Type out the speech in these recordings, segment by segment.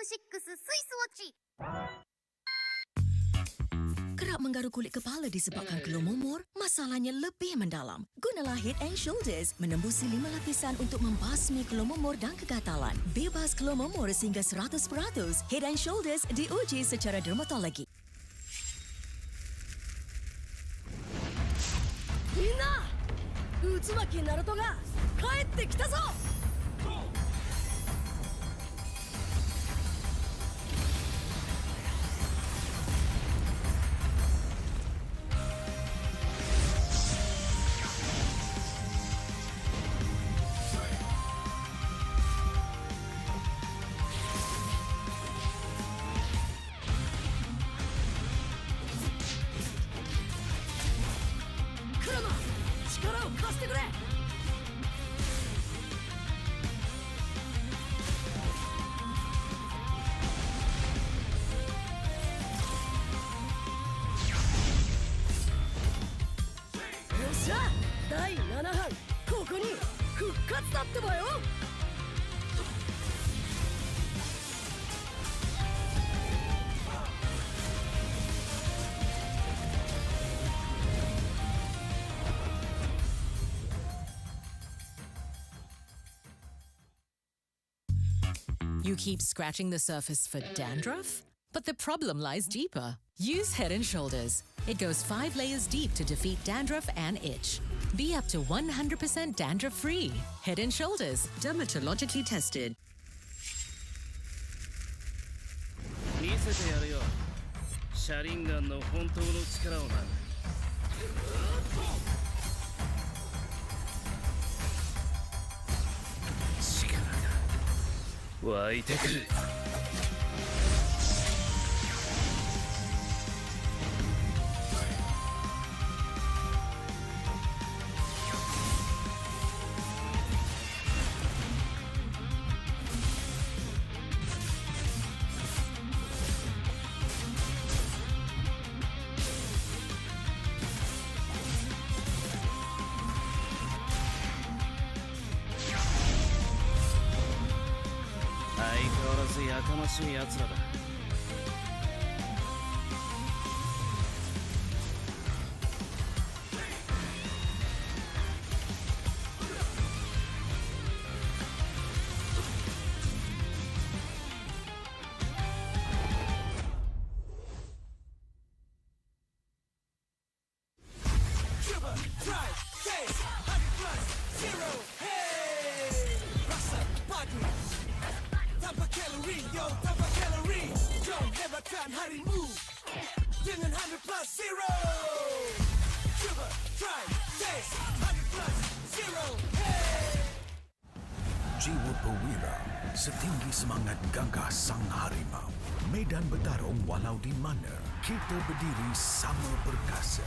M6 Swiss Watch. Kerap menggaru kulit kepala disebabkan kelumur, masalahnya lebih mendalam. Gunalah Head and Shoulders menembusi 5 lapisan untuk membasmi kelumur dan kegatalan. Bebas kelumur sehingga 100%. Head and Shoulders diuji secara dermatologi. Minna! Utsumaki Naruto ga kaette kita zo! You keep scratching the surface for dandruff? But the problem lies deeper. Use Head & Shoulders. It goes 5 layers deep to defeat dandruff and itch. Be up to 100% dandruff-free. Head & Shoulders, dermatologically tested. 見せてやるよ。シャリンガンの本当の力をな。力が湧いてくる。やかましい奴らだ。Jiwa perwira, setinggi semangat gagah sang harimau. Medan bertarung walau di mana, kita berdiri sama perkasa.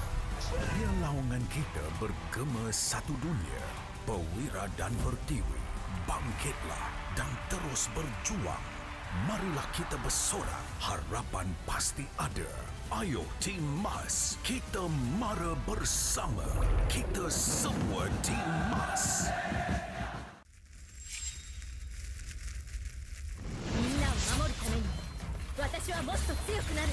Biar lawangan kita bergema satu dunia. Perwira dan pertiwi, bangkitlah dan terus berjuang. Marilah kita bersorak, harapan pasti ada. Ayo Tim Mas, kita mara bersama. Kita semua Tim Mas. 私はもっと強くなる。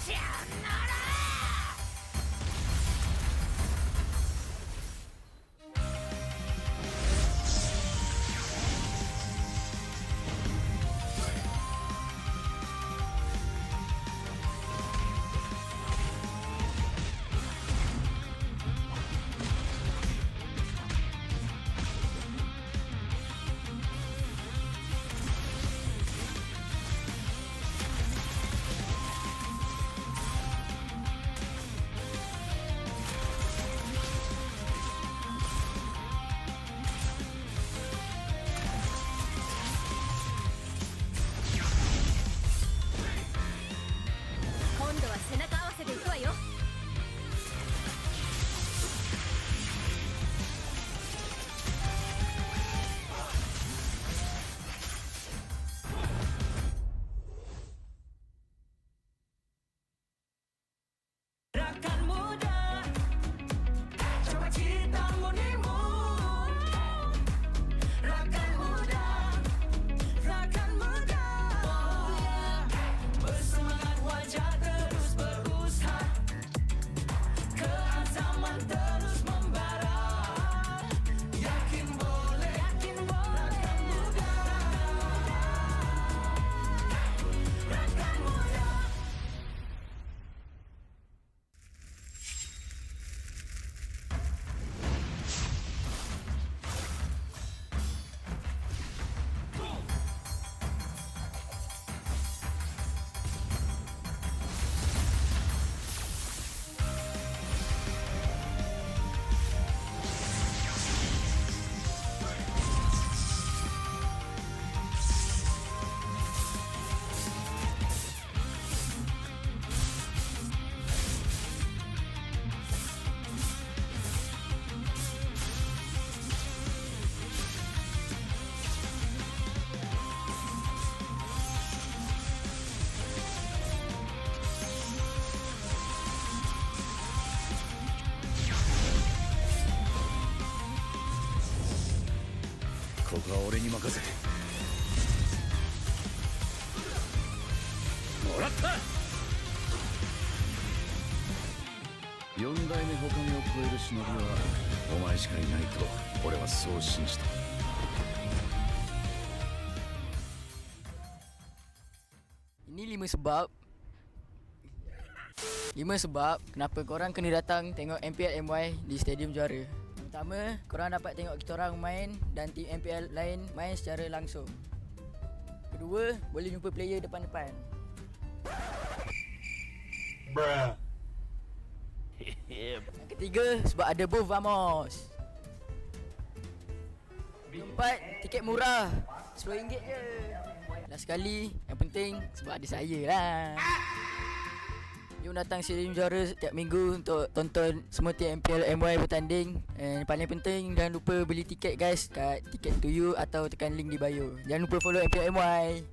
さよなら。Rakan そこは俺に任せてもらった。四代目ほかげを超える忍びはお前しかいないと俺はそう信じた。Ini 5 sebab kenapa korang kena datang tengok MPL MY di Stadium Juara. Pertama, korang dapat tengok kita orang main dan tim MPL lain main secara langsung. Kedua, boleh jumpa player depan-depan. Bruh. Yang ketiga, sebab ada booth Vamos. Keempat, tiket murah, RM10 je. Last sekali, yang penting sebab ada saya lah. Jom datang Stadium Juara setiap minggu untuk tonton semua tim MPL MY bertanding. And paling penting, jangan lupa beli tiket guys kat Ticket to You atau tekan link di bio. Jangan lupa follow MPL MY.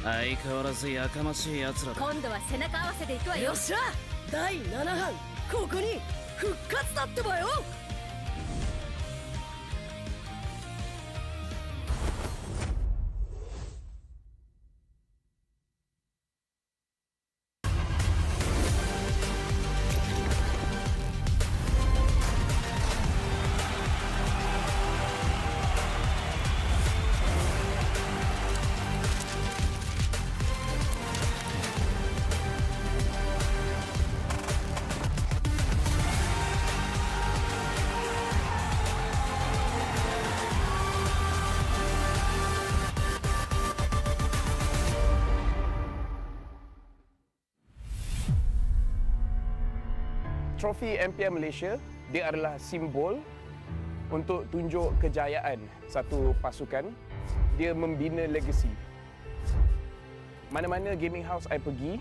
相変わらずやかましい奴らだ。今度は背中合わせで行くわよ。よっしゃ、第7班ここに復活だってばよ。Trofi MPL Malaysia, dia adalah simbol untuk tunjuk kejayaan satu pasukan. Dia membina legasi. Mana-mana gaming house I pergi,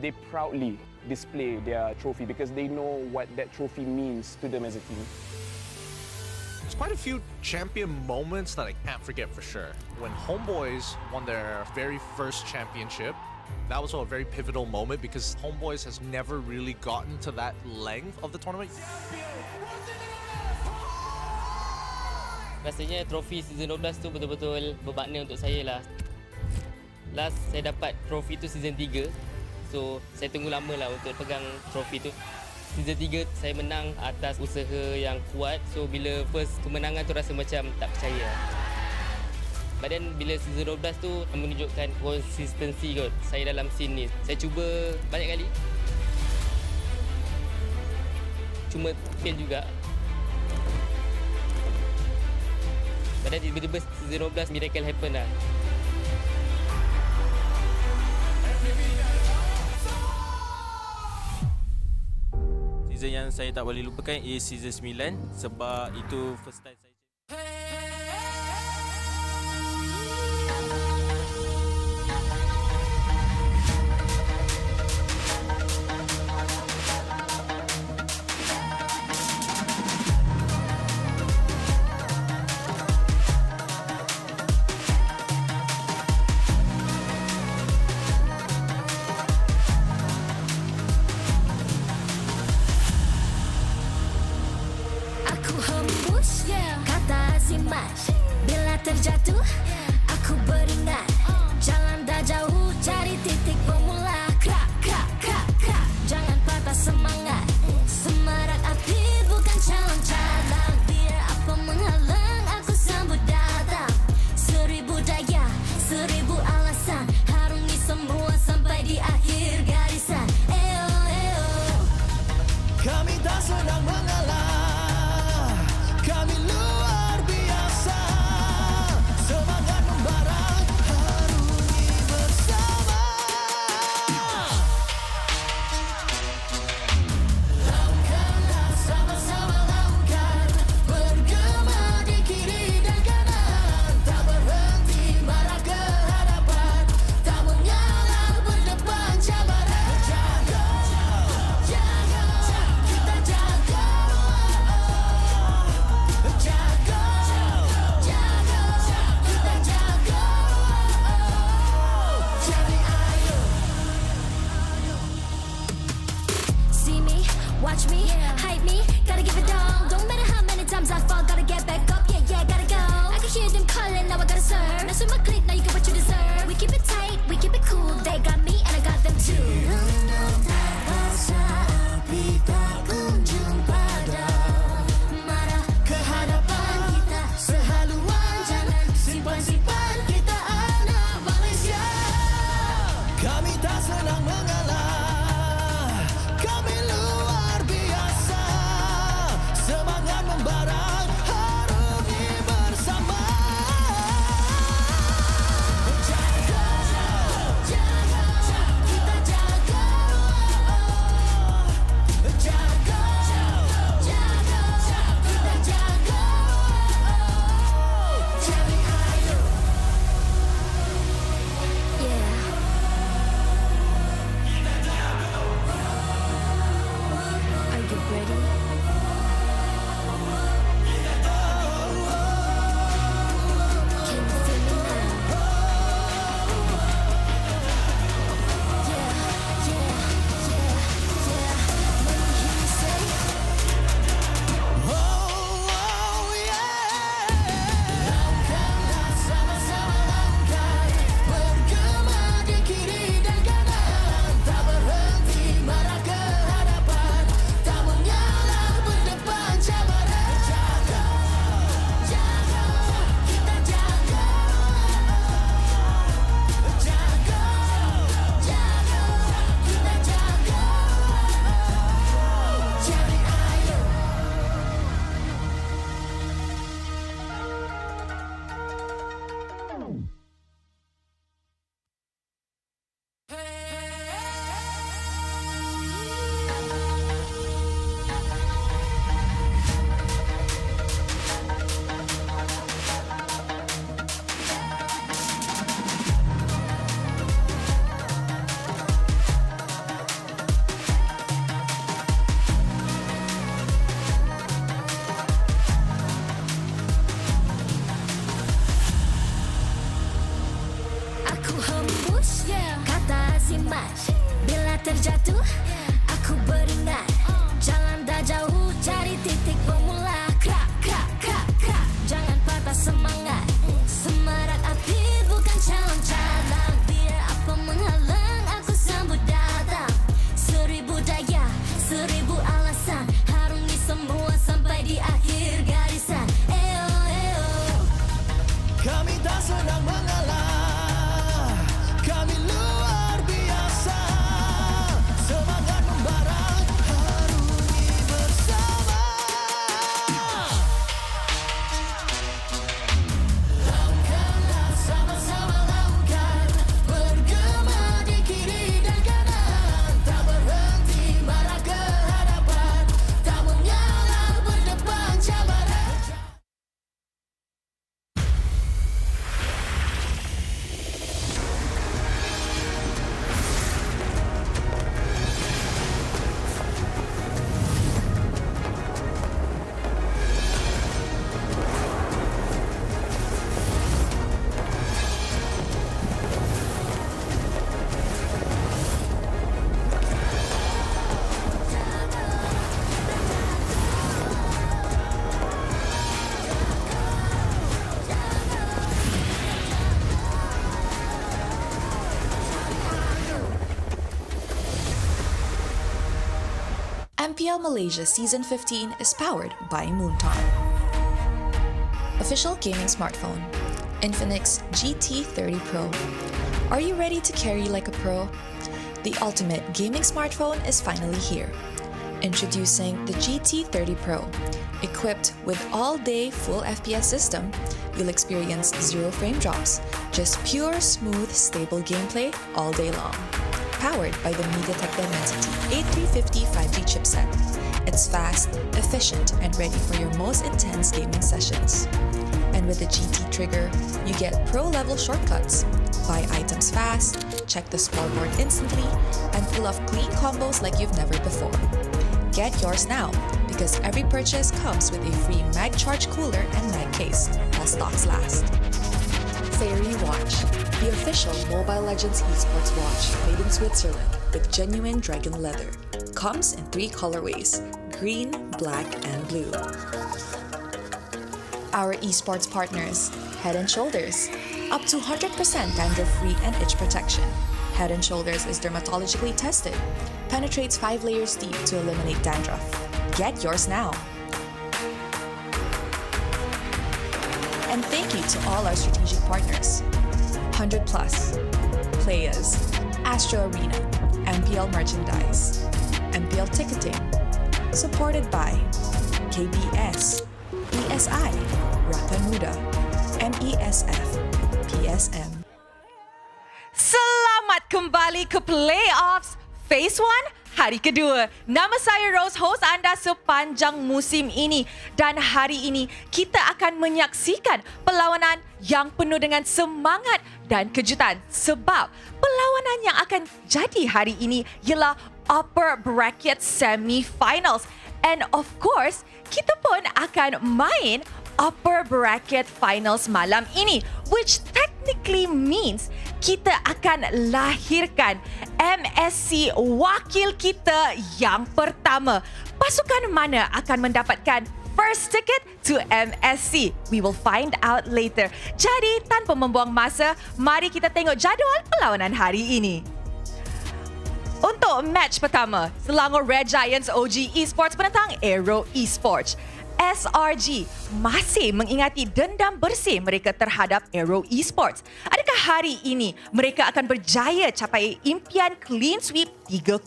they proudly display their trophy because they know what that trophy means to them as a team. There's quite a few champion moments that I can't forget for sure. When HomeBois won their very first championship, that was a very pivotal moment because HomeBois has never really gotten to that length of the tournament. Rasanya trofi season 12 tu betul-betul bermakna untuk saya lah. Last saya dapat trofi tu season 3. So saya tunggu lama lah untuk pegang trofi tu. Season 3 saya menang atas usaha yang kuat. So bila first kemenangan tu rasa macam tak percaya. But then bila season 12 tu menunjukkan konsistensi kot saya dalam scene ni. Saya cuba banyak kali. Cuma fail juga. But then tiba-tiba season 12 miracle happen lah. Season yang saya tak boleh lupakan is season 9 sebab itu first time saya. Aku hembus kata azimat. Bila terjatuh aku beringat. Jalan dah jauh cari titik bermula. Krak, krak, krak, krak. Jangan patah semangat. Semarak api bukan calon cadangan. Biar apa menghalang aku sambut datang. 1000 daya, 1000 alasan. Harungi semua sampai di akhir garisan. Eo, eo. Kami tak sedang mengalah, kami luar biasa. Semangat membara, harungi bersama. Lakukanlah sama-sama lakukan. Bergema di kiri dan kanan. Tak berhenti marah ke hadapan. Tak mengalah berdepan cabaran. Jaga, jaga, kita jaga. Jaga, jaga, kita jaga. Jadi ayo. See me, watch me, hype me, gotta give it all. Don't matter how many times I fall, gotta get back up, yeah, yeah, gotta go. I can hear them calling, now I gotta serve. Mess with my clique, now you get what you deserve. We keep it tight, we keep it cool, they got me and I got them too. Api tak kunjung padam. Marah ke hadapan kita sehaluan. Jangan simpan-simpan, kita anak Malaysia. Kami tak senang mengalah, kami luar biasa. Semangat membara, harungi bersama. Jaga, jaga, kita jaga. Jaga, jaga, kita jaga. Jadi ayo. Yeah. Are you ready? Can you feel me now? Yeah, yeah, yeah, yeah. Let me hear you say. Oh, yeah. Lakukanlah sama-sama lakukan. Bergema di kiri dan kanan. Tak berhenti marah ke hadapan. Tak mengalah berdepan cabaran. Jaga, jaga, kita jaga. Jaga, jaga, kita jaga. Jadi ayo. Aku hembus kata azimat. Bila terjatuh aku beringat. Jalan dah jauh cari titik bermula. Krak, krak, krak, krak. Jangan patah semangat. Semarak api bukan calon cadangan. Biar apa menghalang aku sambut datang. 1000 daya, 1000 alasan. MPL Malaysia Season 15 is powered by Moonton. Official gaming smartphone, Infinix GT30 Pro. Are you ready to carry like a pro? The ultimate gaming smartphone is finally here. Introducing the GT30 Pro. Equipped with all-day full FPS system, you'll experience zero frame drops, just pure, smooth, stable gameplay all day long. Powered by the MediaTek Dimensity 8350 5G chipset. It's fast, efficient, and ready for your most intense gaming sessions. And with the GT trigger, you get pro-level shortcuts. Buy items fast, check the scoreboard instantly, and pull off clean combos like you've never before. Get yours now, because every purchase comes with a free mag charge cooler and mag case, while stocks last. Fairy Watch, the official Mobile Legends Esports watch made in Switzerland with genuine dragon leather. Comes in 3 colorways, green, black, and blue. Our esports partners, Head & Shoulders, up to 100% dandruff-free and itch protection. Head & Shoulders is dermatologically tested, penetrates 5 layers deep to eliminate dandruff. Get yours now. And thank you to all our strategic partners. 100 Plus, Playas, Astro Arena, MPL Merchandise, MPL Ticketing, supported by KBS, ESI, Rakan Muda, MESF, PSM. Selamat kembali ke Playoffs Phase 1 hari kedua. Nama saya Rose, host anda sepanjang musim ini. Dan hari ini kita akan menyaksikan perlawanan yang penuh dengan semangat dan kejutan. Sebab perlawanan yang akan jadi hari ini ialah Upper Bracket Semi-Finals. And of course, kita pun akan main Upper Bracket Finals malam ini, which technically means kita akan lahirkan MSC wakil kita yang pertama. Pasukan mana akan mendapatkan first ticket to MSC? We will find out later. Jadi, tanpa membuang masa, mari kita tengok jadual perlawanan hari ini. Untuk match pertama, Selangor Red Giants OG Esports menentang AERO Esports. SRG masih mengingati dendam bersih mereka terhadap AERO Esports. Adakah hari ini mereka akan berjaya capai impian clean sweep 3-0?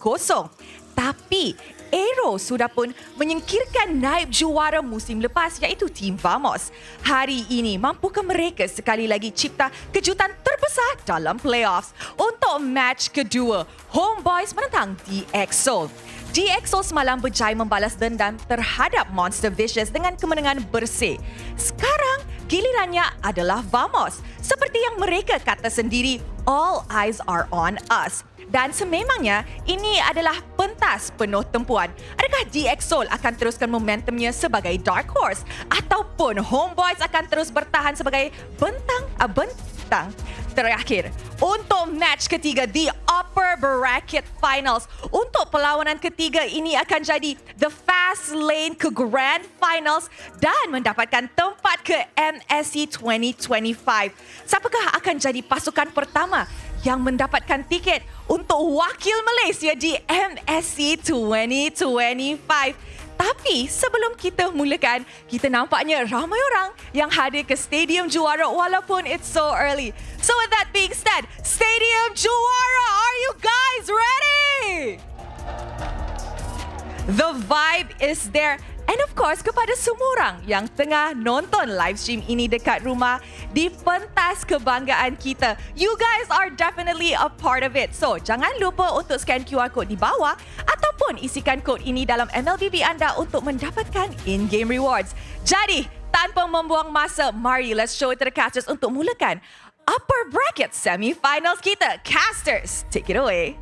Tapi AERO sudah pun menyingkirkan naib juara musim lepas iaitu Team Vamos. Hari ini mampukah mereka sekali lagi cipta kejutan terbesar dalam playoffs? Untuk match kedua, HomeBois menentang DXO. DXO semalam berjaya membalas dendam terhadap Monster Vicious dengan kemenangan bersih. Sekarang, gilirannya adalah Vamos. Seperti yang mereka kata sendiri, all eyes are on us. Dan sememangnya, ini adalah pentas penuh tempuan. Adakah DXO akan teruskan momentumnya sebagai Dark Horse? Ataupun HomeBois akan terus bertahan sebagai bentang terakhir? Untuk match ketiga, the Upper Bracket Finals. Untuk perlawanan ketiga ini akan jadi the fast lane ke Grand Finals dan mendapatkan tempat ke MSC 2025. Siapakah akan jadi pasukan pertama yang mendapatkan tiket untuk wakil Malaysia di MSC 2025? Tapi sebelum kita mulakan, kita nampaknya ramai orang yang hadir ke Stadium Juara walaupun it's so early. So with that being said, Stadium Juara, are you guys ready? The vibe is there. And of course, kepada semua orang yang tengah nonton live stream ini dekat rumah, di pentas kebanggaan kita, you guys are definitely a part of it. So, jangan lupa untuk scan QR code di bawah ataupun isikan kod ini dalam MLBB anda untuk mendapatkan in-game rewards. Jadi, tanpa membuang masa, mari let's show it to the casters untuk mulakan Upper Bracket Semi-Finals kita. Casters, take it away.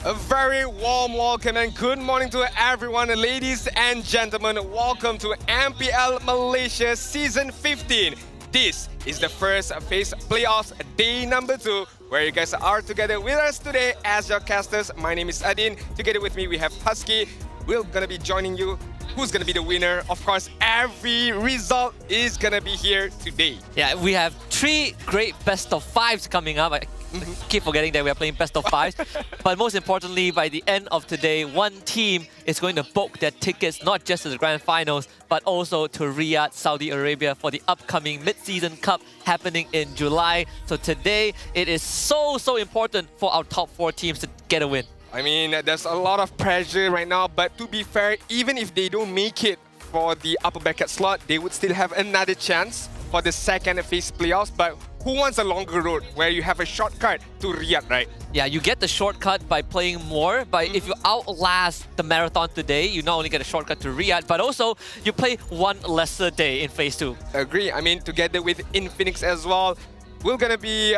A very warm welcome and good morning to everyone, ladies and gentlemen. Welcome to MPL Malaysia Season 15. This is the first phase playoffs, day number 2, where you guys are together with us today as your casters. My name is Adin. Together with me, we have Husky. We're going to be joining you. Who's going to be the winner? Of course, every result is going to be here today. Yeah, we have 3 great best of 5s coming up. I keep forgetting that we are playing best of 5s. But most importantly, by the end of today, one team is going to book their tickets not just to the Grand Finals, but also to Riyadh, Saudi Arabia for the upcoming Mid-Season Cup happening in July. So today, it is so important for our top 4 teams to get a win. I mean, there's a lot of pressure right now, but to be fair, even if they don't make it for the upper bracket slot, they would still have another chance for the second phase playoffs. But who wants a longer road where you have a shortcut to Riyadh, right? Yeah, you get the shortcut by playing more, but if you outlast the marathon today, you not only get a shortcut to Riyadh, but also you play one lesser day in phase 2. Agree. I mean, together with Infinix as well, we're gonna be,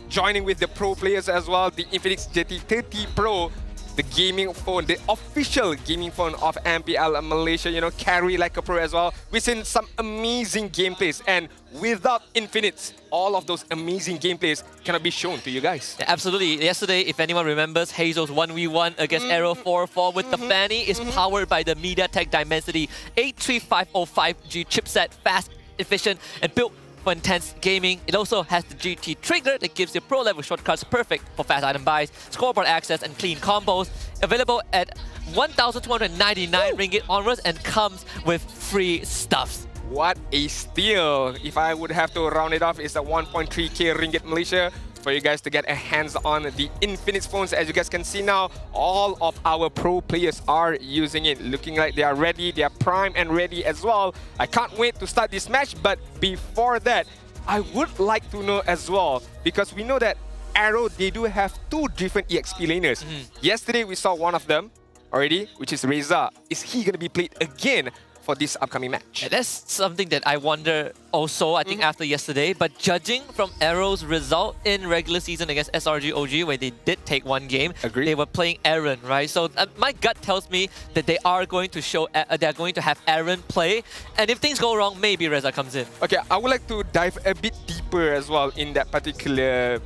joining with the pro players as well. The Infinix GT30 Pro, the gaming phone, the official gaming phone of MPL Malaysia, carry like a pro as well. We've seen some amazing gameplays, and without Infinix, all of those amazing gameplays cannot be shown to you guys. Yeah, absolutely. Yesterday, if anyone remembers, Hazel's 1v1 against AERO 4-4 with the Fanny is powered by the MediaTek Dimensity 83505G chipset, fast, efficient, and built for intense gaming. It also has the GT trigger that gives you pro-level shortcuts perfect for fast item buys, scoreboard access, and clean combos. Available at 1,299 ringgit onwards and comes with free stuffs. What a steal! If I would have to round it off, it's a 1.3k ringgit Malaysia for you guys to get a hands on the Infinix phones. As you guys can see now, all of our pro players are using it, looking like they are ready, they are prime and ready as well. I can't wait to start this match, but before that, I would like to know as well, because we know that AERO, they do have 2 different EXP laners. Yesterday we saw one of them already, which is Reza. Is he going to be played again for this upcoming match? Yeah, that's something that I wonder also, I think, after yesterday. But judging from AERO's result in regular season against SRG OG, where they did take one game, they were playing Aaron, right? So my gut tells me that they are going to they are going to have Aaron play. And if things go wrong, maybe Reza comes in. Okay, I would like to dive a bit deeper as well in that particular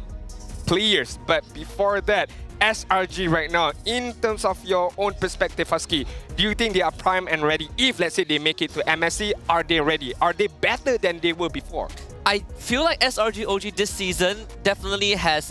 players. But before that, SRG right now, in terms of your own perspective, Husky, do you think they are prime and ready? If, let's say, they make it to MSC, are they ready? Are they better than they were before? I feel like SRG OG this season definitely has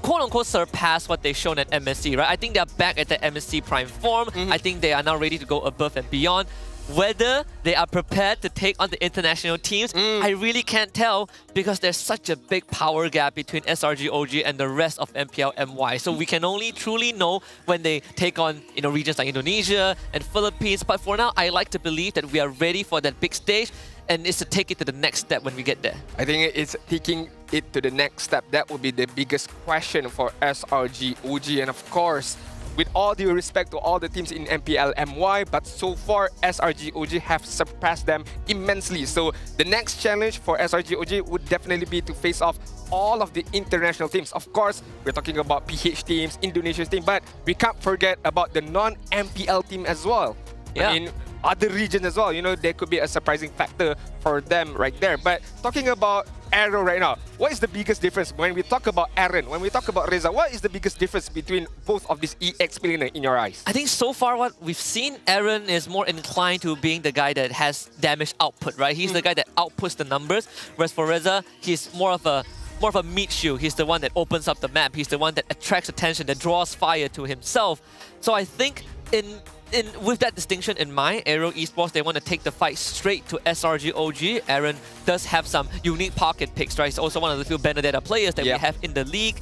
quote-unquote surpassed what they've shown at MSC, right? I think they're back at the MSC prime form. I think they are now ready to go above and beyond. Whether they are prepared to take on the international teams, I really can't tell, because there's such a big power gap between SRG OG and the rest of MPL MY. So we can only truly know when they take on regions like Indonesia and Philippines. But for now, I like to believe that we are ready for that big stage, and it's to take it to the next step when we get there. I think it's taking it to the next step. That would be the biggest question for SRG OG. And of course, with all due respect to all the teams in MPL MY, but so far SRG OG have surpassed them immensely. So the next challenge for SRG OG would definitely be to face off all of the international teams. Of course, we're talking about PH teams, Indonesia's team, but we can't forget about the non-MPL team as well. Yeah. I mean, other regions as well, there could be a surprising factor for them right there. But talking about AERO right now, what is the biggest difference when we talk about Aaron, when we talk about Reza? What is the biggest difference between both of these EXP laners in your eyes? I think so far what we've seen, Aaron is more inclined to being the guy that has damage output, right? He's the guy that outputs the numbers, whereas for Reza, he's more of a meat shield. He's the one that opens up the map. He's the one that attracts attention, that draws fire to himself. So I think with that distinction in mind, AERO Esports, they want to take the fight straight to SRG OG. Aaron does have some unique pocket picks, right? He's also one of the few Benedetta players that we have in the league.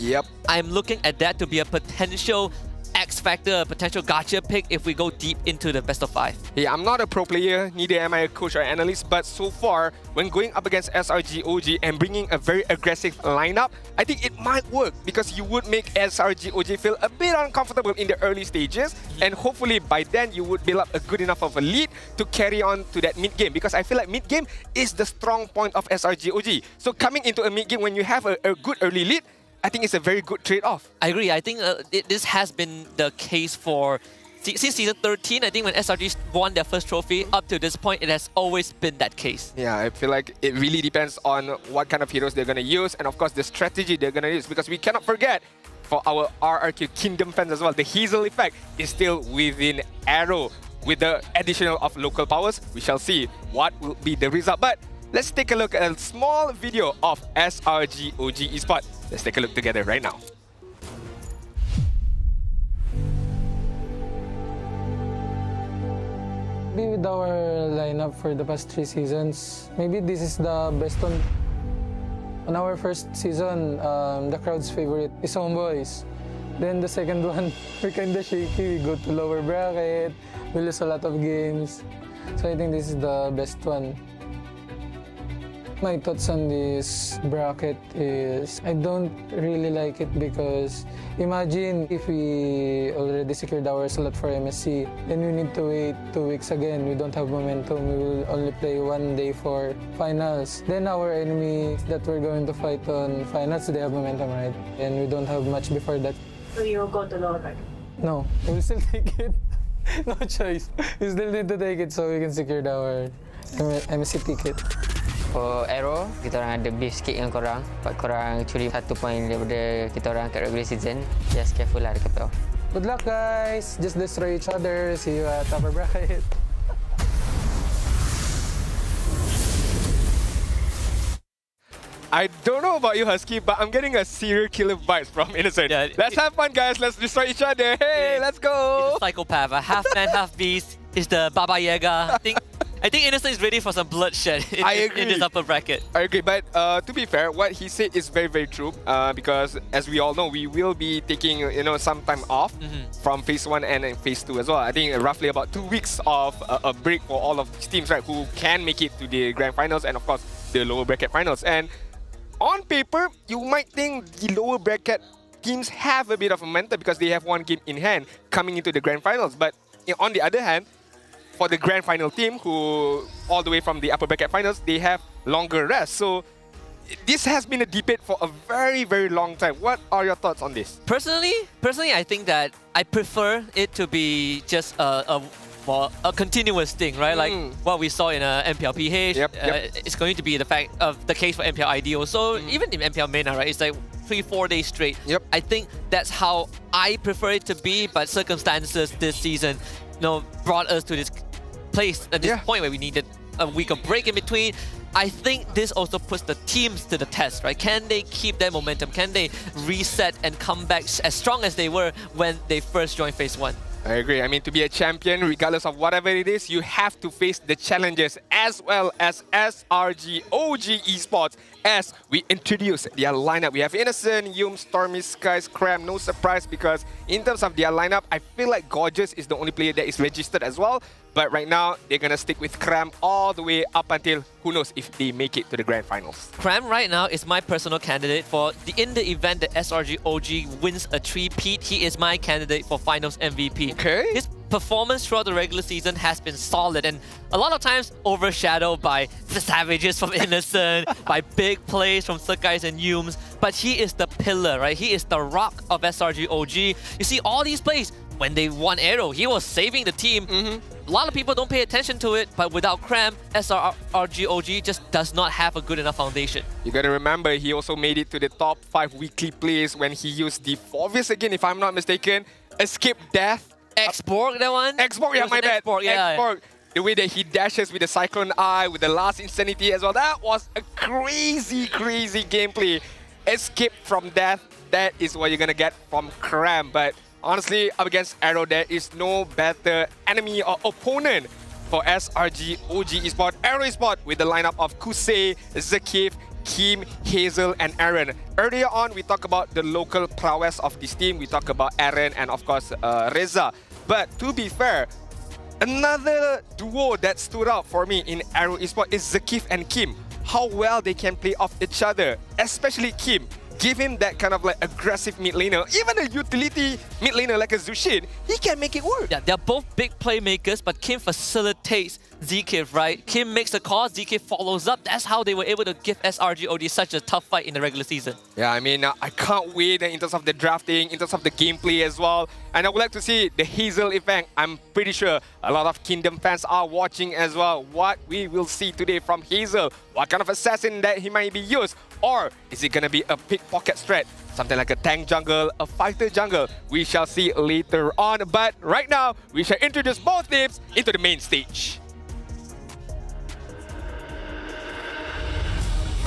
I'm looking at that to be a potential X factor, a potential gacha pick if we go deep into the best of 5. Yeah, I'm not a pro player, neither am I a coach or analyst, but so far, when going up against SRG OG and bringing a very aggressive lineup, I think it might work, because you would make SRG OG feel a bit uncomfortable in the early stages, and hopefully by then you would build up a good enough of a lead to carry on to that mid game, because I feel like mid game is the strong point of SRG OG. So coming into a mid game when you have a good early lead, I think it's a very good trade-off. I agree. I think this has been the case for since season 13. I think when SRG won their first trophy, up to this point, it has always been that case. Yeah, I feel like it really depends on what kind of heroes they're going to use, and of course the strategy they're going to use, because we cannot forget, for our RRQ Kingdom fans as well, the Hazel effect is still within AERO. With the additional of local powers, we shall see what will be the result. But let's take a look at a small video of SRG OG Esports. Let's take a look together right now. With our lineup for the past 3 seasons, maybe this is the best one. On our first season, the crowd's favorite is HomeBois. Then the second one, we're kinda shaky. We go to lower bracket, we lose a lot of games. So I think this is the best one. My thoughts on this bracket is I don't really like it because imagine if we already secured our slot for MSC, then we need to wait 2 weeks again. We don't have momentum. We will only play 1 day for finals. Then our enemies that we're going to fight on finals, they have momentum, right? And we don't have much before that. So you will go to lower bracket? No, we'll still take it. No choice. We still need to take it so we can secure our MSC ticket. For AERO, kita orang ada beef sikit dengan korang. Sebab korang curi 1 point daripada kita orang kat regular season. Just careful lah dekat playoff. Good luck guys! Just destroy each other. See you at upper bracket. I don't know about you, Husky, but I'm getting a serial killer vibes from Innocent. Yeah, let's have fun, guys. Let's destroy each other. Hey, let's go! He's a psychopath. A half man, half beast. He's the Baba Yaga. I think Innocent is ready for some bloodshed in this upper bracket. I agree, but to be fair, what he said is very, very true. Because as we all know, we will be taking some time off from phase 1 and phase 2 as well. I think roughly about 2 weeks of a break for all of these teams, right, who can make it to the grand finals and of course the lower bracket finals. And on paper, you might think the lower bracket teams have a bit of momentum because they have 1 game in hand coming into the grand finals. But on the other hand, for the grand final team, who all the way from the upper bracket finals, they have longer rest. So this has been a debate for a very, very long time. What are your thoughts on this? Personally, I think that I prefer it to be just a continuous thing, right? Like what we saw in MPL PH. It's going to be the case for MPL IDO. So even in MPL MENA, right? It's like 3-4 days straight. I think that's how I prefer it to be. But circumstances this season, brought us to this place at this point where we needed a week of break in between. I think this also puts the teams to the test, right? Can they keep their momentum? Can they reset and come back as strong as they were when they first joined phase 1? I agree. I mean, to be a champion, regardless of whatever it is, you have to face the challenges as well as SRG OG Esports. As we introduce their lineup, we have Innocent, Yum, Stormy, Skies, Cram. No surprise because in terms of their lineup, I feel like Gorgeous is the only player that is registered as well. But right now, they're going to stick with Cram all the way up until who knows if they make it to the grand finals. Cram right now is my personal candidate for in the event that SRG OG wins a 3-peat. He is my candidate for finals MVP. Okay. His performance throughout the regular season has been solid and a lot of times overshadowed by the Savages from Innocent, by big plays from Sekais and Yums. But he is the pillar, right? He is the rock of SRG OG. You see all these plays. When they won AERO, he was saving the team. A lot of people don't pay attention to it, but without Cram, SRG OG just does not have a good enough foundation. You gotta remember, he also made it to the top 5 weekly plays when he used the obvious again, if I'm not mistaken, Escape Death. X-Borg, that one? X-Borg, yeah, my bad. X-Borg, yeah. X-Borg. The way that he dashes with the Cyclone Eye, with the last Insanity as well, that was a crazy, crazy gameplay. Escape from Death, that is what you're gonna get from Cram, but honestly, up against AERO, there is no better enemy or opponent for SRG OG Esports. AERO Esports with the lineup of Kusei, Zakif, Kim, Hazel, and Aaron. Earlier on, we talked about the local prowess of this team. We talked about Aaron and, of course, Reza. But to be fair, another duo that stood out for me in AERO Esports is Zakif and Kim. How well they can play off each other, especially Kim. Give him that kind of like aggressive mid laner, even a utility mid laner like a Zushin, he can make it work. Yeah, they're both big playmakers, but Kim facilitates Zkif, right? Kim makes the call, Zkif follows up. That's how they were able to give SRG OG such a tough fight in the regular season. Yeah, I mean, I can't wait in terms of the drafting, in terms of the gameplay as well. And I would like to see the Hazel event. I'm pretty sure a lot of Kingdom fans are watching as well. What we will see today from Hazel, what kind of assassin that he might be used, or is it going to be a pickpocket strat? Something like a tank jungle, a fighter jungle. We shall see later on. But right now, we shall introduce both teams into the main stage.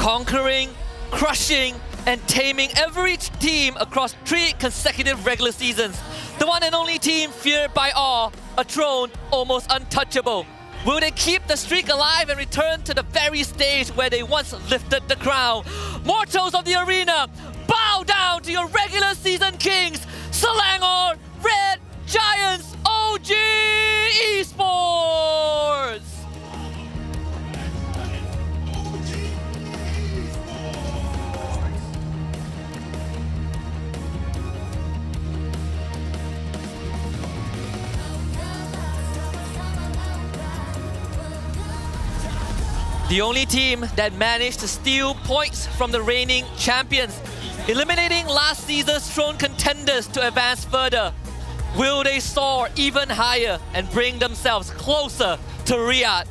conquering, crushing, and taming every team across 3 consecutive regular seasons. The one and only team feared by all, a throne almost untouchable. Will they keep the streak alive and return to the very stage where they once lifted the crown? Mortals of the arena, bow down to your regular season kings, Selangor Red Giants OG Esports! The only team that managed to steal points from the reigning champions, eliminating last season's throne contenders to advance further. Will they soar even higher and bring themselves closer to Riyadh?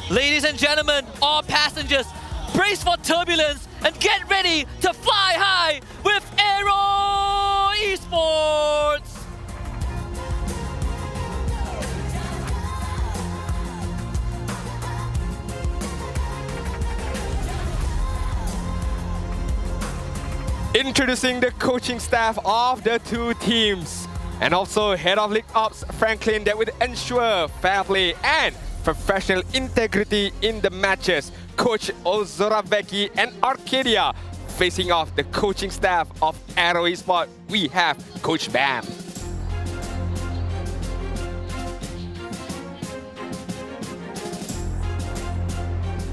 Ladies and gentlemen, all passengers, brace for turbulence and get ready to fly high with AERO Esports! Introducing the coaching staff of the 2 teams. And also Head of League Ops Franklin that would ensure fair play and professional integrity in the matches. Coach Ozoravecki and Arcadia. Facing off the coaching staff of AERO Esports, we have Coach Bam.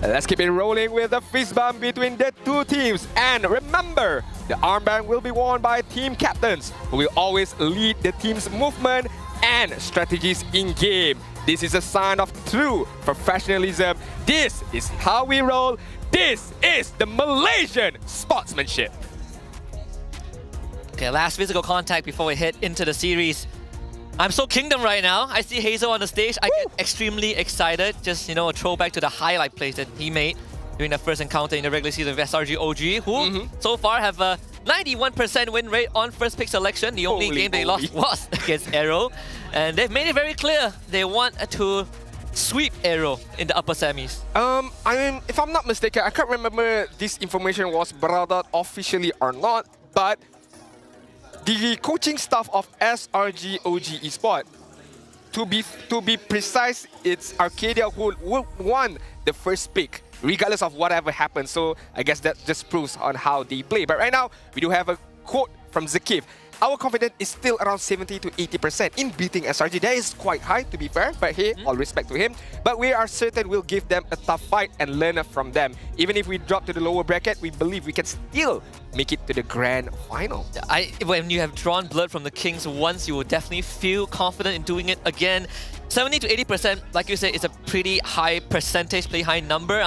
Let's keep it rolling with the fist bump between the 2 teams. And remember, the armband will be worn by team captains who will always lead the team's movement and strategies in game. This is a sign of true professionalism. This is how we roll. This is the Malaysian sportsmanship. Okay, last physical contact before we head into the series. I'm so kingdom right now. I see Hazel on the stage. I get extremely excited. Just, you know, a throwback to the highlight plays that he made during the first encounter in the regular season of SRG OG, who so far have a 91% win rate on first pick selection. The only game they lost was against AERO. And they've made it very clear they want to sweep AERO in the upper semis. I mean, if I'm not mistaken, I can't remember this information was brought out officially or not, but the coaching staff of SRG OG Esports, to be precise, it's Arcadia who won the first pick, regardless of whatever happens. So I guess that just proves on how they play. But right now, we do have a quote from Zakif. Our confidence is still around 70 to 80% in beating SRG. That is quite high, to be fair, but hey, all respect to him. But we are certain we'll give them a tough fight and learn from them. Even if we drop to the lower bracket, we believe we can still make it to the grand final. When you have drawn blood from the Kings once, you will definitely feel confident in doing it again. 70 to 80%, like you said, is a pretty high percentage, play high number.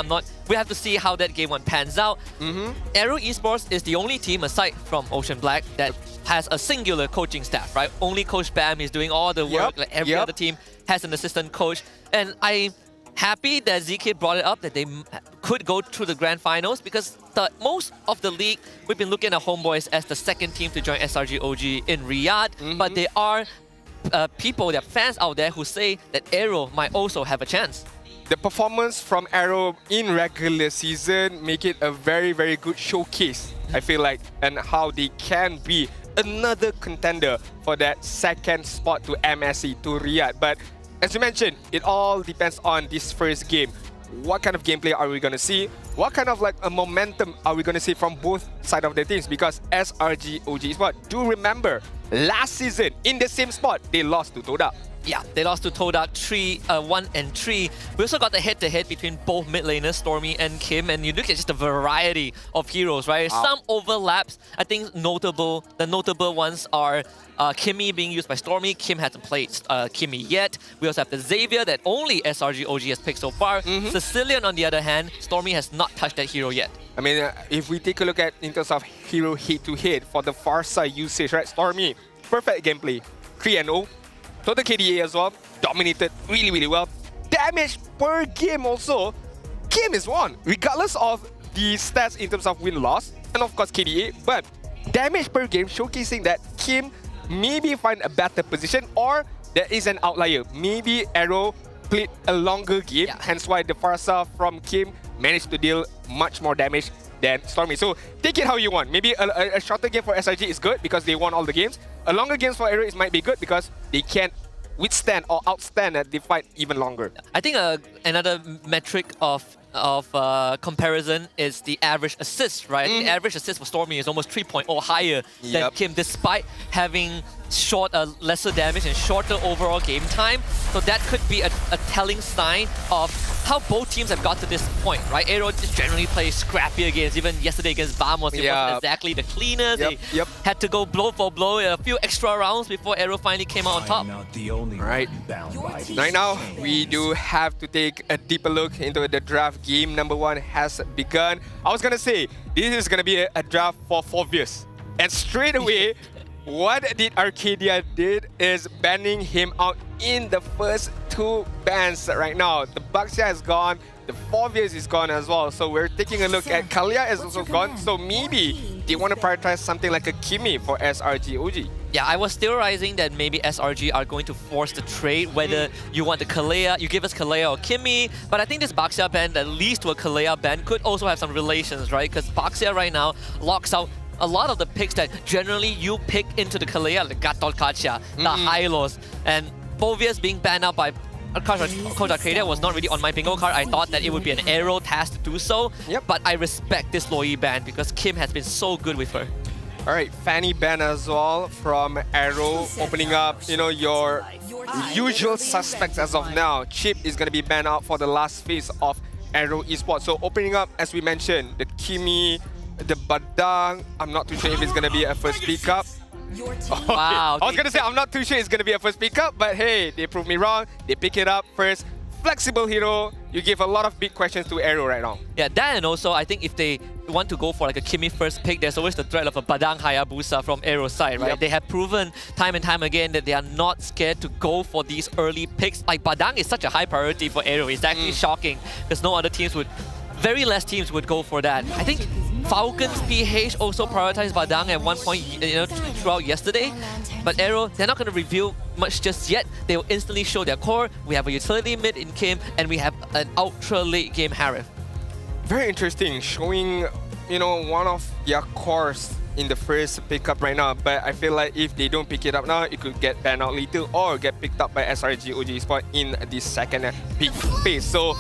We have to see how that game 1 pans out. AERO Esports is the only team aside from Ocean Black that has a singular coaching staff, right? Only Coach Bam is doing all the work. Like every other team has an assistant coach. And I'm happy that ZK brought it up that they could go through the grand finals, because most of the league, we've been looking at HomeBois as the second team to join SRG OG in Riyadh. But there are people, there are fans out there who say that AERO might also have a chance. The performance from AERO in regular season make it a very, very good showcase, I feel like, and how they can be another contender for that second spot to MSC, to Riyadh. But as you mentioned, it all depends on this first game. What kind of gameplay are we going to see? What kind of like a momentum are we going to see from both sides of the teams? Because SRG OG Esports, do remember, last season in the same spot, they lost to Todak. Yeah, they lost to Todak 1 and 3. We also got the head-to-head between both mid laners, Stormy and Kim, and you look at just the variety of heroes, right? Some overlaps. I think the notable ones are Kimmy being used by Stormy. Kim hasn't played Kimmy yet. We also have the Xavier that only SRG OG has picked so far. Sicilian, on the other hand, Stormy has not touched that hero yet. I mean, if we take a look at in terms of hero head-to-head for the far side usage, right? Stormy, perfect gameplay, 3-0. Total KDA as well, dominated really, really well. Damage per game also, Kim is one, regardless of the stats in terms of win-loss, and of course KDA, but damage per game showcasing that Kim maybe find a better position, or there is an outlier. Maybe AERO played a longer game, hence why the Farsa from Kim managed to deal much more damage than Stormy. So take it how you want. Maybe a shorter game for SRG is good because they won all the games. A longer game for AERO might be good because they can withstand or outstand the fight even longer. I think another metric of comparison is the average assist, right? The average assist for Stormy is almost 3.0 higher than Kim, despite having lesser damage and shorter overall game time. So that could be a telling sign of how both teams have got to this point, right? AERO just generally plays scrappier games. Even yesterday against Vamos, it wasn't exactly the cleanest. They had to go blow for blow a few extra rounds before AERO finally came out on top. Right. Right now, we do have to take a deeper look into the draft. Game number 1 has begun. I was gonna say, this is gonna be a draft for Fovius. And straight away, what did Arcadia did is banning him out in the first 2 bans right now. The Baxia is gone, the Fovius is gone as well. So we're taking a look at Kalia is also gone. So maybe they want to prioritize something like a Kimi for SRG OG. Yeah, I was theorizing that maybe SRG are going to force the trade, whether you want the Kalea, you give us Kalea or Kimi, but I think this Baxia ban, at least to a Kalea ban, could also have some relations, right? Because Baxia right now locks out a lot of the picks that generally you pick into the Kalea, like Gatot Kacha, the Hylos, and Fovius being banned out by Coach Arcadia was not really on my bingo card. I thought that it would be an AERO task to do so, but I respect this Loi ban because Kim has been so good with her. Alright, Fanny ban as well from AERO, opening up, you know, your usual suspects as of now. Chip is going to be banned out for the last phase of AERO Esports. So opening up, as we mentioned, the Kimi, the Badang. I'm not too sure if it's going to be a first pickup. Wow. I was going to say I'm not too sure it's going to be a first pickup, but hey, they proved me wrong. They pick it up first. Flexible hero. You give a lot of big questions to AERO right now. Yeah, that, and also I think if they want to go for like a Kimi first pick, there's always the threat of a Badang Hayabusa from AERO's side, right? They have proven time and time again that they are not scared to go for these early picks. Like Badang is such a high priority for AERO. It's actually shocking because no other teams would, very less teams would go for that. I think Falcons PH also prioritized Badang at one point, you know, throughout yesterday. But AERO, they're not going to reveal much just yet. They will instantly show their core. We have a utility mid in Kim, and we have an ultra late game Harif. Very interesting, showing, you know, one of their cores in the first pickup right now. But I feel like if they don't pick it up now, it could get banned out later or get picked up by SRG OG Esports in the second peak phase. So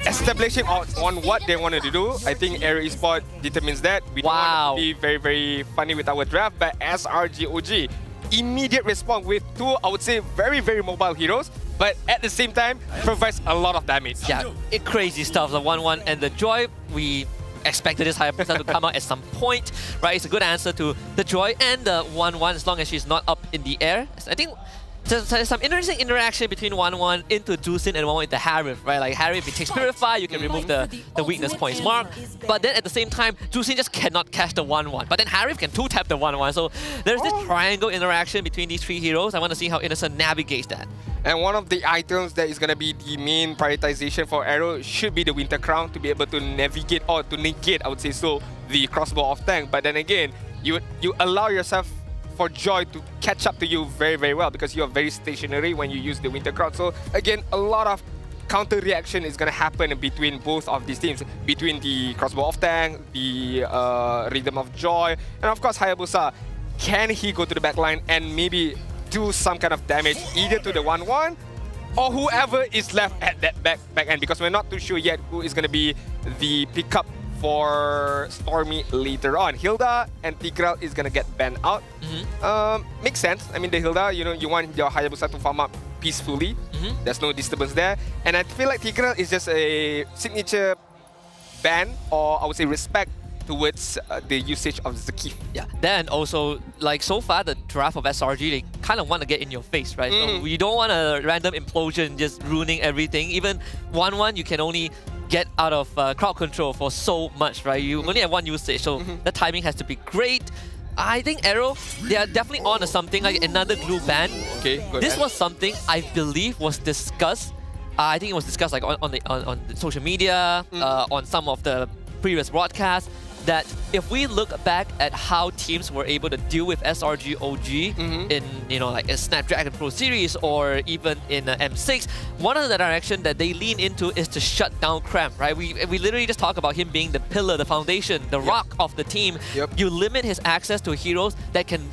establishing on what they wanted to do, I think AERO Esports determines that. We don't want to be very, very funny with our draft, but SRG OG, immediate response with 2, I would say, very, very mobile heroes, but at the same time, provides a lot of damage. Yeah, crazy stuff. The 1-1 and the Joy, we expected this Hayabusa to come out at some point, right? It's a good answer to the Joy and the 1-1 as long as she's not up in the air. I think there's some interesting interaction between 1-1 into Jusin and 1-1 into Harif, right? Like Harif, if it takes Purify, you can remove the weakness points mark. But then at the same time, Jusin just cannot catch the 1-1. But then Harif can 2-tap the 1-1. So there's this triangle interaction between these 3 heroes. I want to see how Innocent navigates that. And one of the items that is going to be the main prioritization for AERO should be the Winter Crown to be able to navigate or to negate, I would say so, the crossbow of tank. But then again, you allow yourself for Joy to catch up to you very, very well because you're very stationary when you use the Winter Crown. So again, a lot of counter reaction is going to happen between both of these teams, between the crossbow of tank, the Rhythm of Joy, and of course Hayabusa. Can he go to the back line and maybe do some kind of damage either to the 1-1 or whoever is left at that back end, because we're not too sure yet who is going to be the pickup for Stormy later on. Hilda and Tigral is going to get banned out. Makes sense. I mean, the Hilda, you know, you want your Hayabusa to farm up peacefully. There's no disturbance there. And I feel like Tigral is just a signature ban, or I would say respect towards the usage of Zakif. Yeah, then also, like so far, the draft of SRG, they kind of want to get in your face, right? So you don't want a random implosion just ruining everything. Even 1-1, you can only get out of crowd control for so much, right? You only have one usage, so the timing has to be great. I think AERO, they are definitely on to something like another glue ban. Okay, good. This was something I believe was discussed. I think it was discussed like on the social media, on some of the previous broadcasts. that if we look back at how teams were able to deal with SRG OG in, you know, like a Snapdragon Pro Series or even in M6, one of the direction that they lean into is to shut down Cram, right? We literally just talk about him being the pillar, the foundation, the rock of the team. You limit his access to heroes that can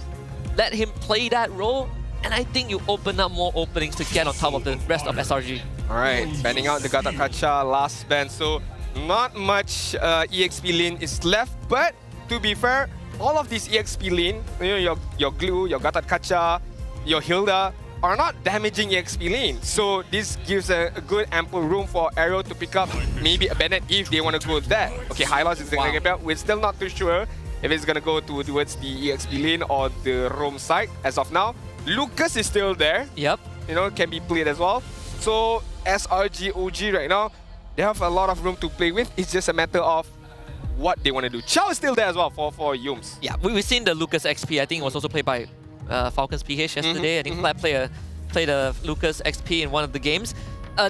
let him play that role, and I think you open up more openings to get on top of the rest of SRG. Alright, banning out the Gatot Kacha last ban, so not much EXP lane is left, but to be fair, all of these EXP lane, you know, your Glue, your Gatot Kacha, your Hilda, are not damaging EXP lane. So this gives a good ample room for AERO to pick up maybe a Bennett if they want to go there. Okay, Hylos is going to get back. We're still not too sure if it's going to go towards the EXP lane or the roam side as of now. Lucas is still there. Yep. You know, can be played as well. So SRG OG right now, they have a lot of room to play with. It's just a matter of what they want to do. Chow is still there as well for Yums. Yeah, we've seen the Lucas XP. I think it was also played by Falcons PH yesterday. I think Plaid played a Lucas XP in one of the games.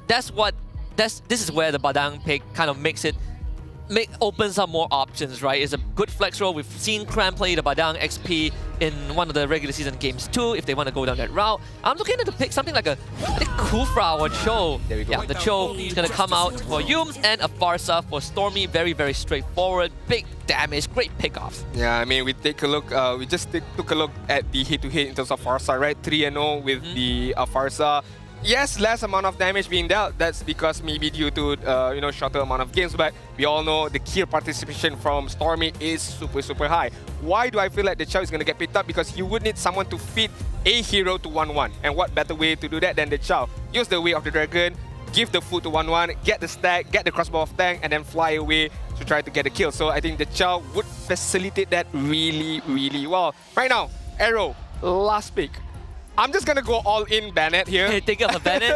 This is where the Badang pick kind of opens up more options, right? It's a good flex role. We've seen Cram play the Badang XP in one of the regular season games too, if they want to go down that route. I'm looking to pick something like a Kufra or Cho. There we go. Yeah, the Cho is going to come out for Yums and a Farsa for Stormy. Very, very straightforward. Big damage, great pickoffs. Yeah, I mean, we take a look. We just took a look at the head-to-head in terms of Farsa, right? 3-0 with the Farsa. Yes, less amount of damage being dealt. That's because maybe due to you know, shorter amount of games. But we all know the kill participation from Stormy is super high. Why do I feel like the Chow is going to get picked up? Because you would need someone to feed a hero to 1-1, and what better way to do that than the Chow? Use the Way of the Dragon, give the food to 1-1, get the stack, get the crossbow of tank, and then fly away to try to get a kill. So I think the Chow would facilitate that really well. Right now, AERO, last pick. I'm just gonna go all in Bennett here. Hey, think of a Bennett?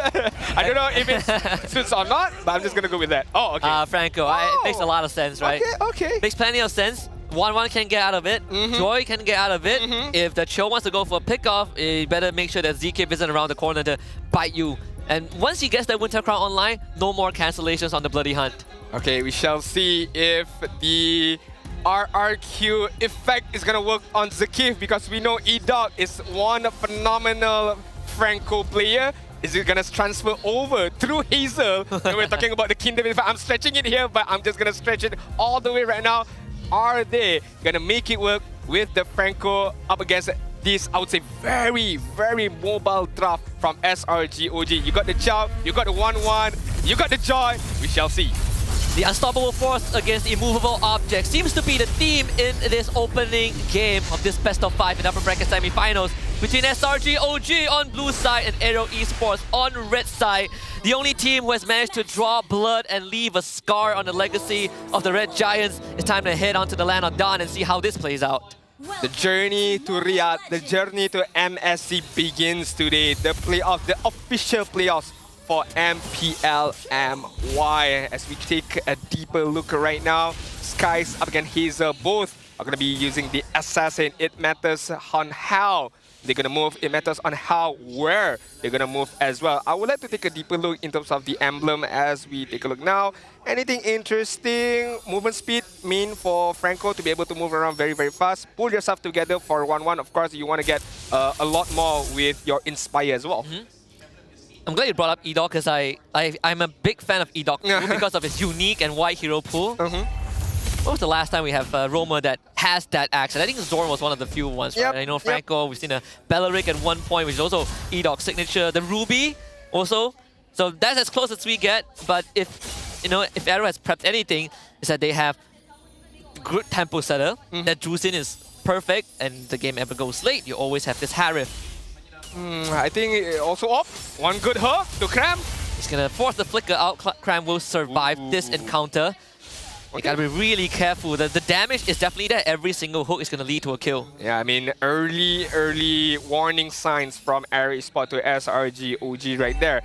I don't know if it suits or not, but I'm just gonna go with that. Oh, okay. Franco, it makes a lot of sense, right? Okay. Makes plenty of sense. 1-1 can get out of it. Joy can get out of it. If the Cho wants to go for a pickoff, you better make sure that ZK isn't around the corner to bite you. And once he gets that Winter Crown online, no more cancellations on the Bloody Hunt. Okay, we shall see if the RRQ effect is gonna work on Zakif, because we know E-Dog is one phenomenal Franco player. Is it gonna transfer over through Hazel? And we're talking about the Kingdom effect. I'm stretching it here, but I'm just gonna stretch it all the way right now. Are they gonna make it work with the Franco up against this, I would say, very mobile draft from SRG OG? You got the Chow, you got the 1-1, you got the Joy. We shall see. The unstoppable force against immovable objects seems to be the theme in this opening game of this best of 5 in upper bracket semi-finals between SRG OG on blue side and AERO Esports on red side. The only team who has managed to draw blood and leave a scar on the legacy of the Red Giants. It's time to head onto the land of Dawn and see how this plays out. The journey to Riyadh, the journey to MSC begins today. The playoff, the official playoffs for MPL MY. As we take a deeper look right now, Skies up against Hazel, both are going to be using the Assassin. It matters on how they're going to move. It matters on where they're going to move as well. I would like to take a deeper look in terms of the emblem as we take a look now. Anything interesting? Movement speed mean for Franco to be able to move around very fast. Pull yourself together for 1-1. Of course, you want to get a lot more with your Inspire as well. I'm glad you brought up E-Dog because I'm a big fan of E-Dog because of his unique and wide hero pool. When was the last time we have Roma that has that accent? I think Zorn was one of the few ones, right? I know Franco, we've seen a Belleric at one point, which is also E-Dog signature. The Ruby also. So that's as close as we get. But if AERO has prepped anything, is that they have good tempo setter. That juice in is perfect, and the game ever goes late, you always have this Harif. I think also off. One good hook to Cram. He's going to force the flicker out. Cram will survive this encounter. You gotta be really careful. The damage is definitely there. Every single hook is gonna lead to a kill. Yeah, I mean, early warning signs from AERO Esports to SRG OG right there.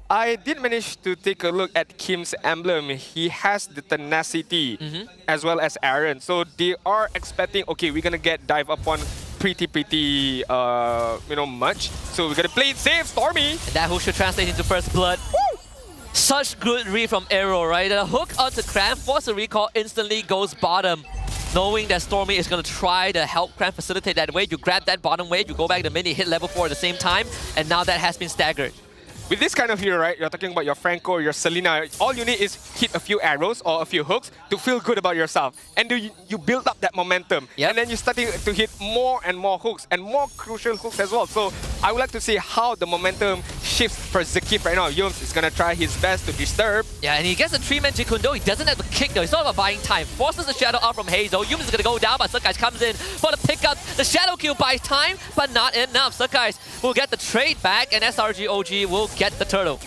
I did manage to take a look at Kim's emblem. He has the tenacity as well as Aaron. So they are expecting, okay, we're gonna get dive upon pretty much. So we're gonna play it safe, Stormy. And that hook should translate into first blood. Woo! Such good read from AERO, right? The hook onto Cram, force a recall, instantly goes bottom. knowing that Stormy is going to try to help Cran facilitate that wave. You grab that bottom wave, you go back the mini, hit level 4 at the same time, and now that has been staggered. With this kind of hero, right, you're talking about your Franco, your Selena, all you need is hit a few arrows or a few hooks to feel good about yourself. And you build up that momentum. Yep. And then you're starting to hit more and more hooks and more crucial hooks as well. So I would like to see how the momentum shifts for Zakif right now. Yums is going to try his best to disturb. Yeah, and he gets a 3-man Jikundo. He doesn't have a kick though. It's not about buying time. Forces the shadow out from Hazel. Yums is going to go down, but Sakai's comes in for the pickup. The shadow kill buys time, but not enough. Sakai's will get the trade back, and SRG OG will get the turtle.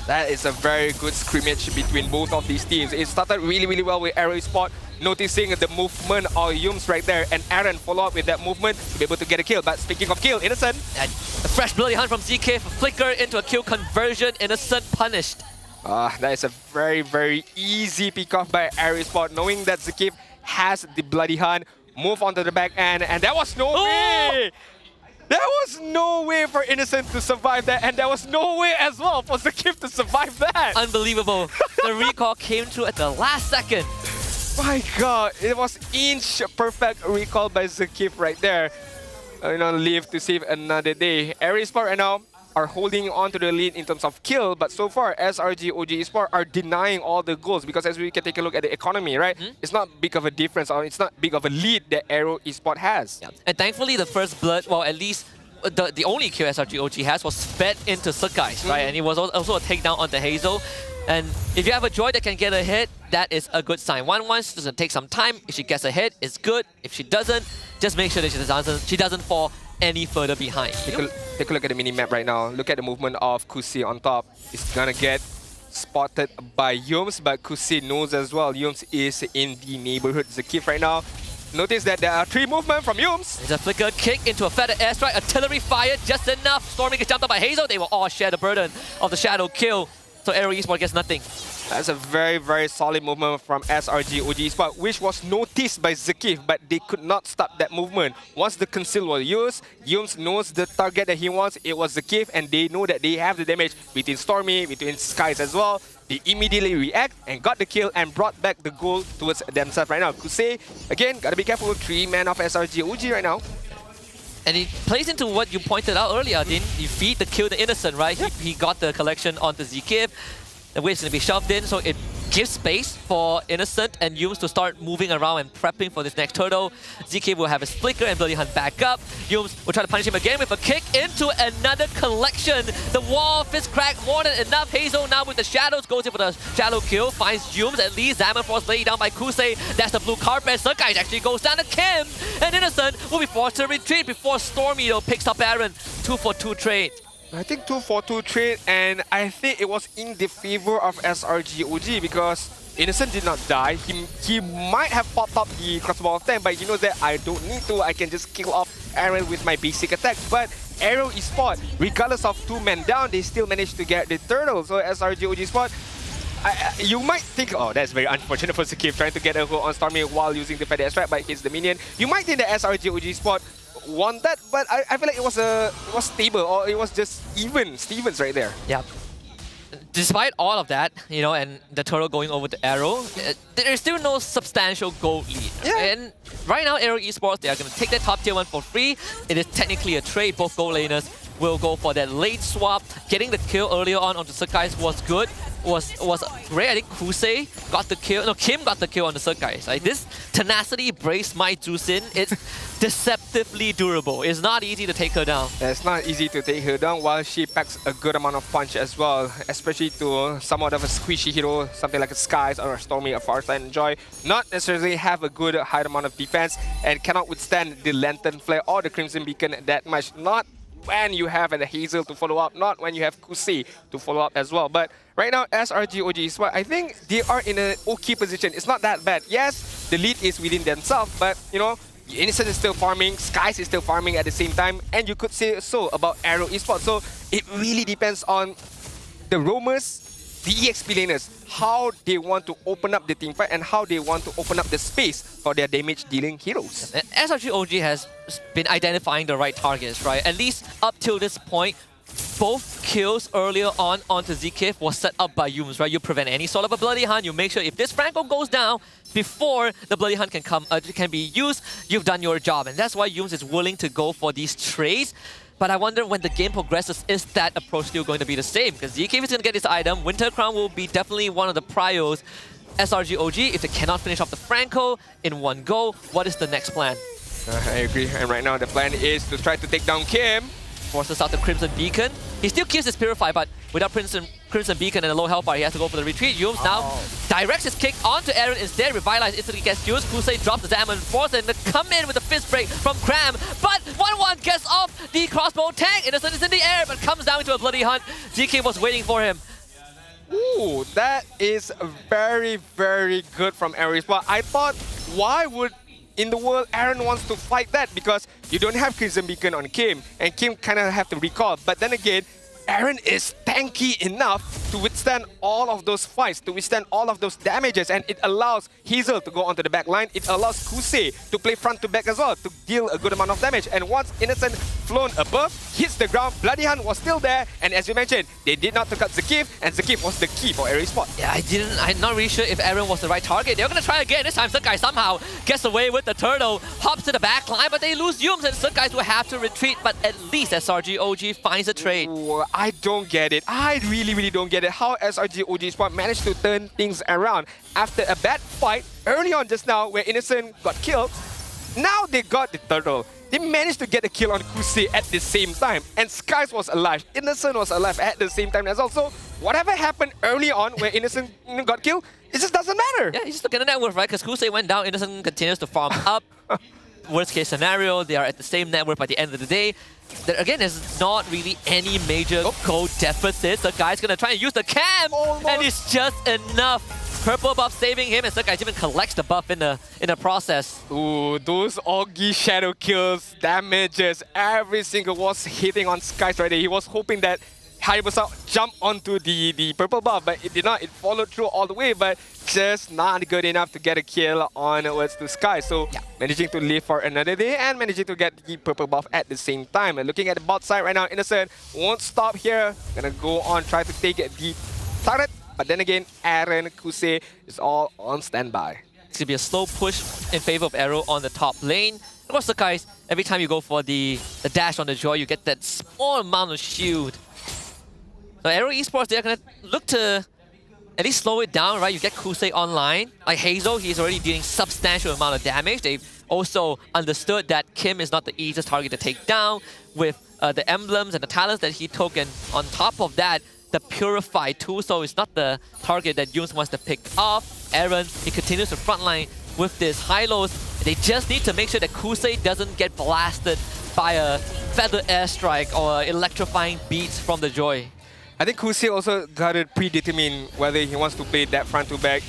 That is a very good scrimmage between both of these teams. It started really, really well with AERO Esports, noticing the movement of Yums right there, and Aaron follow up with that movement to be able to get a kill. But speaking of kill, Innocent. And a fresh bloody hunt from ZK for flicker into a kill conversion. Innocent punished. That is a very, very easy pick off by AERO Esports, knowing that Zakif has the bloody hunt. Move onto the back end, and there was no way! There was no way for Innocent to survive that, and there was no way as well for Zakif to survive that. Unbelievable. The recall came through at the last second. My god, it was inch perfect recall by Zakif right there. Live to save another day. AERO Esports right now are holding on to the lead in terms of kill, but so far SRG OG Esports are denying all the goals, because as we can take a look at the economy, right? It's not big of a difference, or it's not big of a lead that AERO Esports has. Yeah. And thankfully the first blood, well, at least the only kill SRG OG has was fed into Sakai's, right? And it was also a takedown onto Hazel. And if you have a Joy that can get a hit, that is a good sign. 1-1 doesn't take some time. If she gets a hit, it's good. If she doesn't, just make sure that she doesn't fall any further behind. Take a look at the mini-map right now. Look at the movement of Kusi on top. It's gonna get spotted by Yums, but Kusi knows as well Yums is in the neighborhood. Zakif right now. Notice that there are 3 movements from Yums. There's a flicker kick into a feather airstrike, artillery fire, just enough. Stormy gets jumped up by Hazel. They will all share the burden of the shadow kill. So AERO Esports gets nothing. That's a very, very solid movement from SRG OG Esports, which was noticed by Zakif, but they could not stop that movement. Once the conceal was used, Yums knows the target that he wants. It was Zakif, and they know that they have the damage between Stormy, between Skies as well. They immediately react and got the kill and brought back the goal towards themselves right now. Kusei, again, gotta be careful. 3-man of SRG OG right now. And it plays into what you pointed out earlier, Din. You feed the kill to Innocent, right? Yep. He got the collection onto Zakif. The wave's going to be shoved in, so it gives space for Innocent and Yums to start moving around and prepping for this next turtle. ZK will have his flicker and Bloody Hunt back up. Yums will try to punish him again with a kick into another collection. The wall fist crack more than enough. Hazel now with the shadows goes in for the shadow kill, finds Yums at least. Diamond Force laid down by Kusei. That's the blue carpet. Sakai actually goes down to Kim, and Innocent will be forced to retreat before Stormy picks up Aaron. 2-for-2 trade. I think 2-for-2 trade, and I think it was in the favor of SRG OG, because Innocent did not die. He might have popped up the crossbow of 10, but he knows that I don't need to. I can just kill off Aaron with my basic attack. But AERO Esports, regardless of 2 men down, they still managed to get the turtle. So SRG OG Esports, you might think, oh, that's very unfortunate for Zakif trying to get a hold on Stormy while using the feather strike, but hits the minion. You might think that SRG OG Esports won that, but I feel like it was stable, or it was just even Stevens right there. Yeah. Despite all of that, and the turtle going over to AERO, there is still no substantial gold lead. Yeah. And right now, AERO Esports, they are going to take that top tier 1 for free. It is technically a trade. Both gold laners will go for that late swap. Getting the kill earlier onto Sakai's was good. Was great. I think Kusei got the kill. No, Kim got the kill on the Sakai's. Like, this tenacity brace my Jusin. It's deceptively durable. It's not easy to take her down. Yeah, it's not easy to take her down, while she packs a good amount of punch as well, especially to somewhat of a squishy hero, something like a Skies or a Stormy, a Farsight and Joy. Not necessarily have a good high amount of defense and cannot withstand the Lantern Flare or the Crimson Beacon that much. Not when you have a Hazel to follow up, not when you have Kusei to follow up as well. But right now, SRG OG Esports, I think they are in an okay position. It's not that bad. Yes, the lead is within themselves, but Innocent is still farming, Skies is still farming at the same time, and you could say so about AERO Esports. So it really depends on the roamers, the EXP laners, how they want to open up the teamfight and how they want to open up the space for their damage-dealing heroes. SRG OG has been identifying the right targets, right? At least up till this point, both kills earlier on onto Zkif was set up by Yums, right? You prevent any sort of a Bloody Hunt. You make sure if this Franco goes down before the Bloody Hunt can be used, you've done your job. And that's why Yums is willing to go for these trades. But I wonder when the game progresses, is that approach still going to be the same? Because Zkif is going to get this item. Winter Crown will be definitely one of the prios. SRG OG, if they cannot finish off the Franco in one go, what is the next plan? I agree. And right now the plan is to try to take down Kim. Forces out the Crimson Beacon. He still keeps his Purify, but without Crimson Beacon and a low health bar, he has to go for the retreat. Yums now directs his kick onto Aaron instead. Revitalize instantly gets used. Kusei drops the Zaman Force and come in with a fist break from Cram. But 1-1 gets off the crossbow tank. Innocent is in the air, but comes down into a Bloody Hunt. GK was waiting for him. Ooh, that is very, very good from AERO Esports. I thought, why would in the world Aaron wants to fight that? Because you don't have Crimson Beacon on Kim, and Kim kind of have to recall. But then again, Aaron is tanky enough to withstand all of those fights, to withstand all of those damages, and it allows Hazel to go onto the back line. It allows Kusei to play front to back as well, to deal a good amount of damage. And once Innocent flown above, hits the ground, Bloody Hunt was still there, and as you mentioned, they did not take out Zkif, and Zkif was the key for AERO Esports. Yeah, I'm not really sure if Aaron was the right target. They're gonna try again. This time Sukai somehow gets away with the turtle, hops to the back line, but they lose Yums, and Sukai will have to retreat, but at least SRG OG finds a trade. Ooh, I don't get it. I really don't get it. How SRG OG Esports managed to turn things around after a bad fight early on just now where Innocent got killed. Now they got the turtle. They managed to get a kill on Kusei at the same time. And Skies was alive. Innocent was alive at the same time as well. So whatever happened early on where Innocent got killed, it just doesn't matter. Yeah, you just look at the net worth, right? Because Kusei went down, Innocent continues to farm up. Worst case scenario, they are at the same net worth by the end of the day. There, again, there's not really any major gold deficits. The guy's gonna try and use the cam, and it's just enough. Purple buff saving him, and Sukai even collects the buff in the process. Ooh, those Augie shadow kills, damages, every single was hitting on Skies right there. He was hoping that Hayabusa jumped onto the purple buff, but it did not. It followed through all the way, but just not good enough to get a kill onwards to Sky. So managing to live for another day and managing to get the purple buff at the same time. And looking at the bot side right now, Innocent won't stop here. Gonna go on, try to take it the turret. But then again, Aaron, Kusei is all on standby. It's gonna be a slow push in favor of AERO on the top lane. Of course, the guys, every time you go for the dash on the Joy, you get that small amount of shield. So AERO Esports, they're gonna look to at least slow it down, right? You get Kusei online. Like Hazel, he's already dealing substantial amount of damage. They've also understood that Kim is not the easiest target to take down with the emblems and the talents that he took. And on top of that, the Purify too, so it's not the target that Yums wants to pick off. Aaron, he continues to frontline with this high-lows. They just need to make sure that Kusei doesn't get blasted by a feather airstrike or electrifying beats from the Joy. I think Kusei also got to predetermine whether he wants to play that front to back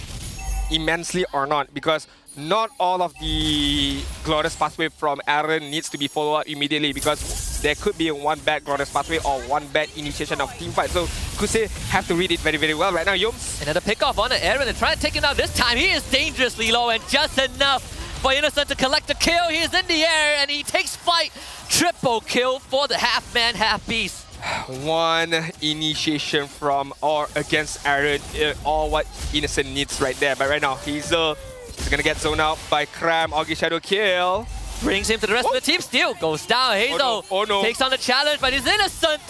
immensely or not, because not all of the Glorious Pathway from Aaron needs to be followed up immediately, because there could be one bad Glorious Pathway or one bad initiation of team fight. So Kusei have to read it very well right now. Yums. Another pick off on Aaron and trying to take him out this time. He is dangerously low and just enough for Innocent to collect the kill. He is in the air and he takes flight. Triple kill for the half-man, half-beast. One initiation from or against Aaron, all what Innocent needs right there. But right now, Hazel is gonna get zoned out by Cram. Augie Shadow kill. Brings him to the rest of the team. Still goes down. Hazel takes on the challenge, but he's Innocent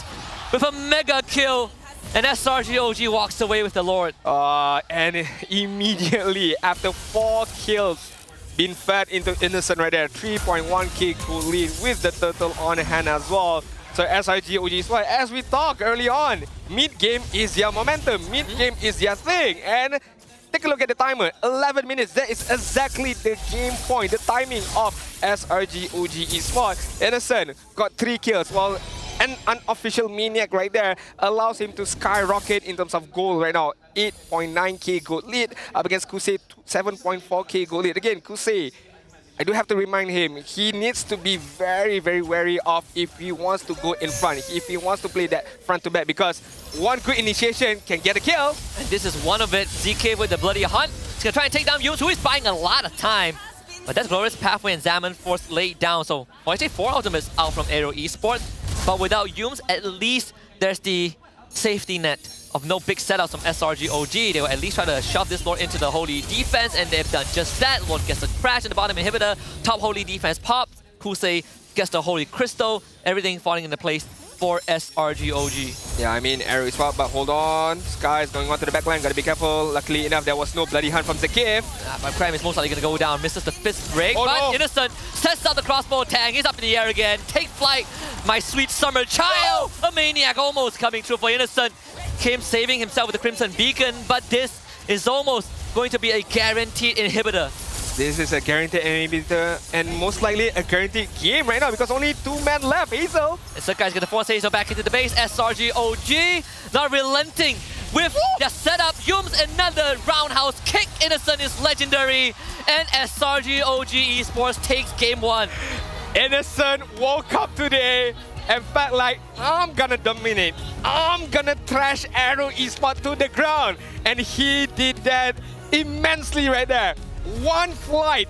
with a mega kill. And SRG OG walks away with the Lord. And immediately after 4 kills being fed into Innocent right there, 3.1k gold lead with the turtle on hand as well. So SRG OG, well, as we talked early on, mid-game is their momentum, mid-game is their thing. And take a look at the timer, 11 minutes, that is exactly the game point, the timing of SRG OG Esports. Innocent got 3 kills, while an unofficial Maniac right there allows him to skyrocket in terms of gold right now. 8.9k gold lead up against Kusei, 7.4k gold lead. Again, Kusei, I do have to remind him, he needs to be very wary of if he wants to go in front, if he wants to play that front to back, because one good initiation can get a kill. And this is one of it. ZK with the Bloody Hunt. He's gonna try and take down Yums, who is buying a lot of time. But that's Glorious Pathway and Zaman Force laid down. So, well, I say 4 ultimates out from AERO Esports. But without Yums, at least there's the safety net of no big setups from SRG OG. They will at least try to shove this Lord into the Holy defense, and they've done just that. Lord gets the crash in the bottom inhibitor, top Holy defense popped, Kusei gets the Holy Crystal, everything falling into place for SRG OG. Yeah, I mean, AERO Esports, but hold on. Sky is going on to the backline, gotta be careful. Luckily enough, there was no bloody hunt from Zakif. But Cram is most likely gonna go down, misses the fifth break, Oh, but no. Innocent sets out the crossbow tang, he's up in the air again. Take flight, my sweet summer child! A maniac almost coming through for Innocent. Kim saving himself with the Crimson Beacon, but this is almost going to be a guaranteed inhibitor. This is a guaranteed inhibitor and most likely a guaranteed game right now because only 2 men left. Hazel. And Sakai's gonna force Hazel back into the base. SRG OG not relenting with their setup. Yums another roundhouse kick. Innocent is legendary. And SRG OG Esports takes game 1. Innocent woke up today and felt like, I'm gonna dominate. I'm gonna trash AERO Esports to the ground. And he did that immensely right there. One flight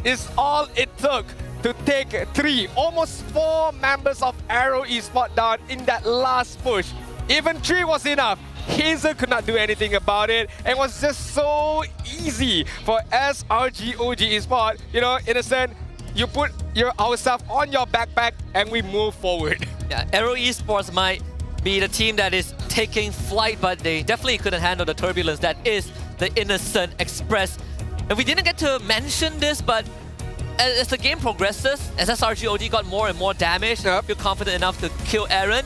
is all it took to take 3, almost 4 members of AERO Esports down in that last push. Even 3 was enough. Hazel could not do anything about it, and it was just so easy for SRG OG Esports. You know, Innocent, you put our stuff on your backpack and we move forward. Yeah, AERO Esports might be the team that is taking flight, but they definitely couldn't handle the turbulence that is the Innocent Express. And we didn't get to mention this, but as the game progresses, as SRG OG got more and more damage, I feel confident enough to kill Aaron.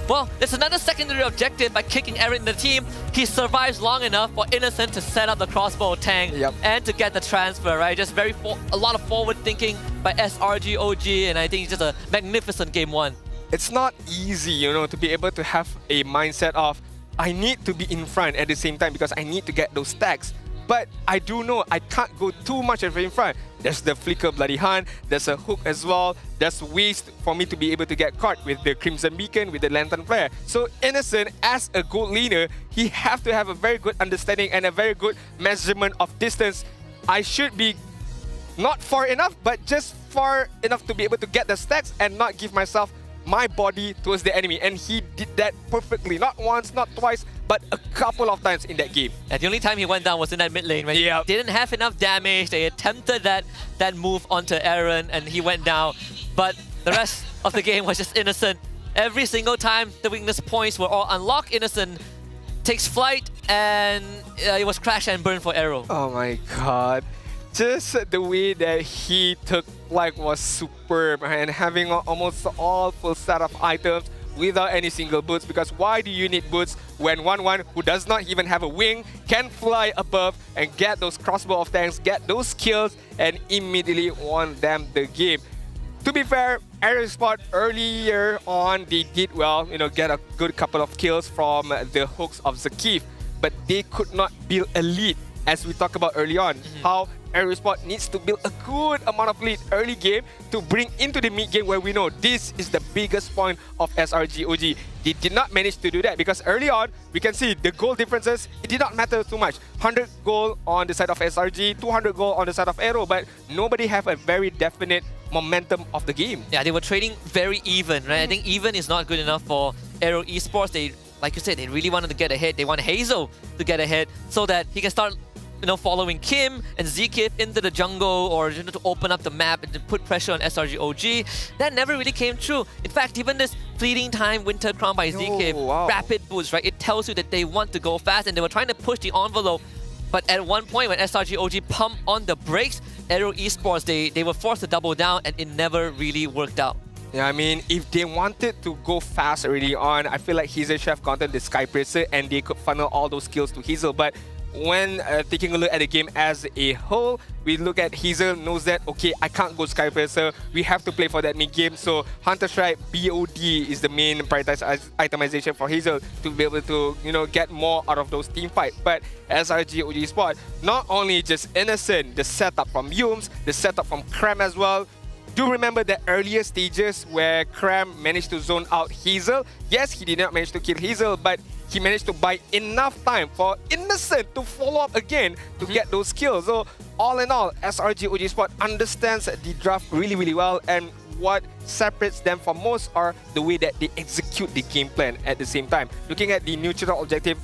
Well, there's another secondary objective by kicking Aaron in the team. He survives long enough for Innocent to set up the crossbow tank and to get the transfer, right? Just a lot of forward thinking by SRG OG, and I think it's just a magnificent game 1. It's not easy, you know, to be able to have a mindset of, I need to be in front at the same time because I need to get those stacks. But I do know I can't go too much in front. There's the Flicker Bloody Hunt, there's a hook as well, there's ways for me to be able to get caught with the Crimson Beacon, with the Lantern Flare. So Innocent, as a gold leader, he have to have a very good understanding and a very good measurement of distance. I should be not far enough, but just far enough to be able to get the stacks and not give myself my body towards the enemy, and he did that perfectly. Not once, not twice, but a couple of times in that game. And the only time he went down was in that mid lane when he didn't have enough damage. They attempted that move onto Aaron and he went down, but the rest of the game was just Innocent. Every single time the weakness points were all unlocked, Innocent takes flight, and it was crash and burn for AERO. Oh my god. Just the way that he took flight was superb, and having almost all full set of items without any single boots, because why do you need boots when 1-1 who does not even have a wing can fly above and get those crossbow of tanks, get those kills, and immediately won them the game. To be fair, AERO Esports earlier on, they did well, you know, get a good couple of kills from the hooks of Zakif, but they could not build a lead, as we talked about early on, how AERO Esports needs to build a good amount of lead early game to bring into the mid game, where we know this is the biggest point of SRG OG. They did not manage to do that because early on, we can see the goal differences, it did not matter too much. 100 goal on the side of SRG, 200 goal on the side of AERO, but nobody have a very definite momentum of the game. Yeah, they were trading very even, right? I think even is not good enough for AERO Esports. They, like you said, they really wanted to get ahead. They want Hazel to get ahead so that he can start, you know, following Kim and Zekif into the jungle, or, you know, to open up the map and to put pressure on SRG OG. That never really came true. In fact, even this fleeting time Winter Crown by Zekif, rapid boost, right? It tells you that they want to go fast and they were trying to push the envelope. But at one point when SRG OG pumped on the brakes, AERO Esports, they were forced to double down, and it never really worked out. Yeah, I mean, if they wanted to go fast early on, I feel like Hazel should have gotten the Skybracer and they could funnel all those kills to Hazel. But when taking a look at the game as a whole, we look at Hazel knows that, okay, I can't go Skybracer, we have to play for that mid game. So Hunter Strike BOD is the main prioritized itemization for Hazel to be able to, you know, get more out of those team fights. But SRG OG Sport, not only just Innocent, the setup from Yums, the setup from Cram as well. Do remember the earlier stages where Cram managed to zone out Hazel. Yes, he did not manage to kill Hazel, but he managed to buy enough time for Innocent to follow up again to get those kills. So all in all, SRG OG Sport understands the draft really, really well. And what separates them from most are the way that they execute the game plan at the same time. Looking at the neutral objective,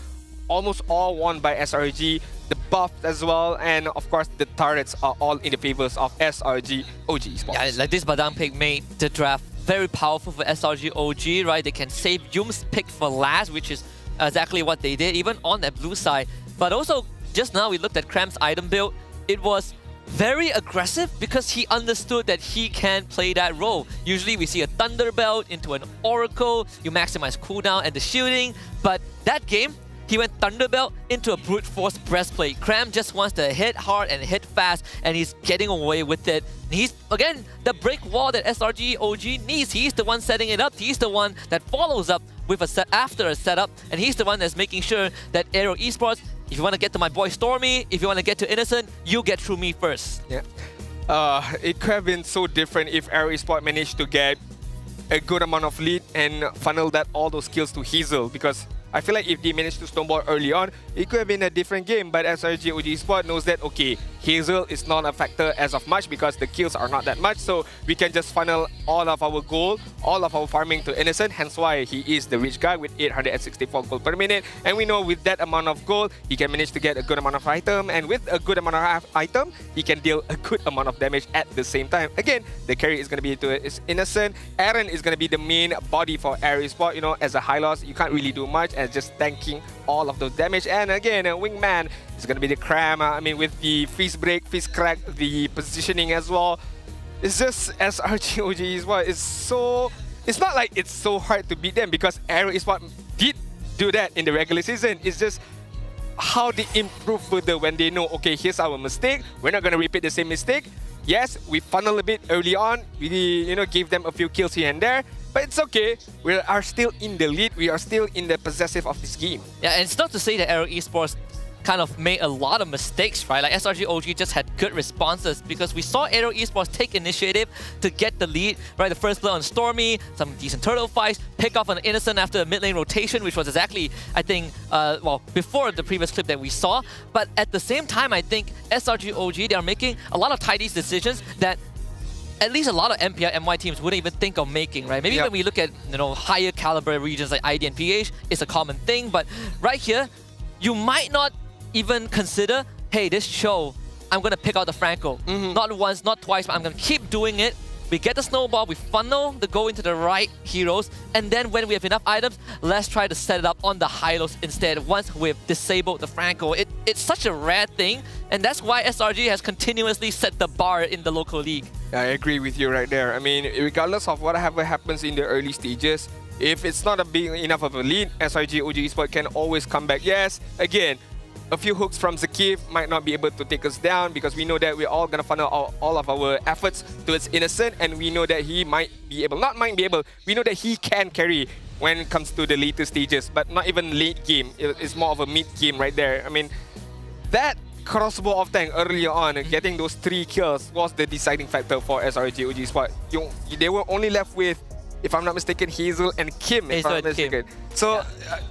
almost all won by SRG, the buff as well, and of course the turrets are all in the favors of SRG OG Esports. Yeah, like this Badang pick made the draft very powerful for SRG OG, right? They can save Yum's pick for last, which is exactly what they did, even on that blue side. But also, just now we looked at Cram's item build. It was very aggressive because he understood that he can play that role. Usually we see a Thunder Belt into an Oracle, you maximize cooldown and the shielding, but that game, he went Thunderbelt into a Brute Force Breastplate. Cram just wants to hit hard and hit fast, and he's getting away with it. He's, again, the break wall that SRG OG needs. He's the one setting it up. He's the one that follows up with a set after a setup, and he's the one that's making sure that AERO Esports, if you want to get to my boy Stormy, if you want to get to Innocent, you get through me first. Yeah. It could have been so different if AERO Esports managed to get a good amount of lead and funnel all those kills to Hazel, because I feel like if they managed to snowball early on, it could have been a different game. But SRG OG Esports knows that, okay, Hazel is not a factor as of much because the kills are not that much. So we can just funnel all of our gold, all of our farming to Innocent. Hence why he is the rich guy with 864 gold per minute. And we know with that amount of gold, he can manage to get a good amount of item. And with a good amount of item, he can deal a good amount of damage at the same time. Again, the carry is going to be to Innocent. Aaron is going to be the main body for AERO Esports. You know, as a high loss, you can't really do much as just tanking all of those damage. And again, a wingman is going to be the Cram. I mean, with the freeze break, freeze crack, the positioning as well. It's just SRG OG Esports. It's not like it's so hard to beat them because AERO Esports did do that in the regular season. It's just how they improve further when they know, okay, here's our mistake. We're not going to repeat the same mistake. Yes, we funnel a bit early on. We, give them a few kills here and there. But it's okay. We are still in the lead. We are still in the possessive of this game. Yeah, and it's not to say that AERO Esports kind of made a lot of mistakes, right? Like SRG OG just had good responses because we saw AERO Esports take initiative to get the lead, right? The first blood on Stormy, some decent turtle fights, pick off an Innocent after a mid lane rotation, which was exactly, I think, before the previous clip that we saw. But at the same time, I think SRG OG, they are making a lot of tidy decisions that at least a lot of MPL MY teams wouldn't even think of making, right? Maybe when we look at, higher caliber regions like ID and PH, it's a common thing, but right here, you might not even consider, hey, this show, I'm going to pick out the Franco. Not once, not twice, but I'm going to keep doing it. We get the snowball, we funnel the go into the right heroes, and then when we have enough items, let's try to set it up on the Hylos instead once we've disabled the Franco. It's such a rare thing, and that's why SRG has continuously set the bar in the local league. I agree with you right there. I mean, regardless of whatever happens in the early stages, if it's not a big enough of a lead, SRG OG Esports can always come back. Yes, again, a few hooks from Zakif might not be able to take us down because we know that we're all going to funnel all of our efforts towards Innocent, and we know that he might be able, we know that he can carry when it comes to the later stages, but not even late game. It's more of a mid game right there. I mean, that crossbow off tank earlier on, getting those 3 kills was the deciding factor for SRG OG Esports. They were only left with, if I'm not mistaken, Hazel and Kim, if I'm not mistaken. So,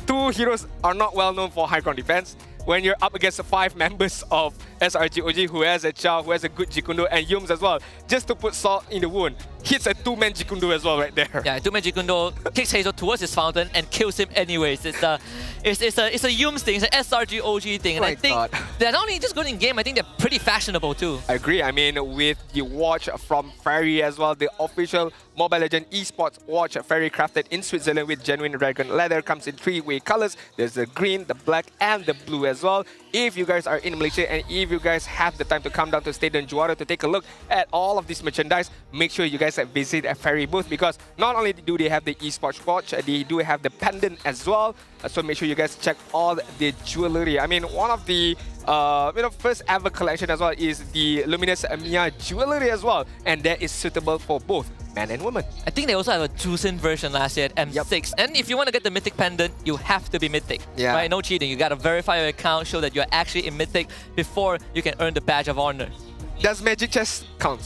2 heroes are not well known for high ground defense. When you're up against 5 members of SRG OG who has a Chow, who has a good Jikundo, and Yums as well, just to put salt in the wound, hits a 2-man Jikundo as well right there. Yeah, 2-man Jikundo kicks Hazel towards his fountain and kills him anyways. It's a Yums thing, it's an SRG OG thing. And I think they're not only just good in game, I think they're pretty fashionable too. I agree. I mean, with the watch from Fairy as well, the official Mobile Legends Esports watch, Fairy crafted in Switzerland with genuine dragon leather, comes in 3-way colors. There's the green, the black, and the blue as well. If you guys are in Malaysia and if you guys have the time to come down to Stadium Juara to take a look at all of this merchandise, make sure you guys visit a Fairy booth, because not only do they have the esports watch, they do have the pendant as well. So make sure you guys check all the jewelry. I mean, one of the first ever collection as well is the Luminous Mia jewelry as well, and that is suitable for both man and woman. I think they also have a Juicin version last year at M6. And if you want to get the Mythic Pendant, you have to be Mythic. Yeah. Right? No cheating. You got to verify your account, show that you're actually in Mythic before you can earn the Badge of Honor. Does Magic Chest count?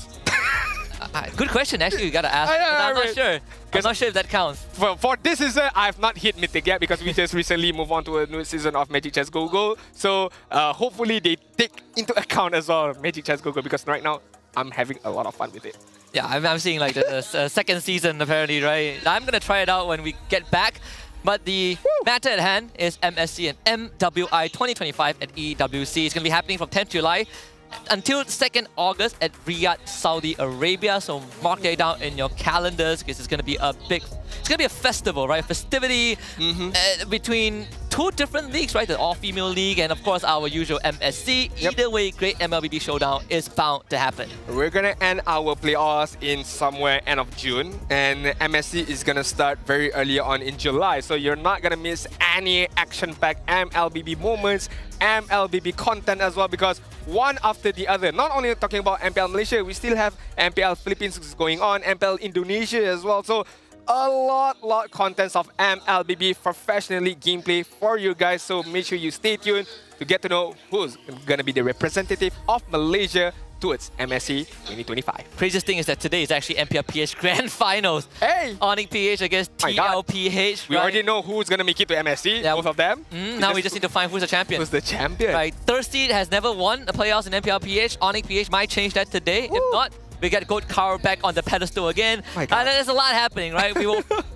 Good question, actually. You got to ask. I'm not sure. I'm not sure if that counts. For this season, I've not hit Mythic yet because we just recently moved on to a new season of Magic Chess Go-Go. So hopefully they take into account as well Magic Chess Go-Go, because right now I'm having a lot of fun with it. Yeah, I'm seeing like the second season apparently, right? I'm gonna try it out when we get back. But the matter at hand is MSC and MWI 2025 at EWC. It's gonna be happening from 10th July until 2nd August at Riyadh, Saudi Arabia. So mark it down in your calendars because it's gonna be a big, it's gonna be a festival, right? Festivity between two different leagues, right? The all-female league and of course our usual MSC. Either way, great MLBB showdown is bound to happen. We're gonna end our playoffs in somewhere end of June, and MSC is gonna start very early on in July. So you're not gonna miss any action-packed MLBB moments, MLBB content as well, because one after the other. Not only talking about MPL Malaysia, we still have MPL Philippines going on, MPL Indonesia as well. So a lot contents of MLBB professionally gameplay for you guys. So make sure you stay tuned to get to know who's gonna be the representative of Malaysia towards MSC 2025. Craziest thing is that today is actually MPL PH Grand Finals. Hey! Onyx PH against TLPH. We already know who's going to make it to MSC, both of them. Now we just need to find who's the champion. Who's the champion? Right. Thirsty has never won a playoffs in MPL PH. Onyx PH might change that today. If not, we get Gold Car back on the pedestal again. There's a lot happening, right?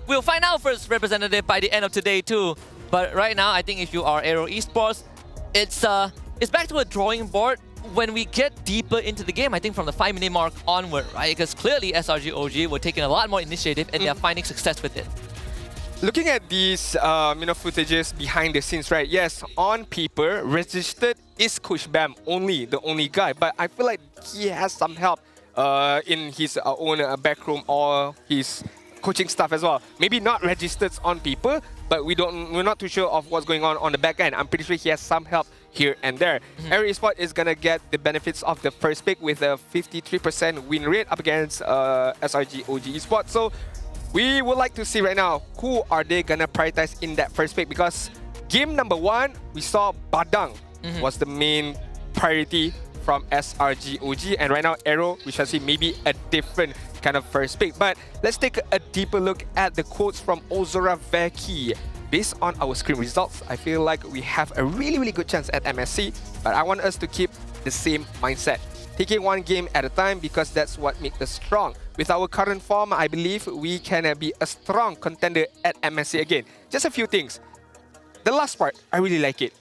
We'll find out first representative by the end of today too. But right now, I think if you are AERO Esports, it's back to a drawing board. When we get deeper into the game, I think from the 5-minute mark onward, right? Because clearly SRG OG were taking a lot more initiative and they're finding success with it. Looking at these footages behind the scenes, right? Yes, on paper, registered is Coach Bam the only guy. But I feel like he has some help in his own backroom or his coaching staff as well. Maybe not registered on paper, but we're not too sure of what's going on the back end. I'm pretty sure he has some help here and there. AERO Esports is gonna get the benefits of the first pick with a 53% win rate up against SRG OG Esports. So we would like to see right now who are they gonna prioritize in that first pick, because game number 1 we saw Badang was the main priority from SRG OG, and right now AERO we shall see maybe a different kind of first pick. But let's take a deeper look at the quotes from Ozora Veki. Based on our screen results, I feel like we have a really good chance at MSC, but I want us to keep the same mindset. Taking one game at a time, because that's what makes us strong. With our current form, I believe we can be a strong contender at MSC again. Just a few things. The last part, I really like it.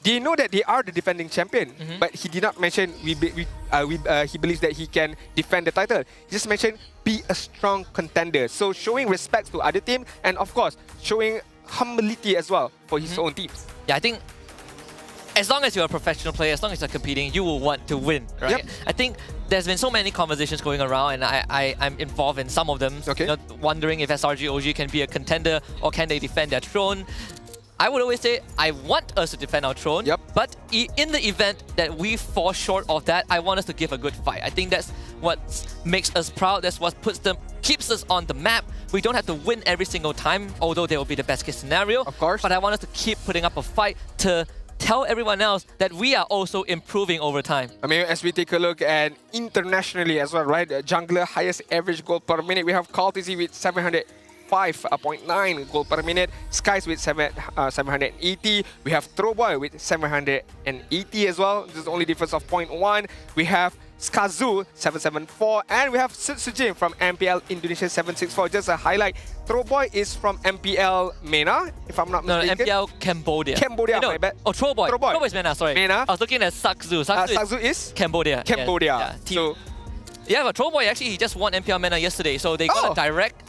They know that they are the defending champion, but he did not mention he believes that he can defend the title. He just mentioned be a strong contender. So showing respect to other team, and of course showing humility as well for his own teams. Yeah, I think as long as you're a professional player, as long as you're competing, you will want to win, right? I think there's been so many conversations going around, and I'm involved in some of them. You know, wondering if SRG OG can be a contender or can they defend their throne. I would always say I want us to defend our throne, but in the event that we fall short of that, I want us to give a good fight. I think that's what makes us proud. That's what keeps us on the map. We don't have to win every single time, although there will be the best case scenario. Of course. But I want us to keep putting up a fight to tell everyone else that we are also improving over time. I mean, as we take a look at internationally as well, right? Jungler highest average goal per minute. We have Caltizy with 705.9 goal per minute. Skies with 780. We have Throwboy with 780 as well. There's only difference of 0.1. We have Skazu 774, and we have Sujin from MPL Indonesia 764. Just a highlight, Throwboy is from MPL MENA, if I'm not mistaken. No, MPL Cambodia. Cambodia, my bad. Oh, Throwboy is MENA, sorry. MENA. I was looking at Sakzu. Sakzu is Cambodia. Cambodia. So, yeah, but Throwboy actually he just won MPL MENA yesterday, so they got a direct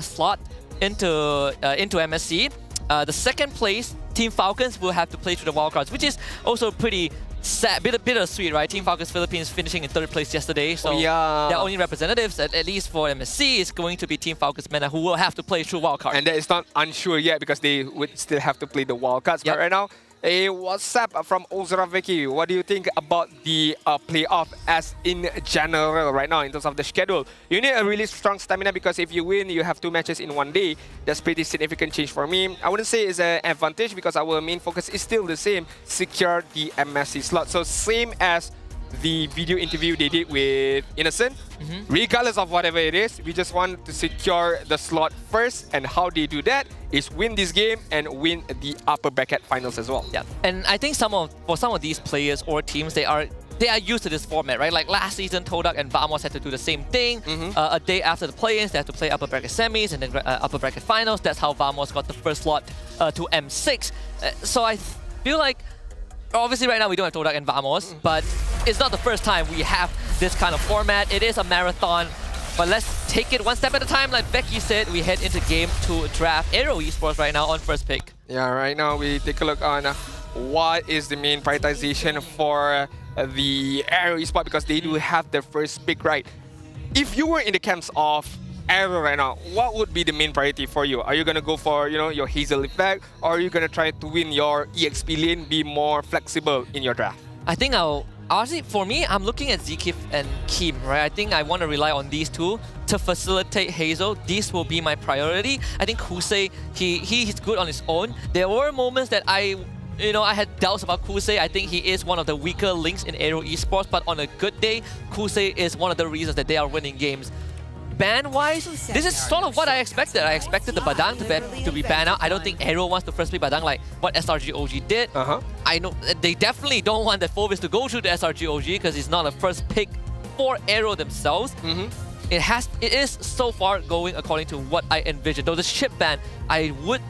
slot into MSC. The second place, Team Falcons, will have to play through the wildcards, which is also pretty sad, bittersweet, right? Team Falcons Philippines finishing in 3rd place yesterday, so their only representatives, at least for MSC, is going to be Team Falcons MENA, who will have to play through wildcard. And that is not unsure yet, because they would still have to play the wildcards. But right now, a WhatsApp from Ozora Veki. What do you think about the playoff as in general right now in terms of the schedule? You need a really strong stamina, because if you win, you have 2 matches in 1 day. That's pretty significant change for me. I wouldn't say it's an advantage, because our main focus is still the same, secure the MSC slot. So same as the video interview they did with Innocent. Regardless of whatever it is, we just want to secure the slot first, and how they do that is win this game and win the upper bracket finals as well. Yeah, and I think for some of these players or teams, they are they are used to this format, right? Like last season, Todak and Vamos had to do the same thing. A day after the play-ins, they had to play upper bracket semis and then upper bracket finals. That's how Vamos got the first slot to M6. So I feel like, obviously right now we don't have Todak and Vamos, but it's not the first time we have this kind of format. It is a marathon, but let's take it one step at a time. Like Becky said, we head into game 2 draft. AERO Esports right now on first pick. Yeah, right now we take a look on what is the main prioritization for the AERO Esports, because they do have their first pick, right? If you were in the camps of AERO right now, what would be the main priority for you? Are you going to go for, you know, your Hazel effect, or are you going to try to win your EXP lane, be more flexible in your draft? I think honestly, for me, I'm looking at Zkif and Kim, right? I think I want to rely on these two to facilitate Hazel. These will be my priority. I think Kusei, he's good on his own. There were moments that I had doubts about Kusei. I think he is one of the weaker links in AERO Esports, but on a good day, Kusei is one of the reasons that they are winning games. Ban-wise, this is sort of what I expected. I expected the Badang to be banned out. I don't think AERO wants to first pick Badang like what SRG OG did. I know they definitely don't want the Phovis to go through the SRG OG because it's not a first pick for AERO themselves. It is so far going according to what I envisioned. Though the ship ban, I would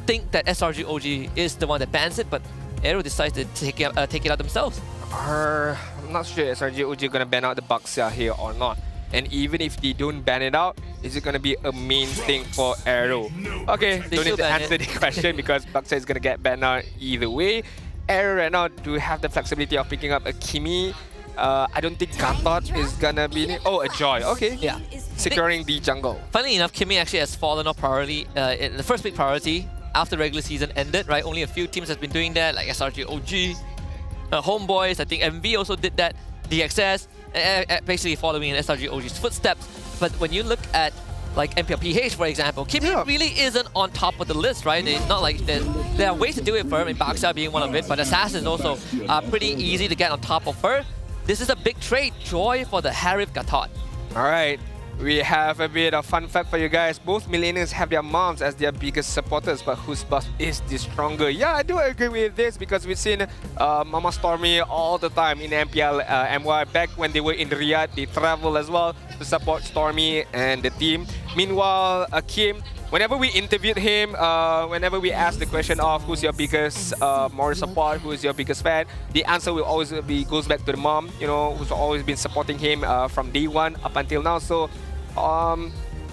think that SRG OG is the one that bans it, but AERO decides to take it out themselves. I'm not sure SRG OG gonna ban out the Baxia here or not. And even if they don't ban it out, is it gonna be a main thing for AERO? Okay, don't need to answer the question because Baxia is gonna get banned out either way. AERO right now do have the flexibility of picking up a Kimi. I don't think Gatot is gonna be... Oh, a Joy. Okay. Yeah. Securing the jungle. Funnily enough, Kimi actually has fallen off priority in the first big priority after regular season ended, right? Only a few teams have been doing that, like SRG OG, HomeBois. I think MV also did that. DXS, basically following in SRG OG's footsteps. But when you look at like MPL PH, for example, Kimi really isn't on top of the list, right? It's not like there are ways to do it for him, in Baxia being one of it, but Assassin also pretty easy to get on top of her. This is a big trade. Joy for the Harif Gatot. Alright, we have a bit of fun fact for you guys. Both millennials have their moms as their biggest supporters, but whose buff is the stronger? Yeah, I do agree with this because we've seen Mama Stormy all the time in MPL MY. Back when they were in Riyadh, they travel as well to support Stormy and the team. Meanwhile, Kim, whenever we interviewed him, whenever we asked the question of who's your biggest moral support, who's your biggest fan, the answer will always goes back to the mom, you know, who's always been supporting him from day one up until now. So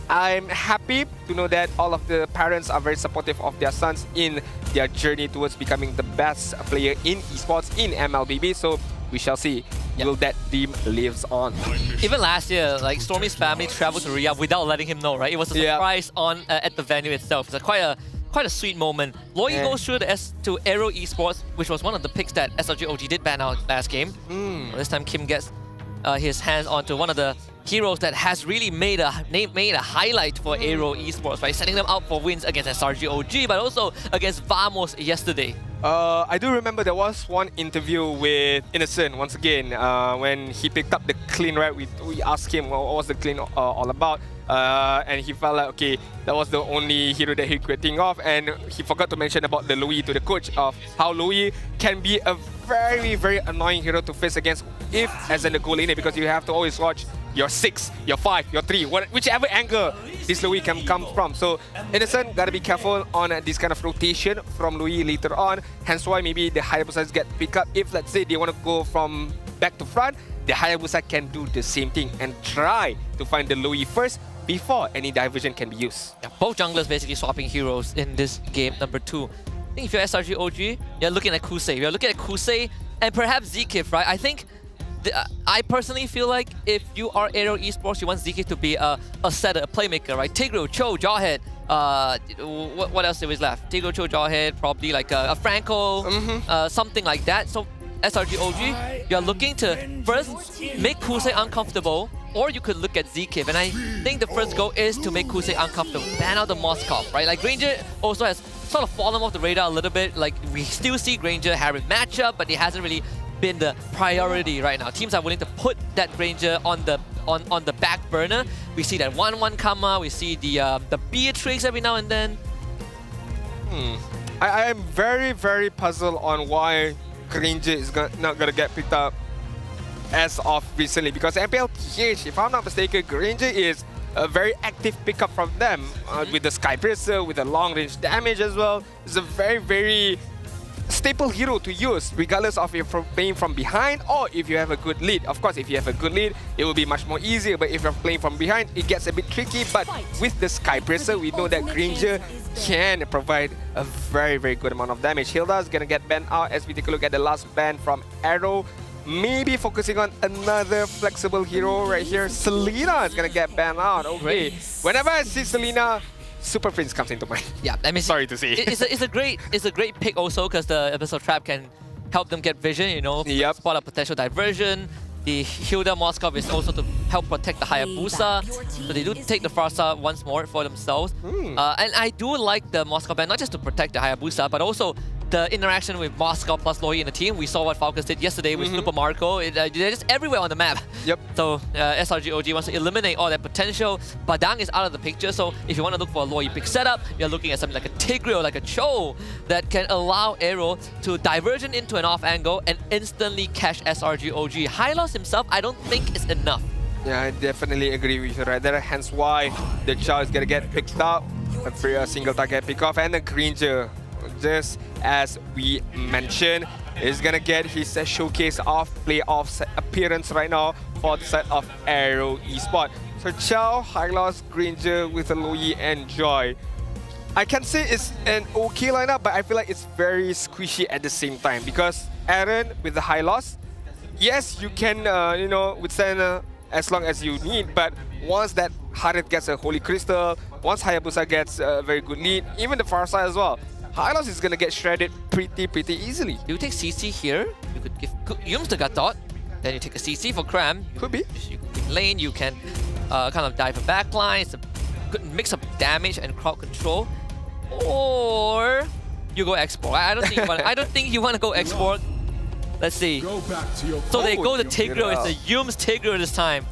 I'm happy to know that all of the parents are very supportive of their sons in their journey towards becoming the best player in esports in MLBB. So we shall see. Will that dream lives on? Even last year, like Stormy's family traveled to Riyadh without letting him know, right? It was a surprise at the venue itself. It's quite a sweet moment. Loyi goes through to AERO Esports, which was one of the picks that SRG OG did ban out last game. This time Kim gets his hands onto one of the heroes that has really made a highlight for AERO Esports, right? Setting them out for wins against SRG OG, but also against Vamos yesterday. I do remember there was one interview with Innocent once again when he picked up the clean, right? We asked him what was the clean all about, and he felt like, okay, that was the only hero that he could think of, and he forgot to mention about the Louis to the coach of how Louis can be a very, very annoying hero to face against if as in the goal laner, because you have to always watch your 6, your 5, your 3, whichever angle this Louis can come from. So Innocent gotta be careful on this kind of rotation from Louis later on. Hence why maybe the Hayabusa get picked up. If let's say they want to go from back to front, the Hayabusa can do the same thing and try to find the Louis first before any diversion can be used. Yeah, both junglers basically swapping heroes in this game number 2. I think if you're SRG OG, you're looking at Kusei. You're looking at Kusei and perhaps Zkif, right? I think I personally feel like if you are AERO Esports, you want Zkif to be a setter, a playmaker, right? Tigro, Cho, Jawhead. What else there is left? Tigro, Cho, Jawhead, probably like a Franco, something like that. So SRG OG, you're looking to first make Kusei uncomfortable, or you could look at Zkif. And I think the first goal is to make Kusei uncomfortable. Ban out the Moskov, right? Like Granger also has sort of fallen off the radar a little bit. Like we still see Granger have a matchup, but it hasn't really been the priority right now. Teams are willing to put that Granger on the back burner. We see that 1-1 come out. We see the Beatrix every now and then. I am very, very puzzled on why Granger is not gonna get picked up as of recently, because MPL TH, if I'm not mistaken, Granger is a very active pickup from them with the Sky Piercer, with the long range damage as well. It's a very, very staple hero to use, regardless of if you're playing from behind or if you have a good lead. Of course, if you have a good lead, it will be much more easier, but if you're playing from behind, it gets a bit tricky. But with the Sky Piercer, we know that Granger can provide a very, very good amount of damage. Hilda is gonna get banned out as we take a look at the last ban from AERO. Maybe focusing on another flexible hero right here. Selena is gonna get banned out. Okay. Whenever I see Selena, Super Prince comes into mind. Yeah, I mean, sorry to say. It's a great pick also, because the Abyssal Trap can help them get vision, you know, spot a potential diversion. The Hilda Moskov is also to help protect the Hayabusa. So they do take the Farsa once more for themselves. And I do like the Moskov ban, not just to protect the Hayabusa, but also the interaction with Moscow plus Loi in the team. We saw what Falcons did yesterday with Super Marco. They're just everywhere on the map. Yep. So SRG OG wants to eliminate all that potential. Badang is out of the picture, so if you want to look for a Loi pick setup, you're looking at something like a Tigreal, like a Cho, that can allow AERO to diversion into an off angle and instantly catch SRG OG. High loss himself, I don't think is enough. Yeah, I definitely agree with you right there. Hence why the Chow is gonna get picked up for a single target pick off, and the Granger, just as we mentioned, is gonna get his showcase of playoffs appearance right now for the side of AERO Esports. So Chow, Hylos, Granger with a Loi and Joy. I can say it's an okay lineup, but I feel like it's very squishy at the same time, because Aaron with the Hylos, yes, you can you know, withstand as long as you need, but once that Harith gets a Holy Crystal, once Hayabusa gets a very good lead, even the Farsa as well, Hylos is gonna get shredded pretty easily. You take CC here, you could give Yums the Gatot, then you take a CC for Cram. Could be. You could pick lane, you can kind of dive a backline, it's a good mix of damage and crowd control. Or you go export. I don't think you want to go export. Let's see. So they go the Tigreal, it's the Yums Tigreal this time.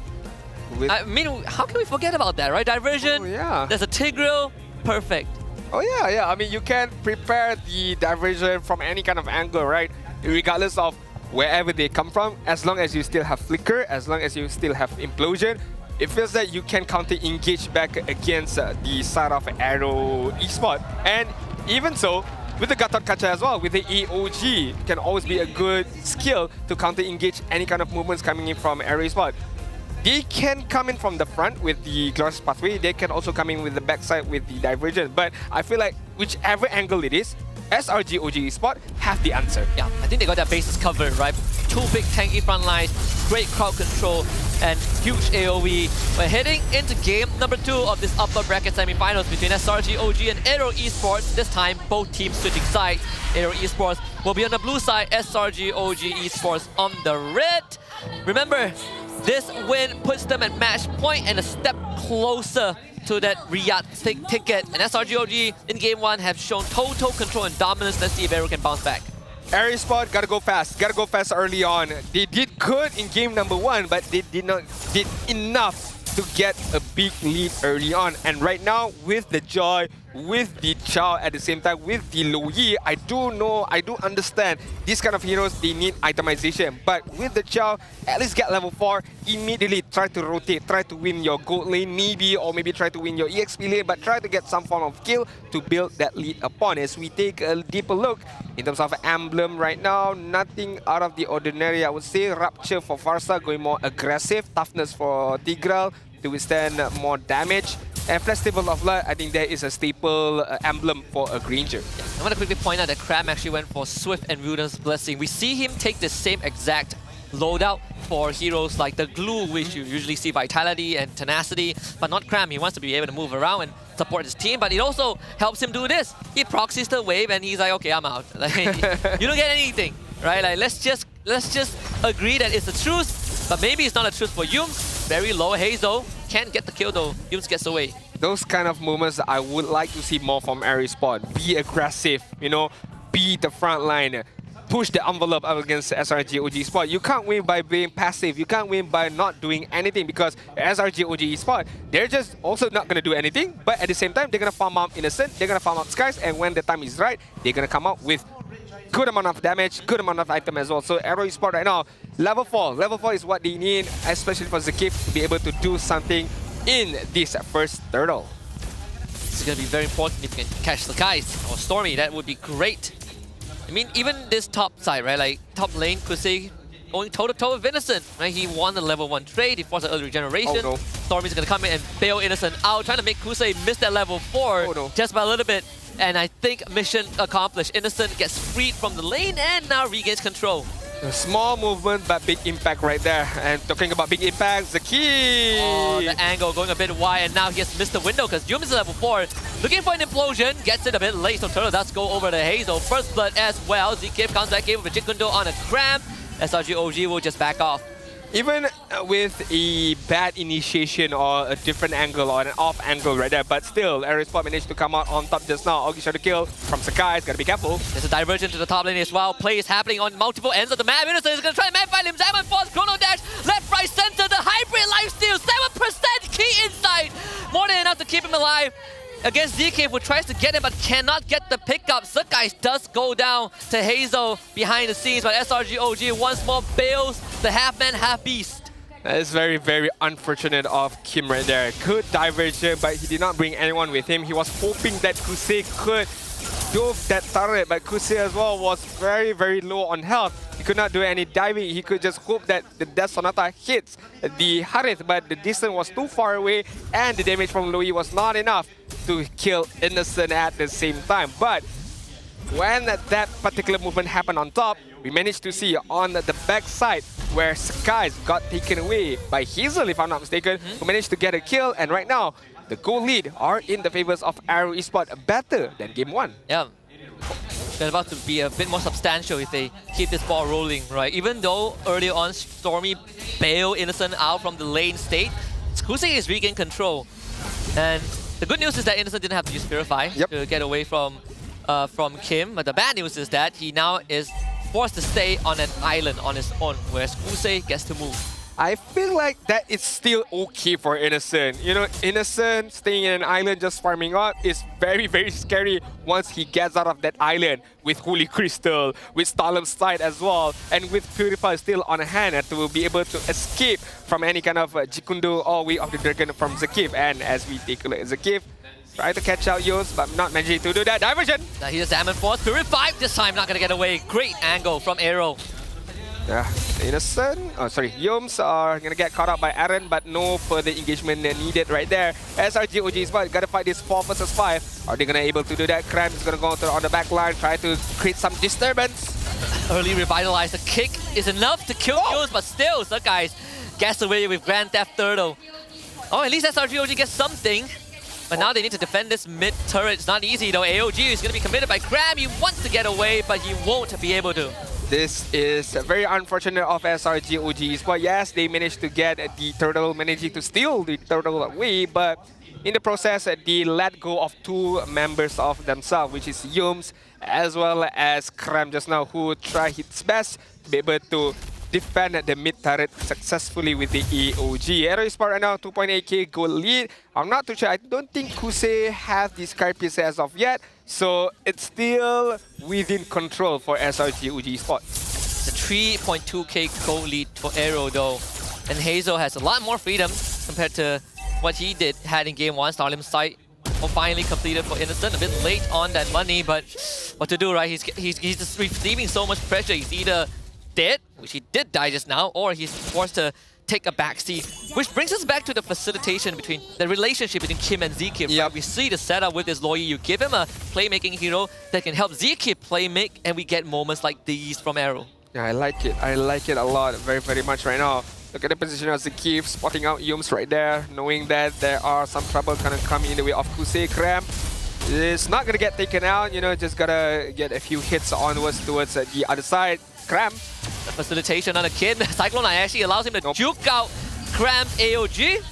I mean, how can we forget about that, right? Diversion, there's a Tigreal, perfect. Oh yeah. I mean, you can prepare the diversion from any kind of angle, right? Regardless of wherever they come from, as long as you still have Flicker, as long as you still have Implosion, it feels that you can counter-engage back against the side of AERO Esports. And even so, with the Gatot Kacha as well, with the EOG, it can always be a good skill to counter-engage any kind of movements coming in from AERO Esports. They can come in from the front with the Glorious Pathway, they can also come in with the backside with the Divergent, but I feel like whichever angle it is, SRG OG Esports have the answer. Yeah, I think they got their bases covered, right? Two big tanky front lines, great crowd control, and huge AoE. We're heading into game number 2 of this upper bracket semi-finals between SRG OG and AERO Esports. This time, both teams switching sides. AERO Esports will be on the blue side, SRG OG Esports on the red. Remember, this win puts them at match point and a step closer to that Riyadh ticket. And SRG OG in game 1 have shown total control and dominance. Let's see if AERO can bounce back. AERO Esports gotta go fast early on. They did good in game number 1, but they did not did enough to get a big lead early on. And right now, with the Joy, with the Chow at the same time, with the Loi, I do understand these kind of heroes, they need itemization. But with the Chow, at least get level 4, immediately try to rotate, try to win your gold lane maybe, or maybe try to win your EXP lane, but try to get some form of kill to build that lead upon. As we take a deeper look in terms of emblem right now, nothing out of the ordinary, I would say. Rapture for Farsa going more aggressive, toughness for Tigreal to withstand more damage. And Festival of Light, I think that is a staple emblem for a Granger. Yeah, I want to quickly point out that Cram actually went for Swift and Wilderness Blessing. We see him take the same exact loadout for heroes like the Glue, which you usually see Vitality and Tenacity, but not Cram. He wants to be able to move around and support his team, but it also helps him do this. He proxies the wave and he's like, okay, I'm out. Like, you don't get anything, right? Like, let's just agree that it's the truth, but maybe it's not a truth for Yums. Very low haze though. Can't get the kill though. Yums gets away. Those kind of moments I would like to see more from AERO Esports. Be aggressive, you know, be the front line. Push the envelope up against SRG OG Esports. You can't win by being passive. You can't win by not doing anything, because SRG OG Esports, they're just also not going to do anything, but at the same time, they're going to farm out Innocent, they're going to farm out Skies, and when the time is right, they're going to come out with good amount of damage, good amount of item as well. So AERO Esports right now, level 4. Level 4 is what they need, especially for Zakif to be able to do something in this first turtle. This is going to be very important if you can catch the guys or Stormy. That would be great. I mean, even this top side, right? Like top lane, Kusei going toe-to-toe with Innocent, right? He won the level 1 trade, he forced an early regeneration. Oh, no. Stormy's gonna come in and bail Innocent out, trying to make Kusei miss that level 4 just by a little bit. And I think mission accomplished. Innocent gets freed from the lane and now regains control. A small movement, but big impact right there. And talking about big impact, Zaki! Oh, the angle going a bit wide, and now he has missed the window because Yum is level 4. Looking for an implosion, gets it a bit late, so Turtle does go over to Hazel. First blood as well. ZK comes back in with a Jikundo on a cramp. SRG OG will just back off. Even with a bad initiation or a different angle or an off angle right there, but still, AERO Esports managed to come out on top just now. Augie shot a kill from Sakai, gotta be careful. There's a diversion to the top lane as well. Play is happening on multiple ends of the map. Innocent is gonna try and map fight him. Zaman Force, Chrono Dash, left, right, center, the hybrid lifesteal, 7% key insight. More than enough to keep him alive. Against ZK, who tries to get him but cannot get the pickup. Sakai does go down to Hazel behind the scenes, but SRG OG once more bails the half-man, half-beast. That is very, very unfortunate of Kim right there. Good diversion, but he did not bring anyone with him. He was hoping that Kusei could dove that turret, but Kusei as well was very, very low on health. He could not do any diving. He could just hope that the Death Sonata hits the Harith, but the distance was too far away and the damage from Louis was not enough to kill Innocent at the same time. But when that particular movement happened on top, we managed to see on the back side where Skies got taken away by Hazel, if I'm not mistaken, who managed to get a kill. And right now, the goal lead are in the favors of AERO Esports, better than game 1. Yeah. They're about to be a bit more substantial if they keep this ball rolling, right? Even though earlier on Stormy bailed Innocent out from the lane state, Kusei is regained control. And the good news is that Innocent didn't have to use Purify to get away from Kim. But the bad news is that he now is forced to stay on an island on his own, whereas Kusei gets to move. I feel like that is still okay for Innocent. You know, Innocent staying in an island just farming out is very, very scary once he gets out of that island with Holy Crystal, with Stalem's Sight as well, and with Purify still on hand to be able to escape from any kind of Jikundo or Way of the Dragon from Zakif. And as we take a look at Zakif, try to catch out Yos, but not managing to do that. Diversion! Now here's Zaman Force, Purify, this time not gonna get away. Great angle from AERO. Yeah, Innocent, Yoms are gonna get caught up by Aaron, but no further engagement needed right there. SRG OG Esports gotta fight this 4 versus 5. Are they gonna able to do that? Cram is gonna go on the back line, try to create some disturbance. Early revitalize, the kick is enough to kill Yoms, but still, Sakai gets away with Grand Theft Turtle. Oh, at least SRG OG gets something. But now they need to defend this mid turret. It's not easy though. AOG is going to be committed by Cram. He wants to get away, but he won't be able to. This is very unfortunate of SRG OGs. But yes, they managed to get the turtle, managing to steal the turtle away. But in the process, they let go of 2 members of themselves, which is Yums as well as Cram just now, who tried his best to be able to defend the mid turret successfully with the AOG. AERO Esports right now 2.8k goal lead. I'm not too sure. I don't think Kusei has this card piece as of yet. So it's still within control for SRG OG Esports. It's a 3.2k goal lead for AERO though. And Hazel has a lot more freedom compared to what he had in game 1. Stalem's Sight finally completed for Innocent. A bit late on that money, but what to do, right? He's just receiving so much pressure. He's either dead, which he did die just now, or he's forced to take a backseat. Which brings us back to the facilitation between the relationship between Kim and ZK. Yep. Right? We see the setup with this Loyi. You give him a playmaking hero that can help ZK playmake, and we get moments like these from AERO. Yeah, I like it. I like it a lot, very, very much right now. Look at the position of Zakif, spotting out Yums right there, knowing that there are some trouble kind of coming in the way of Kusei. Cram is not going to get taken out, you know, just got to get a few hits onwards towards the other side. Cram. The facilitation on the kid. Cyclone Eye actually allows him to juke out Cram AOG.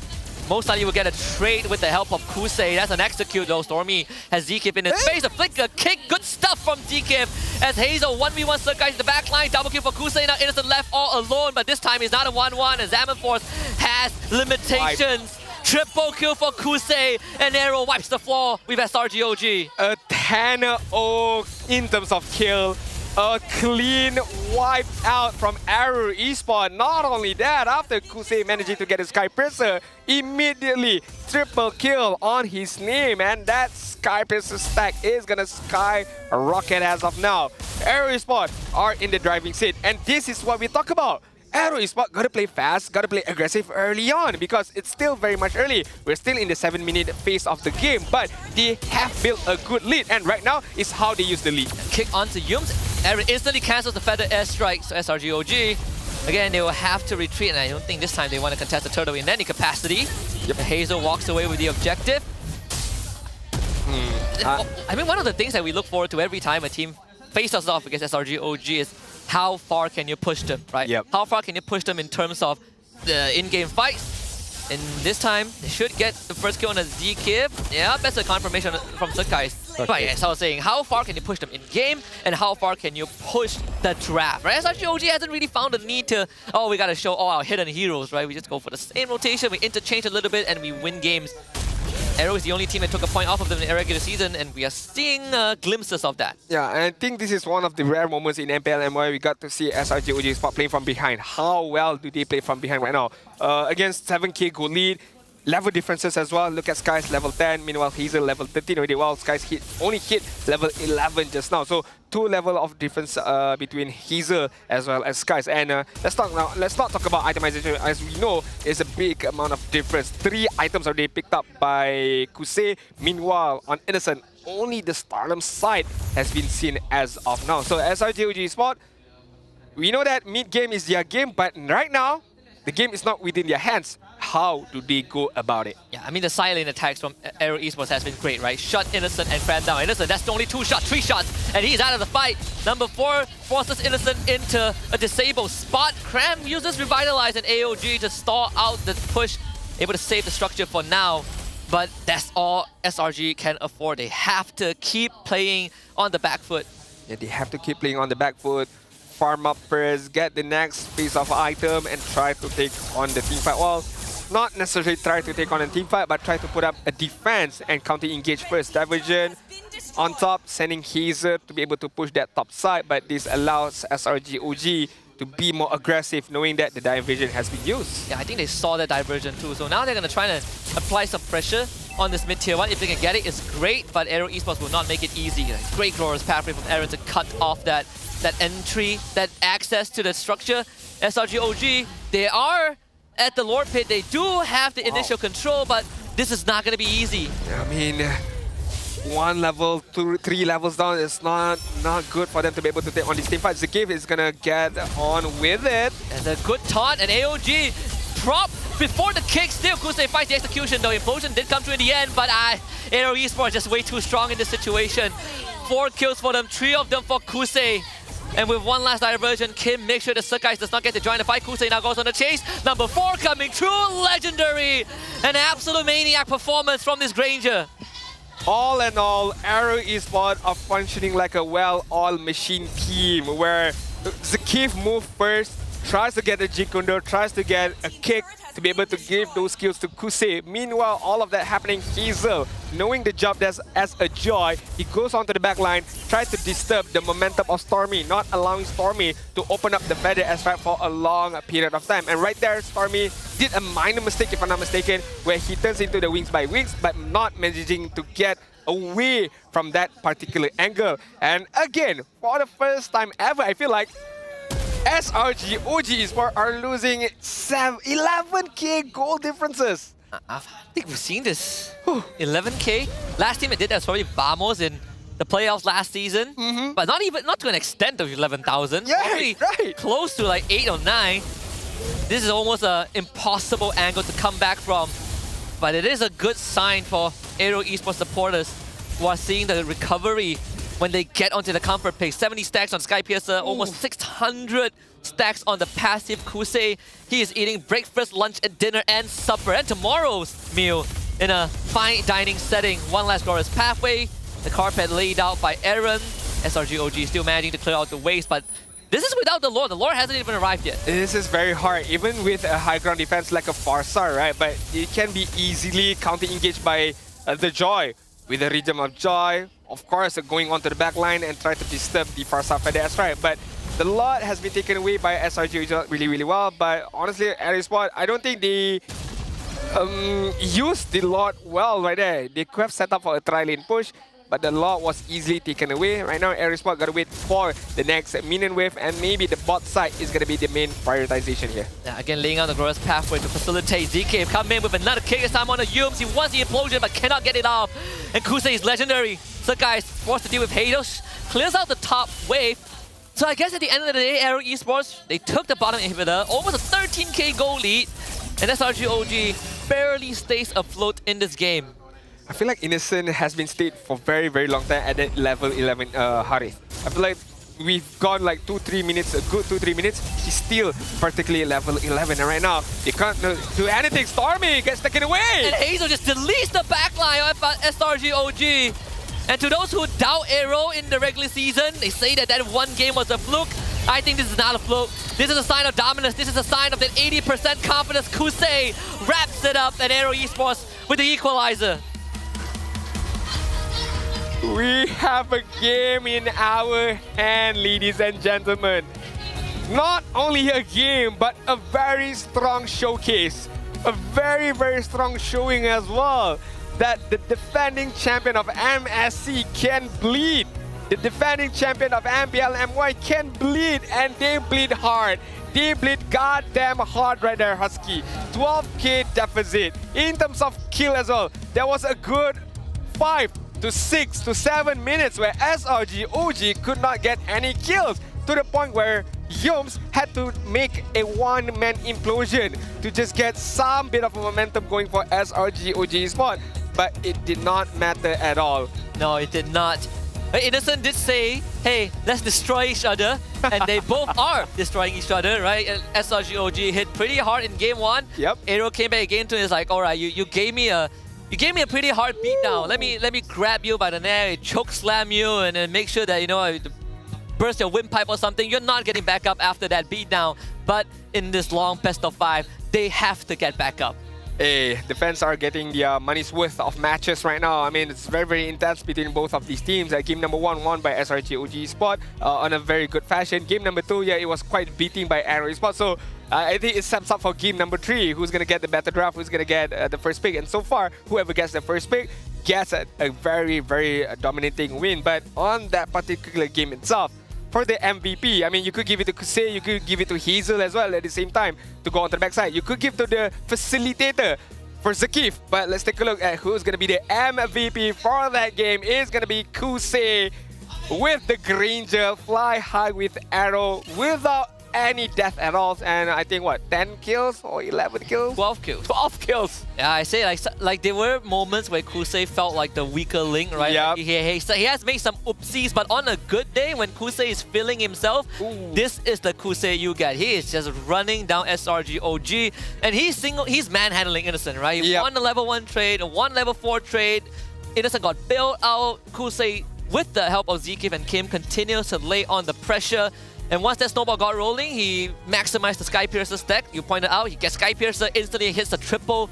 Most likely will get a trade with the help of Kusei. That's an execute though. Stormy has Zkif in his face. A flicker kick. Good stuff from Zkif. As Hazel 1v1 Surgeguys in the back line. Double kill for Kusei. Now Innocent left all alone. But this time he's not a 1-1. As Zaman Force has limitations. Triple kill for Kusei. And AERO wipes the floor with SRG OG. A 10-0 in terms of kill. A clean wipe out from AERO Esports. Not only that, after Kusei managing to get a Sky Piercer, immediately triple kill on his name, and that Sky Piercer stack is gonna skyrocket as of now. AERO Esports are in the driving seat, and this is what we talk about. AERO Esports gotta play fast, gotta play aggressive early on because it's still very much early. We're still in the 7-minute phase of the game, but they have built a good lead, and right now is how they use the lead. Kick onto Yums. AERO instantly cancels the feather airstrike, so SRGOG. Again, they will have to retreat, and I don't think this time they want to contest the turtle in any capacity. Yep. Hazel walks away with the objective. I mean, one of the things that we look forward to every time a team faces off against SRGOG is how far can you push them, right? Yep. How far can you push them in terms of the in-game fights? And this time, they should get the first kill on a Z-Kib. Yeah, that's a confirmation from Sakai. Okay. But yes, I was saying, how far can you push them in-game, and how far can you push the draft, right? SRGOG hasn't really found the need to, oh, we gotta show all our hidden heroes, right? We just go for the same rotation, we interchange a little bit, and we win games. AERO is the only team that took a point off of them in the regular season, and we are seeing glimpses of that. Yeah, and I think this is one of the rare moments in MPL MY we got to see SRGOG Spot playing from behind. How well do they play from behind right now? Against 7k goal lead, level differences as well. Look at Sky's level 10, meanwhile Hazel level 13 already. While Sky's only hit level 11 just now. So 2 level of difference between Hazel as well as Sky's. And let's not talk about itemization. As we know, it's a big amount of difference. 3 items already picked up by Kusei. Meanwhile, on Innocent, only the Stardom side has been seen as of now. So SRGOG Sport, we know that mid-game is their game, but right now, the game is not within their hands. How do they go about it? Yeah, I mean, the silent attacks from AERO Esports has been great, right? Shut Innocent and Cram down. Innocent, that's only 2 shots, 3 shots, and he's out of the fight. Number 4 forces Innocent into a disabled spot. Cram uses Revitalize and AOG to stall out the push, able to save the structure for now. But that's all SRG can afford. They have to keep playing on the back foot. Yeah, they have to keep playing on the back foot. Farm up first, get the next piece of item, and try to take on the team fight. Well, not necessarily try to take on a team fight, but try to put up a defense and counter-engage first. Diversion on top, sending Hazel to be able to push that top side, but this allows SRGOG to be more aggressive, knowing that the diversion has been used. Yeah, I think they saw the diversion too, so now they're going to try to apply some pressure on this mid-tier 1. If they can get it, it's great, but AERO Esports will not make it easy. Great glorious pathway from Aaron to cut off that entry, that access to the structure. SRGOG, they are at the Lord Pit. They do have the initial control, but this is not going to be easy. I mean, 1 level, 2, 3 levels down is not good for them to be able to take on this team fight. Zakif is going to get on with it. And a good taunt, and AOG drop before the kick. Still, Kusei fights the execution, though. Implosion did come through in the end, but AERO Esports just way too strong in this situation. 4 kills for them, 3 of them for Kusei. And with one last diversion, Kim makes sure the Sakai does not get to join the fight. Kusei now goes on the chase. Number 4 coming through, legendary. An absolute maniac performance from this Granger. All in all, AERO Esports are functioning like a well-oiled machine team where Zakif moves first, tries to get a Jikundo, tries to get a kick to be able to give those skills to Kusei. Meanwhile, all of that happening, Hazel, knowing the job as a Joy, he goes onto the back line, tries to disturb the momentum of Stormy, not allowing Stormy to open up the feather aspect for a long period of time. And right there, Stormy did a minor mistake, if I'm not mistaken, where he turns into the wings by wings, but not managing to get away from that particular angle. And again, for the first time ever, I feel like SRGOG Esports are losing 11k goal differences. I think we've seen this. 11k. Last team that did that was probably Vamos in the playoffs last season, but not to an extent of 11,000. Yeah, right. Close to like 8 or 9. This is almost an impossible angle to come back from, but it is a good sign for AERO Esports supporters who are seeing the recovery when they get onto the comfort pick. 70 stacks on Sky Piercer, almost 600 stacks on the passive Kusei. He is eating breakfast, lunch, and dinner, and supper, and tomorrow's meal in a fine dining setting. One last glorious pathway. The carpet laid out by Aaron. SRGOG still managing to clear out the waste, but this is without the Lord. The Lord hasn't even arrived yet. This is very hard, even with a high ground defense like a Farsar, right? But it can be easily counter-engaged by the Joy. With the Rhythm of Joy, of course, going onto the back line and try to disturb the far side for the S-Right. But the lot has been taken away by SRG really, really well. But honestly, AERO Esports, I don't think they used the lot well right there. They could have set up for a tri-lane push, but the lot was easily taken away. Right now, AERO Esports gotta wait for the next minion wave, and maybe the bot side is gonna be the main prioritization here. Yeah, again, laying out the glorious pathway to facilitate ZK. Come in with another kick this time on the Yums. He wants the implosion, but cannot get it off. And Kusei is legendary. So guys, forced to deal with Hados. Clears out the top wave. So I guess at the end of the day, AERO Esports, they took the bottom inhibitor, almost a 13k goal lead, and SRG OG barely stays afloat in this game. I feel like Innocent has been stayed for very, very long time at that level 11 Harith. I feel like we've gone like 2-3 minutes, a good 2-3 minutes. He's still particularly level 11, and right now they can't do anything. Stormy gets taken away! And Hazel just deletes the backline of SRG OG. And to those who doubt AERO in the regular season, they say that that one game was a fluke. I think this is not a fluke. This is a sign of dominance. This is a sign of that 80% confidence. Kusei wraps it up at AERO Esports with the equalizer. We have a game in our hand, ladies and gentlemen. Not only a game, but a very strong showcase. A very, very strong showing as well. That the defending champion of MSC can bleed. The defending champion of MPL MY can bleed, and they bleed hard. They bleed goddamn hard right there, Husky. 12k deficit. In terms of kill as well, there was a good 5 to 6 to 7 minutes where SRG OG could not get any kills, to the point where Yums had to make a one-man implosion to just get some bit of momentum going for SRG OG Esports. But it did not matter at all. No, it did not. Innocent did say, hey, let's destroy each other. And they both are destroying each other, right? SRG OG hit pretty hard in game 1. Yep. AERO came back again to it. It's like, all right, you gave me a pretty hard beatdown. Let me grab you by the neck, choke slam you, and then make sure that, you know, burst your windpipe or something. You're not getting back up after that beatdown. But in this long best of 5, they have to get back up. Hey, the fans are getting their money's worth of matches right now. I mean, it's very, very intense between both of these teams. Game number 1 won by SRG OG Esports on a very good fashion. Game number 2, yeah, it was quite beating by AERO Esports. So I think it sets up for game number 3. Who's going to get the better draft? Who's going to get the first pick? And so far, whoever gets the first pick gets a very, very dominating win. But on that particular game itself, for the MVP, I mean, you could give it to Kusei, you could give it to Hazel as well at the same time to go on to the backside. You could give to the facilitator for Zakif, but let's take a look at who's going to be the MVP for that game. It's going to be Kusei with the Granger, fly high with AERO without any death at all, and I think what, 10 kills or 11 kills? 12 kills. 12 kills. Yeah, I say like there were moments where Kusei felt like the weaker link, right? Yep. He has made some oopsies, but on a good day when Kusei is feeling himself, this is the Kusei you get. He is just running down SRG OG, and he's manhandling Innocent, right? He won a level 1 trade, a level 4 trade. Innocent got bailed out. Kusei, with the help of Zekif and Kim, continues to lay on the pressure. And once that snowball got rolling, he maximized the Skypiercer stack. You pointed out, he gets Skypiercer, instantly hits a triple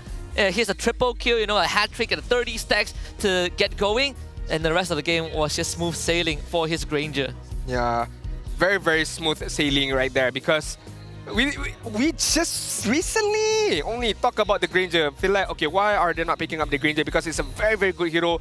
kill, you know, a hat trick at 30 stacks to get going. And the rest of the game was just smooth sailing for his Granger. Yeah, very, very smooth sailing right there, because we just recently only talk about the Granger. Feel like, okay, why are they not picking up the Granger? Because it's a very, very good hero,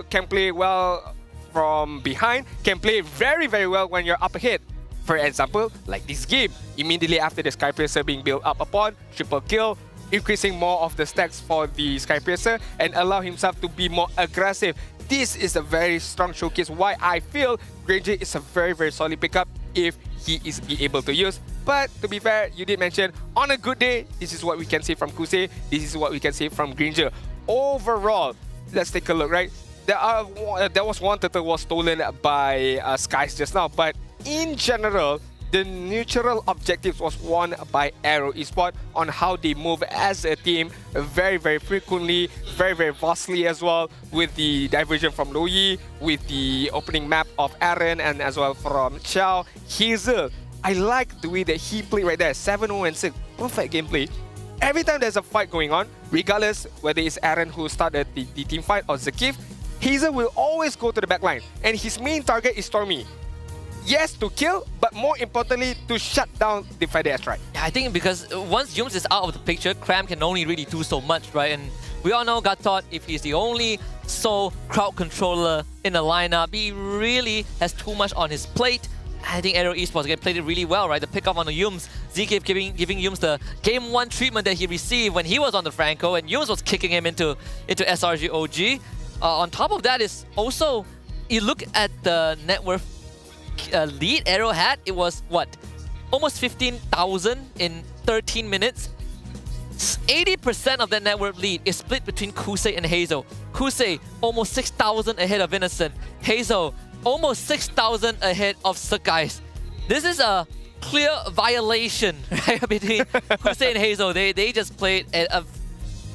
can play well from behind, can play very, very well when you're up ahead. For example, like this game, immediately after the Skypiercer being built up upon, triple kill, increasing more of the stacks for the Skypiercer and allow himself to be more aggressive. This is a very strong showcase why I feel Granger is a very, very solid pickup if he is be able to use. But to be fair, you did mention, on a good day, this is what we can see from Kusei, this is what we can see from Granger. Overall, let's take a look, right? There was one turtle was stolen by Skies just now, but in general, the neutral objectives was won by AERO Esports on how they move as a team very, very frequently, very, very vastly as well, with the diversion from Loyi, with the opening map of Aaron, and as well from Chao. Hazel, I like the way that he played right there, 7-0 and 6, perfect gameplay. Every time there's a fight going on, regardless whether it's Aaron who started the team fight or Zakif, Hazel will always go to the back line, and his main target is Stormy. Yes, to kill, but more importantly, to shut down the Friday Airstrike. Yeah, I think because once Yums is out of the picture, Cram can only really do so much, right? And we all know Gatot, if he's the only sole crowd controller in the lineup, he really has too much on his plate. I think AERO Esports again played it really well, right? The pick off on the Yums, ZK giving Yums the Game 1 treatment that he received when he was on the Franco, and Yums was kicking him into SRG OG. On top of that is also, you look at the net worth lead AERO had, it was what? Almost 15,000 in 13 minutes. 80% of that net worth lead is split between Kusei and Hazel. Kusei almost 6,000 ahead of Innocent. Hazel almost 6,000 ahead of Sakais. This is a clear violation, right, between Kusei and Hazel. They just played a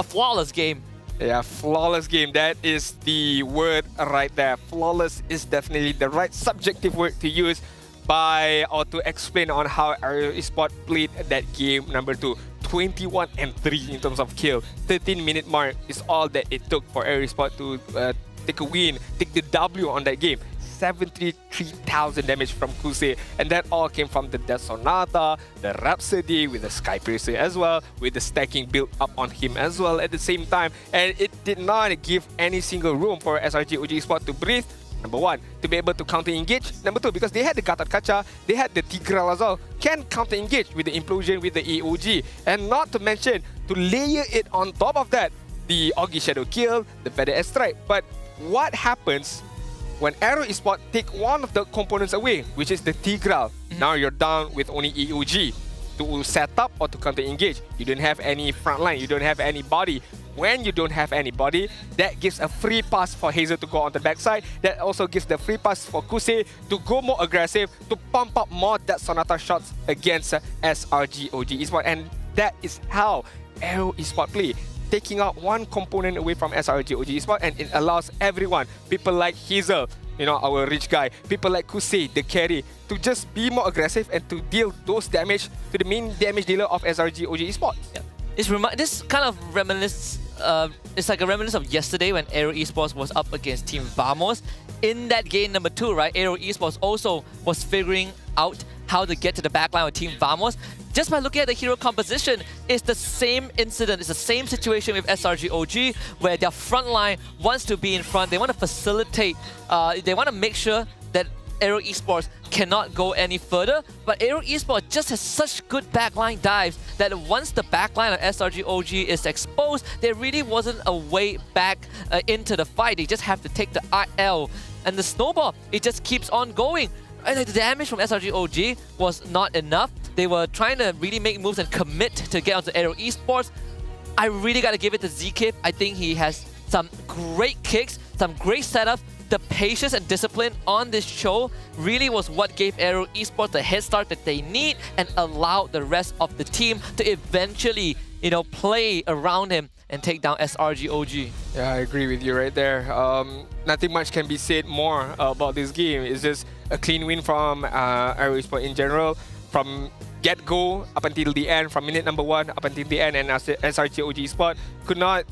flawless game. Yeah, flawless game. That is the word right there. Flawless is definitely the right subjective word to use or to explain on how AERO Esports played that game number 2. 21 and 3 in terms of kill. 13-minute mark is all that it took for AERO Esports to take a win, take the W on that game. 73,000 damage from Kusei, and that all came from the Death Sonata, the Rhapsody with the Sky Piercer as well, with the stacking built up on him as well at the same time, and it did not give any single room for SRG OG Esports to breathe. Number 1, to be able to counter-engage. Number 2, because they had the Gatot Kacha, they had the Tigreal as well, can counter-engage with the Implosion, with the AOG, and not to mention, to layer it on top of that, the Augie Shadow Kill, the Feather Airstrike. But what happens when AERO Esports take one of the components away, which is the Tigreal? Now you're down with only AOG to set up or to counter-engage. You don't have any front line, you don't have any body. When you don't have anybody, that gives a free pass for Hazel to go on the backside. That also gives the free pass for Kusei to go more aggressive, to pump up more Death Sonata shots against SRG OG Esports. And that is how AERO Esports play. Taking out one component away from SRG OG Esports, and it allows everyone, people like Hazel, you know, our rich guy, people like Kusei, the carry, to just be more aggressive and to deal those damage to the main damage dealer of SRG OG Esports. Yeah. This kind of it's like a reminiscence of yesterday when AERO Esports was up against Team Vamos. In that game number 2, right, AERO Esports also was figuring out how to get to the backline with Team Vamos. Just by looking at the hero composition, it's the same incident, it's the same situation with SRG OG, where their front line wants to be in front. They want to facilitate, they want to make sure that AERO Esports cannot go any further, but AERO Esports just has such good backline dives that once the backline of SRG OG is exposed, there really wasn't a way back into the fight. They just have to take the RL, and the snowball, it just keeps on going. And the damage from SRG OG was not enough. They were trying to really make moves and commit to get onto AERO Esports. I really got to give it to ZK. I think he has some great kicks, some great setups. The patience and discipline on this show really was what gave AERO Esports the head start that they need and allowed the rest of the team to eventually, you know, play around him and take down SRG OG. Yeah, I agree with you right there. Nothing much can be said more about this game. It's just a clean win from AERO Esports in general. From get-go up until the end, from minute number 1 up until the end, and SRG OG Esports could not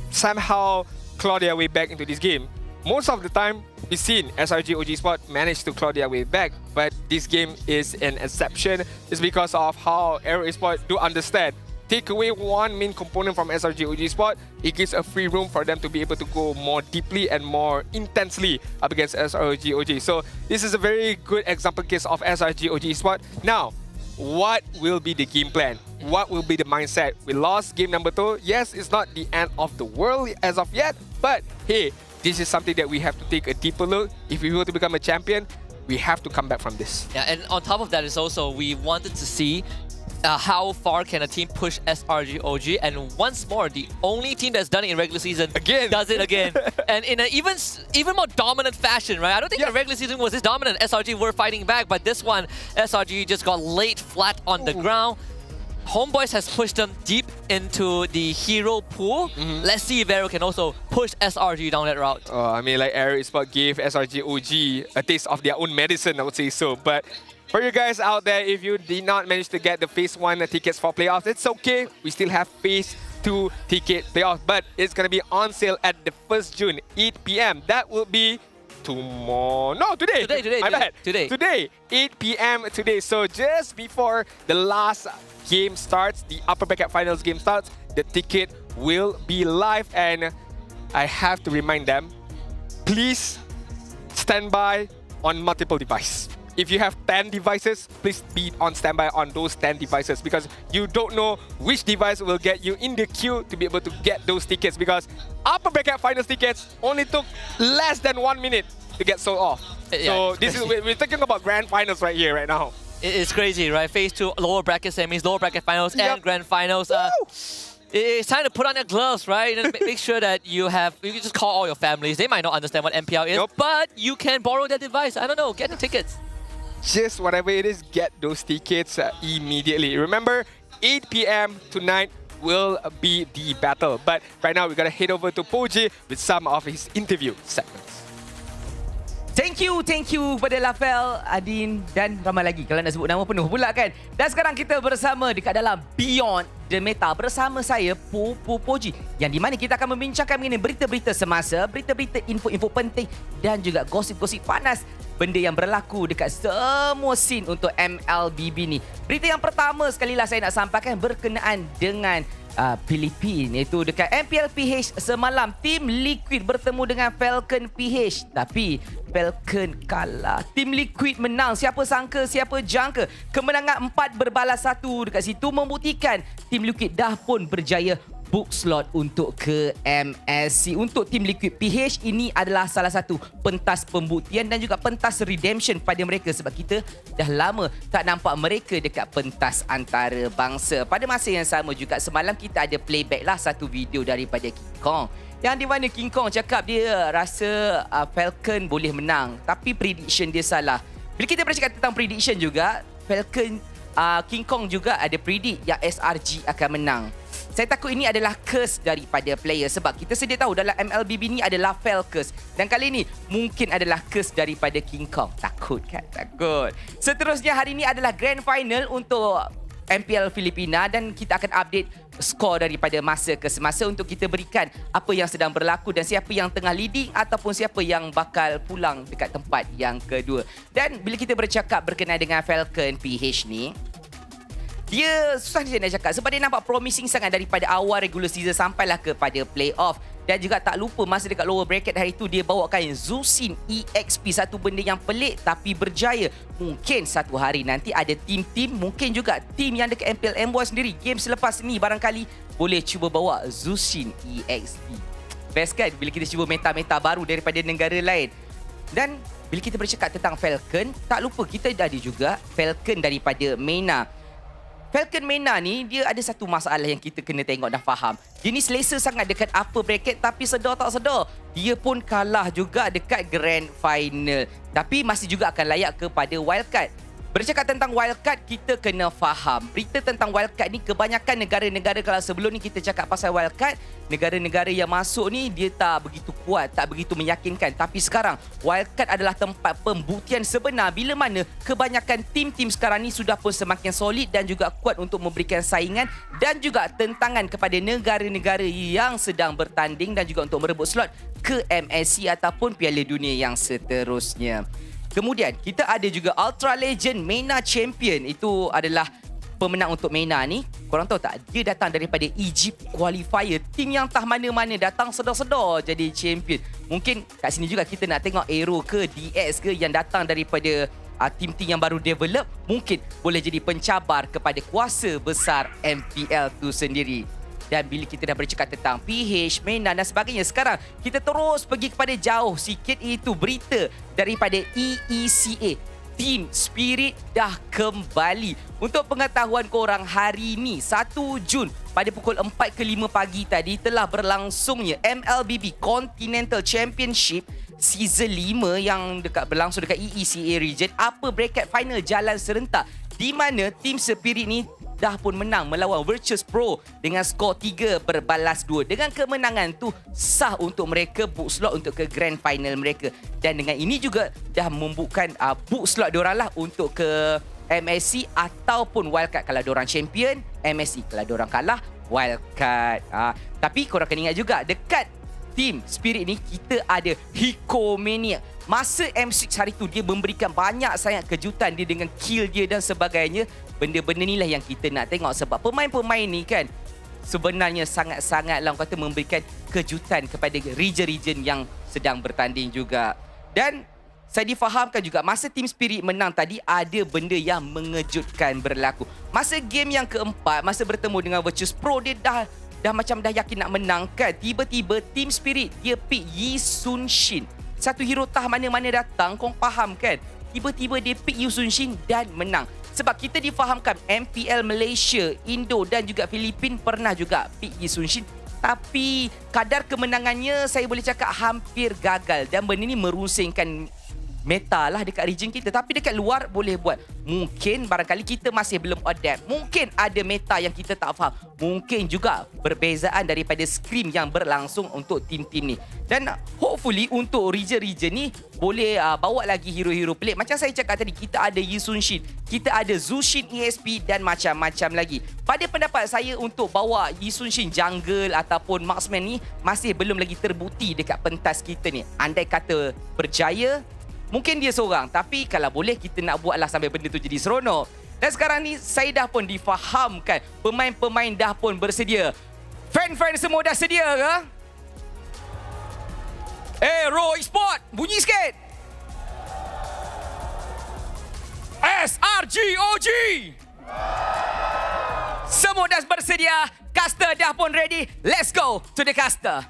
somehow claw their way back into this game. Most of the time, we've seen SRG OG Esports manage to claw their way back, but this game is an exception. It's because of how AERO Esports do understand. Take away one main component from SRG OG Esports, it gives a free room for them to be able to go more deeply and more intensely up against SRG OG. So this is a very good example case of SRG OG Esports. Now, what will be the game plan? What will be the mindset? We lost game number 2. Yes, it's not the end of the world as of yet, but hey, this is something that we have to take a deeper look. If we want to become a champion, we have to come back from this. Yeah, and on top of that is also, we wanted to see how far can a team push SRG OG, and once more, the only team that's done it in regular season does it again. And in an even more dominant fashion, right? I don't think the regular season was this dominant. SRG were fighting back, but this one, SRG just got laid flat on the ground. HomeBois has pushed them deep into the hero pool. Let's see if AERO can also push SRG down that route. I mean, like AERO Esports gave SRG OG a taste of their own medicine, I would say so. But for you guys out there, if you did not manage to get the Phase 1 tickets for playoffs, it's okay. We still have Phase 2 ticket playoff, but it's going to be on sale at the 1st June, 8 p.m. That will be tomorrow. No, today. My bad. Today, 8 p.m. today. So just before the last game starts, the upper bracket finals game starts, the ticket will be live, and I have to remind them, please stand by on multiple devices. If you have 10 devices, please be on standby on those 10 devices, because you don't know which device will get you in the queue to be able to get those tickets, because upper bracket finals tickets only took less than 1 minute to get sold off. So this is, we're talking about grand finals right here, right now. It's crazy, right? Phase 2, lower bracket semis, lower bracket finals, and grand finals. It's time to put on your gloves, right? And make sure that you can just call all your families. They might not understand what MPL is, but you can borrow their device. I don't know, get the tickets. Just whatever it is, get those tickets immediately. Remember, 8 p.m. tonight will be the battle. But right now, we're going to head over to Poji with some of his interview segments. Thank you kepada Lafel, Adin dan ramai lagi. Kalau nak sebut nama penuh pula kan. Dan sekarang kita bersama dekat dalam Beyond The Meta bersama saya, Poji. Yang di mana kita akan membincangkan mengenai berita-berita semasa, berita-berita info-info penting dan juga gosip-gosip panas. Benda yang berlaku dekat semua scene untuk MLBB ni. Berita yang pertama sekali lah saya nak sampaikan berkenaan dengan Filipina, iaitu dekat MPL PH semalam tim Liquid bertemu dengan Falcon PH, tapi Falcon kalah. Tim Liquid menang. Siapa sangka, siapa jangka. Kemenangan 4-1 dekat situ membuktikan tim Liquid dah pun berjaya book slot untuk ke MSC. Untuk tim Liquid PH, ini adalah salah satu pentas pembuktian dan juga pentas redemption pada mereka, sebab kita dah lama tak nampak mereka dekat pentas antarabangsa. Pada masa yang sama juga semalam kita ada playback lah satu video daripada King Kong, yang di mana King Kong cakap dia rasa Falcon boleh menang, tapi prediction dia salah. Bila kita bercakap tentang prediction juga, Falcon King Kong juga ada predict yang SRG akan menang. Saya takut ini adalah curse daripada player, sebab kita sedia tahu dalam MLBB ni adalah Fel curse, dan kali ini mungkin adalah curse daripada King Kong. Takut kan? Takut. Seterusnya hari ini adalah grand final untuk MPL Filipina, dan kita akan update skor daripada masa ke semasa untuk kita berikan apa yang sedang berlaku dan siapa yang tengah leading ataupun siapa yang bakal pulang dekat tempat yang kedua. Dan bila kita bercakap berkenaan dengan Falcon PH ni, dia susah dia nak cakap sebab dia nampak promising sangat daripada awal regular season sampailah kepada playoff. Dan juga tak lupa masa dekat lower bracket hari tu dia bawakan Zusin EXP, satu benda yang pelik tapi berjaya. Mungkin satu hari nanti ada tim-tim, mungkin juga tim yang dekat MPL MY sendiri game selepas ni barangkali boleh cuba bawa Zusin EXP. Best kan bila kita cuba meta-meta baru daripada negara lain. Dan bila kita bercakap tentang Falcon, tak lupa kita ada juga Falcon daripada MENA. Falcon MENA ni dia ada satu masalah yang kita kena tengok dan faham. Dia ni selesa sangat dekat upper bracket, tapi sedar tak sedar dia pun kalah juga dekat grand final. Tapi masih juga akan layak kepada wildcard. Bercakap tentang wildcard, kita kena faham berita tentang wildcard ni kebanyakan negara-negara, kalau sebelum ni kita cakap pasal wildcard, negara-negara yang masuk ni dia tak begitu kuat, tak begitu meyakinkan. Tapi sekarang wildcard adalah tempat pembuktian sebenar, bila mana kebanyakan tim-tim sekarang ni sudah pun semakin solid dan juga kuat untuk memberikan saingan dan juga tentangan kepada negara-negara yang sedang bertanding dan juga untuk merebut slot ke MSC ataupun Piala Dunia yang seterusnya. Kemudian kita ada juga Ultra Legend MENA Champion. Itu adalah pemenang untuk MENA ni. Korang tahu tak, dia datang daripada Egypt Qualifier. Tim yang tak mana-mana datang sedar-sedar jadi champion. Mungkin kat sini juga kita nak tengok AERO ke DX ke yang datang daripada tim-tim yang baru develop, mungkin boleh jadi pencabar kepada kuasa besar MPL tu sendiri. Dan bila kita dah bercakap tentang PH, MENA dan sebagainya, sekarang kita terus pergi kepada jauh sikit, iaitu berita daripada EECA. Team Spirit dah kembali. Untuk pengetahuan korang, hari ni 1 Jun pada pukul 4 ke 5 pagi tadi telah berlangsungnya MLBB Continental Championship Season 5 yang berlangsung dekat EECA region. Upper bracket final jalan serentak, di mana Team Spirit ni dah pun menang melawan Virtus Pro dengan skor 3-2. Dengan kemenangan tu sah untuk mereka book slot untuk ke grand final mereka. Dan dengan ini juga dah membuka book slot diorang lah untuk ke MSC ataupun wildcard kalau diorang champion, MSC kalau diorang kalah, wildcard. Tapi korang kena ingat juga, dekat Team Spirit ni kita ada Hikomania. Masa M6 hari tu dia memberikan banyak sangat kejutan dia dengan kill dia dan sebagainya. Benda-benda ni lah yang kita nak tengok sebab pemain-pemain ni kan sebenarnya sangat-sangat lah kata memberikan kejutan kepada region-region yang sedang bertanding juga. Dan saya difahamkan juga masa Team Spirit menang tadi ada benda yang mengejutkan berlaku. Masa game yang keempat, masa bertemu dengan Virtus Pro, dia dah macam dah yakin nak menang kan. Tiba-tiba Team Spirit dia pick Yi Sun Shin. Satu hero tah mana-mana datang, korang faham kan? Tiba-tiba dia pick Yi Sun Shin dan menang. Sebab kita difahamkan MPL Malaysia, Indo dan juga Filipin pernah juga pick Yi Sun Shin. Tapi kadar kemenangannya saya boleh cakap hampir gagal. Dan benda ni merusingkan meta lah dekat region kita. Tapi dekat luar boleh buat. Mungkin barangkali kita masih belum adapt. Mungkin ada meta yang kita tak faham. Mungkin juga perbezaan daripada scrim yang berlangsung untuk tim-tim ni. Dan hopefully untuk region-region ni boleh bawa lagi hero-hero pelik. Macam saya cakap tadi, kita ada Yi Sun Shin, kita ada Zushin ESP dan macam-macam lagi. Pada pendapat saya untuk bawa Yi Sun Shin jungle ataupun marksman ni masih belum lagi terbukti dekat pentas kita ni. Andai kata berjaya, mungkin dia seorang. Tapi kalau boleh kita nak buatlah sampai benda tu jadi seronok. Dan sekarang ni saya dah pun difahamkan. Pemain-pemain dah pun bersedia. Fan-fan semua dah sedia ke? AERO Esports, bunyi sikit. SRGOG. Semua dah bersedia. Caster dah pun ready. Let's go to the caster.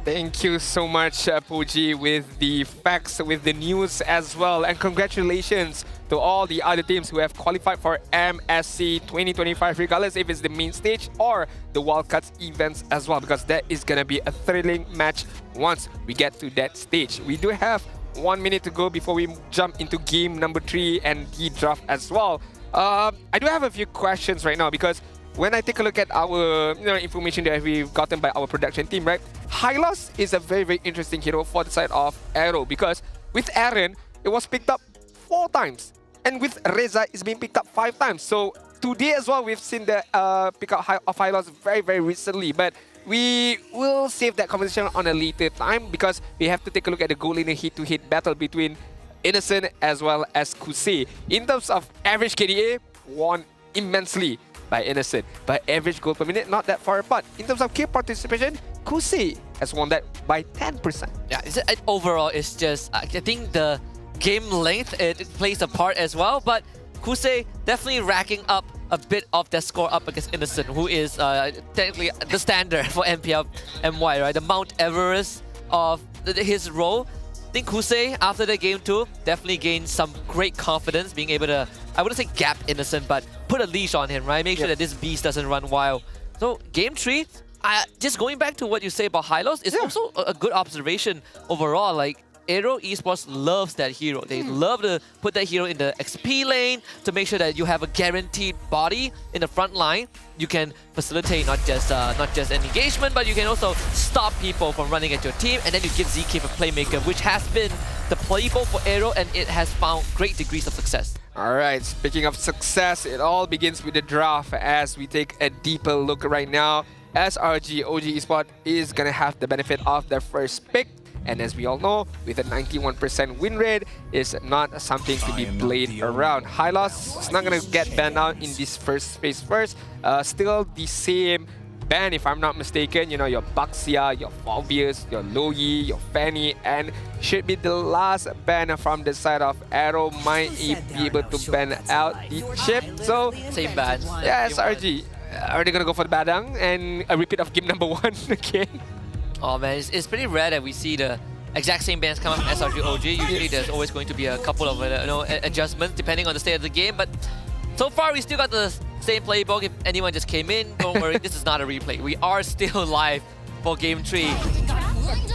Thank you so much, Puji, with the facts, with the news as well. And congratulations to all the other teams who have qualified for MSC 2025, regardless if it's the main stage or the Wildcards events as well, because that is going to be a thrilling match once we get to that stage. We do have 1 minute to go before we jump into game number 3 and the draft as well. I do have a few questions right now because when I take a look at our information that we've gotten by our production team, right? Hylos is a very, very interesting hero for the side of AERO because with Aaron, it was picked up 4 times. And with Reza, it's been picked up 5 times. So today as well, we've seen the pick-up of Hylos very, very recently. But we will save that conversation on a later time because we have to take a look at the goal in a hit-to-hit battle between Innocent as well as Kusei. In terms of average KDA, won immensely by Innocent. But average goal per minute, not that far apart. In terms of kill participation, Kusei has won that by 10%. Yeah, overall, it's just, I think the game length, it plays a part as well. But Kusei definitely racking up a bit of their score up against Innocent, who is technically the standard for MPL MY, right? The Mount Everest of his role. I think Kusei, after the game 2, definitely gained some great confidence, being able to, I wouldn't say gap Innocent, but put a leash on him, right? Make sure that this beast doesn't run wild. So game 3, just going back to what you say about Hylos, it's also a good observation overall. Like, AERO Esports loves that hero. They love to put that hero in the XP lane to make sure that you have a guaranteed body in the front line. You can facilitate not just an engagement, but you can also stop people from running at your team, and then you give ZK a playmaker, which has been the playbook for AERO, and it has found great degrees of success. Alright, speaking of success, it all begins with the draft as we take a deeper look right now. SRGOG Esports is going to have the benefit of their first pick. And as we all know, with a 91% win rate, it's not something to be played around. Hylos is not going to get banned out in this first phase first. Still the same ban, if I'm not mistaken. You know, your Baxia, your Phobius, your Loyi, your Fanny, and should be the last ban from the side of AERO. Might be able to ban out the chip. So, same ban. Yeah, SRG. Are they going to go for the Badang and a repeat of game number 1 again? Oh man, it's pretty rare that we see the exact same bans come up from SRGOG. Usually there's always going to be a couple of adjustments depending on the state of the game. But so far we still got the same playbook. If anyone just came in, don't worry, this is not a replay. We are still live for game 3.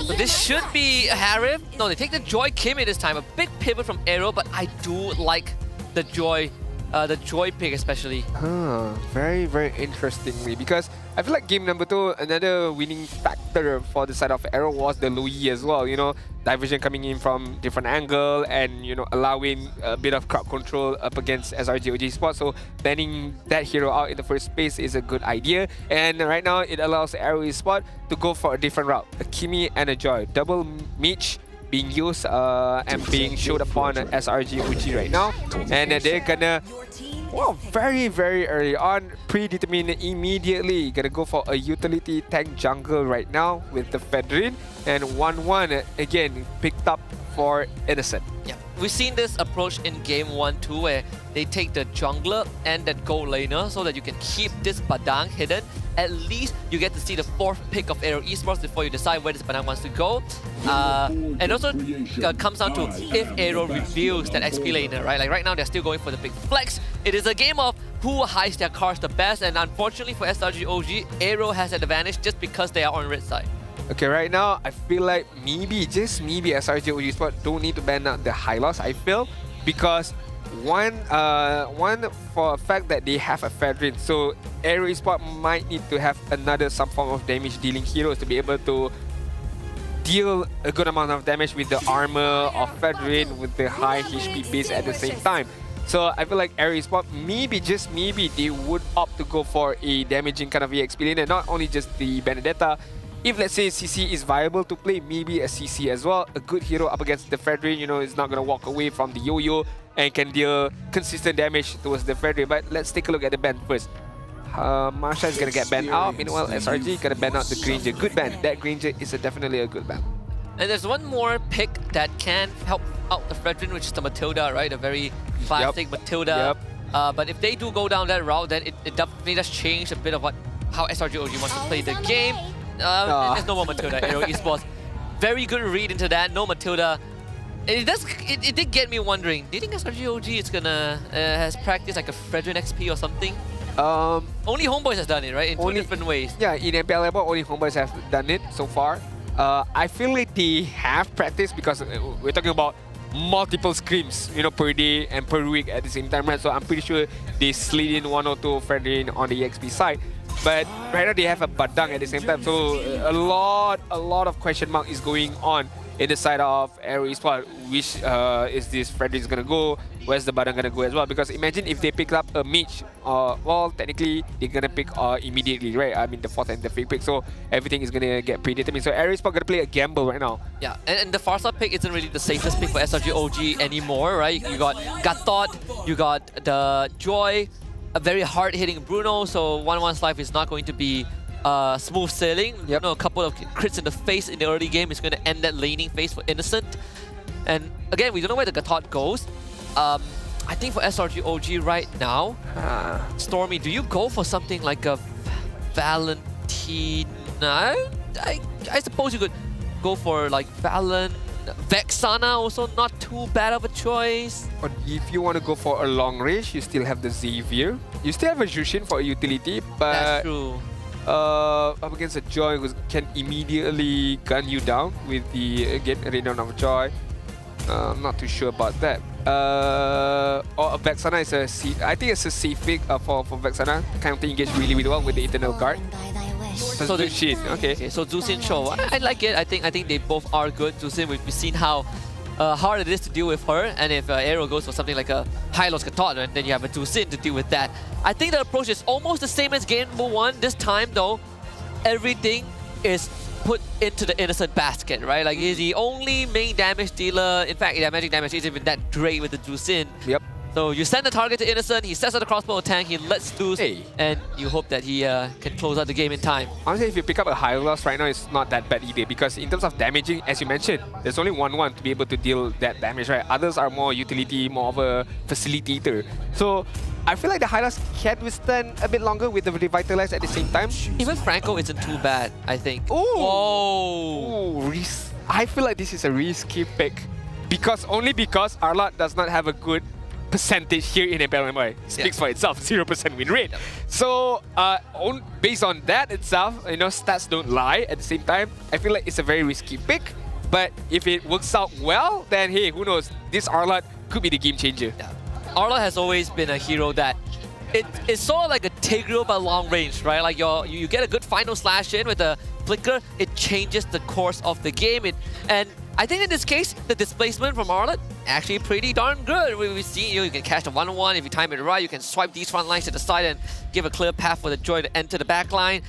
So this should be Harif. No, they take the Joy Kimmy this time. A big pivot from AERO, but I do like the Joy the Joy pick especially. Very, very interestingly, because I feel like game number 2, another winning factor for the side of AERO was the Louis as well. You know, diversion coming in from different angle and, you know, allowing a bit of crowd control up against SRG OG Esports. So banning that hero out in the first place is a good idea. And right now it allows AERO Esports to go for a different route. A Kimi and a Joy. Double Meech being used and being showed upon at SRG OG right now. And they're gonna, well, very, very early on, predetermined immediately. Gonna go for a utility tank jungle right now with the Fedrin. And 1-1 again picked up for Innocent. Yeah, we've seen this approach in game 1-2 where they take the jungler and that gold laner so that you can keep this Badang hidden. At least you get to see the 4th pick of AERO Esports before you decide where this Badang wants to go. And also comes down to if AERO reveals that XP laner, right? Like right now they're still going for the big flex. It is a game of who hides their cards the best, and unfortunately for SRG OG, AERO has an advantage just because they are on red side. Okay, right now I feel like maybe, just maybe SRG OG Sport don't need to ban out the high loss, I feel, because one for a fact that they have a Fedrin, so AERO Esports might need to have another some form of damage dealing heroes to be able to deal a good amount of damage with the armor of Fedrin with the high HP base at the same time. So I feel like AERO Esports, maybe, just maybe, they would opt to go for a damaging kind of EXP lane, and not only just the Benedetta. If let's say CC is viable to play, maybe a CC as well. A good hero up against the Fedrin, you know, is not going to walk away from the yo-yo and can deal consistent damage towards the Fedrin. But let's take a look at the ban first. Marsha is going to get banned out. Meanwhile, SRG going to ban out the Granger. Good ban. That Granger is definitely a good ban. And there's one more pick that can help out the Fredrin, which is the Matilda, right? A very classic Matilda. But if they do go down that route, then it definitely does change a bit of how SRG OG wants to play the game. There's no more Matilda, AERO Esports. Very good read into that, no Matilda. It did get me wondering, do you think SRG OG is gonna has practiced like a Fredrin XP or something? Only HomeBois has done it, right? In two different ways. Yeah, in MPL only HomeBois have done it so far. I feel like they have practiced because we're talking about multiple scrims, you know, per day and per week at the same time, right? So I'm pretty sure they slid in 1 or 2 Fredrin on the EXP side. But right now they have a Badang at the same time, so a lot of question mark is going on in the side of AERO Esports. Which is this Fredrin gonna go? Where's the Badang gonna go as well? Because imagine if they pick up a Mage, well, technically they're gonna pick immediately, right? I mean the 4th and the 5th pick, so everything is gonna get predetermined. So AERO Esports gonna play a gamble right now. Yeah, and the Farsa pick isn't really the safest pick for SRG OG anymore, right? You got Gatot, you got the Joy, a very hard-hitting Bruno, so 1-1's life is not going to be smooth sailing. You know, a couple of crits in the face in the early game is going to end that laning phase for Innocent. And again, we don't know where the Gatot goes. I think for SRG OG right now, Stormy, do you go for something like a Valentina? I suppose you could go for like Vexana, also not too bad of a choice. But if you want to go for a long range, you still have the Xavier. You still have a Jushin for a utility, but that's true. Up against a Joy who can immediately gun you down with the, again, Renown of Joy. Not too sure about that. Or a Vexana is I think it's a safe pick for Vexana. Kind of engage really well with the Eternal Guard. So Zushin, okay. So Zushin Show, I like it. I think they both are good. Zushin, we've seen how hard it is to deal with her, and if AERO goes for something like a high-loss Katot, then you have a Zushin to deal with that. I think the approach is almost the same as game number 1. This time though, everything is put into the Innocent basket, right? Like he's the only main damage dealer. In fact, yeah, magic damage isn't even that great with the Zushin. Yep. So you send the target to Innocent, he sets out the crossbow tank, he lets loose, and you hope that he can close out the game in time. Honestly, if you pick up a high loss right now, it's not that bad either, because in terms of damaging, as you mentioned, there's only 1-1 to be able to deal that damage, right? Others are more utility, more of a facilitator. So I feel like the high loss can withstand a bit longer with the revitalize at the same time. Even Franco isn't too bad, I think. Oh, I feel like this is a risky pick, only because Arlot does not have a good percentage here in MPL MY. Speaks for itself, 0% win rate. So based on that itself, you know, stats don't lie. At the same time, I feel like it's a very risky pick. But if it works out well, then hey, who knows? This Arlot could be the game changer. Arla has always been a hero that it's sort of like a Tigreal but long range, right? Like you get a good final slash in with a flicker, it changes the course of the game. And I think in this case, the displacement from Arla actually pretty darn good. We've seen you can catch the 1-on-1 if you time it right. You can swipe these front lines to the side and give a clear path for the Joy to enter the back line.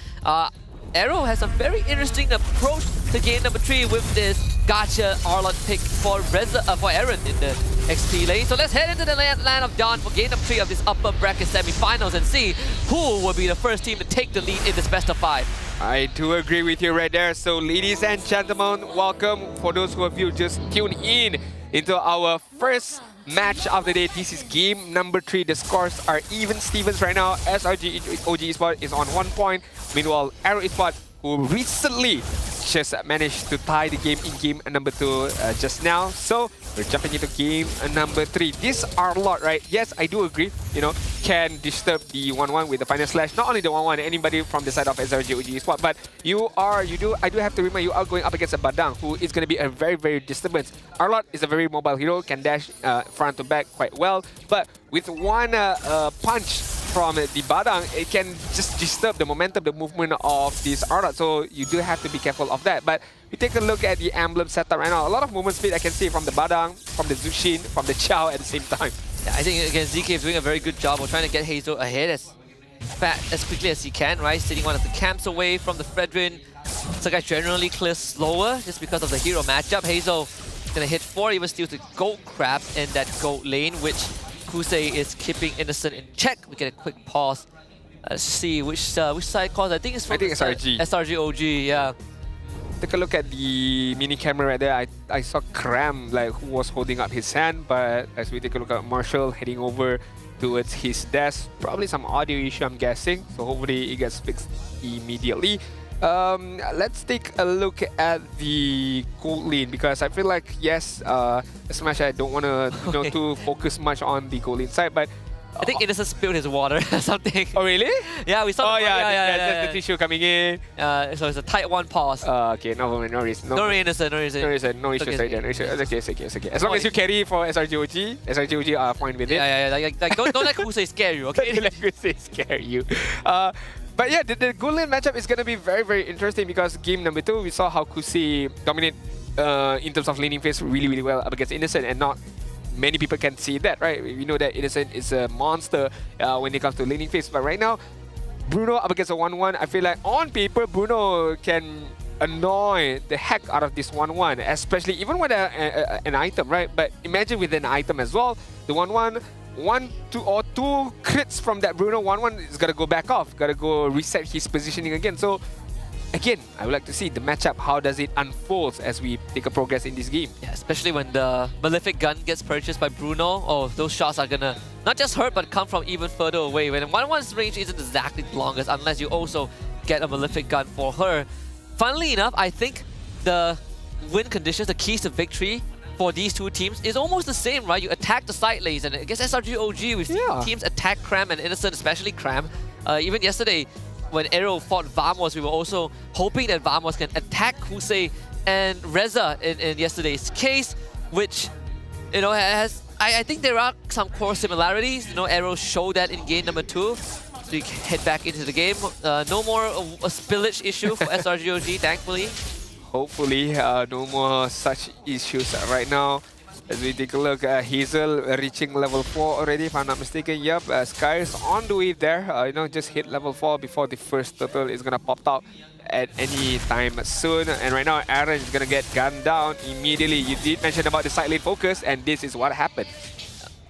AERO has a very interesting approach to game number 3 with this gotcha Arlott pick for Aaron in the XP lane. So let's head into the land of Dawn for game number 3 of this upper bracket semi-finals and see who will be the first team to take the lead in this best of 5. I do agree with you right there. So ladies and gentlemen, welcome for those who have you just tuned in into our first match of the day. This is game number 3. The scores are even Stevens right now. SRG OG Esports is on 1 point. Meanwhile, AERO Esports, who recently just managed to tie the game in game number 2 just now. So we're jumping into game number 3. This Arlott, right? Yes, I do agree. You know, can disturb the 1-1 with the final slash. Not only the 1-1, anybody from the side of SRG OG Esports, but I do have to remember you are going up against a Badang, who is going to be a very, very disturbance. Arlott is a very mobile hero, can dash front to back quite well, but with one punch from the Badang, it can just disturb the momentum, the movement of this Arlott. So you do have to be careful of that. But we take a look at the emblem setup right now. A lot of movement speed I can see from the Badang, from the Zushin, from the Chow at the same time. Yeah, I think again ZK is doing a very good job of trying to get Hazel ahead as quickly as he can, right? Sitting one of the camps away from the Fredrin. Sakai generally clears slower just because of the hero matchup. Hazel gonna hit 4, even steals the gold crab in that gold lane, which Kusei is keeping Innocent in check. We get a quick pause. Let's see which side calls. I think it's from SRG. SRG OG, yeah. Take a look at the mini camera right there. I saw Kram who was holding up his hand, but as we take a look at Marshall heading over towards his desk, probably some audio issue I'm guessing. So hopefully it gets fixed immediately. Let's take a look at the gold lane, because I feel like yes, as much I don't want to to focus much on the gold lane side, but I think Innocent spilled his water or something. Oh really? Yeah, we saw. Yeah, the tissue coming in. So it's a tight 1 pause. Okay, no worries. No Innocent. No issues right there. It's okay. As long as you carry for SRG OG are fine with it. Yeah. Like don't let Kusei scare you, okay? Don't let Kusei scare you. But yeah, the gold lane matchup is going to be very, very interesting, because game number 2, we saw how Kusei dominate in terms of laning phase really, really well up against Innocent, and not many people can see that, right? We know that Innocent is a monster when it comes to laning phase, but right now, Bruno up against a 1-1, I feel like on paper, Bruno can annoy the heck out of this 1-1, especially even with an item, right? But imagine with an item as well, the 1-1, 2 crits from that Bruno 1-1 is gonna go back off, gotta go reset his positioning again. So again, I would like to see the matchup, how does it unfold as we take a progress in this game. Yeah, especially when the Malefic gun gets purchased by Bruno. Oh, those shots are gonna not just hurt but come from even further away, when 1-1's range isn't exactly the longest unless you also get a Malefic gun for her. Funnily enough, I think the win conditions, the keys to victory for these two teams is almost the same, right? You attack the side lanes, and against SRG OG, we've seen teams attack Kram and Innocent, especially Kram. Even yesterday, when AERO fought Vamos, we were also hoping that Vamos can attack Kusei and Reza in yesterday's case, which, you know, I think there are some core similarities. You know, AERO showed that in game number 2. So we head back into the game. No more a spillage issue for SRG OG, thankfully. Hopefully, no more such issues right now. As we take a look, Hazel reaching level 4 already, if I'm not mistaken. Yep, Sky is on the way there. Just hit level 4 before the first turtle is gonna pop out at any time soon. And right now, Aaron is gonna get gunned down immediately. You did mention about the side lane focus, and this is what happened.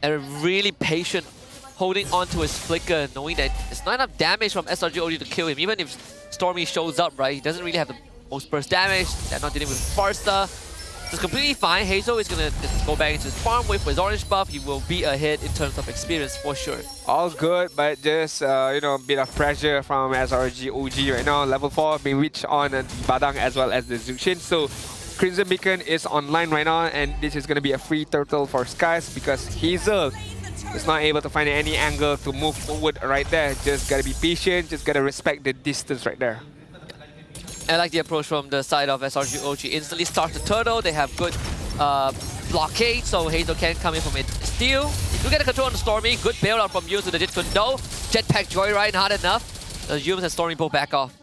Aaron really patient, holding on to his flicker, knowing that it's not enough damage from SRG OG to kill him. Even if Stormy shows up, right, he doesn't really have the most burst damage. They're not dealing with Farsta. It's completely fine. Hazel is going to just go back into his farm with his orange buff. He will be ahead in terms of experience for sure. All good, but just a bit of pressure from SRG OG right now. Level 4 being reached on Badang as well as the Zushin. So Crimson Beacon is online right now, and this is going to be a free turtle for Skies, because Hazel is not able to find any angle to move forward right there. Just gotta be patient, just gotta respect the distance right there. I like the approach from the side of SRG OG. Instantly start the turtle. They have good blockade, so Hazel can come in from steal. You do get a control on the Stormy. Good bailout from Yums with the Jit Kundo. Jetpack Joyride, not enough. Yums and Stormy both back off.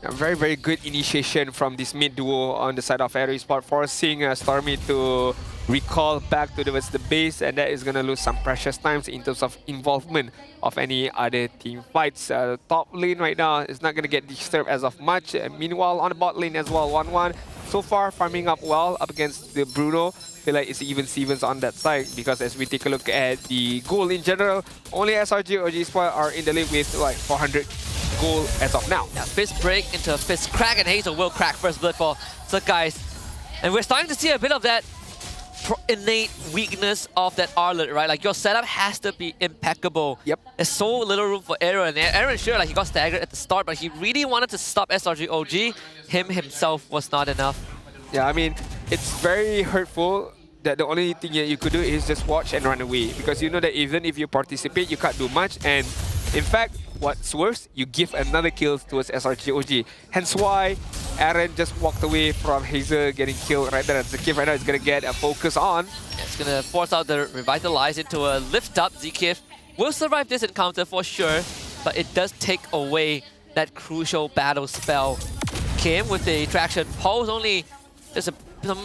A very, very good initiation from this mid duo on the side of AERO Esports, forcing Stormy to recall back towards the base, and that is going to lose some precious times in terms of involvement of any other team fights. Top lane right now is not going to get disturbed as of much. Meanwhile, on the bot lane as well, 1-1. So far, farming up well up against the Bruno. Feel like it's even Stevens on that side, because as we take a look at the goal in general, only SRG or Esports are in the league with like 400 goal as of now. Yeah, fist break into a fist crack, and Hazel will crack first blood for Guys. And we're starting to see a bit of that innate weakness of that Arlet, right? Like, your setup has to be impeccable. Yep. There's so little room for error, and Aaron, sure, like, he got staggered at the start, but he really wanted to stop SRG OG. Him himself was not enough. Yeah, I mean, it's very hurtful that the only thing that you could do is just watch and run away, because you know that even if you participate, you can't do much. And in fact, what's worse, you give another kill towards SRG OG. Hence why Aaron just walked away from Hazel getting killed right there. Zekif right now is going to get a focus on. Yeah, it's going to force out the Revitalize into a lift up. Zekif will survive this encounter for sure, but it does take away that crucial battle spell. Kim with the Traction Pulse, only there's a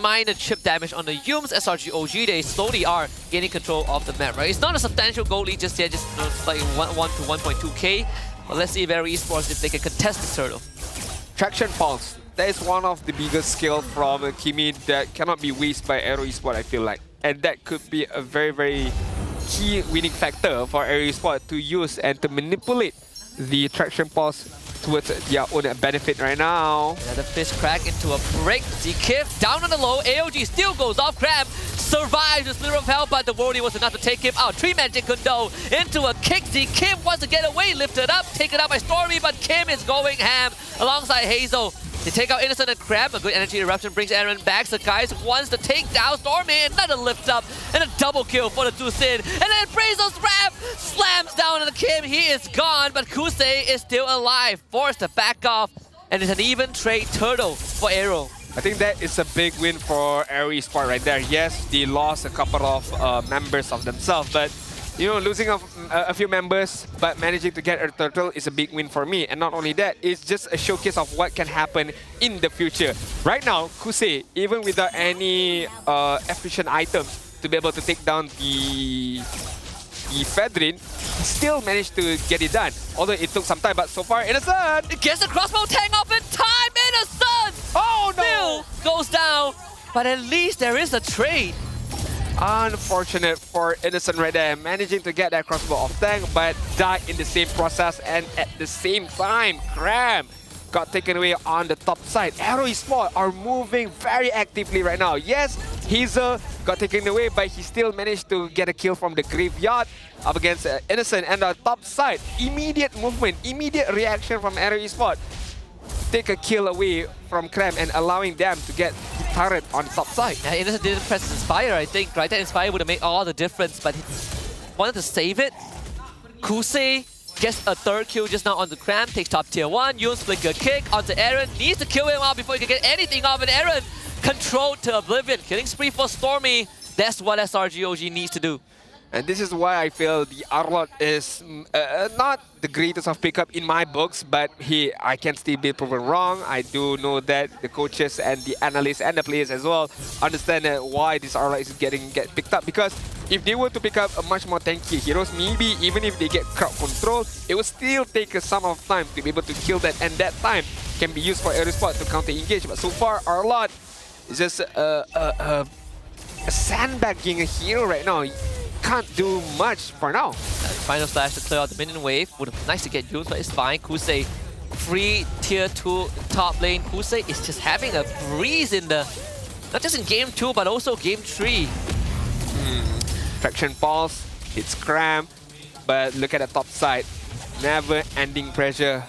minor chip damage on the Yums. SRG OG, they slowly are gaining control of the map, right? It's not a substantial goal lead just yet, just like 1 to 1.2k. But let's see if AERO Esports, if they can contest this turtle. Traction Pulse. That is one of the biggest skill from Kimi that cannot be wasted by AERO Esports, I feel like. And that could be a very, very key winning factor for AERO Esports to use and to manipulate the Traction Pulse towards their own benefit right now. Another fist crack into a break. Zekif down on the low. AOG still goes off. Cram survives the Slither of Hell, but the Wordy was enough to take him out. Tree Magic Kundo into a kick. Zekif wants to get away, lifted up, taken out by Stormy, but Kim is going ham alongside Hazel. They take out Innocent and Crab. A good energy eruption brings Aaron back. So guys wants to take down Stormy. Another lift up and a double kill for the Tusin. And then Brazo's Rap slams down on the Kim. He is gone, but Kusei is still alive. Forced to back off. And it's an even trade turtle for AERO. I think that is a big win for AERO Esports right there. Yes, they lost a couple of members of themselves, but you know, losing a few members but managing to get a turtle is a big win for me. And not only that, it's just a showcase of what can happen in the future. Right now, Kusei, even without any efficient items to be able to take down the Fedrin, still managed to get it done. Although it took some time, but so far, Innocent! It gets the crossbow tank off in time! Innocent! Oh no! Still goes down, but at least there is a trade. Unfortunate for Innocent right there, managing to get that crossbow off tank, but died in the same process, and at the same time, Cram got taken away on the top side. AERO Esports are moving very actively right now. Yes, Hazel got taken away, but he still managed to get a kill from the graveyard up against Innocent. And the top side, immediate movement, immediate reaction from AERO Esports. Take a kill away from Krem and allowing them to get the turret on the top side. Yeah, Innocent didn't press Inspire, I think, right? That Inspire would have made all the difference, but he wanted to save it. Kusei gets a third kill just now on the Cram, takes top tier 1, Yun's flicker kick onto Aaron, needs to kill him out before he can get anything off, and Aaron controlled to oblivion. Killing spree for Stormy, that's what SRG OG needs to do. And this is why I feel the Arlot is not the greatest of pickup in my books, but I can still be proven wrong. I do know that the coaches and the analysts and the players as well understand why this Arlot is getting picked up. Because if they were to pick up a much more tanky heroes, maybe even if they get crowd control, it will still take some of time to be able to kill that, and that time can be used for AERO Esports to counter engage. But so far, Arlot is just a sandbagging hero right now. Can't do much for now. Final slash to clear out the minion wave. Would have been nice to get used, but it's fine. Kusei, free tier 2 top lane. Kusei is just having a breeze in the, not just in game 2, but also game 3. Traction Pulse, it's Cram, but look at the top side. Never-ending pressure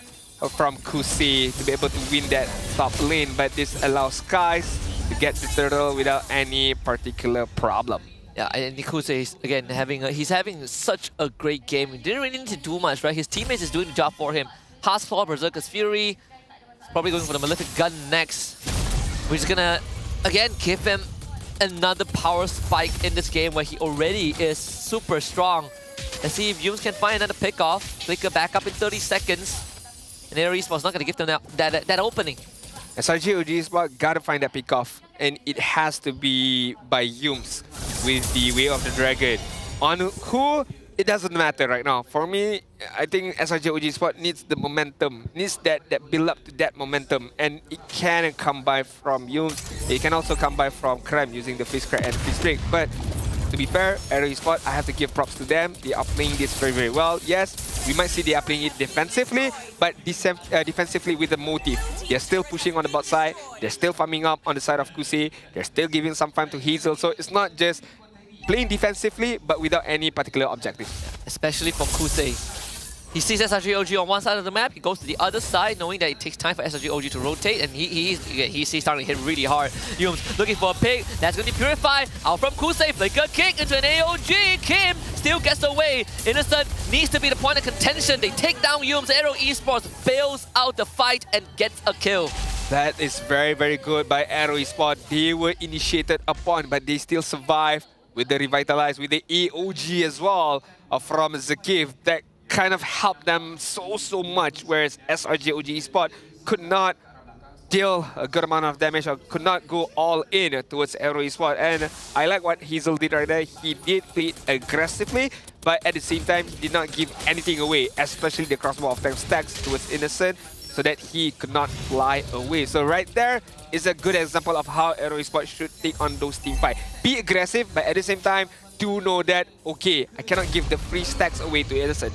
from Kusei to be able to win that top lane, but this allows Skies to get the turtle without any particular problem. Yeah, and Kusei is again he's having such a great game. He didn't really need to do much, right? His teammates is doing the job for him. Pass for Berserker's Fury. Probably going for the Malefic Gun next. Which is gonna again give him another power spike in this game where he already is super strong. Let's see if Yums can find another pick-off. Flicker back up in 30 seconds. And AERO Esports not going to give them that opening. SRG OG Esports gotta find that pick-off. And it has to be by Yums with the Way of the Dragon. On who, it doesn't matter right now. For me, I think SRG OG Esports needs the momentum, needs that build up to that momentum. And it can come by from Yums. It can also come by from Krem using the Fist Crack and Fist Break. But to be fair, AERO Esports, I have to give props to them. They are playing this very, very well. Yes, we might see they are playing it defensively, but defensively with a motive. They're still pushing on the bot side. They're still farming up on the side of Kusei. They're still giving some time to Hazel. So it's not just playing defensively, but without any particular objective. Especially for Kusei. He sees SRG OG on one side of the map, he goes to the other side, knowing that it takes time for SRG OG to rotate, and he's starting to hit really hard. Yums looking for a pick, that's going to be purified. Out from Kusei, flicker kick into an AOG. Kim still gets away. Innocent needs to be the point of contention. They take down Yums. AERO Esports bails out the fight and gets a kill. That is very, very good by AERO Esports. They were initiated upon, but they still survive with the Revitalize, with the AOG as well from Zakif. That kind of helped them so much, whereas SRG OG Esports could not deal a good amount of damage or could not go all in towards AERO Esports. And I like what Hazel did right there. He did play it aggressively, but at the same time, he did not give anything away, especially the crossbow of time stacks towards Innocent, so that he could not fly away. So right there is a good example of how AERO Esports should take on those team fight. Be aggressive, but at the same time, do know that, okay, I cannot give the free stacks away to Innocent.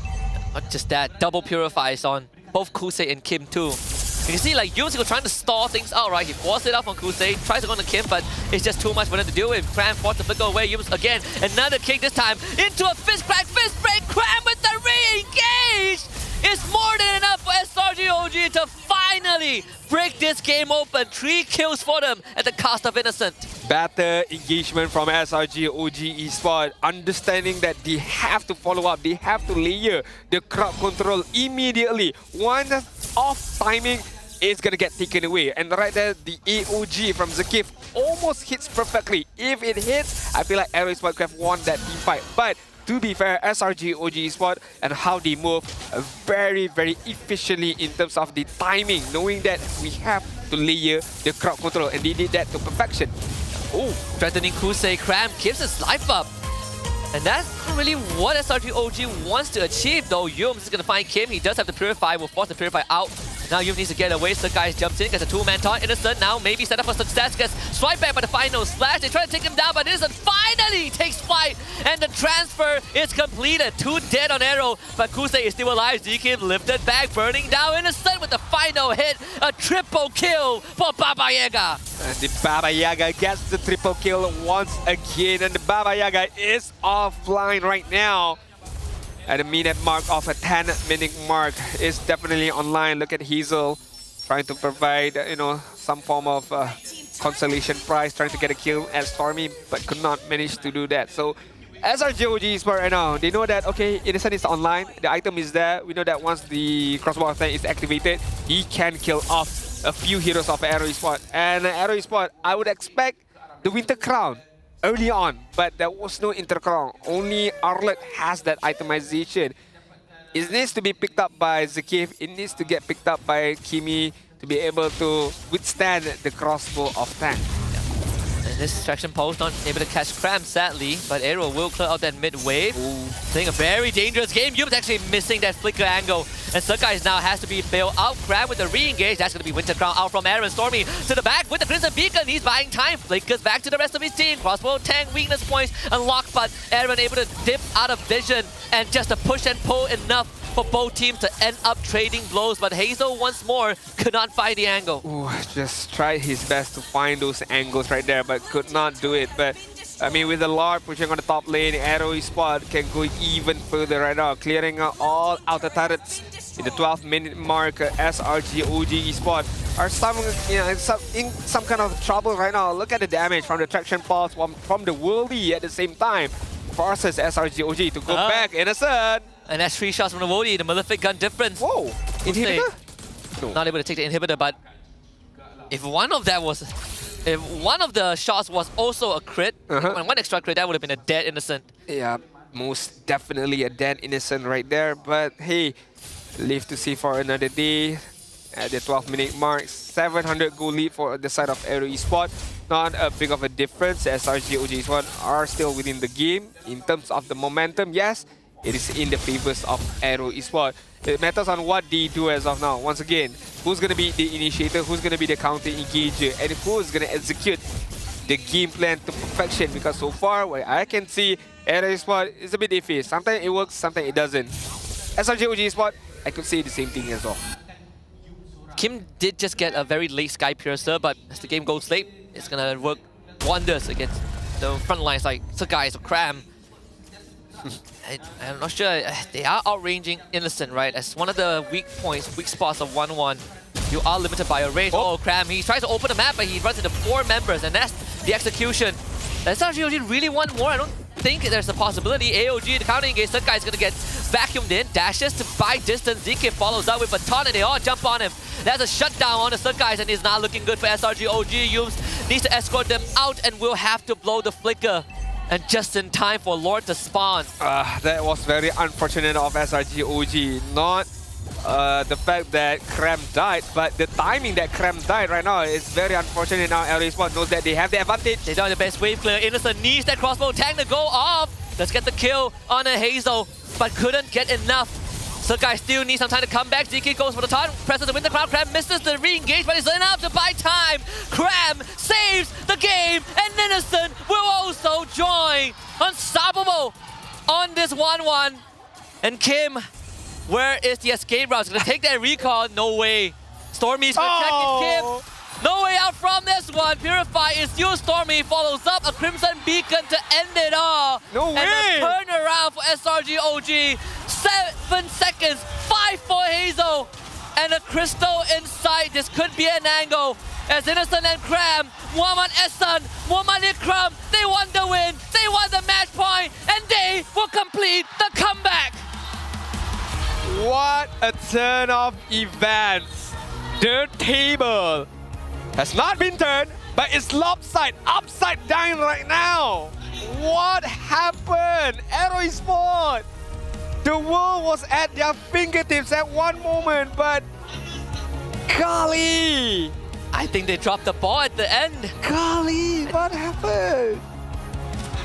Not just that, double purifies on both Kusei and Kim too. You can see like Yums was trying to stall things out, right? He forced it out on Kusei, tries to go on to Kim, but it's just too much for them to deal with. Cram forced to flicker away. Yums again, another kick this time into a fist crack, fist break. Cram with the re-engage! It's more than enough for SRG OG to finally break this game open. 3 kills for them at the cost of Innocent. Better engagement from SRG OG Esports, understanding that they have to follow up, they have to layer the crowd control immediately. One off timing is gonna get taken away. And right there, the AOG from Zakif almost hits perfectly. If it hits, I feel like AERO Esports could have won that team fight. But to be fair, SRG OG Esports and how they move very, very efficiently in terms of the timing, knowing that we have to layer the crowd control, and they did that to perfection. Oh, threatening Kusei. Cram gives his life up. And that's not really what SRG OG wants to achieve, though. Yums is going to find Kim. He does have to purify. Will force the purify out. Now Yums needs to get away. So guys jumps in, gets a 2-man taunt. Innocent now maybe set up for some stats. Gets swiped back by the final slash. They try to take him down, but Innocent finally takes flight. And the transfer is completed. 2 dead on AERO, but Kusei is still alive. Z-Kim lifted back, burning down. Innocent with the final hit. A triple kill for Baba Yaga. And the Baba Yaga gets the triple kill once again. And the Baba Yaga is offline right now. At a minute mark of a 10-minute mark is definitely online. Look at Hazel trying to provide, some form of consolation prize, trying to get a kill at Stormy, but could not manage to do that. So SRG OG Esports right now, they know that, okay, Innocent is online, the item is there. We know that once the crossbow attack is activated, he can kill off a few heroes of AERO Esports. And AERO Esports, I would expect the Winter Crown early on, but there was no intercrown. Only Arlet has that itemization. It needs to be picked up by Zakif. It needs to get picked up by Kimi to be able to withstand the crossbow of tank. And this distraction pulse not able to catch Cram, sadly, but AERO will clear out that mid wave. Playing a very dangerous game. Yum's actually missing that flicker angle. And Surkais now has to be bailed out. Cram with the re-engage. That's going to be Winter Crown out from Aaron. Stormy to the back with the Crimson Beacon. He's buying time. Flickers back to the rest of his team. Crossbow tank weakness points unlocked, but Aaron able to dip out of vision and just to push and pull enough for both teams to end up trading blows. But Hazel once more could not find the angle. Ooh, just tried his best to find those angles right there, but could not do it. But I mean, with the Lord pushing on the top lane, AERO Esports can go even further right now, clearing out all outer turrets. In the 12-minute mark, SRG OG Esports are in some kind of trouble right now. Look at the damage from the traction pulse from the Worldy at the same time. Forces SRG OG to go back. Innocent. And that's 3 shots from the Worldy, the Malefic gun difference. Whoa, inhibitor? No. Not able to take the inhibitor, but if one of them was If one of the shots was also a crit, one extra crit, that would have been a dead Innocent. Yeah, most definitely a dead Innocent right there. But hey, live to see for another day. At the 12-minute mark, 700 goal lead for the side of AERO Esports. Not a big of a difference. SRG OG Esports are still within the game. In terms of the momentum, yes, it is in the favors of AERO Esports. It matters on what they do as of now. Once again, who's going to be the initiator, who's going to be the counter engager, and who's going to execute the game plan to perfection. Because so far, what I can see, AERO Esports is a bit iffy. Sometimes it works, sometimes it doesn't. SRG OG Esports, I could say the same thing as well. Kim did just get a very late Sky Piercer, but as the game goes late, it's gonna work wonders against the front lines like Sakai or Cram. I'm not sure. They are outranging Innocent, right? As one of the weak points, weak spots of 1-1. You are limited by your range. Oh, Cram, he tries to open the map, but he runs into 4 members, and that's the execution. Does SRG really want more? I don't think there's a possibility. AOG, the counter engage, Sakai is gonna get vacuumed in, dashes to buy distance. ZK follows up with Baton, and they all jump on him. There's a shutdown on the Sakai, and it's not looking good for SRG. OG needs to escort them out and will have to blow the flicker. And just in time for Lord to spawn. That was very unfortunate of SRG OG. Not the fact that Cram died, but the timing that Cram died right now is very unfortunate. Now AERO Esports knows that they have the advantage. They done the best wave clear. Innocent needs that crossbow tank to go off. Let's get the kill on a Hazel, but couldn't get enough. Sakai still needs some time to come back. ZK goes for the taunt, presses the Winter Crown. Cram misses the re-engage, but it's enough to buy time. Cram saves the game, and Innocent will also join. Unstoppable on this 1-1. And Kim, where is the escape route? He's gonna take that recall. No way. Stormy's gonna check it, Kim. No way out from this one. Purify is used. Stormy follows up a Crimson Beacon to end it all. No way. And a turnaround for SRG OG. 7 seconds. 5 for Hazel. And a crystal inside. This could be an angle. As Innocent and Cram, Muhammad Ehsan, Muhammad Ikram, they won the win. They won the match point. And they will complete the comeback. What a turn of events. The table has not been turned, but it's lopsided, upside down right now. What happened? AERO Esports. The world was at their fingertips at one moment, but golly. I think they dropped the ball at the end. Golly, what happened?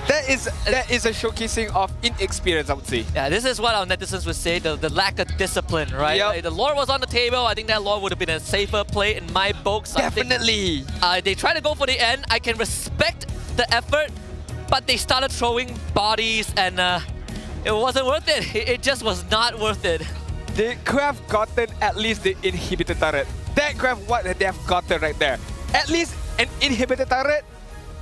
That is a showcasing of inexperience, I would say. Yeah, this is what our netizens would say, the lack of discipline, right? Yep. Like, the lore was on the table. I think that lore would have been a safer play in my books. Definitely. They tried to go for the end. I can respect the effort, but they started throwing bodies and it wasn't worth it. It just was not worth it. They could have gotten at least the inhibitor turret. That could have what they have gotten right there. At least an inhibitor turret,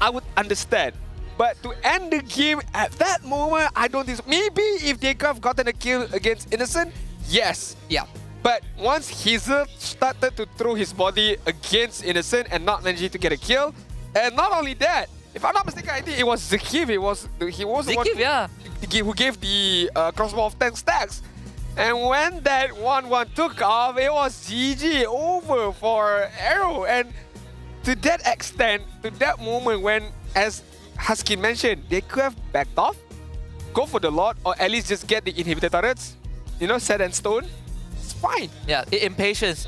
I would understand. But to end the game at that moment, I don't think so. Maybe if they could have gotten a kill against Innocent, yes. Yeah. But once Hazel started to throw his body against Innocent and not managing to get a kill, and not only that, if I'm not mistaken, I think it was Zakiv. He was the one who gave the crossbow of 10 stacks. And when that 1-1 took off, it was GG over for AERO. And to that extent, to that moment when, as Husky mentioned, they could have backed off, go for the lot, or at least just get the inhibitor turrets, you know, set and stone. It's fine. Yeah, impatience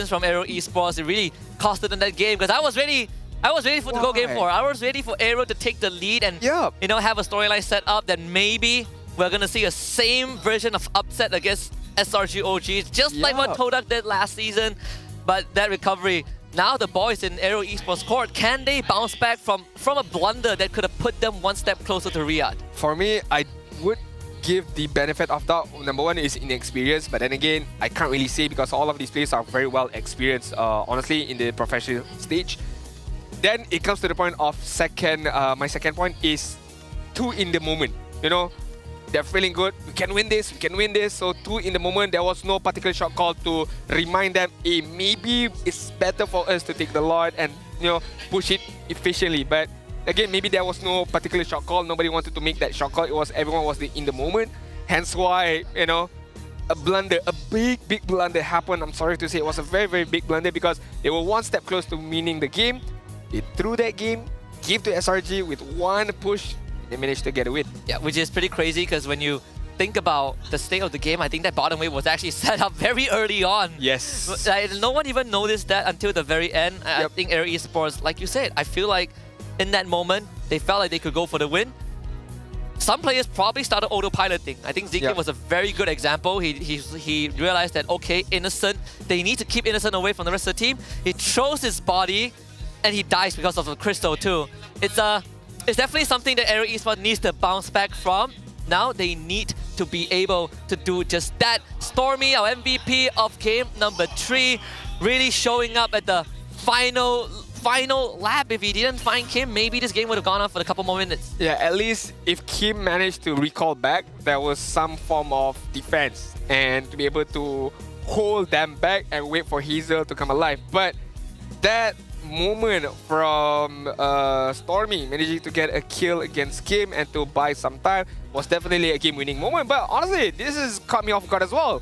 from AERO Esports, it really costed in that game because I was ready for to go game 4. I was ready for AERO to take the lead and you know, have a storyline set up that maybe we're gonna see a same version of upset against SRG OG, just like what Todak did last season. But that recovery, now the boys in AERO Esports court, can they bounce back from a blunder that could have put them one step closer to Riyadh? For me, I would give the benefit of doubt. Number one is inexperience, but then again, I can't really say because all of these players are very well experienced, honestly, in the professional stage. Then it comes to the point of my second point is two in the moment. You know, they're feeling good. We can win this. So two in the moment, there was no particular shot call to remind them, hey, maybe it's better for us to take the Lord and, you know, push it efficiently. But again, maybe there was no particular shot call. Nobody wanted to make that shot call. Everyone was in the moment. Hence why, you know, a blunder, a big blunder happened. I'm sorry to say it was a very, very big blunder because they were one step close to winning the game. They threw that game, gave to SRG with one push, they managed to get a win. Yeah, which is pretty crazy because when you think about the state of the game, I think that bottom wave was actually set up very early on. Yes. No one even noticed that until the very end. I think AERO Esports, like you said, I feel like in that moment, they felt like they could go for the win. Some players probably started autopiloting. I think Zeke was a very good example. He realized that, okay, Innocent, they need to keep Innocent away from the rest of the team. He throws his body and he dies because of the crystal too. It's definitely something that AERO Esports needs to bounce back from. Now they need to be able to do just that. Stormy, our MVP of game number 3, really showing up at the final lap. If he didn't find Kim, maybe this game would have gone on for a couple more minutes. Yeah, at least if Kim managed to recall back, there was some form of defense and to be able to hold them back and wait for Hazel to come alive. But that moment from Stormy managing to get a kill against Kim and to buy some time was definitely a game-winning moment. But honestly, this has caught me off guard as well.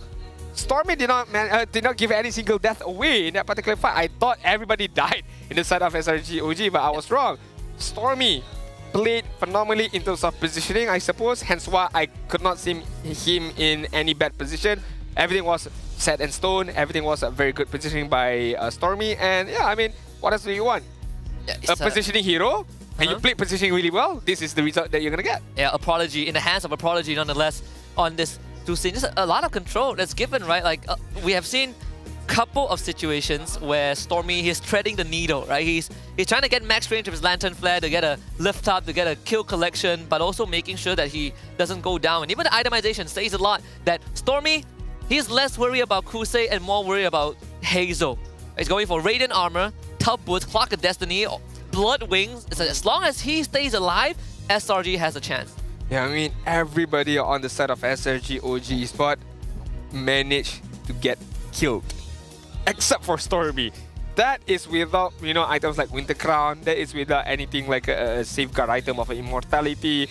Stormy did not give any single death away in that particular fight. I thought everybody died in the side of SRG OG, but I was wrong. Stormy played phenomenally in terms of positioning, I suppose. Hence why I could not see him in any bad position. Everything was set in stone. Everything was a very good positioning by Stormy. And yeah, I mean, what else do you want? Yeah, a positioning hero, and you play positioning really well. This is the result that you're gonna get. Yeah, a Prodigy in the hands of a Prodigy, nonetheless. On this 2 scene, just a lot of control that's given, right? Like we have seen couple of situations where Stormy, he's threading the needle, right? He's trying to get max range of his Lantern Flare to get a lift up, to get a kill collection, but also making sure that he doesn't go down. And even the itemization says a lot that Stormy, he's less worried about Kusei and more worried about Hazel. He's going for Radiant Armor, Tub Boots, Clock of Destiny, Blood Wings. So as long as he stays alive, SRG has a chance. Yeah, I mean, everybody on the side of SRG OG Spot managed to get killed. Except for Stormy. That is without, items like Winter Crown. That is without anything like a safeguard item of immortality.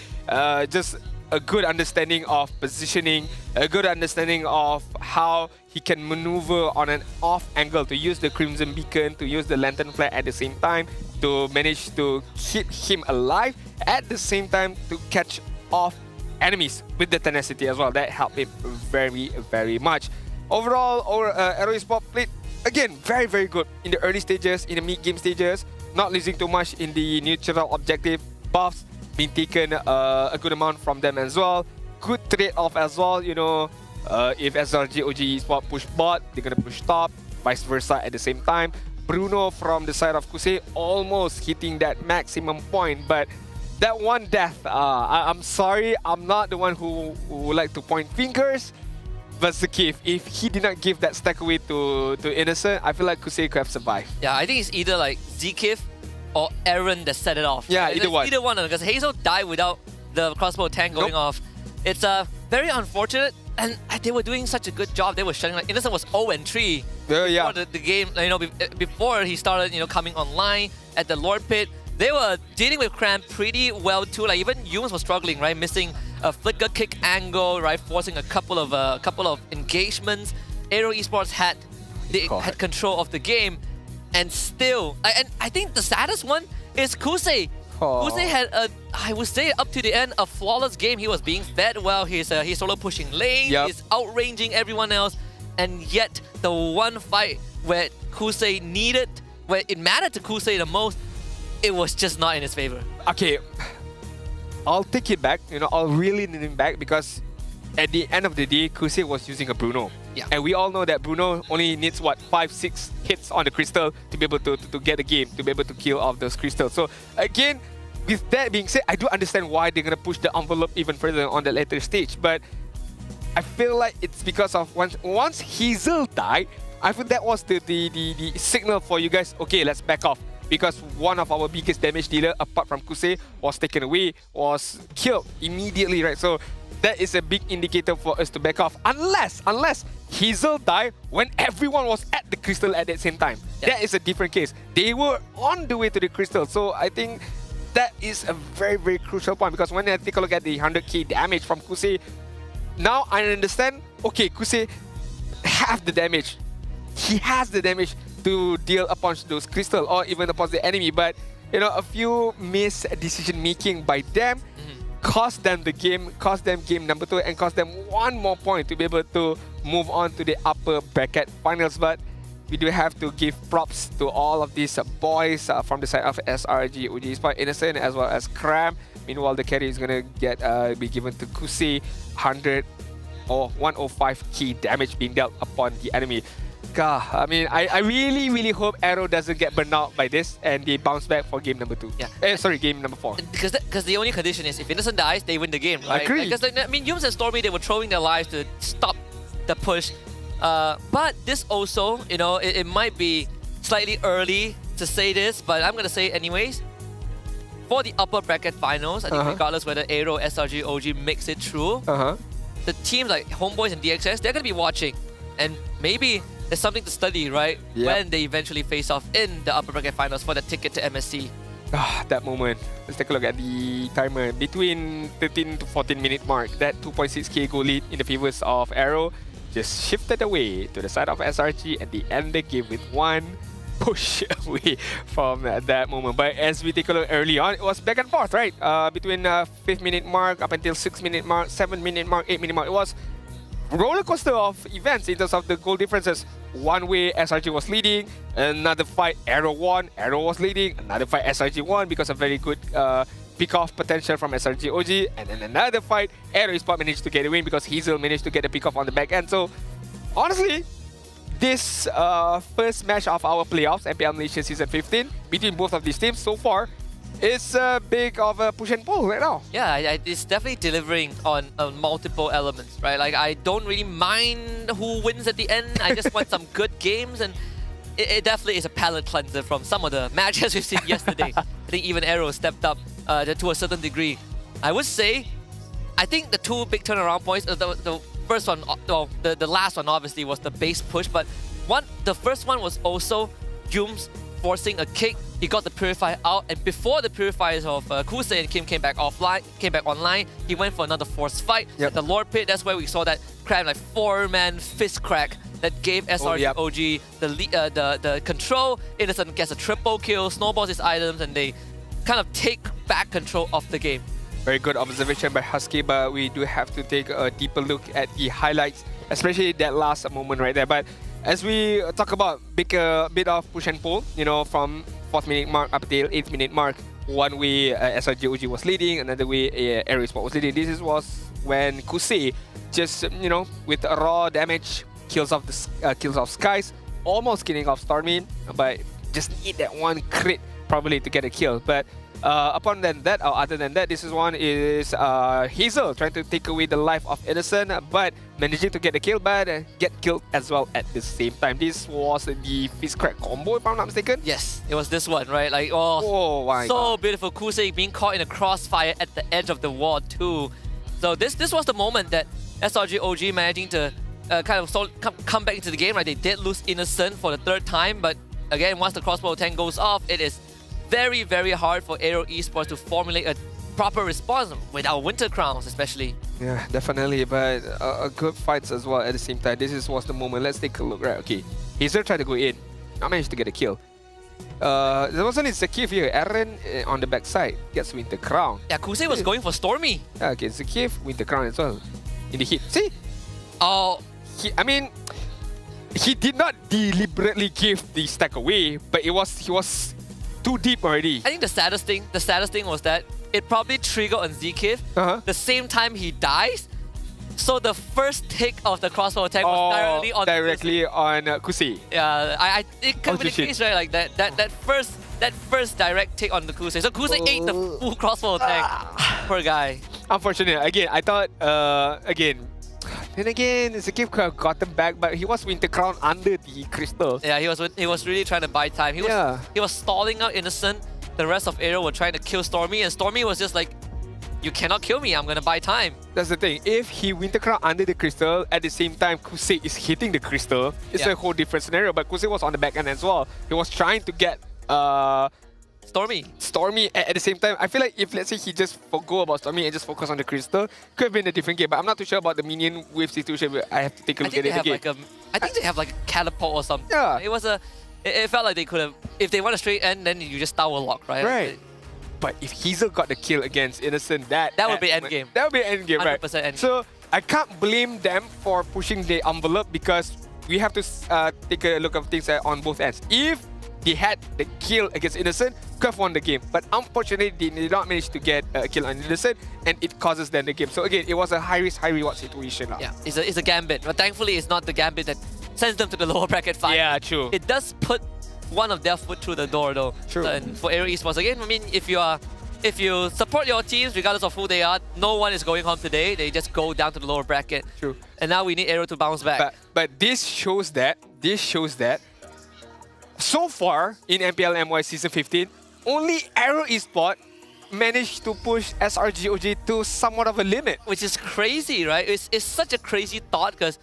Just a good understanding of positioning, a good understanding of how he can maneuver on an off angle to use the Crimson Beacon, to use the Lantern Flare at the same time, to manage to keep him alive, at the same time to catch off enemies with the tenacity as well. That helped him very, very much. Overall, AERO Esports played, again, very, very good in the early stages, in the mid-game stages, not losing too much in the neutral objective. Buffs being taken a good amount from them as well. Good trade-off as well, if SRG OG Esports push bot, they're going to push top, vice versa at the same time. Bruno from the side of Kusei almost hitting that maximum point, but that one death, I'm sorry, I'm not the one who would like to point fingers, but Zakif, if he did not give that stack away to Innocent, I feel like Kusei could have survived. Yeah, I think it's either like Zakif or Aaron that set it off. Yeah, either one. Either one, because Hazel died without the crossbow tank going off. It's very unfortunate, and they were doing such a good job. They were shutting, like, Innocent was 0-3 before the game, before he started, coming online at the Lord Pit. They were dealing with Cram pretty well too. Like even Humans was struggling, right? Missing a flicker kick angle, right? Forcing a couple of engagements. AERO Esports had control of the game, and still, and I think the saddest one is Kusei. Kusei had I would say up to the end, a flawless game. He was being fed well. He's solo pushing lanes. He's outranging everyone else, and yet the one fight where Kusei needed, where it mattered to Kusei the most, it was just not in his favor. Okay, I'll take it back. I'll really need him back because at the end of the day, Kusei was using a Bruno. Yeah. And we all know that Bruno only needs, 5-6 hits on the crystal to be able to get the game, to be able to kill off those crystals. So again, with that being said, I do understand why they're going to push the envelope even further on the later stage. But I feel like it's because of once Hazel died, I feel that was the signal for you guys, okay, let's back off. Because one of our biggest damage dealer, apart from Kusei, was taken away, was killed immediately, right? So that is a big indicator for us to back off. Unless Hazel died when everyone was at the crystal at the same time. Yeah. That is a different case. They were on the way to the crystal. So I think that is a very, very crucial point. Because when I take a look at the 100k damage from Kusei, now I understand, okay, Kusei have the damage. He has the damage to deal upon those crystal or even upon the enemy. But you know, a few missed decision making by them cost them the game, cost them game number 2, and cost them one more point to be able to move on to the upper bracket finals. But we do have to give props to all of these boys from the side of SRG OG Esports, Innocent as well as Cram. Meanwhile, the carry is gonna get be given to Kusei, 100 or 105 key damage being dealt upon the enemy. God, I mean, I really hope AERO doesn't get burned out by this and they bounce back for game number 2. Yeah. Sorry, game number 4. Because the only condition is if Innocent dies, they win the game, right? Agree. Because I mean, Yums and Stormy, they were throwing their lives to stop the push. But this also, you know, it might be slightly early to say this, but I'm gonna say it anyways. For the upper bracket finals, I think regardless whether AERO, SRG, OG makes it through, the teams like HomeBois and DXS, they're gonna be watching, and maybe there's something to study, right? Yep. When they eventually face off in the upper bracket finals for the ticket to MSC. That moment. Let's take a look at the timer. Between 13 to 14 minute mark, that 2.6k goal lead in the favors of AERO just shifted away to the side of SRG, and they end the game with one push away from that moment. But as we take a look early on, it was back and forth, right? Between 5th minute mark up until 6th minute mark, 7th minute mark, 8th minute mark. It was roller coaster of events in terms of the goal differences. One way SRG was leading, another fight AERO won, AERO was leading, another fight SRG won because of very good pick-off potential from SRG OG, and then another fight AERO Esports managed to get a win because Hazel managed to get a pick-off on the back end. So honestly, this first match of our playoffs, MPL Malaysia Season 15, between both of these teams so far, is a big of a push and pull right now. Yeah, it's definitely delivering on multiple elements, right? Like, I don't really mind who wins at the end. I just want some good games, and it definitely is a palate cleanser from some of the matches we've seen yesterday. I think even AERO stepped up to a certain degree. I would say, I think the two big turnaround points, the first one, well, the last one obviously was the base push, but the first one was also Yums forcing a kick. He got the Purifier out, and before the Purifiers of Kusei and Kim came back online, he went for another forced fight. At the Lord Pit, that's where we saw that crap, like 4-man fist crack that gave SRG OG the control. Innocent gets a triple kill, snowballs his items, and they kind of take back control of the game. Very good observation by Husky, but we do have to take a deeper look at the highlights, especially that last moment right there. But as we talk about bit of push and pull, you know, from 4th minute mark up till 8th minute mark, one way SRG OG was leading, another way AERO Esports was leading. This was when Kusei just, you know, with raw damage, kills off Skies, almost killing off Stormy, but just need that one crit probably to get a kill. But other than that, this one is Hazel trying to take away the life of Innocent, but managing to get the kill, but get killed as well at the same time. This was the fist crack combo, if I'm not mistaken. Yes, it was this one, right? Like, my God. Beautiful. Kusei being caught in a crossfire at the edge of the wall too. So this was the moment that SRG OG managing to come back into the game, right? They did lose Innocent for the 3rd time, but again, once the crossbow tank goes off, it is very, very hard for AERO Esports to formulate a proper response with our Winter Crowns, especially. Yeah, definitely, but good fights as well at the same time. This was the moment. Let's take a look, right? Okay, Hazel tried to go in, not managed to get a kill. There wasn't Zakif here. Aaron on the backside gets Winter Crown. Yeah, Kusei was going for Stormy. Yeah, okay, Zakif, Winter Crown as well. In the hit. See? Oh. He did not deliberately give the stack away, but he was too deep already. I think the saddest thing was that it probably triggered on Zakif the same time he dies. So the first tick of the crossbow attack was directly on Kusei. Yeah, it could be the case, right? Like that first direct tick on the Kusei. So Kusei ate the full crossbow attack. Poor guy. Unfortunate. Again, I thought then again, Zakif could have gotten back, but he was Winter Crown under the crystal. Yeah, he was really trying to buy time. He was stalling out Innocent. The rest of AERO were trying to kill Stormy, and Stormy was just like, you cannot kill me, I'm gonna buy time. That's the thing. If he Winter Crown under the crystal, at the same time Kusei is hitting the crystal, it's a whole different scenario. But Kusei was on the back end as well. He was trying to get Stormy at the same time. I feel like if, let's say, he just forgo about Stormy and just focus on the crystal, could have been a different game. But I'm not too sure about the minion wave situation. But I have to take a look at it again. I think they have like a catapult or something. Yeah. It was a It felt like they could have, if they want a straight end, then you just tower lock, right? Right. But if Hazel got the kill against Innocent, that would be endgame. That would be endgame, right? 100% endgame. So I can't blame them for pushing the envelope because we have to take a look at things on both ends. If they had the kill against Innocent, could have won the game. But unfortunately, they did not manage to get a kill on Innocent, and it causes them the game. So again, it was a high risk, high reward situation. Yeah, it's a gambit. But thankfully, it's not the gambit that sends them to the lower bracket final. Yeah, true. It does put one of their foot through the door, though. True. And for AERO Esports, again, I mean, if you support your teams, regardless of who they are, no one is going home today. They just go down to the lower bracket. True. And now we need AERO to bounce back. But this shows that so far in MPL MY Season 15, only AERO Esports managed to push SRGOG to somewhat of a limit. Which is crazy, right? It's such a crazy thought because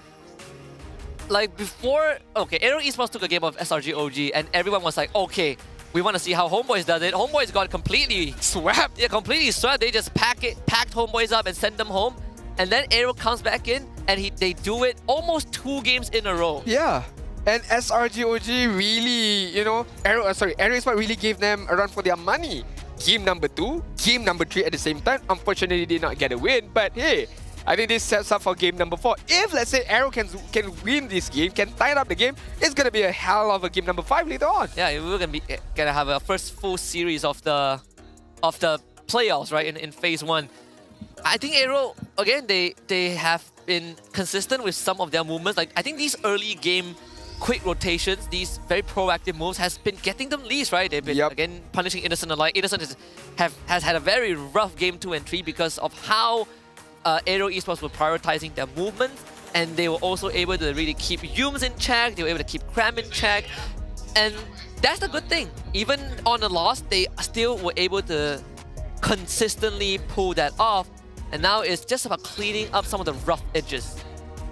like before, okay, AERO Esports took a game of SRGOG and everyone was like, okay, we want to see how HomeBois does it. HomeBois got completely swept. Yeah, completely swept. They just packed HomeBois up and sent them home. And then AERO comes back in and they do it almost 2 games in a row. Yeah. And SRGOG really, you know, AERO Esports really gave them a run for their money. Game number 2, game number 3 at the same time. Unfortunately, they did not get a win. But hey, I think this sets up for game number 4. If, let's say, AERO can win this game, can tie up the game, it's going to be a hell of a game number 5 later on. Yeah, we're gonna have a first full series of the playoffs, right, in phase 1. I think AERO, again, they have been consistent with some of their movements. Like, I think these early game quick rotations, these very proactive moves has been getting them leads, right? They've been, again, punishing Innocent alike. Innocent has had a very rough game 2 and 3 because of how AERO Esports were prioritizing their movements, and they were also able to really keep Yums in check, they were able to keep Cram in check, and that's the good thing. Even on a loss, they still were able to consistently pull that off, and now it's just about cleaning up some of the rough edges.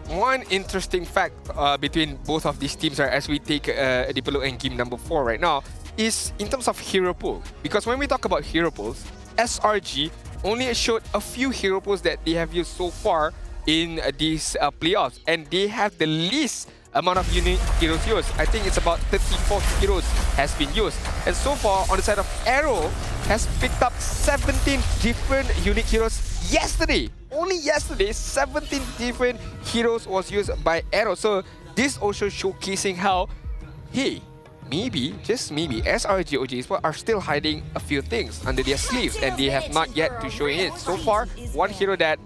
One interesting fact between both of these teams, right, as we take a deeper look in game number 4 right now, is in terms of hero pool. Because when we talk about hero pools, SRG only showed a few hero pools that they have used so far in these playoffs, and they have the least amount of unique heroes used. I think it's about 34 heroes has been used, and so far on the side of AERO has picked up 17 different unique heroes yesterday. Only yesterday, 17 different heroes was used by AERO. So this also showcasing how, hey, maybe, just maybe, SRGOG Esports are still hiding a few things under their sleeves and they have not yet to show it. So far, one hero that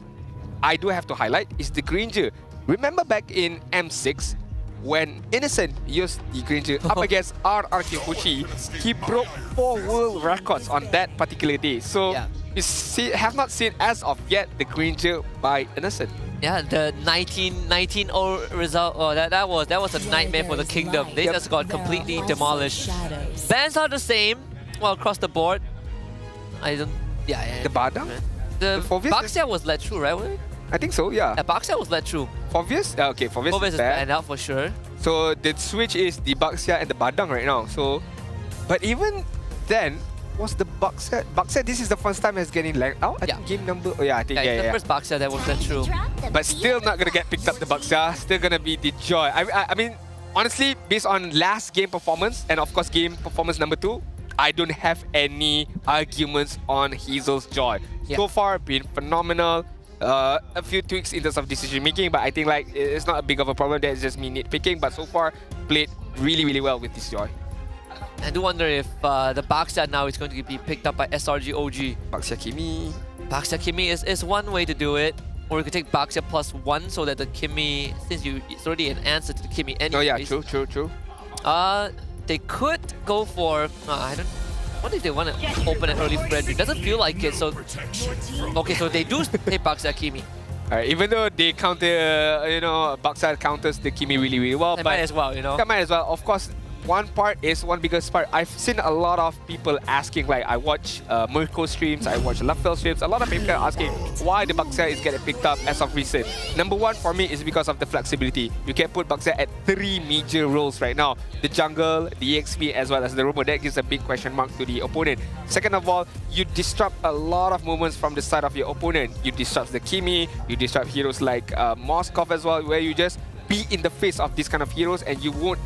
I do have to highlight is the Granger. Remember back in M6, when Innocent used the Granger up against RRQ Fushi, he broke 4 world records on that particular day. So you have not seen as of yet the Granger by Innocent. Yeah, the 19-0 result, oh, that was a nightmare for the Kingdom. They just got completely demolished. Bans are the same, well, across the board. I don't, The Badang? The Baxia was let through, right? I think so, yeah. Baxia was let through. Forvius? Okay, Forvius is banned out for sure. So the switch is the Baxia and the Badang right now. So, but even then, was the Baxia? Baxia, this is the first time it's getting lagged out. I think game number. Oh yeah, I think the first Baxia that was let through. But still not gonna get picked up the Baxia. Still gonna be the Joy. I mean, honestly, based on last game performance and of course game performance number 2, I don't have any arguments on Hazel's Joy. So far, been phenomenal. A few tweaks in terms of decision making, but I think like it's not a big of a problem. That's just me nitpicking. But so far, played really, really well with this Joy. I do wonder if the Baxia now is going to be picked up by SRGOG. Baxia Kimi. Baxia Kimi is one way to do it. Or you could take Baxia +1 so that the Kimi, since it's already an answer to the Kimi anyways. Oh yeah, true. They could go for, I don't, what if they want to open an early Frederick? Doesn't feel like it, so, okay, so they do take Baxia Kimi. Alright, even though they counter, you know, Baxia counters the Kimi really, really well. They might as well, you know. They might as well. Of course, one biggest part, I've seen a lot of people asking, like I watch Mirko streams, I watch Lafel streams, a lot of people are asking why the Baxia is getting picked up as of recent. Number 1 for me is because of the flexibility. You can put Baxia at 3 major roles right now. The jungle, the EXP, as well as the robo. That gives a big question mark to the opponent. Second of all, you disrupt a lot of movements from the side of your opponent. You disrupt the Kimi, you disrupt heroes like Moskov as well, where you just be in the face of these kind of heroes and you won't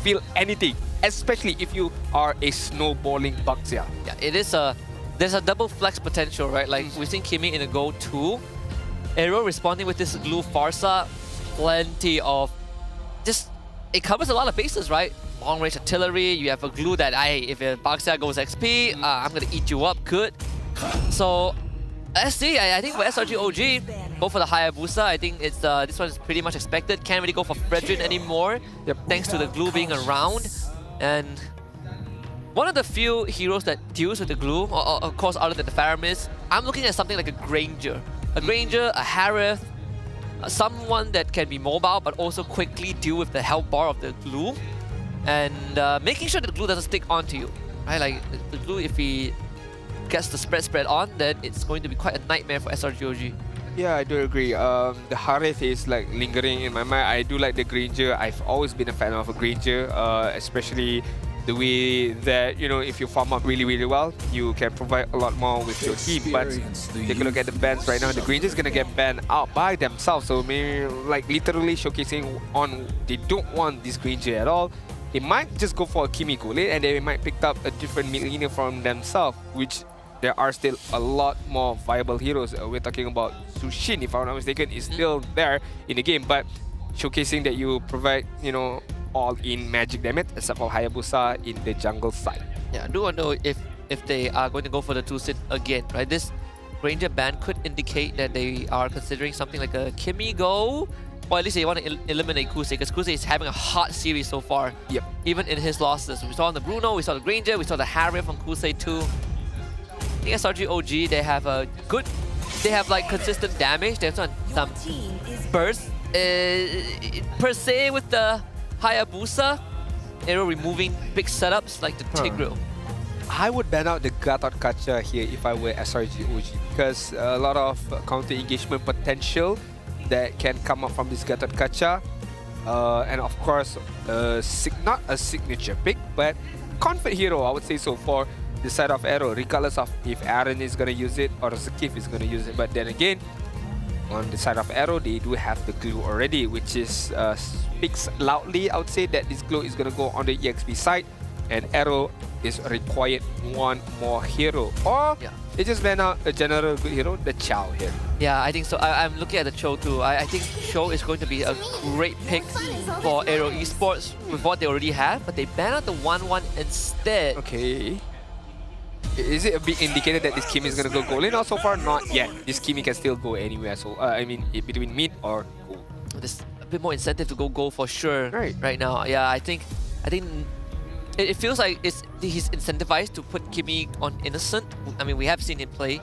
feel anything, especially if you are a snowballing Baxia. Yeah, it is there's a double flex potential, right? Like we've seen Kimi in a go 2. AERO responding with this glue Farsa, plenty of it covers a lot of bases, right? Long range artillery, you have a glue that if a Baxia goes XP, I'm gonna eat you up, good. So let's see, I think for SRG OG, go for the Hayabusa. I think it's this one is pretty much expected. Can't really go for Fredrin anymore, thanks to the glue being around. And one of the few heroes that deals with the glue, of course other than the Faramis, I'm looking at something like a Granger. A Granger, a Harith, someone that can be mobile but also quickly deal with the health bar of the glue. And making sure that the glue doesn't stick onto you. Right? Like the glue, if he gets the spread on, then it's going to be quite a nightmare for SRGOG. Yeah, I do agree. The Harith is like lingering in my mind. I do like the Granger. I've always been a fan of a Granger, especially the way that, you know, if you farm up really, really well, you can provide a lot more with your team. But take a look at the bans right now. The Granger is going to get banned out by themselves. So maybe like literally showcasing on they don't want this Granger at all. They might just go for a Kimiko late and they might pick up a different mid laner from themselves, which there are still a lot more viable heroes. We're talking about Sushin, if I'm not mistaken, is still there in the game, but showcasing that you provide, you know, all-in magic damage, except for Hayabusa in the jungle side. Yeah, I do know if they are going to go for the 2-sit again, right? This Ranger ban could indicate that they are considering something like a Kimiko, or at least they want to eliminate Kusei, because Kusei is having a hot series so far. Yep. Even in his losses. We saw the Bruno, we saw the Granger, we saw the Harrier from Kusei too. I think SRG OG, they have a good, they have like consistent damage. They have some burst. Per se with the Hayabusa, AERO removing big setups like the Tigreal. I would ban out the Gatot Kacha here if I were SRG OG, because a lot of counter engagement potential that can come up from this Gatot Kacha. And of course, not a signature pick, but comfort hero, I would say so, for the side of AERO, regardless of if Aaron is going to use it or Zakif is going to use it. But then again, on the side of AERO, they do have the glue already, which is speaks loudly, I would say, that this glue is going to go on the EXP side, and AERO is required one more hero. Or they just ban out a general good hero, the Chow here. Yeah, I think so. I'm looking at the Cho too. I think Cho is going to be a great pick for AERO Esports with what they already have, but they ban out the 1-1 instead. Okay. Is it a big indicator that this Kimi is going to go goal in, or so far not yet? This Kimi can still go anywhere, so I mean between mid or goal. There's a bit more incentive to go goal for sure right now. Yeah, I think it feels like he's incentivized to put Kimi on innocent. I mean, we have seen him play.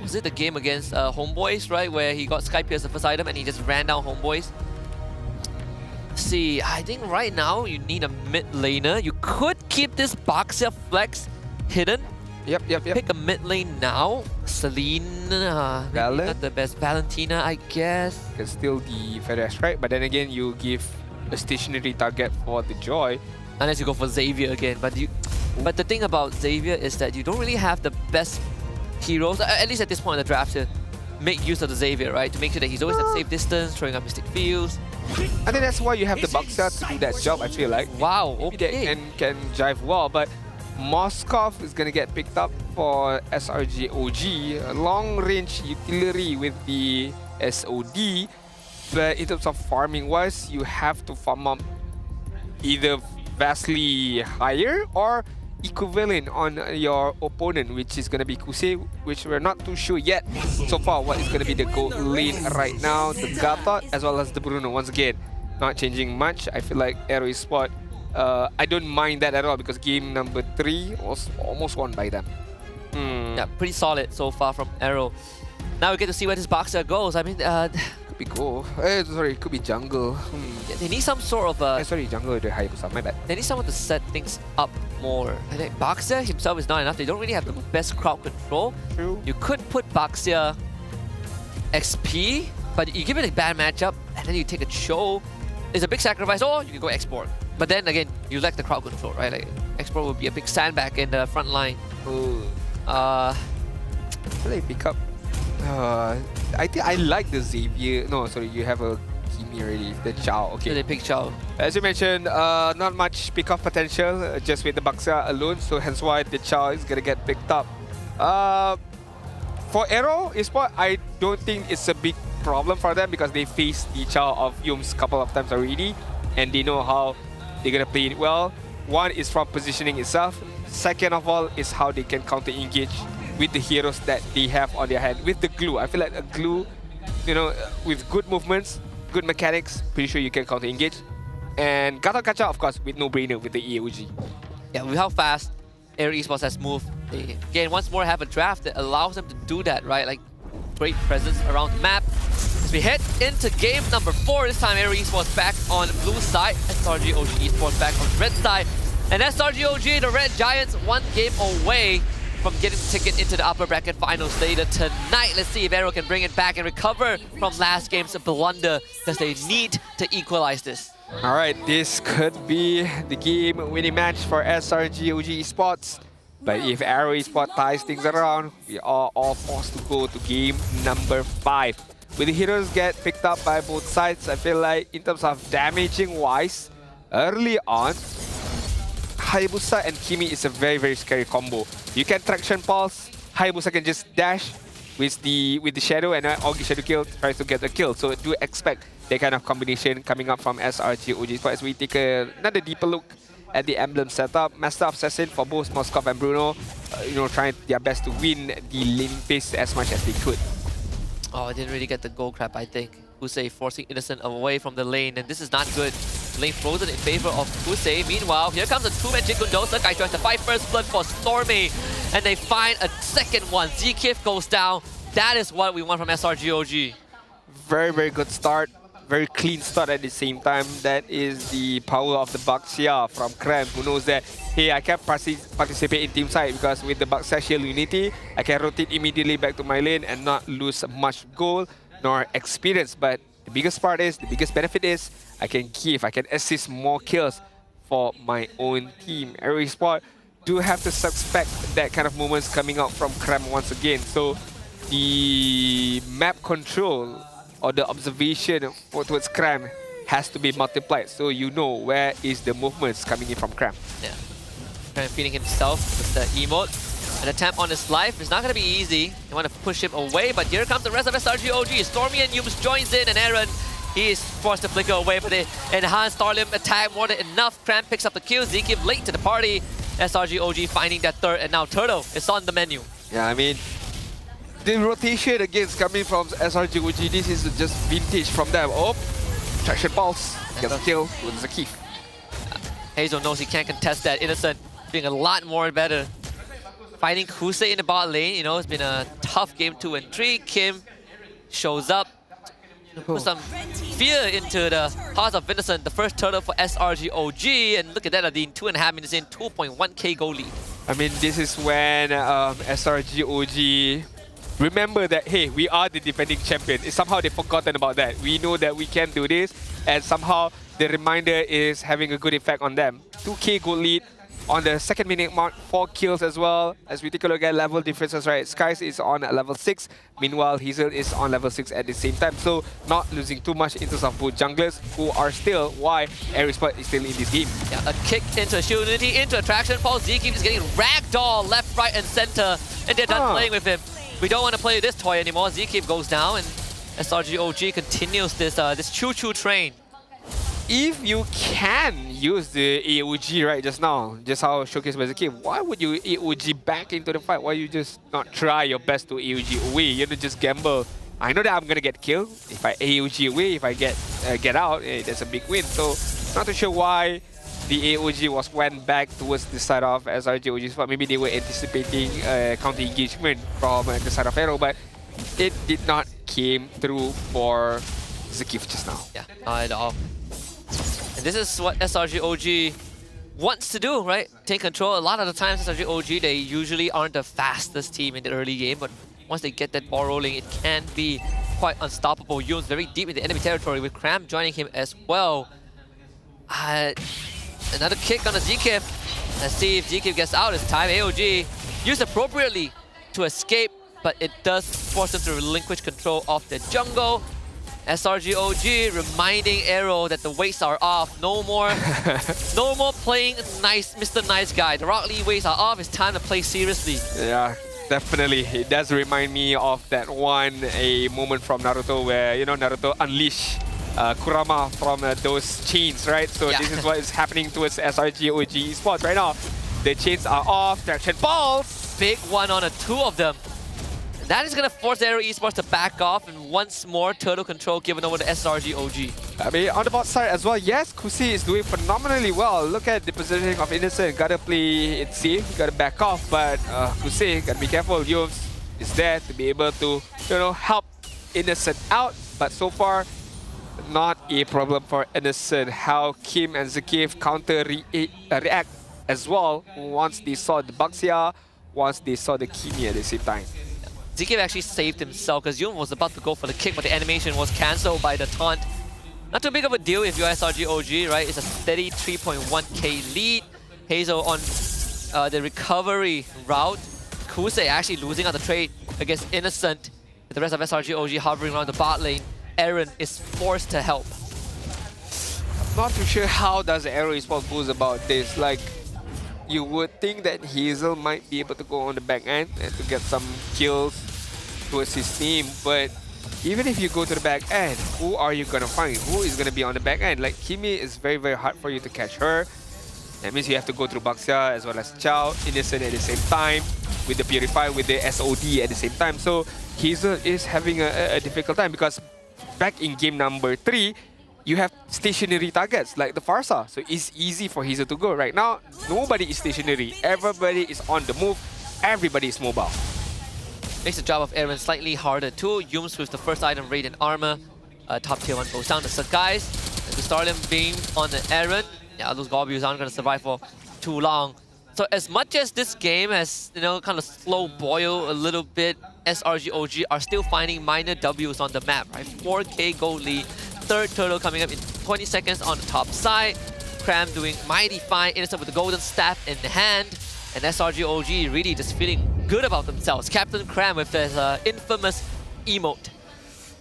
Was it the game against HomeBois, right, where he got Sky Pierce the first item and he just ran down HomeBois? See, I think right now you need a mid laner. You could keep this Baxia flex hidden. Yep. Pick a mid lane now. Celine, maybe not the best. Valentina, I guess. Can steal the Feather Strike, but then again, you give a stationary target for the Joy. Unless you go for Xavier again. But the thing about Xavier is that you don't really have the best heroes, at least at this point in the draft, to make use of the Xavier, right? To make sure that he's always at safe distance, throwing up Mystic Fields. I think that's why you have the Baxia to do that job, I feel like. Wow, okay. And can jive well, but Moskov is going to get picked up for SRG OG. A long-range utility with the SOD. But in terms of farming-wise, you have to farm up either vastly higher or equivalent on your opponent, which is going to be Kusei, which we're not too sure yet so far what is going to be the gold lane right now. The Gatot as well as the Bruno. Once again, not changing much. I feel like AERO Esports, I don't mind that at all, because game number 3 was almost won by them. Yeah, pretty solid so far from AERO. Now we get to see where this Baxia goes. I mean, could be goal. Sorry, it could be jungle. Yeah, they need some sort of sorry, jungle, the Hayabusa, my bad. They need someone to set things up more. I think Baxia himself is not enough. They don't really have the best crowd control. True. You could put Baxia XP, but you give it a bad matchup, and then you take a Cho. It's a big sacrifice, or you can go export. But then again, you lack the crowd control, right? Like, export would be a big sandbag in the front line. They pick up. I think I like the Xavier. No, sorry, you have a me already. The Chow. Okay. So they pick Chow. As you mentioned, not much pick-off potential just with the Baxia alone, so hence why the Chow is gonna get picked up. For AERO Esports, I don't think it's a big problem for them because they faced the Chow of Yums a couple of times already, and they know how they're gonna play it well. One is from positioning itself. Second of all is how they can counter-engage with the heroes that they have on their hand. With the glue, I feel like a glue, you know, with good movements, good mechanics, pretty sure you can counter-engage. And Gato Kacha, of course, with no-brainer with the EOG. Yeah, with how fast AERO Esports has moved, they again once more have a draft that allows them to do that, right? Like great presence around the map. As we head into game number 4, this time AERO Esports back on blue side, SRG OG Esports back on red side. And SRG OG, the Red Giants, 1 game away from getting the ticket into the upper bracket finals later tonight. Let's see if AERO can bring it back and recover from last game's blunder, because they need to equalize this. All right, this could be the game-winning match for SRG OG Esports. But if AERO Esports ties things around, we are all forced to go to game number 5. With the heroes get picked up by both sides, I feel like in terms of damaging-wise, early on, Hayabusa and Kimi is a very, very scary combo. You can traction pulse, Hayabusa can just dash with the shadow, and Augie Shadow Kill tries to get a kill. So do expect that kind of combination coming up from SRG OG Esports. As we take another deeper look at the emblem setup, Master of Assassin for both Moskov and Bruno, you know, trying their best to win the laning phase as much as they could. Oh, I didn't really get the gold crap, I think. Husei forcing Innocent away from the lane, and this is not good. Lane frozen in favor of Husei. Meanwhile, here comes a 2-man Jikundo. Sakai tries to fight first blood for Stormy, and they find a second one. Zkif goes down. That is what we want from SRG OG. Very, very good start. Very clean start at the same time. That is the power of the Baxia from Krem, who knows that, hey, I can participate in team side because with the Baxia Shield Unity, I can rotate immediately back to my lane and not lose much gold nor experience. But the biggest part is, the biggest benefit is, I can assist more kills for my own team. AERO Esports do have to suspect that kind of moments coming out from Krem once again. So the map control or the observation towards Krem has to be multiplied, so you know where is the movements coming in from Krem. Yeah, Krem feeding himself with the emote. An attempt on his life. It's not going to be easy. They want to push him away, but here comes the rest of SRG OG. Stormy and Yums joins in, and Aaron, he is forced to flicker away, but the enhanced Starlim attack more than enough. Krem picks up the kill. Zkif late to the party. SRG OG finding that third, and now Turtle is on the menu. Yeah, I mean, the rotation against coming from SRG OG, this is just vintage from them. Oh, traction pulse, gets a kill with Zkif. Hazel knows he can't contest that. Innocent doing a lot more better. Fighting Husei in the bot lane, you know, it's been a tough game 2 and 3. Kim shows up, put some fear into the hearts of Innocent. The first turtle for SRG OG, and look at that, Adine, 2.5 minutes in, 2.1k goal lead. I mean, this is when SRG OG remember that, hey, we are the defending champion. Somehow they've forgotten about that. We know that we can do this, and somehow the reminder is having a good effect on them. 2k goal lead on the second minute mark, 4 kills as well. As we take a look at level differences, right? Skies is on level 6, meanwhile Hazel is on level 6 at the same time. So not losing too much in terms of both junglers, who are still why AERO Esports is still in this game. Yeah, a kick into a Shield Unity, into a traction pulse. Zkif is getting ragdoll left, right, and center, and they're done playing with him. We don't want to play this toy anymore. Zkif goes down, and SRG OG continues this this choo-choo train. If you can use the AOG right just now, just how showcased by Zkif, why would you AOG back into the fight? Why you just not try your best to AOG away? You know, just gamble. I know that I'm gonna get killed. If I AOG away, if I get out, that's a big win. So not too sure why the AOG went back towards the side of SRG OG, but maybe they were anticipating counter engagement from the side of AERO, but it did not came through for Zkif just now. Yeah, not at all. And this is what SRG OG wants to do, right? Take control. A lot of the times SRG OG, they usually aren't the fastest team in the early game, but once they get that ball rolling, it can be quite unstoppable. Yun's very deep in the enemy territory with Cram joining him as well. Another kick on the Zkif. Let's see if Zkif gets out this time. AOG used appropriately to escape, but it does force them to relinquish control of the jungle. SRG reminding AERO that the weights are off. No more playing nice, Mr. Nice Guy. The Rock Lee weights are off. It's time to play seriously. Yeah, definitely. It does remind me of that a moment from Naruto where, you know, Naruto unleashed Kurama from those chains, right? So this is what is happening towards SRG Esports right now. The chains are off. Traction balls. Big one on two of them. That is going to force AERO Esports to back off, and once more turtle control given over to SRG OG. I mean, on the bot side as well, yes, Kusi is doing phenomenally well. Look at the positioning of Innocent. Gotta play it safe, gotta back off, but Kusi, gotta be careful. Yums is there to be able to, you know, help Innocent out, but so far, not a problem for Innocent. How Kim and Zakif react as well once they saw the Baxia, once they saw the Kimi at the same time. Zakif actually saved himself because Yum was about to go for the kick, but the animation was cancelled by the taunt. Not too big of a deal if you're SRG OG, right? It's a steady 3.1k lead. Hazel on the recovery route. Kusei actually losing out the trade against Innocent. With the rest of SRG OG hovering around the bot lane, Aaron is forced to help. Not too sure how does AERO Esports goes about this. Like, you would think that Hazel might be able to go on the back end and to get some kills towards his team, but even if you go to the back end, who are you gonna find? Who is gonna be on the back end? Like, Kimi is very, very hard for you to catch her. That means you have to go through Baxia as well as Chao, Innocent at the same time, with the Purify, with the SOD at the same time. So Hazel is having a difficult time because back in game number 3, you have stationary targets like the Farsa. So it's easy for Hazel to go. Right now, nobody is stationary. Everybody is on the move. Everybody is mobile. Makes the job of Aaron slightly harder too. Yums with the first item, Radiant Armor. Top tier 1 goes down to Sakai's. And the Stardom Beam on the Aaron. Yeah, those Goblins aren't going to survive for too long. So as much as this game has, you know, kind of slow boil a little bit, SRG OG are still finding minor Ws on the map, right? 4k gold lead. Third turtle coming up in 20 seconds on the top side. Cram doing mighty fine. Innocent with the golden staff in hand. And SRG OG really just feeling good about themselves. Captain Cram with his infamous emote.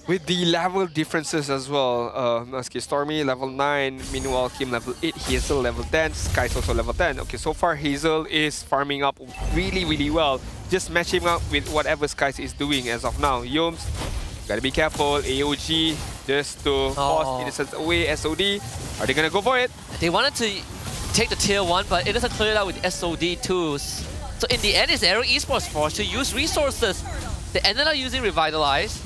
With the level differences as well. Stormy level 9, meanwhile Kim level 8, Hazel level 10, Sky's also level 10. Okay, so far Hazel is farming up really, really well. Just matching up with whatever Sky's is doing as of now. Yums, gotta be careful. AOG just to force Innocent away. SOD, are they gonna go for it? They wanted to take the tier 1, but Innocent cleared out with SOD too. So in the end, it's AERO Esports forced to use resources. They ended up using Revitalize.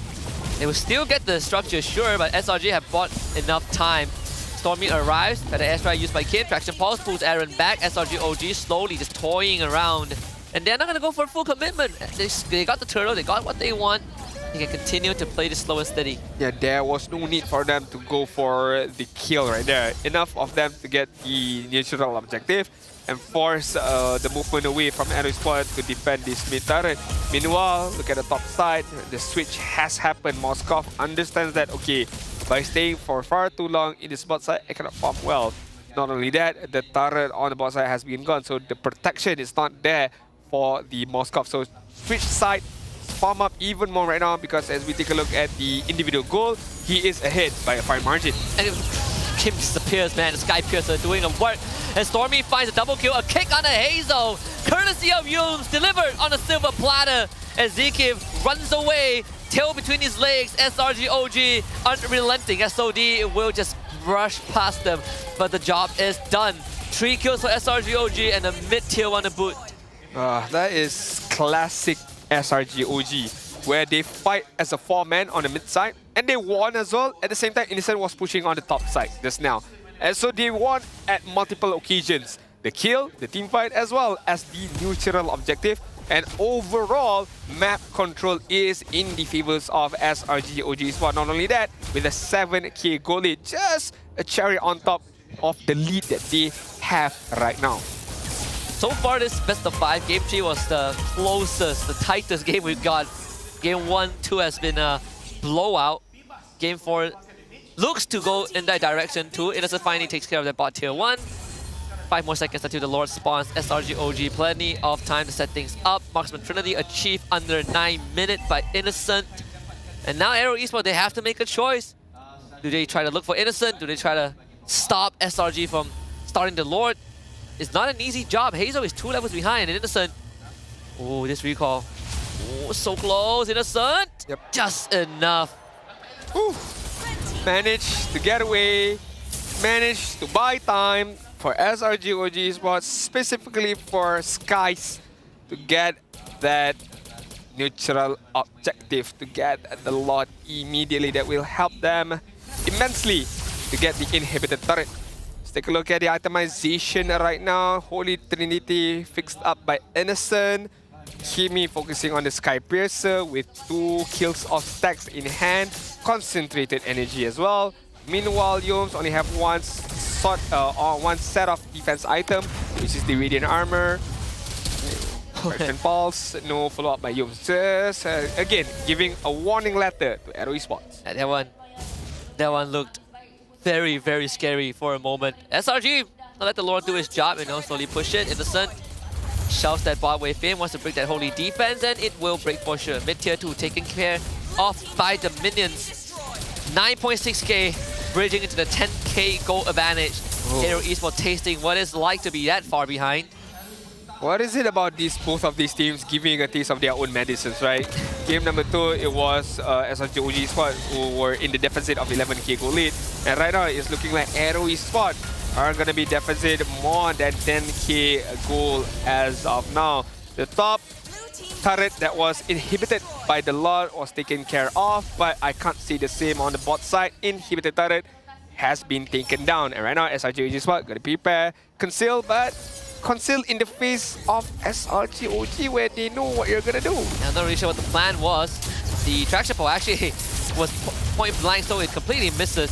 They will still get the structure, sure, but SRG have bought enough time. Stormy arrives, got the airstrike used by Kim. Traction Pulse pulls Aaron back. SRG OG slowly just toying around. And they're not going to go for full commitment. They got the turtle, they got what they want. They can continue to play this slow and steady. Yeah, there was no need for them to go for the kill right there. Enough of them to get the neutral objective and force the movement away from AERO Esports to defend this mid turret. Meanwhile, look at the top side, the switch has happened. Moskov understands that, okay, by staying for far too long in this bot side, I cannot farm well. Not only that, the turret on the bot side has been gone, so the protection is not there for the Moskov. So switch side, farm up even more right now because as we take a look at the individual goal, he is ahead by a fine margin. And Kim disappears, man. The Sky Piercer doing a work. And Stormy finds a double kill, a kick on a Hazel. Courtesy of Yums, delivered on a silver platter. As Zekiv runs away, tail between his legs. SRG OG unrelenting. SOD will just brush past them. But the job is done. 3 kills for SRG OG and a mid-tier 1 to boot. That is classic SRG OG, where they fight as a 4-man on the mid side, and they won as well. At the same time, Innocent was pushing on the top side just now. And so they won at multiple occasions. The kill, the team fight, as well as the neutral objective. And overall, map control is in the favors of SRG OG Esports. Not only that, with a 7k goal lead, just a cherry on top of the lead that they have right now. So far, this best of 5, Game 3 was the closest, the tightest game we've got. Game 1, 2 has been a blowout. Game 4 looks to go in that direction too. Innocent finally takes care of that bot tier 1. 5 more seconds until the Lord spawns. SRG OG, plenty of time to set things up. Marksman Trinity achieved under 9 minutes by Innocent. And now AERO Esports, they have to make a choice. Do they try to look for Innocent? Do they try to stop SRG from starting the Lord? It's not an easy job. Hazel is 2 levels behind, and Innocent. Oh, this recall. Oh, so close. Innocent. Yep. Just enough. Ooh. Managed to get away. Managed to buy time for SRG OG Esports, specifically for Skies, to get that neutral objective, to get the lot immediately. That will help them immensely to get the inhibited turret. Let's take a look at the itemization right now. Holy Trinity fixed up by Innocent. Kimi focusing on the Sky Piercer with 2 kills of stacks in hand. Concentrated energy as well. Meanwhile, Yomes only have one set of defense item, which is the Radiant Armor. Correction Pulse, no follow-up by Yomes. Just, again, giving a warning letter to AERO Esports. That one looked very, very scary for a moment. SRG, let the Lord do his job, slowly push it. Innocent shoves that bot wave in, wants to break that holy defense, and it will break for sure. Mid-tier 2 taken care of by the minions. 9.6k, bridging into the 10k gold advantage. AERO Esports tasting what it's like to be that far behind. What is it about both of these teams giving a taste of their own medicines, right? Game number 2, it was SRG OG Esports who were in the deficit of 11k gold lead. And right now, it's looking like AERO Esports are going to be deficit more than 10k gold as of now. The top turret that was inhibited by the Lord was taken care of, but I can't see the same on the bot side. Inhibited turret has been taken down. And right now, SRG OG Esports going to prepare, conceal, but conceal in the face of SRG OG where they know what you're gonna do. I'm not really sure what the plan was. The traction pole actually was point blank, so it completely misses.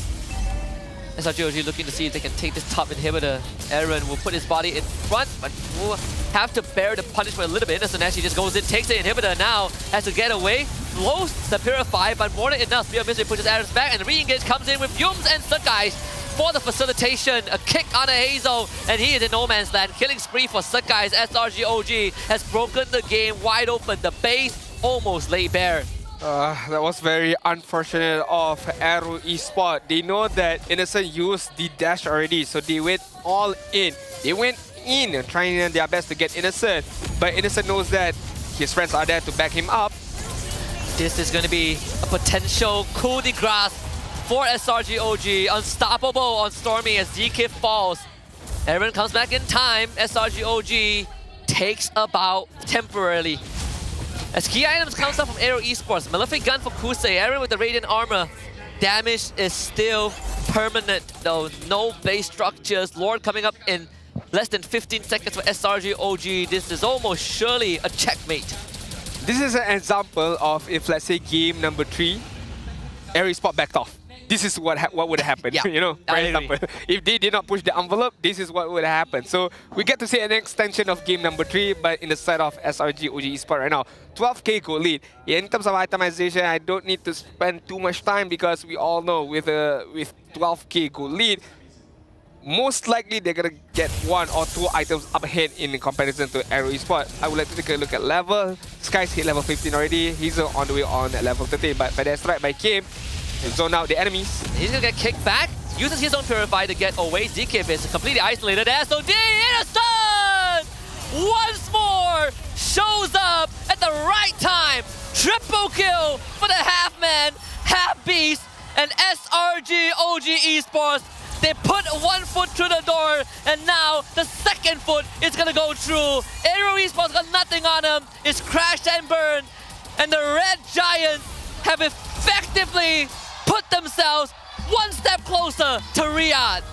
SRG OG looking to see if they can take this top inhibitor. Aaron will put his body in front, but will have to bear the punishment a little bit. Innocent actually just goes in, takes the inhibitor now, has to get away, blows the Purify, but more than enough. Spear of Mystery pushes Aaron's back, and the re-engage comes in with Yums and Sakai for the facilitation. A kick on a Hazel, and he is in no man's land. Killing spree for Sakai as SRG OG has broken the game wide open. The base almost laid bare. That was very unfortunate of AERO Esports. They know that Innocent used the dash already, so they went all in. They went in trying their best to get Innocent, but Innocent knows that his friends are there to back him up. This is going to be a potential coup de grace for SRG OG. Unstoppable on Stormy as DK falls. Aaron comes back in time. SRG OG takes about temporarily. As key items comes up from AERO Esports. Malefic Gun for Kusei. Aaron with the Radiant Armor. Damage is still permanent though. No base structures. Lord coming up in less than 15 seconds for SRG OG. This is almost surely a checkmate. This is an example of if, let's say, game number 3, AERO Esports backed off. This is what would happen, yeah, you know, for example. If they did not push the envelope, this is what would happen. So we get to see an extension of game number 3, but in the side of SRG OG Esports right now. 12k gold lead. Yeah, in terms of itemization, I don't need to spend too much time because we all know with 12k gold lead, most likely they're gonna get 1 or 2 items up ahead in comparison to AERO Esports. I would like to take a look at level. Sky's hit level 15 already. He's on the way on level 13, but by that strike by Kim, zone out the enemies. He's gonna get kicked back, uses his own Purify to get away. ZK is completely isolated. SOD Innocent! Once more shows up at the right time. Triple kill for the half-man, half-beast, and SRG OG Esports. They put 1 foot through the door, and now the second foot is gonna go through. AERO Esports got nothing on him. It's crashed and burned, and the Red Giants have effectively put themselves 1 step closer to Riyadh.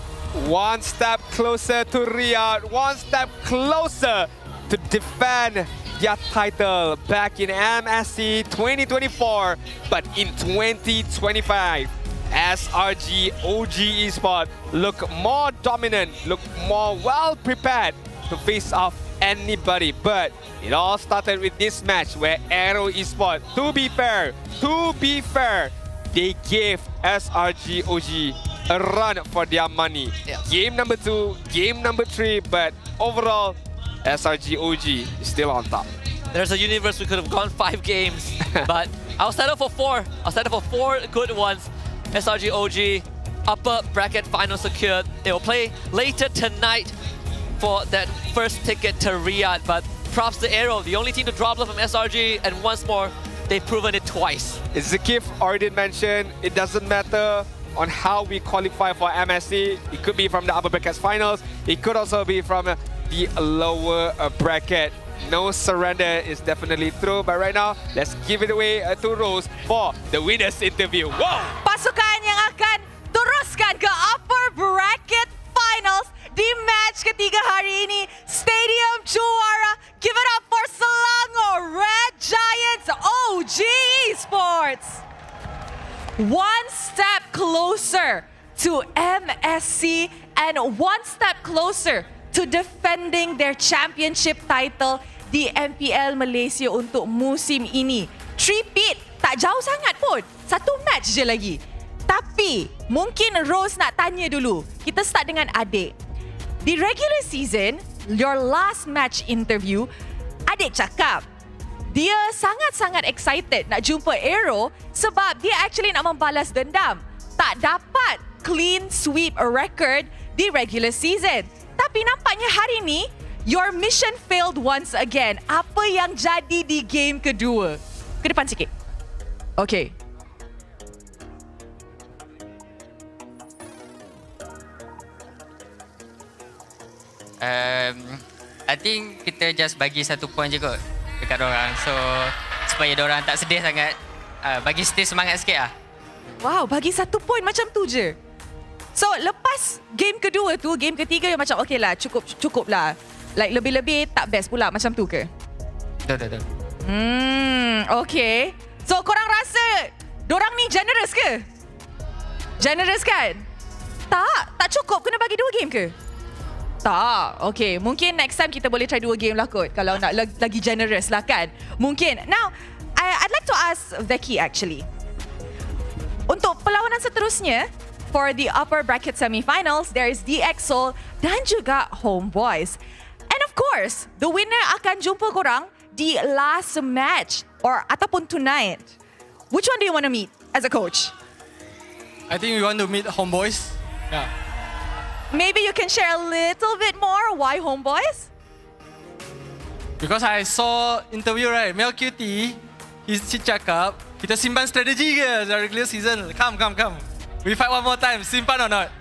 1 step closer to Riyadh. 1 step closer to defend their title back in MSC 2024, but in 2025. SRG OG Esports look more dominant, look more well prepared to face off anybody. But it all started with this match where AERO Esports, to be fair, they gave SRG OG a run for their money. Yeah. Game number 2, game number 3, but overall, SRG OG is still on top. There's a universe we could have gone 5 games, but I'll settle for 4. I'll settle for 4 good ones. SRG OG upper bracket final secured. They will play later tonight for that first ticket to Riyadh. But props to AERO, the only team to draw blood from SRG, and once more, they've proven it twice. As Zakif already mentioned, it doesn't matter on how we qualify for MSC. It could be from the upper brackets finals. It could also be from the lower bracket. No surrender is definitely true. But right now, let's give it away to Rose for the winner's interview. Wow! Pasukan yang akan teruskan ke upper bracket finals di match ketiga hari ini. Stadium juara. Give it up for Selangor Red Giants OG Esports. One step closer to MSC and one step closer to defending their championship title di MPL Malaysia untuk musim ini. Three-peat tak jauh sangat pun. Satu match je lagi. Tapi mungkin Rose nak tanya dulu. Kita start dengan adik. Di regular season, your last match interview, adik cakap dia sangat-sangat excited nak jumpa AERO sebab dia actually nak membalas dendam. Tak dapat clean sweep record di regular season. Tapi nampaknya hari ni, your mission failed once again. Apa yang jadi di game kedua? Ke depan sikit. Okay. I think kita just bagi 1 point je kot dekat dorang. So, supaya dorang tak sedih sangat, bagi stay semangat sikit lah. Wow, bagi 1 point macam tu je. So, lepas game kedua tu, game ketiga yang macam okay lah, cukup lah. Like lebih-lebih tak best pula macam tu ke? Betul. Okay. So, korang rasa dorang ni generous ke? Generous kan? Tak cukup kena bagi 2 game ke? Tak. Okay, mungkin next time kita boleh try 2 game lah kot. Kalau nak lagi generous lah kan. Mungkin. Now, I'd like to ask Becky actually. Untuk perlawanan seterusnya, for the upper bracket semi-finals, there is DXOL dan juga HomeBois. And of course, the winner akan jumpa korang di last match ataupun tonight. Which one do you want to meet as a coach? I think we want to meet HomeBois. Yeah. Maybe you can share a little bit more why HomeBois? Because I saw interview right, Mel QT, he cakap, kita simpan strategi ke the regular season. Come. We fight one more time, simpan or not?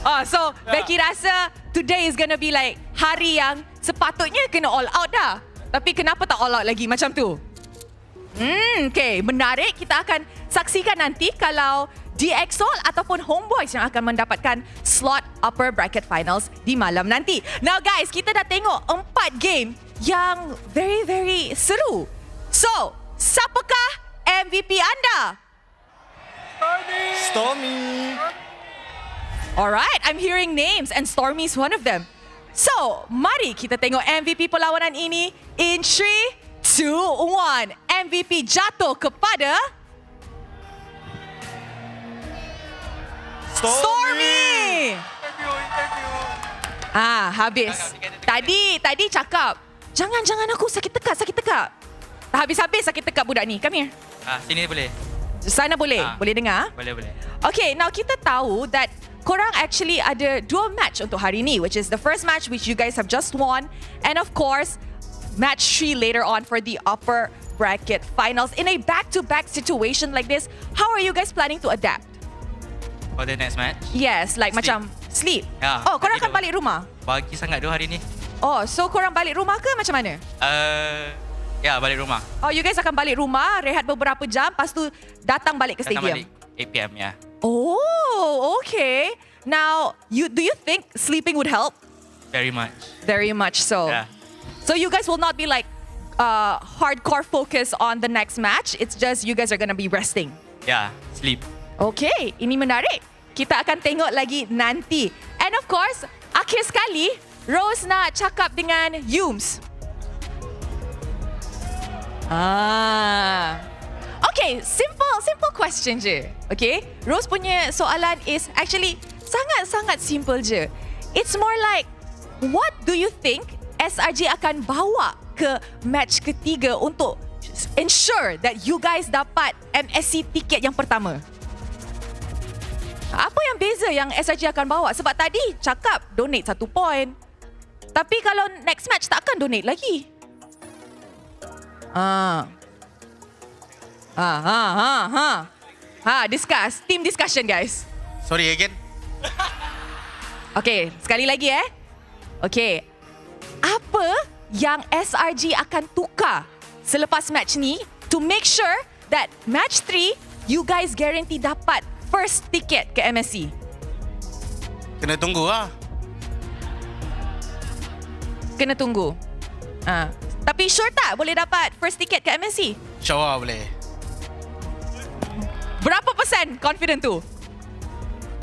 Oh, so Becky rasa today is gonna be like hari yang sepatutnya kena all out dah. Tapi kenapa tak all out lagi macam tu? Okay, menarik. Kita akan saksikan nanti kalau DXOL ataupun HomeBois yang akan mendapatkan slot upper bracket finals di malam nanti. Now guys, kita dah tengok 4 game yang very, very seru. So, siapakah MVP anda? Stormy. Alright, I'm hearing names and Stormy is one of them. So, mari kita tengok MVP perlawanan ini in 3, 2, 1. MVP jatuh kepada Stormy. Habis. Tadi cakap, jangan aku sakit tekak. Tak habis-habis sakit tekak budak ni. Come here. Sini boleh. Sana boleh. Boleh dengar? Boleh. Okay, now kita tahu that korang actually ada 2 match untuk hari ni, which is the first match which you guys have just won, and of course, match 3 later on for the upper bracket finals. In a back-to-back situation like this, how are you guys planning to adapt? For the next match? Yes, like macam sleep. Ya, Oh, korang akan balik rumah? Bagi sangat hari ni. Oh, so korang balik rumah ke macam mana? Ya, balik rumah. Oh, you guys akan balik rumah, rehat beberapa jam, lepas tu datang balik ke stadium? Datang balik 8 PM, ya. Oh, okay. Now, do you think sleeping would help? Very much. Very much so. Yeah. So you guys will not be like hardcore focus on the next match. It's just you guys are gonna be resting. Ya, sleep. Okay, ini menarik. Kita akan tengok lagi nanti. And of course, akhir sekali, Rose nak cakap dengan Yums. Okay, simple question je. Okay, Rose punya soalan is actually sangat-sangat simple je. It's more like, what do you think SRG akan bawa ke match ketiga untuk ensure that you guys dapat MSC tiket yang pertama? Apa yang beza yang SRG akan bawa? Sebab tadi cakap donate 1 point. Tapi kalau next match tak akan donate lagi. Discuss. Team discussion, guys. Sorry again. Okay, sekali lagi Okay. Apa yang SRG akan tukar selepas match ni to make sure that match 3 you guys guarantee dapat first ticket ke MSC? Kena tunggu lah. Kena tunggu. Tapi sure tak boleh dapat first ticket ke MSC? InsyaAllah boleh. Berapa persen confident tu?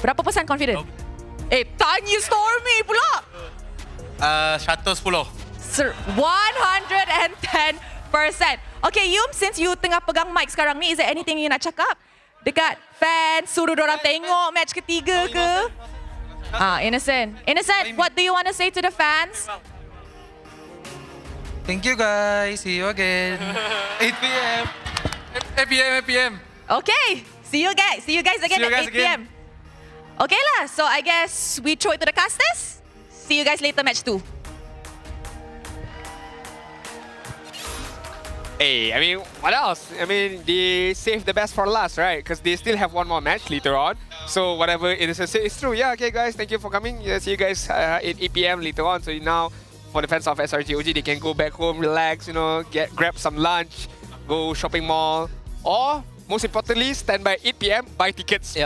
Berapa persen confident? Tanya Stormy pula. 110. 110%. Okay, Yum, since you tengah pegang mic sekarang ni, is there anything you nak cakap? Dekat fans, suruh dorang tengok match ketiga ke? Innocent. Innocent, what do you want to say to the fans? Thank you guys. See you again. 8 p.m. 8 p.m. 8 p.m. Okay, see you guys again at 8 p.m. Okay lah, so I guess we throw it to the casters. See you guys later, match 2. Hey, I mean, what else? I mean, they saved the best for last, right? Because they still have one more match later on. So whatever Innocent said is true. Yeah, okay, guys, thank you for coming. Yeah, see you guys at 8 p.m. later on. So now, for the fans of SRG OG, they can go back home, relax, grab some lunch, go shopping mall, or most importantly, stand by 8 p.m. buy tickets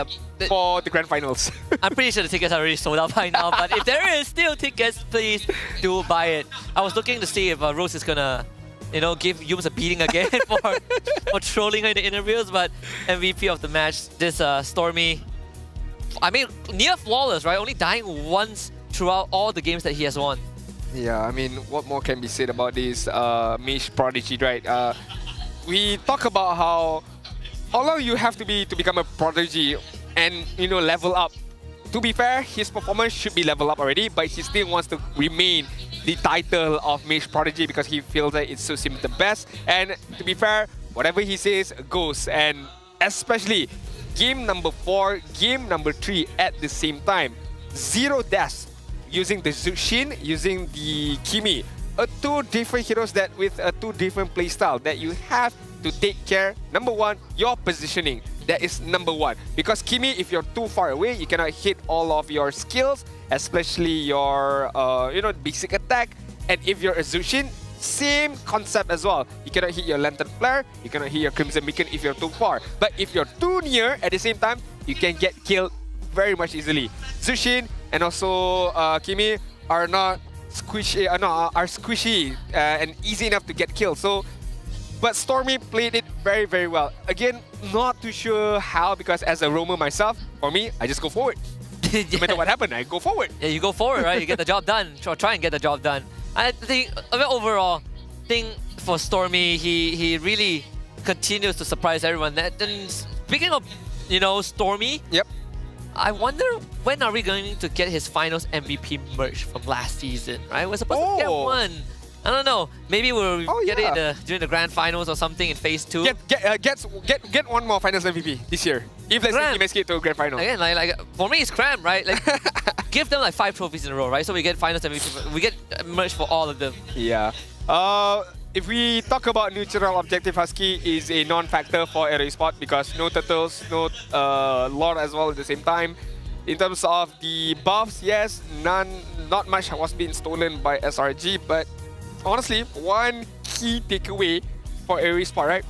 for the grand finals. I'm pretty sure the tickets are already sold out by now, but if there is still tickets, please do buy it. I was looking to see if Rose is gonna, give Yums a beating again for trolling her in the interviews, but MVP of the match, this Stormy, I mean, near flawless, right? Only dying once throughout all the games that he has won. Yeah, I mean, what more can be said about this Mish Prodigy, right? We talk about how long you have to be to become a prodigy and, level up. To be fair, his performance should be level up already, but he still wants to remain the title of Mish Prodigy because he feels that it suits him the best. And to be fair, whatever he says goes. And especially game number 4, game number 3 at the same time. 0 deaths using the Zushin, using the Kimi. Two different heroes that with a 2 different playstyle that you have to take care. Number 1, your positioning. That is number 1. Because Kimi, if you're too far away, you cannot hit all of your skills, especially your basic attack. And if you're a Zushin, same concept as well. You cannot hit your Lantern Flare, you cannot hit your Crimson Beacon if you're too far. But if you're too near at the same time, you can get killed very much easily. Zushin and also Kimi are not squishy, are squishy and easy enough to get killed. But Stormy played it very, very well. Again, not too sure how, because as a roamer myself, for me, I just go forward. No matter what happened, I go forward. Yeah, you go forward, right? You get the job done. Try and get the job done. I think overall, for Stormy, he really continues to surprise everyone. Then speaking of, Stormy. Yep. I wonder when are we going to get his finals MVP merch from last season, right? We're supposed to get one. I don't know. Maybe we'll get it during the grand finals or something in phase 2. Get one more finals MVP this year. If let's say he makes it to a grand final. Again, like for me, it's cram, right? Like, give them like 5 trophies in a row, right? So we get finals MVP. We get merch for all of them. Yeah. If we talk about neutral objective, Husky is a non-factor for AERO Esports because no turtles, no Lord as well at the same time. In terms of the buffs, yes, not much was being stolen by SRG, but honestly, one key takeaway for AERO Esports, right?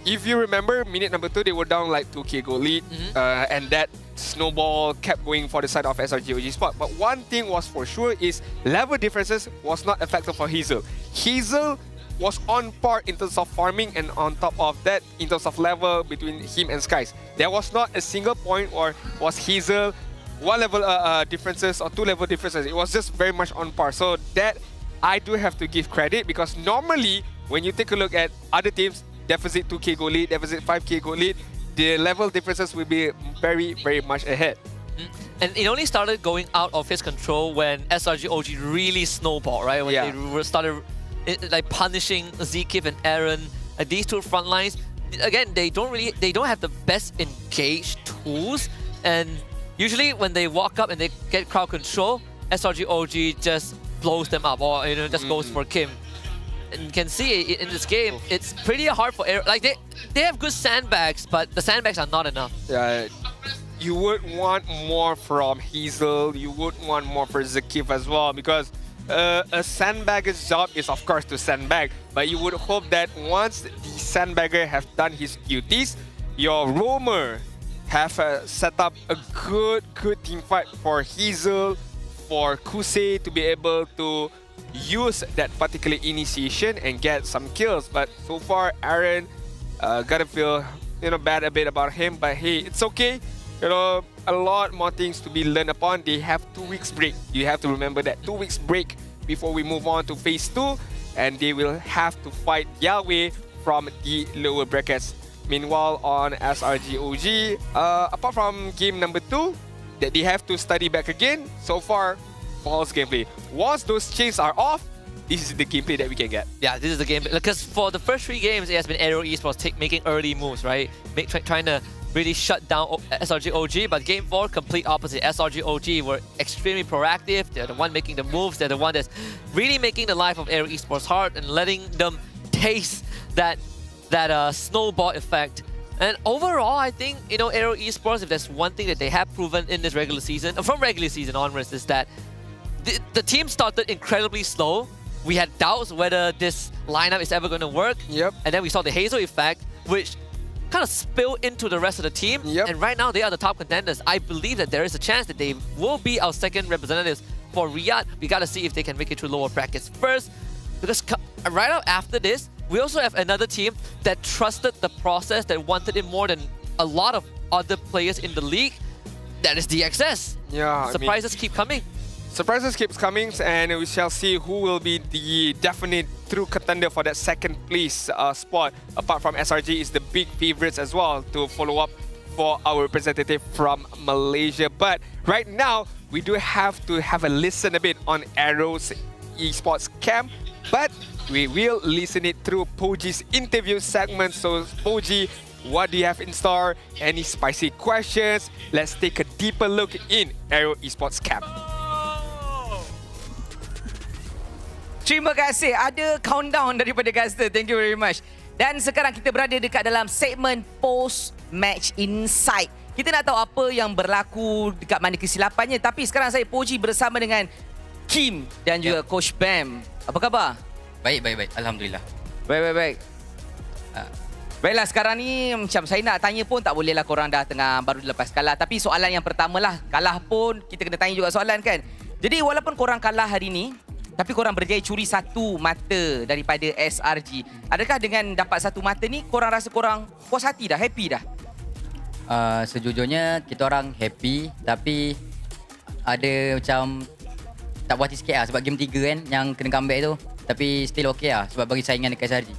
If you remember, minute number 2, they were down like 2k goal lead, and that snowball kept going for the side of SRG OG Sport. But one thing was for sure is level differences was not a factor for Hazel. Hazel was on par in terms of farming, and on top of that, in terms of level between him and Skies. There was not a single point or was Hazel 1 level differences or 2 level differences. It was just very much on par. So that I do have to give credit, because normally when you take a look at other teams, deficit 2k goal lead, deficit 5k goal lead, the level differences will be very, very much ahead. And it only started going out of his control when SRG OG really snowballed, right? When they started like punishing Zekif and Aaron. These two front lines, again, they don't have the best engaged tools. And usually when they walk up and they get crowd control, SRG OG just blows them up, or just goes for Kim. And you can see in this game, it's pretty hard for AERO. Like they have good sandbags, but the sandbags are not enough. Yeah, you would want more from Hazel. You would want more for Zakif as well, because a sandbagger's job is of course to sandbag, but you would hope that once the sandbagger have done his duties, your roamer have set up a good team fight for Hazel, for Kusei to be able to use that particular initiation and get some kills. But so far, Aaron gotta feel bad a bit about him, but hey, it's okay. A lot more things to be learned upon. They have 2 weeks break. You have to remember that 2 weeks break before we move on to phase 2, and they will have to fight Yahweh from the lower brackets. Meanwhile, on SRG OG, apart from game number 2, that they have to study back again, so far, false gameplay. Once those chains are off, this is the gameplay that we can get. Yeah, this is the gameplay. Because for the first 3 games, it has been AERO Esports making early moves, right? Trying to really shut down SRG OG, but game 4, complete opposite. SRG OG were extremely proactive. They're the one making the moves. They're the one that's really making the life of AERO Esports hard and letting them taste that snowball effect. And overall, I think, AERO Esports, if there's one thing that they have proven in this regular season, from regular season onwards, is that the team started incredibly slow. We had doubts whether this lineup is ever going to work. Yep. And then we saw the Hazel effect, which kind of spilled into the rest of the team. Yep. And right now, they are the top contenders. I believe that there is a chance that they will be our second representatives for Riyadh. We got to see if they can make it through lower brackets first. Because right out after this, we also have another team that trusted the process, that wanted it more than a lot of other players in the league. That is DXS. Yeah, Surprises keep coming. Surprises keeps coming, and we shall see who will be the definite true contender for that second place spot. Apart from SRG, is the big favorites as well to follow up for our representative from Malaysia. But right now, we do have to have a listen a bit on AERO's esports camp, but we will listen it through Poji's interview segment. So Poji, what do you have in store? Any spicy questions? Let's take a deeper look in AERO Esports camp. Terima kasih. Ada countdown daripada Gaster. Thank you very much. Dan sekarang kita berada dekat dalam segmen post-match insight. Kita nak tahu apa yang berlaku dekat mana kesilapannya. Tapi sekarang saya Poji bersama dengan Kim dan juga Coach Bam. Apa khabar? Baik. Alhamdulillah. Baik. Baiklah, sekarang ni macam saya nak tanya pun tak boleh lah, korang dah tengah baru lepas kalah. Tapi soalan yang pertama lah, kalah pun kita kena tanya juga soalan kan. Jadi walaupun korang kalah hari ni, tapi korang berjaya curi 1 mata daripada SRG. Adakah dengan dapat 1 mata ni, korang rasa korang puas hati dah, happy dah? Sejujurnya kita orang happy, tapi ada macam tak puas hati sikit lah sebab game 3 kan yang kena comeback tu. Tapi still okay lah sebab bagi saingan dekat SRG.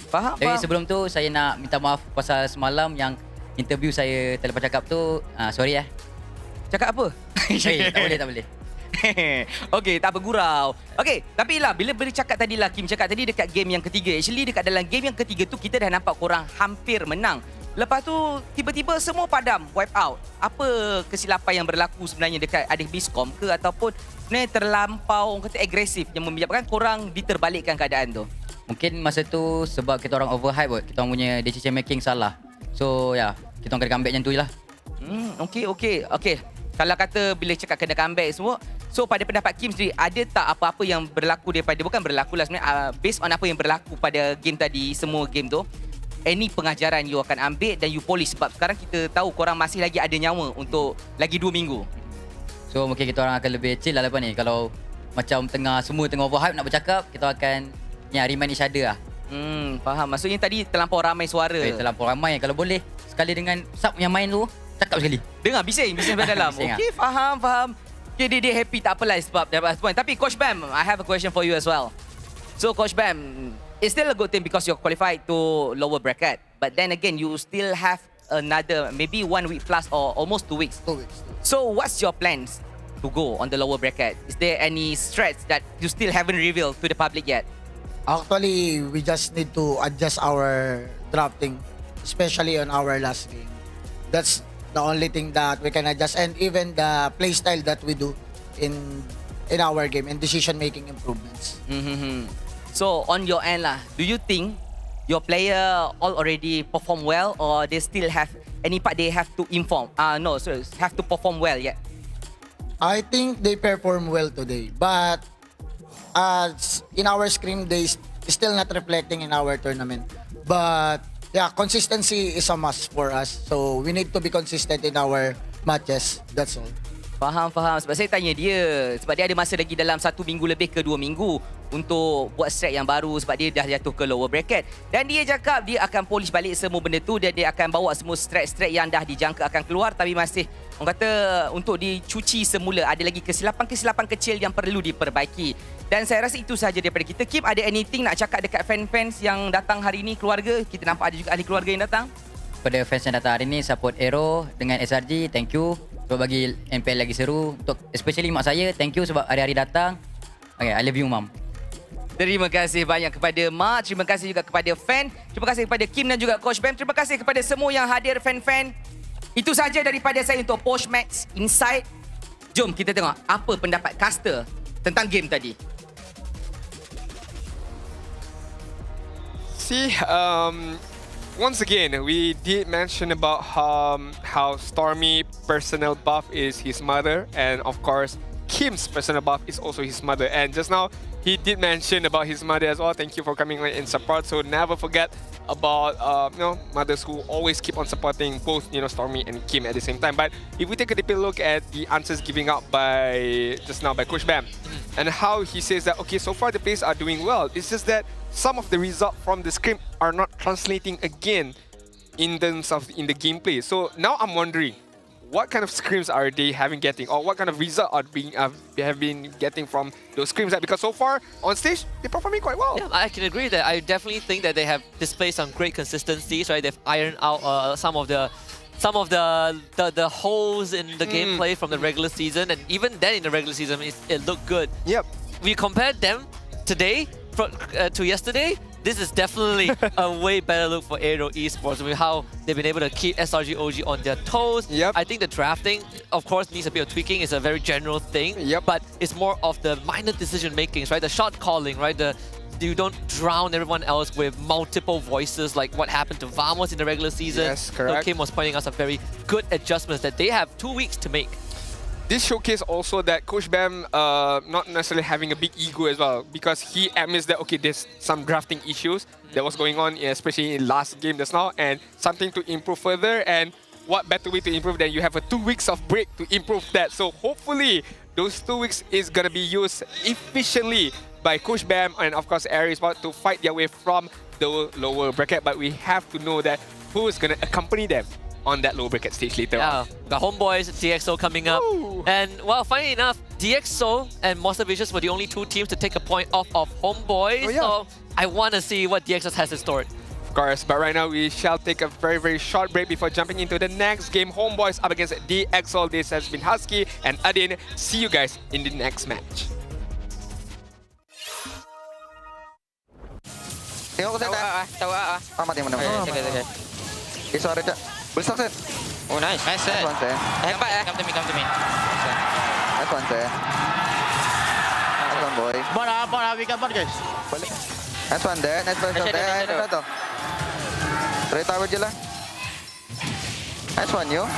Faham? Tapi sebelum tu saya nak minta maaf pasal semalam yang interview saya terlepas cakap tu. Sorry lah. Cakap apa? Tak boleh. Okey, tak bergurau. Okey, tapi lah bila cakap tadi lah, Kim cakap tadi dekat game yang ketiga. Actually dekat dalam game yang ketiga tu kita dah nampak korang hampir menang. Lepas tu tiba-tiba semua padam, wipe out. Apa kesilapan yang berlaku sebenarnya dekat adik Biscom ke, ataupun sebenarnya terlampau orang kata agresif yang menyebabkan korang diterbalikkan keadaan tu? Mungkin masa tu sebab kita orang overhype kot. Kita orang punya decision making salah. So kita orang kena comeback macam tu je lah. Okey. Kalau kata bila cakap kena comeback semua, so pada pendapat Kim sendiri, ada tak apa-apa yang berlaku daripada, bukan berlaku lah sebenarnya, based on apa yang berlaku pada game tadi, semua game tu, any pengajaran you akan ambil dan you polish, sebab sekarang kita tahu korang masih lagi ada nyawa untuk lagi 2 minggu. So mungkin kita orang akan lebih chill lah lepas ni. Kalau macam semua tengah overhype nak bercakap, kita akan remind each other lah. Faham. Maksudnya tadi terlampau ramai suara. Terlampau ramai. Kalau boleh sekali dengan sub yang main tu, cakap sekali. Dengar bising pada dalam. Okey, faham. Okay, dia happy, tak apalah sebab dapat point. Tapi Coach Bam, I have a question for you as well. So Coach Bam, it's still a good thing because you're qualified to lower bracket. But then again, you still have another maybe 1 week plus or almost 2 weeks. 2 weeks. So what's your plans to go on the lower bracket? Is there any strats that you still haven't revealed to the public yet? Actually, we just need to adjust our drafting, especially on our last game. That's the only thing that we can adjust, and even the play style that we do in our game and decision making improvements. So on your end lah, do you think your player all already perform well, or they still have any part they have to have to perform well yet? I think they perform well today, but in our scrim days, still not reflecting in our tournament. But yeah, consistency is a must for us. So we need to be consistent in our matches. That's all. Faham. Sebab saya tanya dia, sebab dia ada masa lagi dalam 1 minggu lebih ke 2 minggu untuk buat strat yang baru sebab dia dah jatuh ke lower bracket. Dan dia cakap dia akan polish balik semua benda tu dan dia akan bawa semua strat-strat yang dah dijangka akan keluar, tapi masih orang kata untuk dicuci semula. Ada lagi kesilapan kecil yang perlu diperbaiki. Dan saya rasa itu sahaja daripada kita. Kim, ada anything nak cakap dekat fan-fans yang datang hari ini, keluarga? Kita nampak ada juga ahli keluarga yang datang. Pada fans yang datang hari ini, support AERO dengan SRG, thank you. Sebab bagi MPL lagi seru. Untuk especially mak saya, thank you sebab hari-hari datang. Okay, I love you, Mom. Terima kasih banyak kepada Mak. Terima kasih juga kepada fan. Terima kasih kepada Kim dan juga Coach Bam. Terima kasih kepada semua yang hadir, fan-fan. Itu saja daripada saya untuk Postmax Insight. Jom kita tengok apa pendapat caster tentang game tadi. Once again, we did mention about how Stormy personal buff is his mother, and of course, Kim's personal buff is also his mother. And just now, he did mention about his mother as well. Thank you for coming in support. So never forget about mothers who always keep on supporting both Stormy and Kim at the same time. But if we take a deeper look at the answers giving out by just now by Coach Bam, and how he says that okay, so far the players are doing well. It's just that some of the results from the scrim are not translating again in terms of in the gameplay. So now I'm wondering, what kind of scrims are they getting, or what kind of result are have been getting from those scrims? Because so far on stage they're performing quite well. Yeah, I can agree that I definitely think that they have displayed some great consistencies. Right, they've ironed out some of the holes in the gameplay from the regular season, and even then in the regular season it looked good. Yep. We compared them today to yesterday. This is definitely a way better look for AERO Esports with how they've been able to keep SRG OG on their toes. Yep. I think the drafting, of course, needs a bit of tweaking. It's a very general thing, but it's more of the minor decision makings, right? The shot calling, right? You don't drown everyone else with multiple voices like what happened to Vamos in the regular season. Yes, correct. So Kim was pointing out some very good adjustments that they have 2 weeks to make. This showcased also that Coach Bam not necessarily having a big ego as well, because he admits that okay, there's some drafting issues that was going on, especially in last game just now, and something to improve further. And what better way to improve than you have a 2 weeks of break to improve that? So hopefully those 2 weeks is gonna be used efficiently by Coach Bam and of course AERO Esports to fight their way from the lower bracket. But we have to know that who is gonna accompany them on that low bracket stage later on. Got HomeBois, DxO coming up. Ooh. And well, funny enough, DxO and Monster Vicious were the only 2 teams to take a point off of HomeBois. So I want to see what DxO has in store. Of course, but right now we shall take a very, very short break before jumping into the next game. HomeBois up against DxO. This has been Husky and Adin. See you guys in the next match. Tengok saya tahu mati mana. Okay, suara je. Boleh start set. Oh, nice set. Nice one set. Hebat come to me. Nice one set. Nice one boy. Bon, we got bon guys. Boleh. Nice one there. Nice one there. Nice one tu. Try tower je lah. Nice one you.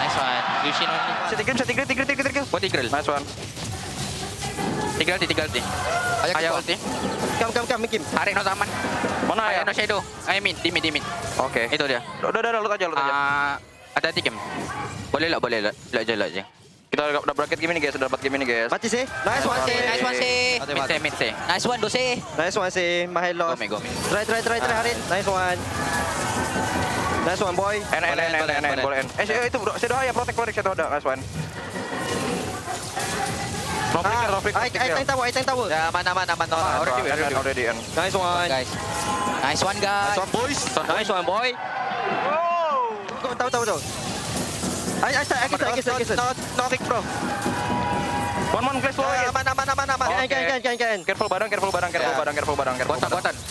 Nice one. Lucian only. Tiga. What tiga? Nice one. Tiga ulti. Ayah ulti. Come, Kim. Tarik no zaman. Mana Ayah ya? no shadow. Di mid. Okay. Itu dia. Dah, look aja. Hati-hati Kim. Boleh lah. Lek je. Kita dah bracket game ini guys, sudah dapat game ini guys. Mati sih. Nice one sih. Mid sih. Nice one dosih. Nice one sih. Mahal loss. Go mid. Try Harin. Nice one. Nice one boy. N. Boleh N. Itu bro, shadow ya, protect shadow ada. Nice one. I tank tower. Ya, mana. Already N. Nice one. Guys. Nice one guys. Nice one boy. Wow. Tahu. I start. No kick bro. One flash flow. Mana. Can. Careful barang.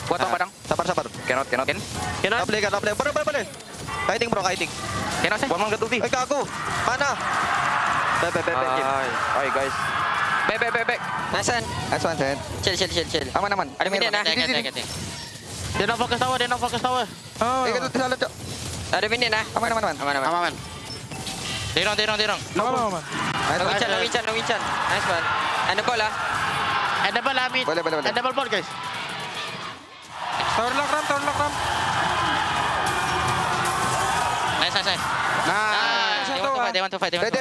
Buatan. Sabar. Cannot. Cannot play. Boleh. Kiting bro, kiting. Cannot say. One man ke 2v. Ke aku. Mana? Back. Oi guys. Back. Nice one. Nice one, Sen. Chill. Aman. Ada minit dah. Dia nak fokus tower. Oh. Itu salah, Cok. Ada minit dah. Aman. Terong. Aman. No Wichan. Nice one. And the ball lah. Amit. Boleh. And double ball guys. Tower lock ram. Nice. They want to fight. Ready,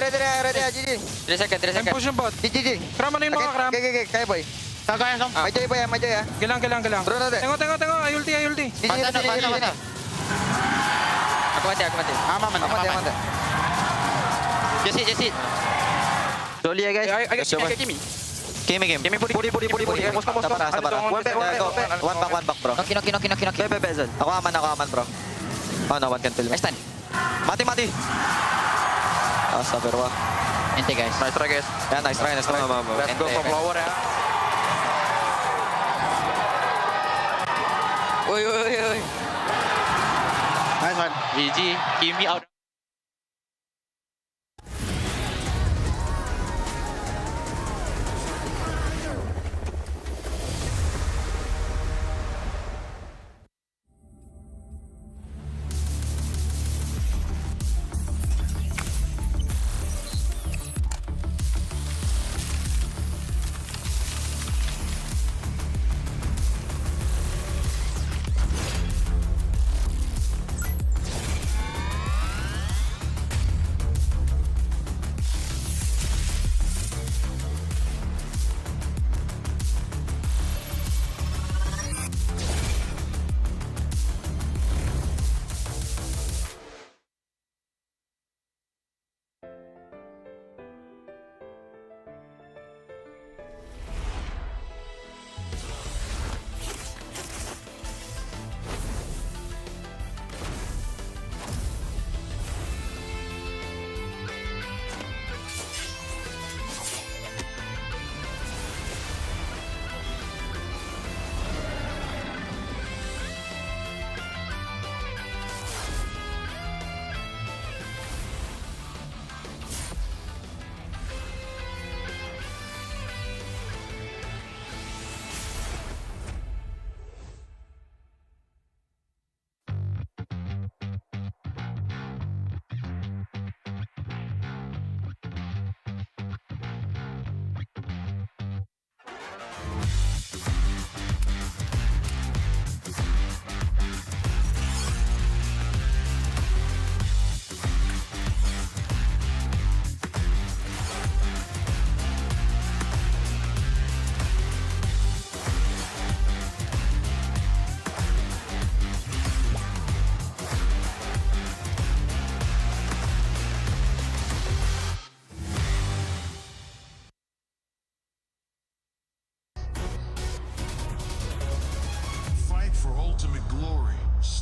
GG. 3 second. Push bot. GG. Kram mana mau kram? Okay, kayak boy. Kagak yang Maju ya. Gelang. Bro, ada. Tengok. Ulti. GG. Aku mati. Aman. Jesse. Slowly ya guys. Kimi. Puri. Sabar. One back bro. Knock. Bezel. Aku aman bro. Oh no, one can kill me. Estan. Mati. Astagfirullah. Ente guys. Nice try guys. Ya nice try. Let's go for flower ya. Oi. Nice one. GG. Kimi out.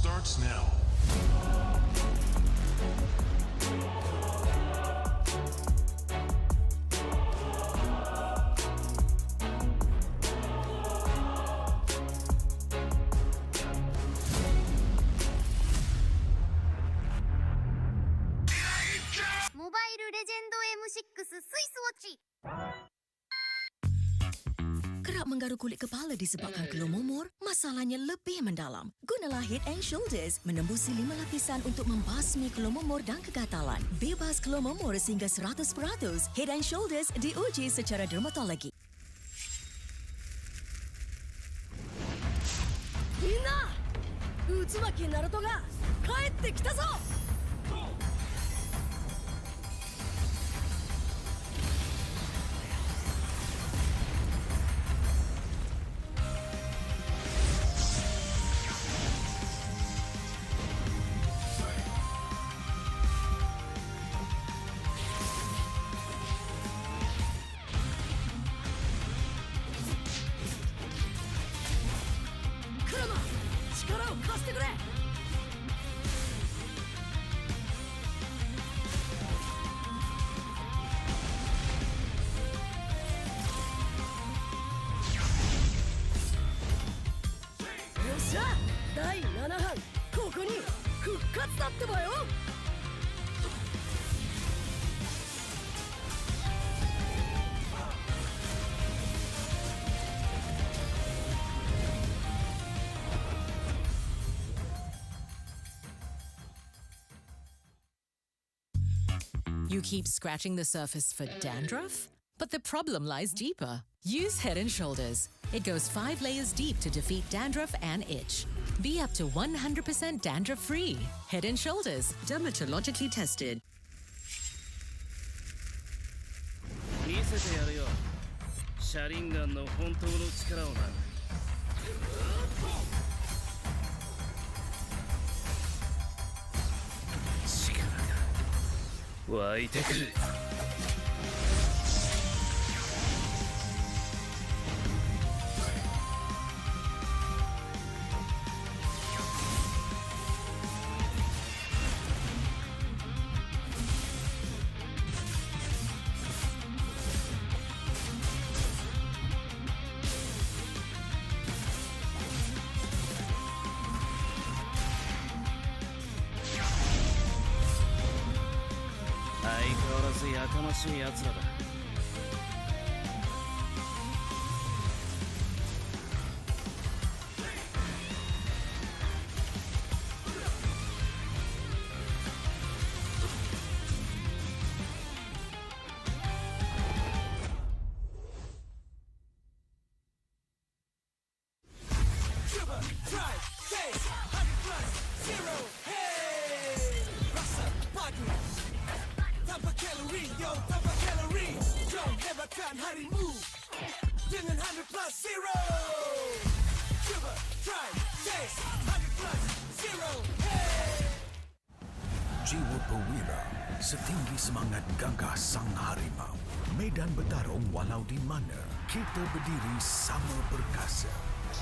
starts now. Mobile Legend M6 Swiss Watch. Kerap menggaru kulit kepala disebabkan keluh momor, masalahnya lebih mendalam. Gunalah Head and Shoulders menembusi 5 lapisan untuk membasmi keluh momor dan kegatalan. Bebas keluh momor sehingga 100%. Head and Shoulders diuji secara dermatologi. Minna! Utsumaki Naruto ga kaette kita zo! 7班ここに復活だってばよ。You keep scratching the surface for dandruff? But the problem lies deeper. Use Head & Shoulders. It goes 5 layers deep to defeat dandruff and itch. Be up to 100% dandruff-free. Head & Shoulders, dermatologically tested. 見せてやるよ。シャリンガンの本当の力をな。力が湧いてくる。相変わらずやかましい奴らだ。Jiwa perwira, setinggi semangat gagah sang harimau. Medan bertarung walau di mana, kita berdiri sama perkasa.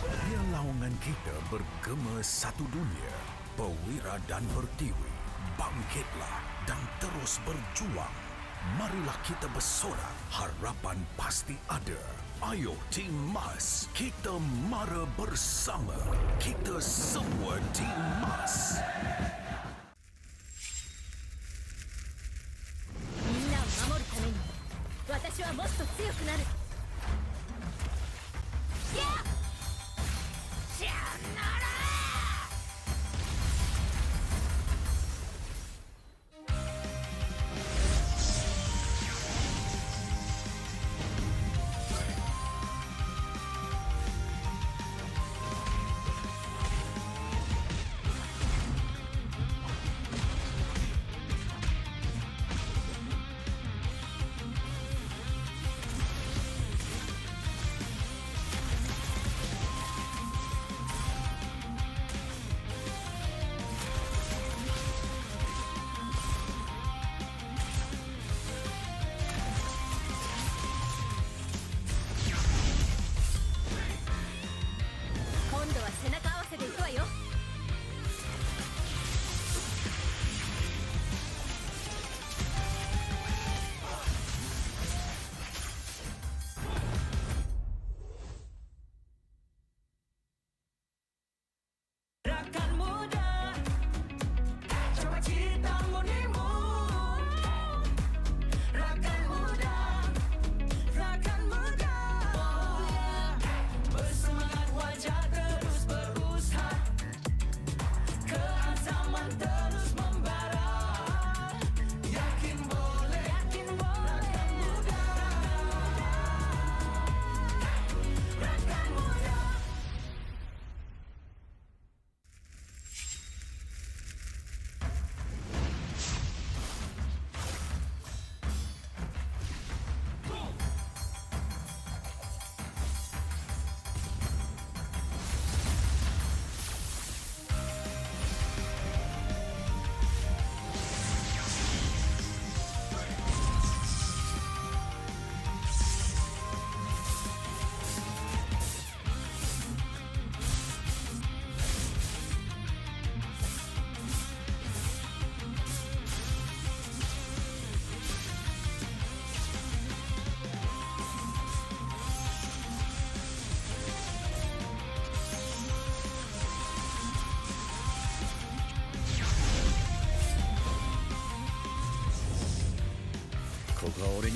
Biar lawangan kita bergema satu dunia. Perwira dan pertiwi, bangkitlah dan terus berjuang. Marilah kita bersorak, harapan pasti ada. Ayo Tim Mas, kita mara bersama. Kita semua Tim Mas. みんなを守るために私はもっと強くなる。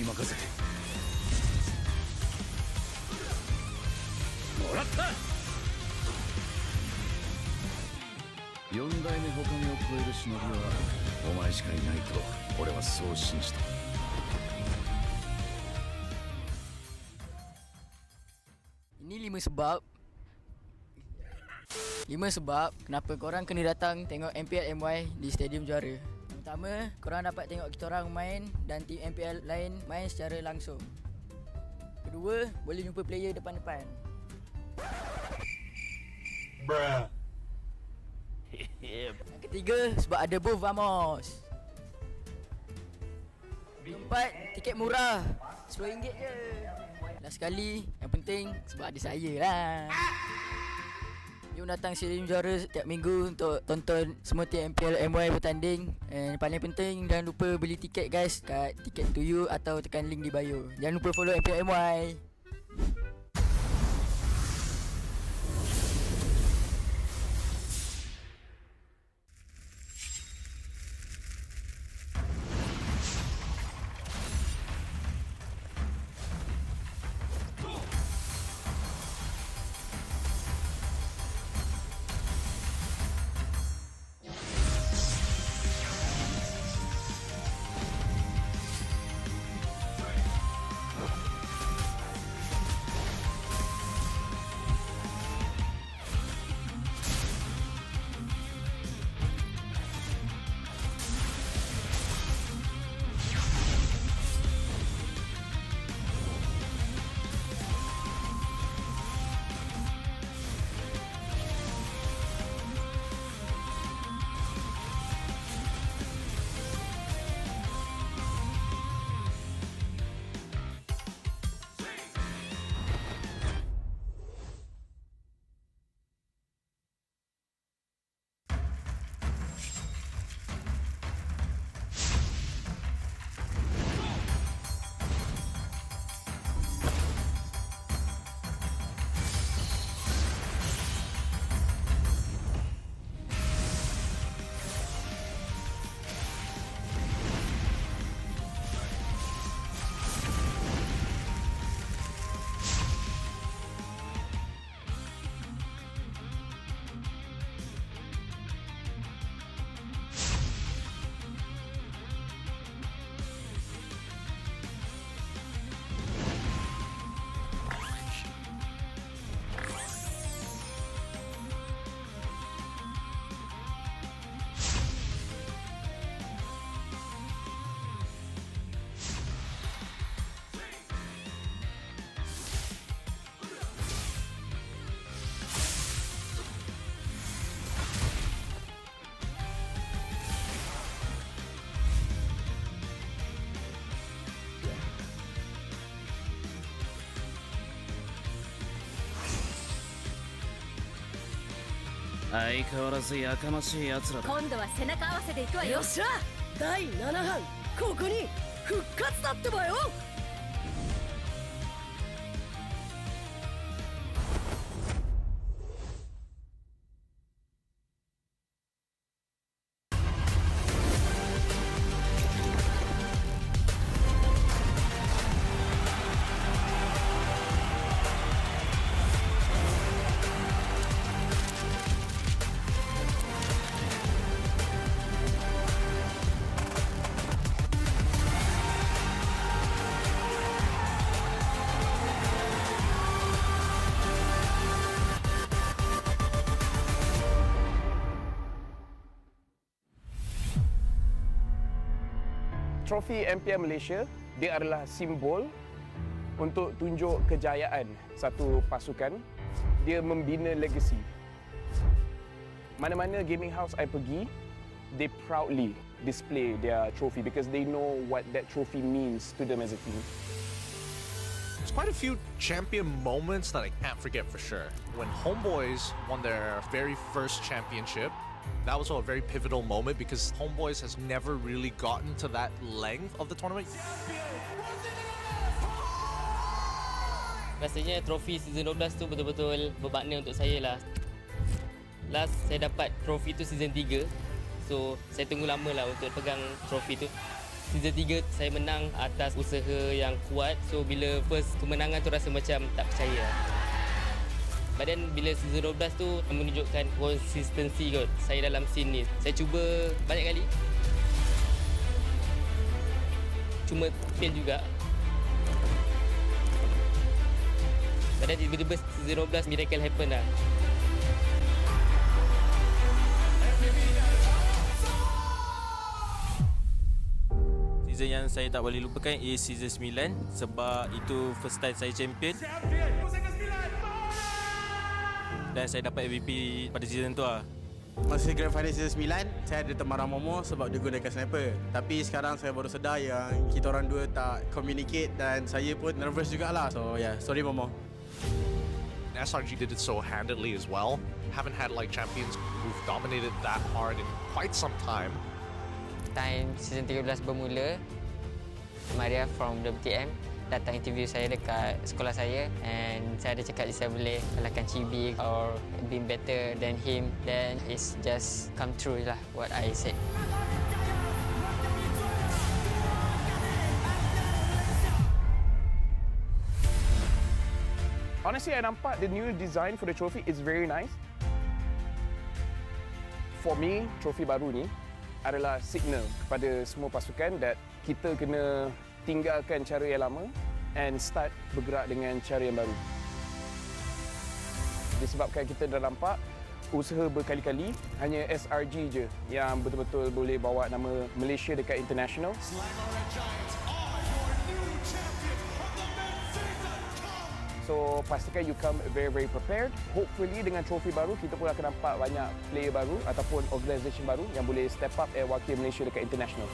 任せてもらった4代目他目を超える忍びはお前しかいないと俺はそう信じた。Ini 5 sebab kenapa korang kena datang tengok MPL MY di Stadium Juara. Yang pertama, korang dapat tengok kita orang main dan tim MPL lain main secara langsung. Kedua, boleh jumpa player depan-depan. Bruh. Yang ketiga, sebab ada booth Vamos. Keempat, tiket murah, RM10 je. Last sekali, yang penting sebab ada saya lah. Jom datang Stadium Juara setiap minggu untuk tonton semua tim MPL MY bertanding. And paling penting, jangan lupa beli tiket guys kat Ticket to You atau tekan link di bio. Jangan lupa follow MPL MY.相変わらずやかましい奴らだ。今度は背中合わせで行くわよ。よっしゃ、第7班ここに復活だってばよ。Trofi MPL Malaysia, dia adalah simbol untuk tunjuk kejayaan satu pasukan. Dia membina legasi. Mana-mana gaming house I pergi, they proudly display their trophy because they know what that trophy means to them as a team. There's quite a few champion moments that I can't forget for sure. When HomeBois won their very first championship, that was a very pivotal moment because HomeBois has never really gotten to that length of the tournament. Rasanya trofi season 12 tu betul-betul bermakna untuk saya lah. Last saya dapat trofi tu season 3. So saya tunggu lama lah untuk pegang trofi tu. Season 3 saya menang atas usaha yang kuat. So bila first kemenangan tu rasa macam tak percaya. But then bila season 12 tu menunjukkan konsistensi kot saya dalam scene ni. Saya cuba banyak kali. Cuma fail juga. But then tiba-tiba season 12 miracle happen lah. Season yang saya tak boleh lupakan is season 9 sebab itu first time saya champion. Dan saya dapat MVP pada season tu lah. Masa Grand Final season 9, saya ada teman Momo sebab dia gunakan sniper. Tapi sekarang saya baru sedar yang kita orang dua tak communicate dan saya pun nervous jugalah. So yeah, sorry Momo. SRG did it so handedly as well. Haven't had like champions who've dominated that hard in quite some time. Time season 13 bermula, Maria from WTM datang interview saya dekat sekolah saya and saya ada cakap saya boleh kalahkan Chibi or be better than him, then it's just come true lah what I said. Honestly, I nampak the new design for the trophy is very nice. For me, trophy baru ni adalah signal kepada semua pasukan that kita kena tinggalkan cara yang lama and start bergerak dengan cara yang baru. Disebabkan kita dah nampak usaha berkali-kali, hanya SRG je yang betul-betul boleh bawa nama Malaysia dekat international. So pastikan you come very prepared. Hopefully dengan trofi baru kita pun akan nampak banyak player baru ataupun organisation baru yang boleh step up and wakil Malaysia dekat international.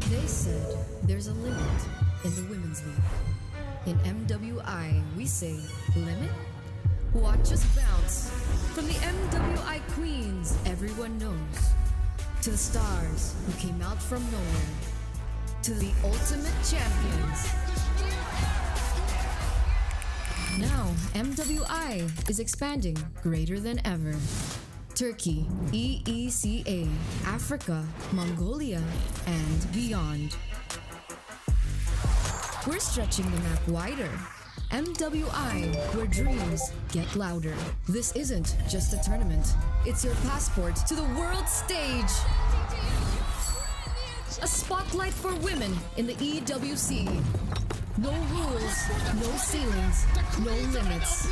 They said there's a limit in the women's league. In MWI, we say limit? Watch us bounce. From the MWI queens everyone knows, to the stars who came out from nowhere, to the ultimate champions. Now, MWI is expanding greater than ever. Turkey, EECA, Africa, Mongolia, and beyond. We're stretching the map wider. MWI, where dreams get louder. This isn't just a tournament. It's your passport to the world stage. A spotlight for women in the EWC. No rules, no ceilings, no limits.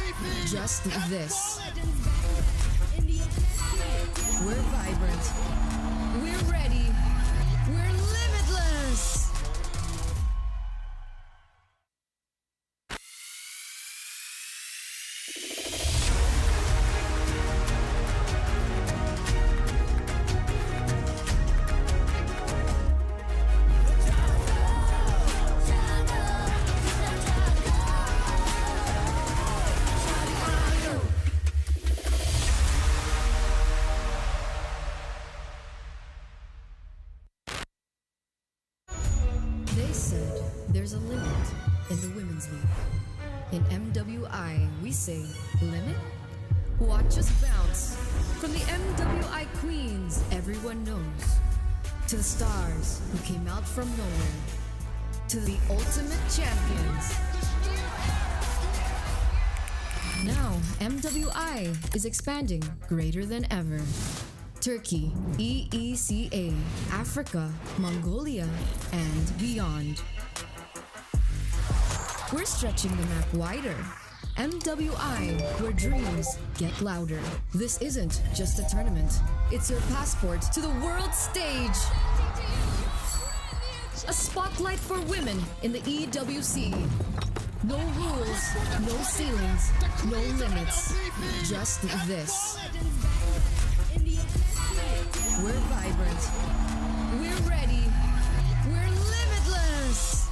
Just this. We're vibrant. We're ready. We're limitless. Women's League. In MWI, we say limit. Watch us bounce. From the MWI queens everyone knows, to the stars who came out from nowhere, to the ultimate champions. Now, MWI is expanding greater than ever. Turkey, EECA, Africa, Mongolia, and beyond. We're stretching the map wider. MWI, where dreams get louder. This isn't just a tournament. It's your passport to the world stage. A spotlight for women in the EWC. No rules, no ceilings, no limits. Just this. We're vibrant. We're ready. We're limitless.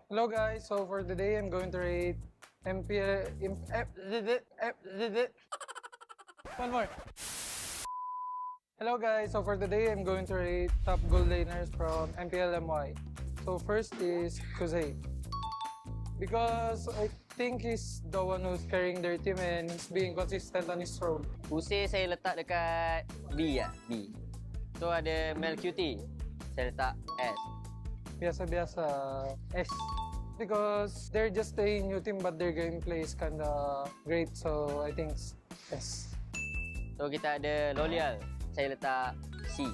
Hello guys, so for today I'm going to rate MPL... One more. Hello guys, so for today I'm going to rate top goal laners from MPL MY. So first is Kuzey. Because I think he's the one who's carrying their team and he's being consistent on his role. Usai saya letak dekat B ya, B. So ada Mel QT, saya letak S. Biasa-biasa S. Because they're just a new team but their gameplay is kinda great, so I think S. So kita ada Lolial, saya letak C.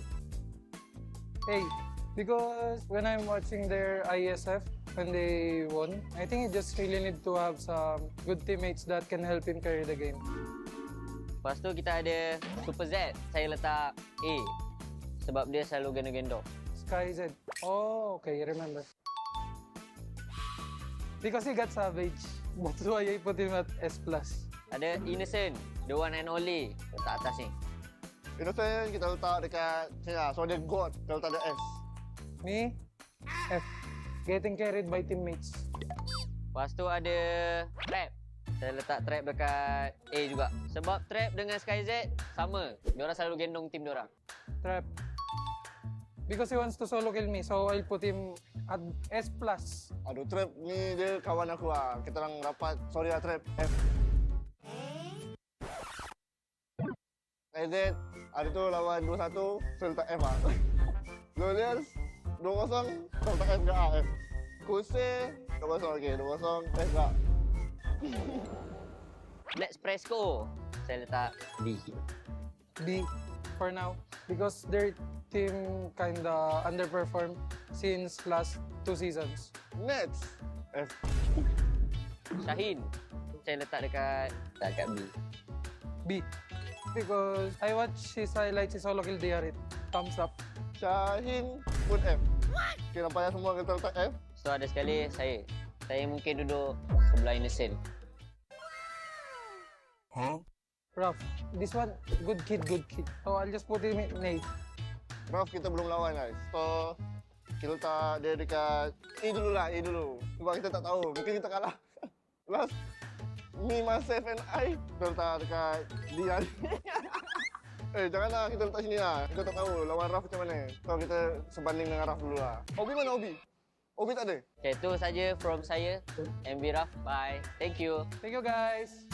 Hey, because when I'm watching their ISF, when they won, I think you just really need to have some good teammates that can help him carry the game. Lepas tu kita ada Super Z, saya letak A. Sebab dia selalu gendong-gendong. Sky Z. Oh, okay, remember. Because he got savage, that's why I put him at S+. Ada Innocent, the one and only, letak atas ni. Innocent kita letak dekat sini lah, so dia God, kita letak dia S. Me? F. Getting carried by teammates. Lepas tu ada Trap. Saya letak Trap dekat A juga. Sebab Trap dengan SkyZ sama. Diorang selalu gendong tim diorang. Trap. Because he wants to solo kill me, so I'll put him at S+. Aduh, Trap ni dia kawan aku lah. Kita orang rapat, sorry lah Trap, F. SkyZ, ada tu lawan 2-1, saya letak F lah. Lolial 2-0, saya letak F ke A, F. Kuse, 2-0, okay, 2-0, F ke A. Let's Presco, saya letak B. B for now. Because their team kinda underperformed since last 2 seasons. Next, F. Shaheen, saya letak dekat B. B. Because I watch his highlights, his solo kill DRit. Thumbs up. Shaheen pun F. Okay, nampaknya semua kita letak F. So ada sekali saya. Saya mungkin duduk sebelah Innocent. Huh? Rough. This one, good kid, good kid. So I'll just put him in A. Rough kita belum lawan guys. So kita letak dia dekat A dulu lah, A dulu. Sebab kita tak tahu, mungkin kita kalah. Last, me, myself and I, kita letak dekat D lah. Janganlah kita letak sini lah. Kita tak tahu lawan Rough macam mana. So kita sebanding dengan Rough dulu lah. Obi mana Obi? Obi tak ada? Okay, itu saja from saya. MB Rough, bye. Thank you. Thank you guys.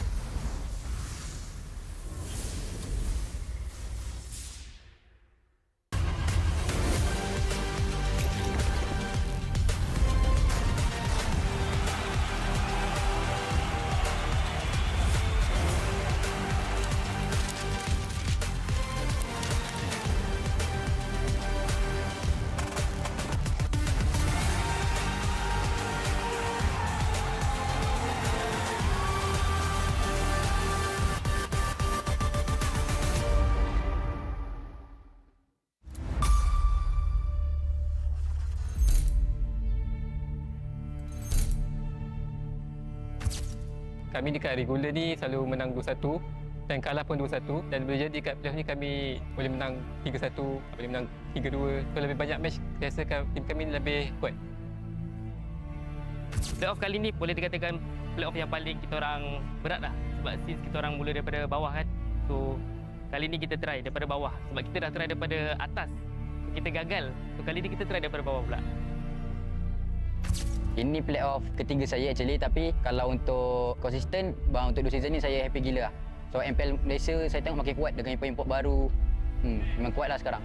Kami dekat regular ni selalu menang 2-1 dan kalah pun 2-1, dan boleh jadi kat playoff ni kami boleh menang 3-1, boleh menang 3-2. So lebih banyak match, saya rasa tim kami lebih kuat. Playoff kali ni boleh dikatakan playoff yang paling kita orang berat lah, sebab since kita orang mula daripada bawah kan. So kali ni kita try daripada bawah, sebab kita dah try daripada atas, kita gagal. So kali ni kita try daripada bawah pula. Ini playoff ketiga saya actually, tapi kalau untuk konsisten, bang, untuk 2 season ni saya happy gila lah. So MPL Malaysia saya tengok makin kuat dengan import baru. Memang kuat lah sekarang.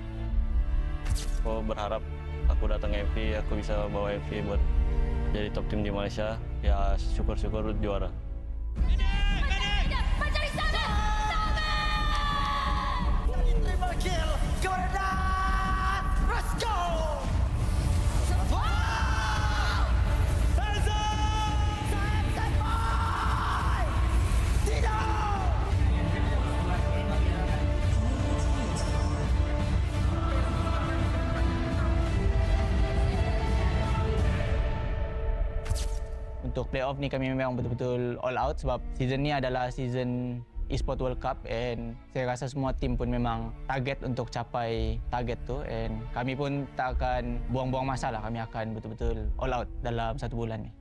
Aku berharap aku datang MP, aku bisa bawa MP buat jadi top team di Malaysia. Ya syukur-syukur juara. Triple kill, Jordan! Let's go! Untuk playoff ni kami memang betul-betul all out sebab season ni adalah season Esports World Cup and saya rasa semua tim pun memang target untuk capai target tu and kami pun tak akan buang-buang masa lah, kami akan betul-betul all out dalam 1 bulan ni.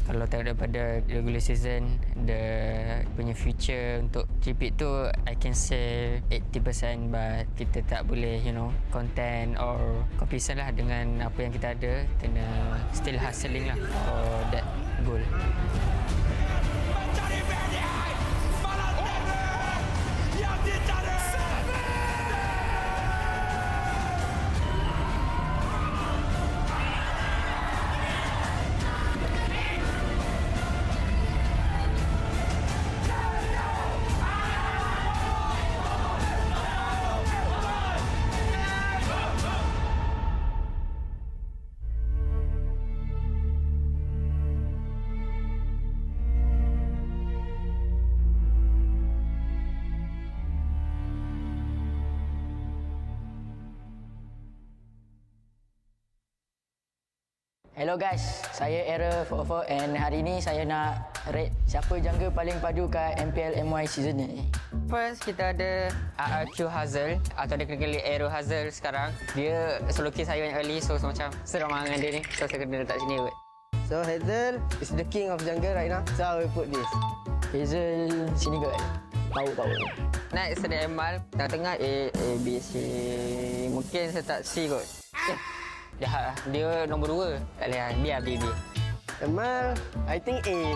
Kalau tengok daripada regular season, punya future untuk GP tu I can say 80%, but kita tak boleh content or competition lah dengan apa yang kita ada. Kena still hustling lah for that goal. Hello guys, saya AERO 44 and hari ni saya nak rate siapa jangga paling padu kat MPL MY season ni. First, kita ada RRQ Hazel atau dia kena kali AERO Hazel sekarang. Dia solo kill saya banyak kali, so macam seram dengan dia ni. So saya kena letak sini kot. So Hazel is the king of jungle right now. So I will put this. Hazel sini kot. Power. Next ada Emal, tengah-tengah A, B, C. Mungkin saya tak C kot. Jahat lah. Dia nombor 2. Tak boleh lah. Biar B. Emal, I think A.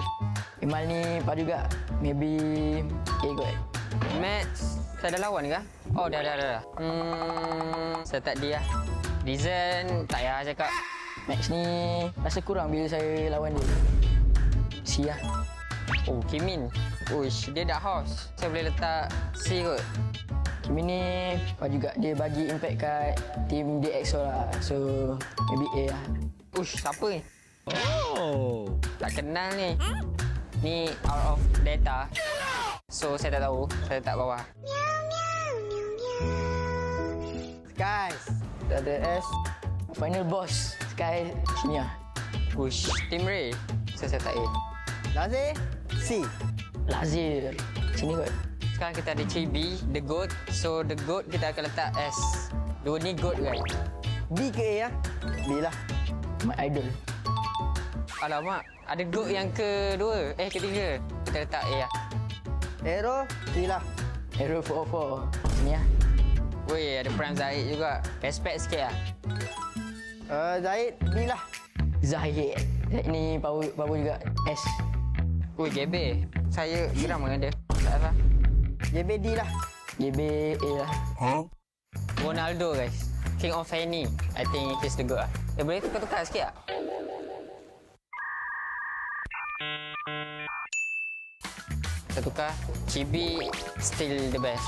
Emal ni padu juga. Maybe A kot. Match, saya dah lawan ke? Oh, dah. Saya tak D lah. Reason, tak payah cakap. Match ni rasa kurang bila saya lawan dia. C lah. Oh, Kimin. Uish, dia dah house. Saya boleh letak C kot. Kimin ni juga dia bagi impact kat team DXO lah. So, maybe A lah. Uish, siapa ni? Oh, tak kenal ni. Ni out of data. So, saya tak tahu. Saya letak bawah. Skies. Dah ada S. Final boss. Sky sini lah. Uish, Team Ray. Saya tak A. Lazir, C. Lazir. Sini kot. Sekarang kita ada Chibi, The Goat. So, The Goat kita akan letak S. Dua ni Goat kan? B ke A ya? B lah. My idol. Alamak, ada Goat yang kedua. Ketiga. Kita letak A lah. AERO, C lah. AERO 44. Sini lah. Weh, ada Prime Zahid juga. Respect sikit lah. Zahid, B lah. Zahid ni power juga. S. Weh, GB. Saya geram dengan dia. Tak apa. JB D lah. JB A lah. Ronaldo guys. King of Fanny. I think he's the good lah. Boleh tukar-tukar sikit tak? Kita tukar. Chibi still the best.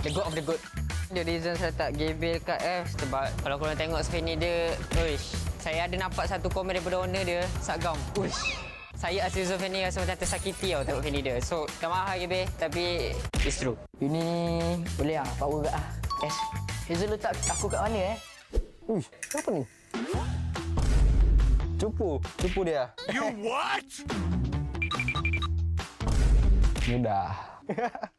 The good of the good. The reason saya tak Gabriel kat F sebab kalau korang tengok Fanny dia, uish, saya ada nampak satu komen daripada owner dia, Sagam. Uish. Saya as user Fanny rasa macam tersakiti tau tengok Fanny dia. So, tak mahal GB tapi it's true. Ini boleh lah, power kat lah. S. Hazel letak aku kat mana Uish, apa ni? Cupu dia. You what? Mudah.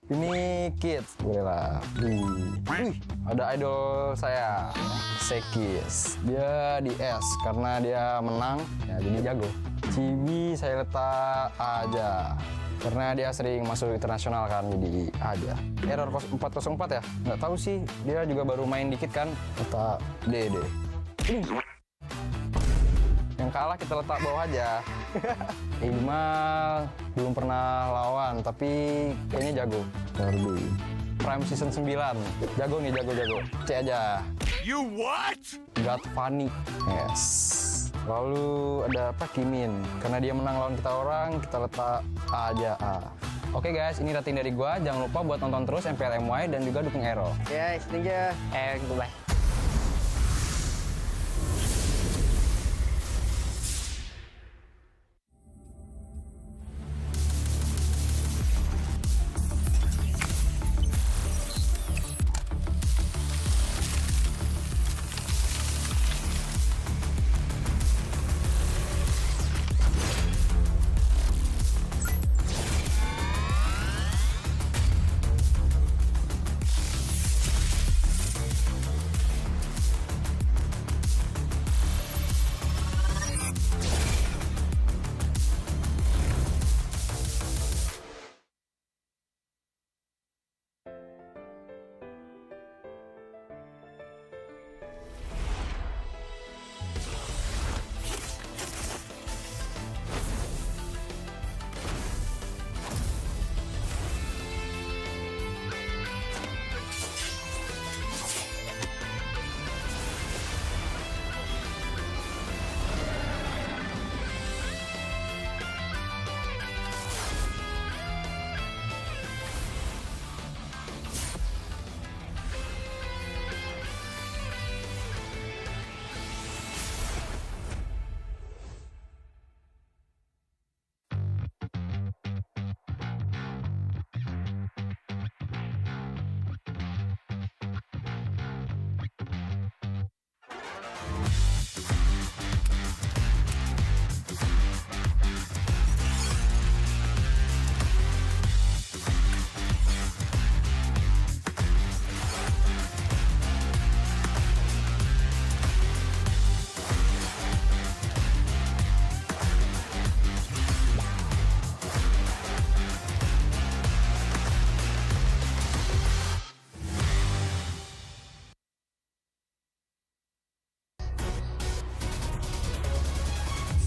Ini kids, boleh lah. Wih, ada idol saya, Sekis. Dia di S karena dia menang, ya jadi jago. Cibi saya letak A aja. Karena dia sering masuk internasional kan, jadi A aja. Error 404 ya? Nggak tahu sih, dia juga baru main dikit kan. Letak D deh. Yang kalah kita letak bawah aja. Iqmal belum pernah lawan, tapi kayaknya jago. Derby. Prime Season 9. Jago nih, jago. C aja. You what? Got funny. Yes. Lalu ada apa? Kimin. Karena dia menang lawan kita orang, kita letak A aja. A. Oke guys, ini rating dari gua. Jangan lupa buat nonton terus MPL MY dan juga dukung AERO. Yes, thank you. Goodbye.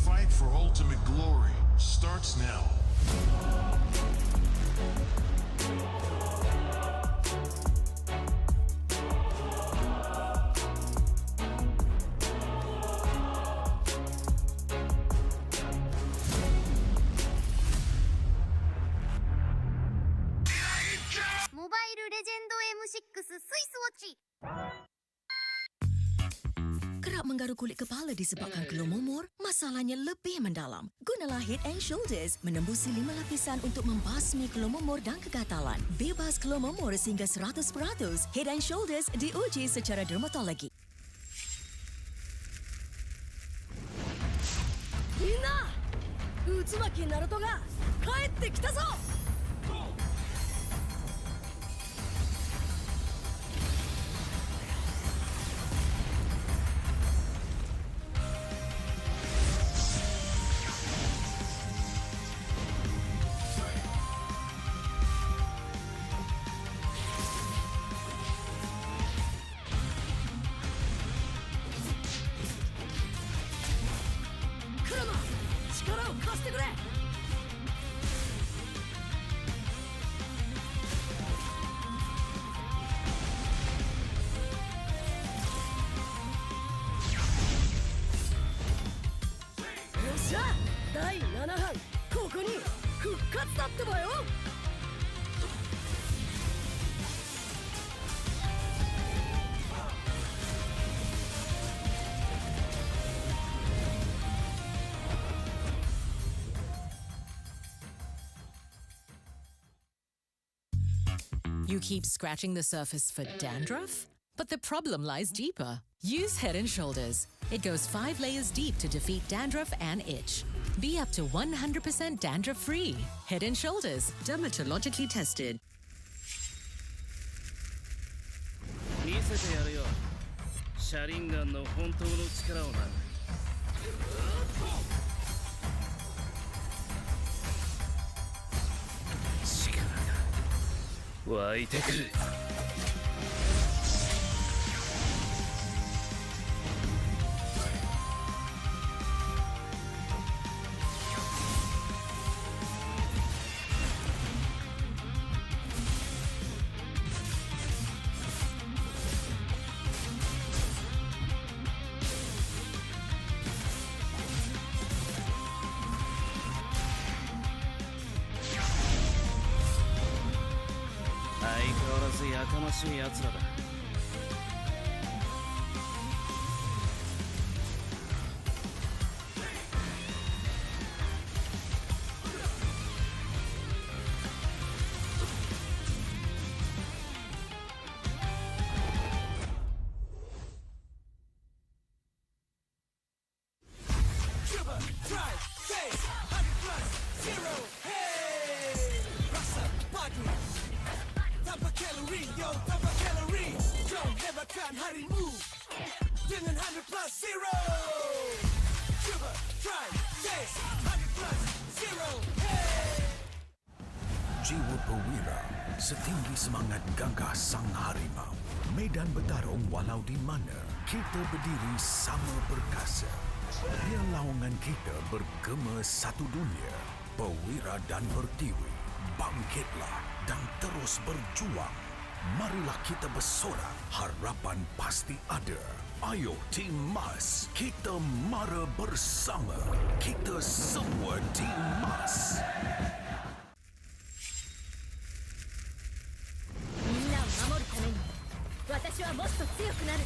Fight for ultimate glory starts now. Mobile Legend M6 Swiss Watch. Kerap menggaru kulit kepala disebabkan keluh mumur, masalahnya lebih mendalam. Gunalah Head and Shoulders menembusi 5 lapisan untuk membasmi keluh mumur dan kegatalan. Bebas keluh mumur sehingga 100%. Head and Shoulders diuji secara dermatologi. Minna! Utsumaki Naruto ga kaette kita zo! Kurama! 力を貸してくれ! Yosha! 第7班、ここに復活だってばよ! You keep scratching the surface for dandruff? But the problem lies deeper. Use Head & Shoulders. It goes 5 layers deep to defeat dandruff and itch. Be up to 100% dandruff-free. Head & Shoulders. Dermatologically tested. 見せてやるよ。車輪ガンの本当の力をな。力が湧いてくる。相変わらずやかましい奴らだ。Tanpa kalori, yo, tanpa kalori. Jom lebarkan harimu dengan 100 plus zero. Cuba, try, taste, 100 plus zero. Hey! Jiwa perwira setinggi semangat gagah sang harimau. Medan bertarung walau di mana, kita berdiri sama perkasa. Biar lawangan kita bergema satu dunia. Perwira dan pertiwi, bangkitlah dan terus berjuang. Marilah kita bersorak, harapan pasti ada. Ayo Tim Mas, kita mara bersama. Kita semua Tim Mas. みんなを守るために私はもっと強くなる。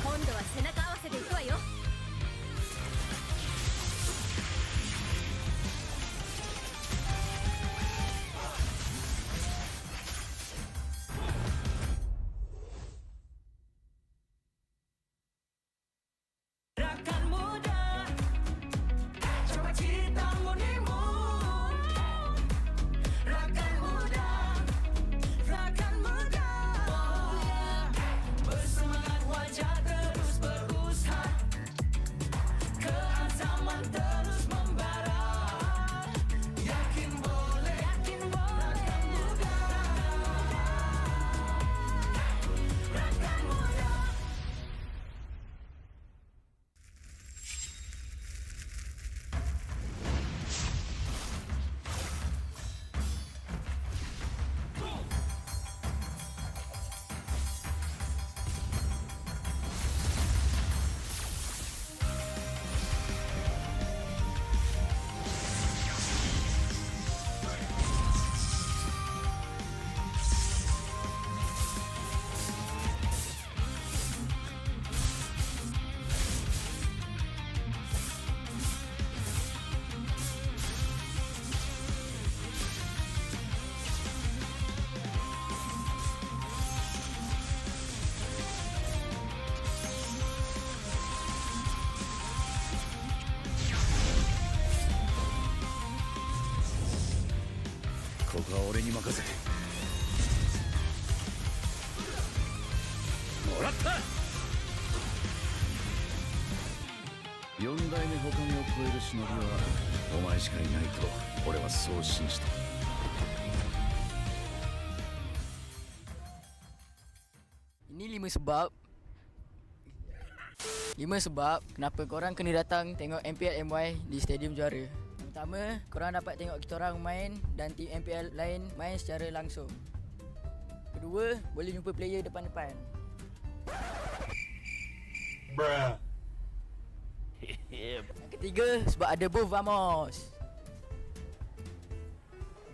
今度は背中合わせでいくわよ。Rakan muda, coba cita murnimu. Rakan muda, rakan muda. Oh yeah, bersemangat wajah terus berusaha. Keazaman terus membara. Yakin boleh, rakan muda. Rakan muda.ここは俺に任せてもらった。四代目他目を超える忍びはお前しかいないと俺はそう信じてる。sebab kenapa korang kena datang tengok MPL MY di Stadium Juara. Pertama, korang dapat tengok kita orang main dan tim MPL lain main secara langsung. Kedua, boleh jumpa player depan-depan. Bruh. Yang ketiga, sebab ada booth Vamos.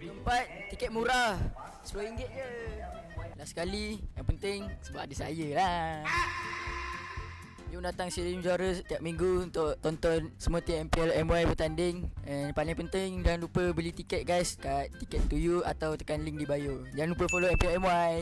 Keempat, tiket murah, RM10 je. Last sekali, yang penting sebab ada saya lah. Jom datang Stadium Juara setiap minggu untuk tonton semua tim MPL MY bertanding. And paling penting, jangan lupa beli tiket guys kat Ticket to You atau tekan link di bio. Jangan lupa follow MPL MY.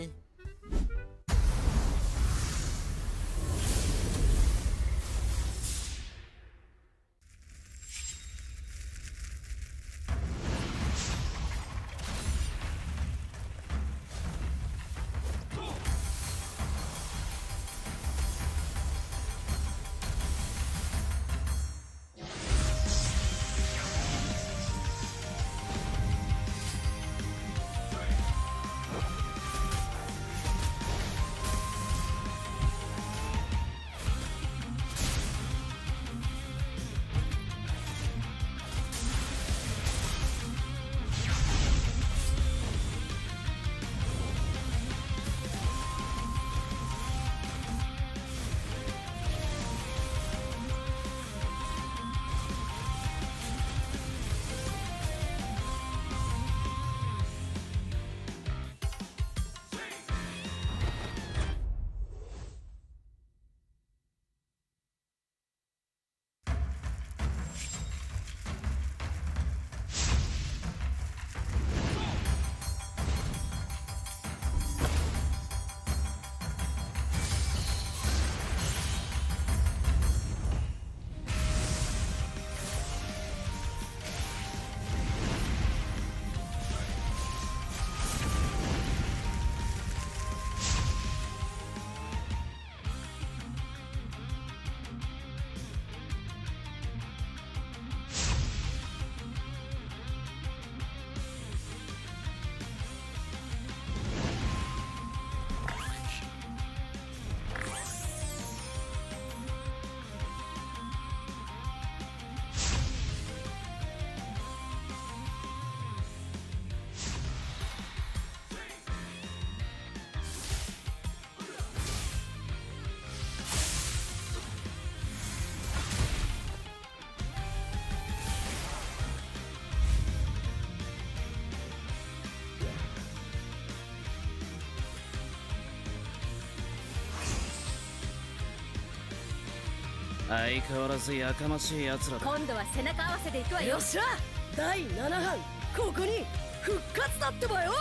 Dai 7班ここに復活だってばよ。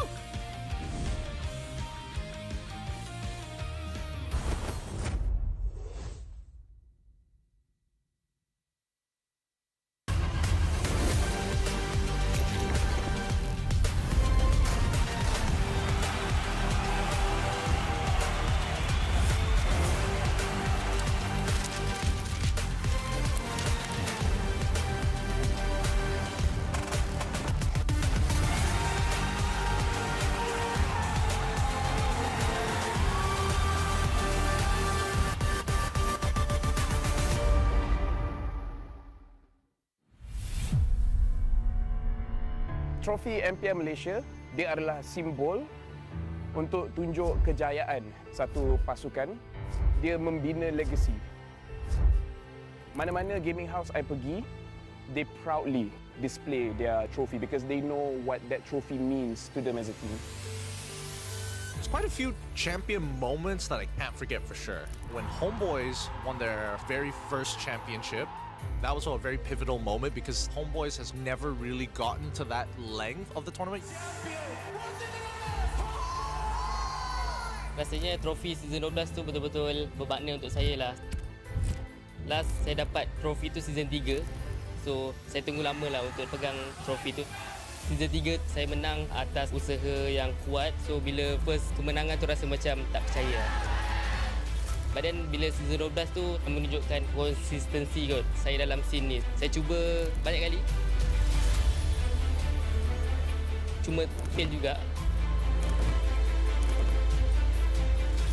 Trofi MPL Malaysia, dia adalah simbol untuk tunjuk kejayaan satu pasukan. Dia membina legasi. Mana-mana gaming house I pergi, they proudly display their trophy because they know what that trophy means to them as a team. There's quite a few champion moments that I can't forget for sure. When HomeBois won their very first championship, that was a very pivotal moment because HomeBois has never really gotten to that length of the tournament. Rasanya trofi season 12 tu betul-betul bermakna untuk saya lah. Last saya dapat trofi tu season 3. So saya tunggu lama lah untuk pegang trofi tu. Season 3 saya menang atas usaha yang kuat. So bila first kemenangan tu rasa macam tak percaya. But then bila season 12 tu menunjukkan konsistensi kot saya dalam scene ni. Saya cuba banyak kali. Cuma fail juga.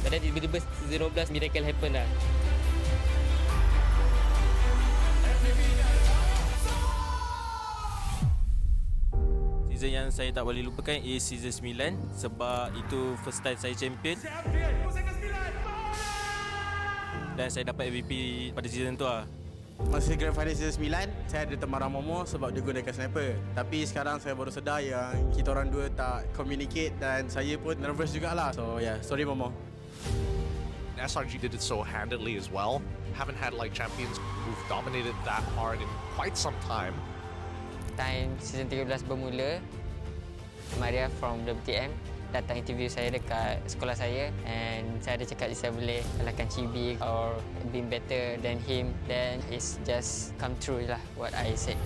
But then tiba-tiba season 12 miracle happen lah. Season yang saya tak boleh lupakan is season 9 sebab itu first time saya champion. Dan saya dapat MVP pada season tu lah. Masa Grand Final season 9, saya ada teman Momo sebab dia gunakan sniper. Tapi sekarang saya baru sedar yang kita orang dua tak communicate dan saya pun nervous jugalah. So yeah, sorry Momo. SRG did it so handedly as well. Haven't had like champions who've dominated that hard in quite some time. Time season 13 bermula, Maria from WTM datang interview saya dekat sekolah saya and saya ada cakap saya boleh kalahkan Chibi or be better than him, then it's just come true lah what I said.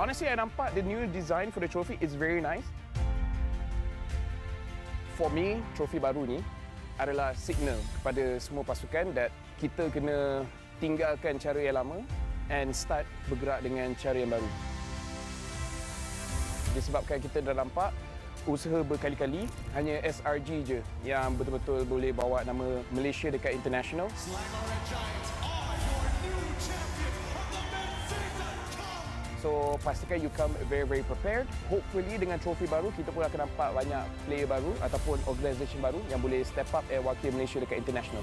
Honestly, I nampak the new design for the trophy is very nice. For me, trofi baru ni adalah signal kepada semua pasukan that kita kena tinggalkan cara yang lama and start bergerak dengan cara yang baru. Disebabkan kita dah nampak usaha berkali-kali, hanya SRG je yang betul-betul boleh bawa nama Malaysia dekat international. So pastikan you come very prepared. Hopefully dengan trofi baru kita pun akan nampak banyak player baru ataupun organisation baru yang boleh step up and wakil Malaysia dekat international.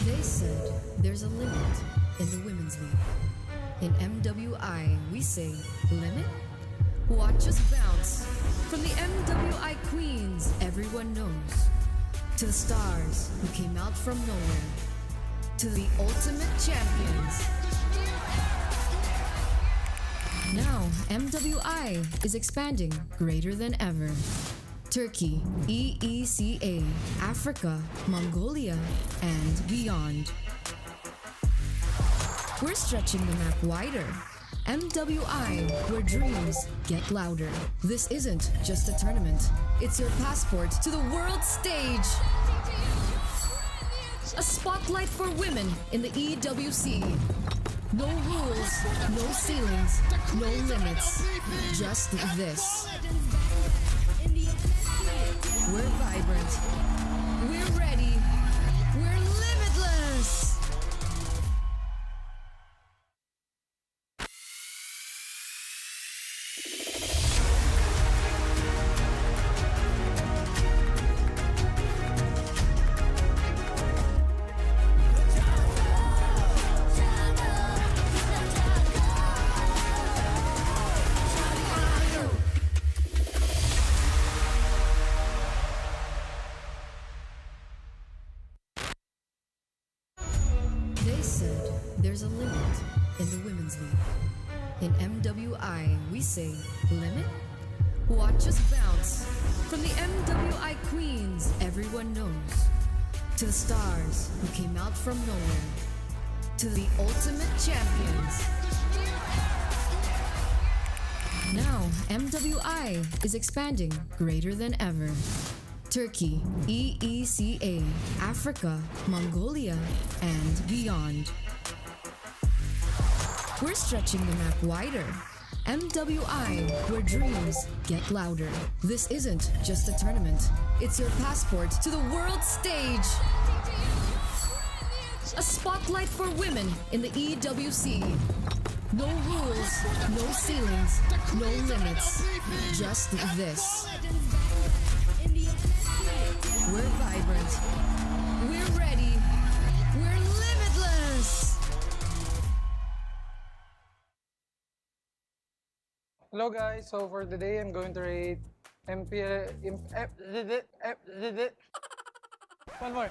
They said there's a limit in the women's league. In MWI, we say limit? Watch us bounce from the MWI queens everyone knows, to the stars who came out from nowhere, to the ultimate champions. Now, MWI is expanding greater than ever. Turkey, EECA, Africa, Mongolia, and beyond. We're stretching the map wider. MWI, where dreams get louder. This isn't just a tournament. It's your passport to the world stage. A spotlight for women in the EWC. No rules, no ceilings, no limits. Just this. We're vibrant. We're ready. We're limitless. They said there's a limit in the women's league. In MWI, we say limit? Watch us bounce from the MWI queens everyone knows, to the stars who came out from nowhere, to the ultimate champions. Now, MWI is expanding greater than ever. Turkey, EECA, Africa, Mongolia, and beyond. We're stretching the map wider. MWI, where dreams get louder. This isn't just a tournament. It's your passport to the world stage. A spotlight for women in the EWC. No rules, no ceilings, no limits. Just this. We're vibrant. We're ready. We're limitless. Hello guys, so for today I'm going to rate MPL One more.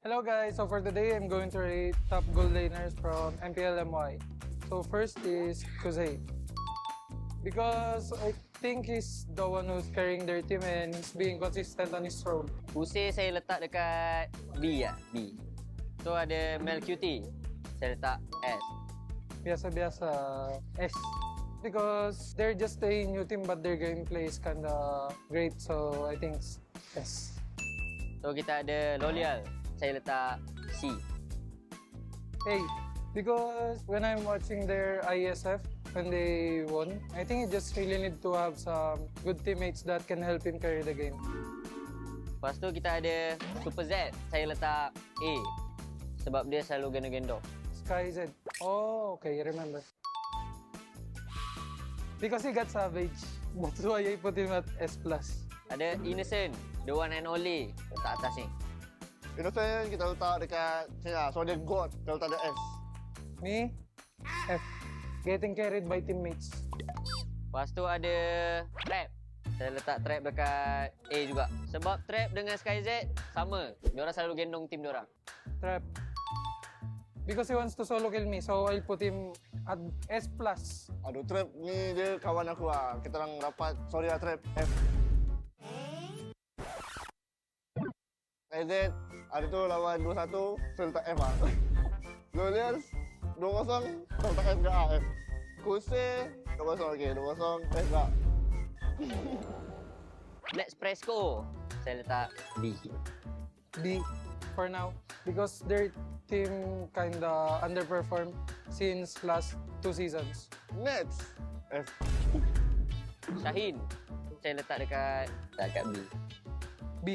Hello guys, so for today I'm going to rate top goal laners from MPL MY. So first is Kusei. Because I think he's the one who's carrying their team and he's being consistent on his role. Kusei saya letak dekat B lah, B. So ada Mel QT, saya letak S. Biasa-biasa S. Because they're just a new team but their gameplay is kinda great, so I think S. So kita ada Lolial, saya letak C. A. Because when I'm watching their ISF, when they won, I think you just really need to have some good teammates that can help him carry the game. Lepas tu kita ada Super Z, saya letak A. Sebab dia selalu gendong-gendong. Sky Z. Oh, okay, I remember. Because he got savage. That's why I put him at S+. Ada Innocent, the one and only. Letak atas ni. Innocent kita letak dekat sini lah. So dia God, kita letak dia S. Me? F. Getting carried by teammates. Lepas tu ada Trap. Saya letak Trap dekat A juga. Sebab Trap dengan SkyZ sama. Diorang selalu gendong tim diorang. Trap. Because he wants to solo kill me, so I'll put him at S+. Aduh, Trap ni dia kawan aku lah. Kita orang rapat. Sorry lah, Trap. F. SkyZ, ada tu lawan 2-1, saya letak F lah. Lolial, 2-0, saya letak F ke A, F. Kusei, 2-0, okey, 2-0, F ke A. Let's Presco, saya letak B. B for now. Because their team kinda underperformed since last 2 seasons. Next, F. Shaheen, saya letak dekat B. B.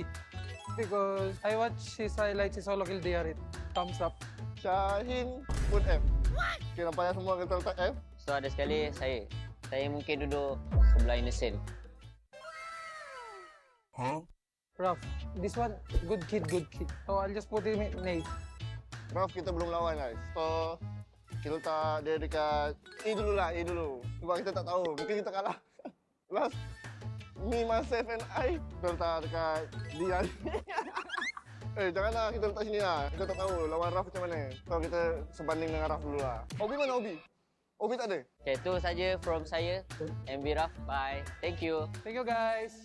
Because I watch his highlights, his solo kill DRit. Thumbs up. Shaheen pun F. Okay, nampaknya semua kita letak F. So ada sekali saya mungkin duduk sebelah Innocent. Huh? Rough. This one, good kid. So I'll just put him in A. Rough kita belum lawan guys. So kita letak dia dekat A dulu lah, A dulu. Sebab kita tak tahu, mungkin kita kalah. Last, me, myself and I, kita letak dekat D lah. Janganlah kita letak sini lah. Kita tak tahu lawan Rough macam mana. So kita sebanding dengan Rough dulu lah. Obi mana Obi? Obi tak ada? Okay, itu saja from saya. MB Raf, bye. Thank you. Thank you guys.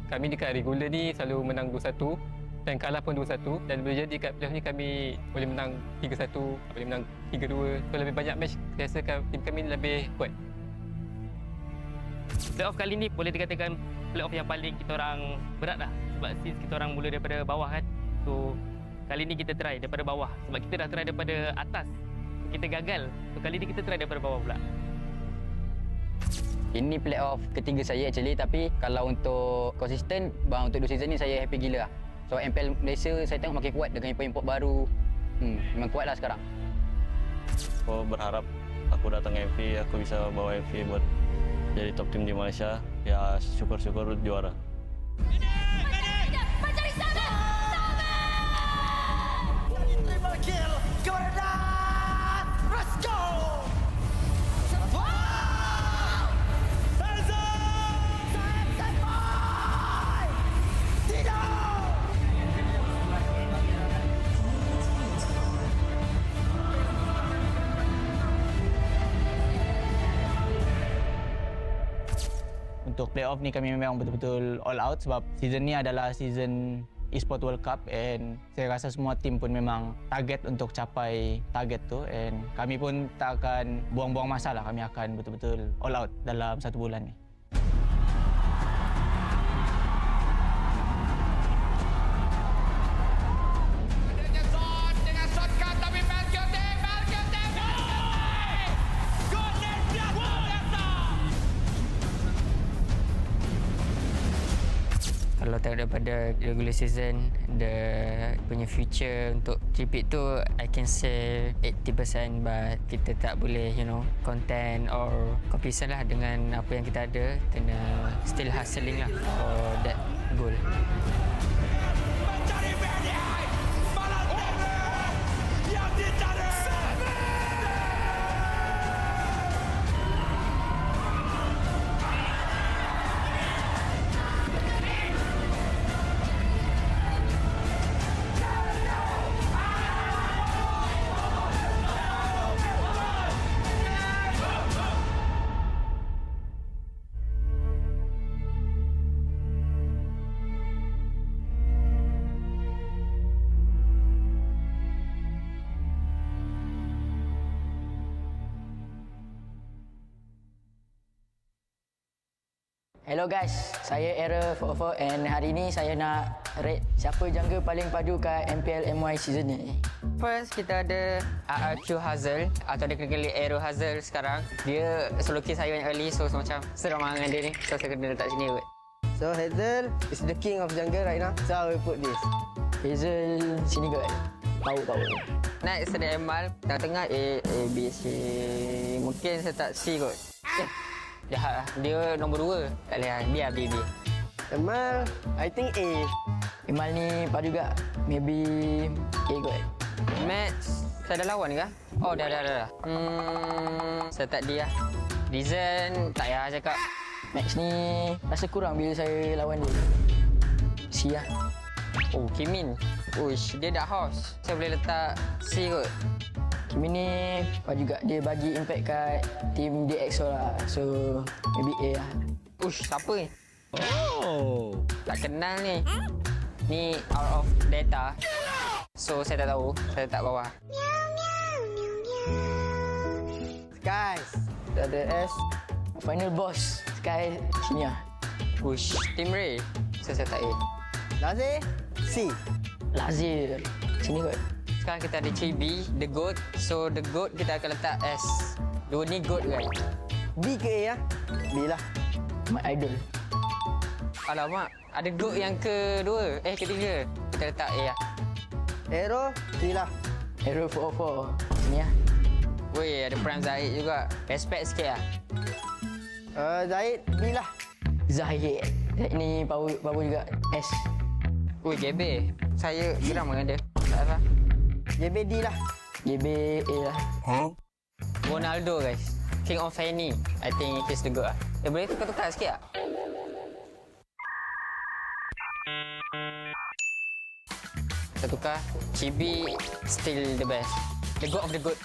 Kami dekat regular ni selalu menang 2-1 dan kalah pun 2-1, dan boleh jadi kat playoff ni kami boleh menang 3-1, boleh menang 3-2. So lebih banyak match saya rasakan tim kami lebih kuat. Playoff kali ni boleh dikatakan playoff yang paling kita orang berat lah. Sebab since kita orang mula daripada bawah kan. So kali ni kita try daripada bawah. Sebab kita dah try daripada atas, kita gagal. So kali ni kita try daripada bawah pula. Ini playoff ketiga saya actually, tapi kalau untuk konsisten, bang, untuk 2 season ni saya happy gila lah. So MPL Malaysia saya tengok makin kuat dengan import baru. Memang kuat lah sekarang. Aku berharap aku datang MV, aku bisa bawa MV buat jadi top tim di Malaysia, ya syukur-syukur juara. Triple kill, keberadaan, let's go! Wow! Untuk playoff ni kami memang betul-betul all out sebab season ni adalah season Esports World Cup and saya rasa semua tim pun memang target untuk capai target tu and kami pun tak akan buang-buang masa lah, kami akan betul-betul all out dalam 1 bulan ni. Kalau tengok daripada regular season, punya future untuk repeat tu I can say 80%, but kita tak boleh content or competition lah dengan apa yang kita ada, kena still hustling lah for that goal. Hello guys, saya AERO 44 and hari ni saya nak rate siapa jangga paling padu kat MPL MY season ni. First, kita ada RRQ Hazel atau dia kena AERO Hazel sekarang. Dia solo kill saya yang early, so macam seram dengan dia ni. So saya kena letak sini kot. So Hazel is the king of jungle right now. So I will put this. Hazel sini kot. Tahu. Next ada Emal, tengah-tengah A, B, C. Mungkin saya tak C kot. Jahat lah. Dia nombor 2. Tak boleh lah. Biar B. Emal, I think A. Emal ni padu juga. Maybe A kot. Match, saya dah lawan ke? Oh, dah. Saya tak D lah. Reason, tak payah cakap. Match ni rasa kurang bila saya lawan dia. C lah. Oh, Kimin. Uish, dia dah host. Saya boleh letak C kot. Kimin ni juga dia bagi impact kat team DXO lah. So maybe A lah. Ush, siapa ni? Oh, tak kenal ni. Ni out of data. So saya tak tahu. Saya letak bawah. Guys, ada S. Final boss. Sky sini lah. Ush, Team Ray. Saya letak A. Lazir, C. Lazir. Sini kot. Sekarang kita ada Chibi, The Goat. So The Goat kita akan letak S. Dua ni Goat kan? B ke A lah? B lah. My idol. Alamak, ada Goat yang kedua. Ketiga. Kita letak A lah. AERO, C lah. AERO 44. Sini lah. Weh, ada Prime Zahid juga. Respect sikit lah. Zahid, B lah. Zahid ni power juga. S. Weh, GB. Saya geram dengan dia. Tak salah. JB D lah. JB A lah. Ronaldo guys. King of Fanny. I think he's the goat lah. Boleh tukar-tukar sikit tak? Kita tukar. Chibi still the best. The goat of the goat.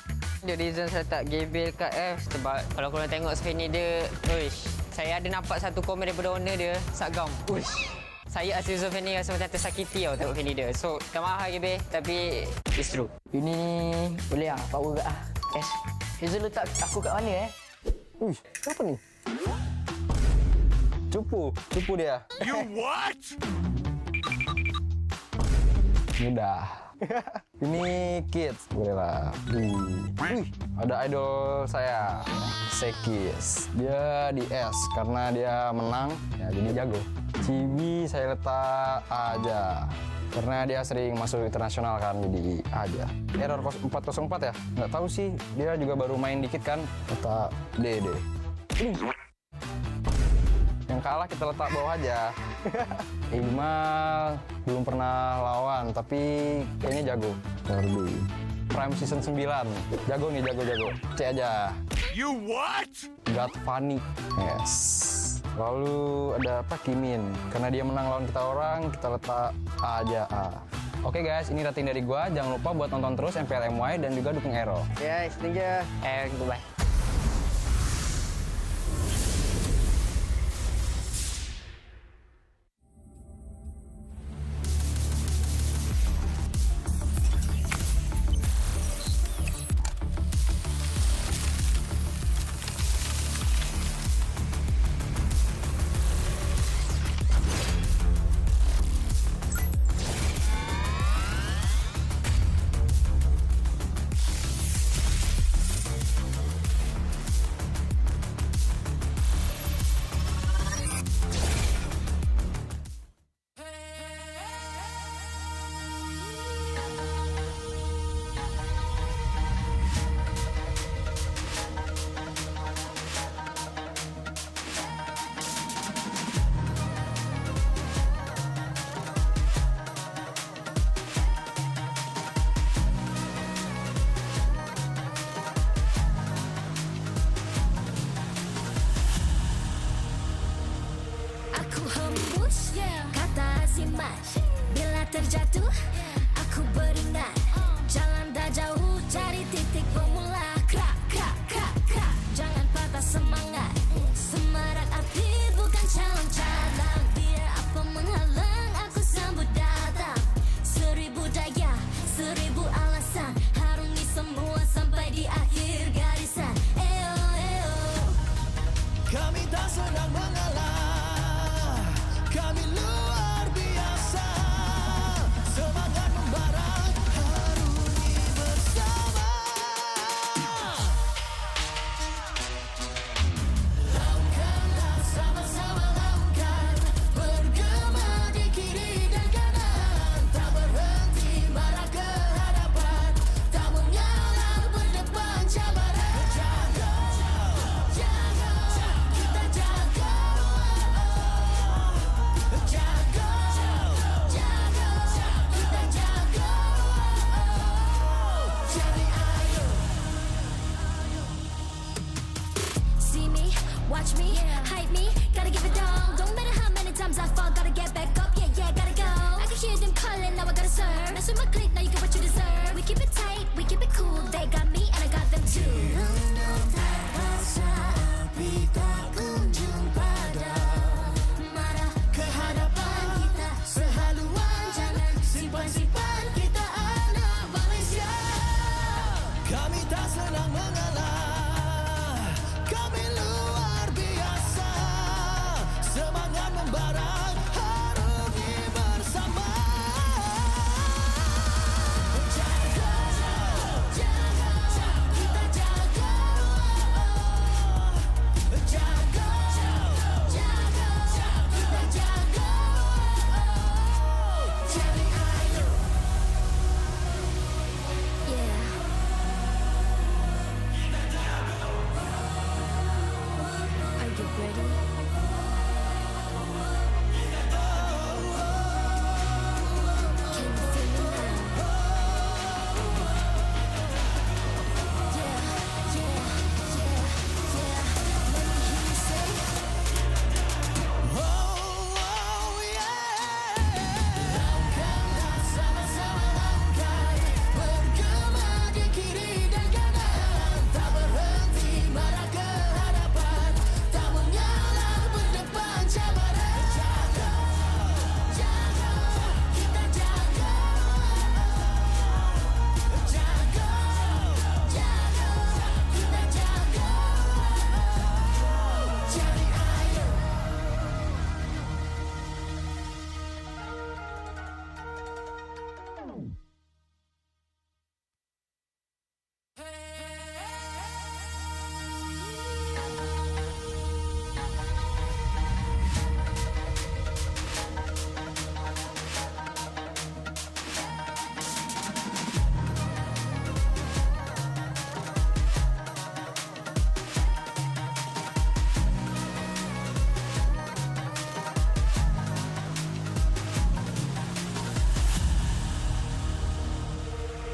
The reason saya tak Gabriel kat F sebab kalau korang tengok Fanny dia, uish, saya ada nampak satu komen daripada owner dia, Sagam. Uish. Saya as user Fanny rasa macam tersakiti tau tengok Fanny dia. So, tak mahal GB tapi it's true. Ini boleh lah, power kat lah. S. Hazel letak aku kat mana Uish, apa ni? Cupu dia. You what? Mudah. Ini kids, boleh lah. Ada idol saya, Sekis. Dia di S karena dia menang, ya jadi jago. Cibi saya letak A aja. Karena dia sering masuk internasional kan, jadi A aja. Error 404 ya? Nggak tahu sih, dia juga baru main dikit kan. Letak D. Yang kalah kita letak bawah aja. Iqmal belum pernah lawan, tapi kayaknya jago. Derby. Prime Season 9. Jago nih, jago. Cek aja. You what? God Funny. Yes. Lalu ada apa? Kimin. Karena dia menang lawan kita orang, kita letak A aja A. Oke guys, ini rating dari gua. Jangan lupa buat nonton terus MPL MY dan juga dukung AERO. Yes, thank you. Goodbye.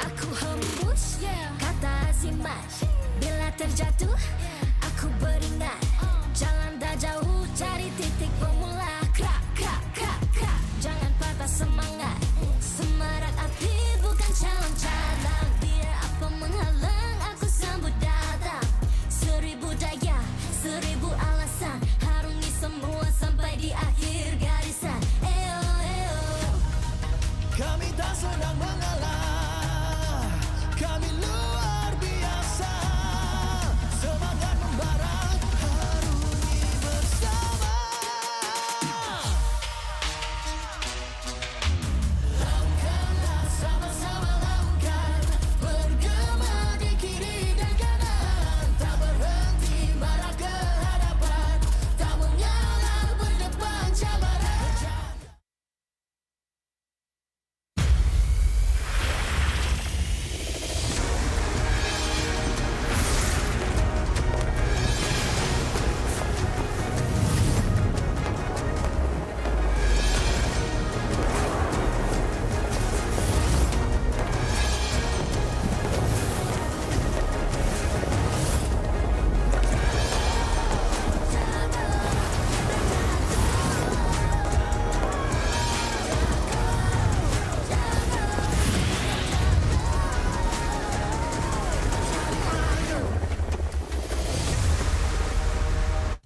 Aku hembus kata azimat. Bila terjatuh, aku beringat. Jalan dah jauh, cari titik bermula. Krak, krak, krak, krak. Jangan patah semangat. Semarak api bukan calon cadangan. Biar apa menghalang, aku sambut datang. 1000 daya, 1000 alasan. Harungi semua sampai di akhir garisan. Eo, eo. Kami tak senang mengalah. Kami luar biasa. Semangat membara, harungi bersama. Lakukanlah sama-sama lakukan. Bergema di kiri dan kanan. Tak berhenti marah ke hadapan. Tak mengalah berdepan cabaran.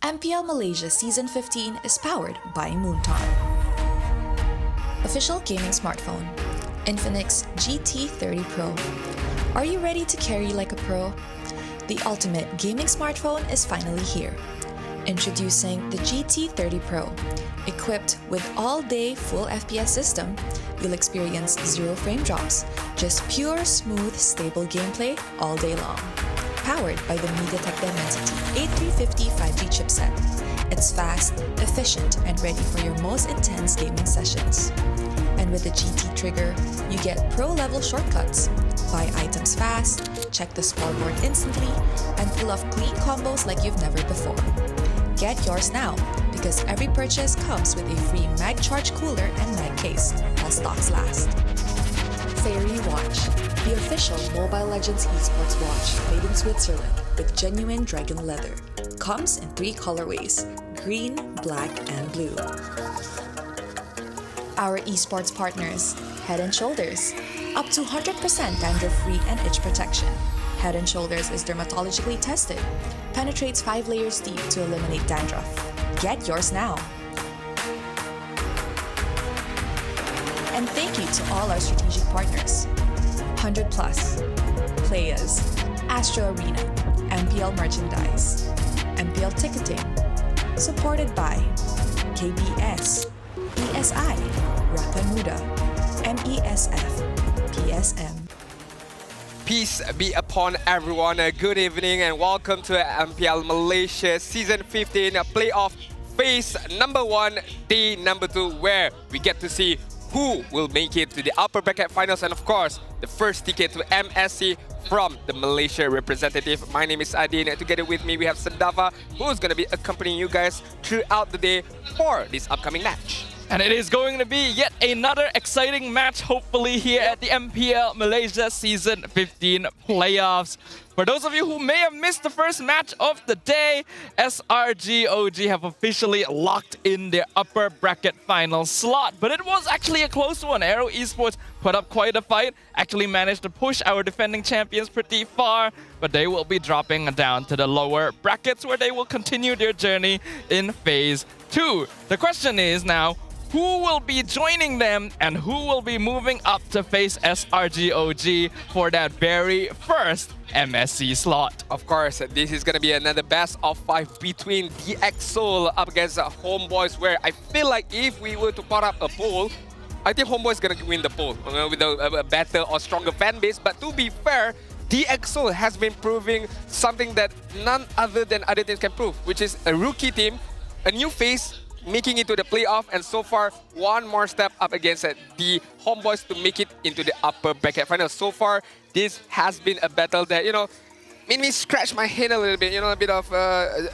MPL Malaysia Season 15 is powered by Moontar. Official gaming smartphone, Infinix GT30 Pro. Are you ready to carry like a pro? The ultimate gaming smartphone is finally here. Introducing the GT30 Pro. Equipped with all-day full FPS system, you'll experience 0 frame drops, just pure, smooth, stable gameplay all day long. Powered by the MediaTek Dimensity 8350 5G chipset. It's fast, efficient, and ready for your most intense gaming sessions. And with the GT trigger, you get pro-level shortcuts. Buy items fast, check the scoreboard instantly, and pull off clean combos like you've never before. Get yours now, because every purchase comes with a free mag charge cooler and mag case, while stocks last. Fairy Watch, the official Mobile Legends Esports watch made in Switzerland with genuine dragon leather. Comes in 3 colorways, green, black, and blue. Our esports partners, Head & Shoulders, up to 100% dandruff-free and itch protection. Head & Shoulders is dermatologically tested, penetrates 5 layers deep to eliminate dandruff. Get yours now. And thank you to all our strategic partners. 100 Plus, Playas, Astro Arena, MPL Merchandise, MPL Ticketing, supported by KBS, ESI, Rakamuda, MESF, PSM. Peace be upon everyone. Good evening and welcome to MPL Malaysia Season 15 Playoff Phase number 1, Day number 2, where we get to see who will make it to the upper bracket finals and of course the first ticket to MSC from the Malaysia representative. My name is Adin and together with me we have Sadava, who's going to be accompanying you guys throughout the day for this upcoming match. And it is going to be yet another exciting match, hopefully, here at the MPL Malaysia Season 15 playoffs. For those of you who may have missed the first match of the day, SRGOG have officially locked in their upper bracket final slot. But it was actually a close one. AERO Esports put up quite a fight, actually managed to push our defending champions pretty far, but they will be dropping down to the lower brackets where they will continue their journey in Phase 2. The question is now, who will be joining them and who will be moving up to face SRGOG for that very first MSC slot? Of course, this is going to be another best of 5 between DX Seoul up against HomeBois, where I feel like if we were to put up a poll, I think HomeBois is going to win the poll with a better or stronger fan base. But to be fair, DX Seoul has been proving something that none other than other teams can prove, which is a rookie team, a new face, making it to the playoff, and so far one more step up against the HomeBois to make it into the upper bracket final. So far, this has been a battle that, made me scratch my head a little bit, a bit of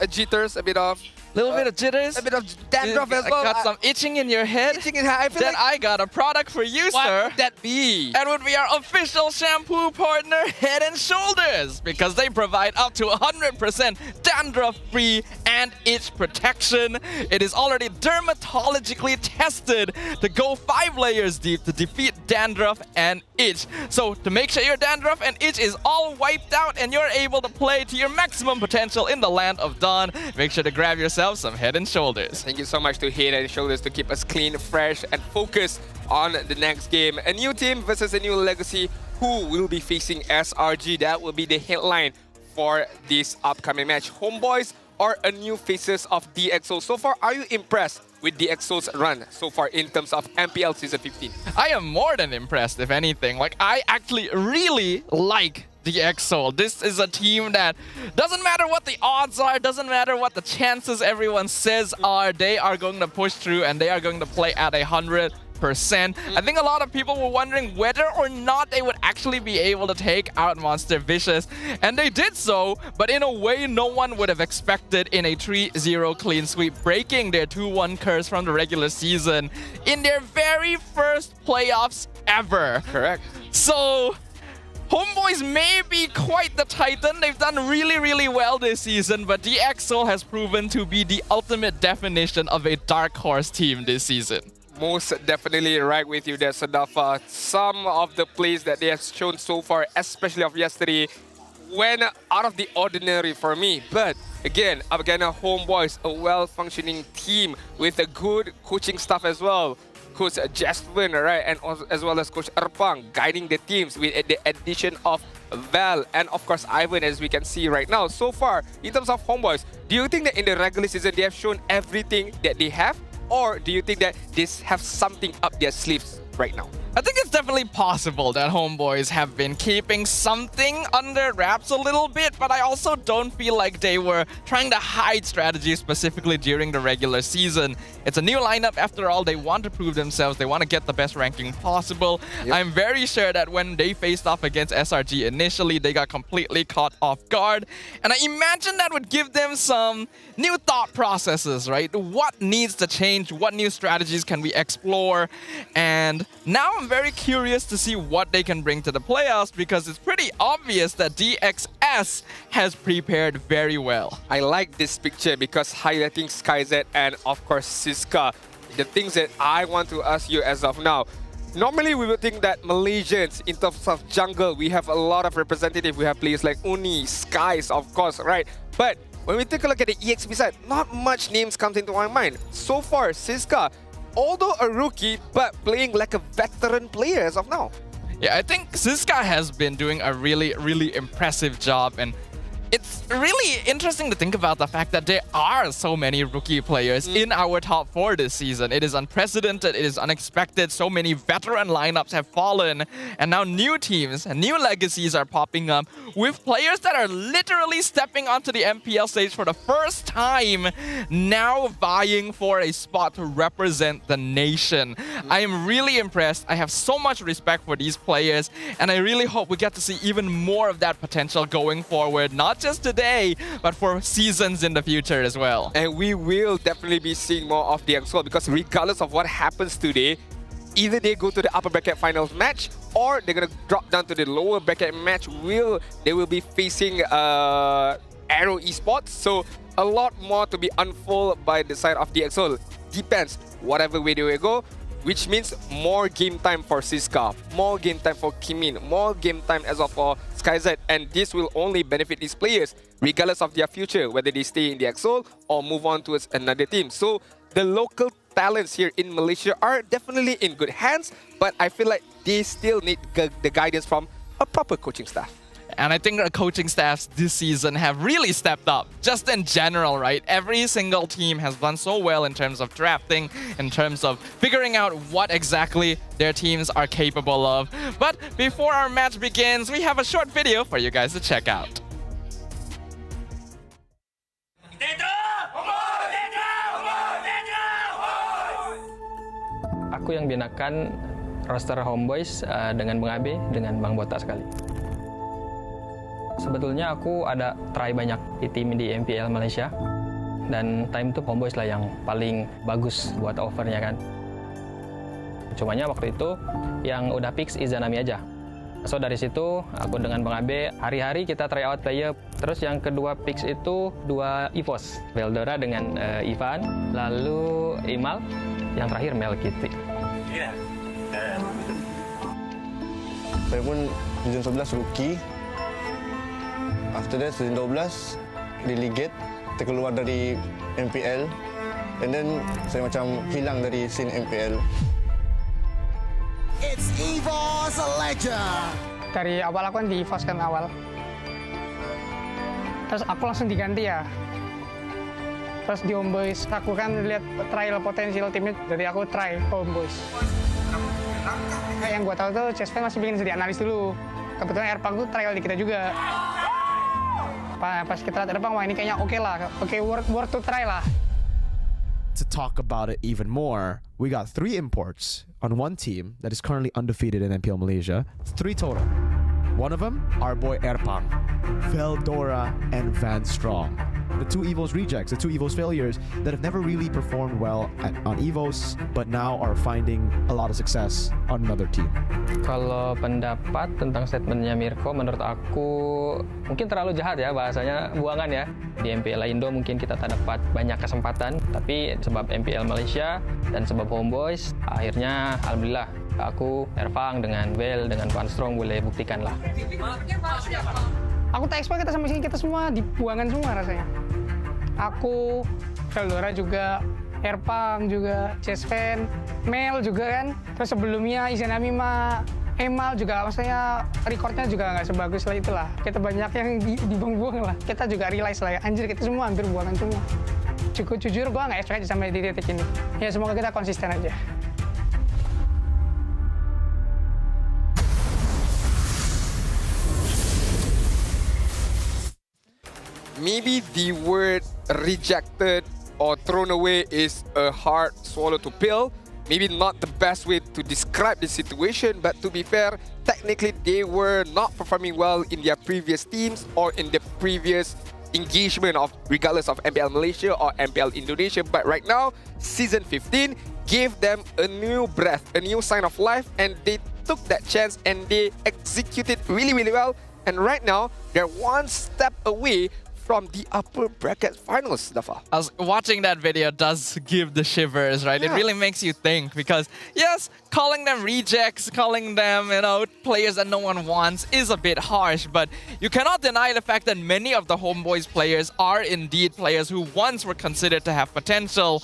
jitters, a bit of Little bit of jitters. A bit of dandruff as well. Got some itching in your head. Itching in I feel then like I got a product for you, what sir. would that be? That would be our official shampoo partner, Head and Shoulders, because they provide up to 100% dandruff-free and itch protection. It is already dermatologically tested to go 5 layers deep to defeat dandruff and itch. So to make sure your dandruff and itch is all wiped out and you're able to play to your maximum potential in the land of Dawn, make sure to grab yourself some Head and Shoulders. Thank you so much to Head and Shoulders to keep us clean, fresh, and focused on the next game. A new team versus a new legacy. Who will be facing SRG? That will be the headline for this upcoming match. HomeBois or a new faces of DXO. So far, are you impressed with DXO's run so far in terms of MPL Season 15? I am more than impressed, if anything. Like, I actually really like DXO. This is a team that doesn't matter what the odds are, doesn't matter what the chances everyone says are, they are going to push through and they are going to play at 100%. I think a lot of people were wondering whether or not they would actually be able to take out Monster Vicious, and they did so, but in a way no one would have expected in a 3-0 clean sweep, breaking their 2-1 curse from the regular season in their very first playoffs ever. Correct. So HomeBois may be quite the titan. They've done really well this season, but DXO has proven to be the ultimate definition of a dark horse team this season. Most definitely right with you there, Sadafa. Some of the plays that they have shown so far, especially of yesterday, went out of the ordinary for me. But again, up against HomeBois, a well-functioning team with a good coaching staff as well. Coach Jasmine, right, and also, as well as Coach Erpang guiding the teams with the addition of Val and of course Ivan, as we can see right now. So far, in terms of HomeBois, do you think that in the regular season they have shown everything that they have? Or do you think that they have something up their sleeves right now? I think it's definitely possible that HomeBois have been keeping something under wraps a little bit, but I also don't feel like they were trying to hide strategy specifically during the regular season. It's a new lineup after all. They want to prove themselves. They want to get the best ranking possible. Yep. I'm very sure that when they faced off against SRG initially, they got completely caught off guard. And I imagine that would give them some new thought processes, right? What needs to change? What new strategies can we explore? And now I'm very curious to see what they can bring to the playoffs, because it's pretty obvious that DXS has prepared very well. I like this picture because highlighting SkyZ and of course Siska. The things that I want to ask you as of now. Normally we would think that Malaysians, in terms of jungle, we have a lot of representatives. We have players like Uni, Skies, of course, right? But when we take a look at the EXP side, not much names comes into my mind. So far, Siska, although a rookie, but playing like a veteran player as of now. Yeah, I think Siska has been doing a really impressive job, and it's really interesting to think about the fact that there are so many rookie players in our top 4 this season. It is unprecedented, it is unexpected. So many veteran lineups have fallen, and now new teams and new legacies are popping up with players that are literally stepping onto the MPL stage for the first time, now vying for a spot to represent the nation. I am really impressed. I have so much respect for these players, and I really hope we get to see even more of that potential going forward, not just today, but for seasons in the future as well. And we will definitely be seeing more of the DXO, because regardless of what happens today, either they go to the upper bracket finals match or they're gonna drop down to the lower bracket match. They will be facing AERO Esports. So a lot more to be unfolded by the side of DXO. Depends whatever way they will go, which means more game time for Siska, more game time for Kimin, more game time as of for SkyZ, and this will only benefit these players regardless of their future, whether they stay in the EXO or move on towards another team. So the local talents here in Malaysia are definitely in good hands, but I feel like they still need the guidance from a proper coaching staff. And I think our coaching staffs this season have really stepped up, just in general, right? Every single team has done so well in terms of drafting, in terms of figuring out what exactly their teams are capable of. But before our match begins, we have a short video for you guys to check out. Aku yang binakan roster HomeBois dengan Bang Abe, dengan Bang Botak sekali. Sebetulnya aku ada try banyak di tim di MPL Malaysia. dan time tu HomeBois lah yang paling bagus buat offernya kan. Cumanya waktu itu yang udah fix Izanami aja. So dari situ aku dengan Bang Abe hari-hari kita try out player. Terus yang kedua fix itu 2 EVOS, Veldora dengan Ivan, lalu Imal, yang terakhir Mel Kitty. Saya pun season 11 rookie. After that season 12 delegate, terkeluar dari MPL. And then saya macam hilang dari scene MPL. It's EVOS Legend. Dari awal aku kan di EVOS kan awal. Terus aku langsung diganti ya. Terus di HomeBois aku kan lihat trial potensial timnya, jadi aku try HomeBois. Yang gua tahu tuh Chessman masih bikin jadi analis dulu. Kebetulan Erpang tuh trial di kita juga. Pas kita lihat Erpang, wah ini kayaknya oke lah, oke worth to try lah. To talk about it even more, we got 3 imports on one team that is currently undefeated in MPL Malaysia. 3 total. One of them, our boy Erpang, Veldora, and Van Strong. The 2 EVOS rejects, the 2 EVOS failures that have never really performed well on EVOS, but now are finding a lot of success on another team. Kalau pendapat tentang statementnya Mirko, menurut aku mungkin terlalu jahat ya, bahasanya buangan ya. Di MPL Indo mungkin kita tak dapat banyak kesempatan, tapi sebab MPL Malaysia dan sebab HomeBois, akhirnya alhamdulillah aku, Erpang, dengan Vel, dengan Van Strong boleh buktikan lah. Aku tak expect kita sampai sini, kita semua dibuangan semua rasanya. Aku, Veldora juga, Erpang juga, Chessman, Mel juga kan. Terus sebelumnya Izanami mah Emal juga, maksudnya recordnya juga nggak sebagus lah itulah. Kita banyak yang dibuang-buang lah. Kita juga realize lah ya, anjir kita semua hampir buangan semua. Cukup jujur, gue nggak expect aja sampai di titik ini. Ya semoga kita konsisten aja. Maybe the word rejected or thrown away is a hard swallow to pill. Maybe not the best way to describe the situation, but to be fair, technically they were not performing well in their previous teams or in the previous engagement of regardless of MPL Malaysia or MPL Indonesia. But right now, season 15 gave them a new breath, a new sign of life, and they took that chance and they executed really, really well. And right now, they're one step away from the upper bracket finals, Dafa. Watching that video does give the shivers, right? Yeah. It really makes you think because, yes, calling them rejects, calling them, players that no one wants is a bit harsh, but you cannot deny the fact that many of the HomeBois players are indeed players who once were considered to have potential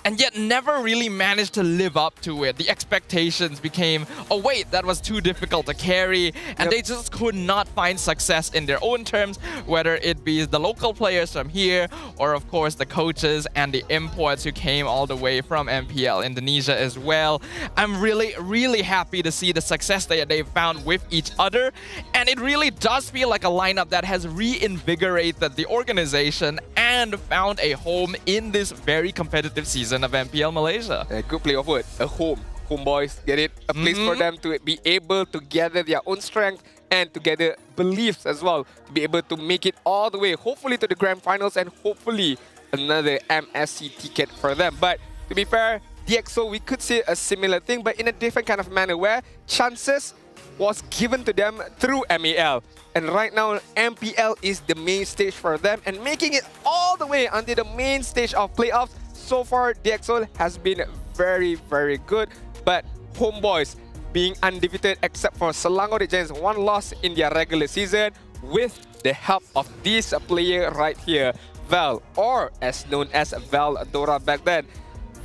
and yet never really managed to live up to it. The expectations became a weight that was too difficult to carry, and they just could not find success in their own terms, whether it be the local players from here or of course the coaches and the imports who came all the way from MPL Indonesia as well. I'm really happy to see the success that they've found with each other, and it really does feel like a lineup that has reinvigorated the organization and found a home in this very competitive season of MPL Malaysia. A good play of word, a home. HomeBois, get it? A place for them to be able to gather their own strength and to gather beliefs as well, to be able to make it all the way, hopefully to the grand finals and hopefully another MSC ticket for them. But to be fair, DxO, we could say a similar thing, but in a different kind of manner where chances was given to them through MAL. And right now, MPL is the main stage for them, and making it all the way until the main stage of playoffs. So far, DxO has been very, very good. But HomeBois being undefeated except for Selangor, the Giants, 1 loss in their regular season with the help of this player right here, Val, or as known as Veldora back then.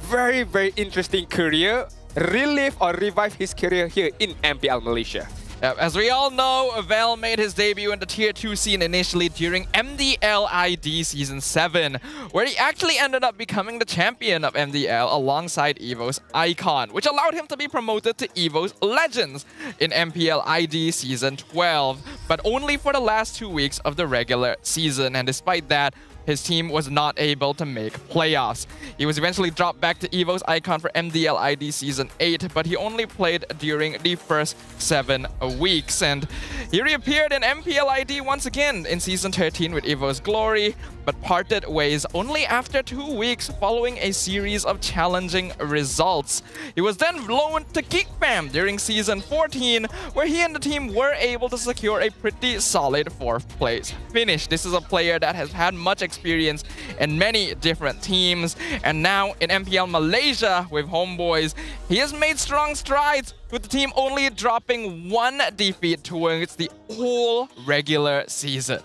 Very, very interesting career. Relive or revive his career here in MPL Malaysia. As we all know, Val made his debut in the Tier 2 scene initially during MDL ID Season 7, where he actually ended up becoming the champion of MDL alongside EVO's Icon, which allowed him to be promoted to EVO's Legends in MPL ID Season 12, but only for the last 2 weeks of the regular season, and despite that, his team was not able to make playoffs. He was eventually dropped back to EVO's Icon for MDL ID Season 8, but he only played during the first 7 weeks. And he reappeared in MPL ID once again in Season 13 with EVO's Glory, but parted ways only after 2 weeks following a series of challenging results. He was then loaned to Geek Fam during Season 14, where he and the team were able to secure a pretty solid 4th place finish. This is a player that has had much experience in many different teams, and now in MPL Malaysia with HomeBois, he has made strong strides, with the team only dropping 1 defeat towards the whole regular season.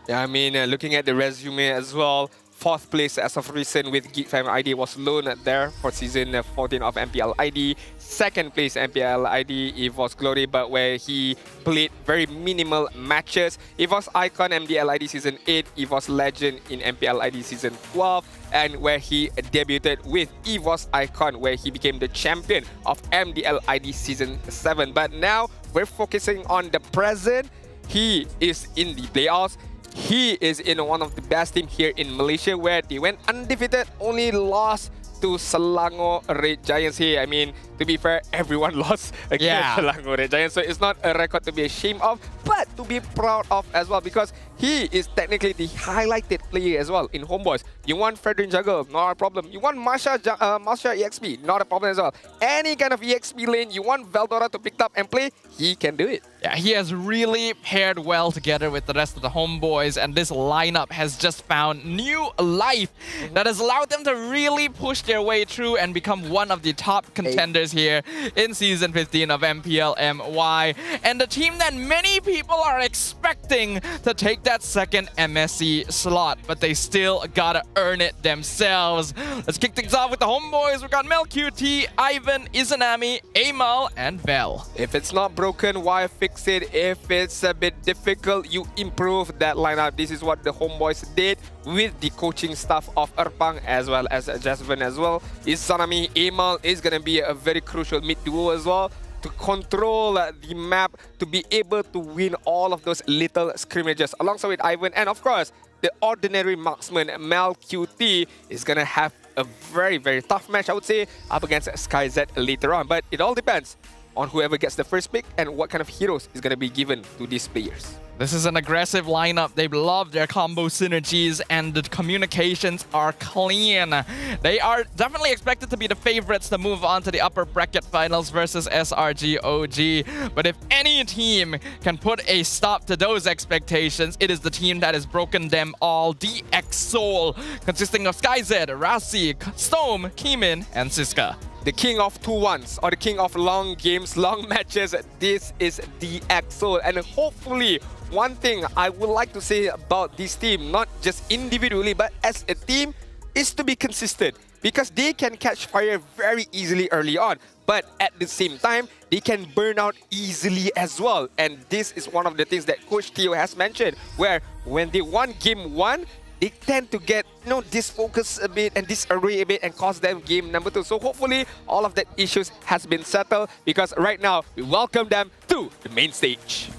Yeah, I mean, looking at the resume as well, 4th place as of recent with Geek Fam ID was loaned there for Season 14 of MPL ID. 2nd place MPL ID EVOS Glory, but where he played very minimal matches. EVOS Icon MDL ID Season 8, EVOS Legend in MPL ID Season 12, and where he debuted with EVOS Icon, where he became the champion of MDL ID Season 7. But now we're focusing on the present. He is in the playoffs. He is in one of the best teams here in Malaysia, where they went undefeated, only lost to Selangor Red Giants here. I mean, to be fair, everyone lost against Selangor Red Giants, so it's not a record to be ashamed of, but to be proud of as well, because he is technically the highlighted player as well in HomeBois. You want Fredrin Juggle, not a problem. You want Marsha EXP, not a problem as well. Any kind of EXP lane, you want Veldora to pick up and play, he can do it. Yeah, he has really paired well together with the rest of the HomeBois, and this lineup has just found new life that has allowed them to really push their way through and become one of the top contenders here in Season 15 of MPL MY, and the team that many people are expecting to take that 2nd MSC slot, but they still gotta earn it themselves. Let's kick things off with the HomeBois. We've got Mel QT, Ivan, Izanami, Amal, and Vel. If it's not broken, why fix it? If it's a bit difficult, you improve that lineup. This is what the HomeBois did with the coaching staff of Erpang as well as Jasmine as well. Izanami, Amal is going to be a very crucial mid duo as well, to control the map, to be able to win all of those little scrimmages alongside with Ivan. And of course, the ordinary marksman Mel QT is going to have a very, very tough match, I would say, up against SkyZ later on. But it all depends on whoever gets the first pick and what kind of heroes is going to be given to these players. This is an aggressive lineup. They love their combo synergies, and the communications are clean. They are definitely expected to be the favorites to move on to the upper bracket finals versus SRG OG. But if any team can put a stop to those expectations, it is the team that has broken them all, DX Soul, consisting of SkyZ, Rasi, Storm, Keemin, and Siska. The king of 2-1s, or the king of long games, long matches, this is DX Soul. And hopefully, one thing I would like to say about this team, not just individually, but as a team, is to be consistent. Because they can catch fire very easily early on, but at the same time, they can burn out easily as well. And this is one of the things that Coach Theo has mentioned, where when they won Game 1, they tend to get, disfocus a bit and disarray a bit and cost them game number 2. So hopefully all of that issues has been settled, because right now we welcome them to the main stage.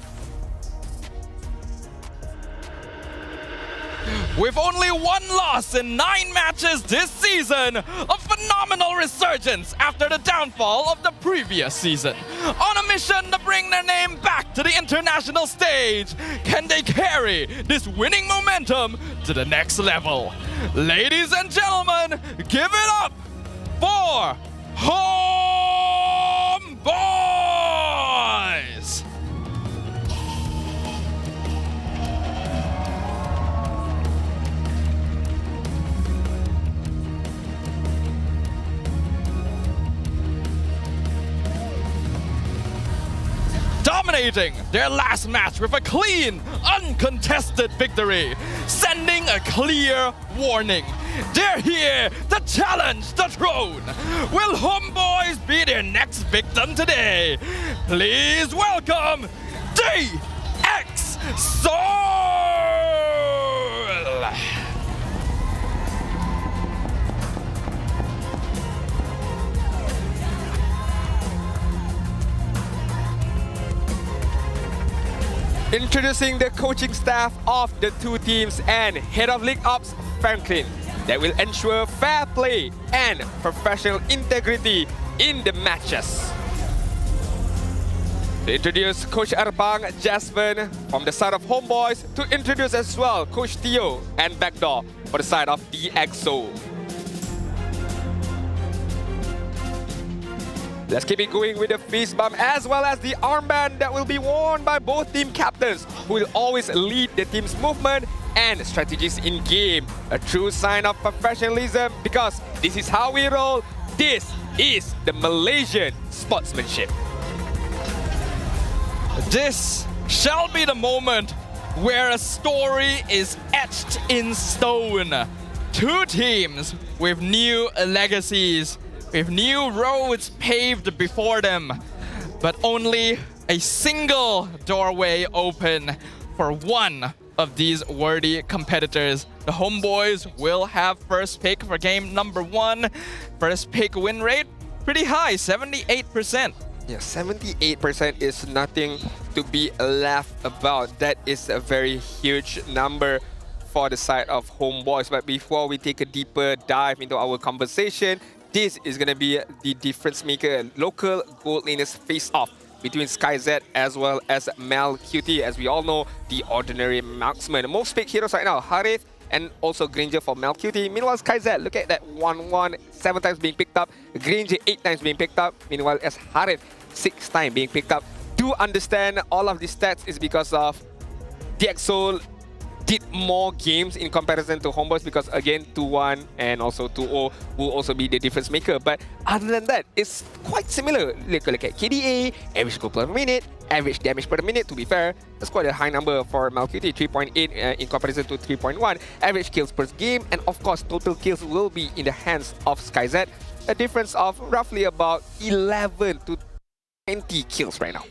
With only 1 loss in 9 matches this season, a phenomenal resurgence after the downfall of the previous season. On a mission to bring their name back to the international stage, can they carry this winning momentum to the next level? Ladies and gentlemen, give it up for HomeBois! Dominating their last match with a clean, uncontested victory, sending a clear warning. They're here to challenge the throne. Will HomeBois be their next victim today? Please welcome DX Soul! Introducing the coaching staff of the two teams and Head of League Ops, Franklin, that will ensure fair play and professional integrity in the matches. To introduce Coach Erpang, Jasmine from the side of HomeBois. To introduce as well Coach Theo and Backdoor for the side of DXO. Let's keep it going with the fist bump as well as the armband that will be worn by both team captains, who will always lead the team's movement and strategies in game. A true sign of professionalism, because this is how we roll. This is the Malaysian sportsmanship. This shall be the moment where a story is etched in stone. Two teams with new legacies, with new roads paved before them, but only a single doorway open for one of these worthy competitors. The HomeBois will have first pick for game number 1. First pick win rate, pretty high, 78%. Yeah, 78% is nothing to be laughed about. That is a very huge number for the side of HomeBois. But before we take a deeper dive into our conversation, this is going to be the difference maker. Local gold laners face off between SkyZ as well as Mel QT. As we all know, the ordinary marksman. Most picked heroes right now, Harith and also Granger for Mel QT. Meanwhile, SkyZ, look at that 1-1, 7 times being picked up. Granger 8 times being picked up. Meanwhile, as Harith 6 times being picked up. Do understand all of these stats is because of DXO did more games in comparison to HomeBois, because again 2-1 and also 2-0 will also be the difference maker. But other than that, it's quite similar. Look at KDA, average goal per minute, average damage per minute. To be fair, that's quite a high number for Malcuti, 3.8 in comparison to 3.1. Average kills per game, and of course total kills will be in the hands of SkyZ. A difference of roughly about 11 to 20 kills right now.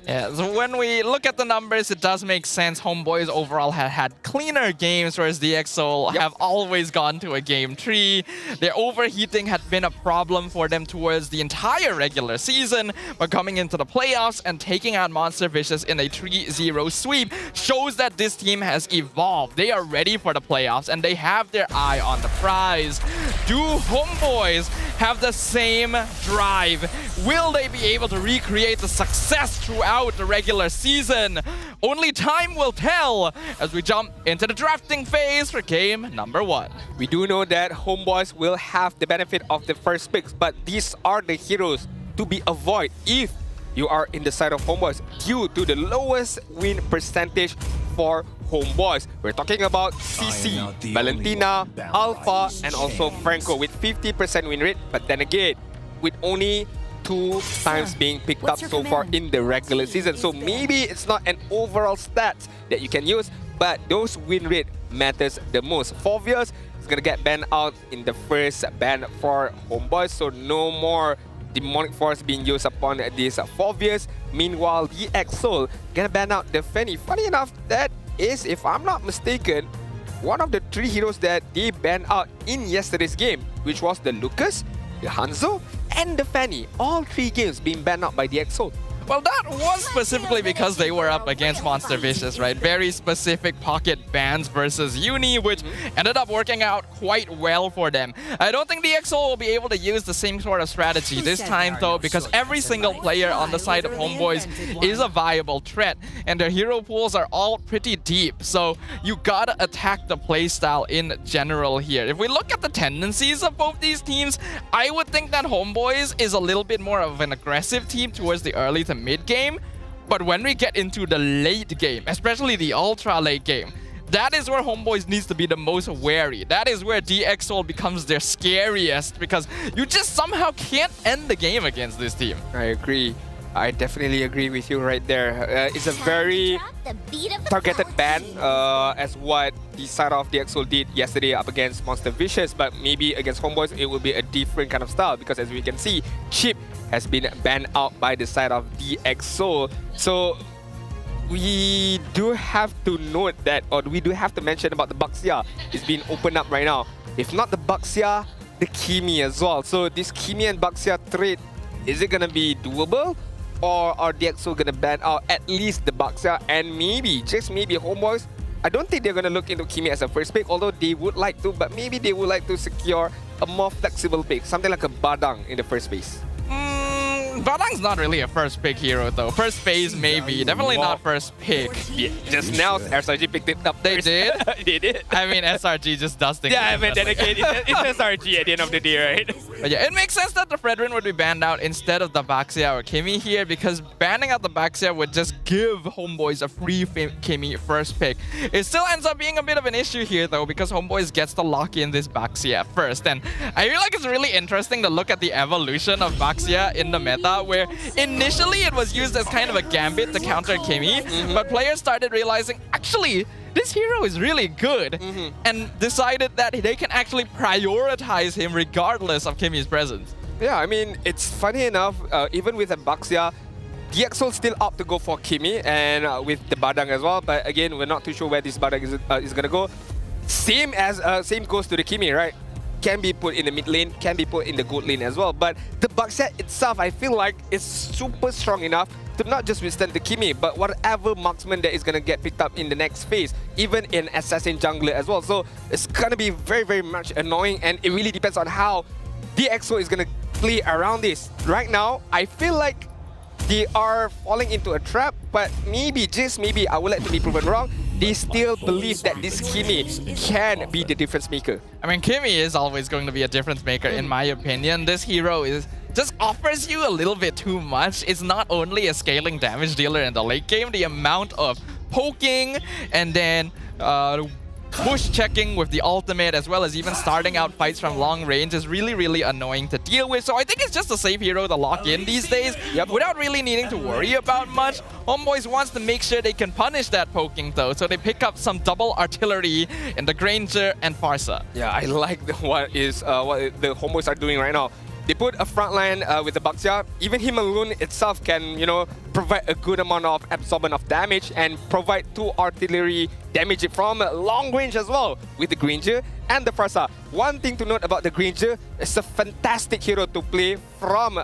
Yeah, so when we look at the numbers, it does make sense. HomeBois overall had cleaner games, whereas DXO have always gone to a game 3. Their overheating had been a problem for them towards the entire regular season, but coming into the playoffs and taking out Monster Vicious in a 3-0 sweep shows that this team has evolved. They are ready for the playoffs and they have their eye on the prize. Do HomeBois have the same drive? Will they be able to recreate the success throughout the regular season? Only time will tell as we jump into the drafting phase for game number 1. We do know that HomeBois will have the benefit of the first picks, but these are the heroes to be avoided if you are in the side of HomeBois due to the lowest win percentage for HomeBois. We're talking about CC, Valentina, Alpha, and also Franco with 50% win rate, but then again, with only 2 times being picked up so far in the regular season. So maybe it's not an overall stat that you can use, but those win rate matters the most. Fovius is going to get banned out in the first ban for HomeBois, so no more Demonic Force being used upon these Fovius. Meanwhile, the DXO gonna ban out the Fanny. Funny enough, that is, if I'm not mistaken, one of the 3 heroes that they banned out in yesterday's game, which was the Lucas, the Hanzo, and the Fanny. All 3 games being banned out by the DXO. Well, that was specifically because they were up against Monster Vicious, right? Very specific pocket bans versus Uni, which ended up working out quite well for them. I don't think the DXO will be able to use the same sort of strategy this time, though, because every single player on the side of HomeBois is a viable threat, and their hero pools are all pretty deep. So you gotta attack the playstyle in general here. If we look at the tendencies of both these teams, I would think that HomeBois is a little bit more of an aggressive team towards the early to mid game, but when we get into the late game, especially the ultra late game, that is where HomeBois needs to be the most wary. That is where DXO becomes their scariest, because you just somehow can't end the game against this team. I agree. I definitely agree with you right there. It's a very targeted ban as what the side of DXO did yesterday up against Monster Vicious, but maybe against HomeBois it will be a different kind of style, because as we can see, Chip has been banned out by the side of DXO. So we do have to note that, or we do have to mention about the Baxia. It's been opened up right now. If not the Baxia, the Kimi as well. So this Kimi and Baxia trade, is it gonna be doable? Or are DXO gonna ban out at least the Baxia and maybe, just maybe, HomeBois? I don't think they're gonna look into Kimi as a first pick, although they would like to, but maybe they would like to secure a more flexible pick, something like a Badang in the first place. Badang's not really a first pick hero though. First phase maybe, definitely not first pick. Yeah, just now SRG picked it up. They did? They did. I mean, SRG just dusting. Yeah, but then again, it's SRG at the end of the day, right? But yeah, it makes sense that the Fredrin would be banned out instead of the Baxia or Kimi here, because banning out the Baxia would just give HomeBois a free Kimi first pick. It still ends up being a bit of an issue here though, because HomeBois gets to lock in this Baxia first. And I feel like it's really interesting to look at the evolution of Baxia in the meta, where initially it was used as kind of a gambit to counter Kimi, but players started realizing, actually, this hero is really good, and decided that they can actually prioritize him regardless of Kimi's presence. Yeah, I mean, it's funny enough, even with a Baxia, DxO still opt to go for Kimi, and with the Badang as well, but again, we're not too sure where this Badang is gonna go. Same goes to the Kimi, right? Can be put in the mid lane, can be put in the gold lane as well, but the Baxia itself, I feel like, is super strong enough to not just withstand the Kimi, but whatever marksman that is going to get picked up in the next phase, even in Assassin Jungler as well. So it's going to be very, very much annoying, and it really depends on how DxO is going to play around this. Right now, I feel like they are falling into a trap, but maybe, just maybe, I would like to be proven wrong, they still believe that this Kimi can be the difference maker. I mean, Kimi is always going to be a difference maker in my opinion. This hero just offers you a little bit too much. It's not only a scaling damage dealer in the late game, the amount of poking and then push checking with the ultimate, as well as even starting out fights from long range, is really, really annoying to deal with. So I think it's just a safe hero to lock in these days without really needing to worry about much. HomeBois wants to make sure they can punish that poking though, so they pick up some double artillery in the Granger and Farsa. Yeah, I like what the HomeBois are doing right now. They put a front line with the Baxia. Even him alone itself can, provide a good amount of absorbent of damage and provide 2 artillery damage from long range as well with the Granger and the Farsa. One thing to note about the Granger, it's a fantastic hero to play from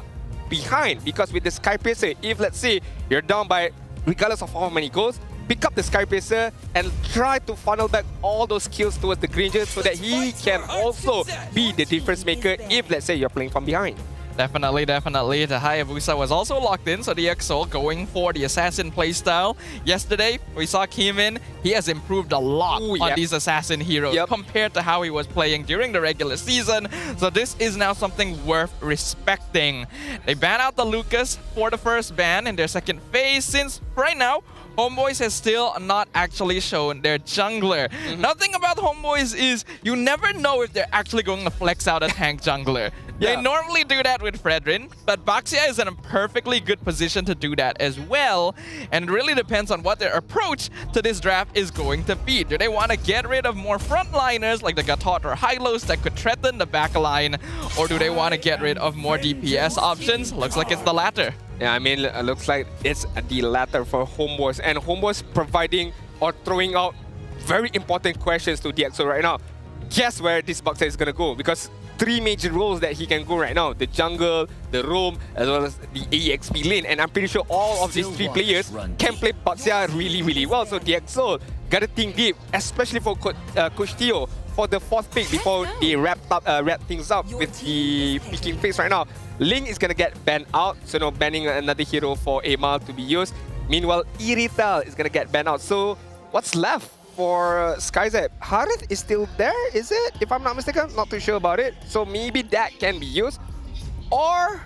behind, because with the Sky Piercer, if let's say you're down by, regardless of how many goals, pick up the Sky Piercer and try to funnel back all those kills towards the Granger so that he can also be the difference maker if, let's say, you're playing from behind. Definitely, definitely. The Hayabusa was also locked in, so DxO going for the Assassin playstyle. Yesterday, we saw Keemin. He has improved a lot on these Assassin heroes compared to how he was playing during the regular season. So this is now something worth respecting. They ban out the Lucas for the first ban in their second phase, since right now, HomeBois has still not actually shown their jungler. Nothing about HomeBois is you never know if they're actually going to flex out a tank jungler. They normally do that with Fredrin, but Baxia is in a perfectly good position to do that as well. And it really depends on what their approach to this draft is going to be. Do they want to get rid of more frontliners like the Gatot or Hylos that could threaten the backline? Or do they want to get rid of more DPS options? Looks like it's the latter. Yeah, I mean, it looks like it's the latter for HomeBois. And HomeBois providing or throwing out very important questions to DxO right now. Guess where this Baxia is going to go? Because 3 major roles that he can go right now: the jungle, the roam, as well as the EXP lane. And I'm pretty sure all of these 3 players can play Baxia really, really well. So DxO got to think deep, especially for Coach Theo, for the 4th pick before they wrap things up with the picking phase right now. Ling is going to get banned out, so no banning another hero for Amal to be used. Meanwhile, Irital is going to get banned out. So what's left for SkyZ? Harith is still there, is it? If I'm not mistaken, not too sure about it. So maybe that can be used. Or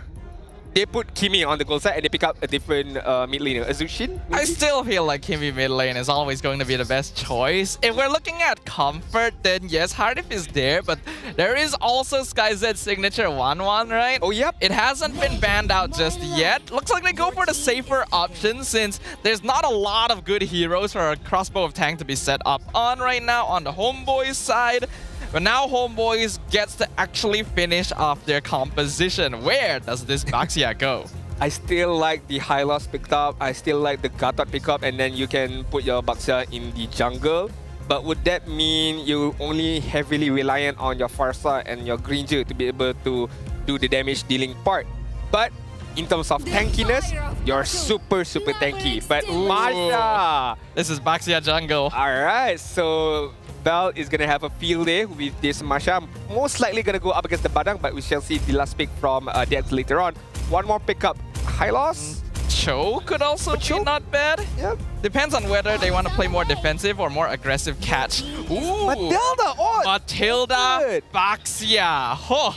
they put Kimi on the goal side and they pick up a different mid laner, Azushin. I still feel like Kimi mid lane is always going to be the best choice. If we're looking at comfort, then yes, Hardif is there, but there is also SkyZ's signature 1-1, right? Oh, yep. It hasn't been banned out just yet. Looks like they go for the safer option, since there's not a lot of good heroes for a crossbow of tank to be set up on right now on the HomeBois side. But now HomeBois gets to actually finish off their composition. Where does this Baxia go? I still like the Hylos picked up. I still like the Gatot pick up, and then you can put your Baxia in the jungle. But would that mean you only heavily reliant on your Farsa and your Granger to be able to do the damage dealing part? But in terms of tankiness, you're super, super tanky. But Masha! This is Baxia jungle. Alright, so Bell is going to have a field day with this Masha. Most likely going to go up against the Badang, but we shall see the last pick from DX later on. One more pickup. high loss. Cho could also be not bad. Yep. Depends on whether they want to play more defensive or more aggressive catch. Ooh. Matilda! Oh, Matilda Baxia. Oh.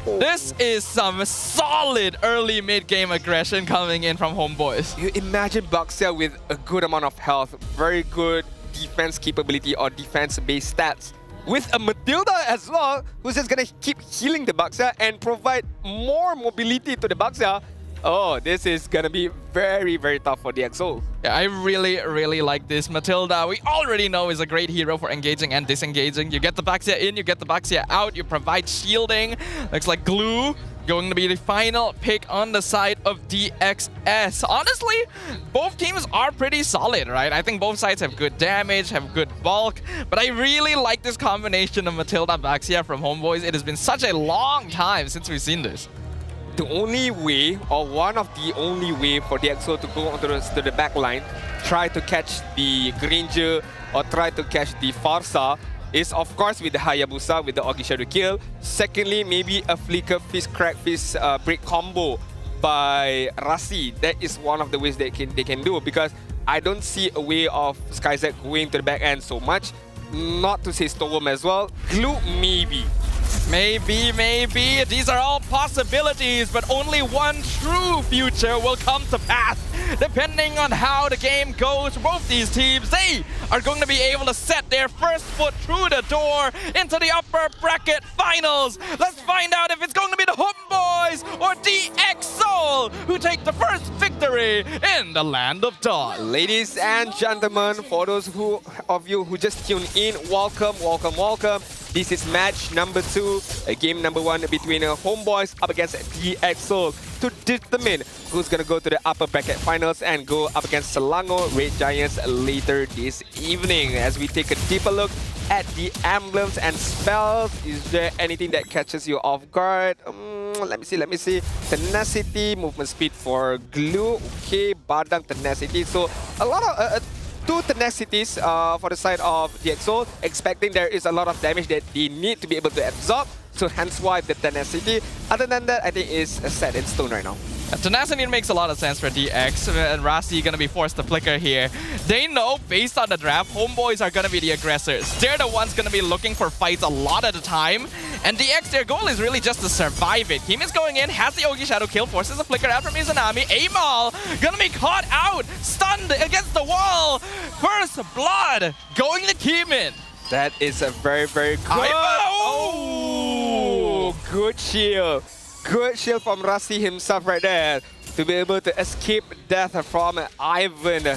This is some solid early mid-game aggression coming in from HomeBois. You imagine Baxia with a good amount of health, very good defense capability or defense-based stats, with a Matilda as well, who's just gonna keep healing the Baxia and provide more mobility to the Baxia. Oh, this is gonna be very, very tough for DXO. Yeah, I really, really like this. Matilda, we already know, is a great hero for engaging and disengaging. You get the Baxia in, you get the Baxia out, you provide shielding. Looks like Glue going to be the final pick on the side of DXS. Honestly, both teams are pretty solid, right? I think both sides have good damage, have good bulk, but I really like this combination of Matilda Baxia from HomeBois. It has been such a long time since we've seen this. The only way, or one of the only way for DXO to go onto the back line, try to catch the Granger or try to catch the Farsa, is of course with the Hayabusa, with the Augie Shadow kill. Secondly, maybe a Flicker Fist Crack Fist break combo by Rasi. That is one of the ways they can do, because I don't see a way of SkyZ going to the back end so much. Not to say Storm as well. Glue, maybe. Maybe. These are all possibilities, but only one true future will come to pass. Depending on how the game goes, both these teams, they are going to be able to set their first foot through the door into the upper bracket finals. Let's find out if it's going to be the HomeBois or DXO who take the first victory in the Land of Dawn. Ladies and gentlemen, for those of you who just tuned in, welcome. This is match number 2, game number 1 between HomeBois up against DXO to determine who's going to go to the upper bracket finals and go up against Selangor Red Giants later this evening. As we take a deeper look at the emblems and spells, is there anything that catches you off guard? Let me see. Tenacity, movement speed for Glue. Okay, Badang Tenacity. So a lot of 2 tenacities for the side of DXO, expecting there is a lot of damage that they need to be able to absorb, so hence why the tenacity. Other than that, I think is set in stone right now. Tenacity makes a lot of sense for DX, and Rasi gonna be forced to flicker here. They know, based on the draft, HomeBois are gonna be the aggressors. They're the ones gonna be looking for fights a lot at a time, and DX, their goal is really just to survive it. Kimin's going in, has the Augie Shadow kill, forces a flicker out from Izanami. Amal gonna be caught out, stunned against the wall. First blood going to Kimin. That is a very, very good. Oh, good shield. Good shield from Rasi himself right there to be able to escape death from Ivan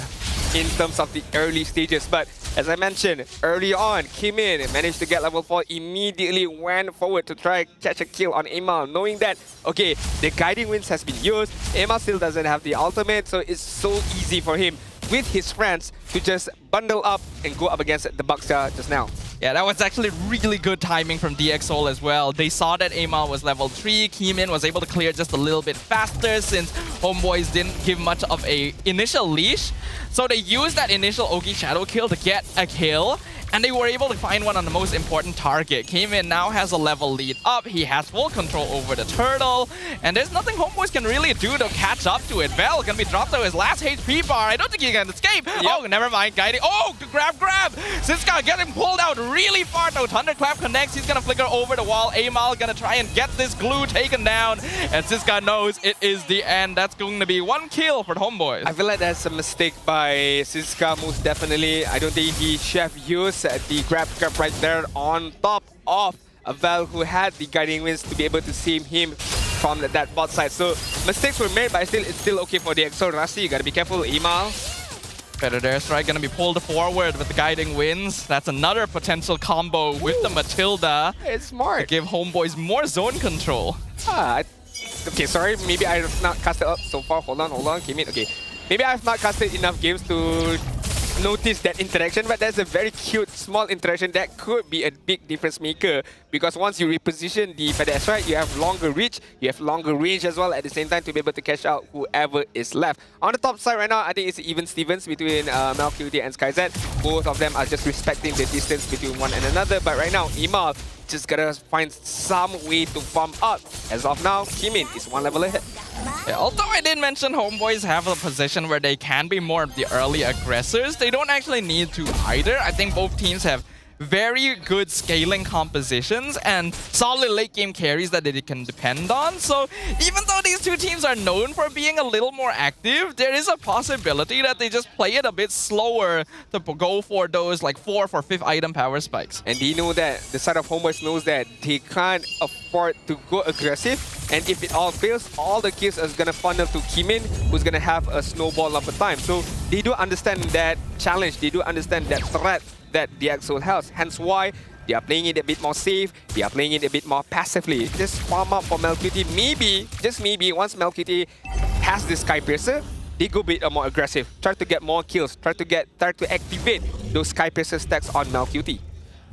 in terms of the early stages. But as I mentioned early on, Kimin managed to get level 4, immediately went forward to try catch a kill on Amal, knowing that, okay, the Guiding Winds has been used, Amal still doesn't have the ultimate, so it's so easy for him with his friends to just bundle up and go up against the Baxia just now. Yeah, that was actually really good timing from DXO as well. They saw that Amal was level 3. Kimin was able to clear just a little bit faster since HomeBois didn't give much of a initial leash. So they used that initial Augie Shadow kill to get a kill, and they were able to find one on the most important target. Kimin now has a level lead up. He has full control over the turtle, and there's nothing HomeBois can really do to catch up to it. Bell gonna be dropped to his last HP bar. I don't think he can escape. Yep. Oh, never mind. Guiding. Oh, grab. Siska getting pulled out really far though. Thunderclap connects. He's gonna flicker over the wall. Amal gonna try and get this Glue taken down, and Siska knows it is the end. That's going to be 1 kill for HomeBois. I feel like that's a mistake by Siska, most definitely. I don't think he should have used the grab right there on top of Val, who had the Guiding Winds to be able to save him from that bot side. So mistakes were made, but it's still okay for the DXO. Rasi, you gotta be careful. Amal. Predator Strike gonna be pulled forward with the Guiding Winds. That's another potential combo with the Matilda. It's smart. To give HomeBois more zone control. Okay, sorry. Maybe I have not casted up so far. Hold on. Kimin. Okay. Maybe I have not casted enough games to notice that interaction, but that's a very cute small interaction that could be a big difference maker, because once you reposition the Fedex, right, you have longer reach, you have longer range as well at the same time to be able to catch out whoever is left. On the top side right now, I think it's even Stevens between Malcuity and SkyZ. Both of them are just respecting the distance between one and another, but right now, Amal just gotta find some way to farm up. As of now, Kimin is 1 level ahead. Yeah, although I did mention HomeBois have a position where they can be more of the early aggressors, they don't actually need to either. I think both teams have very good scaling compositions and solid late game carries that they can depend on. So even though these two teams are known for being a little more active, there is a possibility that they just play it a bit slower to go for those like 4th or 5th item power spikes. And they know that, the side of HomeBois knows that they can't afford to go aggressive. And if it all fails, all the kills is gonna funnel to Kimin, who's gonna have a snowball of a time. So they do understand that challenge, they do understand that threat that DXL has. Hence why they are playing it a bit more safe, they are playing it a bit more passively. Just farm up for Melcutie. Maybe, just maybe, once Melcutie has this Sky Piercer, they go a bit more aggressive. Try to get more kills, try to activate those Sky Piercer stacks on Melcutie.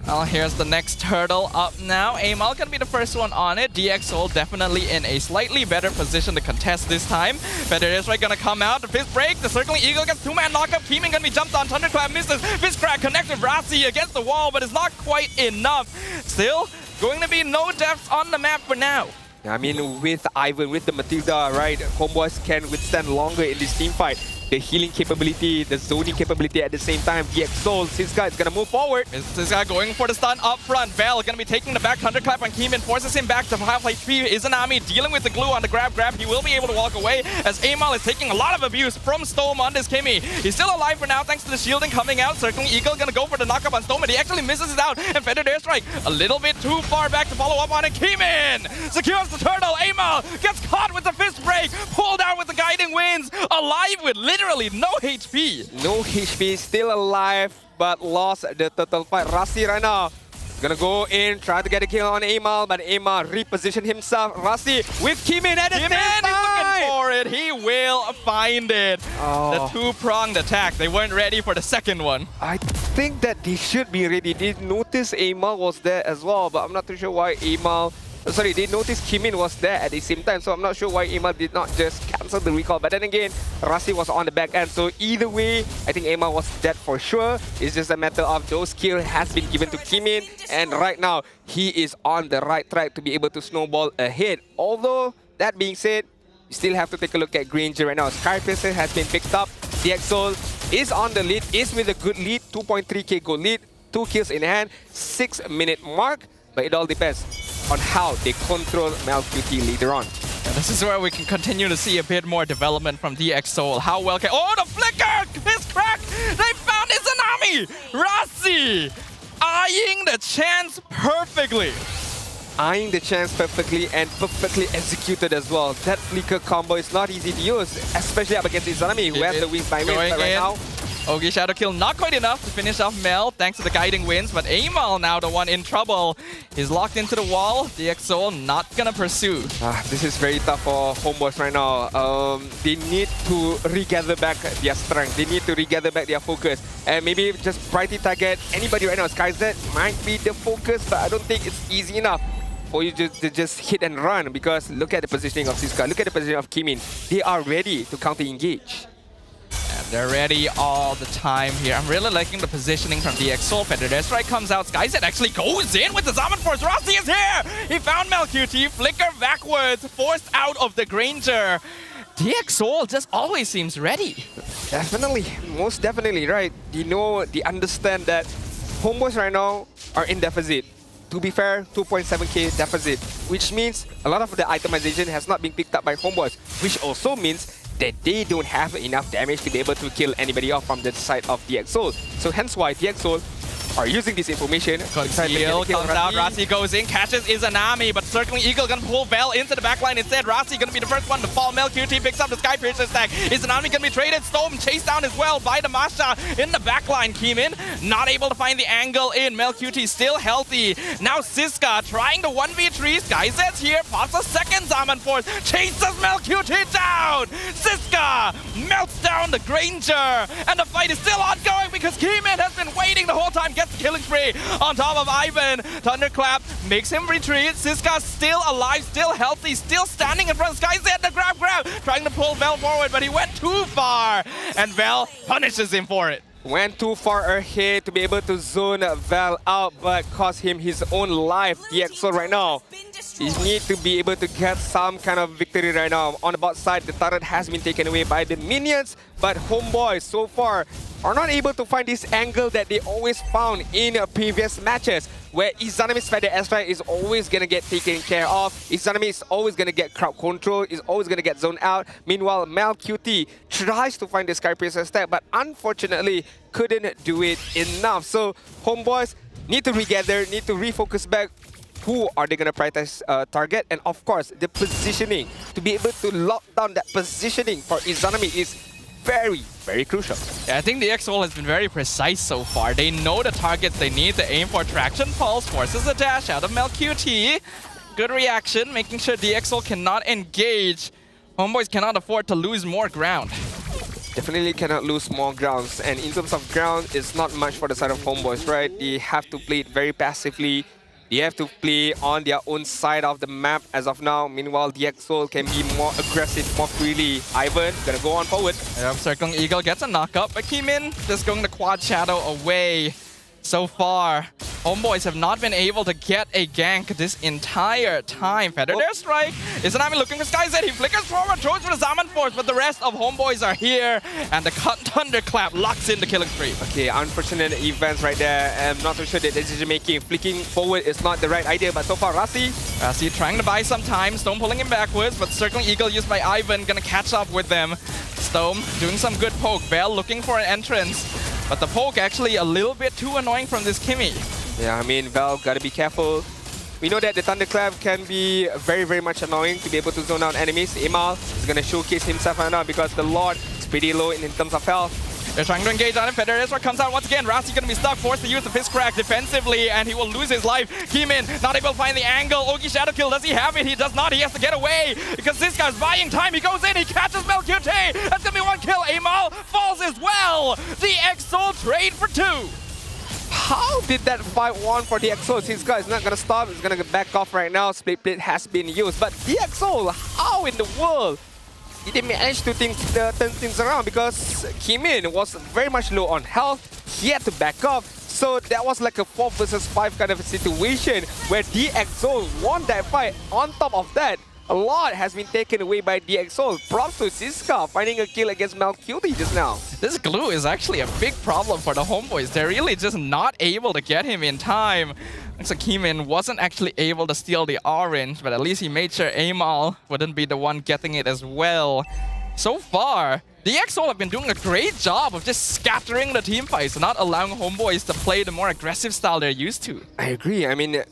Well, here's the next hurdle up now. Amal can be the first one on it. DXL definitely in a slightly better position to contest this time. Better is right, gonna come out. The fist break. The circling eagle gets 2-man knockup. Keeming gonna be jumped on. Thunderclap misses. Fist crack connected Rasi against the wall, but it's not quite enough. Still, going to be no deaths on the map for now. I mean, with Ivan, with the Matilda, right, HomeBois can withstand longer in this team fight. The healing capability, the zoning capability at the same time. DXL, Siska is gonna move forward. Siska going for the stun up front. Bell gonna be taking the back. Thunderclap on Keeman forces him back to half HP. Izanami dealing with the glue on the grab. He will be able to walk away as Amal is taking a lot of abuse from Stome on this Kimmy. He's still alive for now thanks to the shielding coming out. Circling Eagle gonna go for the knockup on Stome, but he actually misses it out. And Feathered Airstrike a little bit too far back to follow up on it. Keeman secures the turtle. Amal gets caught with the fist break. Pulled out with the guiding winds. Alive with literally no HP. No HP, still alive, but lost the turtle fight. Rasi right now gonna go in, try to get a kill on Amal, but Amal reposition himself. Rasi with Kimin at the same time. He's looking for it. He will find it. The two-pronged attack. They weren't ready for the second one. I think that they should be ready. They noticed Amal was there as well, but I'm not too sure why Amal... Sorry, they noticed Kimin was there at the same time, so I'm not sure why Amal did not just cancel the recall. But then again, Rasi was on the back end, so either way, I think Amal was dead for sure. It's just a matter of those kills has been given to Kimin, and right now, he is on the right track to be able to snowball ahead. Although, that being said, you still have to take a look at Granger right now. Sky Piercer has been picked up. DXL is on the lead, is with a good lead, 2.3k gold lead, 2 kills in hand, 6-minute mark. But it all depends on how they control Melcutie later on. Yeah, this is where we can continue to see a bit more development from DXL. How well can... Oh, the flicker! Fist crack! They found Izanami! Rasi! Eyeing the chance perfectly. Eyeing the chance perfectly and perfectly executed as well. That flicker combo is not easy to use, especially up against Izanami, who has the wings by wings right now. Ogi Shadow Kill not quite enough to finish off Mel thanks to the guiding winds, but Amal now the one in trouble. He's locked into the wall. DXL not gonna pursue. This is very tough for HomeBois right now. They need to regather back their strength. They need to regather back their focus. And maybe just priority target anybody right now. SkyZ might be the focus, but I don't think it's easy enough for you to just hit and run, because look at the positioning of Siska, look at the positioning of Kimin. They are ready to counter-engage. And they're ready all the time here. I'm really liking the positioning from DXL. Feathered Airstrike comes out. SkyZ actually goes in with the Zaman Force. Rasi is here! He found Melcutie. Flicker backwards, forced out of the Granger. DXL just always seems ready. Definitely, most definitely, right? They know, they understand that HomeBois right now are in deficit. To be fair, 2.7k deficit, which means a lot of the itemization has not been picked up by HomeBois, which also means that they don't have enough damage to be able to kill anybody off from the side of DXL. So hence why DXL are using this information. Conceal comes out, Rasi goes in, catches Izanami, but Circling Eagle gonna pull Vel into the backline instead. Rasi gonna be the first one to fall. Melcutie picks up the Sky Piercer stack. Izanami gonna be traded. Storm chased down as well by the Masha in the backline. Keemin not able to find the angle in. Melcutie still healthy. Now Siska trying to 1v3. SkyZ's here, pops a second Zaman Force, chases Melcutie down. Siska melts down the Granger, and the fight is still ongoing because Keemin has been waiting the whole time. Gets the killing spree on top of Ivan. Thunderclap makes him retreat. Siska still alive, still healthy, still standing in front of SkyZ. The grab, trying to pull Vel forward, but he went too far, and Vel punishes him for it. went too far ahead to be able to zone Val out, but cost him his own life. DXO right now, he need to be able to get some kind of victory right now. On the bot side, the turret has been taken away by the minions, but HomeBois so far are not able to find this angle that they always found in previous matches, where Izanami's Feather Airstrike is always going to get taken care of. Izanami is always going to get crowd control, is always going to get zoned out. Meanwhile, MelQT tries to find the Skypiercer stack, but unfortunately couldn't do it enough. So HomeBois need to regather, need to refocus back. Who are they going to prioritize target? And of course, the positioning. To be able to lock down that positioning for Izanami is very, very crucial. Yeah, I think the XOL has been very precise so far. They know the targets they need to aim for. Traction Pulse forces a dash out of MelQT. Good reaction, making sure the XOL cannot engage. HomeBois cannot afford to lose more ground. Definitely cannot lose more grounds. And in terms of ground, it's not much for the side of HomeBois, right? They have to play it very passively. They have to play on their own side of the map as of now. Meanwhile, DXOL can be more aggressive, more freely. Ivan gonna go on forward. Yep, Circling Eagle gets a knock-up, but Kimin just going to quad shadow away. So far, HomeBois have not been able to get a gank this entire time. Feather Airstrike. Izanami looking for SkyZ. He flickers forward, throws for the Zaman Force, but the rest of HomeBois are here, and the Thunderclap locks in the killing spree. Okay, unfortunate events right there. I'm not too sure the decision making. Flicking forward is not the right idea, but so far, Rasi trying to buy some time. Stone pulling him backwards, but Circling Eagle used by Ivan gonna catch up with them. Stone doing some good poke. Bell looking for an entrance, but the poke actually a little bit too annoying from this Kimmy. Yeah, I mean, Valve gotta be careful. We know that the Thunderclap can be very, very much annoying to be able to zone out enemies. Emal is gonna showcase himself right now because the Lord is pretty low in terms of health. They're trying to engage on him. Feather Airstrike comes out once again. Rasi gonna be stuck, forced to use the Fist Crack defensively, and he will lose his life. Kimin not able to find the angle. Ogi Shadow Kill, does he have it? He does not. He has to get away because this guy's buying time. He goes in, he catches MelQT. That's gonna be one kill. Amal falls as well. The XOL trade for 2. How did that fight won for DXO? Siska is not gonna stop. It's gonna back off right now. Split Blade has been used, but DXO, how in the world did they manage to turn things around? Because Kimin was very much low on health. He had to back off. So that was like a 4 versus 5 kind of a situation where DXO won that fight. On top of that, a lot has been taken away by DXO. Props to Siska finding a kill against MelQT just now. This glue is actually a big problem for the HomeBois. They're really just not able to get him in time. Looks like Kimin wasn't actually able to steal the orange, but at least he made sure Amal wouldn't be the one getting it as well. So far, the XOL have been doing a great job of just scattering the team fights, not allowing HomeBois to play the more aggressive style they're used to. I agree. I mean,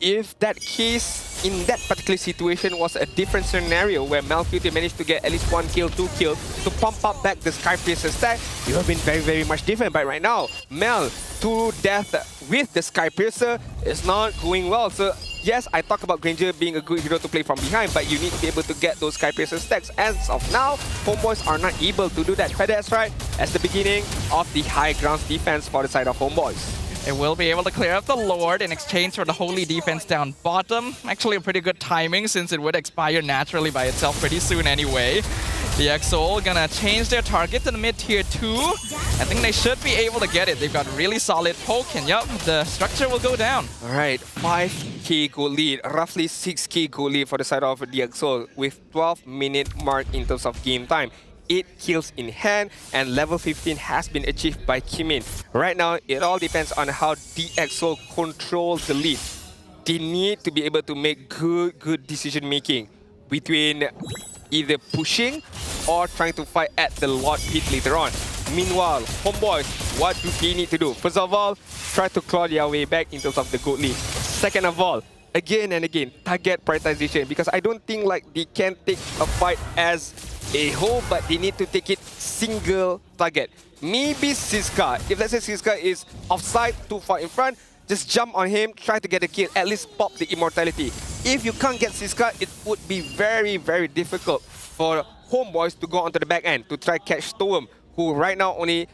if that case in that particular situation was a different scenario where MelQT managed to get at least 1 kill, 2 kills to pump up back the Skypiercer stack, it would have been very, very much different. But right now, Mel to death with the Skypiercer is not going well. So yes, I talk about Granger being a good hero to play from behind, but you need to be able to get those Skypiercer stacks. As of now, HomeBois are not able to do that. Feather Airstrike as the beginning of the high grounds defense for the side of HomeBois. They will be able to clear up the Lord in exchange for the Holy Defense down bottom. Actually a pretty good timing since it would expire naturally by itself pretty soon anyway. The XOL gonna change their target to the mid-tier 2. I think they should be able to get it. They've got a really solid poke, and yup, the structure will go down. Alright, 5k gold lead, roughly 6k gold lead for the side of the XOL with 12-minute mark in terms of game time. 8 kills in hand, and level 15 has been achieved by Kimin. Right now, it all depends on how DXO controls the lead. They need to be able to make good decision making between either pushing or trying to fight at the Lord pit later on. Meanwhile, HomeBois, what do they need to do? First of all, try to claw their way back in terms of the gold lead. Second of all, again and again, target prioritization, because I don't think like they can take a fight as a whole, but they need to take it single target. Maybe Siska, if let's say Siska is offside, too far in front, just jump on him, try to get a kill, at least pop the immortality. If you can't get Siska, it would be very, very difficult for HomeBois to go onto the back end to try catch Storm, who right now only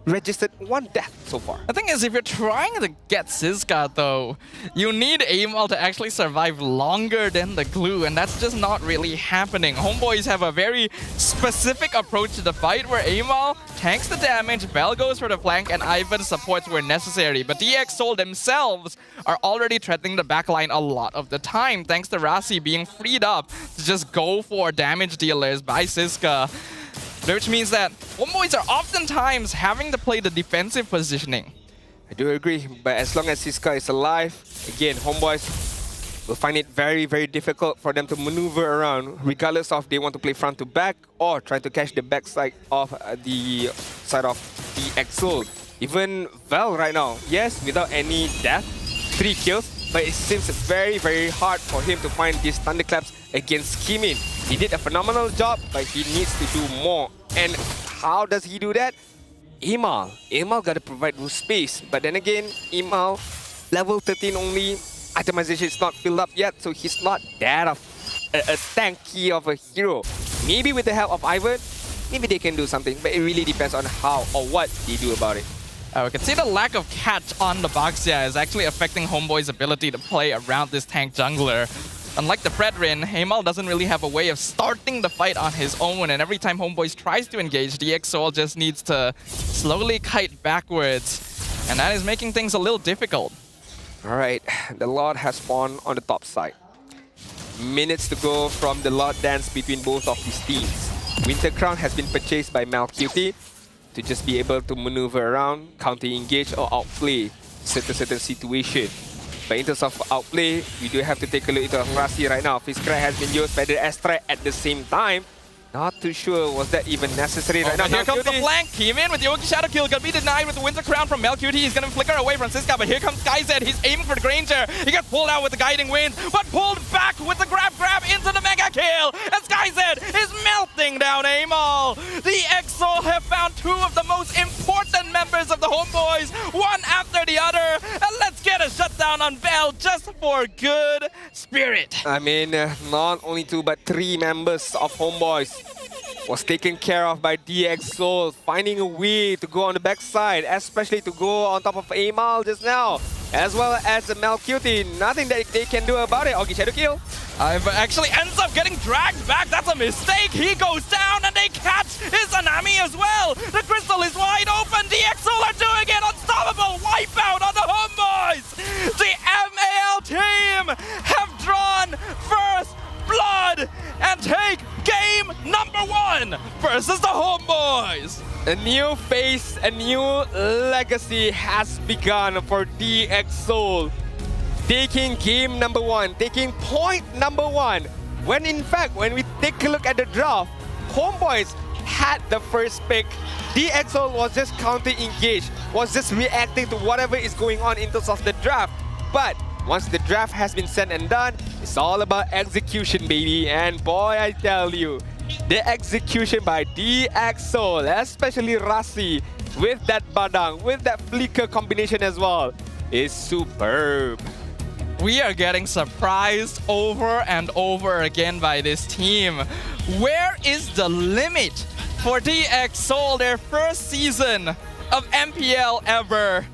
registered 1 death so far. The thing is, if you're trying to get Siska though, you need Amal to actually survive longer than the glue, and that's just not really happening. HomeBois have a very specific approach to the fight where Amal tanks the damage, Bell goes for the flank, and Ivan supports where necessary. But DX Soul themselves are already threatening the backline a lot of the time, thanks to Rasi being freed up to just go for damage dealers by Siska. Which means that HomeBois are oftentimes having to play the defensive positioning. I do agree, but as long as Siska is alive, again, HomeBois will find it very, very difficult for them to maneuver around, regardless of they want to play front to back or try to catch the backside of the side of the Exo. Even Val right now, yes, without any death, 3 kills, but it seems very, very hard for him to find these thunderclaps against Kimin. He did a phenomenal job, but he needs to do more. And how does he do that? Emal got to provide those space. But then again, Emal, level 13 only, itemization is not filled up yet, so he's not that of a tanky of a hero. Maybe with the help of Ivan, maybe they can do something, but it really depends on how or what they do about it. We can see the lack of catch on the Baxia is actually affecting HomeBois' ability to play around this tank jungler. Unlike the Predrin, Amal doesn't really have a way of starting the fight on his own, and every time HomeBois tries to engage, the Exo just needs to slowly kite backwards, and that is making things a little difficult. Alright, the Lord has spawned on the top side. Minutes to go from the Lord dance between both of these teams. Winter Crown has been purchased by Malcutie to just be able to maneuver around, counter-engage or outplay certain situation. But in terms of outplay, we do have to take a look into Rasi right now. Fiskra has been used by the Astra at the same time. Not too sure was that even necessary right now. Here comes the flank. Kimin with the Yogi Shadow kill. Gonna be denied with the Winter Crown from Malcutie. He's gonna flicker away from Siska, but here comes Skyzed. He's aiming for the Granger. He gets pulled out with the Guiding Wind, but pulled back with the grab into the mega kill. And Skyzed is melting down Amal. The Exo have found 2 of the most important members of the HomeBois, one after the other. And let's get a shutdown on Bell just for good spirit. I mean, not only 2 but 3 members of HomeBois was taken care of by DX Soul, finding a way to go on the backside, especially to go on top of Amal just now, as well as the Malcutie. Nothing that they can do about it. Ogi Shadow kill. Ivan actually ends up getting dragged back. That's a mistake. He goes down and they catch his Anami as well. The crystal is wide open. DX Soul are doing it. Unstoppable wipeout on the HomeBois. The MAL team have drawn first blood and take game number 1 versus the HomeBois. A new face, a new legacy has begun for DX Soul. Taking game number 1, taking point number 1. When in fact, when we take a look at the draft, HomeBois had the first pick. DX Soul was just counter-engaged, was just reacting to whatever is going on in terms of the draft. But once the draft has been said and done, it's all about execution, baby. And boy, I tell you, the execution by DX Soul, especially Rasi, with that Badang, with that flicker combination as well, is superb. We are getting surprised over and over again by this team. Where is the limit for DX Soul, their first season of MPL ever?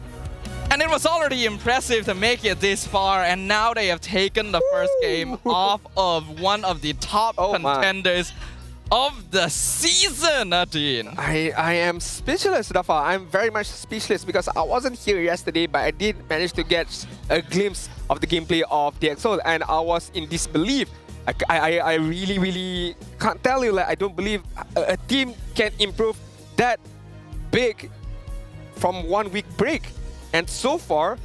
And it was already impressive to make it this far, and now they have taken the first game off of one of the top contenders of the season, Nadine. I am speechless, Rafa. I'm very much speechless because I wasn't here yesterday, but I did manage to get a glimpse of the gameplay of DX Soul, and I was in disbelief. I really, really can't tell you, like, I don't believe a team can improve that big from 1 week break. And so far,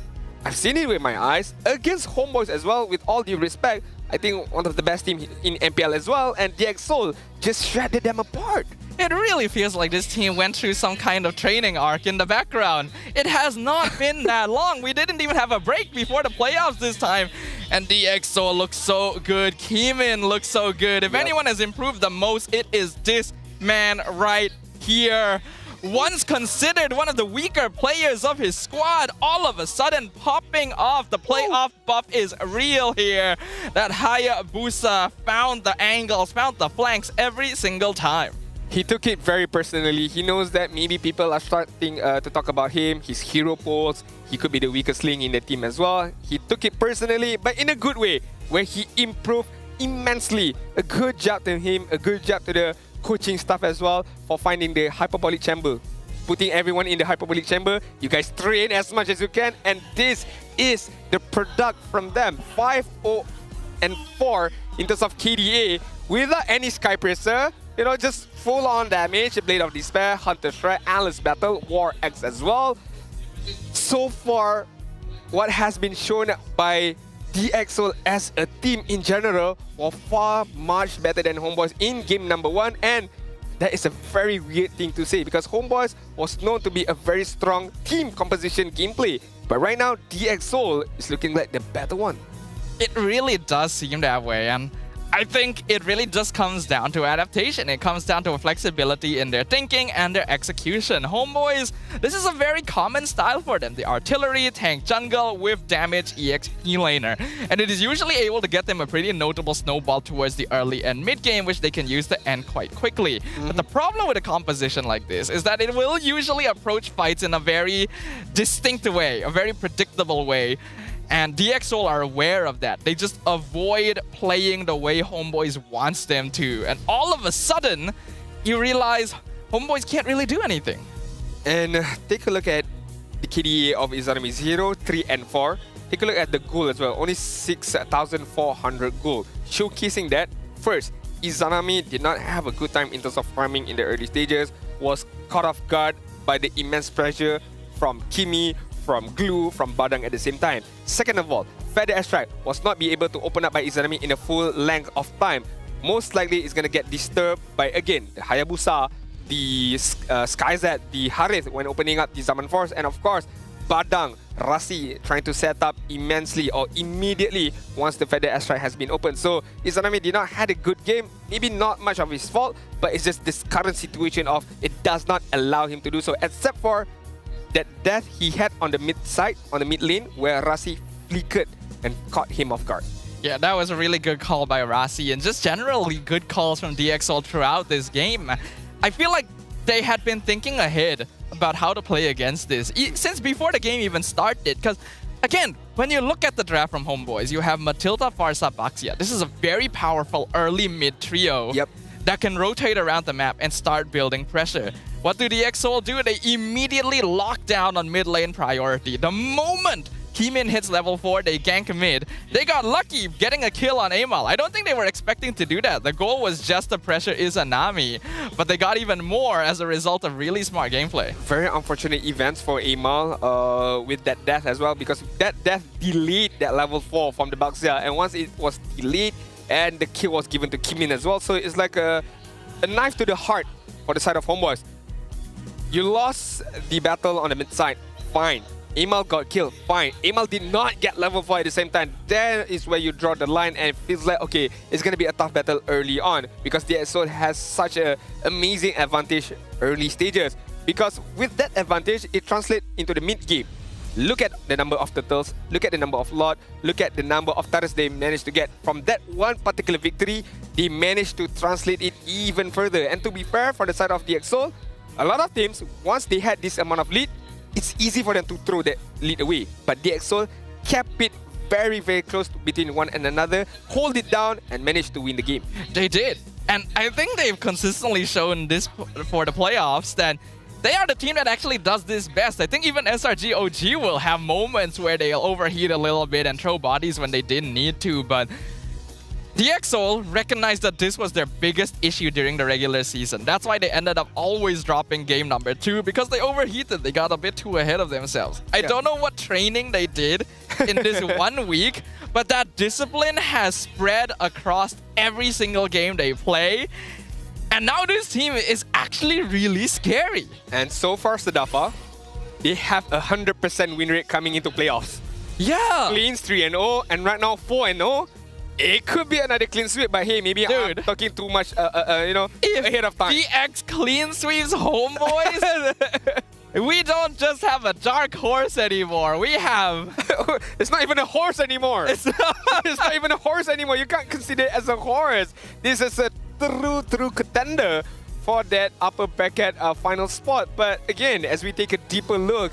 I've seen it with my eyes against HomeBois as well, with all due respect. I think one of the best teams in MPL as well, and DX Soul just shredded them apart. It really feels like this team went through some kind of training arc in the background. It has not been that long. We didn't even have a break before the playoffs this time. And DX Soul looks so good. Kimin looks so good. If anyone has improved the most, it is this man right here. Once considered one of the weaker players of his squad, all of a sudden popping off. The playoff buff is real here. That Hayabusa found the angles, found the flanks every single time. He took it very personally. He knows that maybe people are starting to talk about him, his hero pose. He could be the weakest link in the team as well. He took it personally, but in a good way, where he improved immensely. A good job to him, a good job to the coaching staff as well for finding the hyperbolic chamber. Putting everyone in the hyperbolic chamber. You guys train as much as you can, and this is the product from them. 5-0-4 in terms of KDA without any Sky Piercer. You know, just full-on damage, Blade of Despair, Hunter Strike, Endless Battle, War X as well. So far, what has been shown by DXL as a team in general was far much better than HomeBois in game number 1, and that is a very weird thing to say because HomeBois was known to be a very strong team composition gameplay. But right now, DXL is looking like the better one. It really does seem that way, and I think it really just comes down to adaptation. It comes down to flexibility in their thinking and their execution. HomeBois, this is a very common style for them. The artillery, tank jungle with damage EXP laner. And it is usually able to get them a pretty notable snowball towards the early and mid game, which they can use to end quite quickly. But the problem with a composition like this is that it will usually approach fights in a very distinct way, a very predictable way. And DXL are aware of that. They just avoid playing the way HomeBois wants them to. And all of a sudden, you realize HomeBois can't really do anything. And take a look at the KDA of Izanami 0, 3, and 4. Take a look at the gold as well. Only 6,400 gold. Showcasing that, first, Izanami did not have a good time in terms of farming in the early stages. Was caught off guard by the immense pressure from Kimi, from Glue, from Badang at the same time. Second of all, Feather Airstrike was not be able to open up by Izanami in a full length of time. Most likely it's going to get disturbed by, again, the Hayabusa, the Skyzet, the Harith when opening up the Zaman Force, and of course, Badang, Rasi trying to set up immensely or immediately once the Feather Airstrike has been opened. So Izanami did not had a good game, maybe not much of his fault, but it's just this current situation of it does not allow him to do so, except for that death he had on the mid side, on the mid lane, where Rasi flickered and caught him off guard. Yeah, that was a really good call by Rasi, and just generally good calls from DXL throughout this game. I feel like they had been thinking ahead about how to play against this since before the game even started. Because, again, when you look at the draft from HomeBois, you have Matilda, Farsa, Baxia. This is a very powerful early mid trio that can rotate around the map and start building pressure. What do the DXL do? They immediately lock down on mid lane priority. The moment Kimin hits level 4, they gank mid. They got lucky getting a kill on Amal. I don't think they were expecting to do that. The goal was just to pressure Izanami, but they got even more as a result of really smart gameplay. Very unfortunate events for Amal with that death as well, because that death delayed that level 4 from the Baxia, and once it was delayed, and the kill was given to Kimin as well. So it's like a knife to the heart for the side of HomeBois. You lost the battle on the mid side, fine. Amal got killed, fine. Amal did not get level 4 at the same time. There is where you draw the line and it feels like, okay, it's going to be a tough battle early on because the DXL has such an amazing advantage early stages. Because with that advantage, it translates into the mid game. Look at the number of turtles, look at the number of lot, look at the number of turrets they managed to get. From that one particular victory, they managed to translate it even further. And to be fair, for the side of the DXL, a lot of teams, once they had this amount of lead, it's easy for them to throw that lead away. But DXL kept it very, very close between one and another, hold it down, and managed to win the game. They did. And I think they've consistently shown this for the playoffs that they are the team that actually does this best. I think even SRG OG will have moments where they'll overheat a little bit and throw bodies when they didn't need to, but DXL recognized that this was their biggest issue during the regular season. That's why they ended up always dropping game number 2, because they overheated. They got a bit too ahead of themselves. I don't know what training they did in this 1 week, but that discipline has spread across every single game they play. And now this team is actually really scary. And so far, Sadafa, they have a 100% win rate coming into playoffs. Yeah! Cleans 3-0, and right now 4-0. It could be another clean sweep, but hey, maybe I'm talking too much, you know, ahead of time. DX clean sweeps HomeBois? We don't just have a dark horse anymore. We have... It's not even a horse anymore. It's not even a horse anymore. You can't consider it as a horse. This is a true contender for that upper bracket final spot. But again, as we take a deeper look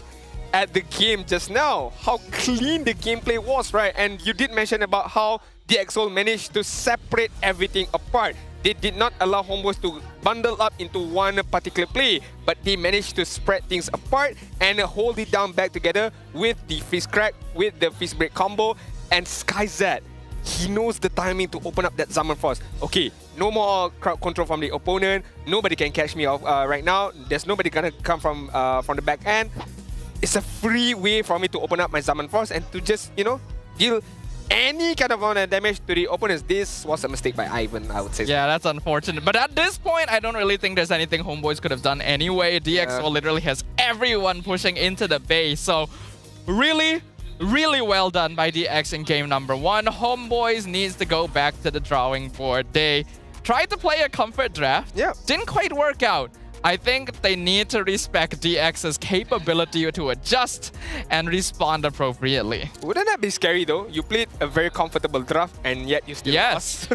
at the game just now, how clean the gameplay was, right? And you did mention about how DXO managed to separate everything apart. They did not allow HomeBois to bundle up into one particular play, but they managed to spread things apart and hold it down back together with the fist crack, with the fist break combo, and SkyZ. He knows the timing to open up that Zaman Force. Okay, no more crowd control from the opponent. Nobody can catch me off right now. There's nobody gonna come from the back end. It's a free way for me to open up my Zaman Force and to just, you know, deal any kind of amount of damage to the opponents. This was a mistake by Ivan, I would say. Yeah, that's unfortunate. But at this point, I don't really think there's anything HomeBois could have done anyway. DXO literally has everyone pushing into the base. So really well done by DX in game number 1. HomeBois needs to go back to the drawing board. They tried to play a comfort draft. Yeah. Didn't quite work out. I think they need to respect DX's capability to adjust and respond appropriately. Wouldn't that be scary though? You played a very comfortable draft and yet you still lost.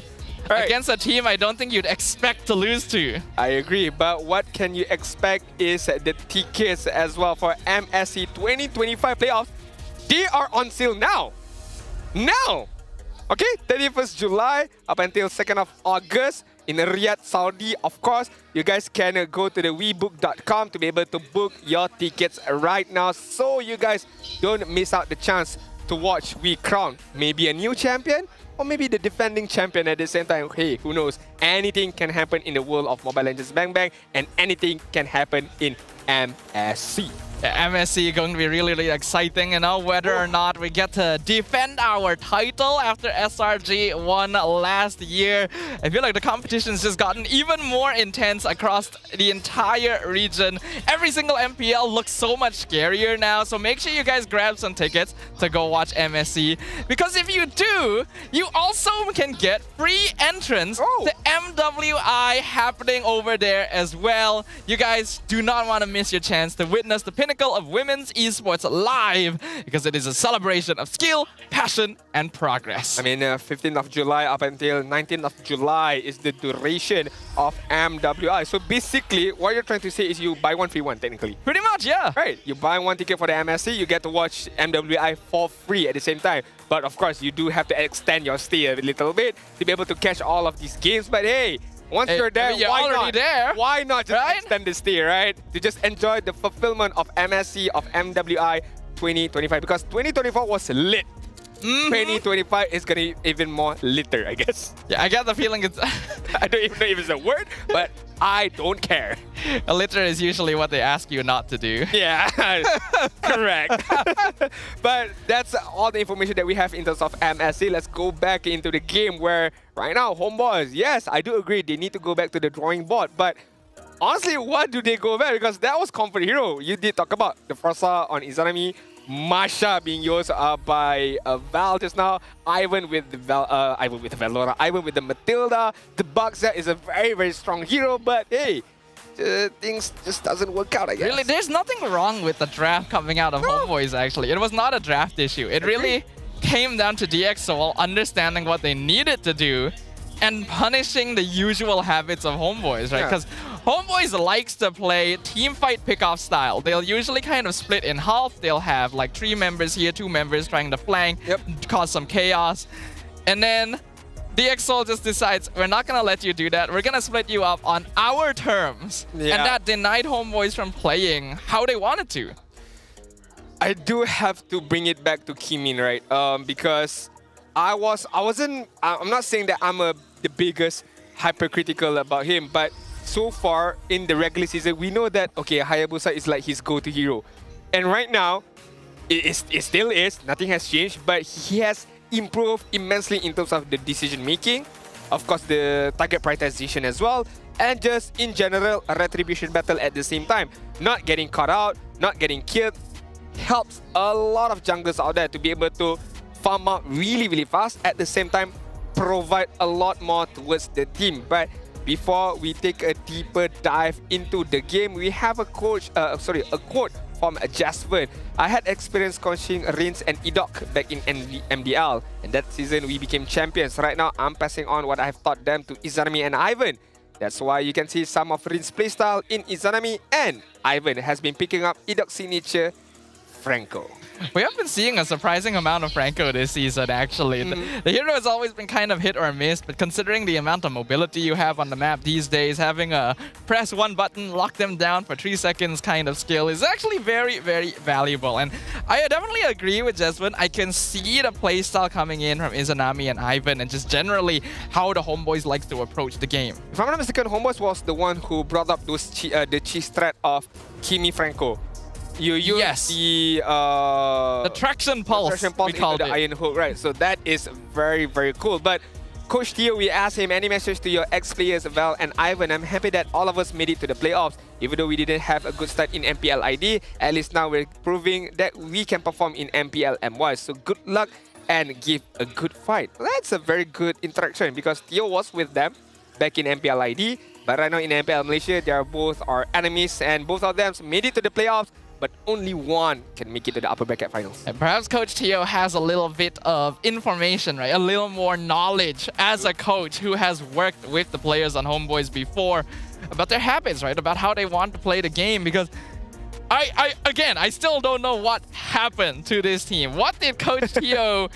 Right. Against a team I don't think you'd expect to lose to. I agree, but what can you expect is the tickets as well for MSC 2025 playoffs. They are on sale now. Now! Okay, 31st July up until 2nd of August in Riyadh, Saudi. Of course, you guys can go to the webook.com to be able to book your tickets right now so you guys don't miss out the chance to watch we crown maybe a new champion or maybe the defending champion at the same time. Hey, who knows? Anything can happen in the world of Mobile Legends Bang Bang and anything can happen in MSC. Yeah, MSC going to be really exciting, you know, whether or not we get to defend our title after SRG won last year. I feel like the competition's just gotten even more intense across the entire region. Every single MPL looks so much scarier now, so make sure you guys grab some tickets to go watch MSC. Because if you do, you also can get free entrance to MWI happening over there as well. You guys do not want to miss your chance to witness the pinnacle of women's esports live, because it is a celebration of skill, passion, and progress. I mean, 15th of July up until 19th of July is the duration of MWI. So basically, what you're trying to say is you buy one, free one, technically. Pretty much, yeah. Right. You buy one ticket for the MSC, you get to watch MWI for free at the same time. But of course, you do have to extend your stay a little bit to be able to catch all of these games. But hey, once you're there, you're why already not? there, why not just extend the stay, right? To just enjoy the fulfillment of MSC, of MWI 2025. Because 2024 was lit. 2025 is going to be even more litter, I guess. Yeah, I get the feeling it's... I don't even know if it's a word, but I don't care. A litter is usually what they ask you not to do. Yeah, correct. But that's all the information that we have in terms of MSC. Let's go back into the game where right now, HomeBois, yes, I do agree, they need to go back to the drawing board. But honestly, what do they go back? Because that was Comfort Hero. You did talk about the Frosa on Izanami, Masha being used by Val just now, Ivan with the Valora, Ivan with the Matilda. The Buxa is a very strong hero, but hey, things just doesn't work out, I guess. Really, there's nothing wrong with the draft coming out of HomeBois, actually. It was not a draft issue. It really came down to DXO understanding what they needed to do and punishing the usual habits of HomeBois, right? Because HomeBois likes to play team fight pickoff style. They'll usually kind of split in half. They'll have like 3 members here, 2 members trying to flank, cause some chaos. And then DXO just decides, we're not going to let you do that. We're going to split you up on our terms. And that denied HomeBois from playing how they wanted to. I do have to bring it back to Kimin, right? Because I'm not saying that I'm the biggest hypercritical about him, but so far in the regular season, we know that, okay, Hayabusa is like his go-to hero. And right now, it still is, nothing has changed, but he has improved immensely in terms of the decision-making, of course, the target prioritization as well, and just in general, a retribution battle at the same time. Not getting caught out, not getting killed, helps a lot of junglers out there to be able to farm out really fast, at the same time, provide a lot more towards the team. But before we take a deeper dive into the game, we have a quote from Jasper. I had experience coaching Reigns and Edok back in MDL, and that season we became champions. Right now, I'm passing on what I've taught them to Izanami and Ivan. That's why you can see some of Rin's playstyle in Izanami, and Ivan has been picking up Idok's signature, Franco. We have been seeing a surprising amount of Franco this season, actually. The hero has always been kind of hit or miss, but considering the amount of mobility you have on the map these days, having a press one button, lock them down for 3 seconds kind of skill is actually very, very valuable. And I definitely agree with Jeswin. I can see the playstyle coming in from Izanami and Ivan, and just generally how the HomeBois likes to approach the game. If I'm not mistaken, HomeBois was the one who brought up those the cheese threat of Kimi Franco. You use the traction pulse, we called the iron hook, right? So that is very, very cool. But Coach Theo, we asked him any message to your ex-players, Val and Ivan. I'm happy that all of us made it to the playoffs. Even though we didn't have a good start in MPL ID, at least now we're proving that we can perform in MPL MY. So good luck and give a good fight. That's a very good interaction because Theo was with them back in MPL ID. But right now in MPL Malaysia, they are both our enemies and both of them made it to the playoffs. But only one can make it to the upper bracket finals. And perhaps Coach Theo has a little bit of information, right? A little more knowledge as a coach who has worked with the players on HomeBois before about their habits, right? About how they want to play the game. Because I still don't know what happened to this team. What did Coach Theo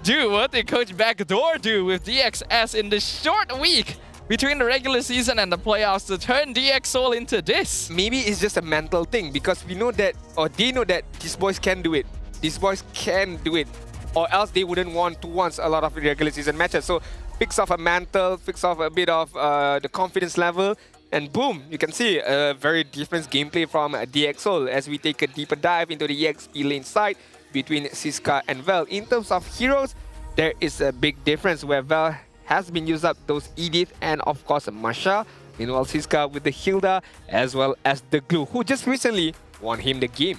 do? What did Coach Backdoor do with DXS in this short week between the regular season and the playoffs to turn DX Seoul into this? Maybe it's just a mental thing because we know that, or they know that these boys can do it. These boys can do it, or else they wouldn't want to want a lot of regular season matches. So fix off a mantle, fix off a bit of the confidence level, and boom, you can see a very different gameplay from DX Seoul as we take a deeper dive into the EXP lane side between Siska and Vel. In terms of heroes, there is a big difference where Vel has been used up those Edith and of course Masha. Meanwhile, Siska with the Hilda as well as the Glue, who just recently won him the game.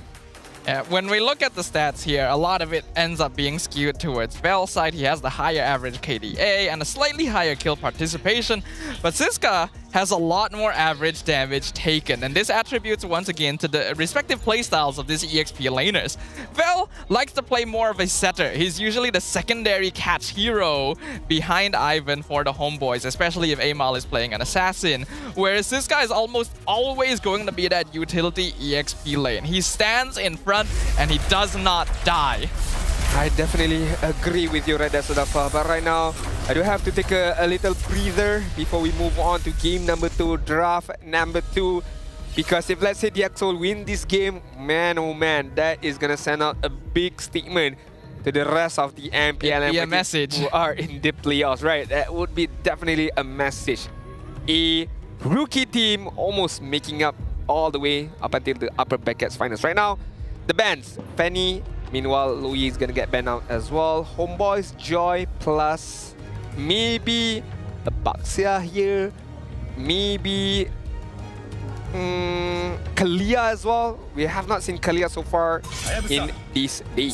When we look at the stats here, a lot of it ends up being skewed towards Vel's side. He has the higher average KDA and a slightly higher kill participation, but Siska has a lot more average damage taken, and this attributes once again to the respective playstyles of these EXP laners. Vel likes to play more of a setter. He's usually the secondary catch hero behind Ivan for the HomeBois, especially if Amal is playing an assassin, whereas Siska is almost always going to be that utility EXP lane. He stands in front and he does not die. I definitely agree with you right there, Sudafa. But right now, I do have to take a little breather before we move on to game number 2, draft number 2. Because if let's say DX Seoul win this game, man oh man, that is gonna send out a big statement to the rest of the MPL message who are in the playoffs, right? That would be definitely a message. A rookie team almost making up all the way up until the upper brackets finals. Right now, the bans, Fanny. Meanwhile, Louis is gonna get banned out as well. HomeBois, Joy, plus maybe a Baxia here. Maybe Kalia as well. We have not seen Kalia so far in this day.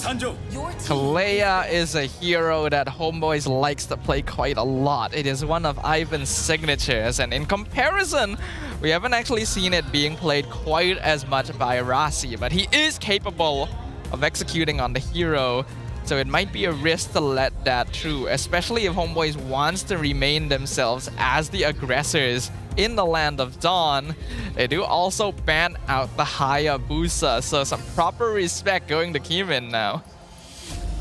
Kalia is a hero that HomeBois likes to play quite a lot. It is one of Ivan's signatures, and in comparison, we haven't actually seen it being played quite as much by Rasi, but he is capable of executing on the hero, so it might be a risk to let that through, especially if HomeBois wants to remain themselves as the aggressors in the Land of Dawn. They do also ban out the Hayabusa, so some proper respect going to Kimin now.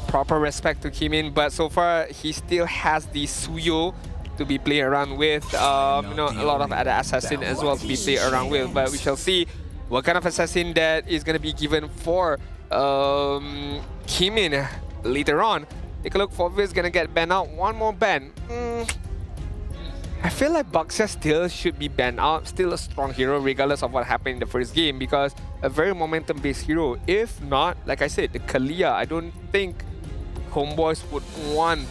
Proper respect to Kimin, but so far he still has the Suyo to be played around with. You know, a lot of other assassins as well to be played around with, but we shall see what kind of assassin that is going to be given for Kimin later on. Take a look, Forvis is gonna get banned out. One more ban. I feel like Baxia still should be banned out. Still a strong hero regardless of what happened in the first game, because a very momentum based hero. If not, like I said, the Kalia, I don't think HomeBois would want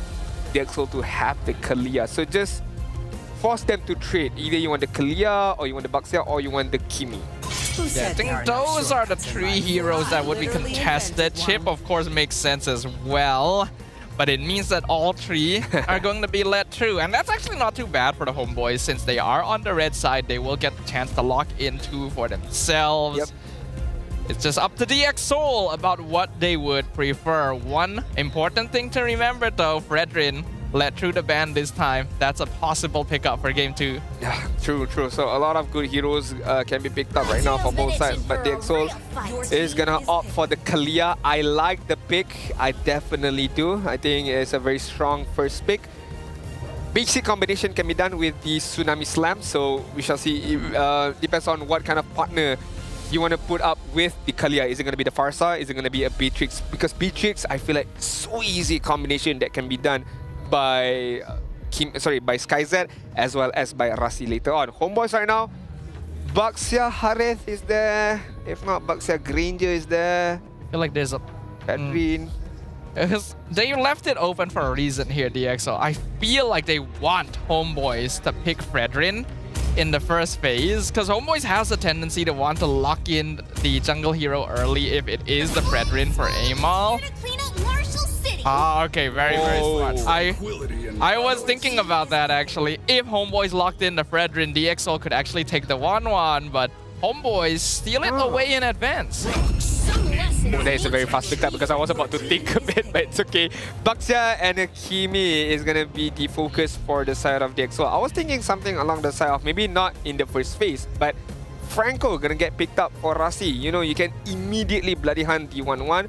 DX Seoul to have the Kalia. So just force them to trade. Either you want the Kalia, or you want the Baxia, or you want the Kimi. Yeah, I think those are the 3 heroes that would be contested. Chip, of course, makes sense as well, but it means that all 3 are going to be let through, and that's actually not too bad for the HomeBois. Since they are on the red side, they will get the chance to lock in 2 for themselves. Yep. It's just up to DX Seoul about what they would prefer. One important thing to remember though, Fredrin, let through the ban this time. That's a possible pickup for game 2. Yeah, true. So a lot of good heroes can be picked up right now for both sides. But the Exol is gonna opt for the Kalia. I like the pick. I definitely do. I think it's a very strong first pick. Basic combination can be done with the Tsunami Slam. So we shall see. Depends on what kind of partner you want to put up with the Kalia. Is it going to be the Farsa? Is it going to be a Beatrix? Because Beatrix, I feel like so easy combination that can be done by by SkyZ as well as by Rasi later on. HomeBois right now, Baxia Harith is there. If not, Baxia Granger is there. I feel like there's a Pedrin. They left it open for a reason here, DXO. I feel like they want HomeBois to pick Fredrin in the first phase, because HomeBois has a tendency to want to lock in the jungle hero early if it is the Fredrin for Amal. Ah, okay, very smart. I was thinking about that actually. If HomeBois locked in the Fredrin, DXO could actually take the 1-1, but HomeBois steal it away in advance. That is a very fast pick up because I was about to think a bit, but it's okay. Baxia and Kimi is going to be the focus for the side of the Exo. I was thinking something along the side of maybe not in the first phase, but Franco going to get picked up for Rasi. You know, you can immediately bloody hunt the 1-1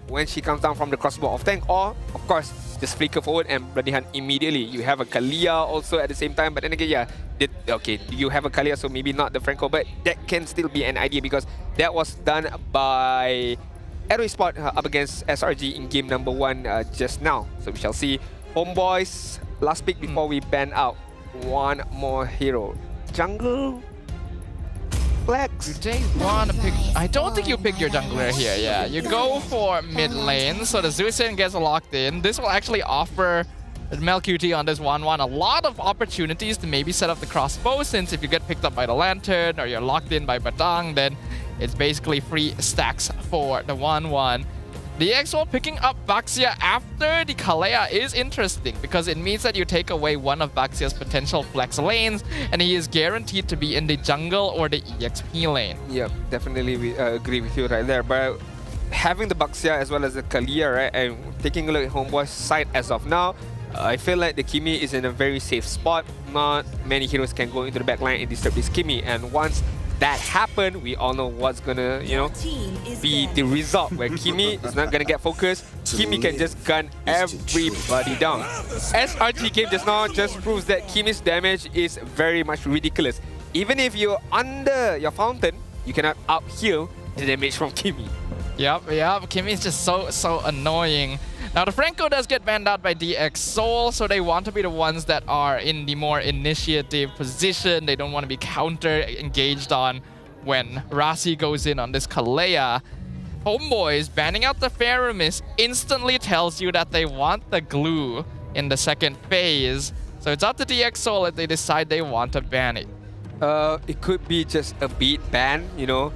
when she comes down from the crossbow of tank, or of course just flicker forward and bloody hunt immediately. You have a Kalia also at the same time, but then again, yeah, okay, you have a Kalia, so maybe not the Franco, but that can still be an idea because that was done by AERO Esports up against SRG in game number 1 just now. So we shall see. HomeBois, last pick before we ban out one more hero. Jungle? Flex? They want to pick... I don't think you pick your jungler here, yeah. You go for mid lane, so the Zeusyn gets locked in. This will actually offer MelQT on this 1-1 a lot of opportunities to maybe set up the crossbow, since if you get picked up by the Lantern or you're locked in by Batang, then it's basically free stacks for the 1-1. The EXO picking up Baxia after the Kalea is interesting because it means that you take away one of Baxia's potential flex lanes and he is guaranteed to be in the jungle or the EXP lane. Yeah, definitely we agree with you right there. But having the Baxia as well as the Kalia, right, and taking a look at HomeBois' side as of now, I feel like the Kimi is in a very safe spot. Not many heroes can go into the back line and disturb this Kimi. And once that happened, we all know what's gonna, you know, be the result where Kimi is not gonna get focused. Kimi can just gun everybody down. SRG game just now just proves that Kimi's damage is very much ridiculous. Even if you're under your fountain, you cannot up-heal the damage from Kimi. Yep, Kimi is just so annoying. Now the Franco does get banned out by DX Soul, so they want to be the ones that are in the more initiative position. They don't want to be counter-engaged on when Rasi goes in on this Kalea. HomeBois banning out the Faramis instantly tells you that they want the glue in the second phase. So it's up to DX Soul if they decide they want to ban it. It could be just a beat ban, you know.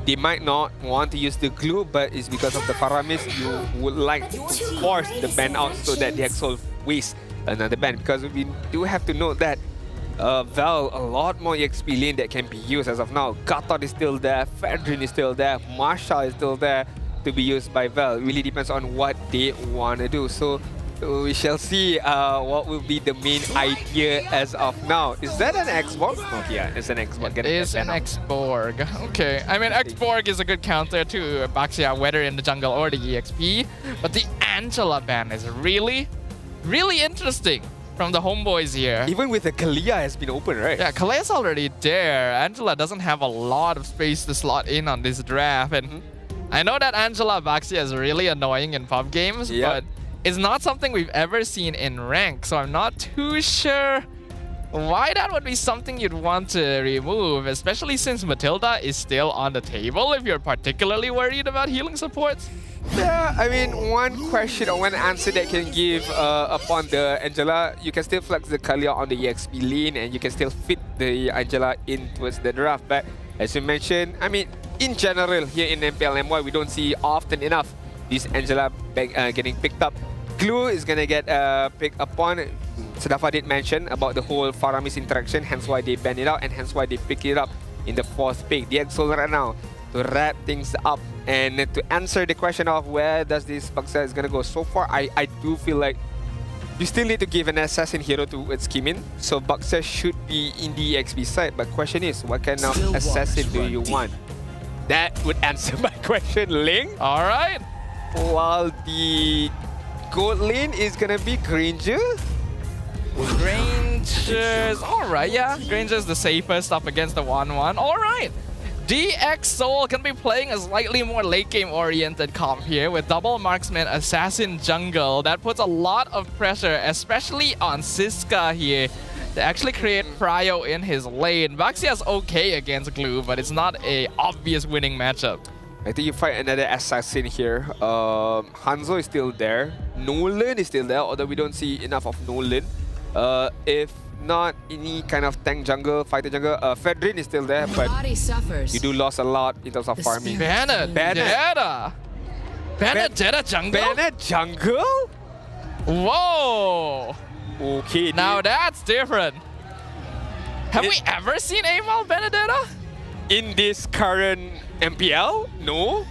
They might not want to use the glue, but it's because of the Faramis you would like to force the ban out so that the Exol wastes another ban. Because we do have to note that Val, a lot more EXP lane that can be used as of now. Gatot is still there, Fedrin is still there, Marsha is still there to be used by Val. It really depends on what they want to do. So we shall see what will be the main idea as of now. Is that an Xborg? Oh yeah, it's an Xborg. It is an Xborg. Okay, I mean Xborg is a good counter to Baxia, whether in the jungle or the EXP. But the Angela ban is really interesting from the HomeBois here. Even with the Kalia has been open, right? Yeah, Kalea's already there. Angela doesn't have a lot of space to slot in on this draft. And I know that Angela Baxia is really annoying in pub games, but it's not something we've ever seen in rank, so I'm not too sure why that would be something you'd want to remove, especially since Matilda is still on the table if you're particularly worried about healing supports. Yeah, I mean, one question or one answer that can give upon the Angela, you can still flex the Kalia on the EXP lane and you can still fit the Angela in towards the draft. But as you mentioned, I mean, in general here in MPL MY, we don't see often enough this Angela getting picked up. Glue is gonna get picked upon. Sadafa did mention about the whole Faramis interaction, hence why they banned it out and hence why they picked it up in the 4th pick. The Exol right now to wrap things up and to answer the question of where does this Baxia is gonna go. So far, I do feel like You still need to give an assassin hero to its Kimin, so Baxia should be in the XP side. But question is, what kind of assassin do you want? That would answer my question, Ling. All right. While the gold lane is gonna be Granger. Grangers. All right, yeah. Granger's the safest up against the 1-1. All right. DX Soul can be playing a slightly more late game oriented comp here with double marksman, assassin, jungle. That puts a lot of pressure, especially on Siska here, to actually create prio in his lane. Baxia's okay against Glue, but it's not a obvious winning matchup. I think you fight another assassin here. Hanzo is still there. Nolan is still there, although we don't see enough of Nolan. If not any kind of tank jungle, fighter jungle, Fedrin is still there, but you do lose a lot in terms of farming. Benedetta jungle? Bennett jungle? Whoa! Okay, now that's different. Have we ever seen Amal Benedetta? In this current MPL? No.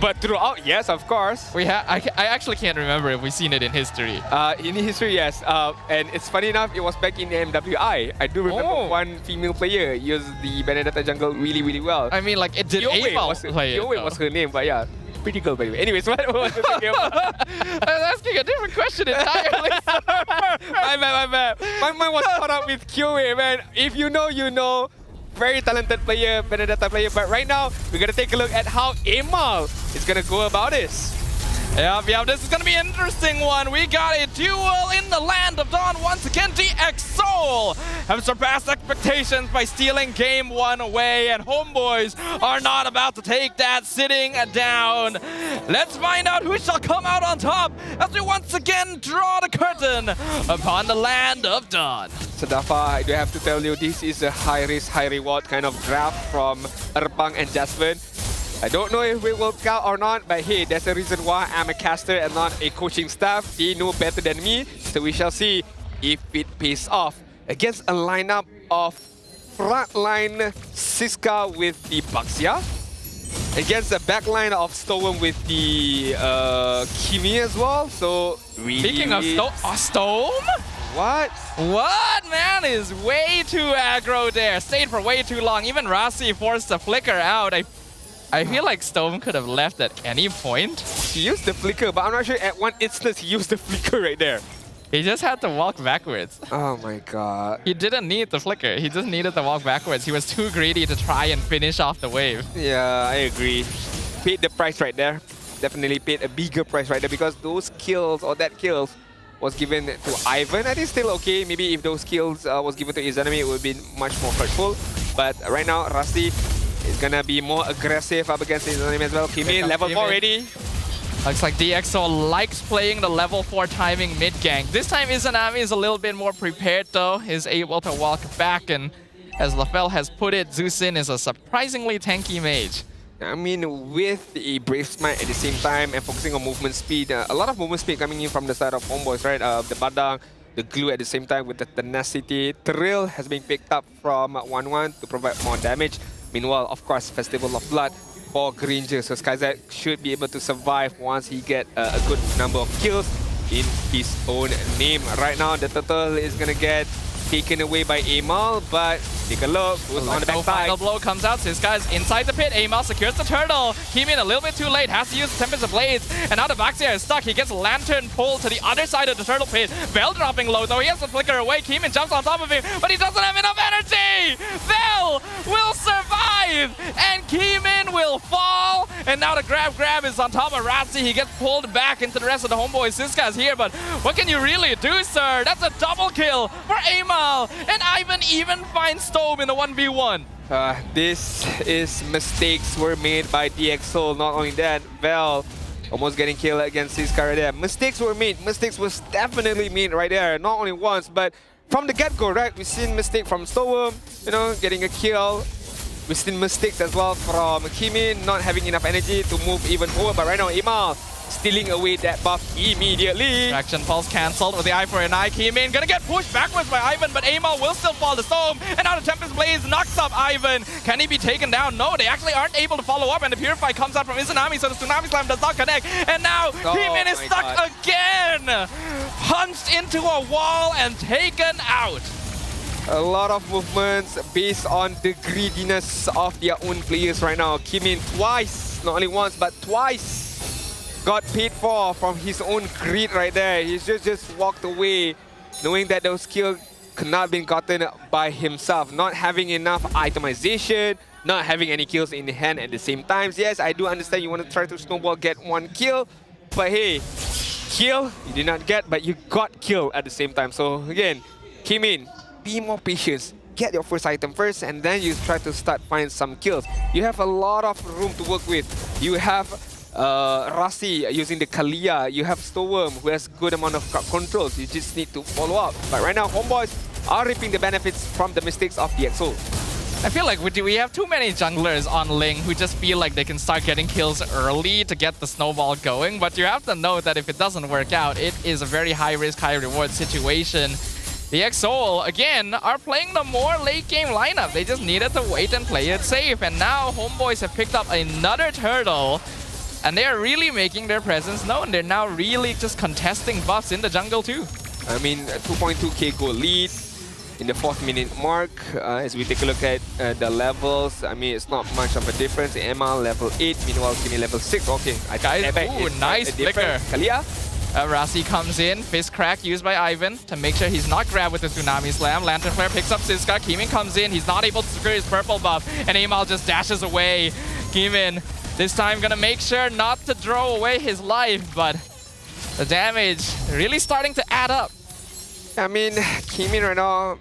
But throughout, yes, of course. I actually can't remember if we've seen it in history. In history, yes. And it's funny enough, it was back in the MWI. I do remember one female player used the Benedetta jungle really, really well. I mean, like, it did Amal play it. Kyoe was her name, but yeah. Pretty girl, by the way. Anyways, what was the game? I was asking a different question entirely. My bad. My mind was caught up with Kyoe, man. If you know, you know. Very talented player, Benedetta player. But right now, we're going to take a look at how Amal is going to go about this. Yep, this is going to be an interesting one. We got a duel in the land of Dawn once again. DX Soul have surpassed expectations by stealing game 1 away, and HomeBois are not about to take that sitting down. Let's find out who shall come out on top as we once again draw the curtain upon the land of Dawn. So Dafa, I do have to tell you, this is a high risk, high reward kind of draft from Erpang and Jasmine. I don't know if it will count or not, but hey, there's a reason why I'm a caster and not a coaching staff. They know better than me, so we shall see if it pays off. Against a lineup of frontline Siska with the Baxia, against a backline of Storm with the Kimi as well. So really, speaking of Storm? What, man, is way too aggro there. Stayed for way too long. Even Rasi forced to flicker out. I feel like Storm could have left at any point. He used the flicker, but I'm not sure at one instance he used the flicker right there. He just had to walk backwards. Oh my god. He didn't need the flicker. He just needed to walk backwards. He was too greedy to try and finish off the wave. Yeah, I agree. Paid the price right there. Definitely paid a bigger price right there because those kills or that kills was given to Ivan. I think still okay. Maybe if those kills was given to Izanami, it would be much more hurtful. But right now, Rusty is gonna be more aggressive up against Izanami as well. Kimi, level 4 ready. Looks like DXO likes playing the level 4 timing mid gank. This time Izanami is a little bit more prepared though. Is able to walk back, and as Lafel has put it, Zusin is a surprisingly tanky mage. I mean, with the Brave Smite at the same time and focusing on movement speed, a lot of movement speed coming in from the side of HomeBois, right? The Badang, the Glue at the same time with the tenacity. Thrill has been picked up from 1-1 to provide more damage. Meanwhile, of course, Festival of Blood for Granger. So Skyzak should be able to survive once he get a good number of kills in his own name. Right now, the turtle is going to get taken away by Amal, but take a look who's on the backside. Final blow comes out. Siska is inside the pit. Amal secures the turtle. Kimin a little bit too late. Has to use the Tempest of Blades. And now the Baxia is stuck. He gets Lantern pulled to the other side of the turtle pit. Bell dropping low, though. He has to flicker away. Kimin jumps on top of him, but he doesn't have enough energy. Bell will survive, and Kimin will fall. And now the grab is on top of Ratzi. He gets pulled back into the rest of the HomeBoys. Siska is here, but what can you really do, sir? That's a double kill for Amal. And Ivan even finds Storm in a 1v1. This is mistakes were made by DXO. Not only that, Vel almost getting killed against Siska right there. Mistakes were made. Mistakes was definitely made right there. Not only once, but from the get-go, right? We've seen mistake from Storm, getting a kill. We've seen mistakes as well from Kimin, not having enough energy to move even forward. But right now, Amal stealing away that buff immediately. Traction pulse cancelled with the eye for an eye. Kimin gonna get pushed backwards by Ivan, but Amal will still fall to Storm. And now the Tempest Blaze knocks up Ivan. Can he be taken down? No, they actually aren't able to follow up, and the Purify comes out from Izanami, so the Tsunami Slam does not connect. And now Kimin is stuck again. punched into a wall and taken out. A lot of movements based on the greediness of their own players right now. Kimin twice, not only once, but twice got paid for from his own greed right there. He's just walked away knowing that those kills could not be gotten by himself. Not having enough itemization, not having any kills in the hand at the same time. Yes, I do understand you want to try to snowball, get one kill, but hey, kill you did not get, but you got killed at the same time. So again, Kimin, be more patient. Get your first item first, and then you try to start find some kills. You have a lot of room to work with. You have Rasi using the Kalia. You have Storm who has good amount of controls. You just need to follow up. But right now, HomeBois are reaping the benefits from the mistakes of the EXO. I feel like we have too many junglers on Ling who just feel like they can start getting kills early to get the snowball going. But you have to know that if it doesn't work out, it is a very high risk, high reward situation. The EXO, again, are playing the more late game lineup. They just needed to wait and play it safe. And now HomeBois have picked up another turtle. And they are really making their presence known. They're now really just contesting buffs in the jungle too. I mean, 2.2k goal lead in the 4th minute mark. As we take a look at the levels, I mean, it's not much of a difference. Emma level 8, meanwhile Kimi level 6. Okay, I guys, ooh, nice flicker. Kalia. Rasi comes in, fist crack used by Ivan to make sure he's not grabbed with the Tsunami Slam. Lantern Flare picks up Siska. Kimin comes in, he's not able to secure his purple buff, and Amal just dashes away. Kimin, this time gonna make sure not to throw away his life, but the damage really starting to add up. I mean, Kimin right now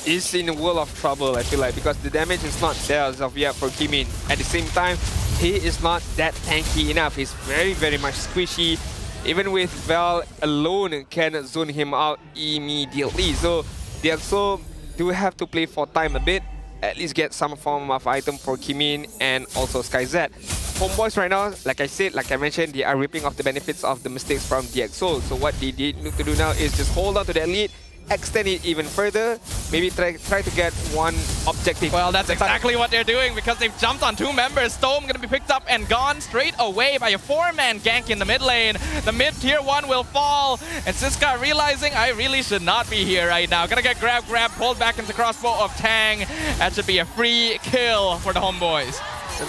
is in a world of trouble, I feel like, because the damage is not there as of yet for Kimin. At the same time, he is not that tanky enough. He's very, very much squishy. Even with Val alone can zone him out immediately. So they also do have to play for time a bit. At least get some form of item for Kimin and also SkyZ. HomeBois right now, like I said, like I mentioned, they are reaping off the benefits of the mistakes from DXO. So what they need to do now is just hold on to that lead, extend it even further, maybe try to get one objective. Well, that's exactly what they're doing because they've jumped on 2 members. Storm gonna be picked up and gone straight away by a 4-man gank in the mid lane. The mid tier 1 will fall, and Siska realizing I really should not be here right now. Gonna get grab, pulled back into crossbow of Tang. That should be a free kill for the HomeBois.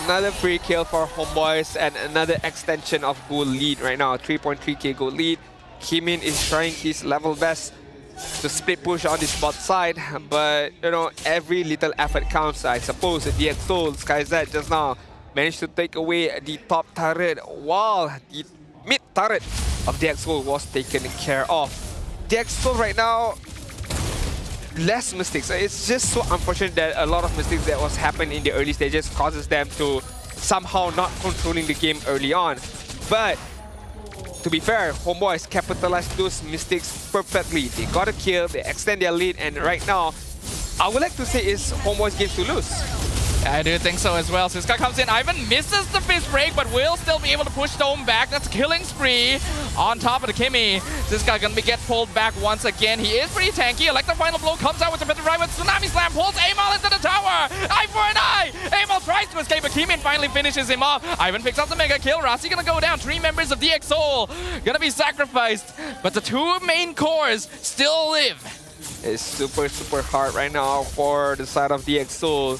Another free kill for HomeBois and another extension of goal lead right now. 3.3k goal lead. Kimin is trying his level best to split push on the spot side, but you know, every little effort counts, I suppose. The EXO, SkyZ just now managed to take away the top turret while the mid turret of the EXO was taken care of. The EXO right now, less mistakes. It's just so unfortunate that a lot of mistakes that was happened in the early stages causes them to somehow not controlling the game early on. But to be fair, HomeBois capitalized those mistakes perfectly. They got a kill, they extend their lead, and right now, I would like to say it's HomeBois games to lose. I do think so as well. Siska comes in. Ivan misses the fist break, but will still be able to push Dome back. That's killing spree on top of the Kimi. Siska gonna get pulled back once again. He is pretty tanky. Electro Final Blow comes out with a bit of right with Tsunami Slam. Pulls Amal into the tower. Eye for an eye. Amal tries to escape, but Kimin finally finishes him off. Ivan picks up the mega kill. Rasi gonna go down. 3 members of DXO gonna be sacrificed, but the 2 main cores still live. It's super, super hard right now for the side of DXO.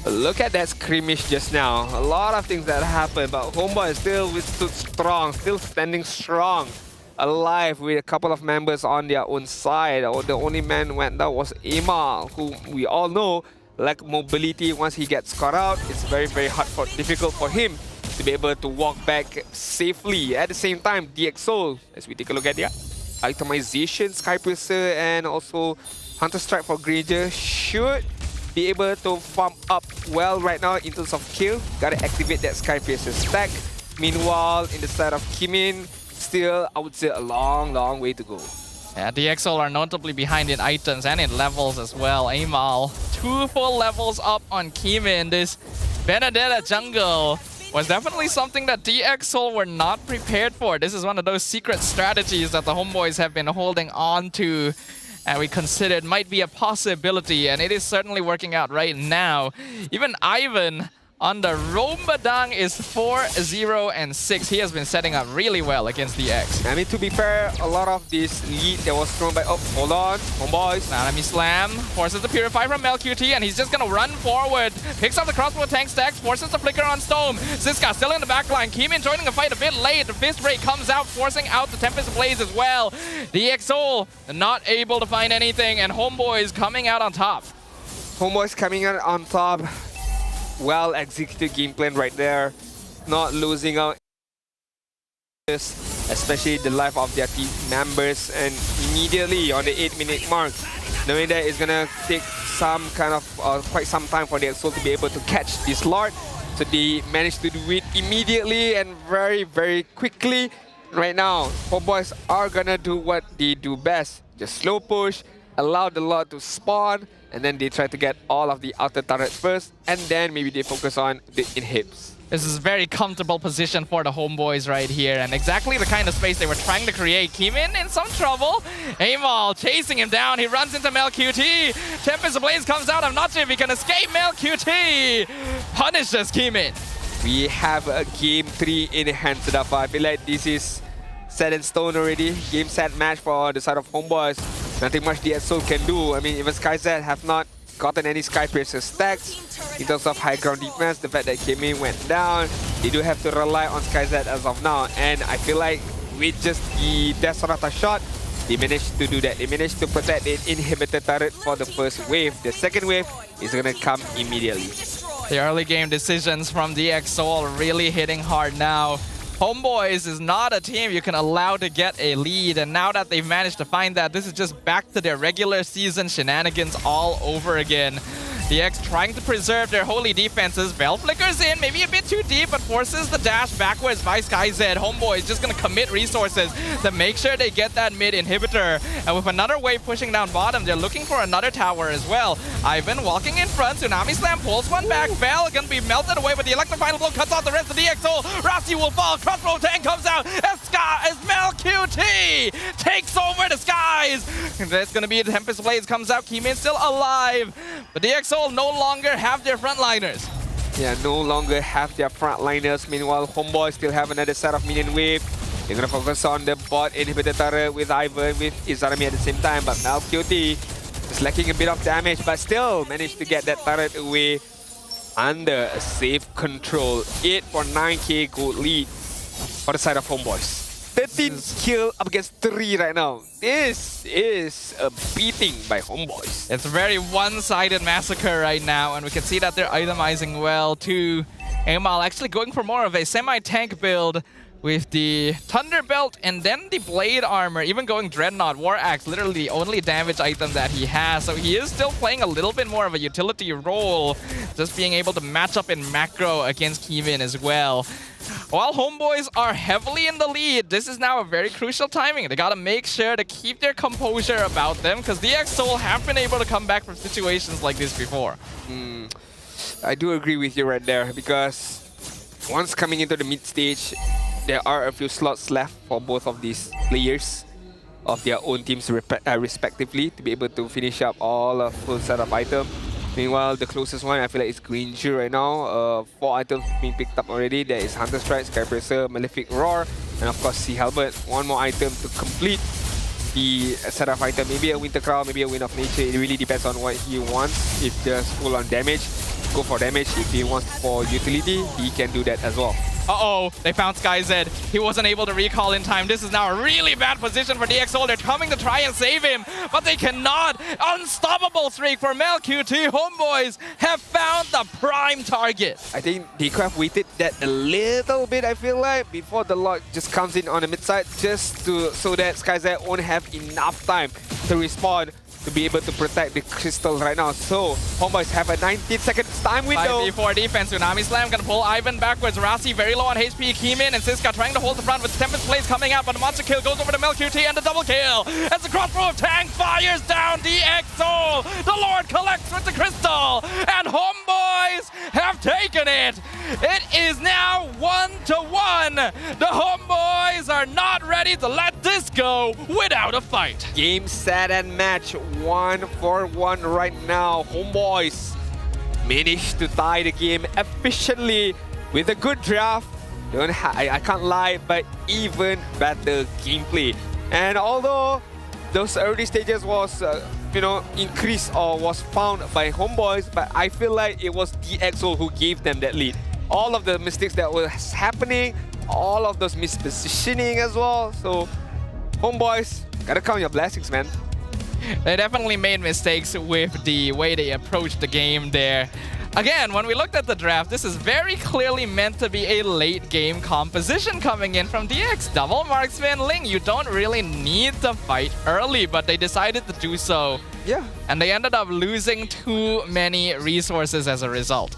Look at that skirmish just now. A lot of things that happened, but HomeBois still withstood strong, still standing strong, alive with a couple of members on their own side. The only man who went down was Amal, who we all know lack mobility. Once he gets caught out, it's very, very difficult for him to be able to walk back safely. At the same time, DXO, as we take a look at their itemization, Skypiercer and also Hunter Strike for Granger should be able to farm up well right now in terms of kill. Gotta activate that Skypiercer stack. Meanwhile, in the side of Kimin, still, I would say, a long, long way to go. Yeah, DXO are notably behind in items and in levels as well. Amal, 2 full levels up on Kimin. This Benedetta jungle was definitely something that DXO were not prepared for. This is one of those secret strategies that the HomeBois have been holding on to, and we considered might be a possibility, and it is certainly working out right now. Even Ivan on the Rombadang is 4-0-6. He has been setting up really well against the X. I mean, to be fair, a lot of this lead that was thrown by... Oh, hold on. HomeBois. Nanami Slam forces the Purify from MLQT, and he's just going to run forward. Picks up the crossbow tank stacks, forces the Flicker on Stone. Ziska still in the backline. Keemin joining the fight a bit late. The Fist Break comes out, forcing out the Tempest Blaze as well. The EXO not able to find anything, and HomeBois coming out on top. HomeBois coming out on top. Well executed game plan right there. Not losing out, especially the life of their team members, and immediately on the 8-minute mark, knowing that it's gonna take some kind of quite some time for the EXO to be able to catch this Lord. So they managed to do it immediately and very, very quickly. Right now, HomeBois are gonna do what they do best. Just slow push, allow the Lord to spawn, and then they try to get all of the outer turrets first, and then maybe they focus on the inhibs. This is a very comfortable position for the HomeBois right here, and exactly the kind of space they were trying to create. Keemin in some trouble. Amal chasing him down. He runs into MLQT. Tempest Blaze comes out. I'm not sure if he can escape. MLQT punishes Keemin. We have a game 3 in hand, Sudafa. I feel like this is set in stone already. Game set match for the side of HomeBois. Nothing much the EXO can do. I mean, even SkyZ have not gotten any Sky Piercer stacks. In terms of high ground defense, the fact that Keemin went down, they do have to rely on SkyZ as of now. And I feel like with just the Death Sonata shot, they managed to do that. They managed to protect the inhibitor turret for the first wave. The second wave is going to come immediately. The early game decisions from the EXO really hitting hard now. HomeBois is not a team you can allow to get a lead, and now that they've managed to find that, this is just back to their regular season shenanigans all over again. The X trying to preserve their holy defenses. Bell flickers in, maybe a bit too deep, but forces the dash backwards by SkyZ. HomeBois just going to commit resources to make sure they get that mid inhibitor. And with another wave pushing down bottom, they're looking for another tower as well. Ivan walking in front. Tsunami Slam pulls one back. Bell going to be melted away, but the electrifying blow cuts off the rest of the EXO. Rasi will fall. Crossbow tank comes out. As MLQT takes over the skies. And that's going to be the Tempest Blaze comes out. Keemin still alive. But the EXO no longer have their frontliners. Yeah, no longer have their frontliners. Meanwhile, HomeBois still have another set of minion wave. They're gonna focus on the bot inhibitor turret with Ivan, with Izarami at the same time. But now QT is lacking a bit of damage, but still managed to get that turret away under a safe control. 8 for 9k gold lead for the side of HomeBois. 13 kill up against 3 right now. This is a beating by HomeBois. It's a very one-sided massacre right now, and we can see that they're itemizing well too. Amal actually going for more of a semi-tank build with the Thunderbelt and then the Blade Armor, even going Dreadnought, War Axe, literally the only damage item that he has. So he is still playing a little bit more of a utility role, just being able to match up in macro against Keemin as well. While HomeBois are heavily in the lead, this is now a very crucial timing. They gotta make sure to keep their composure about them, because the EXO have been able to come back from situations like this before. I do agree with you right there, because once coming into the mid stage, there are a few slots left for both of these players of their own teams respectively to be able to finish up all a full set of items. Meanwhile, the closest one I feel like is Granger right now. 4 items being picked up already. There is Hunter Strike, Sky Piercer, Malefic Roar, and of course Sea Helmet. One more item to complete the set of item. Maybe a Winter Crown, maybe a Wind of Nature. It really depends on what he wants. If there's full on damage, go for damage. If he wants for utility, he can do that as well. Uh-oh, they found SkyZ. He wasn't able to recall in time. This is now a really bad position for DXO. They're coming to try and save him, but they cannot. Unstoppable streak for MLQT. HomeBois have found the prime target. I think they could have waited that a little bit, I feel like, before the Lord just comes in on the mid side, just so that SkyZ won't have enough time to respawn to be able to protect the crystal right now. So HomeBois have a 19-second time window. 5v4 defense. Tsunami Slam gonna pull Ivan backwards. Rasi very low on HP. Keemin and Siska trying to hold the front with Tempest Blaze coming out, but the monster kill goes over to MLQT and the double kill as the crossbow of Tank fires down DXO. The Lord collects with the crystal, and HomeBois have taken it. It is now 1-1. The HomeBois are not ready to let this go without a fight. Game, set, and match. 1-1 right now. HomeBois managed to tie the game efficiently with a good draft. I can't lie, but even better gameplay. And although those early stages was, increased or was found by HomeBois, but I feel like it was DXO who gave them that lead. All of the mistakes that was happening, all of those mispositioning as well. So HomeBois, gotta count your blessings, man. They definitely made mistakes with the way they approached the game there. Again, when we looked at the draft, this is very clearly meant to be a late game composition coming in from DX. Double marksman Ling, you don't really need to fight early, but they decided to do so. Yeah. And they ended up losing too many resources as a result.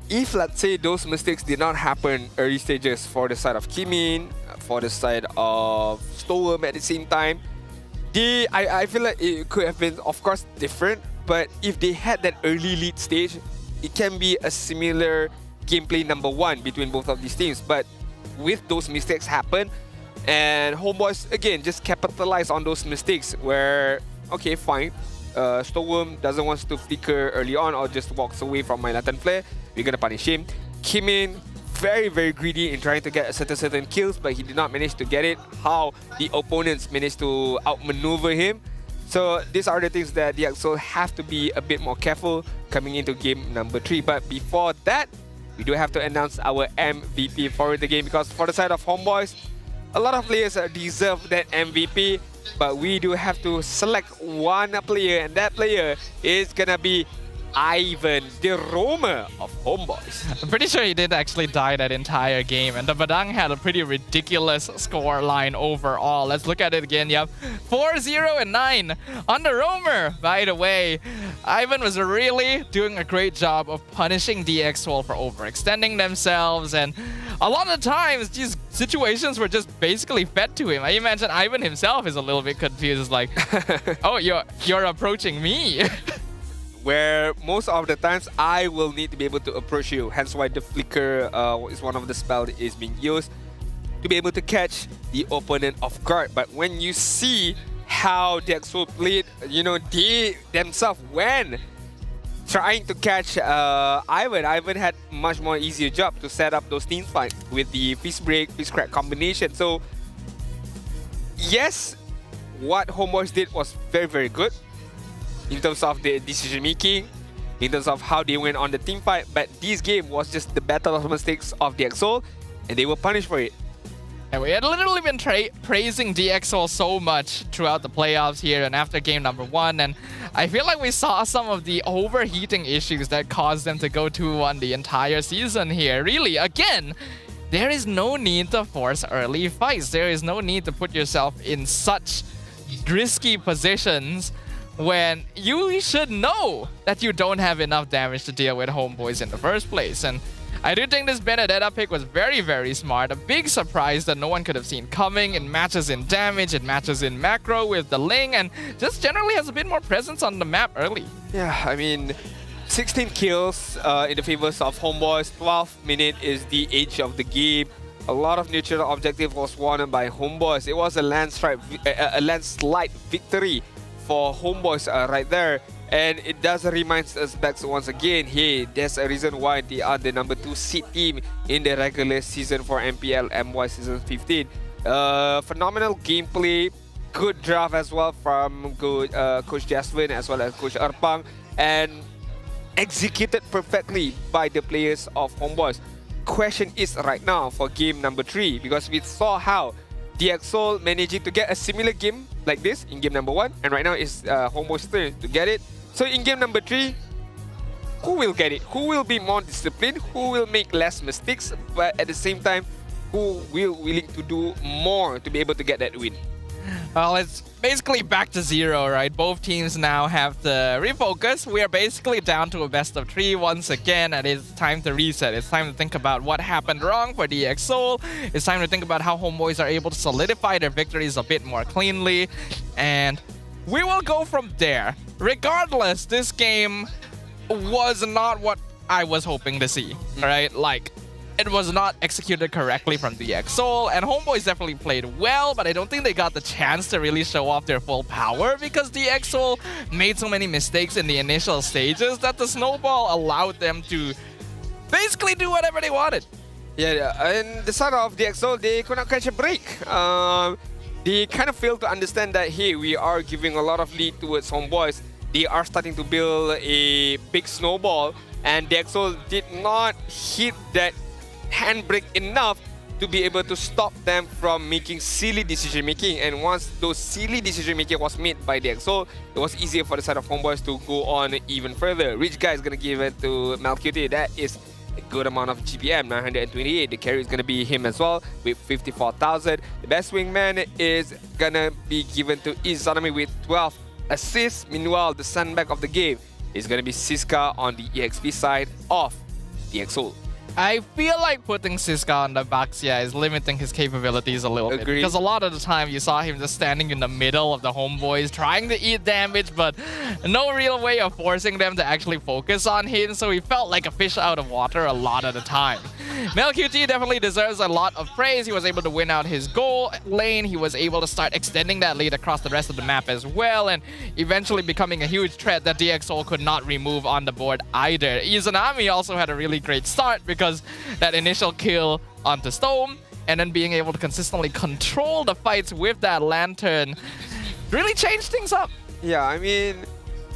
If, let's say, those mistakes did not happen early stages for the side of Kimin, for the side of Storm at the same time, I feel like it could have been, of course, different. But if they had that early lead stage, it can be a similar gameplay number one between both of these teams. But with those mistakes happen, and HomeBois, again, just capitalize on those mistakes where, okay, fine, Storm doesn't want to flicker early on or just walks away from my Latin flare, we're going to punish him. Kimin, very, very greedy in trying to get certain kills, but he did not manage to get it. How the opponents managed to outmaneuver him. So these are the things that the EXO have to be a bit more careful coming into game number 3. But before that, we do have to announce our MVP for the game, because for the side of HomeBois, a lot of players deserve that MVP, but we do have to select one player, and that player is gonna be Ivan, the roamer of HomeBois. I'm pretty sure he did actually die that entire game, and the Badang had a pretty ridiculous score line overall. Let's look at it again. Yep, 4-0-9 on the roamer. By the way, Ivan was really doing a great job of punishing DXOL for overextending themselves, and a lot of times these situations were just basically fed to him. I imagine Ivan himself is a little bit confused. It's like, oh, you're approaching me. Where most of the times I will need to be able to approach you. Hence why the flicker is one of the spells that is being used to be able to catch the opponent off guard. But when you see how DXO played, they themselves, when trying to catch Ivan had much more easier job to set up those team fights with the fist break, fist crack combination. So yes, what HomeBois did was very, very good in terms of the decision making, in terms of how they went on the team fight. But this game was just the battle of mistakes of DXO, and they were punished for it. And we had literally been praising DXO so much throughout the playoffs here and after game number 1, and I feel like we saw some of the overheating issues that caused them to go 2-1 the entire season here. Really, again, there is no need to force early fights. There is no need to put yourself in such risky positions when you should know that you don't have enough damage to deal with HomeBois in the first place. And I do think this Benedetta pick was very, very smart. A big surprise that no one could have seen coming. It matches in damage, it matches in macro with the Ling, and just generally has a bit more presence on the map early. Yeah, I mean, 16 kills in the favors of HomeBois. 12th minute is the age of the game. A lot of neutral objective was won by HomeBois. It was a landslide victory for HomeBois right there, and it does remind us back once again, hey, there's a reason why they are the number 2 seed team in the regular season for MPL MY Season 15. Phenomenal gameplay, good draft as well from Coach Jasmine as well as Coach Erpang, and executed perfectly by the players of HomeBois. Question is right now for game number 3, because we saw how DXO managing to get a similar game like this in game number 1, and right now it's HomeBois' turn to get it. So in game number 3, who will get it? Who will be more disciplined? Who will make less mistakes? But at the same time, who will willing to do more to be able to get that win? Well, it's basically back to 0, right? Both teams now have to refocus. We are basically down to a best of 3 once again, and it's time to reset. It's time to think about what happened wrong for DXO. It's time to think about how HomeBois are able to solidify their victories a bit more cleanly, and we will go from there. Regardless, this game was not what I was hoping to see, right? Like, it was not executed correctly from DX Seoul, and HomeBois definitely played well, but I don't think they got the chance to really show off their full power because DX Seoul made so many mistakes in the initial stages that the snowball allowed them to basically do whatever they wanted. Yeah, and the side of DX Seoul, they could not catch a break. They kind of failed to understand that, hey, we are giving a lot of lead towards HomeBois. They are starting to build a big snowball, and DX Seoul did not hit that handbrake enough to be able to stop them from making silly decision making. And once those silly decision making was made by DX Seoul, it was easier for the side of HomeBois to go on even further. Rich Guy is gonna give it to Malcuti. That is a good amount of GPM, 928. The carry is gonna be him as well with 54,000. The best wingman is gonna be given to Izanami with 12 assists. Meanwhile, the sandbag of the game is gonna be Siska on the EXP side of DX Seoul. I feel like putting Siska on the Baxia is limiting his capabilities a little bit. Because a lot of the time you saw him just standing in the middle of the HomeBois trying to eat damage, but no real way of forcing them to actually focus on him, so he felt like a fish out of water a lot of the time. MelQT definitely deserves a lot of praise. He was able to win out his goal lane. He was able to start extending that lead across the rest of the map as well, and eventually becoming a huge threat that DX Seoul could not remove on the board either. Izanami also had a really great start because that initial kill onto Stone and then being able to consistently control the fights with that lantern really changed things up. Yeah, I mean,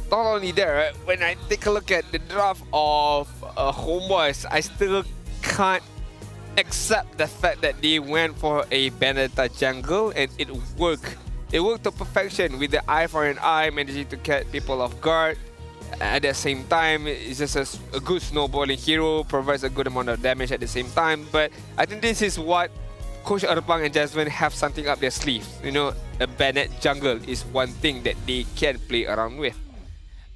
not only there, when I take a look at the draft of HomeBois, I still can't accept the fact that they went for a Benedetta jungle and it worked. It worked to perfection with the eye for an eye, managing to catch people off guard. At the same time, it's just a good snowballing hero, provides a good amount of damage at the same time. But I think this is what Coach Erpang and Jasmine have something up their sleeves. You know, a Bennett jungle is one thing that they can play around with.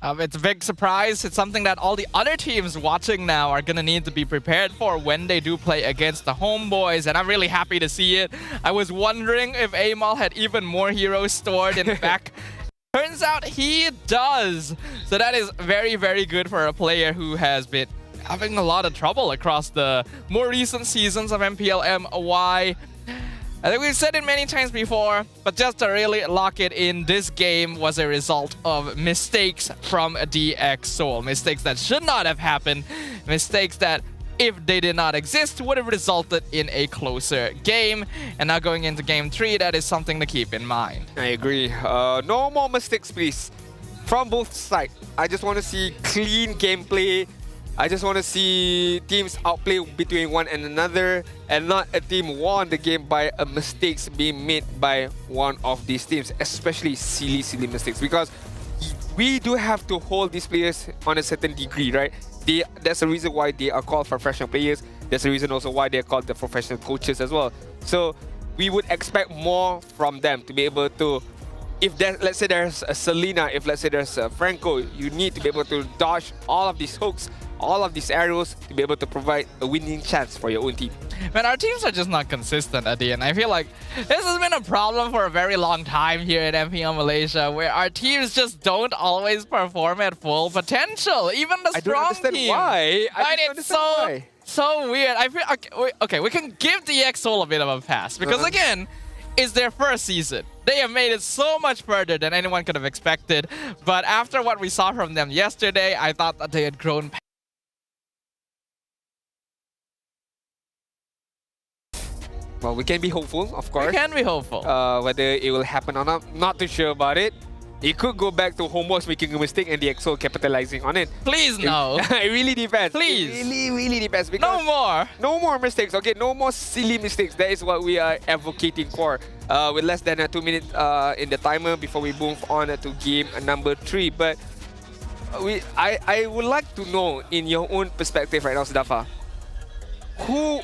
It's a big surprise. It's something that all the other teams watching now are going to need to be prepared for when they do play against the HomeBois, and I'm really happy to see it. I was wondering if Amal had even more heroes stored in the back. Turns out he does. So that is very, very good for a player who has been having a lot of trouble across the more recent seasons of MPL MY. I think we've said it many times before, but just to really lock it in, this game was a result of mistakes from DX Seoul. Mistakes that should not have happened. Mistakes that, if they did not exist, would have resulted in a closer game. And now going into game 3, that is something to keep in mind. I agree. No more mistakes, please. From both sides. I just want to see clean gameplay. I just want to see teams outplay between one and another, and not a team won the game by mistakes being made by one of these teams, especially silly mistakes, because we do have to hold these players on a certain degree, right? That's the reason why they are called professional players. That's the reason also why they are called the professional coaches as well. So we would expect more from them to be able to, if there, let's say there's a Selena, if let's say there's a Franco, you need to be able to dodge all of these hooks, all of these arrows to be able to provide a winning chance for your own team. Man, our teams are just not consistent at the end. I feel like this has been a problem for a very long time here in MPL Malaysia, where our teams just don't always perform at full potential. Even the strong teams. Why. So weird. I feel okay. We can give DX Seoul a bit of a pass because again, it's their first season. They have made it so much further than anyone could have expected. But after what we saw from them yesterday, I thought that they had grown. Well, we can be hopeful, of course. We can be hopeful. Whether it will happen or not too sure about it. It could go back to HomeBois making a mistake and DX Seoul capitalizing on it. Please no. It really depends. Please. It really depends. No more. No more mistakes. Okay, no more silly mistakes. That is what we are advocating for. With less than 2 minutes in the timer before we move on to game number 3. But I would like to know, in your own perspective right now, Sidafa, who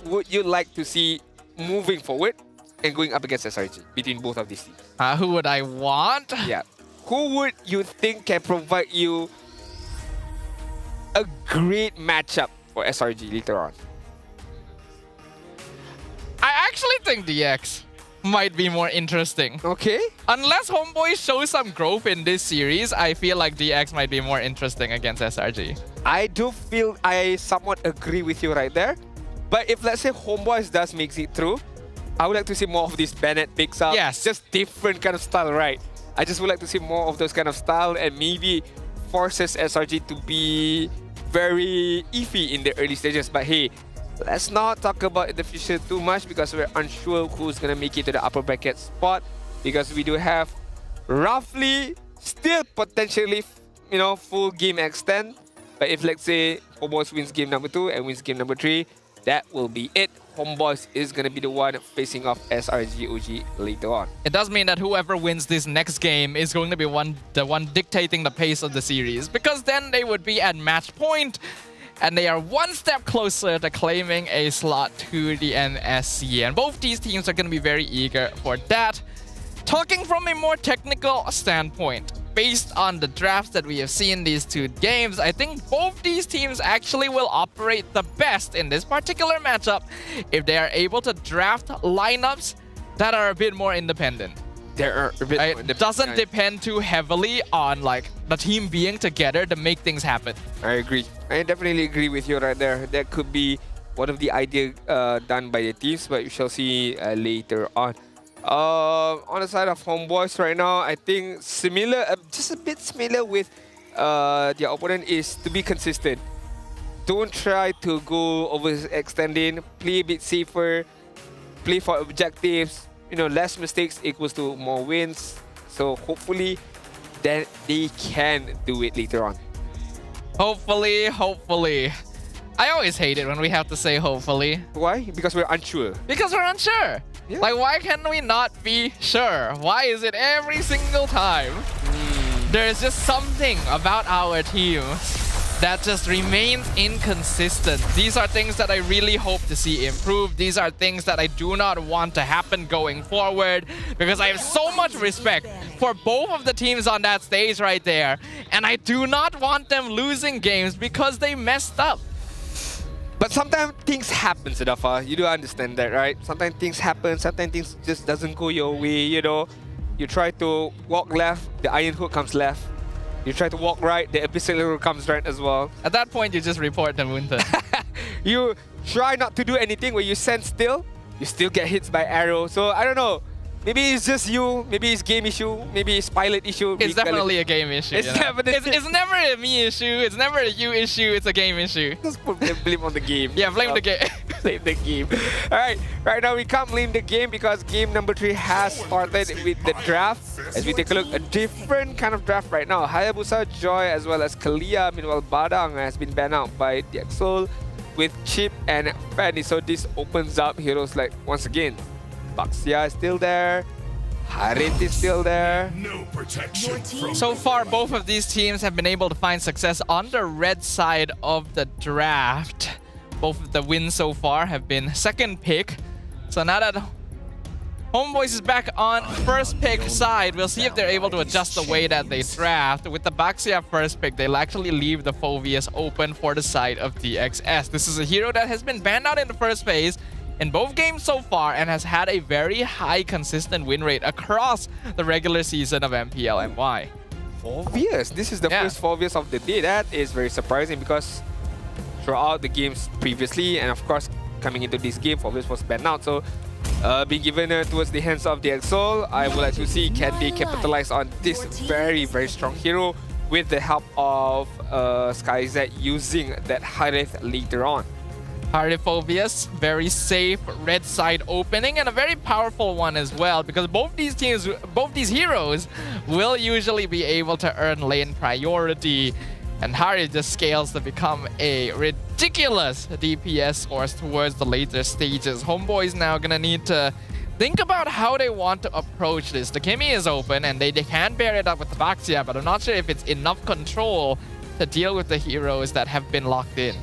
would you like to see moving forward and going up against SRG between both of these teams? Who would I want? Yeah. Who would you think can provide you a great matchup for SRG later on? I actually think DX might be more interesting. Okay. Unless HomeBois show some growth in this series, I feel like DX might be more interesting against SRG. I do feel I somewhat agree with you right there. But if let's say HomeBois does makes it through, I would like to see more of this Bennett picks up. Yes. Just different kind of style, right? I just would like to see more of those kind of style and maybe forces SRG to be very iffy in the early stages. But hey, let's not talk about the future too much because we're unsure who's going to make it to the upper bracket spot, because we do have roughly still potentially, you know, full game extent. But if let's say HomeBois wins game number 2 and wins game number 3, that will be it. HomeBois is going to be the one facing off SRG OG later on. It does mean that whoever wins this next game is going to be the one dictating the pace of the series, because then they would be at match point and they are one step closer to claiming a slot to the NSC. And both these teams are going to be very eager for that. Talking from a more technical standpoint, based on the drafts that we have seen these 2 games, I think both these teams actually will operate the best in this particular matchup if they are able to draft lineups that are a bit more independent. It doesn't depend too heavily on like the team being together to make things happen. I agree. I definitely agree with you right there. That could be one of the ideas done by the teams, but we shall see later on. On the side of HomeBois right now, I think similar, just a bit similar with their opponent is to be consistent. Don't try to go overextending. Play a bit safer. Play for objectives. You know, less mistakes equals to more wins. So hopefully, that they can do it later on. Hopefully. I always hate it when we have to say hopefully. Why? Because we're unsure. Because we're unsure. Yeah. Like, why can we not be sure? Why is it every single time? There's just something about our team that just remains inconsistent. These are things that I really hope to see improve. These are things that I do not want to happen going forward, because I have so much respect for both of the teams on that stage right there. And I do not want them losing games because they messed up. But sometimes things happen, Sadafa. You do understand that, right? Sometimes things happen. Sometimes things just doesn't go your way, you know. You try to walk left, the iron hook comes left. You try to walk right, the epicenter comes right as well. At that point, you just report them, Winter. You try not to do anything where you stand still, you still get hit by arrow. So I don't know. Maybe it's just you, maybe it's game issue, maybe it's pilot issue. It's definitely a game issue. It's never a me issue, it's never a you issue, it's a game issue. Just put blame on the game. Yeah, blame the game. Blame the game. Alright, right now we can't blame the game because game number 3 has started with the draft. As we take a look, a different kind of draft right now. Hayabusa, Joy, as well as Kalia. Meanwhile, Badang has been banned out by the Exol with Chip and Fanny. So this opens up heroes like, once again, Baxia is still there. Harith is still there. No protection. So far, both of these teams have been able to find success on the red side of the draft. Both of the wins so far have been second pick. So now that HomeBois is back on first pick side, we'll see if they're able to adjust the way that they draft. With the Baxia first pick, they'll actually leave the Phoveus open for the side of DXS. This is a hero that has been banned out in the first phase in both games so far and has had a very high consistent win rate across the regular season of MPL MY. Phoveus. This is the first Phoveus of the day. That is very surprising because throughout the games previously, and of course coming into this game, Phoveus was banned out. So being given towards the hands of the Exol, I would like to see can they capitalize on this very, very strong hero with the help of SkyZ using that Harith later on. Harith Phoveus, very safe red side opening and a very powerful one as well, because both these teams, both these heroes will usually be able to earn lane priority, and Harith just scales to become a ridiculous DPS source towards the later stages. HomeBois now gonna need to think about how they want to approach this. The Kimi is open and they can pair it up with the Baxia, but I'm not sure if it's enough control to deal with the heroes that have been locked in.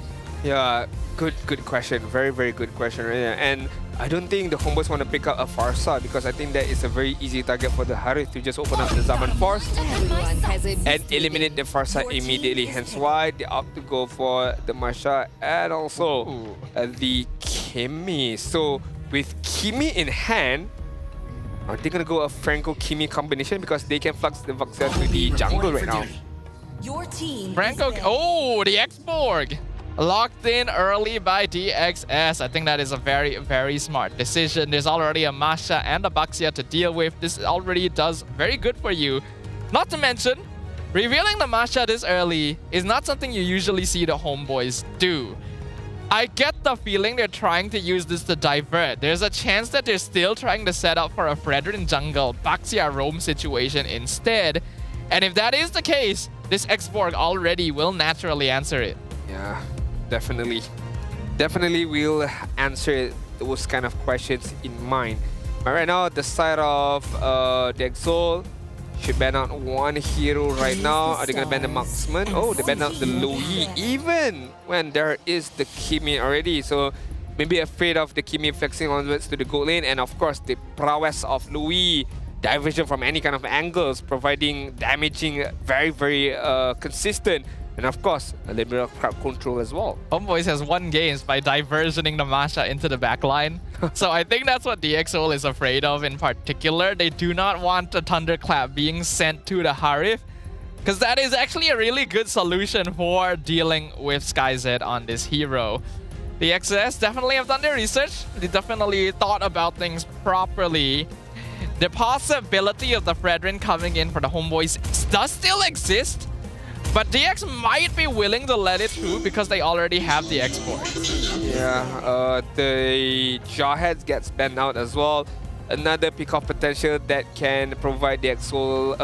Yeah, good question. Very, very good question right there. And I don't think the HomeBois want to pick up a Farsa because I think that is a very easy target for the Harith to just open up the Zaman Force and eliminate the Farsa immediately. Hence why they opt to go for the Masha and also the Kimi. So with Kimi in hand, are they going to go a Franco-Kimi combination because they can flux the Voxia to the jungle right now? Franco, oh, the X-Borg. locked in early by DXS. I think that is a very, very smart decision. There's already a Masha and a Baxia to deal with. This already does very good for you. Not to mention, revealing the Masha this early is not something you usually see the HomeBois do. I get the feeling they're trying to use this to divert. There's a chance that they're still trying to set up for a Fredrin jungle Baxia roam situation instead. And if that is the case, this Xborg already will naturally answer it. Yeah, definitely. Definitely will answer those kind of questions in mind. But right now, the side of the Exol should ban out one hero right now. Are they going to ban the marksman? Oh, they ban out the Louis even when there is the Kimi already. So maybe afraid of the Kimi flexing onwards to the gold lane. And of course, the prowess of Louis, diversion from any kind of angles, providing damaging, very, very consistent. And of course, a little bit of crowd control as well. HomeBois has won games by diversioning the Masha into the backline. So I think that's what DXO is afraid of in particular. They do not want a Thunderclap being sent to the Harith, because that is actually a really good solution for dealing with SkyZ on this hero. The XS definitely have done their research. They definitely thought about things properly. The possibility of the Fredrin coming in for the HomeBois does still exist, but DX might be willing to let it through because they already have the export. Yeah, the Jawheads gets banned out as well. Another pick of potential that can provide the Exol,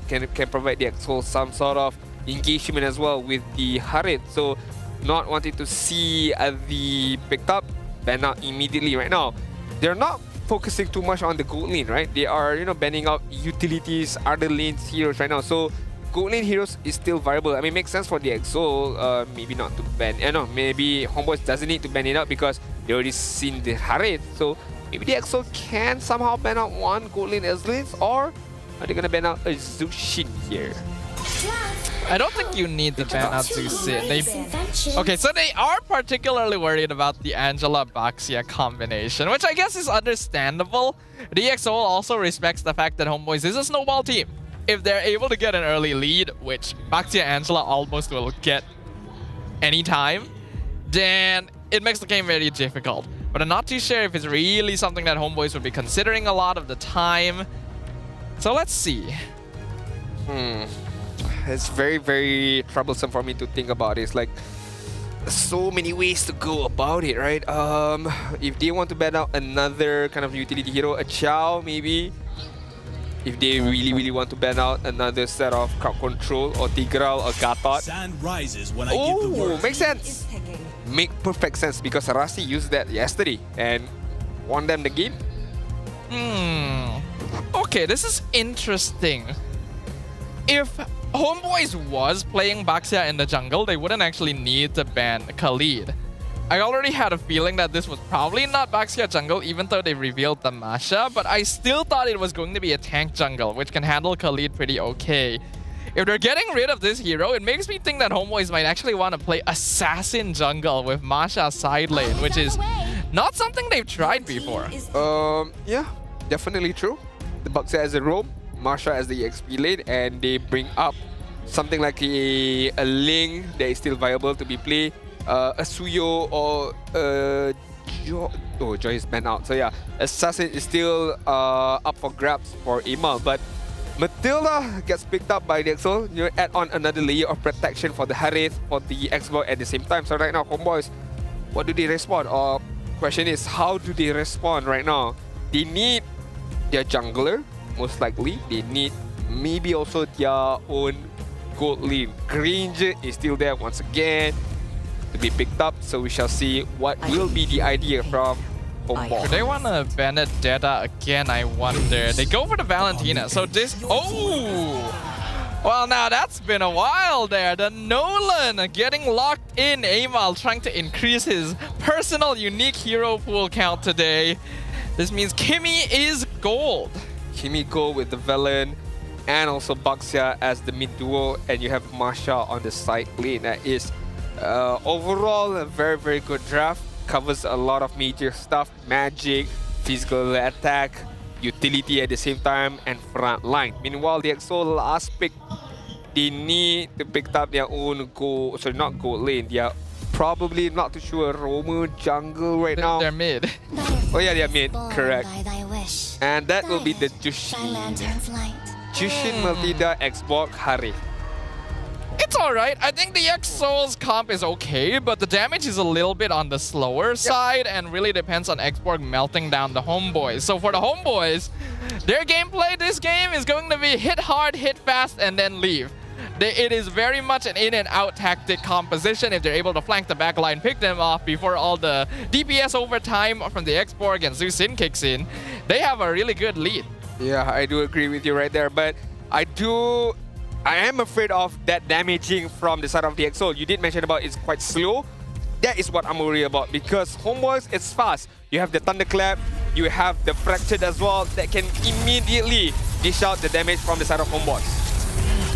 can provide the Exol some sort of engagement as well with the Harith. So not wanting to see the picked up, ban out immediately right now. They're not focusing too much on the gold lane, right? They are, banning out utilities, other lanes, heroes right now. So gold lane heroes is still viable. I mean, it makes sense for the Exol, maybe not to ban. Maybe HomeBois doesn't need to ban it out because they already seen the Harith. So maybe the Exol can somehow ban out one gold lane lanes, or are they gonna ban out a Zushin here? I don't think you need to ban out Zusin. Okay, so they are particularly worried about the Angela-Baxia combination, which I guess is understandable. DXO also respects the fact that HomeBois is a snowball team. If they're able to get an early lead, which Baxia Angela almost will get anytime, then it makes the game very difficult. But I'm not too sure if it's really something that HomeBois would be considering a lot of the time. So let's see. It's very, very troublesome for me to think about. It's like so many ways to go about it, right? If they want to ban out another kind of utility hero, a Chow maybe. If they really, really want to ban out another set of crowd control or Tigral or Gatot. Sand rises when I give the word. Makes sense. Make perfect sense because Rasi used that yesterday and won them the game. Okay, this is interesting. If HomeBois was playing Baxia in the jungle, they wouldn't actually need to ban Khalid. I already had a feeling that this was probably not Baxia jungle, even though they revealed the Masha, but I still thought it was going to be a tank jungle, which can handle Khalid pretty okay. If they're getting rid of this hero, it makes me think that HomeBois might actually want to play Assassin jungle with Masha side lane, which is not something they've tried before. Yeah, definitely true. The Baxia as a roam, Masha as the XP lane, and they bring up something like a Ling that is still viable to be played. A Suyo or Joy is banned out. So yeah, Assassin is still up for grabs for Imal, but Matilda gets picked up by the Exol. You add on another layer of protection for the Harith, for the Xbox at the same time. So right now, HomeBois, what do they respond? Or question is, how do they respond right now? They need their jungler, most likely. They need maybe also their own gold lane. Granger is still there once again to be picked up, so we shall see what will be the idea from HomeBois. Do they want to Benedetta again, I wonder? They go for the Valentina, so this... Oh! Well, now that's been a while there. The Nolan getting locked in. Amal trying to increase his personal unique hero pool count today. This means Kimi is gold. Kimi gold with the Velen and also Baxia as the mid duo, and you have Masha on the side lane. That is overall a very, very good draft. Covers a lot of major stuff: magic, physical attack, utility at the same time, and front line. Meanwhile, the Exo last pick, they need to pick up their own gold, sorry, not gold lane, their probably not too sure. Roma jungle right now. They're mid. Oh yeah, they're mid. Correct. And that will be the Jushin. Jushin Meltida Xbox Hari. It's alright. I think the X-Soul's comp is okay, but the damage is a little bit on the slower side and really depends on Xborg melting down the HomeBois. So for the HomeBois, their gameplay this game is going to be hit hard, hit fast, and then leave. It is very much an in and out tactic composition. If they're able to flank the back line, pick them off before all the DPS over time from the Xborg and Zusin kicks in, they have a really good lead. Yeah, I do agree with you right there, but I am afraid of that damaging from the side of the EXO. You did mention about it's quite slow. That is what I'm worried about, because HomeBois is fast. You have the Thunderclap, you have the Fractured as well that can immediately dish out the damage from the side of HomeBois.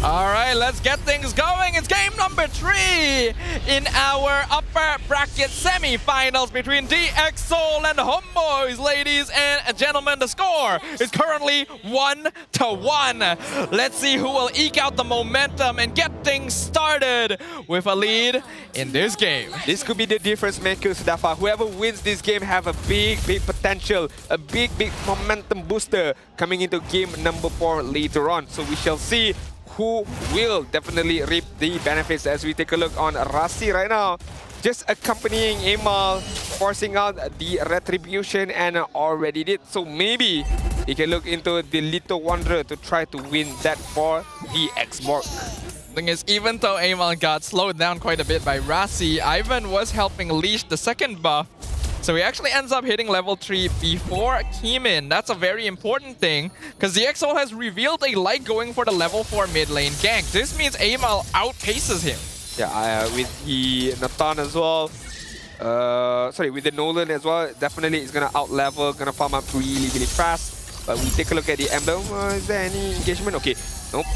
All right, let's get things going. It's game number 3 in our upper bracket semi-finals between DXSoul and HomeBois. Ladies and gentlemen, the score is currently 1-1. Let's see who will eke out the momentum and get things started with a lead in this game. This could be the difference maker, Sudafa. Whoever wins this game have a big potential, a big momentum booster coming into game number 4 later on. So we shall see who will definitely reap the benefits as we take a look on Rasi right now. Just accompanying Emal, forcing out the retribution, and already did. So maybe he can look into the Little Wanderer to try to win that for the Xborg. Thing is, even though Emal got slowed down quite a bit by Rasi, Ivan was helping leash the second buff. So he actually ends up hitting level 3 before Keemin. That's a very important thing, because the EXO has revealed they like going for the level 4 mid lane gank. This means Emal outpaces him. Yeah, with the Nathan as well. With the Nolan as well, definitely it's gonna out-level, gonna farm up really fast. But we take a look at the emblem. Is there any engagement? Okay, nope.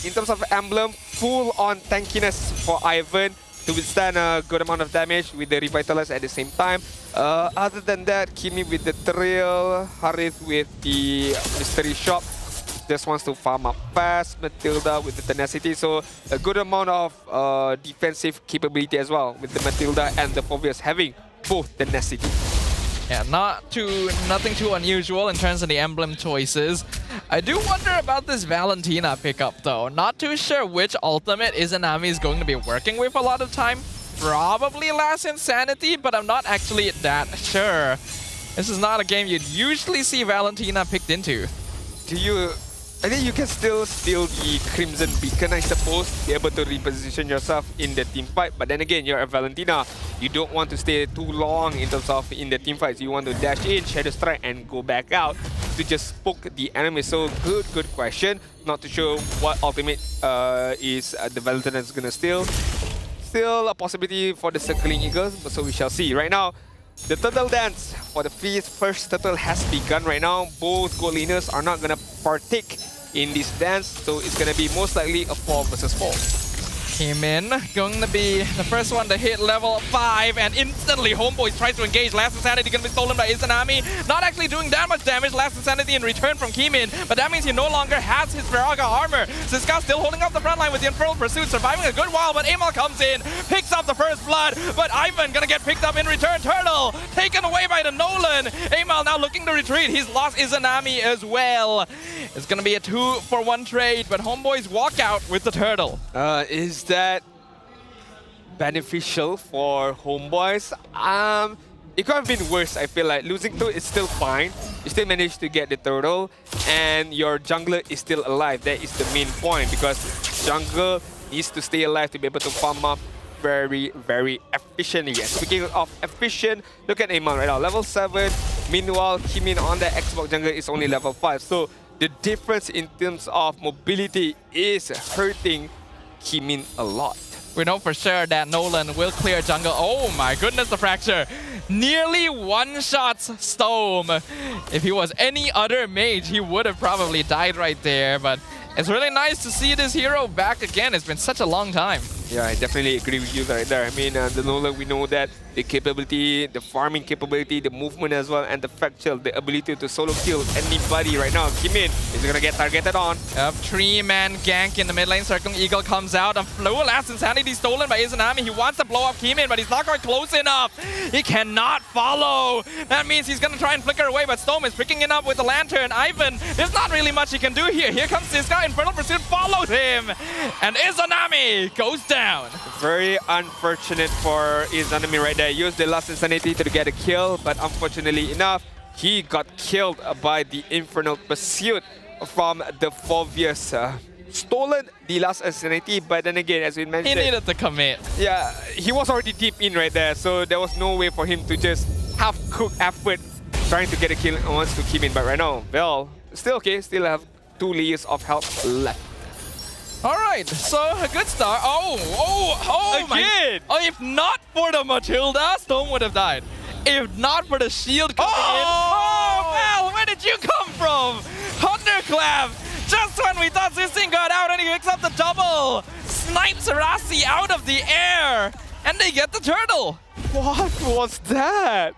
In terms of emblem, full on tankiness for Ivan to withstand a good amount of damage with the Revitalize at the same time. Other than that, Kimi with the Trail, Harith with the Mystery Shop. Just wants to farm up fast. Matilda with the Tenacity. So a good amount of defensive capability as well with the Matilda and the Phobias having both Tenacity. Yeah, nothing too unusual in terms of the emblem choices. I do wonder about this Valentina pickup though. Not too sure which ultimate Izanami is going to be working with a lot of time. Probably Last Insanity, but I'm not actually that sure. This is not a game you'd usually see Valentina picked into. I think you can still steal the Crimson Beacon, I suppose, be able to reposition yourself in the team fight. But then again, you're a Valentina. You don't want to stay too long in terms of in the team fights. You want to dash in, Shadow Strike, and go back out to just poke the enemy. So good question. Not too sure what ultimate is the Valentina is gonna steal. Still a possibility for the Circling Eagles, but so we shall see. Right now, the turtle dance for the first turtle has begun right now. Both gold laners are not gonna partake in this dance, so it's gonna be most likely a 4 versus 4. Keemin going to be the first one to hit level 5, and instantly HomeBois tries to engage. Last Insanity going to be stolen by Izanami. Not actually doing that much damage. Last Insanity in return from Keemin, but that means he no longer has his Viraga armor. Siska still holding up the front line with the Infernal Pursuit, surviving a good while, but Emal comes in, picks up the first blood, but Ivan gonna get picked up in return. Turtle taken away by the Nolan. Emal now looking to retreat. He's lost Izanami as well. It's gonna be a 2-for-1 trade, but HomeBois walk out with the Turtle. Is that beneficial for HomeBois? It could have been worse, I feel like. Losing 2 is still fine. You still managed to get the turtle, and your jungler is still alive. That is the main point, because jungle needs to stay alive to be able to farm up very efficiently. And speaking of efficient, look at Emal right now, level 7. Meanwhile, Keemin on the Xbox jungle is only level 5. So the difference in terms of mobility is hurting Keemin a lot. We know for sure that Nolan will clear jungle. Oh my goodness, the Fracture. Nearly one-shots Storm. If he was any other mage, he would have probably died right there. But it's really nice to see this hero back again. It's been such a long time. Yeah, I definitely agree with you right there. I mean, the Nolan, we know that the capability, the farming capability, the movement as well, and the fractal, the ability to solo kill anybody right now. Kimin is gonna get targeted on. A 3-man gank in the mid lane. Circling Eagle comes out. A flow last insanity stolen by Izanami. He wants to blow up Kimin, but he's not quite close enough. He cannot follow. That means he's gonna try and flicker away, but Storm is picking it up with the lantern. Ivan, there's not really much he can do here. Here comes Siska. Infernal Pursuit follows him. And Izanami goes down. Very unfortunate for Izanami right there. Used the last insanity to get a kill, but unfortunately enough, he got killed by the Infernal Pursuit from the Phobius. Stolen the last insanity, but then again, as we mentioned, he needed to commit. Yeah, he was already deep in right there, so there was no way for him to just half-cook effort trying to get a kill once to Kimin. But right now, well, still okay, still have 2 layers of health left. All right, so a good start. Oh Again! Oh, if not for the Matilda, Storm would have died. If not for the shield coming in. Oh, Mel, where did you come from? Thunderclap! Just when we thought this thing got out and he picks up the double. Snipes Rasi out of the air. And they get the turtle. What was that?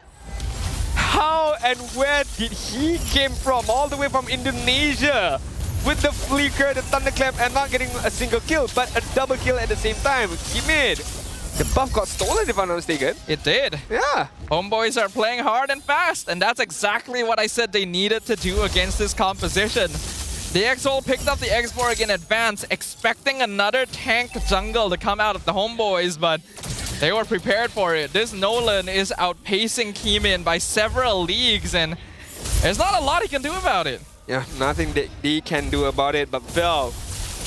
How and where did he came from? All the way from Indonesia. With the flicker, the thunderclap, and not getting a single kill, but a double kill at the same time. Kimin, the buff got stolen if I'm not mistaken. It did. Yeah. HomeBois are playing hard and fast, and that's exactly what I said they needed to do against this composition. The Exol picked up the X-Borg in advance, expecting another tank jungle to come out of the HomeBois, but they were prepared for it. This Nolan is outpacing Kimin by several leagues, and there's not a lot he can do about it. Yeah, nothing that he can do about it, but Vel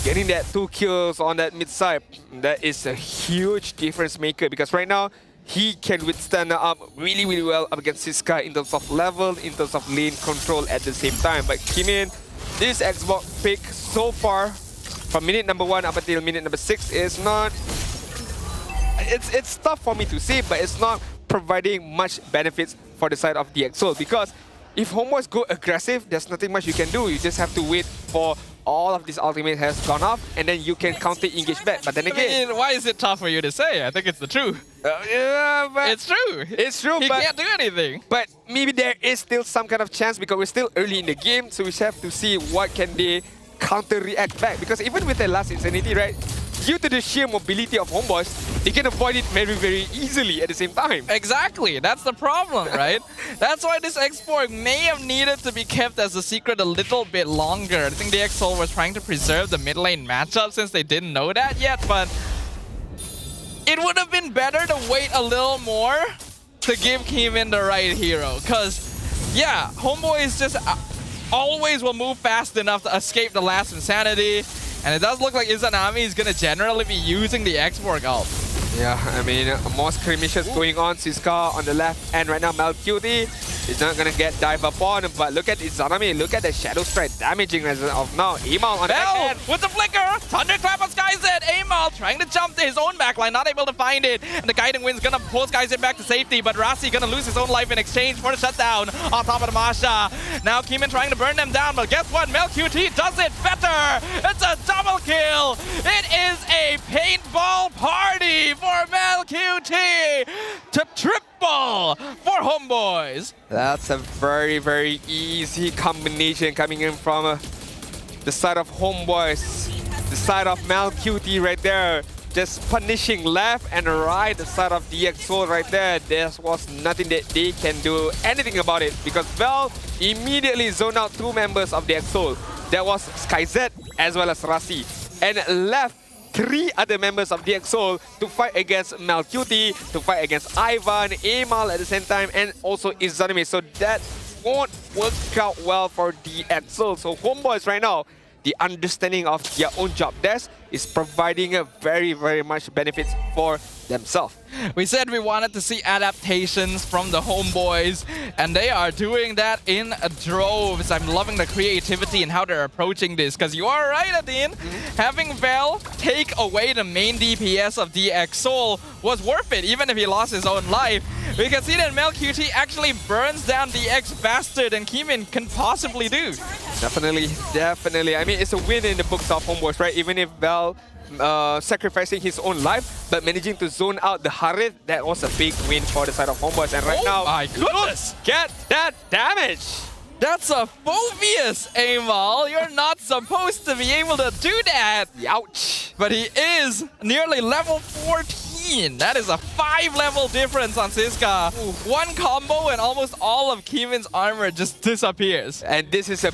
getting that 2 kills on that mid side, that is a huge difference maker, because right now he can withstand up really well up against Siska in terms of level, in terms of lane control at the same time. But Kimin, this Xbox pick so far from minute number 1 up until minute number 6 is not, it's tough for me to say, but it's not providing much benefits for the side of the Exol, because if HomeBois go aggressive, there's nothing much you can do. You just have to wait for all of this ultimate has gone off, and then you can counter engage back. But then again, I mean, why is it tough for you to say? I think it's the truth. Yeah, but it's true. It's true. He can't do anything. But maybe there is still some kind of chance, because we're still early in the game, so we have to see what can they counter-react back. Because even with the last insanity, right, due to the sheer mobility of HomeBois, they can avoid it very easily at the same time. Exactly, that's the problem, right? That's why this X-Borg may have needed to be kept as a secret a little bit longer. I think the X-Sol was trying to preserve the mid lane matchup since they didn't know that yet, but it would have been better to wait a little more to give Kimin the right hero. Because, yeah, HomeBois just always will move fast enough to escape the last insanity. And it does look like Izanami is going to generally be using the X-Borg ult. Yeah, I mean, more skirmishes going on. Siska on the left, and right now Malcuti is not going to get dive upon, but look at Izanami, look at the Shadow Strike damaging as of now. Emal on the backhand. With the flicker, Thunderclap on Skyzed. Amal trying to jump to his own backline, not able to find it. And the Guiding Wind's going to pull Skyzed back to safety, but Rasi going to lose his own life in exchange for the shutdown on top of the Masha. Now Kimin trying to burn them down, but guess what? Melqt does it better. It's a double kill. It is a paintball party for Melqt to triple for HomeBois. That's a very easy combination coming in from the side of HomeBois, the side of Malcuti right there, just punishing left and right, the side of DXO right there. There was nothing that they can do anything about it, because Val immediately zoned out 2 members of DXO. That was Skyzed as well as Rasi, and left 3 other members of DXO to fight against Malcuti, to fight against Ivan, Amal at the same time, and also Izanami. So that won't work out well for DXO. So HomeBois right now, the understanding of their own job desk is providing a very much benefits for themselves. We said we wanted to see adaptations from the HomeBois, and they are doing that in droves. I'm loving the creativity and how they're approaching this, because you are right, Adin. Having Vel take away the main DPS of DXO was worth it, even if he lost his own life. We can see that Melqt actually burns down DX faster than Kimin can possibly do. Definitely. I mean, it's a win in the books of HomeBois, right? Even if Vel sacrificing his own life, but managing to zone out the Harith. That was a big win for the side of HomeBois. And right now, my goodness, get that damage. That's a phobious Amal. You're not supposed to be able to do that. Ouch. But he is nearly level 14. That is a 5-level difference on Siska. One combo and almost all of Kimin's armor just disappears. And this is a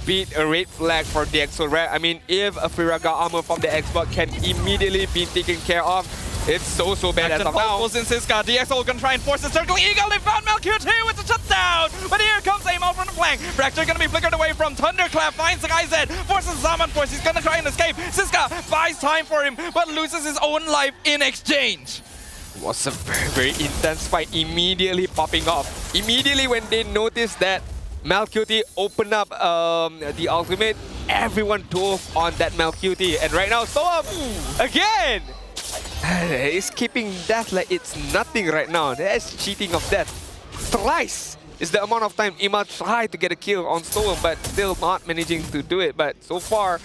red flag for DxO, right? I mean, if a Firaga armor from the Xbox can immediately be taken care of, it's so bad as of now. In Siska. DxO gonna try and force the circling eagle. They found Malcute with the shutdown. But here comes Amal from the flank. Fracture gonna be flickered away from Thunderclap. Finds the Skyzed. Forces Zaman Force. He's gonna try and escape. Siska buys time for him, but loses his own life in exchange. It was a very intense fight, immediately popping off. Immediately when they noticed that Malcute opened up the ultimate, everyone dove on that Malcute. And right now, Storm again! He's keeping death like it's nothing right now. That's cheating of death. Thrice is the amount of time Ima tried to get a kill on Storm, but still not managing to do it. But so far,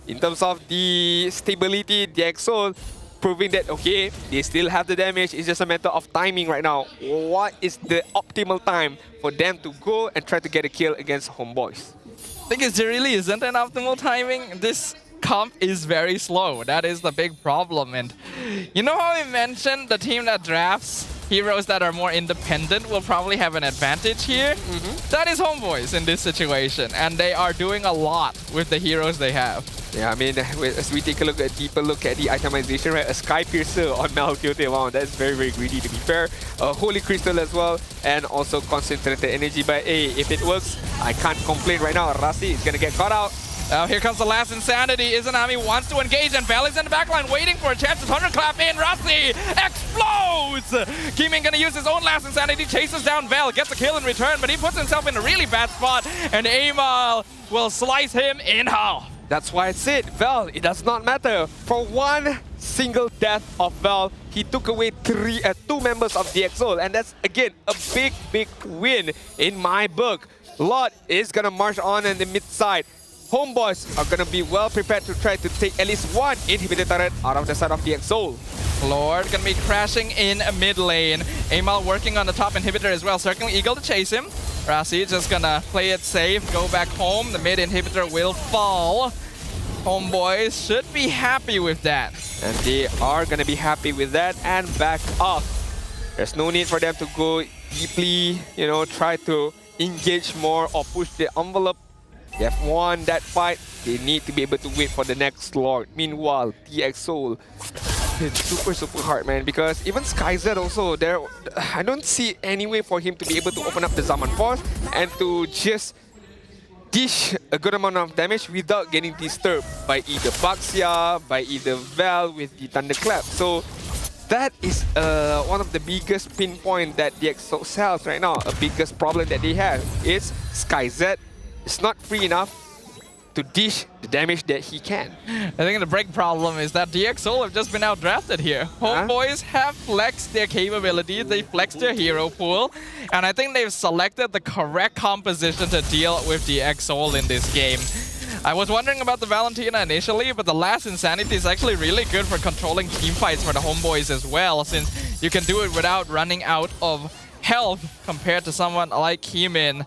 in terms of the stability, DxO proving that, okay, they still have the damage. It's just a matter of timing right now. What is the optimal time for them to go and try to get a kill against HomeBois? I think there really isn't an optimal timing. This comp is very slow. That is the big problem. And you know how we mentioned the team that drafts heroes that are more independent will probably have an advantage here? That is HomeBois in this situation. And they are doing a lot with the heroes they have. Yeah, I mean, as we take a deeper look at the itemization, right? A Sky Piercer on Malcute, wow, that's very greedy to be fair. Holy Crystal as well, and also Concentrated Energy. But hey, if it works, I can't complain right now. Rasi is gonna get caught out. Here comes the last Insanity. Izanami wants to engage, and Val is in the backline waiting for a chance to thunderclap in. Rasi explodes! Kimin gonna use his own last Insanity, chases down Val, gets a kill in return, but he puts himself in a really bad spot, and Amal will slice him in half. That's why I said, Val, it does not matter. For one single death of Val, he took away two members of DxO, and that's, again, a big win in my book. Lot is gonna march on in the mid side. HomeBois are gonna be well prepared to try to take at least one inhibitor turret out of the side of DxO. Lord gonna be crashing in mid lane. Amal working on the top inhibitor as well. Circling Eagle to chase him. Rasi just gonna play it safe, go back home. The mid inhibitor will fall. HomeBois should be happy with that. And they are gonna be happy with that and back off. There's no need for them to go deeply, you know, try to engage more or push the envelope. They have won that fight. They need to be able to wait for the next Lord. Meanwhile, DxO, it's super hard, man, because even Skyzed also, I don't see any way for him to be able to open up the Zaman Force and to just dish a good amount of damage without getting disturbed by either Baxia, by either Val with the Thunderclap. So that is one of the biggest pinpoint that DxO sells right now. A biggest problem that they have is Skyzed is not free enough to dish the damage that he can. I think the big problem is that DxO have just been outdrafted here. HomeBois have flexed their capabilities, they flexed their hero pool, and I think they've selected the correct composition to deal with DxO in this game. I was wondering about the Valentina initially, but the last Insanity is actually really good for controlling team fights for the HomeBois as well, since you can do it without running out of health compared to someone like Kimin.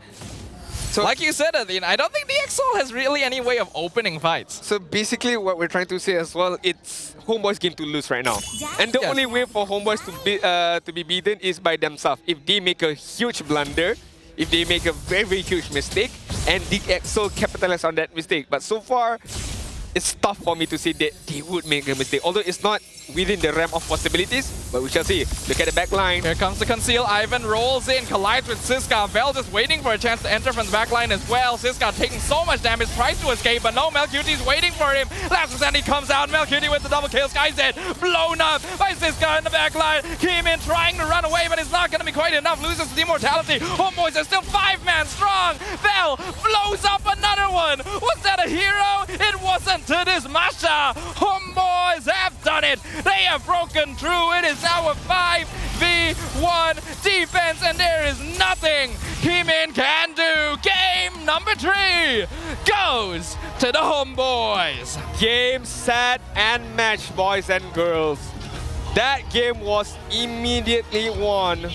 So, like you said, Adin, I don't think DxO has really any way of opening fights. So basically what we're trying to say as well, it's HomeBois game to lose right now. And the only way for HomeBois to be beaten is by themselves. If they make a huge blunder, if they make a very huge mistake, and DxO capitalize on that mistake. But so far, it's tough for me to say that they would make a mistake. Although it's not within the realm of possibilities, but we shall see. Look at the back line. Here comes the conceal. Ivan rolls in, collides with Siska. Vel just waiting for a chance to enter from the back line as well. Siska taking so much damage, tries to escape, but no, Malcute's waiting for him. Last Insanity comes out. Malcute with the double kill. Skyzed blown up by Siska in the back line. Kimin trying to run away, but it's not going to be quite enough. Loses the immortality. HomeBois are still 5-man strong. Vel blows up another one. Was that a hero? It wasn't to this Masha. HomeBois have done it. They have broken through. It is now a 5v1 defense, and there is nothing Kimin can do. Game number 3 goes to the HomeBois. Game, set, and match, boys and girls. That game was immediately won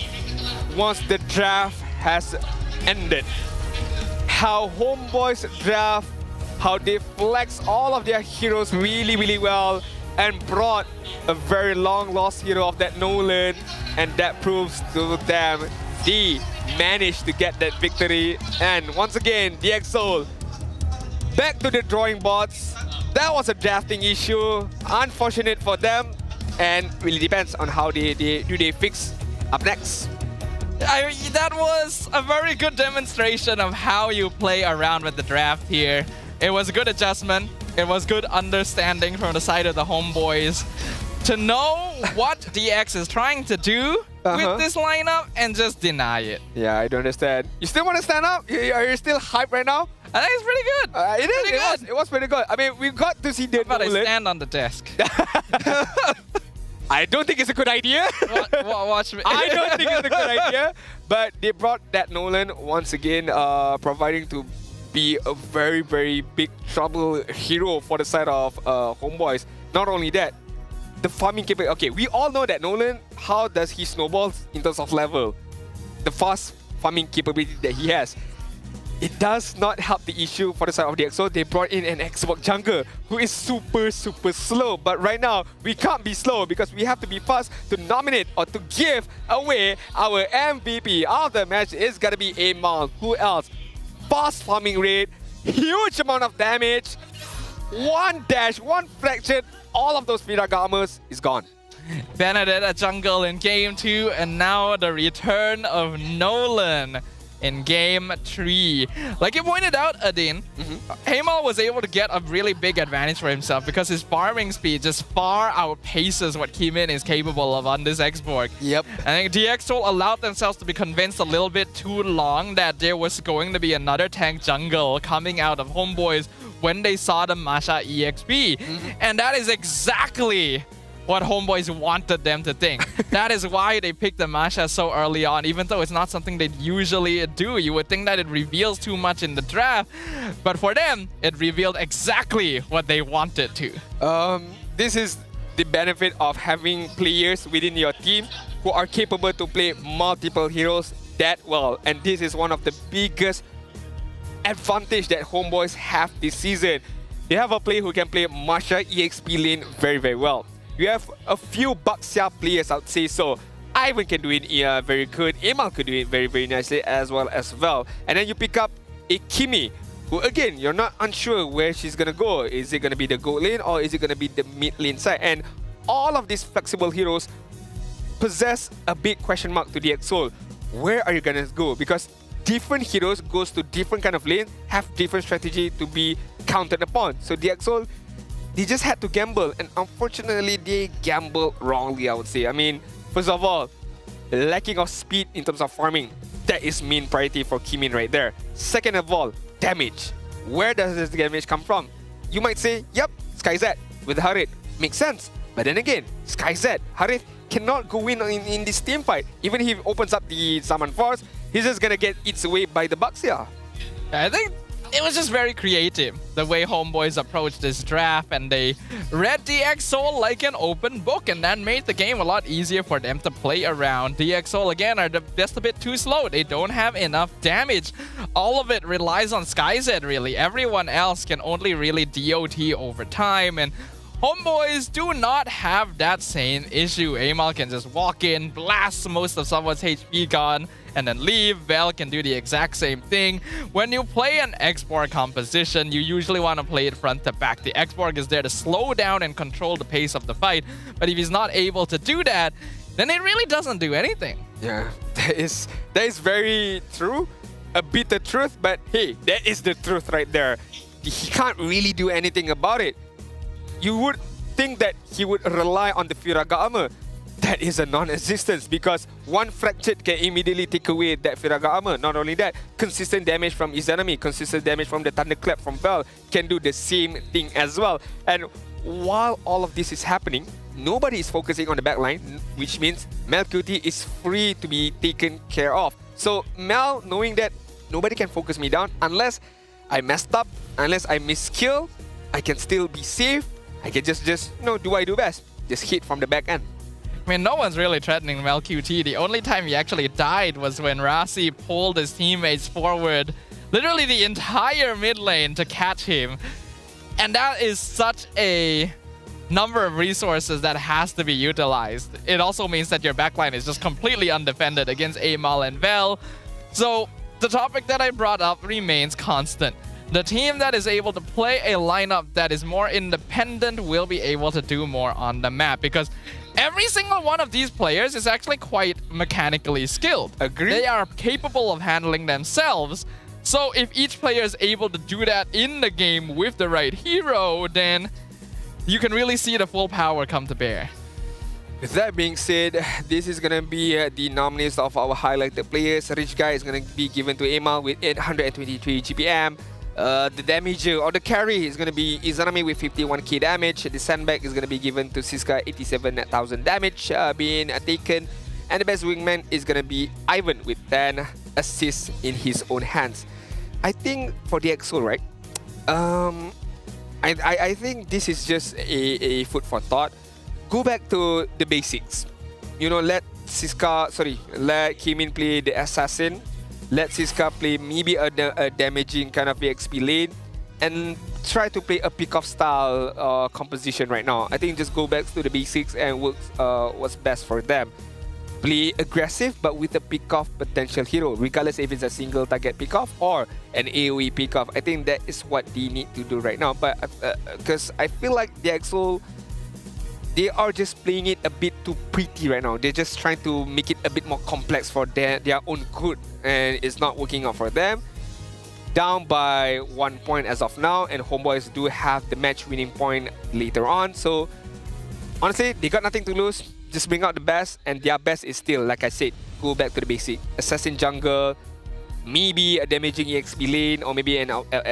once the draft has ended. How HomeBois draft, how they flex all of their heroes really, really well and brought a very long lost hero of that Nolan, and that proves to them they managed to get that victory. And once again, the EXO back to the drawing boards. That was a drafting issue, unfortunate for them, and really depends on how they fix up next. That was a very good demonstration of how you play around with the draft here. It was a good adjustment. It was good understanding from the side of the HomeBois to know what DX is trying to do with this lineup and just deny it. Yeah, I don't understand. You still want to stand up? Are you still hyped right now? I think it's pretty good. It was pretty good. I mean, we got to see the How about I Nolan. stand on the desk? I don't think it's a good idea. Watch me. I don't think it's a good idea. But they brought that Nolan once again, providing to be a very, very big trouble hero for the side of HomeBois. Not only that, the farming capability. Okay, we all know that Nolan, how does he snowball in terms of level? The fast farming capability that he has. It does not help the issue for the side of the EXO. They brought in an Xbox jungle who is super, super slow. But right now, we can't be slow because we have to be fast to nominate or to give away our MVP of the match. It's gonna be Amal. Who else? Fast farming rate, huge amount of damage, one dash, one fraction, all of those Firagamas is gone. Benedetta jungle in game 2, and now the return of Nolan in game 3. Like you pointed out, Adin, Amal was able to get a really big advantage for himself because his farming speed just far outpaces what Kimin is capable of on this Xborg. Yep. I think DxSoul allowed themselves to be convinced a little bit too long that there was going to be another tank jungle coming out of HomeBois when they saw the Masha EXP. And that is exactly what HomeBois wanted them to think. That is why they picked the Masha so early on, even though it's not something they usually do. You would think that it reveals too much in the draft, but for them, it revealed exactly what they wanted to. This is the benefit of having players within your team who are capable to play multiple heroes that well. And this is one of the biggest advantage that HomeBois have this season. They have a player who can play Masha EXP lane very, very well. You have a few Baxia players, I would say so. Ivan can do it very good. Amal could do it very, very nicely as well. And then you pick up a Kimi, who again, you're not unsure where she's going to go. Is it going to be the gold lane or is it going to be the mid lane side? And all of these flexible heroes possess a big question mark to the EXO. Where are you going to go? Because different heroes goes to different kind of lane, have different strategy to be counted upon. So the EXO, they just had to gamble, and unfortunately, they gambled wrongly, I would say. I mean, first of all, lacking of speed in terms of farming, that is main priority for Kimin right there. Second of all, damage. Where does this damage come from? You might say, yep, SkyZ with Harith. Makes sense. But then again, SkyZ, Harith cannot go in this team fight. Even if he opens up the Summon Force, he's just gonna get eaten away by the Baxia. I think it was just very creative, the way HomeBois approached this draft, and they read DxSoul like an open book, and that made the game a lot easier for them to play around. DxSoul, again, are just a bit too slow. They don't have enough damage. All of it relies on SkyZ, really. Everyone else can only really DOT over time, and HomeBois do not have that same issue. Amal can just walk in, blast most of someone's HP gone, and then leave. Vel can do the exact same thing. When you play an Xborg composition, you usually want to play it front to back. The Xborg is there to slow down and control the pace of the fight. But if he's not able to do that, then it really doesn't do anything. Yeah, that is very true. A bitter truth, but hey, that is the truth right there. He can't really do anything about it. You would think that he would rely on the Firaga armor. That is a non-existence because one fractured can immediately take away that Firaga armor. Not only that, consistent damage from Izanami, consistent damage from the Thunderclap from Vel can do the same thing as well. And while all of this is happening, nobody is focusing on the backline, which means Mel QT is free to be taken care of. So Mel, knowing that nobody can focus me down unless I messed up, unless I miss skill. I can still be safe. I can just do what I do best. Just hit from the back end. I mean, no one's really threatening MelQT. The only time he actually died was when Rasi pulled his teammates forward, literally the entire mid lane to catch him. And that is such a number of resources that has to be utilized. It also means that your backline is just completely undefended against Amal and Vel. So the topic that I brought up remains constant. The team that is able to play a lineup that is more independent will be able to do more on the map, because every single one of these players is actually quite mechanically skilled. Agree. They are capable of handling themselves. So if each player is able to do that in the game with the right hero, then you can really see the full power come to bear. With that being said, this is going to be the nominees of our highlighted players. Rich Guy is going to be given to Amal with 823 GPM. The damager or the carry is going to be Izanami with 51k damage. The sandbag is going to be given to Siska, 87,000 damage being taken. And the best wingman is going to be Ivan with 10 assists in his own hands. I think for the EXO, right? I think this is just a food for thought. Go back to the basics. You know, let Kimin play the assassin. Let Siska play maybe a damaging kind of EXP lane, and try to play a pick-off style composition right now. I think just go back to the basics and what's best for them. Play aggressive but with a pick-off potential hero, regardless if it's a single target pick-off or an AoE pick-off. I think that is what they need to do right now. But because I feel like the EXO, they are just playing it a bit too pretty right now. They're just trying to make it a bit more complex for their own good, and it's not working out for them. Down by 1 point as of now, and HomeBois do have the match winning point later on. So honestly, they got nothing to lose. Just bring out the best, and their best is still, like I said, go back to the basic. Assassin jungle, maybe a damaging EXP lane, or maybe an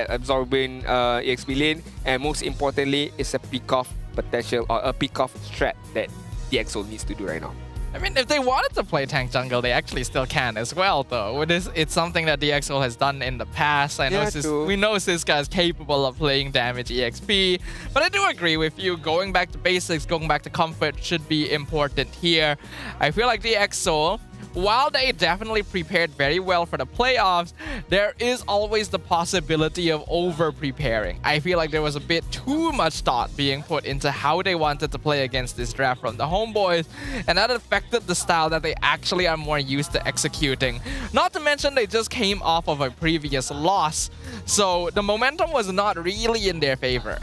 absorbing EXP lane, and most importantly, it's a pick-off potential or a pick-off strat that the EXO needs to do right now. I mean, if they wanted to play tank jungle, they actually still can as well, though. It's something that the EXO has done in the past. We know Siska is capable of playing damage EXP, but I do agree with you. Going back to basics, going back to comfort should be important here. I feel like the EXO, while they definitely prepared very well for the playoffs, there is always the possibility of over-preparing. I feel like there was a bit too much thought being put into how they wanted to play against this draft from the HomeBois, and that affected the style that they actually are more used to executing. Not to mention they just came off of a previous loss, so the momentum was not really in their favor.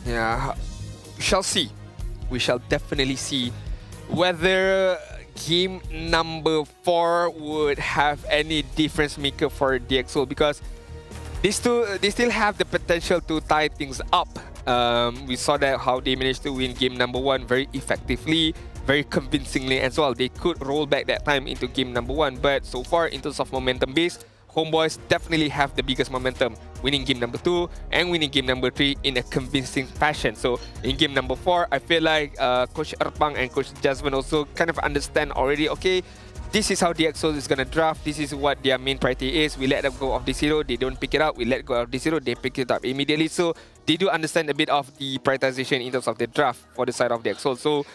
Yeah, we shall see. We shall definitely see whether game number 4 would have any difference maker for DxO, because they still have the potential to tie things up. We saw that how they managed to win game number 1 very effectively, very convincingly as well. They could roll back that time into game number 1, but so far in terms of momentum base, HomeBois definitely have the biggest momentum, winning game number 2 and winning game number 3 in a convincing fashion. So in game number 4, I feel like Coach Erpang and Coach Jasmine also kind of understand already, okay, this is how DxO is going to draft, this is what their main priority is. We let them go of this hero, they don't pick it up. We let go of this hero, they pick it up immediately. So they do understand a bit of the prioritization in terms of the draft for the side of DxO. So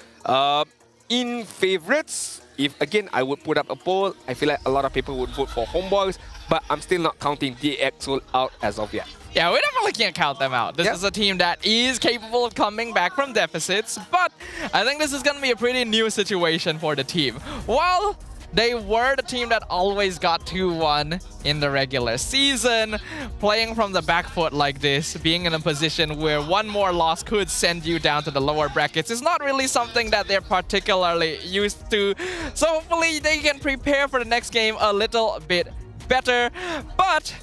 in favorites, if again I would put up a poll, I feel like a lot of people would vote for HomeBois, but I'm still not counting DxO out as of yet. Yeah, we definitely can't count them out. This is a team that is capable of coming back from deficits, but I think this is going to be a pretty new situation for the team. While they were the team that always got 2-1 in the regular season, playing from the back foot like this, being in a position where one more loss could send you down to the lower brackets, is not really something that they're particularly used to. So hopefully they can prepare for the next game a little bit better. But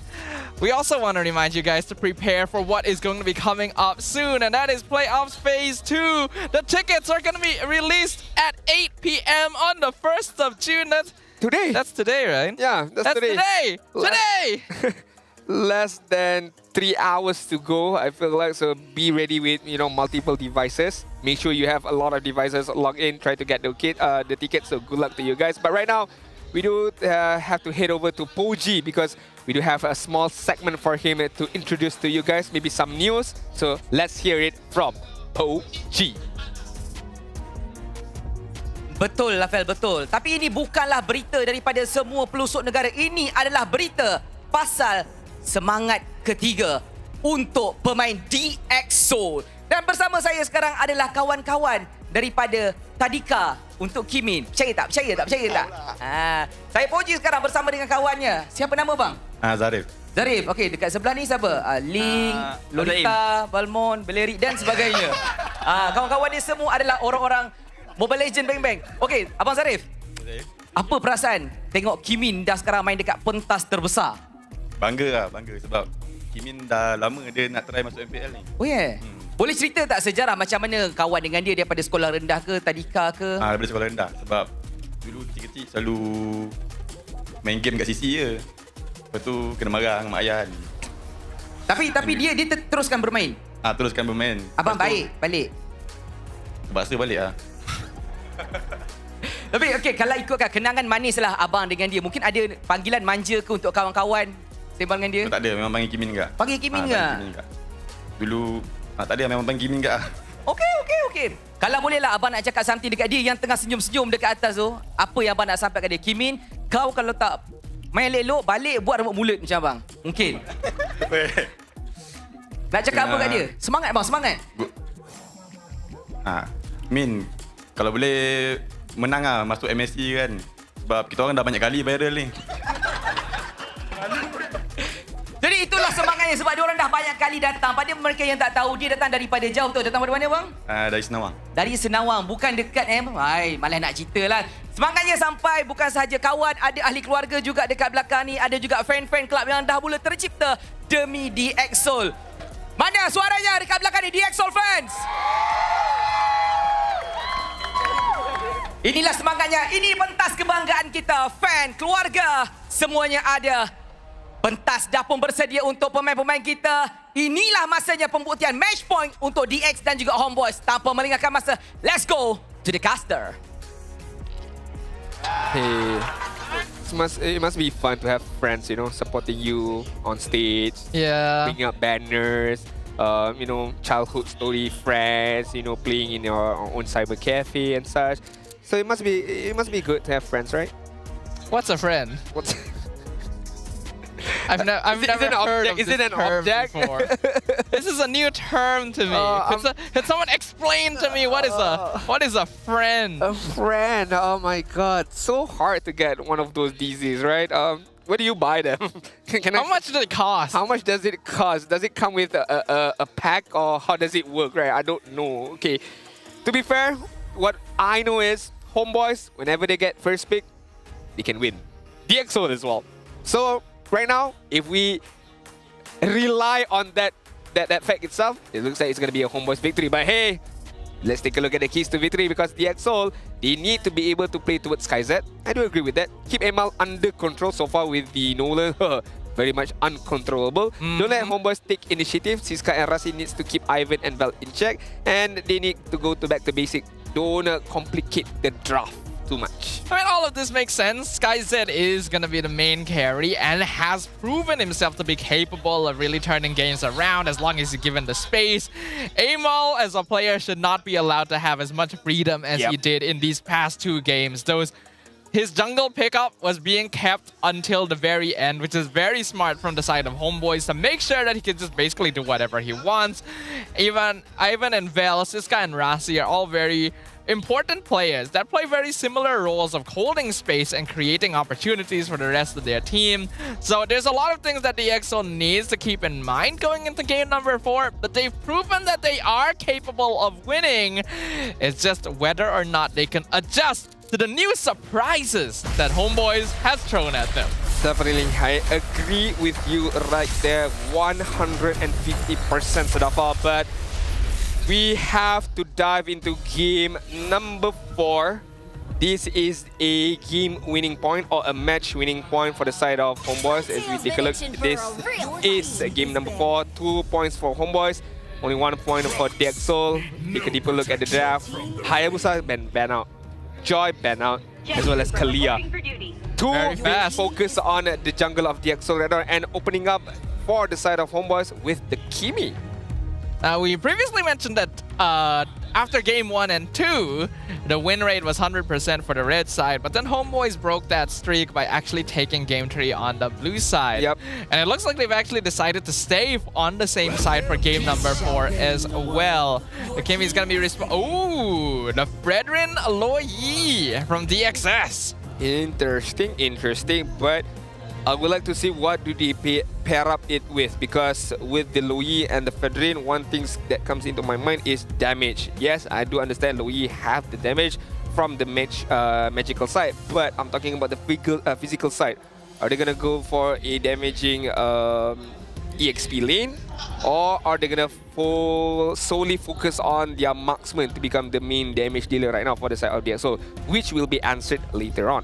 we also want to remind you guys to prepare for what is going to be coming up soon, and that is Playoffs Phase 2. The tickets are going to be released at 8 p.m. on the 1st of June. That's today, right? Yeah, that's today. Today! Less than 3 hours to go, I feel like, so be ready with multiple devices. Make sure you have a lot of devices logged in, try to get the tickets, so good luck to you guys. But right now, we do have to head over to PUBG, because we do have a small segment for him to introduce to you guys, maybe some news. So let's hear it from OG. Betul, Lafel, betul. Tapi ini bukanlah berita daripada semua pelosok negara. Ini adalah berita pasal semangat ketiga untuk pemain DX Soul. Dan bersama saya sekarang adalah kawan-kawan daripada Tadika untuk Kimin. Percaya tak? Percaya tak? Percaya tak? Saya Poji sekarang bersama dengan kawannya. Siapa nama bang? Zarif. Zarif. Okey, dekat sebelah ni siapa? Ling, Lolita, Balmon, Belerik dan sebagainya. Kawan-kawan dia semua adalah orang-orang Mobile Legend bang-bang. Okey, Abang Zarif. Apa perasaan tengok Kimin dah sekarang main dekat pentas terbesar? Bangga sebab Kimin dah lama dia nak try masuk MPL ni. Oh ya? Yeah. Boleh cerita tak sejarah macam mana kawan dengan dia daripada sekolah rendah ke, Tadika ke? Daripada sekolah rendah sebab dulu kecil-kecil selalu main game kat CC je. Lepas tu kena marah dengan mak ayah ni. Tapi dia teruskan bermain? Teruskan bermain. Abang baik balik? Terpaksa balik lah. Tapi okey, kalau ikutkan kenangan manis lah abang dengan dia. Mungkin ada panggilan manja ke untuk kawan-kawan sembang dengan dia? Tak ada, memang panggil Kimin juga. Panggil Kimin juga? Dulu, tak ada, memang panggil Kimin juga. Okey. Kalau bolehlah abang nak cakap something dekat dia yang tengah senyum-senyum dekat atas tu. Apa yang abang nak sampaikan dia? Kimin, kau kalau tak main elok, balik buat rambut mulut macam abang. Mungkin. Nak cakap apa kat dia? Semangat bang, semangat. Min, kalau boleh menang lah masuk MSC kan. Sebab kita orang dah banyak kali viral ni. Jadi itulah semangatnya sebab dia orang dah banyak kali datang. Pada mereka yang tak tahu, dia datang daripada jauh tu. Datang dari mana bang? Dari Senawang. Dari Senawang, bukan dekat malah nak cerita lah. Semangatnya sampai bukan sahaja kawan, ada ahli keluarga juga dekat belakang ni. Ada juga fan-fan club yang dah mula tercipta demi DX Soul. Mana suaranya dekat belakang ni, DX Soul fans? Inilah semangatnya, ini pentas kebanggaan kita, fan, keluarga, semuanya ada. Pentas dah pun bersedia untuk pemain-pemain kita. Inilah masanya pembuktian match point untuk DX dan juga HomeBois. Tanpa melengahkan masa, let's go to the caster. Hey, it must be fun to have friends, you know, supporting you on stage. Yeah. Bringing up banners. You know, childhood story friends. You know, playing in your own cyber cafe and such. So it must be good to have friends, right? What's a friend? I've never heard of this term before. This is a new term to me. Could someone explain to me what is a friend? A friend. Oh my god, so hard to get one of those DZs, right? Where do you buy them? How much does it cost? How much does it cost? Does it come with a pack or how does it work, right? I don't know. Okay, to be fair, what I know is HomeBois, whenever they get first pick, they can win. DX Soul as well. So right now, if we rely on that fact itself, it looks like it's going to be a HomeBois victory. But hey, let's take a look at the keys to victory because DX Soul, they need to be able to play towards SkyZ. I do agree with that. Keep ML under control so far with the Nolan. Very much uncontrollable. Don't let HomeBois take initiative. Siska and Rasi needs to keep Ivan and Vel in check. And they need to go back to basic. Don't complicate the draft too much. I mean, all of this makes sense. SkyZ is going to be the main carry and has proven himself to be capable of really turning games around as long as he's given the space. Amal, as a player, should not be allowed to have as much freedom as he did in these past 2 games. His jungle pickup was being kept until the very end, which is very smart from the side of HomeBois to make sure that he can just basically do whatever he wants. Even Ivan and Vel, Siska and Rasi are all very important players that play very similar roles of holding space and creating opportunities for the rest of their team. So there's a lot of things that the EXO needs to keep in mind going into game number 4, but they've proven that they are capable of winning. It's just whether or not they can adjust to the new surprises that HomeBois has thrown at them. Definitely, I agree with you right there, 150% Sadafa, but we have to dive into game number 4. This is a game winning point or a match winning point for the side of HomeBois. As we take a look, this is game number 4, 2 points for HomeBois, only 1 point for DX Soul. Take a deeper look at the draft. Hayabusa ban out. Joy ban out, as well as Kalia. Two Very big fast. focus on the jungle of DXO right now and opening up for the side of HomeBois with the Kimi. We previously mentioned that after game 1 and 2, the win rate was 100% for the red side, but then HomeBois broke that streak by actually taking game 3 on the blue side. Yep. And it looks like they've actually decided to stay on the same side for game number 4 as well. The Kimi's gonna be oh, the Fredrin Loyi from DXS. Interesting, but I would like to see what do they pair up it with, because with the Loyi and the Fedrin, one thing that comes into my mind is damage. Yes, I do understand Loyi have the damage from the magical side, but I'm talking about the physical side. Are they gonna go for a damaging EXP lane, or are they gonna solely focus on their marksman to become the main damage dealer right now for the side of DXO, which will be answered later on?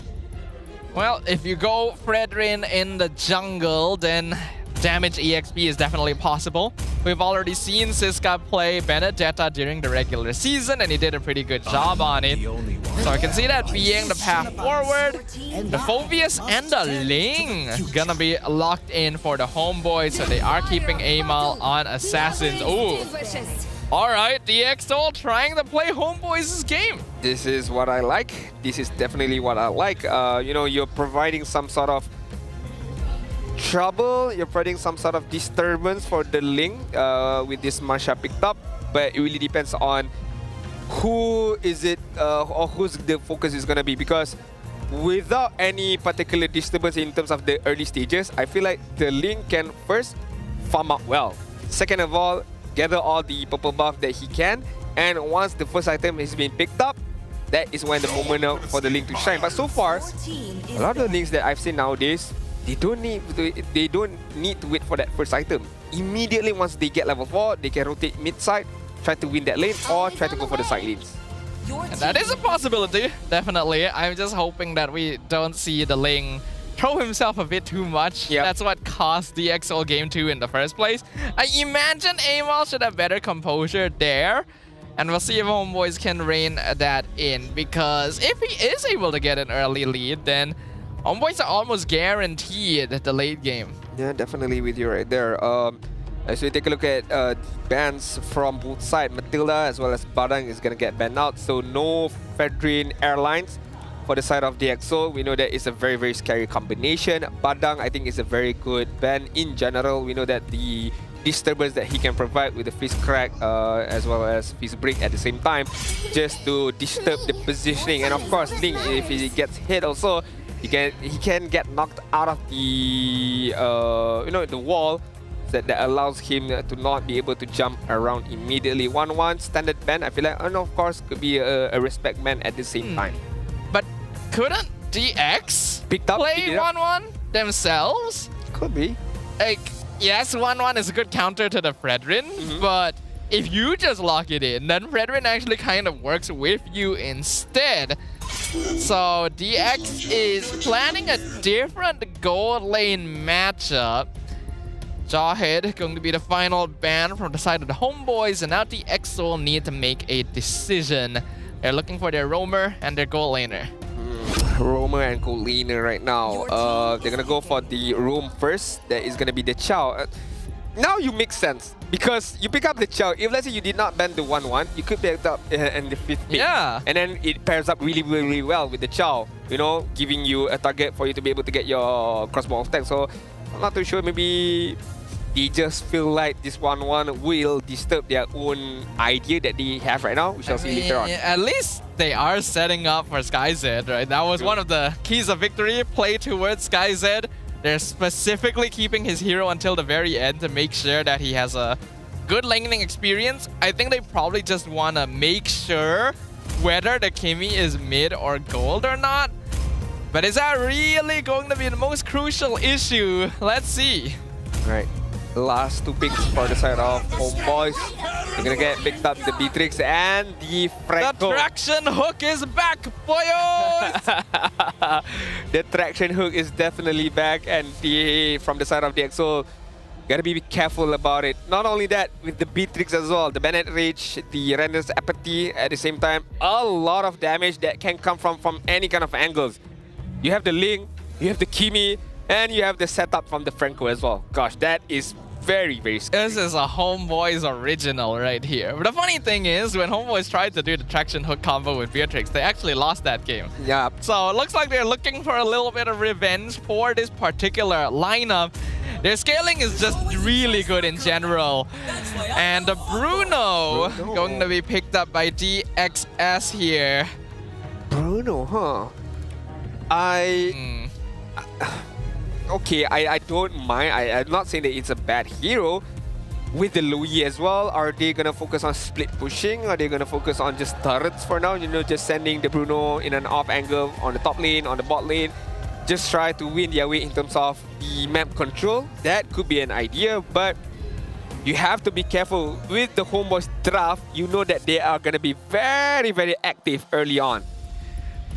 Well, if you go Fredrin in the jungle, then damage EXP is definitely possible. We've already seen Siska play Benedetta during the regular season, and he did a pretty good job on it. So I can see that being the path forward. The Phobius and the Ling gonna be locked in for the HomeBois, so they are keeping Amal on Assassins. Ooh. Alright, DXO trying to play HomeBois' game. This is what I like. This is definitely what I like. You know, you're providing some sort of trouble, you're providing some sort of disturbance for the Ling with this Masha picked up, but it really depends on who is it or who's the focus is gonna be, because without any particular disturbance in terms of the early stages, I feel like the Ling can first farm up well. Second of all, gather all the purple buff that he can, and once the first item has been picked up, that is when the moment for the Ling to shine. But so far, a lot of the Lings that I've seen nowadays, they don't need to wait for that first item. Immediately once they get level 4, they can rotate mid side, try to win that lane, or try to go for the side lanes. And that is a possibility, definitely. I'm just hoping that we don't see the Ling throw himself a bit too much. Yep. That's what cost DXO Game 2 in the first place. I imagine Amal should have better composure there. And we'll see if HomeBois can rein that in, because if he is able to get an early lead, then HomeBois are almost guaranteed the late game. Yeah, definitely with you right there. As we take a look at bans from both sides, Matilda as well as Badang is going to get banned out. So no Fedrin Airlines for the side of DXO. We know that it's a very, very scary combination. Badang, I think, is a very good ban in general. We know that the disturbance that he can provide with the Fist Crack as well as Fist Break at the same time, just to disturb the positioning. And of course, Ling, if he gets hit also, he can get knocked out of the the wall that allows him to not be able to jump around immediately. 1-1 standard ban, I feel like, and of course could be a respect ban at the same time. But couldn't DX play 1-1 themselves? Could be. Like, yes, 1-1 is a good counter to the Fredrin, but if you just lock it in, then Fredrin actually kind of works with you instead. So DX is planning a different gold lane matchup. Jawhead going to be the final ban from the side of the HomeBois, and now DXO need to make a decision. They're looking for their roamer and their gold laner. Roamer and gold laner right now. They're gonna go for the roam first. That is gonna be the Chow. Now you make sense, because you pick up the Chow. If let's say you did not ban the 1-1, you could pick it up in the 5th pick. Yeah. And then it pairs up really, really well with the Chow. You know, giving you a target for you to be able to get your crossbow attack. So I'm not too sure. Maybe they just feel like this 1-1 will disturb their own idea that they have right now. We shall see later on. At least they are setting up for SkyZ, right? That was one of the keys of victory. Play towards SkyZ. They're specifically keeping his hero until the very end to make sure that he has a good laning experience. I think they probably just want to make sure whether the Kimi is mid or gold or not. But is that really going to be the most crucial issue? Let's see. Right. Last 2 picks for the side of HomeBois. They're gonna get picked up the Beatrix and the Franco. The traction hook is back, boyos! The traction hook is definitely back, and from the side of DXO, gotta be careful about it. Not only that, with the Beatrix as well, the Bennett Rage, the Render's Apathy at the same time, a lot of damage that can come from any kind of angles. You have the Ling, you have the Kimi, and you have the setup from the Franco as well. Gosh, that is very, very scary. This is a HomeBois original right here. But the funny thing is, when HomeBois tried to do the traction hook combo with Beatrix, they actually lost that game. Yeah. So it looks like they're looking for a little bit of revenge for this particular lineup. Their scaling is just really good in general. And Bruno going to be picked up by DXS here. Bruno, huh? Okay, I don't mind. I'm not saying that it's a bad hero. With the Louis as well, are they gonna focus on split pushing? Are they gonna focus on just turrets for now? You know, just sending the Bruno in an off angle on the top lane, on the bot lane. Just try to win their way in terms of the map control. That could be an idea, but you have to be careful. With the HomeBois draft, you know that they are gonna be very, very active early on.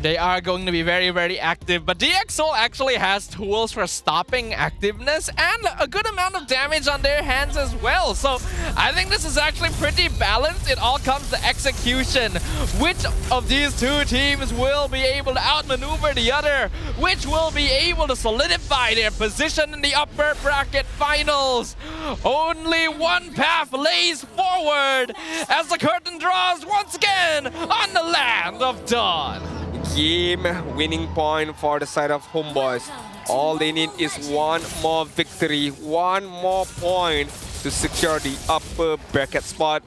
They are going to be very, very active, but DxSoul actually has tools for stopping activeness and a good amount of damage on their hands as well. So I think this is actually pretty balanced. It all comes to execution. Which of these two teams will be able to outmaneuver the other? Which will be able to solidify their position in the upper bracket finals? Only one path lays forward as the curtain draws once again on the land of Dawn. Game winning point for the side of HomeBois. All they need is one more victory, one more point to secure the upper bracket spot,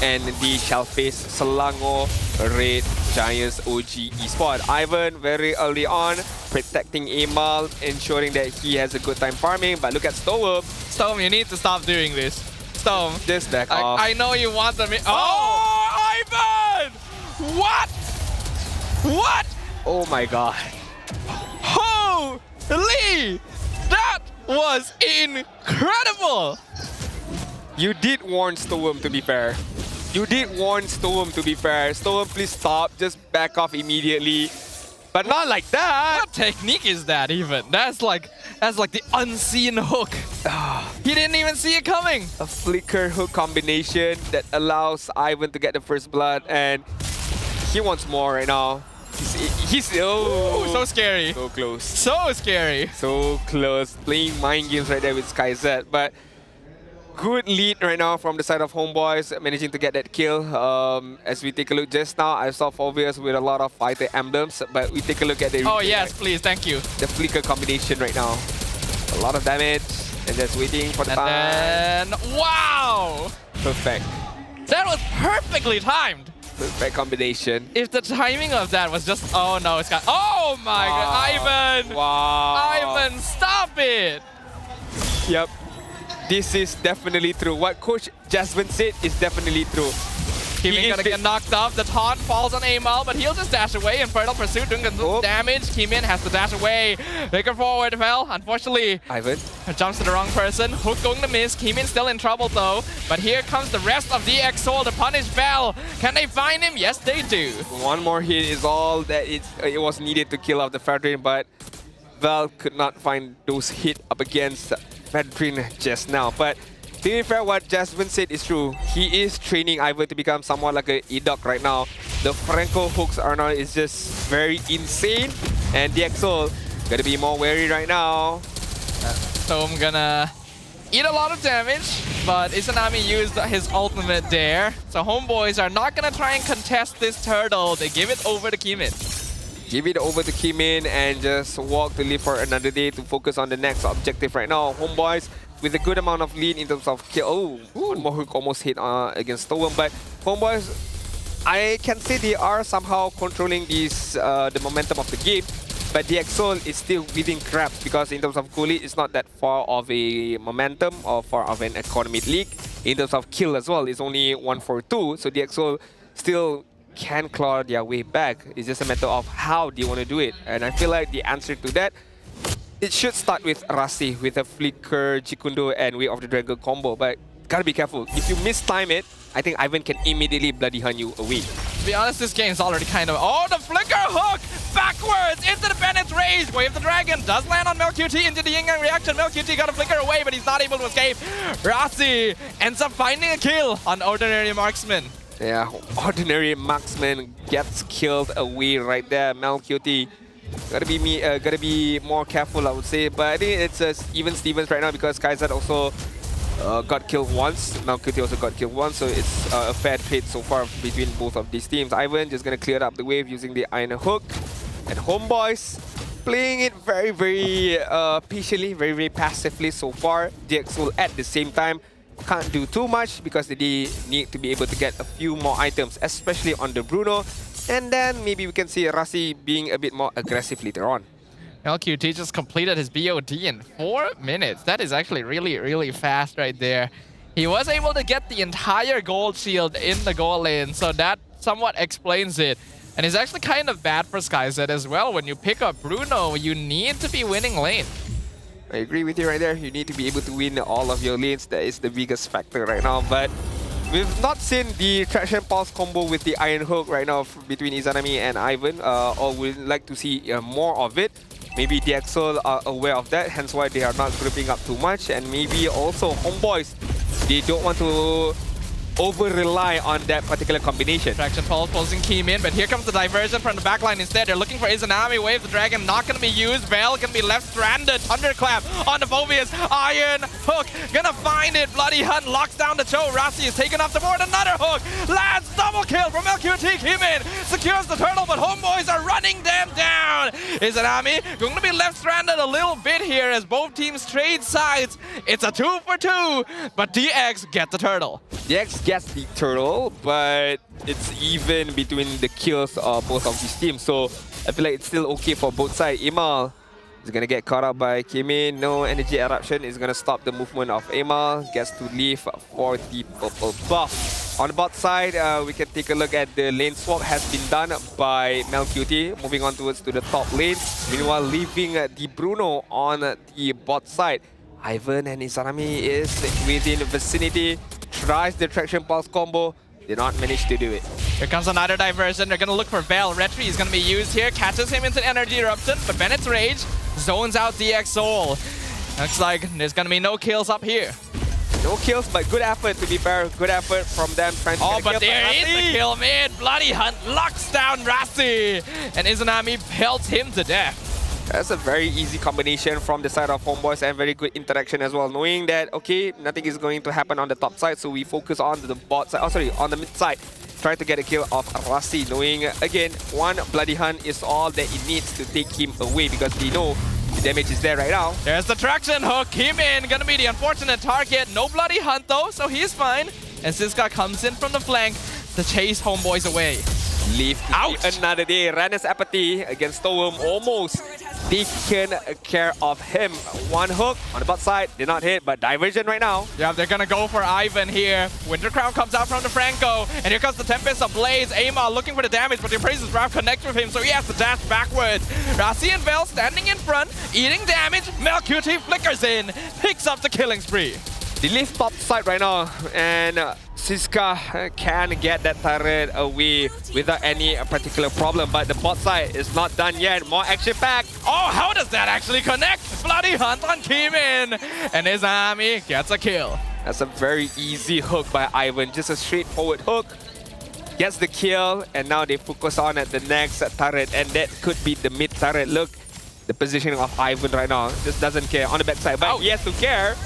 and they shall face Selangor Red Giants OG Esports. Ivan very early on protecting Amal, ensuring that he has a good time farming, but look at Storm. Storm, you need to stop doing this. Storm, just back off. I know you want them. Oh, Ivan! What? What? Oh my god. Holy! That was incredible! You did warn Storm, to be fair. You did warn Storm, to be fair. Storm, please stop. Just back off immediately. But not like that. What technique is that even? That's like the unseen hook. He didn't even see it coming. A flicker hook combination that allows Ivan to get the first blood, and he wants more right now. He's Ooh, so scary. So close. So scary. So close. Playing mind games right there with SkyZ. But good lead right now from the side of HomeBois, managing to get that kill. As we take a look just now, I saw Fovius with a lot of fighter emblems, but we take a look at the Oh yes, please, thank you. The flicker combination right now. A lot of damage, and just waiting for the time. And then, wow! Perfect. That was perfectly timed. Perfect combination. If the timing of that was just, oh no, it's got, oh my god, Ivan! Wow. Ivan, stop it! Yep. This is definitely true. What Coach Jasmine said is definitely true. Kimin gonna get knocked off. The taunt falls on Amal, but he'll just dash away. Infernal Pursuit doing some damage. Kimin has to dash away. Taker forward fell. Unfortunately, Ivan jumps to the wrong person. Hook going to miss. Kimin still in trouble though. But here comes the rest of DxSoul to punish Val. Can they find him? Yes, they do. One more hit is all that it was needed to kill off the Fedrin, but Val could not find those hits up against Fedrin just now. But to be fair, what Jasmine said is true. He is training Ivan to become somewhat like a E-Duck right now. The Franco hooks are now is just very insane, and DxSoul gonna be more wary right now. So I'm gonna eat a lot of damage, but Izanami used his ultimate there. So HomeBois are not gonna try and contest this turtle. They give it over to Kimin. Give it over to Kimin and just walk to live for another day to focus on the next objective right now. HomeBois with a good amount of lead in terms of kill. Oh, one more hook almost hit against Storm, but HomeBois, I can say they are somehow controlling this the momentum of the game, but DxSoul is still within grabs because in terms of goal lead, it's not that far of a momentum or far of an economic league. In terms of kill as well, it's only 1-4-2, so DxSoul still can claw their way back. It's just a matter of how they want to do it, and I feel like the answer to that, it should start with Rasi with a Flicker, Jikundo, and Way of the Dragon combo, but gotta be careful. If you mistime it, I think Ivan can immediately Bloody Hunt you away. To be honest, this game's already kind of... Oh, the Flicker hook! Backwards into the Bennett's Rage! Way of the Dragon does land on MelQT into the yin-yang reaction. MelQT got a Flicker away, but he's not able to escape. Rasi ends up finding a kill on Ordinary Marksman. Yeah, Ordinary Marksman gets killed away right there. MelQT Gotta be more careful, I would say. But I think it's even Stevens right now because Kaizad also got killed once. Malkuti also got killed once, so it's a fair trade so far between both of these teams. Ivan just gonna clear up the wave using the Iron Hook, and HomeBois playing it very, very patiently, very, very passively so far. DXOL at the same time can't do too much because they need to be able to get a few more items, especially on the Bruno. And then maybe we can see Rasi being a bit more aggressive later on. LQT just completed his BOD in 4 minutes. That is actually really, really fast right there. He was able to get the entire gold shield in the goal lane, so that somewhat explains it. And it's actually kind of bad for SkyZ as well. When you pick up Bruno, you need to be winning lane. I agree with you right there. You need to be able to win all of your lanes. That is the biggest factor right now. But we've not seen the Traction Pulse combo with the Iron Hook right now between Izanami and Ivan. Or we'd like to see more of it. Maybe DXOL are aware of that, hence why they are not grouping up too much. And maybe also HomeBois, they don't want to over-rely on that particular combination. Traction Pulse pulsing Keem in, but here comes the diversion from the backline instead. They're looking for Izanami, Wave the Dragon, not going to be used. Vel going to be left stranded. Thunderclap on the Phobius. Iron Hook gonna find it. Bloody Hunt locks down the Cho. Rasi is taken off the board. Another hook. Lands double kill from LQT. Keem in secures the turtle, but HomeBois are running them down. Izanami going to be left stranded a little bit here as both teams trade sides. It's a 2 for 2, but DX get the turtle. DX gets the turtle, but it's even between the kills of both of these teams. So I feel like it's still okay for both sides. Imal is going to get caught up by Kimin. No energy eruption is going to stop the movement of Imal. Gets to leave for the purple buff. On the bot side, we can take a look at the lane swap has been done by MelQT, moving on towards to the top lane. Meanwhile, leaving the Bruno on the bot side. Ivan and Izanami is within the vicinity. Tries the Traction Pulse combo, did not manage to do it. Here comes another diversion. They're going to look for Vel. Retri is going to be used here. Catches him into Energy Eruption, but Bennett's Rage zones out DXOL. Looks like there's going to be no kills up here. No kills, but good effort to be fair. Good effort from them trying to get a kill. There is the kill mid. Bloody Hunt locks down Rasi, and Izanami pelts him to death. That's a very easy combination from the side of HomeBois and very good interaction as well. Knowing that, okay, nothing is going to happen on the top side, so we focus on the bot side, on the mid side. Try to get a kill of Rasi, knowing, again, one Bloody Hunt is all that it needs to take him away because they know the damage is there right now. There's the Traction Hook. Kimin gonna be the unfortunate target. No Bloody Hunt though, so he's fine. And Siska comes in from the flank to chase HomeBois away. Live to see another day. Ranna's apathy against Storm almost taken care of him. One hook on the bot side, did not hit, but diversion right now. Yeah, they're gonna go for Ivan here. Winter Crown comes out from the Franco, and here comes the Tempest of Blaze. Amal looking for the damage, but the Appraiser's Wrath connects with him, so he has to dash backwards. Rasi and Vel standing in front, eating damage. MelQT flickers in, picks up the killing spree. They leave top side right now, and Siska can get that turret away without any particular problem, but the bot side is not done yet. More action pack. Oh, how does that actually connect? Bloody Hunt on Kimin, and Izanami gets a kill. That's a very easy hook by Ivan, just a straightforward hook. Gets the kill, and now they focus on at the next turret, and that could be the mid turret. Look, the positioning of Ivan right now just doesn't care on the backside, but he has to care.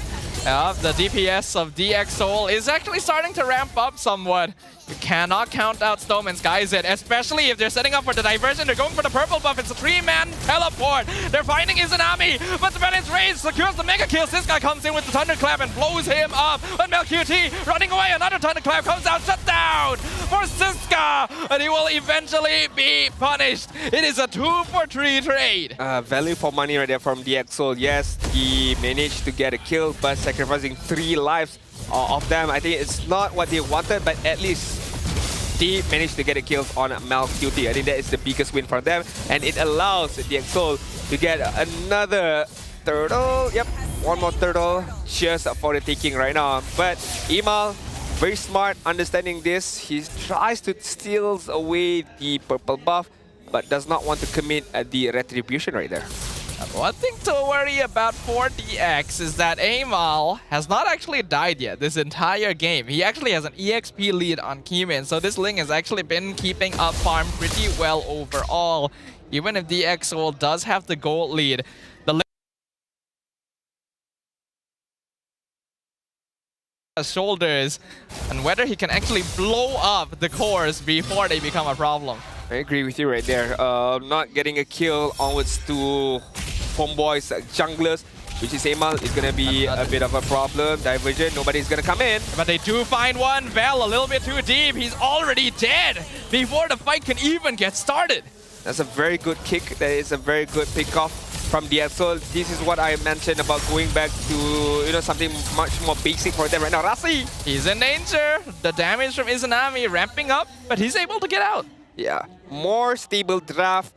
The DPS of DXOL is actually starting to ramp up somewhat. You cannot count out Storm and SkyZ, especially if they're setting up for the diversion. They're going for the purple buff. It's a 3-man teleport. They're finding Izanami, but the Bennett's Rage secures the mega kill. This guy comes in with the Thunderclap and blows him up. But MelQT running away. Another Thunderclap comes out, shut down for Siska, and he will eventually be punished. It is a 2-for-3 trade. Value for money right there from DXOL. Yes, he managed to get a kill, but sacrificing 3 lives of them. I think it's not what they wanted, but at least they managed to get a kill on MelQT. I think that is the biggest win for them, and it allows DXOL to get another turtle. Yep, one more turtle just for the taking right now. But Imal, very smart, understanding this. He tries to steal away the purple buff, but does not want to commit the retribution right there. One thing to worry about for DX is that Amal has not actually died yet this entire game. He actually has an EXP lead on Kimin, so this Ling has actually been keeping up farm pretty well overall. even if DXOL does have the gold lead, the shoulders and whether he can actually blow up the cores before they become a problem. I agree with you right there. Not getting a kill onwards to HomeBois junglers, which is Emal, is going to be a bit of a problem. Diversion, nobody's going to come in. But they do find one. Vel a little bit too deep. He's already dead before the fight can even get started. That's a very good kick. That is a very good pick-off from DXOL. This is what I mentioned about going back to, something much more basic for them right now. Rasi! He's in danger. The damage from Izanami ramping up, but he's able to get out. Yeah, more stable draft,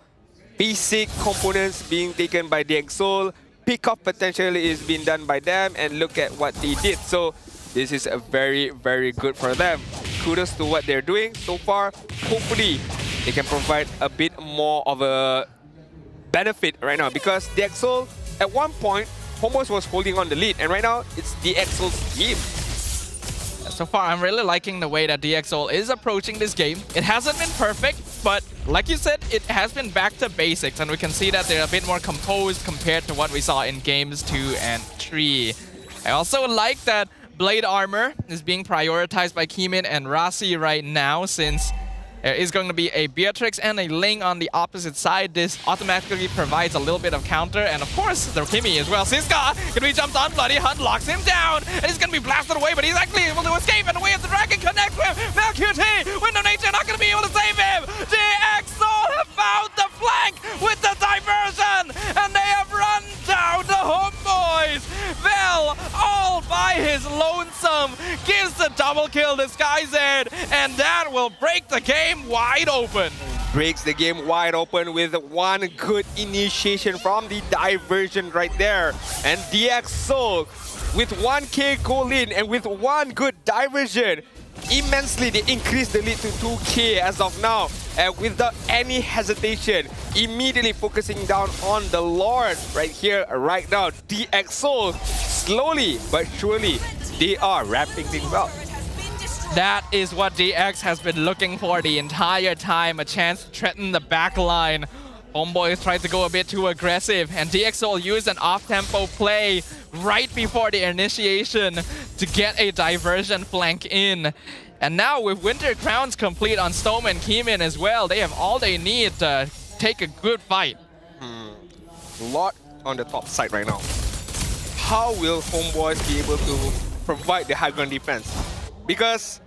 basic components being taken by DXOL. Pick-off potentially is being done by them, and look at what they did. So this is a very, very good for them. Kudos to what they're doing so far. Hopefully, they can provide a bit more of a benefit right now, because DXOL, at one point, HomeBois was holding on the lead, and right now, it's DXOL's game. So far, I'm really liking the way that DXOL is approaching this game. It hasn't been perfect, but like you said, it has been back to basics, and we can see that they're a bit more composed compared to what we saw in games 2 and 3. I also like that Blade Armor is being prioritized by Kimin and Rasi right now, since there is going to be a Beatrix and a Ling on the opposite side. This automatically provides a little bit of counter, and of course, the Kimi as well. Siska can be jumped on, Bloody Hunt locks him down, and he's going to be blasted away, but he's actually able to escape, and the way of the dragon connects with MelQT. Wind of Nature not going to be able to save him. DXOL have found the flank with the diversion, and they have run down the HomeBois. Vel, all by his lonesome, gives the double kill to SkyZ, and that will break the game wide open. Breaks the game wide open with one good initiation from the diversion right there. And DXOL, with 1k goal in and with one good diversion, immensely they increased the lead to 2k as of now. And without any hesitation, immediately focusing down on the Lord right here, right now. DXOL, slowly but surely, they are wrapping things up. That is what DX has been looking for the entire time, a chance to threaten the back line. HomeBois tried to go a bit too aggressive, and DXOL used an off-tempo play right before the initiation to get a diversion flank in. And now with Winter Crowns complete on Stome and Kimin as well, they have all they need to take a good fight. A lot on the top side right now. How will HomeBois be able to provide the high ground defense? Because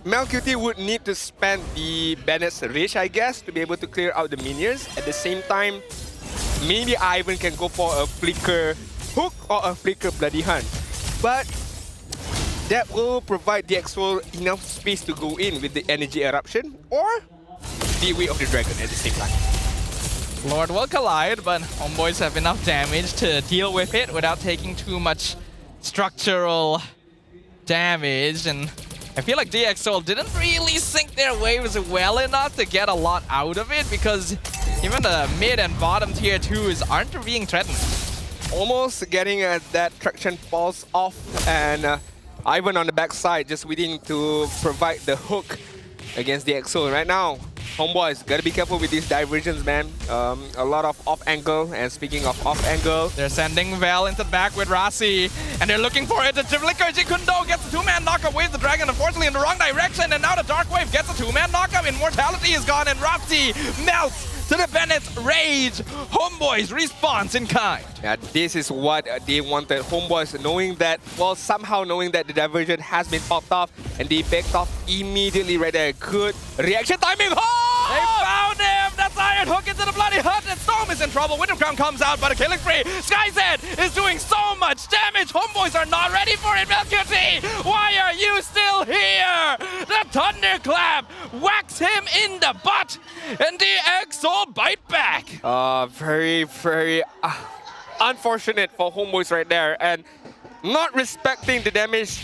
MelQT would need to spend the Bennett's Rage, I guess, to be able to clear out the minions. At the same time, maybe Ivan can go for a Flicker Hook or a Flicker Bloody Hunt. But that will provide DXOL enough space to go in with the Energy Eruption or the Way of the Dragon at the same time. Lord will collide, but HomeBois have enough damage to deal with it without taking too much structural damage, and I feel like DXOL didn't really sync their waves well enough to get a lot out of it, because even the mid and bottom tier 2s aren't being threatened. Almost getting that traction falls off, and Ivan on the backside just waiting to provide the hook against DXOL. Right now, HomeBois, gotta be careful with these diversions, man. A lot of off-angle, and speaking of off-angle, they're sending Vel into the back with Rasi, and they're looking for it. The Flicker Jikundo gets the two-man knockup, waves the dragon, unfortunately in the wrong direction, and now the Dark Wave gets a two-man knockup. Immortality is gone, and Rasi melts to the Bennett's Rage. HomeBois response in kind. Yeah, this is what they wanted. HomeBois knowing that, well, somehow knowing that the diversion has been popped off, and they backed off immediately right there. Good reaction timing. Oh! They found him! That's Iron Hook into the Bloody Hunt, and Storm is in trouble. Winter Crown comes out, but a killing spree. SkyZ is doing so much damage. HomeBois are not ready for it. MelQT, why are you still here? The Thunderclap whacks him in the butt, and the DXOL bite back. Very, very unfortunate for HomeBois right there, and not respecting the damage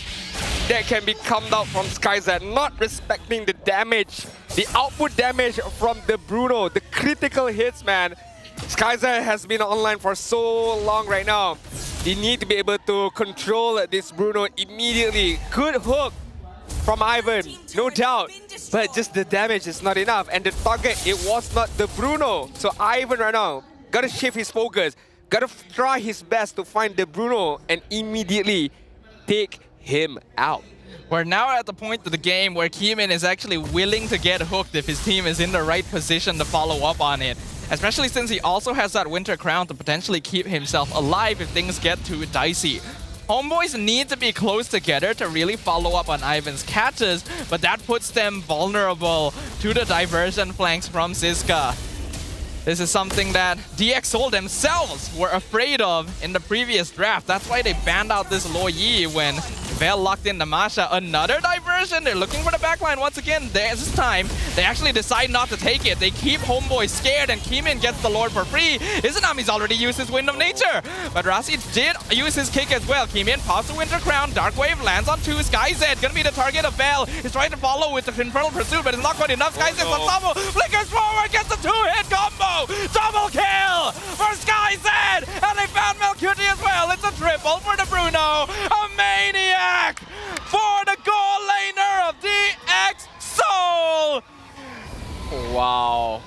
that can be comed out from SkyZ, not respecting the damage, the output damage from the Bruno, the critical hits, man. SkyZ has been online for so long right now. They need to be able to control this Bruno immediately. Good hook from Ivan, no doubt. but just the damage is not enough. And the target, it was not the Bruno. So Ivan right now gotta shift his focus, gotta try his best to find the Bruno and immediately take him out. We're now at the point of the game where Keeman is actually willing to get hooked if his team is in the right position to follow up on it. Especially since he also has that Winter Crown to potentially keep himself alive if things get too dicey. HomeBois need to be close together to really follow up on Ivan's catches, but that puts them vulnerable to the diversion flanks from Siska. This is something that DxSoul themselves were afraid of in the previous draft. That's why they banned out this Lo Yi when Vel locked in the Masha. Another diversion. They're looking for the backline once again. This time, they actually decide not to take it. They keep HomeBois scared, and Keeman gets the Lord for free. Izanami's already used his Wind of Nature, but Rasi did use his kick as well. Keeman pops the Winter Crown. Dark Wave lands on 2. SkyZ gonna be the target of Vel. He's trying to follow with the Infernal Pursuit, but it's not quite enough. SkyZ Satsamo flickers forward, gets a 2-hit combo. Double kill for SkyZ, and they found Melcuti as well. It's a triple for the Bruno. A maniac for the goal laner of DxSoul. Wow.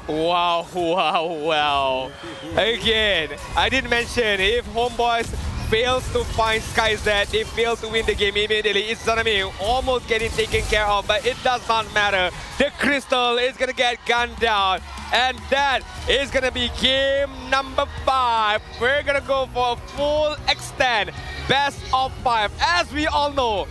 Wow, wow, wow. Again, I didn't mention if HomeBois fails to find SkyZ, they fail to win the game immediately. It's Izanami almost getting taken care of, but it does not matter. The Crystal is gonna get gunned down, and that is gonna be game number 5. We're gonna go for a full extend, best of 5. As we all know,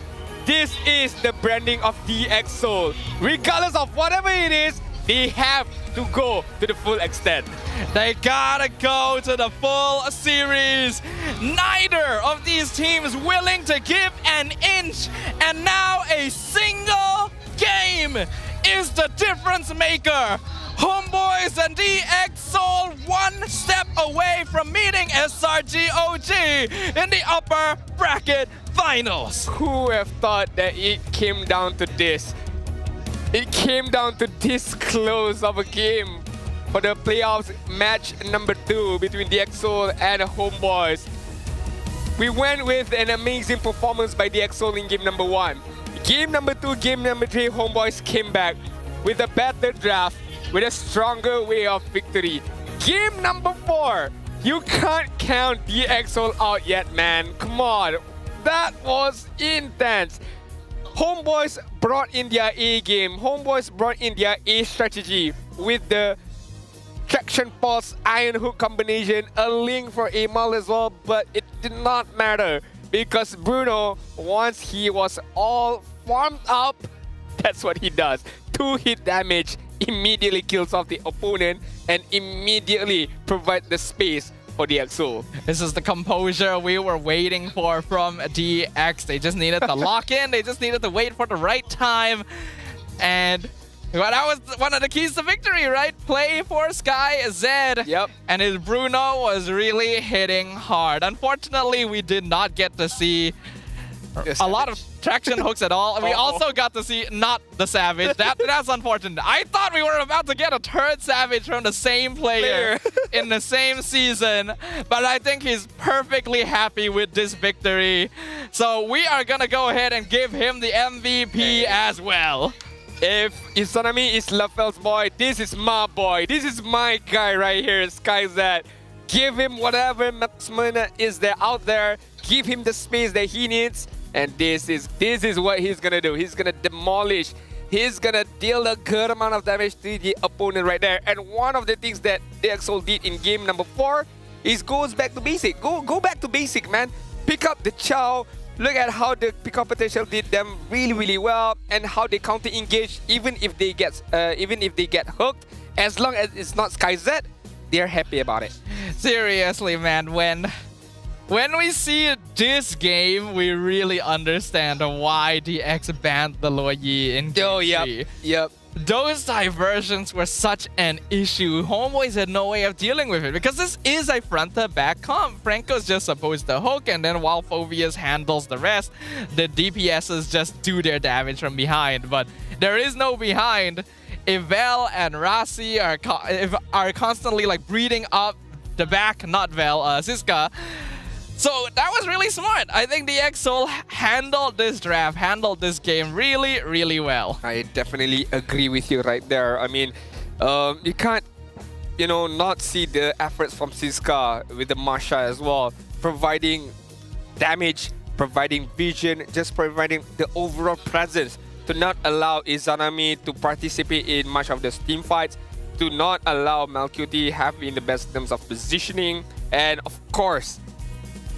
this is the branding of DxSoul. Regardless of whatever it is, they have to go to the full extent. They gotta go to the full series. Neither of these teams willing to give an inch, and now a single game is the difference maker. HomeBois and DxSoul one step away from meeting SRGOG in the upper bracket finals. Who would have thought that it came down to this? It came down to this close of a game for the playoffs match number 2 between DxSoul and HomeBois. We went with an amazing performance by DxSoul in game number 1. Game number 2, game number 3, HomeBois came back with a better draft, with a stronger way of victory. Game number 4, you can't count DxSoul out yet, man. Come on, that was intense. HomeBois brought in their A game. HomeBois brought in their A strategy with the Traction Pulse Iron Hook combination, a link for Amal as well, but it did not matter because Bruno, once he was all farmed up, that's what he does. 2-hit damage, immediately kills off the opponent and immediately provide the space for DxSoul. This is the composure we were waiting for from DX. They just needed to lock in. They just needed to wait for the right time. And well, that was one of the keys to victory, right? Play for SkyZ. Yep. And his Bruno was really hitting hard. Unfortunately, we did not get to see a lot of traction hooks at all. We also got to see not the Savage. That's unfortunate. I thought we were about to get a third Savage from the same player in the same season, but I think he's perfectly happy with this victory. So we are gonna go ahead and give him the MVP as well. If Izanami is LaFell's boy, this is my boy. This is my guy right here, SkyZ. Give him whatever maximum is there out there. Give him the space that he needs. And this is what he's gonna do. He's gonna demolish. He's gonna deal a good amount of damage to the opponent right there. And one of the things that DxSoul did in game number 4 is goes back to basic. Go back to basic, man. Pick up the Chow. Look at how the pickup potential did them really well, and how they counter engage even if they get hooked. As long as it's not SkyZ, they're happy about it. Seriously, man, when we see this game, we really understand why DX banned the Lo Yi in game 3. Yep. Those diversions were such an issue. HomeBois had no way of dealing with it because this is a front-to-back comp. Franco's just supposed to hook, and then while Phobius handles the rest, the DPSs just do their damage from behind. But there is no behind. If Vel and Rasi are constantly like breeding up the back, not Vel, Siska, So that was really smart. I think the EXO handled this draft, handled this game really, really well. I definitely agree with you right there. I mean, you can't, not see the efforts from Siska with the Masha as well, providing damage, providing vision, just providing the overall presence to not allow Izanami to participate in much of the team fights, to not allow Malcuti have in the best terms of positioning, and of course,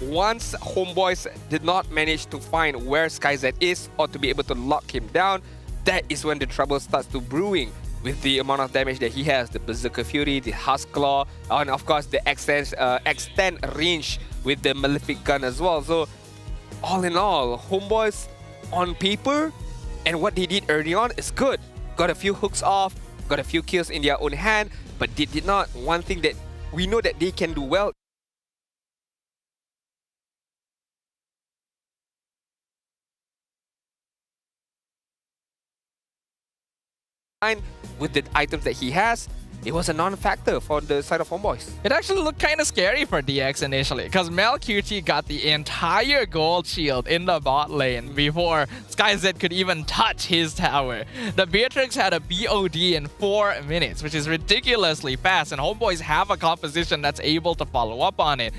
once HomeBois did not manage to find where SkyZ is or to be able to lock him down, that is when the trouble starts to brewing with the amount of damage that he has, the Berserker Fury, the Husk Claw, and of course the extend range with the Malefic Gun as well. So all in all, HomeBois on paper and what they did early on is good. Got a few hooks off, got a few kills in their own hand, but they did not. One thing that we know that they can do well with the items that he has, it was a non-factor for the side of HomeBois. It actually looked kind of scary for DX initially, because Malcuti got the entire gold shield in the bot lane before SkyZ could even touch his tower. The Beatrix had a BOD in 4 minutes, which is ridiculously fast, and HomeBois have a composition that's able to follow up on it.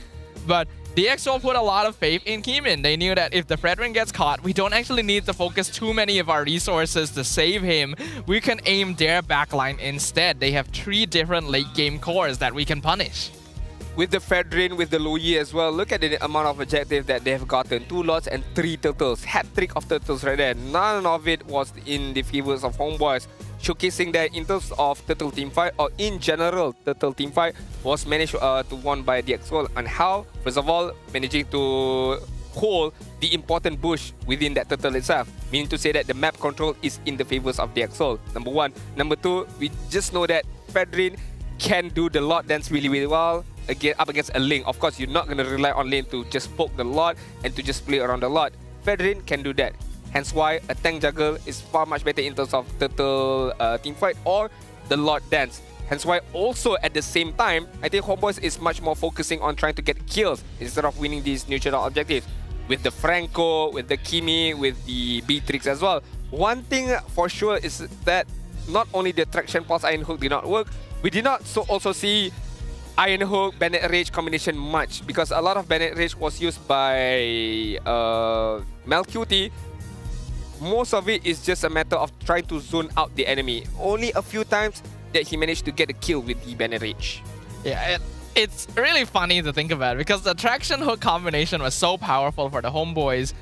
But DXO put a lot of faith in Keemin. They knew that if the Fredrin gets caught, we don't actually need to focus too many of our resources to save him. We can aim their backline instead. They have 3 different late game cores that we can punish. With the Fredrin, with the Loyi as well, look at the amount of objective that they have gotten. 2 lots and 3 turtles. Hat-trick of turtles right there. None of it was in the favors of HomeBois, showcasing that in terms of turtle team fight, or in general, turtle team fight was managed to won by DXO. And how? First of all, managing to hold the important bush within that turtle itself, meaning to say that the map control is in the favors of DXO. Number 1. Number 2, we just know that Fredrin can do the lot dance really, really well up against a Link. Of course, you're not going to rely on Link to just poke the lot and to just play around the lot. Fredrin can do that. Hence why a tank juggle is far much better in terms of turtle team fight or the lot dance. Hence why also at the same time, I think HomeBois is much more focusing on trying to get kills instead of winning these neutral objectives. With the Franco, with the Kimi, with the Beatrix as well. One thing for sure is that not only the Traction Pulse Iron Hook did not work, we did not also see Iron Hook, Bennett Rage combination much, because a lot of Bennett Rage was used by Malcuti. Most of it is just a matter of trying to zone out the enemy. Only a few times that he managed to get a kill with the Bennett Rage. Yeah, it's really funny to think about because the Traction Hook combination was so powerful for the HomeBois.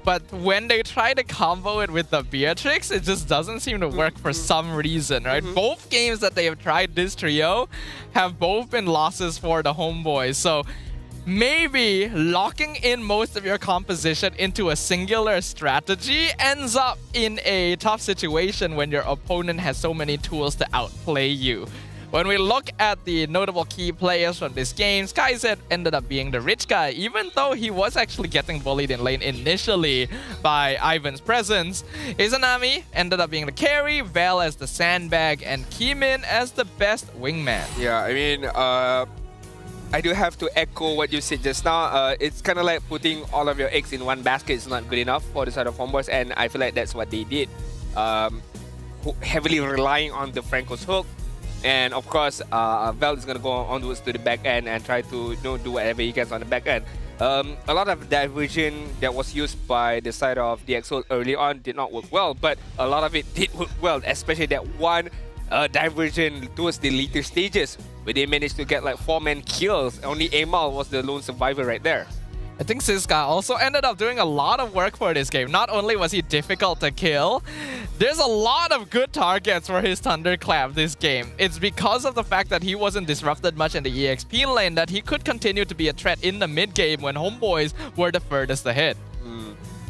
But when they try to combo it with the Beatrix, it just doesn't seem to work for some reason, right? Both games that they have tried this trio have both been losses for the HomeBois. So maybe locking in most of your composition into a singular strategy ends up in a tough situation when your opponent has so many tools to outplay you. When we look at the notable key players from this game, SkyZ ended up being the rich guy, even though he was actually getting bullied in lane initially by Ivan's presence. Izanami ended up being the carry, Vel as the sandbag, and Keemin as the best wingman. Yeah, I mean, I do have to echo what you said just now. It's kind of like putting all of your eggs in one basket is not good enough for the side of HomeBois, and I feel like that's what they did. Heavily relying on the Franco's hook. And of course, Vel is going to go onwards to the back end and try to do whatever he can on the back end. A lot of diversion that was used by the side of DXO early on did not work well, but a lot of it did work well, especially that one diversion towards the later stages where they managed to get like 4-man kills. Only Amal was the lone survivor right there. I think Siska also ended up doing a lot of work for this game. Not only was he difficult to kill, there's a lot of good targets for his Thunderclap this game. It's because of the fact that he wasn't disrupted much in the EXP lane that he could continue to be a threat in the mid game when HomeBois were the furthest ahead.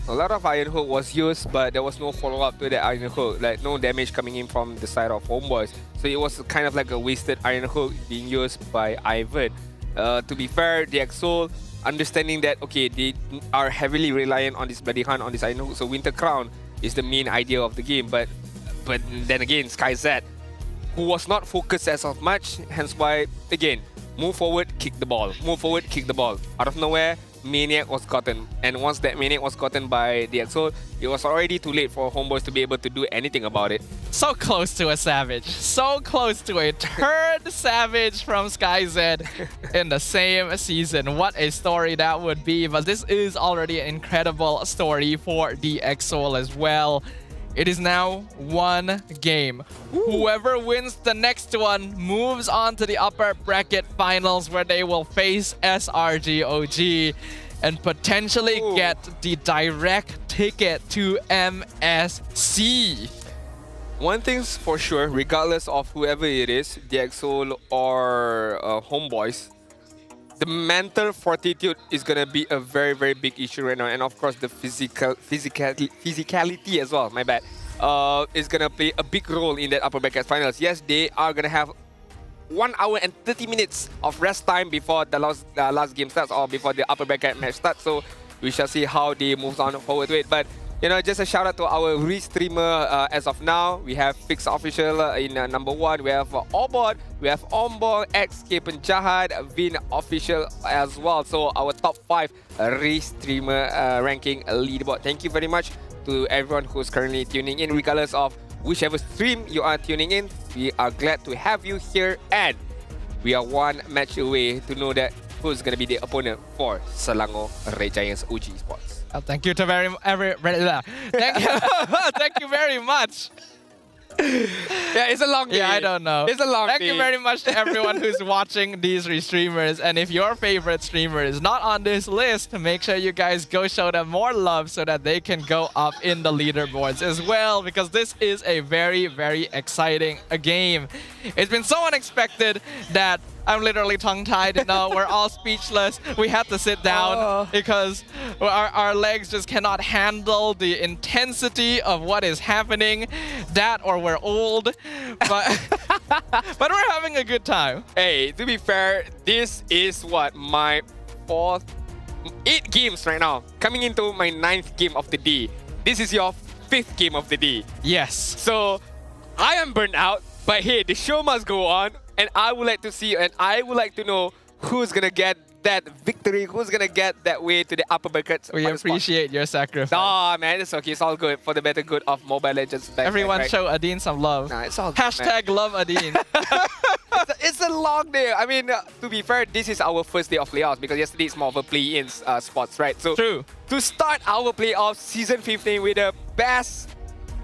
A lot of Iron Hook was used, but there was no follow-up to the Iron Hook, like no damage coming in from the side of HomeBois. So it was kind of like a wasted Iron Hook being used by Ivan. To be fair, DXO understanding that, okay, they are heavily reliant on this Bloody Hunt, on this Iron Hook, so Winter Crown is the main idea of the game. But then again, SkyZ, who was not focused as much, hence why, again, move forward, kick the ball. Move forward, kick the ball. Out of nowhere, Maniac was gotten. And once that Maniac was gotten by the EXO, it was already too late for HomeBois to be able to do anything about it. So close to a Savage. So close to a third Savage from SkyZ in the same season. What a story that would be. But this is already an incredible story for the EXO as well. It is now one game. Whoever wins the next one moves on to the upper bracket finals where they will face SRGOG and potentially get the direct ticket to MSC. One thing's for sure, regardless of whoever it is, DXO or HomeBois, the mental fortitude is gonna be a very, very big issue right now, and of course the physicality as well. My bad. Is gonna play a big role in that upper bracket finals. Yes, they are gonna have 1 hour and 30 minutes of rest time before the last game starts or before the upper bracket match starts. So we shall see how they move on forward to it. But you know, just a shout out to our re-streamer as of now. We have Fix Official in number 1. We have Obot, we have Ombong, XK Penjahat, Vin Official as well. So our top 5 re-streamer ranking leaderboard. Thank you very much to everyone who's currently tuning in, regardless of whichever stream you are tuning in. We are glad to have you here, and we are one match away to know that who's going to be the opponent for Selangor Red Giants OG Esports. Thank you to thank you, thank you very much. Yeah, it's a long day. Yeah, I don't know. It's a long day. Thank you very much to everyone who's watching these restreamers. And if your favorite streamer is not on this list, make sure you guys go show them more love so that they can go up in the leaderboards as well, because this is a very, very exciting game. It's been so unexpected that I'm literally tongue-tied. No, we're all speechless. We had to sit down because our legs just cannot handle the intensity of what is happening. That or we're old, but but we're having a good time. Hey, to be fair, this is what my 8 games right now. Coming into my 9th game of the day. This is your 5th game of the day. Yes. So I am burnt out, but hey, the show must go on. And I would like to see, and I would like to know who's gonna get that victory, who's gonna get that way to the upper brackets. We appreciate your sacrifice. Oh man, it's okay. It's all good for the better good of Mobile Legends. Everyone right? Show Adin some love. Nah, it's all good, Hashtag man. love Adin. It's a long day. I mean, to be fair, this is our first day of playoffs because yesterday it's more of a play-in spots, right? So true. To start our playoffs season 15 with the best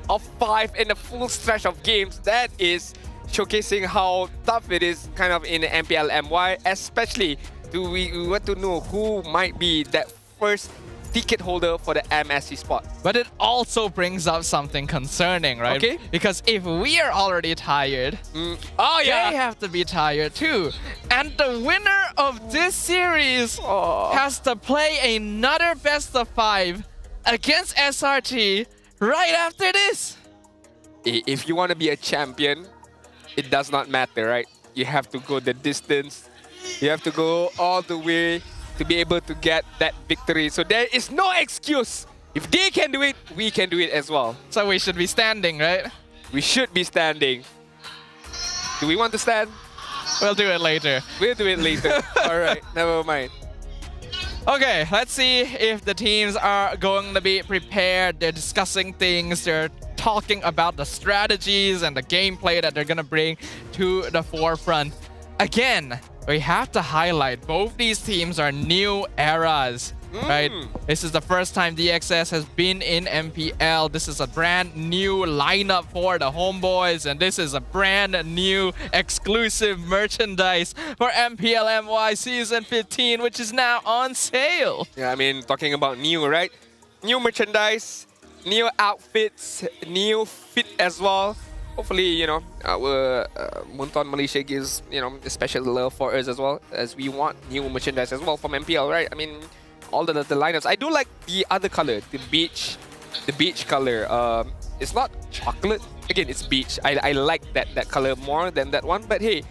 of 5 in the full stretch of games, that is showcasing how tough it is kind of in the MPL MY, especially we want to know who might be that first ticket holder for the MSC spot. But it also brings up something concerning, right? Okay. Because if we are already tired, they have to be tired too. And the winner of this series has to play another best of 5 against SRT right after this. If you want to be a champion, it does not matter, right? You have to go the distance. You have to go all the way to be able to get that victory. So there is no excuse. If they can do it, we can do it as well. So we should be standing, right? We should be standing. Do we want to stand? We'll do it later. We'll do it later. All right, never mind. Okay, let's see if the teams are going to be prepared. They're discussing things. They're talking about the strategies and the gameplay that they're going to bring to the forefront. Again, we have to highlight both these teams are new eras, right? This is the first time DXS has been in MPL. This is a brand new lineup for the HomeBois, and this is a brand new exclusive merchandise for MPL MY Season 15, which is now on sale. Yeah, I mean, talking about new, right? New merchandise, new outfits, new fit as well. Hopefully, you know, our Munton Malaysia gives, you know, a special love for us as well, as we want new merchandise as well from MPL, right? I mean, all the lineups. I do like the other color, the beach color. It's not chocolate. Again, it's beach. I like that color more than that one. But hey,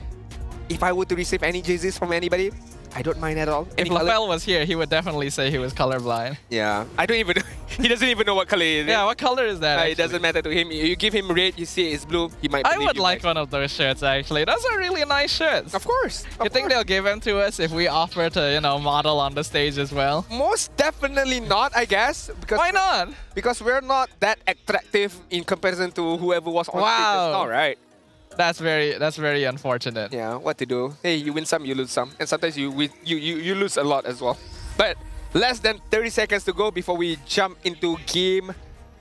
if I were to receive any jerseys from anybody, I don't mind at all. If LaFell was here, he would definitely say he was colorblind. Yeah, I don't even know. He doesn't even know what color it is. Yeah, what color is that? It doesn't matter to him. You give him red, you see it's blue, he might I believe would you like guys. one of those shirts actually. Those are really nice shirts. Of course. You think they'll give them to us if we offer to, you know, model on the stage as well? Most definitely not, I guess. Because why not? Because we're not that attractive in comparison to whoever was on stage just now, right? That's very unfortunate. Yeah, what to do? Hey, you win some, you lose some, and sometimes you win, you lose a lot as well. But less than 30 seconds to go before we jump into game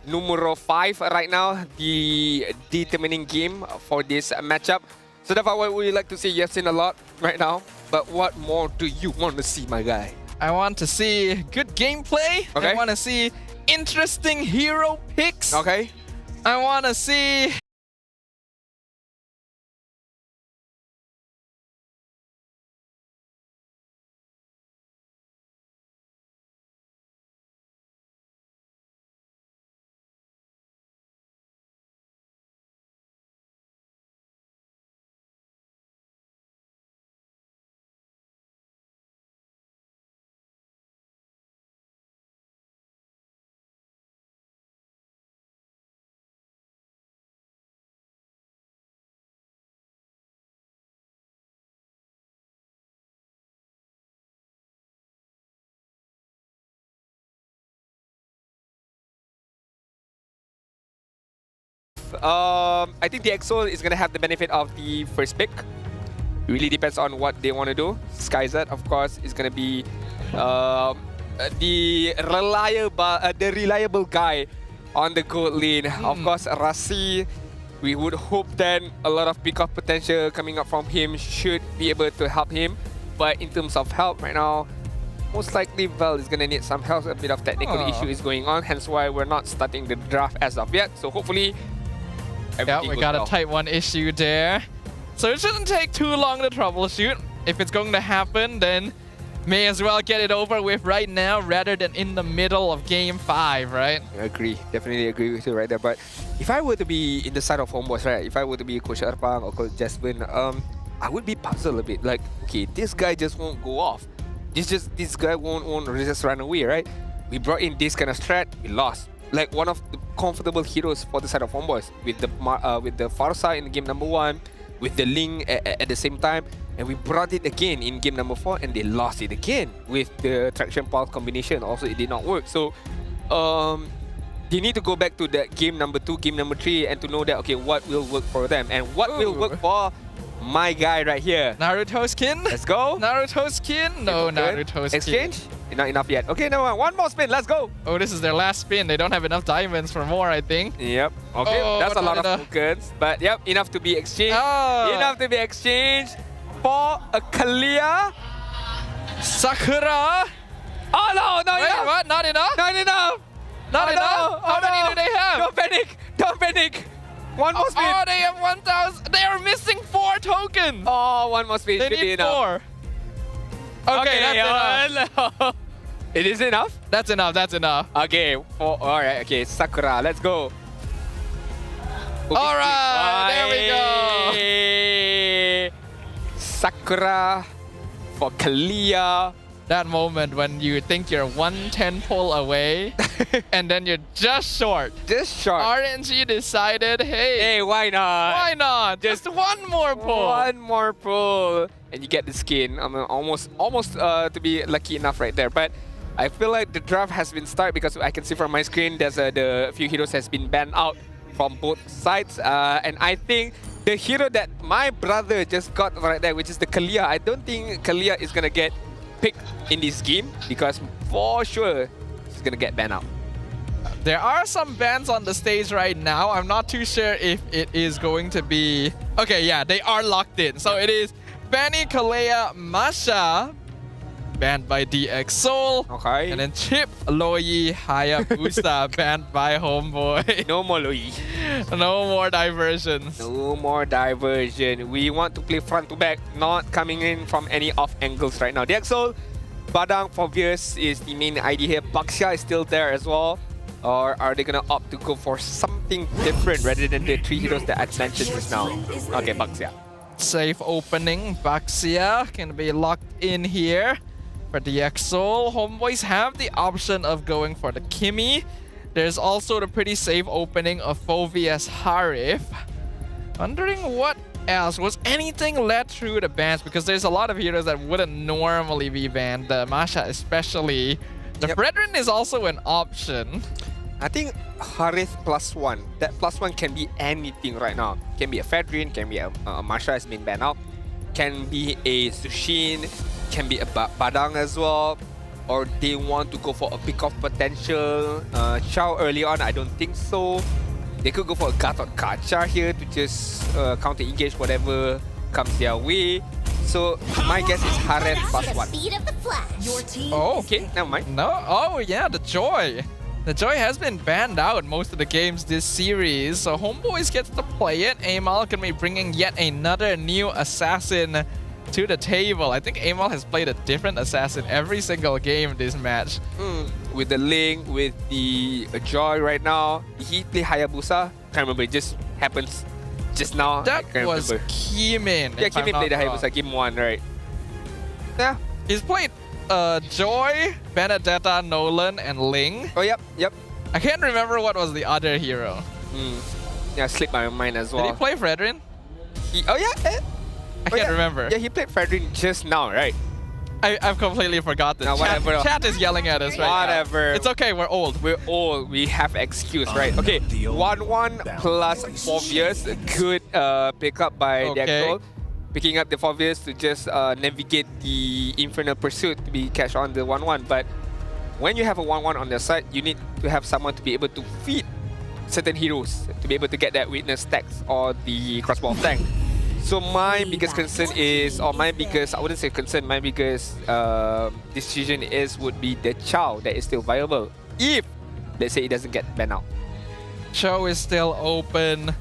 numero 5 right now, the determining game for this matchup. So that's what we like to see. You've seen a lot right now, but what more do you want to see, my guy? I want to see good gameplay. Okay. I want to see interesting hero picks. Okay. I want to see I think the EXO is gonna have the benefit of the first pick. It really depends on what they want to do. Skyzet, of course, is gonna be the reliable guy on the gold lane. Of course, Rasi, we would hope then a lot of pick-off potential coming up from him should be able to help him. But in terms of help right now, most likely Val is gonna need some help. A bit of technical issue is going on, hence why we're not starting the draft as of yet. So hopefully, yeah, we got a type 1 issue there. So it shouldn't take too long to troubleshoot. If it's going to happen, then may as well get it over with right now rather than in the middle of game 5, right? I agree. Definitely agree with you right there. But if I were to be in the side of HomeBois, right? If I were to be Coach Erpang or Coach Jasmine, I would be puzzled a bit. Like, okay, this guy just won't go off. This guy won't just run away, right? We brought in this kind of strat, we lost. Like one of the comfortable heroes for the side of HomeBois with the Farsa in game number 1, with the Ling at the same time, and we brought it again in game number 4, and they lost it again with the traction pulse combination. Also, it did not work. So, they need to go back to that game number 2, game number 3, and to know that okay, what will work for them and what will work for my guy right here. Naruto skin. Let's go. Naruto skin. No, Naruto skin. Exchange. Not enough yet. Okay, no, one more spin. Let's go. Oh, this is their last spin. They don't have enough diamonds for more, I think. Yep. Okay, that's a lot of tokens. But yep, enough to be exchanged. Enough to be exchanged for a Kalia. Sakura. Oh no, not Wait, enough. what? Not enough? Not enough. Not enough? How many do they have? Don't panic. Don't panic. One more spin. Oh, they have 1,000. They are missing 4 tokens. Oh, one more spin. They Should be need enough. 4. Okay, that's enough. It is enough? That's enough. That's enough. Okay. All right. Okay, Sakura. Let's go. All right. There we go. Sakura for Kalia. That moment when you think you're 110 pull away and then you're just short. Just short. RNG decided, hey, why not? Why not? Just one more pull. One more pull. And you get the skin. I'm almost to be lucky enough right there. But I feel like the draft has been started because I can see from my screen there's the few heroes has been banned out from both sides. And I think the hero that my brother just got right there, which is the Kalia, I don't think Kalia is going to get picked in this game because for sure she's going to get banned out. There are some bans on the stage right now. I'm not too sure if it is going to be... Okay, yeah, they are locked in. So it is Fanny, Kalea, Masha, banned by DX Soul. Okay. And then Chip, Loyi, Hayabusa, banned by HomeBois. No more Loyi. No more diversions. No more diversion. We want to play front to back, not coming in from any off angles right now. DX Soul, Badang for Viers is the main idea here. Baxia is still there as well. Or are they going to opt to go for something different rather than the 3 heroes that I mentioned just now? Okay, Baxia. Safe opening. Baxia can be locked in here. For the EXO, HomeBois have the option of going for the Kimi. There's also the pretty safe opening of Fovius Harif. Wondering what else. Was anything let through the bans? Because there's a lot of heroes that wouldn't normally be banned. Masha especially. The Fredrin is also an option. I think Harith +1. That +1 can be anything right now. Can be a Fedrin, can be a Masha has been banned out. Can be a Sushin, can be a Badang as well. Or they want to go for a pick-off potential. Chow early on, I don't think so. They could go for a Gatot Kacha here to just counter-engage whatever comes their way. So my guess is Harith +1. Oh, okay, never mind. No, oh yeah, the Joy. The Joy has been banned out most of the games this series, so HomeBois gets to play it. Amal can be bringing yet another new assassin to the table. I think Amal has played a different assassin every single game this match. With the Link, with the Joy right now. He play Hayabusa. Can't remember, it just happens just now. That was Kimin. Yeah, Kimin played the Hayabusa game 1, right? Yeah. He's played Joy, Benedetta, Nolan, and Ling. Oh, yep. I can't remember what was the other hero. Yeah, slipped my mind as well. Did he play Fredrin? Oh, yeah. I can't remember. Yeah, he played Fredrin just now, right? I've completely forgotten. No, whatever. Chat is yelling at us right Whatever. now. It's okay, we're old. We're old. We have excuse, right? Okay, 1-1 plus Fovius. Good pick up by Dexol. Picking up the Fovius to just navigate the Infernal Pursuit to be catch on the 1-1. But when you have a 1-1 on the side, you need to have someone to be able to feed certain heroes to be able to get that witness stacks or the crossbow of tank. So my biggest concern is, or my biggest, I wouldn't say concern, my biggest decision would be the Chow that is still viable. If, let's say, it doesn't get banned out. Chow is still open.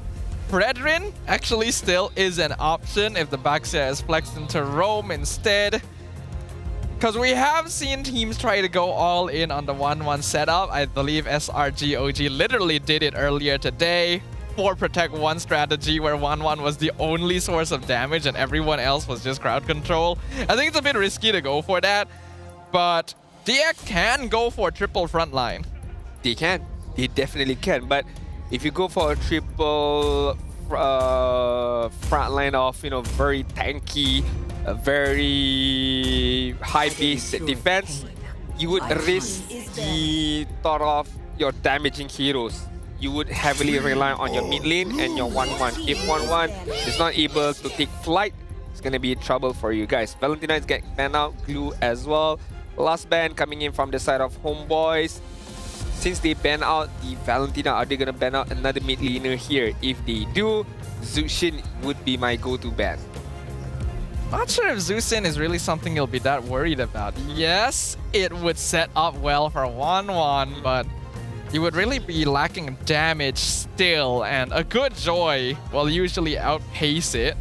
Fredrin actually still is an option if the Baxia is flexed into Rome instead. Because we have seen teams try to go all in on the 1-1 setup. I believe SRG OG literally did it earlier today. 4 protect 1 strategy where 1-1 was the only source of damage and everyone else was just crowd control. I think it's a bit risky to go for that, but DX can go for triple frontline. They can. They definitely can. But if you go for a triple frontline of, very tanky, very high base defense, you would risk the thought of your damaging heroes. You would heavily rely on your mid lane and your 1-1. If 1-1 is not able to take flight, it's going to be trouble for you guys. Valentina is getting banned out, Glue as well. Last ban coming in from the side of HomeBois. Since they ban out the Valentina, are they going to ban out another mid laner here? If they do, Zushin would be my go-to ban. Not sure if Zushin is really something you'll be that worried about. Yes, it would set up well for 1-1, but you would really be lacking damage still, and a good Joy will usually outpace it.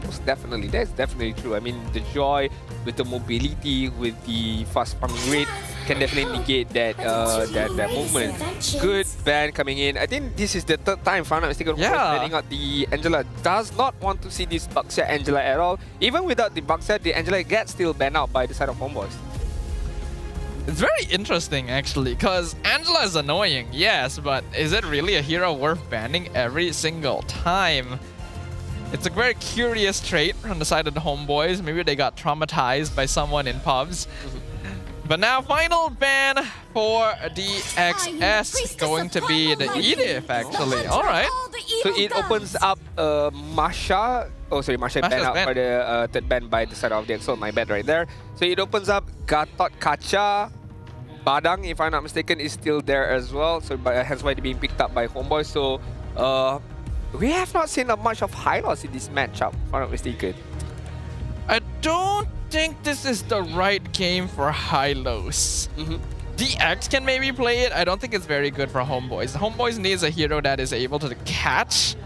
Most definitely, that's definitely true. I mean, the Joy with the mobility, with the fast farming rate, can definitely negate that that movement. Good ban coming in. I think this is the 3rd time, if I'm not mistaken, banning out the Angela. Does not want to see this Baxia Angela at all. Even without the Baxia, the Angela gets still banned out by the side of HomeBois. It's very interesting, actually, because Angela is annoying, yes, but is it really a hero worth banning every single time? It's a very curious trait from the side of the HomeBois. Maybe they got traumatized by someone in pubs. But now, final ban for DXS going to be the Edith, actually. All right. So it opens up Masha. Oh, sorry, Masha banned out by the 3rd ban by the side of the EXO. My bad right there. So it opens up Gatot Kacha. Badang, if I'm not mistaken, is still there as well. So hence why they're being picked up by HomeBois. So we have not seen much of Hylos in this matchup, if I'm not mistaken. I don't think this is the right game for Hylos. DX can maybe play it. I don't think it's very good for HomeBois. HomeBois needs a hero that is able to catch,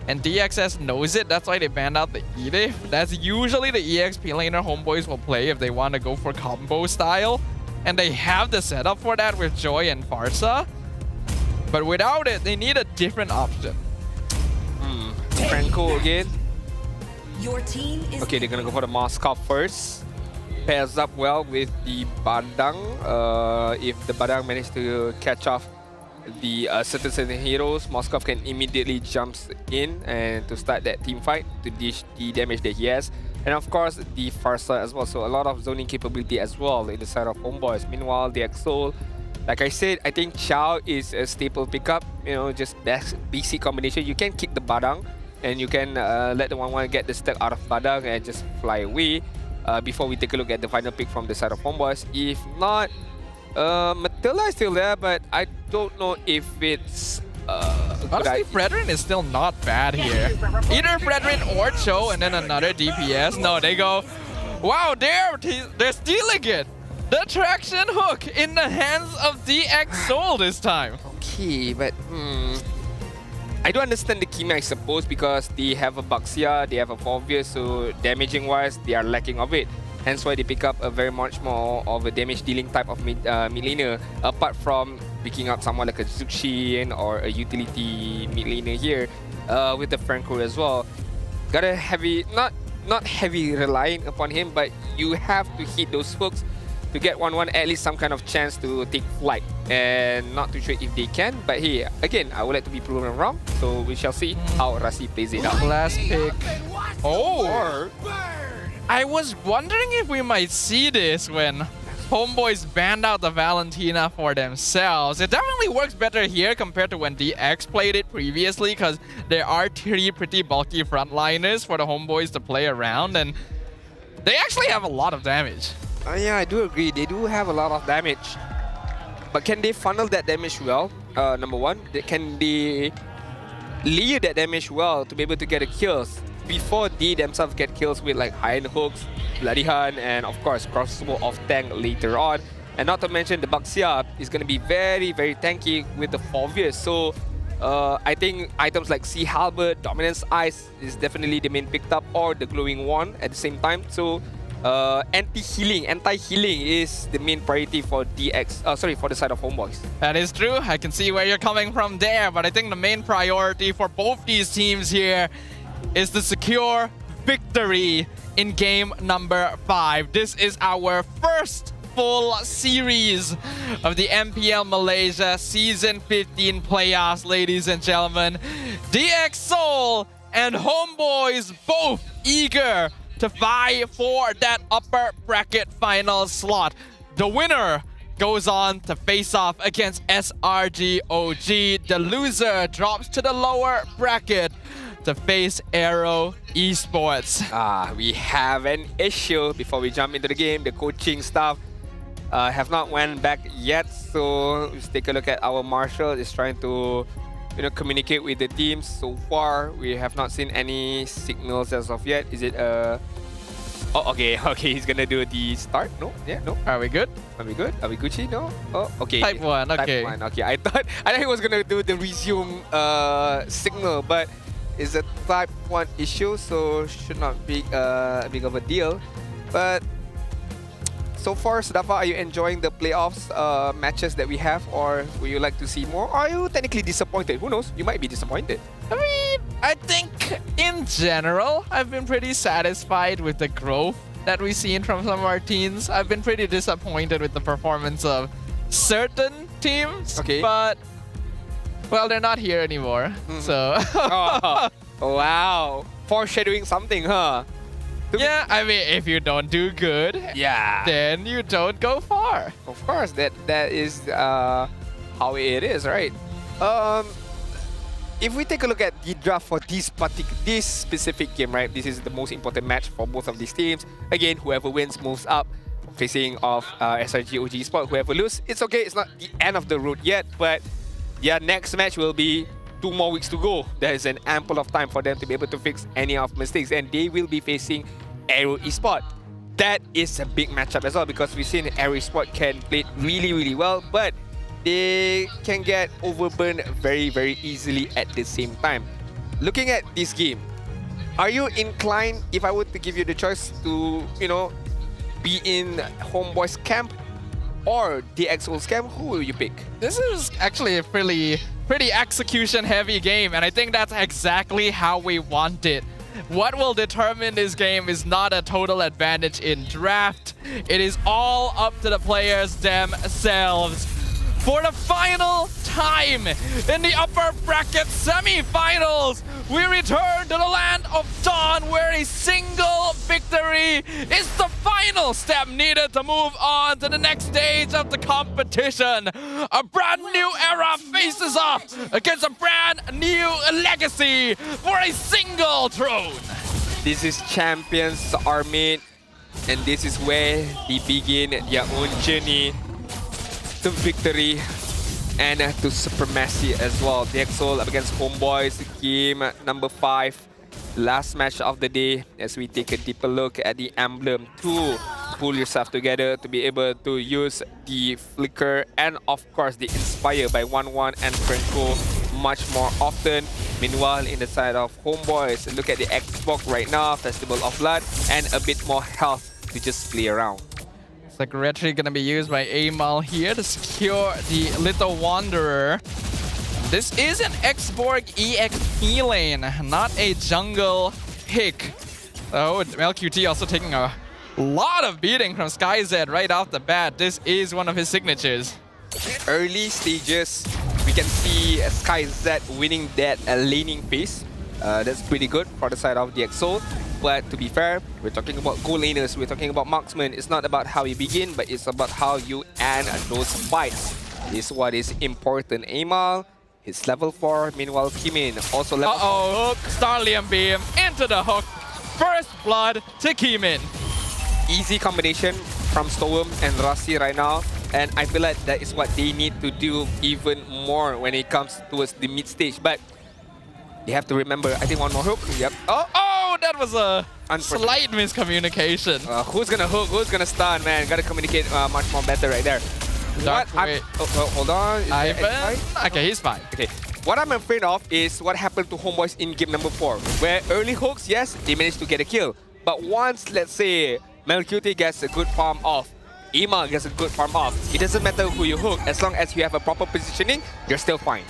and DXS knows it. That's why they banned out the Edith. That's usually the EXP laner HomeBois will play if they want to go for combo style, and they have the setup for that with Joy and Farsa. But without it, they need a different option. Franco again. Your team is Okay, they're gonna go for the Moskov first. pairs up well with the Badang. If the Badang manage to catch off the certain heroes, Moskov can immediately jump in and to start that team fight to dish the damage that he has. And of course, the far side as well. So a lot of zoning capability as well in the side of HomeBois. Meanwhile, the Exol, like I said, I think Chow is a staple pickup. You know, just basic combination. You can kick the Badang and you can let the 1-1 get the stack out of Badang and just fly away. Before we take a look at the final pick from the side of HomeBois. If not, Matilda is still there, but I don't know if it's honestly, Fredrin is still not bad here. Either Fredrin or Cho and then another DPS. No, they go, wow, they're stealing it. The traction hook in the hands of DX Soul this time. Okay, but I do understand the Kimi, I suppose, because they have a Baxia, they have a Forvius, so damaging wise, they are lacking of it. Hence why they pick up a very much more of a damage dealing type of mid laner, apart from picking up someone like a Zuxin or a utility mid laner here with the Franco as well. Got a heavy, not heavy relying upon him, but you have to hit those hooks to get 1-1 at least some kind of chance to take flight. And not too sure if they can, but hey, again, I would like to be proven wrong, so we shall see how Rasi plays it out. Last pick. Oh! I was wondering if we might see this when HomeBois banned out the Valentina for themselves. It definitely works better here compared to when DX played it previously, because there are 3 pretty bulky frontliners for the HomeBois to play around, and they actually have a lot of damage. Yeah, I do agree. They do have a lot of damage. But can they funnel that damage well? Number one, can they layer that damage well to be able to get the kills before they themselves get kills with like high-end hooks, Bloody Hunt, and of course crossbow off tank later on. And not to mention the Baxia is going to be very, very tanky with the Forvius. So I think items like Sea Halberd, Dominance Ice is definitely the main picked up, or the Glowing Wand at the same time. So anti-healing is the main priority for for the side of HomeBois. That is true. I can see where you're coming from there, but I think the main priority for both these teams here is to secure victory in game number 5. This is our first full series of the MPL Malaysia Season 15 playoffs, ladies and gentlemen. DX Soul and HomeBois both eager to vie for that upper bracket final slot. The winner goes on to face off against SRG OG. The loser drops to the lower bracket to face AERO Esports. We have an issue before we jump into the game. The coaching staff have not went back yet, so let's take a look at our Marshall is trying to communicate with the teams. So far, we have not seen any signals as of yet. Is it oh, okay, he's gonna do the start. No, yeah, no. Are we good? Are we good? Are we Gucci? No. Oh, okay. Type 1. Okay. Type 1. Okay. I thought he was gonna do the resume signal, but it's a type 1 issue, so should not be big of a deal. But so far, Sadafa, are you enjoying the playoffs matches that we have, or would you like to see more? Are you technically disappointed? Who knows? You might be disappointed. I mean, I think in general, I've been pretty satisfied with the growth that we've seen from some of our teams. I've been pretty disappointed with the performance of certain teams, but well, they're not here anymore, so... Wow. Foreshadowing something, huh? Yeah, I mean, if you don't do good, then you don't go far. Of course, that is how it is, right? If we take a look at the draft for this specific game, right? This is the most important match for both of these teams. Again, whoever wins moves up, facing off SRG OG Esports. Whoever loses, it's okay. It's not the end of the road yet, but their next match will be 2 more weeks to go. There is an ample of time for them to be able to fix any of mistakes, and they will be facing AERO Esports. That is a big matchup as well, because we've seen AERO Esports can play really, really well, but they can get overburned very, very easily at the same time. Looking at this game, are you inclined, if I were to give you the choice to, be in HomeBois camp or DX Soul's camp, who will you pick? This is actually a pretty execution heavy game, and I think that's exactly how we want it what will determine this game is not a total advantage in draft. It is all up to the players themselves. For the final time in the upper bracket semi-finals, we return to the land of Dawn, where a single victory is the final step needed to move on to the next stage of the competition. A brand new era faces off against a brand new legacy for a single throne. This is Champions Army, and this is where they begin their own journey to victory and to supremacy as well. The EXO up against HomeBois, game number 5. Last match of the day, as we take a deeper look at the emblem to pull yourself together to be able to use the Flicker and of course the Inspire by 1-1 and Franco much more often. Meanwhile, in the side of HomeBois, look at the Xbox right now, Festival of Blood, and a bit more health to just play around. Like Retri gonna be used by Amal here to secure the Little Wanderer. This is an Xborg EXP lane, not a jungle pick. Oh, MLQT also taking a lot of beating from SkyZ right off the bat. This is one of his signatures. Early stages, we can see SkyZ winning that laning phase. That's pretty good for the side of the EXO. But to be fair, we're talking about goal laners, we're talking about marksmen. It's not about how you begin, but it's about how you end those fights. This is what is important. Amal, he's level 4. Meanwhile, Kimin also level 4. Hook, Starlium Beam into the hook. First blood to Kimin. Easy combination from Storm and Rossi right now. And I feel like that is what they need to do even more when it comes towards the mid stage. But you have to remember, I think one more hook. Yep. Oh, that was a slight miscommunication. Who's gonna hook? Who's gonna stun, man? Gotta communicate much more better right there. Hold on. Ivan? Okay, he's fine. Okay. What I'm afraid of is what happened to HomeBois in game number 4, where early hooks, yes, they managed to get a kill. But once, let's say, MLQT gets a good farm off, Ima gets a good farm off, it doesn't matter who you hook, as long as you have a proper positioning, you're still fine.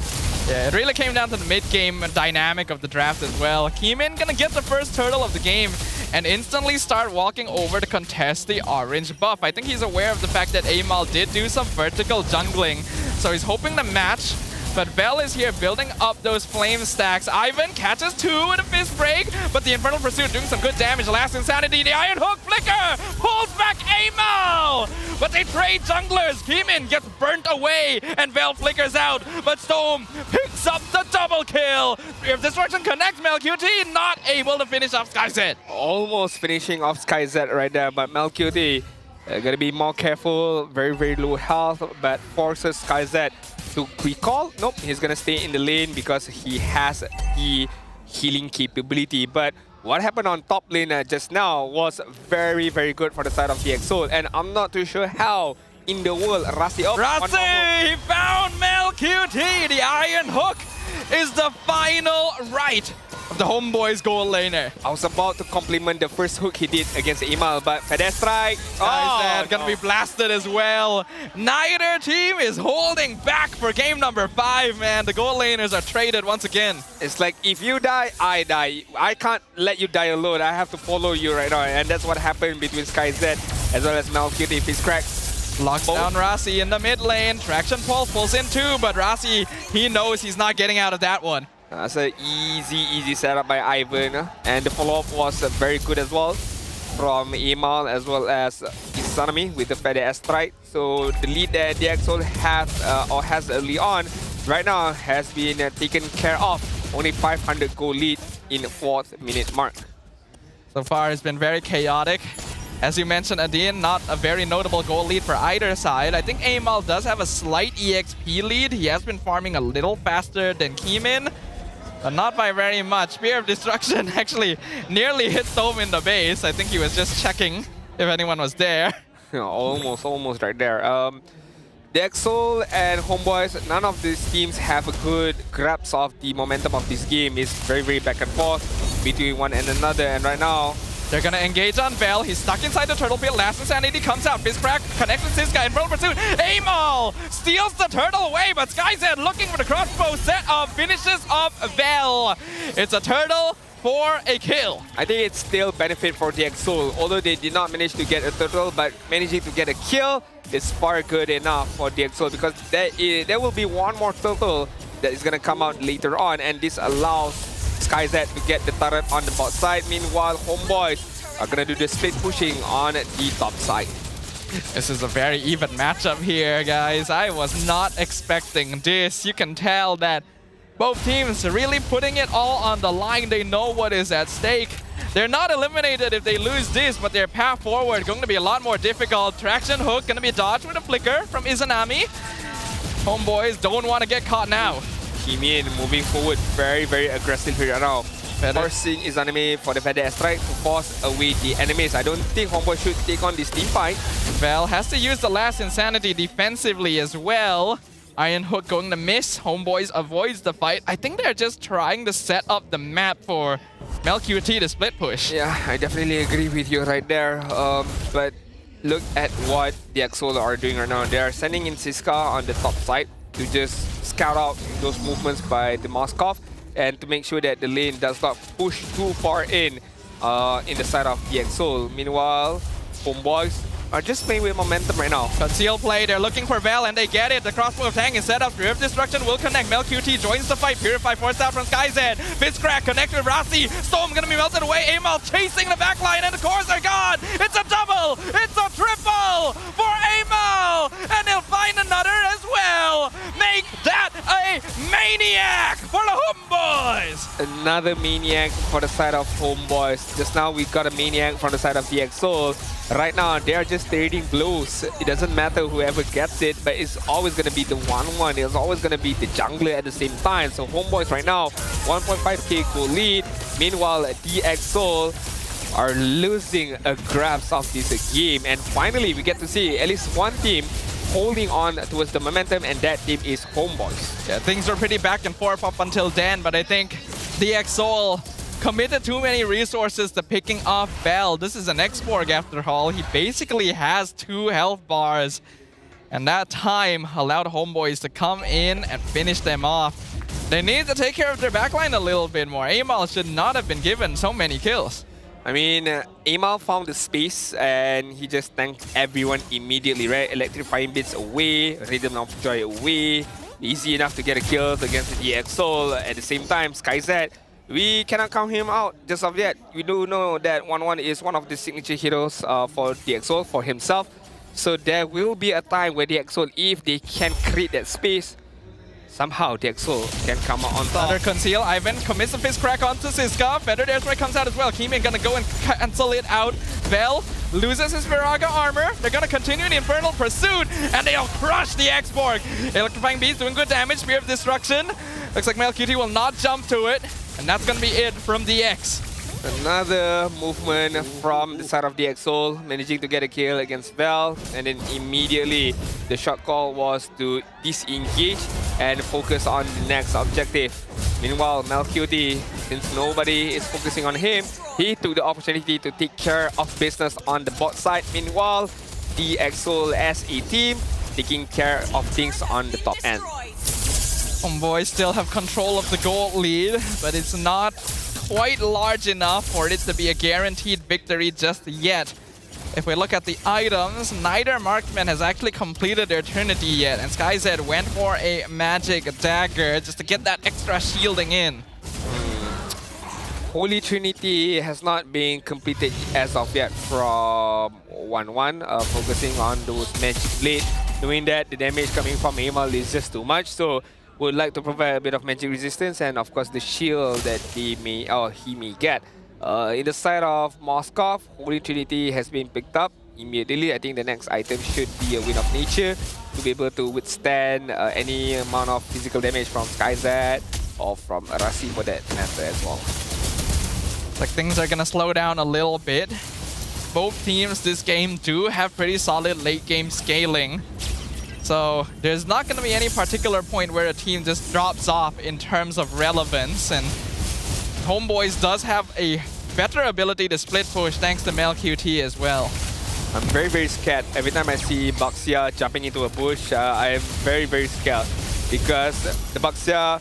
Yeah, it really came down to the mid-game dynamic of the draft as well. Kimin gonna get the first turtle of the game and instantly start walking over to contest the orange buff. I think he's aware of the fact that Amal did do some vertical jungling, so he's hoping to match. But Bell is here building up those flame stacks. Ivan catches 2 with a fist break, but the Infernal Pursuit doing some good damage. Last Insanity, the Iron Hook Flicker pulls back Amal! But they trade junglers. Kimin gets burnt away, and Bell flickers out. But Storm picks up the double kill. If Destruction connects, MLQT not able to finish off SkyZ. Almost finishing off SkyZ right there, but MLQT gotta be more careful. Very, very low health, but forces SkyZ to recall. Nope, he's gonna stay in the lane because he has the healing capability. But what happened on top lane just now was very, very good for the side of the EXO, and I'm not too sure how in the world Rasi he found MLQT. The Iron Hook is the final right of the HomeBois goal laner. I was about to compliment the first hook he did against Amal, but Pedestrike, gonna be blasted as well. Neither team is holding back for game number 5, man. The goal laners are traded once again. It's like, if you die, I die. I can't let you die alone. I have to follow you right now, and that's what happened between SkyZ as well as MLQT. If he's cracked, locks down Rasi in the mid lane. Traction Pulse pulls in too, but Rasi, he knows he's not getting out of that one. That's an easy setup by Ivan, and the follow-up was very good as well from Amal as well as Isanami with the Feather Strike. So the lead that the EXO has early on right now has been taken care of. Only 500 goal lead in the 4th minute mark. So far it's been very chaotic. As you mentioned, Adin, not a very notable goal lead for either side. I think Amal does have a slight EXP lead. He has been farming a little faster than Kimin, but not by very much. Spear of Destruction actually nearly hit Storm in the base. I think he was just checking if anyone was there. Almost right there. The EXO and HomeBois, none of these teams have a good grasp of the momentum of this game. It's very, very back and forth between one and another, and right now, they're gonna engage on Bell. He's stuck inside the turtle pit. Last Insanity comes out. Fist crack connects with Siska in front of pursuit. Amal steals the turtle away, but SkyZ looking for the crossbow set of finishes of Bell. It's a turtle for a kill. I think it's still benefit for the Exol, although they did not manage to get a turtle, but managing to get a kill is far good enough for the Exol, because there will be one more turtle that is going to come out later on, and this allows SkyZ to get the turret on the bot side. Meanwhile, HomeBois are going to do the split pushing on the top side. This is a very even matchup here, guys. I was not expecting this. You can tell that both teams are really putting it all on the line. They know what is at stake. They're not eliminated if they lose this, but their path forward going to be a lot more difficult. Traction hook going to be dodged with a flicker from Izanami. HomeBois don't want to get caught now. Kimin moving forward very, very aggressive here now. Forcing Izanami for the feather strike to force away the enemies. I don't think HomeBois should take on this team fight. Vel has to use the last insanity defensively as well. Iron Hook going to miss. HomeBois avoids the fight. I think they're just trying to set up the map for MelQT to split push. Yeah, I definitely agree with you right there. But look at what the Exol are doing right now. They are sending in Siska on the top side to just scout out those movements by the Moskov and to make sure that the lane does not push too far in the side of the Exol. Meanwhile, HomeBois are just playing with momentum right now. Conceal play, they're looking for Vel and they get it. The crossbow of Tang is set up. Rift Destruction will connect. MelQT joins the fight. Purify forced out from SkyZ. Fitzcrack connect with Rasi. Storm gonna be melted away. Amal chasing the backline and the cores are gone. It's a double. It's a triple for Amal. And he'll find another as well. Make that a maniac for the HomeBois. Another maniac for the side of HomeBois. Just now we got a maniac from the side of the Exol. Right now, they're just trading blows. It doesn't matter whoever gets it, but it's always going to be the 1-1. It's always going to be the jungler at the same time. So HomeBois right now, 1.5k goal lead. Meanwhile, the Exol are losing a grasp of this game. And finally, we get to see at least one team holding on towards the momentum, and that team is HomeBois. Yeah, things were pretty back and forth up until then, but I think the Exol committed too many resources to picking off Vel. This is an Exborg after all. He basically has 2 health bars. And that time allowed HomeBois to come in and finish them off. They need to take care of their backline a little bit more. Amal should not have been given so many kills. I mean, Amal found the space and he just tanked everyone immediately, right? Electrifying bits away, Rhythm of Joy away. Easy enough to get a kill against the Exol. At the same time, SkyZ, we cannot count him out just of yet. We do know that 1-1 is one of the signature heroes for the Exol, for himself. So there will be a time where the Exol, if they can create that space, somehow the Exol can come out on top. Under Conceal, Ivan commits a fist crack onto Siska. Feathered Airstrike comes out as well. Kimin gonna go and cancel it out. Vel loses his Viraga armor. They're gonna continue the Infernal Pursuit, and they'll crush the Exborg. Electrifying Beast doing good damage. Spear of Destruction. Looks like MelQT will not jump to it. And that's going to be it from DX. Another movement from the side of the Exol, managing to get a kill against Vel. And then immediately the shot call was to disengage and focus on the next objective. Meanwhile, MelQT, since nobody is focusing on him, he took the opportunity to take care of business on the bot side. Meanwhile, the Exol as a team taking care of things on the top end. HomeBois still have control of the gold lead, but it's not quite large enough for it to be a guaranteed victory just yet. If we look at the items, neither marksman has actually completed their Trinity yet, and SkyZ went for a magic dagger just to get that extra shielding in. Holy Trinity has not been completed as of yet from 1-1, focusing on those magic blade, knowing that the damage coming from Amal is just too much, so would like to provide a bit of magic resistance and of course the shield that he may get. In the side of Moskov, Holy Trinity has been picked up immediately. I think the next item should be a Wind of Nature to be able to withstand any amount of physical damage from SkyZ or from Rasi for that matter as well. Like things are gonna slow down a little bit. Both teams this game do have pretty solid late game scaling. So there's not going to be any particular point where a team just drops off in terms of relevance. And HomeBois does have a better ability to split push thanks to MelQT as well. I'm very, very scared. Every time I see Baxia jumping into a bush, I am very, very scared. Because the Baxia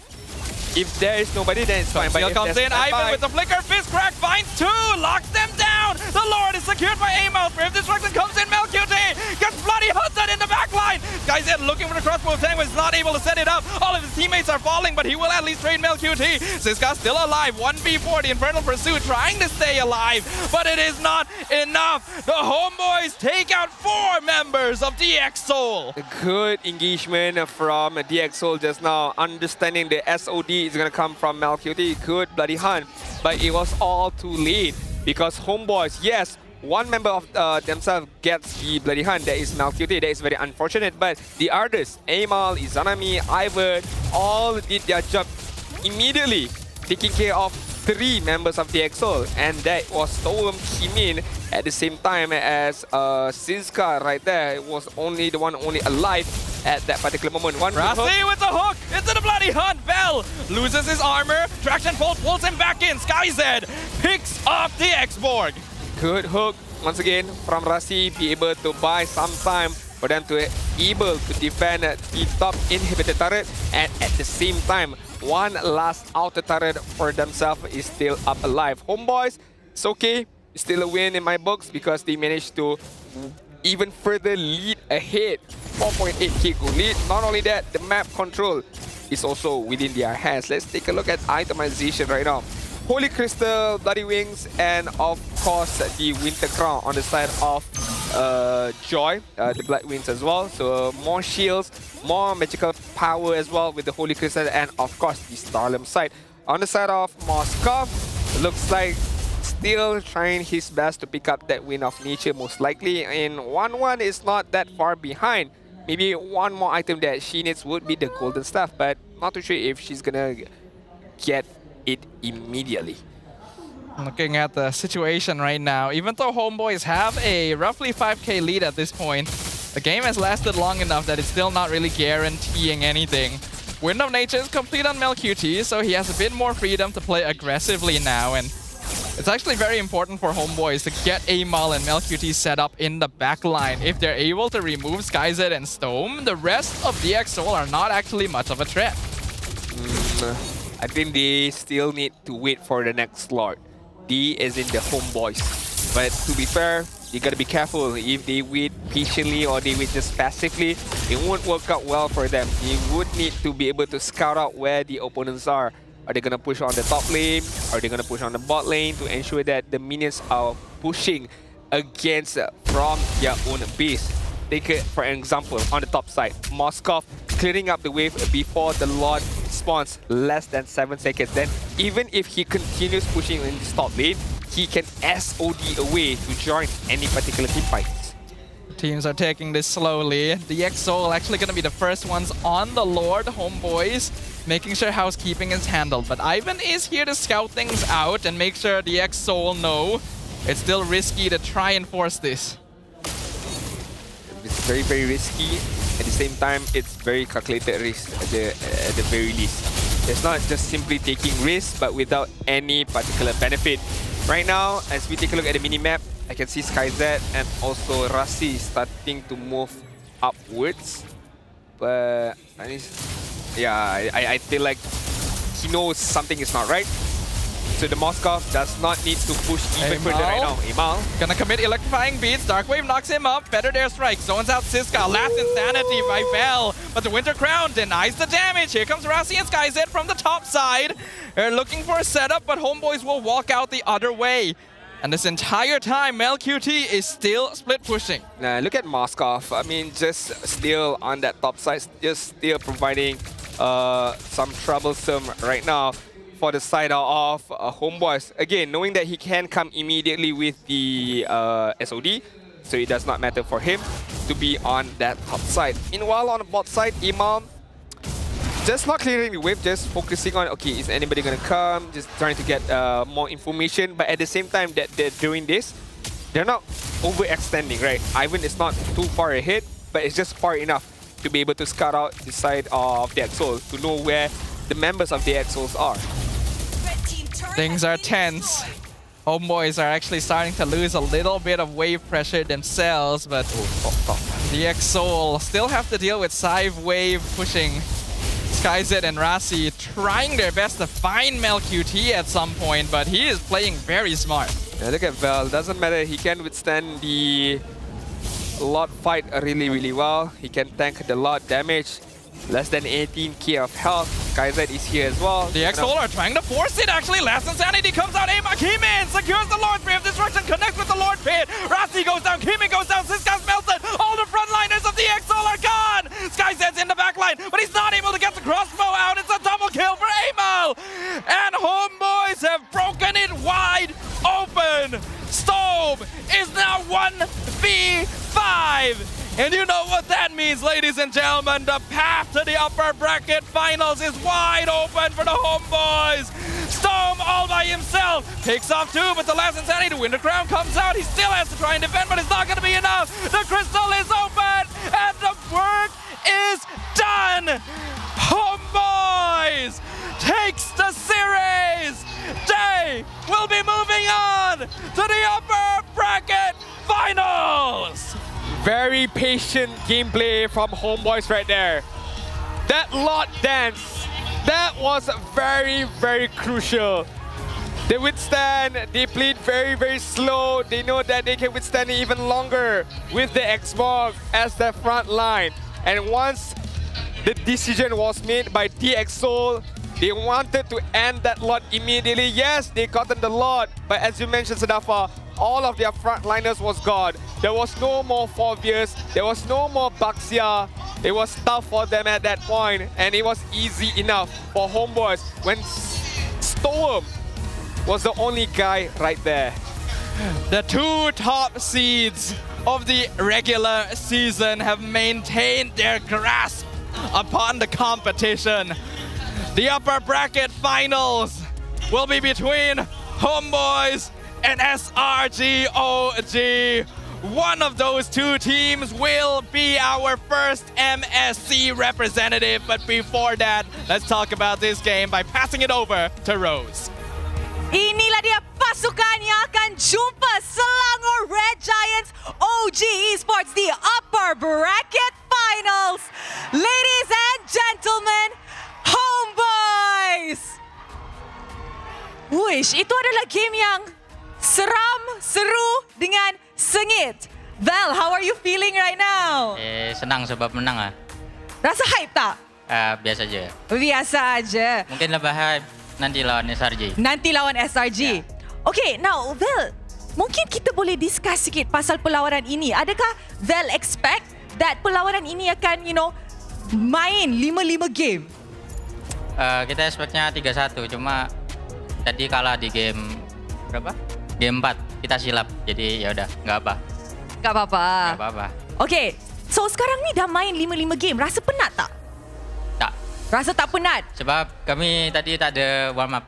If there is nobody, then it's fine. But Seal if comes there's in, Ivan standby- with the flicker, fist crack, finds 2, locks them down! The Lord is secured by Amal, Brave Destruction comes in, MelQT gets bloody hunted in the backline! Guys in looking for the crossbow tank, but is not able to set it up. All of his teammates are falling, but he will at least trade MelQT. Siska still alive, 1v4, the Infernal Pursuit trying to stay alive, but it is not enough. The HomeBois take out 4 members of DX Soul. Good engagement from DX Soul just now. Understanding the SOD is going to come from MelQT. Good bloody hunt. But it was all too late because HomeBois, yes, one member of themselves gets the bloody hunt. That is MelQT. That is very unfortunate. But the others, Amal, Izanami, Ivan, all did their job immediately, taking care of 3 members of DX Soul. And that was Storm Kimin at the same time as Siska right there. It was only the one only alive at that particular moment. Rasi with the hook into the bloody hunt. Bell loses his armor. Traction Bolt pulls him back in. SkyZ picks up the X-Borg. Good hook once again from Rasi. Be able to buy some time for them to able to defend the top inhibitor turret, and at the same time, one last outer turret for themselves is still up alive. HomeBois, it's okay. Still a win in my books because they managed to even further lead ahead. 4.8k goal lead. Not only that, the map control is also within their hands. Let's take a look at itemization right now. Holy Crystal, Bloody Wings, and of course the Winter Crown on the side of Joy, the Blood Wings as well. So more shields, more magical power as well with the Holy Crystal, and of course the Starlam side. On the side of Moskov, looks like still trying his best to pick up that win of nature most likely, and 1-1 is not that far behind. Maybe one more item that she needs would be the golden staff, but not too sure if she's gonna get it immediately. Looking at the situation right now, even though HomeBois have a roughly 5k lead at this point, the game has lasted long enough that it's still not really guaranteeing anything. Wind of Nature is complete on MelQT, so he has a bit more freedom to play aggressively now, and it's actually very important for HomeBois to get Amal and MelQT set up in the backline. If they're able to remove SkyZ and Stome, the rest of DX Soul are not actually much of a threat. I think they still need to wait for the next slot. D is in the HomeBois. But to be fair, you gotta be careful. If they wait patiently or they wait just passively, it won't work out well for them. You would need to be able to scout out where the opponents are. Are they gonna push on the top lane? Are they gonna push on the bot lane to ensure that the minions are pushing against from their own base? Take it for example on the top side, Moskov clearing up the wave before the Lord spawns, less than 7 seconds. Then even if he continues pushing in the top lane, he can SOD away to join any particular team fights. Teams are taking this slowly. The X-Soul actually going to be the first ones on the Lord, HomeBois, making sure housekeeping is handled. But Ivan is here to scout things out and make sure the X-Soul know it's still risky to try and force this. It's very, very risky. At the same time, it's very calculated risk at the very least. It's not just simply taking risks, but without any particular benefit. Right now, as we take a look at the mini-map, I can see SkyZ and also Rasi starting to move upwards. But I feel like he knows something is not right. So the Moskov does not need to push even further right now. Amal gonna commit electrifying beats. Darkwave knocks him up. Feathered airstrike zones out Siska. Last insanity by Bell, but the Winter Crown denies the damage. Here comes Rasi and SkyZ from the top side. They're looking for a setup, but HomeBois will walk out the other way. And this entire time, MelQT is still split pushing. Look at Moskov. I mean, just still on that top side, just still providing some troublesome right now for the side of HomeBois. Again, knowing that he can come immediately with the SOD, so it does not matter for him to be on that top side. Meanwhile, on the bot side, Imam just not clearing the wave, just focusing on, okay, is anybody gonna come? Just trying to get more information, but at the same time that they're doing this, they're not overextending, right? Ivan is not too far ahead, but it's just far enough to be able to scout out the side of the X-Soul, to know where the members of the X-Souls are. Things are tense. HomeBois are actually starting to lose a little bit of wave pressure themselves, but the X-Soul still have to deal with Scythe wave pushing SkyZ and Rasi trying their best to find Mel QT at some point, but he is playing very smart. Yeah, look at Val. Doesn't matter. He can withstand the Lord fight really well. He can tank the Lord damage. Less than 18k of health. SkyZ is here as well. The XOL are trying to force it actually. Last Insanity comes out. Ama Kimin secures the Lord Ray of Destruction, connects with the Lord Pit. Rasi goes down, Kimin goes down, Siska's melted. All the frontliners of the XOL are gone. SkyZ's in the backline, but he's not able to get the crossbow out. It's a double kill for Amal. And HomeBois have broken it wide open. Stove is now 1v5. And you know what that means, ladies and gentlemen. The path to the upper bracket finals is wide open for the HomeBois. Storm all by himself. Picks off two, but the last Insanity to win the crown comes out. He still has to try and defend, but it's not going to be enough. The crystal is open, and the work is done. HomeBois takes the series. They will be moving on to the upper bracket finals. Very patient gameplay from HomeBois right there. That Lord dance, that was very crucial. They withstand, they played very slow. They know that they can withstand it even longer with the Xmog as their front line. And once the decision was made by DXOL, they wanted to end that Lord immediately. Yes, they gotten the Lord, but as you mentioned, Sadafa, all of their frontliners was gone. There was no more Forvius, there was no more Baxia. It was tough for them at that point, and it was easy enough for HomeBois when Storm was the only guy right there. The two top seeds of the regular season have maintained their grasp upon the competition. The upper bracket finals will be between HomeBois and SRGOG. One of those two teams will be our first MSC representative. But before that, let's talk about this game by passing it over to Rose. Inilah dia pasukan yang akan jumpa Selangor Red Giants OG Esports di upper bracket finals. Ladies and gentlemen, HomeBois. Wish, itu adalah game yang seram, seru dengan sengit. Val, how are you feeling right now? Senang sebab menang ah. Rasa hype tak? Biasa aja. Biasa aja. Mungkin lebih hype nanti lawan SRG. Nanti lawan SRG. Okay, now Val, mungkin kita boleh discuss sikit pasal perlawanan ini. Adakah Val expect that perlawanan ini akan, main 5-5 game? Kita expectnya 3-1, cuma tadi kalah di game berapa? Game 4, kita silap. Jadi ya udah, nggak apa. Nggak apa-apa. Nggak apa-apa. Okay, so sekarang ni dah main 5-5 game. Rasa penat tak? Tak. Rasa tak penat? Sebab kami tadi tak ada warm up.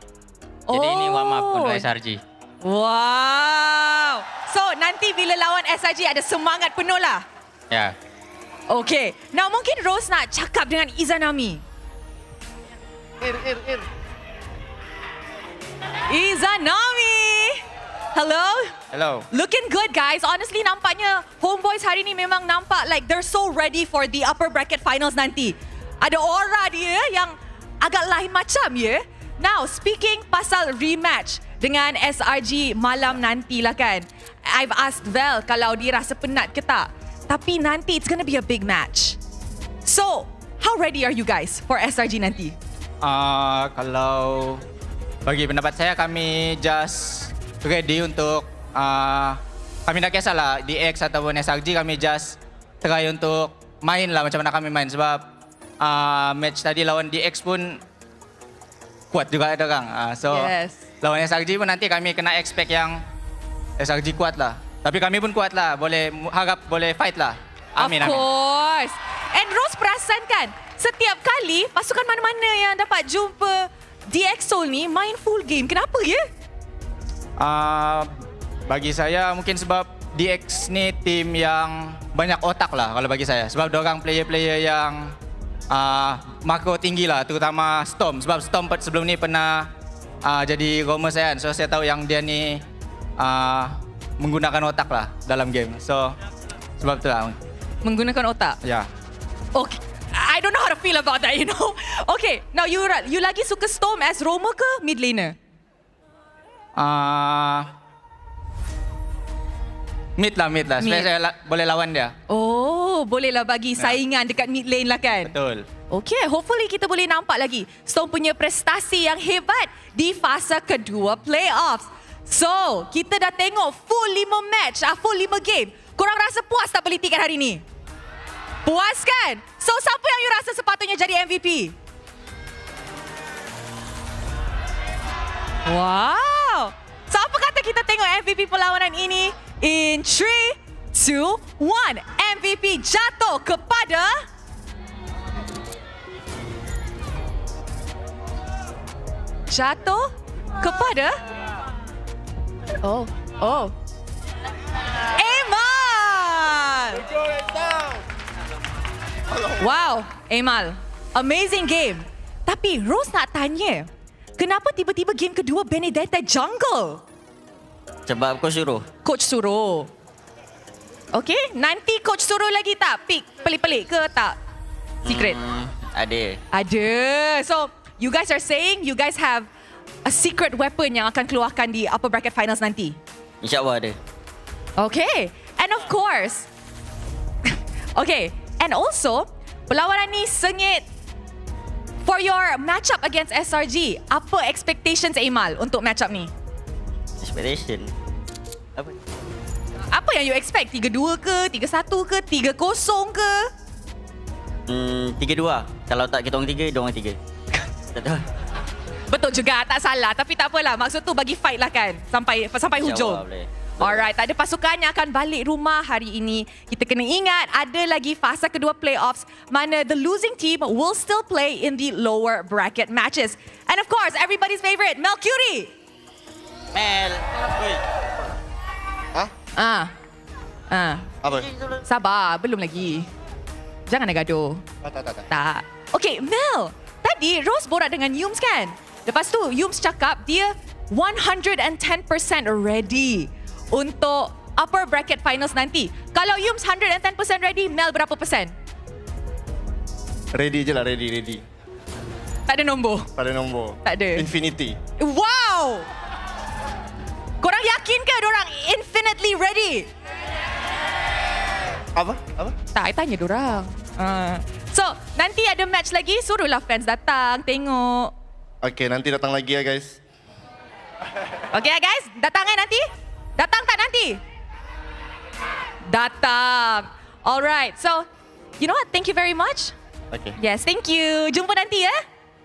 Jadi ini warm up untuk SRG. Wow. So nanti bila lawan SRG ada semangat penuh lah. Ya. Okay. Now mungkin Rose nak cakap dengan Izanami. Izanami. Hello. Hello. Looking good, guys. Honestly, nampaknya HomeBois hari ni memang nampak like they're so ready for the upper bracket finals nanti. Ada aura dia yang agak lain macam, ya. Now, speaking pasal rematch dengan SRG malam nanti lah kan. I've asked Val kalau dia rasa penat ke tak. Tapi nanti it's gonna be a big match. So, how ready are you guys for SRG nanti? Kalau bagi pendapat saya, kami just ready untuk kami nak kisahlah di X ataupun SRG, kami just try untuk main lah macam mana kami main. Sebab match tadi lawan DX pun kuat juga ada orang. So lawan SRG pun nanti kami kena expect yang SRG kuat lah. Tapi kami pun kuat lah, boleh harap boleh fight lah. Amin, of course. And Rose perasan kan, setiap kali pasukan mana-mana yang dapat jumpa DXOL ni main full game. Kenapa ya? Bagi saya mungkin sebab DX ni tim yang banyak otak lah kalau bagi saya. Sebab diorang player-player yang makro tinggi lah, terutama Storm. Sebab Storm sebelum ni pernah jadi roamer saya kan. So saya tahu yang dia ni menggunakan otak lah dalam game. So sebab tu lah. Menggunakan otak? Ya. Okay. I I don't know how to feel about that, you know. Okay, now you lagi suka Storm as roamer ke mid laner? Mid lah. Supaya saya boleh lawan dia. Oh, bolehlah bagi saingan dekat mid lane lah kan? Betul. Okay, hopefully kita boleh nampak lagi Storm punya prestasi yang hebat di fasa kedua playoffs. So, kita dah tengok full 5 match, full 5 game. Korang rasa puas tak beli tiket hari ni? Puas kan? So, siapa yang you rasa sepatutnya jadi MVP? Wow! So, apa kata kita tengok MVP perlawanan ini? In 3, 2, 1. MVP jatuh kepada... Oh. Emal! Wow, Emal. Amazing game. Tapi Rose nak tanya, kenapa tiba-tiba game kedua Benedetta jungle? Sebab Coach suruh. Okay, nanti coach suruh lagi tak pick pelik-pelik ke tak? Secret? Ada. So, you guys are saying you guys have a secret weapon yang akan keluarkan di upper bracket finals nanti? InsyaAllah ada. Okay, and of course, okay, and also, perlawanan ni sengit. For your matchup against SRG, apa expectations Emal untuk matchup ni? Expectation? Apa yang you expect? 3-2 ke? 3-1 ke? 3-0 ke? 3-2. Kalau tak kita orang 3, dia orang 3. Tak tahu. Betul juga, tak salah. Tapi tak apalah, maksud tu bagi fight lah kan. Sampai hujung. Alright, ada pasukan yang akan balik rumah hari ini. Kita kena ingat, ada lagi fasa kedua playoffs mana the losing team will still play in the lower bracket matches. And of course, everybody's favorite, Mercury. Mel. Apa? Sabar, belum lagi. Jangan nak gaduh. Tak. Okay, Mel. Tadi Rose borak dengan Yums kan? Lepas tu, Yums cakap dia 110% ready untuk upper bracket finals nanti. Kalau Yums 110% ready, Mel berapa persen? Ready je lah, ready. Tak ada nombor? Tak ada nombor. Tak ada? Infinity. Wow! Korang yakin ke diorang infinitely ready? Apa? Tak, I tanya diorang. So, nanti ada match lagi, suruhlah fans datang, tengok. Okay, nanti datang lagi ya guys. Okay guys, datang nanti? Datang tak nanti? Datang. Alright, so, you know what? Thank you very much. Okay. Yes, thank you. Jumpa nanti ya.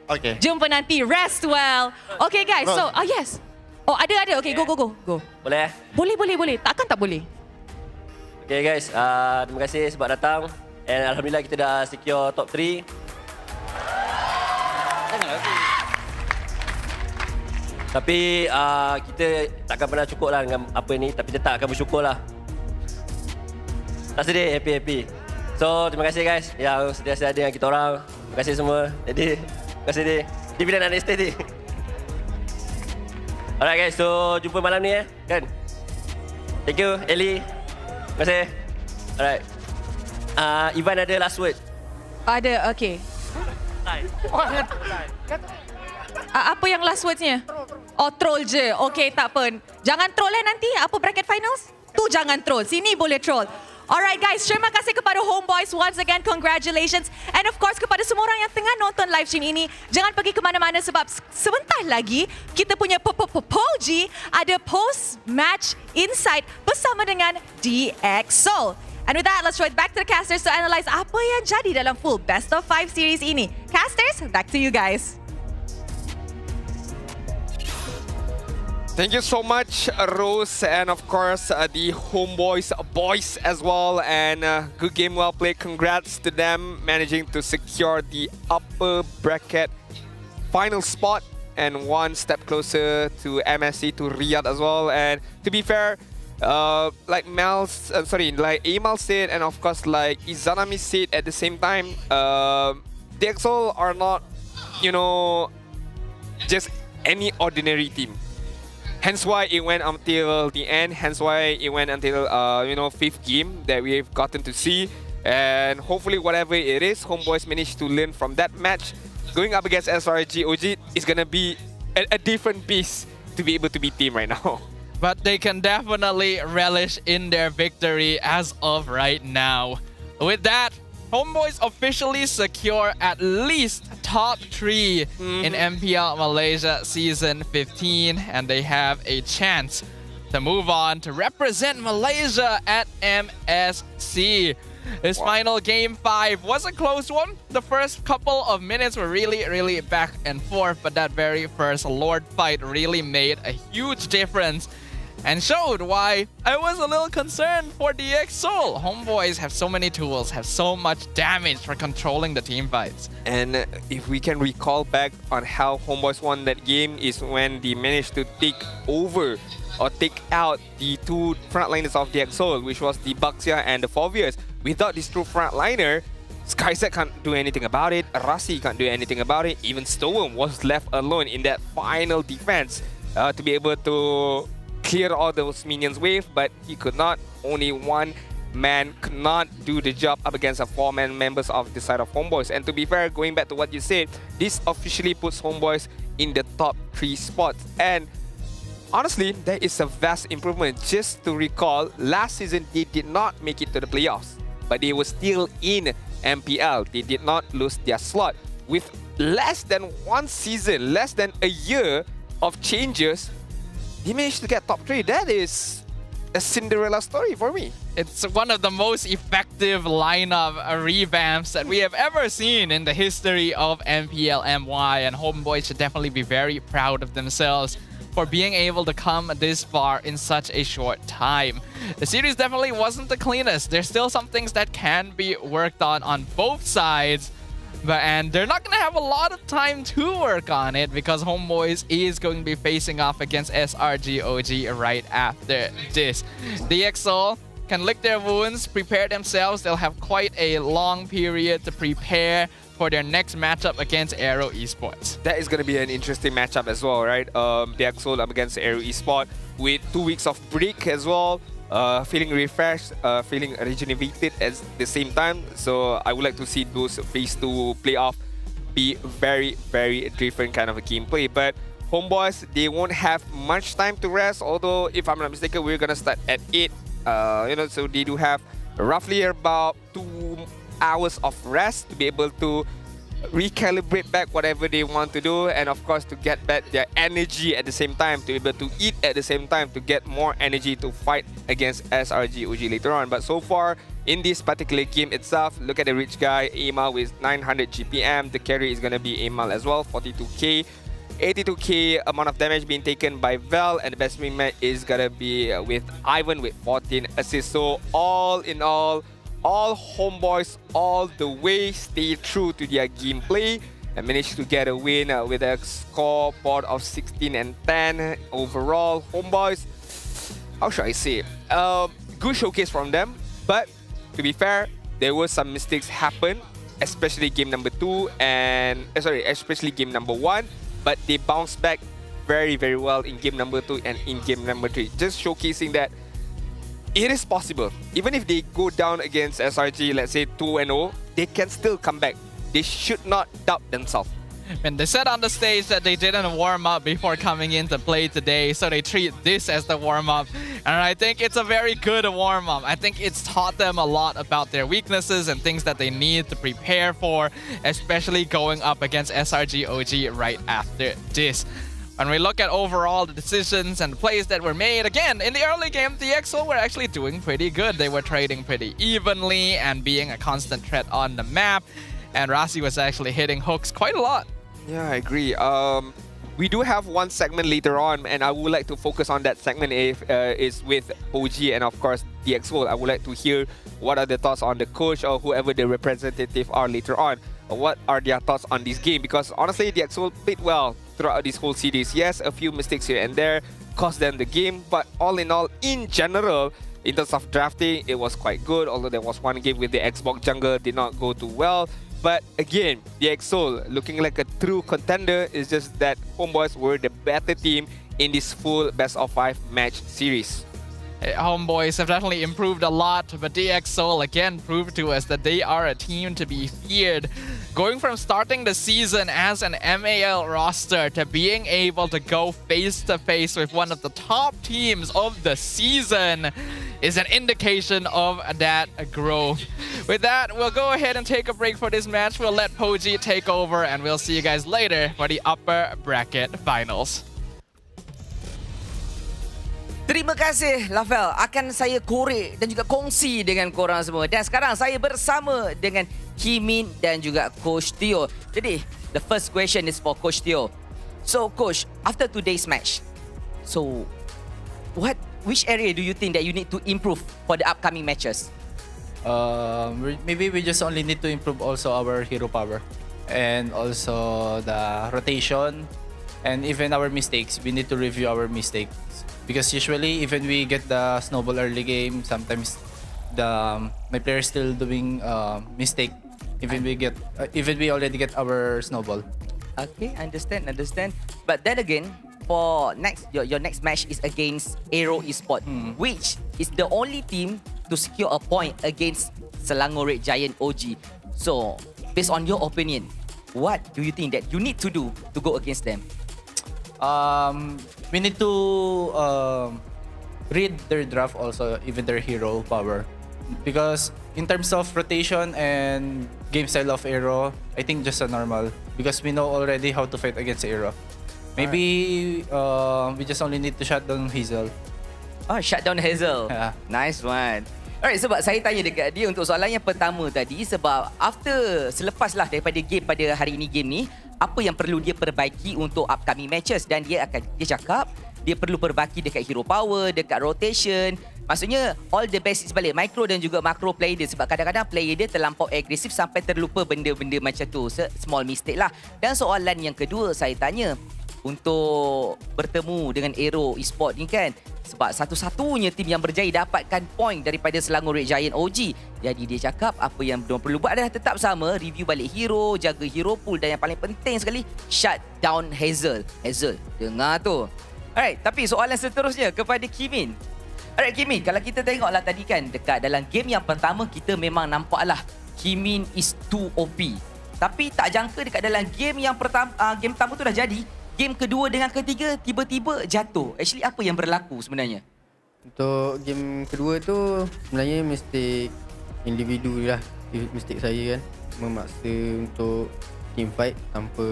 Okay. Jumpa nanti. Rest well. Okay guys, so, yes. Oh, ada. Okay, go. Boleh? Boleh. Takkan tak boleh? Okay guys, terima kasih sebab datang. And Alhamdulillah kita dah secure top 3. Tapi kita takkan pernah cukup lah dengan apa ni. Tapi tetap akan bersyukur lah. Tak sedih, happy. So, terima kasih guys yang sedia-sedia dengan kita orang. Terima kasih semua. Jadi, terima kasih dia. Dia bila nak next day. Alright guys, so jumpa malam ni kan. Thank you, Ellie. Terima kasih. Alright. Ivan ada last word. Ada, okay. Apa yang last words-nya? Oh, troll je. Okay, tak apa. Jangan troll nanti. Apa bracket finals? Tu jangan troll. Sini boleh troll. Alright guys, terima kasih kepada HomeBois. Once again, congratulations. And of course, kepada semua orang yang tengah nonton live stream ini, jangan pergi ke mana-mana sebab sebentar lagi, kita punya Poji ada post-match insight bersama dengan DXO. And with that, let's throw it back to the casters to analyze apa yang jadi dalam full Best of 5 series ini. Casters, back to you guys. Thank you so much, Rose, and of course the HomeBois boys as well. And good game, well played. Congrats to them managing to secure the upper bracket final spot and one step closer to MSC, to Riyadh as well. And to be fair, like Emal said, and of course like Izanami said at the same time, DXO are not, just any ordinary team. Hence why it went until the end. Hence why it went until 5th game that we've gotten to see. And hopefully whatever it is, HomeBois managed to learn from that match. Going up against SRG OG is going to be a different beast to be able to beat team right now. But they can definitely relish in their victory as of right now. With that, HomeBois officially secure at least top 3 in MPL Malaysia Season 15, and they have a chance to move on to represent Malaysia at MSC. This final game 5 was a close one. The first couple of minutes were really back and forth, but that very first Lord fight really made a huge difference and showed why I was a little concerned for DX Seoul. HomeBois have so many tools, have so much damage for controlling the team fights. And if we can recall back on how HomeBois won that game is when they managed to take over or take out the 2 frontliners of DX Seoul, which was the Baxia and the Fovius. Without this true frontliner, Skyset can't do anything about it, Rasi can't do anything about it, even Storm was left alone in that final defense to be able to clear all those minions wave, but he could not. Only one man could not do the job up against the 4-man members of the side of HomeBois. And to be fair, going back to what you said, this officially puts HomeBois in the top 3 spots. And honestly, there is a vast improvement. Just to recall, last season they did not make it to the playoffs, but they were still in MPL. They did not lose their slot. With less than 1 season, less than a year of changes, he managed to get top 3. That is a Cinderella story for me. It's one of the most effective lineup revamps that we have ever seen in the history of MPL MY, and HomeBois should definitely be very proud of themselves for being able to come this far in such a short time. The series definitely wasn't the cleanest. There's still some things that can be worked on both sides. And they're not going to have a lot of time to work on it because HomeBois is going to be facing off against SRG OG right after this. DX Seoul can lick their wounds, prepare themselves. They'll have quite a long period to prepare for their next matchup against AERO Esports. That is going to be an interesting matchup as well, right? DX Seoul up against AERO Esports with 2 weeks of break as well. Feeling refreshed, feeling rejuvenated at the same time. So I would like to see those phase 2 playoff be very different kind of a gameplay. But HomeBois, they won't have much time to rest. Although, if I'm not mistaken, we're gonna start at 8. So they do have roughly about 2 hours of rest to be able to recalibrate back whatever they want to do, and of course to get back their energy at the same time, to be able to eat at the same time, to get more energy to fight against SRG OG later on. But so far in this particular game itself, look at the rich guy Amal with 900 GPM. The carry is going to be Amal as well, 42k. 82k amount of damage being taken by Vel, and the best wingman is going to be with Ivan with 14 assists. So all in all HomeBois all the way stay true to their gameplay and managed to get a win with a scoreboard of 16 and 10 overall. HomeBois, how should I say, good showcase from them, but to be fair, there were some mistakes happen, especially game number 2 and especially game number 1, but they bounced back very well in game number 2 and in game number 3, just showcasing that it is possible. Even if they go down against SRG, let's say 2-0, they can still come back. They should not doubt themselves. And they said on the stage that they didn't warm up before coming into play today, so they treat this as the warm-up. And I think it's a very good warm-up. I think it's taught them a lot about their weaknesses and things that they need to prepare for, especially going up against SRG OG right after this. When we look at overall the decisions and the plays that were made, again, in the early game, the DX Seoul were actually doing pretty good. They were trading pretty evenly and being a constant threat on the map. And Rasi was actually hitting hooks quite a lot. Yeah, I agree. We do have one segment later on, and I would like to focus on that segment is with OG and of course DX Seoul. I would like to hear what are the thoughts on the coach or whoever the representative are later on. What are their thoughts on this game? Because honestly, DX Seoul played well throughout this whole series. Yes, a few mistakes here and there cost them the game, but all in all, in general, in terms of drafting, it was quite good. Although there was one game with the Xbox jungle did not go too well. But again, DX Seoul looking like a true contender. It's just that HomeBois were the better team in this full best of 5 match series. HomeBois have definitely improved a lot, but DxSoul again proved to us that they are a team to be feared. Going from starting the season as an MAL roster to being able to go face-to-face with one of the top teams of the season is an indication of that growth. With that, we'll go ahead and take a break for this match. We'll let Poji take over, and we'll see you guys later for the upper bracket finals. Terima kasih Lafel, akan saya korek dan juga kongsi dengan korang semua. Dan sekarang saya bersama dengan Kimin dan juga Coach Teo. Jadi, the first question is for Coach Teo. So Coach, after today's match, so which area do you think that you need to improve for the upcoming matches? Maybe we just only need to improve also our hero power and also the rotation and even our mistakes. We need to review our mistakes. Because usually, even we get the snowball early game, sometimes my player is still doing mistake. Even we already get our snowball. Okay, understand. But then again, for your next match is against AERO Esports, which is the only team to secure a point against Selangor Red Giant OG. So, based on your opinion, what do you think that you need to do to go against them? We need to read their draft also, even their hero power. Because in terms of rotation and game style of AERO, I think just a normal. Because we know already how to fight against AERO. Maybe we just only need to shut down Hazel. Oh, shut down Hazel. Yeah. Nice one. Alright, sebab saya tanya dekat dia untuk soalan yang pertama tadi, sebab selepas lah daripada game pada hari ini game ni, apa yang perlu dia perbaiki untuk upcoming matches, dan dia cakap dia perlu perbaiki dekat hero power, dekat rotation. Maksudnya all the basics balik, micro dan juga macro play dia, sebab kadang-kadang player dia terlampau agresif sampai terlupa benda-benda macam tu. Small mistake lah. Dan soalan yang kedua saya tanya, untuk bertemu dengan AERO Esports ni kan, sebab satu-satunya tim yang berjaya dapatkan point daripada Selangor Red Giant OG. Jadi dia cakap apa yang diorang perlu buat adalah tetap sama, review balik hero, jaga hero pool, dan yang paling penting sekali, shut down Hazel. Dengar tu. Alright, tapi soalan seterusnya kepada Kimin. Alright Kimin, kalau kita tengoklah tadi kan, dekat dalam game yang pertama kita memang nampaklah Kimin is too OP. Tapi tak jangka dekat dalam game yang game pertama tu dah jadi, game kedua dengan ketiga tiba-tiba jatuh. Actually apa yang berlaku sebenarnya? Untuk game kedua tu sebenarnya mistake individu lah. Mistake saya kan, memaksa untuk team fight tanpa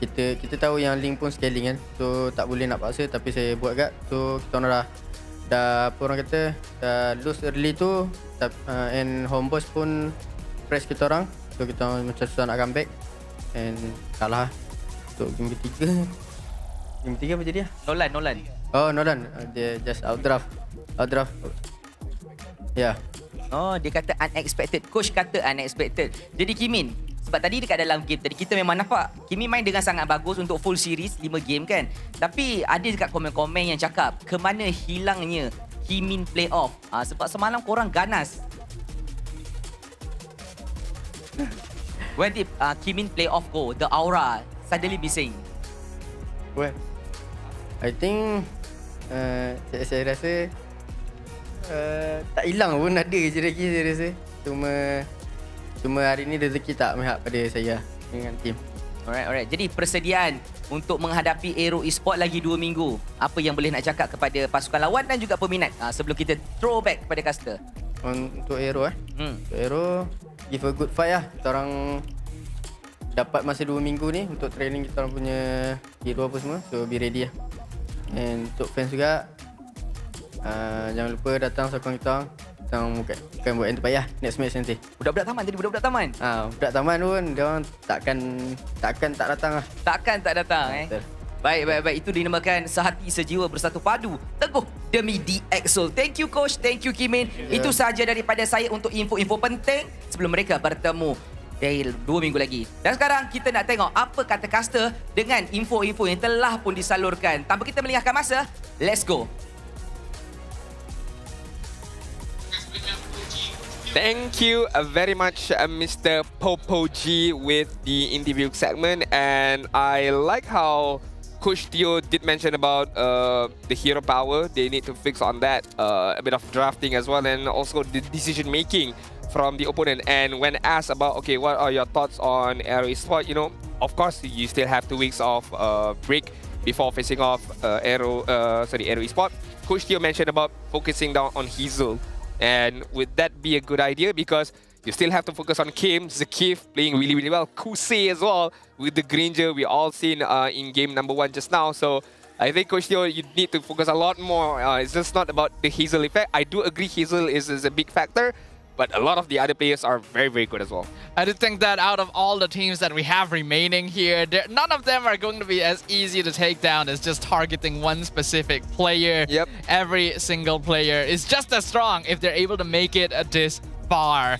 kita tahu yang link pun scaling kan. So tak boleh nak paksa, tapi saya buat kat. So kita orang dah apa orang kata, dah lose early tu, and HomeBois pun press kita orang. So kita orang macam susah nak comeback and kalah. Untuk game ketiga apa jadi lah? Nolan. Oh, Nolan. Dia just outdraft. Ya. Yeah. Oh, dia kata unexpected. Coach kata unexpected. Jadi Kimin, sebab tadi dekat dalam game tadi kita memang nampak Kimin main dengan sangat bagus untuk full series 5 game kan. Tapi ada dekat komen-komen yang cakap kemana hilangnya Kimin playoff. Sebab semalam korang ganas. When did Kimin playoff go? The aura suddenly missing. Well, I think saya rasa tak hilang pun, ada je lagi saya rasa. Cuma hari ni rezeki tak mihak pada saya dengan tim. Alright. Jadi persediaan untuk menghadapi AERO Esports lagi 2 minggu. Apa yang boleh nak cakap kepada pasukan lawan dan juga peminat sebelum kita throwback kepada caster? Untuk AERO Untuk AERO, give a good fight lah. Kita orang dapat masa 2 minggu ni untuk training kita orang punya hero apa semua. So be ready lah. And untuk fans juga, jangan lupa datang sokong kita orang. Kita orang bukan buat yang terbaik lah next match nanti. Budak-budak taman tadi, budak-budak taman? Budak taman pun dia orang takkan tak datang lah. Takkan tak datang Betul. Baik. Itu dinamakan sehati sejiwa bersatu padu, teguh demi DxSoul. Thank you Coach, thank you Kimin. Itu sahaja daripada saya untuk info-info penting sebelum mereka bertemu 2 minggu lagi. Dan sekarang kita nak tengok apa kata caster dengan info-info yang telah pun disalurkan. Tanpa kita melengahkan masa, let's go. Thank you very much, Mr. Popo G, with the interview segment. And I like how Coach Theo did mention about the hero power. They need to fix on that. A bit of drafting as well, and also the decision making from the opponent. And when asked about, okay, what are your thoughts on AERO Esports? You know, of course, you still have 2 weeks of break before facing off AERO Esports. Coach Theo mentioned about focusing down on Hazel. And would that be a good idea? Because you still have to focus on Kim, Zakif playing really, really well. Kusei as well with the Granger we all seen in game number 1 just now. So I think Coach Theo, you need to focus a lot more. It's just not about the Hazel effect. I do agree Hazel is a big factor, but a lot of the other players are very, very good as well. I do think that out of all the teams that we have remaining here, none of them are going to be as easy to take down as just targeting one specific player. Yep. Every single player is just as strong if they're able to make it this far.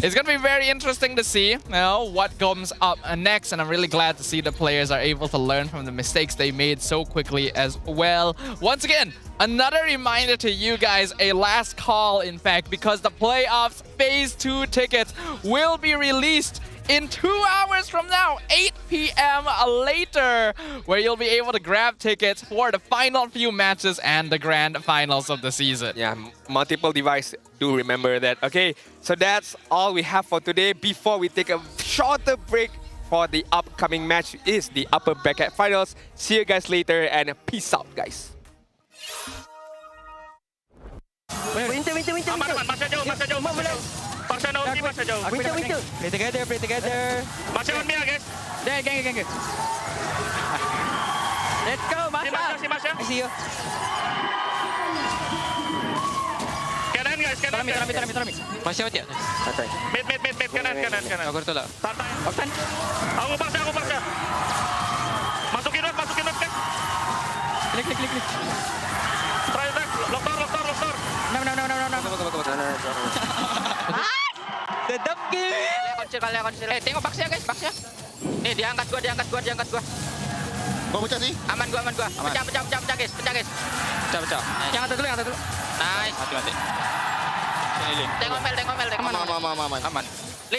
It's going to be very interesting to see what comes up next, and I'm really glad to see the players are able to learn from the mistakes they made so quickly as well. Once again, another reminder to you guys, a last call in fact, because the playoffs Phase 2 tickets will be released in 2 hours from now, 8 p.m. later, where you'll be able to grab tickets for the final few matches and the grand finals of the season. Yeah, multiple devices. Do remember that. Okay, so that's all we have for today. Before we take a shorter break for the upcoming match is the upper bracket finals. See you guys later and peace out, guys. Winter. Masa jauh. Paksa no team, masa jauh. Winter. Play together. Masa on me, guys. Gang. Let's go, Masha. Si Masha. I see you. Kanan guys, kanan. Tarami. Masha mati. Santai. Mid, kanan. Aku tolak. Santai. Optan. Aku paksa. Masukin rot kan. Klik. Try attack. Lock door. No. Tetap kill. Konsil. Tengok baksia guys, baksia. Nih, diangkat gua. Gua pecah sih. Aman gua. Pecah guys. Pecah. Yang atas dulu. Nice. Mati. Tengok Mel. Aman. Link.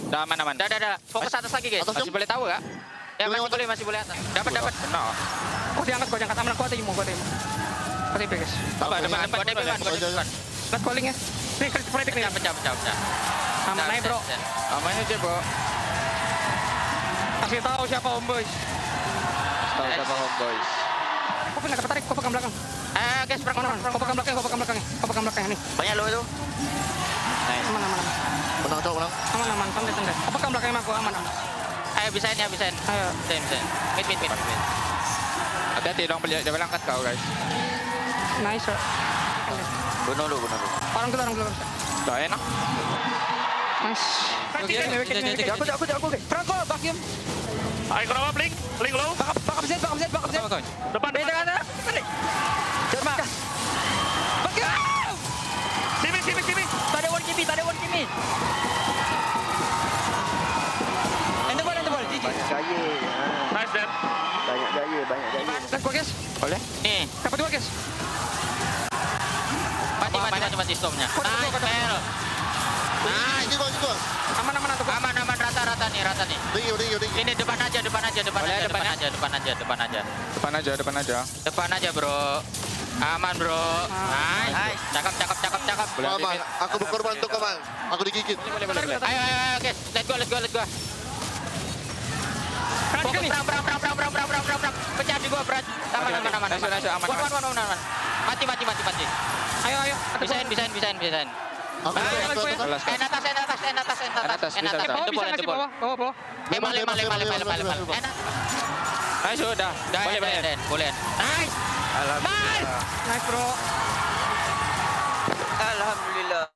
Dah aman. Dah. Fokus atas lagi guys. Masih boleh tahu enggak? Ya masih boleh atas. Dapat. Oh, diangkat aman kuat aja mau. Pasti guys. Depan. Lihat calling ya. Nih, kritik nih. Pecah. Aman aja, bro. Aman aja, bro. Kasih tahu siapa HomeBois. Kau pindah ke tarik, kau pegang belakang. Guys, kau pegang belakang nih. Banyak lo itu. Nice. Aman. Menang. Aman. Tanda. Kau pegang belakangnya aku, aman. Ayo, bisain. Ayo. Bisa. Mid. Hati-hati dong, dia berangkat kau, guys. Nice, bro. Bunuh lu. Orang dulu. Dah enak. Nice. Aku. Franco, vacuum. Ayo kenapa blink low. Bakap Z. Depan. Beda. Coba. Vacuum. Simi. Tadi one kimi. Endebol. GG. Banyak gaya. Nice, Dan. Banyak gaya. Let's go, guys. Boleh? Nih, dapat 2, guys. Mati stormnya. Nice, Mel. Nice. Gua. Aman rata nih. Ring. Ini depan aja. Depan aja, bro. Aman, bro. Nice. Cakep. Aman. Aku berkorban untuk aman. Aku digigit. Boleh. Ayo, guys. Let's go. Fokus, perang. Pecah di gua, berat. Aman. Aman. Mati. Ayo. Bisain. Atas. Bawah. Emal. Enak. Ayo sudah. Boleh. Nice. Nice, bro. Alhamdulillah.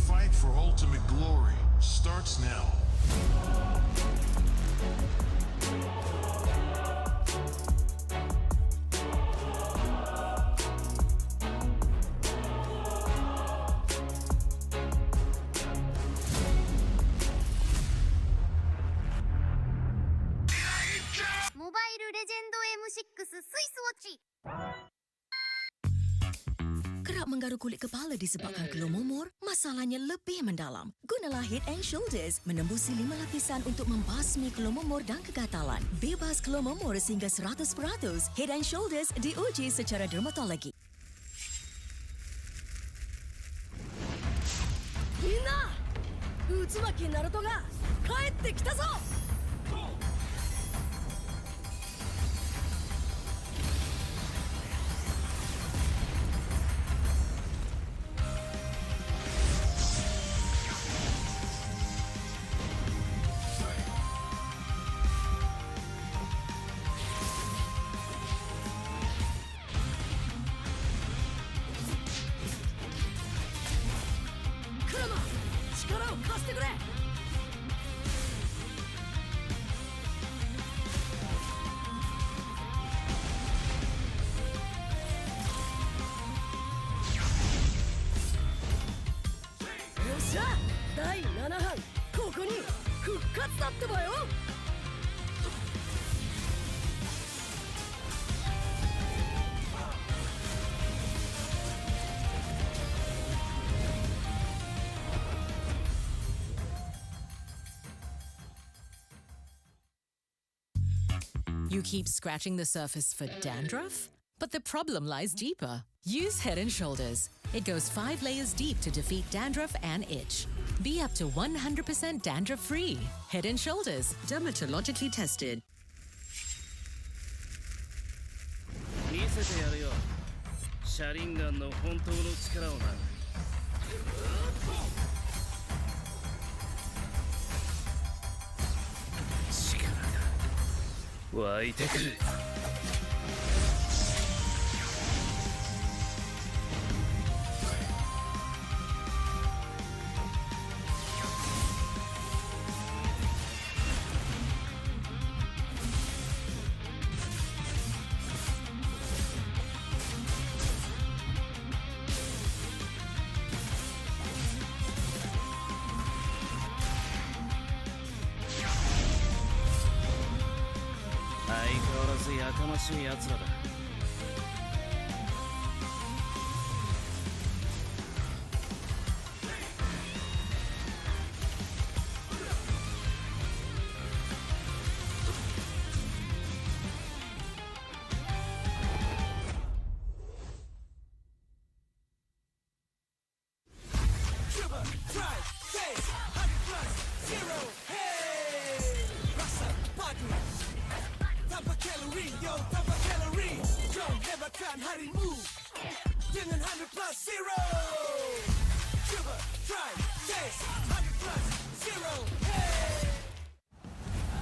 Fight for ultimate glory starts now. Mobile Legend M6 Swiss Watch. Kerap menggaru kulit kepala disebabkan kelomomor, masalahnya lebih mendalam. Gunalah Head and Shoulders menembusi 5 lapisan untuk membasmi kelomomor dan kegatalan. Bebas kelomomor sehingga 100%. Head and Shoulders diuji secara dermatologi. Minna! Utsumaki Naruto ga kaette kita zo! Kurama! 力を貸してくれ! Yosha! 第7班、ここに復活だってばよ! You keep scratching the surface for dandruff? But the problem lies deeper. Use Head and Shoulders. It goes 5 layers deep to defeat dandruff and itch. Be up to 100% dandruff-free. Head and Shoulders, dermatologically tested. 見せてやるよ。シャリンガンの本当の力をな。力が湧いてくる。相変わらずやかましい奴らだ。Tanpa kalori, yo, tanpa kalori. Don't hebatkan harimu dengan 100 plus zero. Coba, try, taste, 100 plus zero. Hey.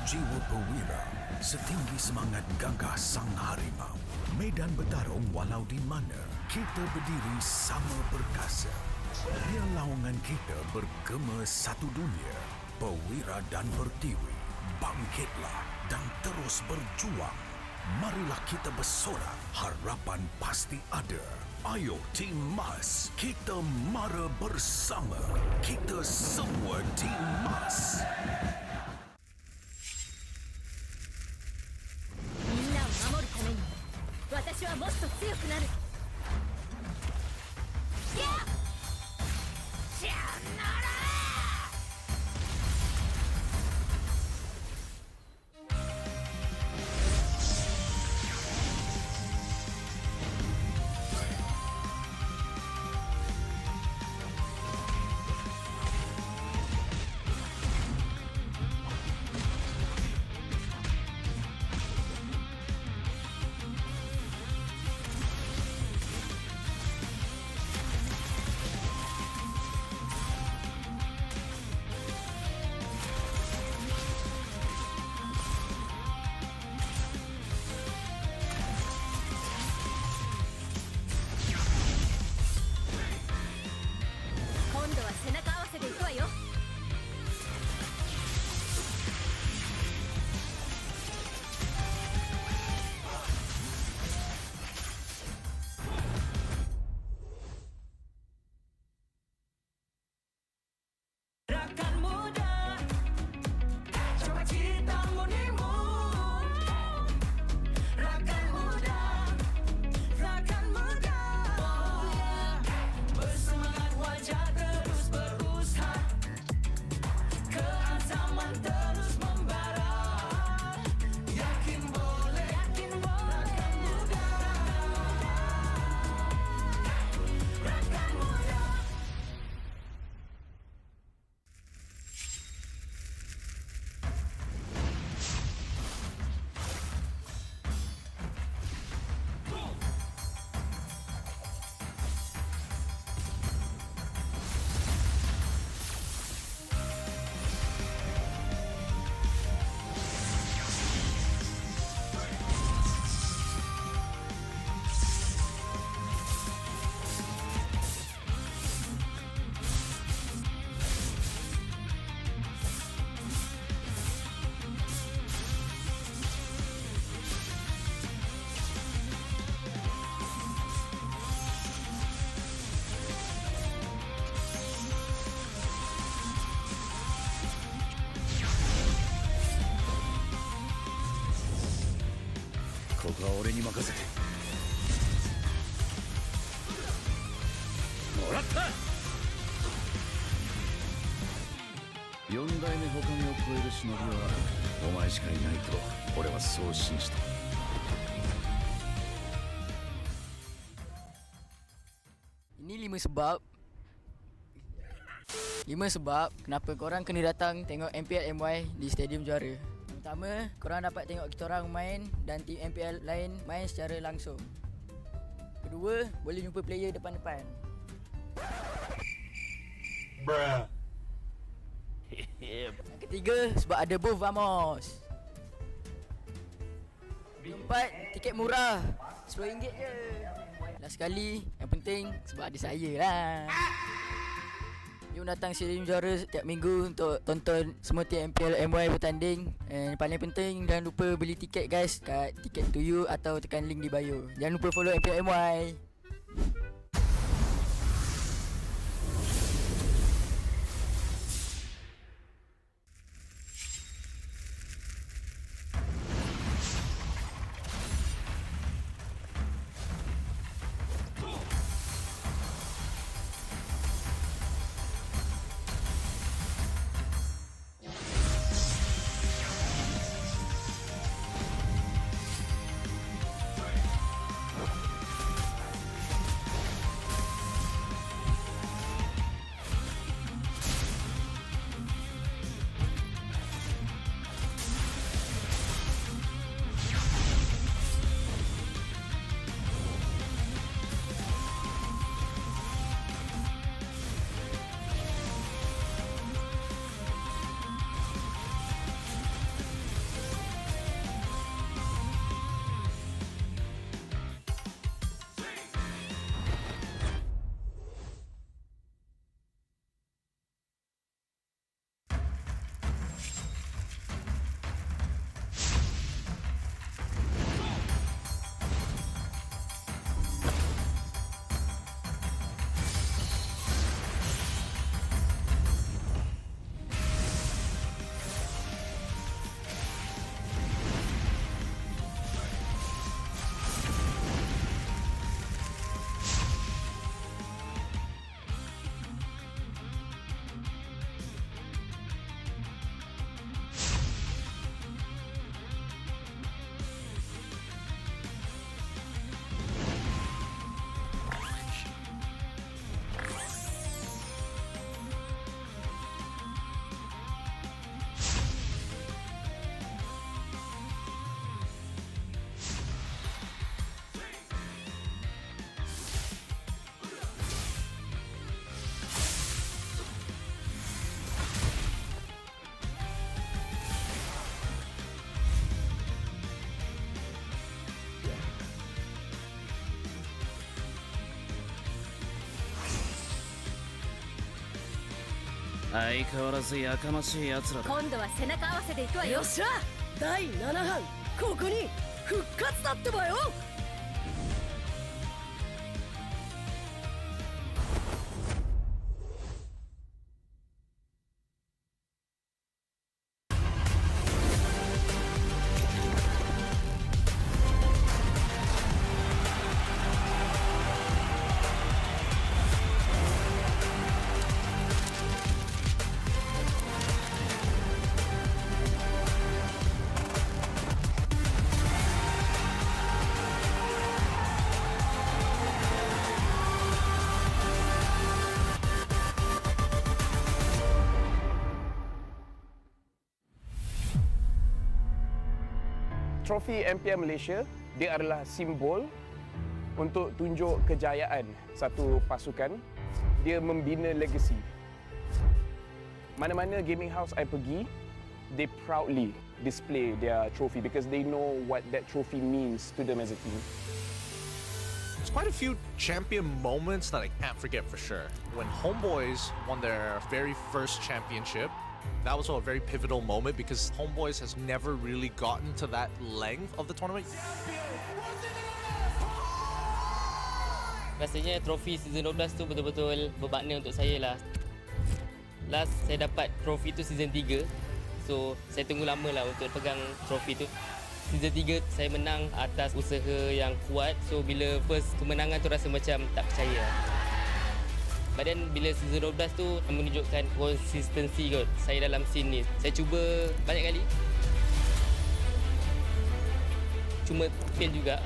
Jiwa perwira, setinggi semangat gagah sang harimau. Medan bertarung walau di mana, kita berdiri sama perkasa. Biar lawangan kita bergema satu dunia. Perwira dan pertiwi, bangkitlah dan terus berjuang. Marilah kita bersorak, harapan pasti ada. Ayo Tim Mas, kita mara bersama. Kita semua Tim Mas. みんなを守るために私はもっと強くなる。やっさよなら。ここは俺に任せて。もらった。4代目ほかげを超える忍びはお前しかいないと俺はそう信じた。Ini 5 sebab kenapa korang kena datang tengok MPL MY di Stadium Juara. Pertama, korang dapat tengok kita orang main dan tim MPL lain main secara langsung. Kedua, boleh jumpa player depan-depan. Bruh. Yang ketiga, sebab ada booth Vamos. Keempat, tiket murah, RM10 je. Last sekali, yang penting sebab ada saya lah. Jom datang Stadium Juara setiap minggu untuk tonton semua tim MPL MY bertanding. And paling penting, jangan lupa beli tiket guys kat Ticket to You atau tekan link di bio. Jangan lupa follow MPL MY.相変わらずやかましい奴らだ。今度は背中合わせで行くわよ。よっしゃ、第7班ここに復活だってばよ。Trofi MPL Malaysia, dia adalah simbol untuk tunjuk kejayaan satu pasukan. Dia membina legasi. Mana-mana gaming house I pergi, they proudly display their trophy because they know what that trophy means to them as a team. There's quite a few champion moments that I can't forget for sure. When HomeBois won their very first championship, that was a very pivotal moment because HomeBois has never really gotten to that length of the tournament. Rasanya trofi season 12 tu betul-betul bermakna untuk saya lah. Last saya dapat trofi tu season 3. So saya tunggu lama lah untuk pegang trofi tu. Season 3 saya menang atas usaha yang kuat. So bila first kemenangan tu rasa macam tak percaya. But then bila season 12 tu menunjukkan konsistensi kot saya dalam scene ni. Saya cuba banyak kali. Cuma fail juga.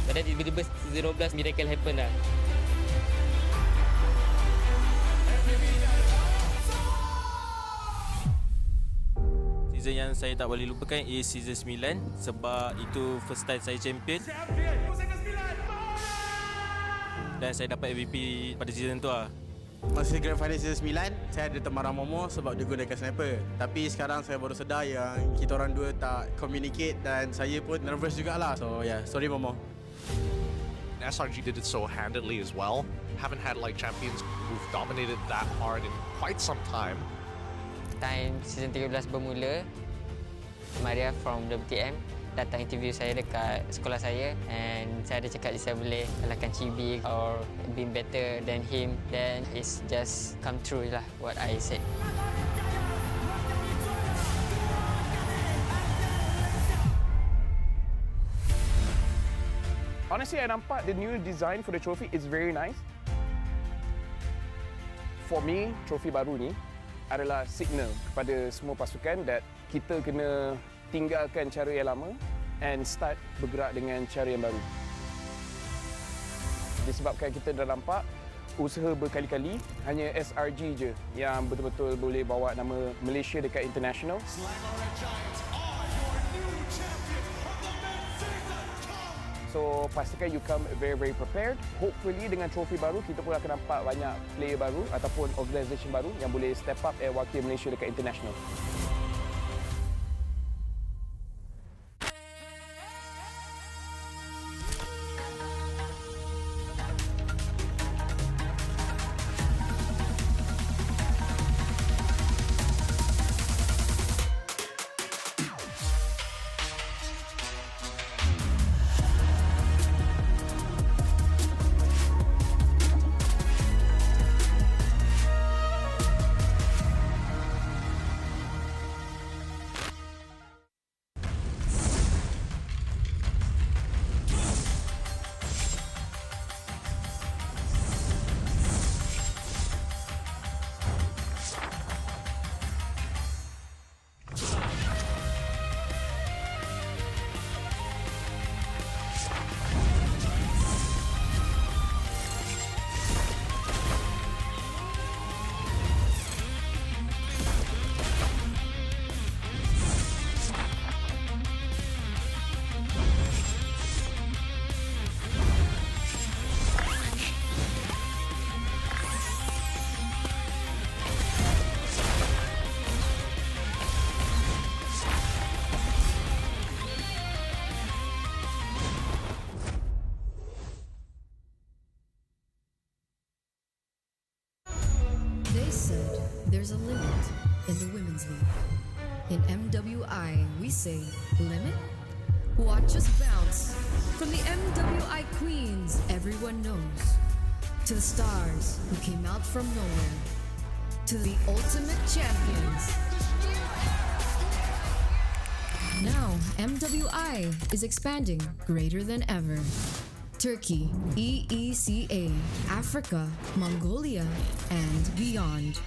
But then tiba-tiba season 12 miracle happen lah. Season yang saya tak boleh lupakan is season 9 sebab itu first time saya champion. Dan saya dapat MVP pada season tu lah. Masa Grand Final season 9, saya ada teman Momo sebab dia gunakan sniper. Tapi sekarang saya baru sedar yang kita orang dua tak communicate dan saya pun nervous jugalah. So yeah, sorry Momo. SRG did it so handedly as well. Haven't had like champions who've dominated that hard in quite some time. Time season 13 bermula, Maria from WTM datang interview saya dekat sekolah saya and saya ada cakap saya boleh kalahkan Chibi or be better than him, then it's just come true lah what I said. Honestly, I nampak the new design for the trophy is very nice. For me, trofi baru ni adalah signal kepada semua pasukan that kita kena tinggalkan cara yang lama and start bergerak dengan cara yang baru. Disebabkan kita dah nampak usaha berkali-kali, hanya SRG je yang betul-betul boleh bawa nama Malaysia dekat international. So pastikan you come very prepared. Hopefully dengan trofi baru kita pun akan nampak banyak player baru ataupun organisation baru yang boleh step up and wakil Malaysia dekat international. They said there's a limit in the women's league. In MWI, we say limit? Watch us bounce. From the MWI queens everyone knows, to the stars who came out from nowhere, to the ultimate champions. Now, MWI is expanding greater than ever. Turkey, EECA, Africa, Mongolia, and beyond.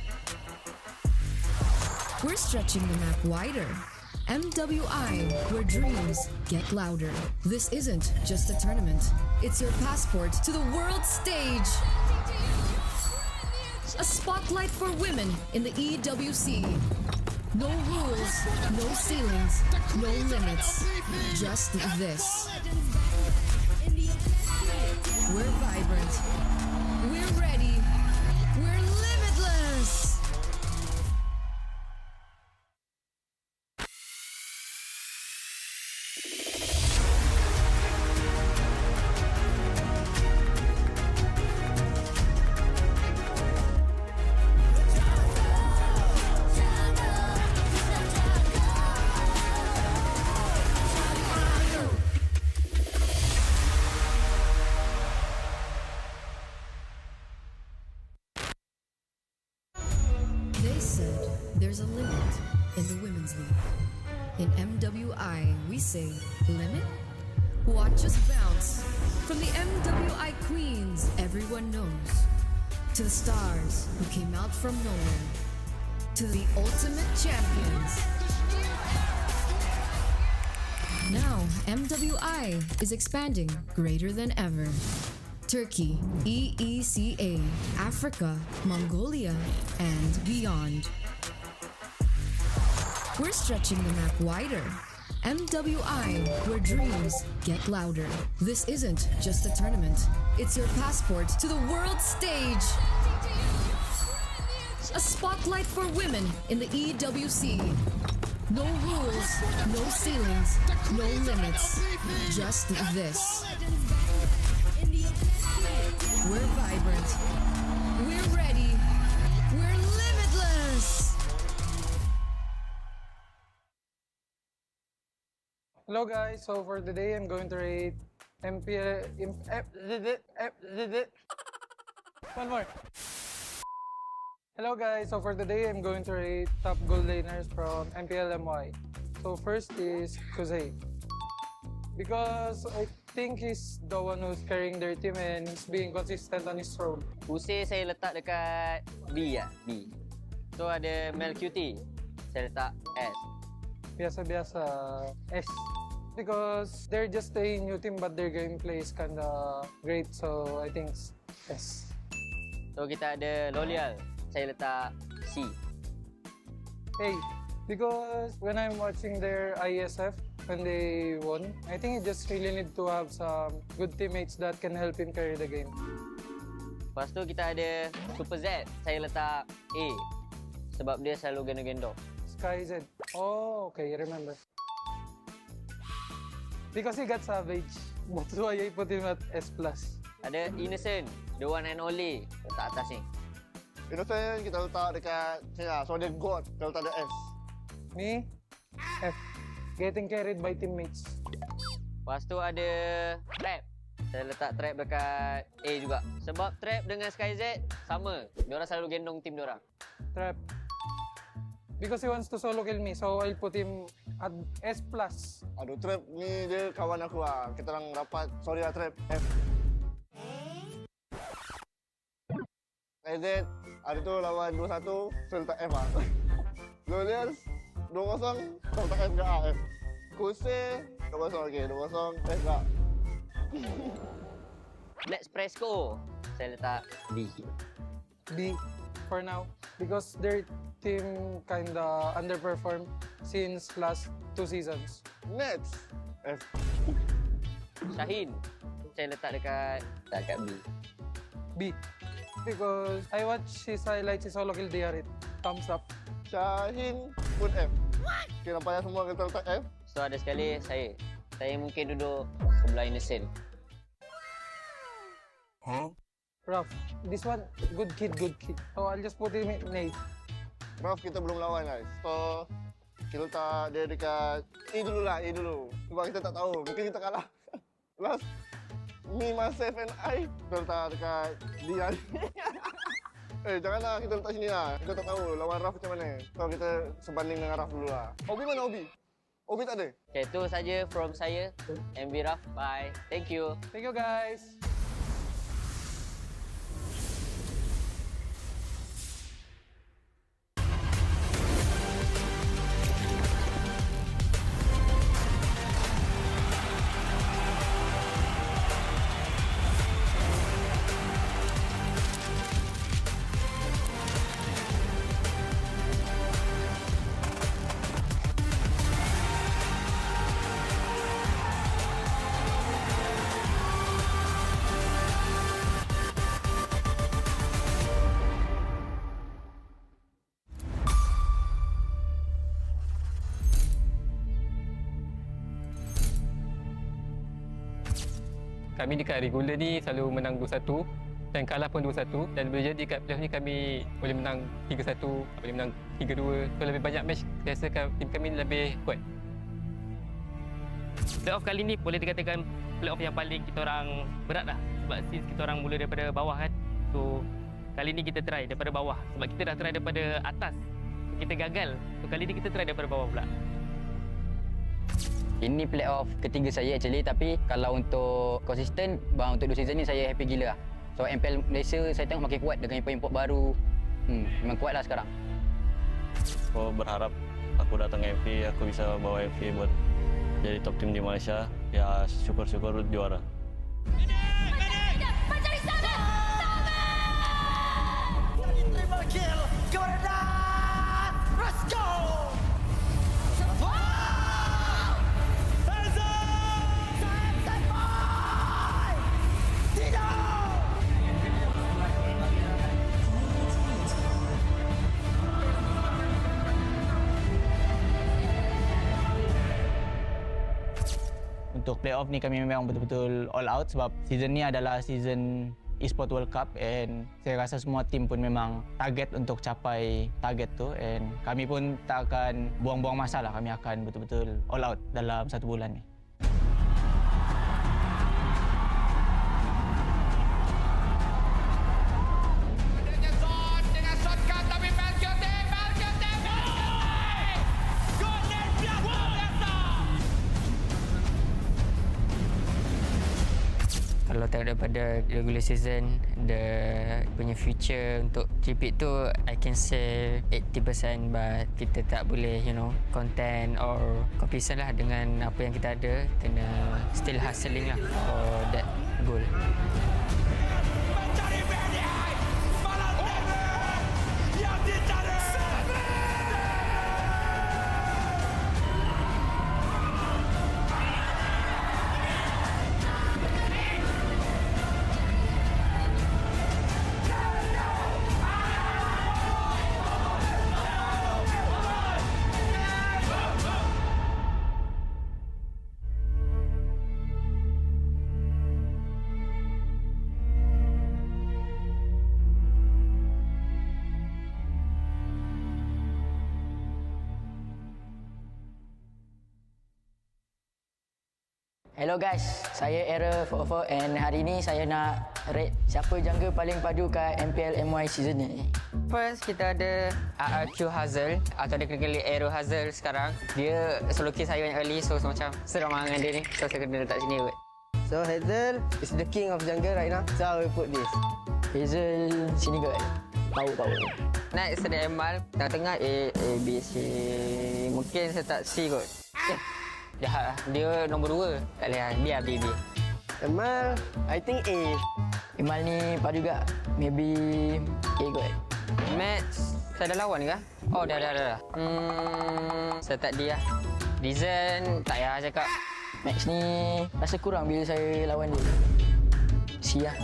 We're stretching the map wider. MWI, where dreams get louder. This isn't just a tournament. It's your passport to the world stage. A spotlight for women in the EWC. No rules, no ceilings, no limits. Just this. We're vibrant. We're ready. We're limitless. They said there's a limit in the Women's League. In MWI, we say limit. Watch us bounce. From the MWI Queens, everyone knows, to the stars who came out from nowhere, to the ultimate champions. Now, MWI is expanding greater than ever. Turkey, EECA, Africa, Mongolia, and beyond. We're stretching the map wider. MWI, where dreams get louder. This isn't just a tournament. It's your passport to the world stage. A spotlight for women in the EWC. No rules, no ceilings, no limits. Just this. We're vibrant. We're ready. We're limitless. Hello guys, so for today I'm going to rate MPL One more. Hello guys, so for today I'm going to rate top goal laners from MPL MY. So first is Kuzey. Because I think he's the one who's carrying their team and he's being consistent on his role. Usir saya letak dekat B lah, B. So ada Mel QT, saya letak S. Biasa-biasa S. Because they're just a new team but their gameplay is kinda great, so I think S. So kita ada Lolial, saya letak C. Hey, because when I'm watching their ISF, when they won, I think you just really need to have some good teammates that can help him carry the game. Lepas tu kita ada Super Z, saya letak A. Sebab dia selalu gendong-gendong. Sky Z. Oh, okay, remember. Because he got savage, that's why I put him at S+. Ada Innocent, the one and only, letak atas ni. Innocent kita letak dekat sini lah. So dia God, kita letak dia S. Me? F. Getting carried by teammates. Lepas tu ada Trap. Saya letak Trap dekat A juga. Sebab Trap dengan SkyZ sama. Diorang selalu gendong tim diorang. Trap. Because he wants to solo kill me, so I'll put him at S+. Aduh, Trap ni dia kawan aku lah. Kita orang rapat. Sorry lah Trap. F. SkyZ, ada tu lawan 2-1, saya letak F lah. Lolial 2-0, saya letak F ke A, F. Kuse 2-0, okey, 2-0, F ke A. Let's Presco, saya letak B. B for now. Because their team kinda underperformed since last 2 seasons. Next, F. Shaheen, saya letak dekat B. B. Because I watch his highlights, his solo kill DRit. Thumbs up. Shaheen pun F. Okay, nampaknya semua kita letak F. So ada sekali saya. Saya mungkin duduk sebelah Innocent. Huh? Rough. This one, good kid, good kid. So I'll just put him in A. Rough kita belum lawan guys. So kita letak dia dekat A dulu lah, A dulu. Sebab kita tak tahu, mungkin kita kalah. Last Me, myself and I kita letak dekat dia. Janganlah kita letak sini lah. Kita tak tahu lawan Raf macam mana. So kita sebanding dengan Raf dulu lah. Obi mana Obi? Obi tak ada? Okay, itu saja from saya. MB Raf, bye. Thank you. Thank you guys. Kami dekat regular ni selalu menang 2-1 dan kalah pun 2-1, dan boleh jadi kat playoff ni kami boleh menang 3-1, boleh menang 3-2. So lebih banyak match saya rasa tim kami lebih kuat. Playoff kali ni boleh dikatakan playoff yang paling kita orang berat lah, sebab since kita orang mula daripada bawah kan. So kali ni kita try daripada bawah, sebab kita dah try daripada atas, kita gagal. So kali ni kita try daripada bawah pula. Ini playoff ketiga saya actually, tapi kalau untuk konsisten, bang, untuk 2 season ni saya happy gila lah. So MPL Malaysia saya tengok makin kuat dengan import-import baru. Memang kuat lah sekarang. Aku berharap aku datang MV, aku bisa bawa MV buat jadi top team di Malaysia. Ya syukur-syukur juara. Mencari sana! Triple kill, Jordan! Let's go! Untuk playoff ni kami memang betul-betul all out sebab season ni adalah season Esports World Cup and saya rasa semua tim pun memang target untuk capai target tu and kami pun tak akan buang-buang masa lah, kami akan betul-betul all out dalam 1 bulan ni. Kalau tengok daripada regular season, punya future untuk repeat tu, I can say 80%, but kita tak boleh, content or complacent lah dengan apa yang kita ada. Kena still hustling lah for that goal. Hello guys, saya AERO 44 and hari ni saya nak rate siapa jungle paling padu kat MPL MY season ni. First, kita ada RRQ Hazel atau dia kena AERO Hazel sekarang. Dia solo kill saya banyak kali, so macam seram dengan dia ni. So saya kena letak sini kot. So Hazel is the king of jungle right now. So I will put this. Hazel sini kot. Tahu. Next ada Emal, tengah-tengah A, B, C. Mungkin saya tak C kot. Jahat lah. Dia nombor 2. Tak boleh lah. Biar B. Emal, I think A. Emal ni padu juga. Maybe A kot. Match, saya dah lawan ke? Oh, dah. Saya tak D lah. Reason, tak payah cakap. Match ni rasa kurang bila saya lawan dia. C lah.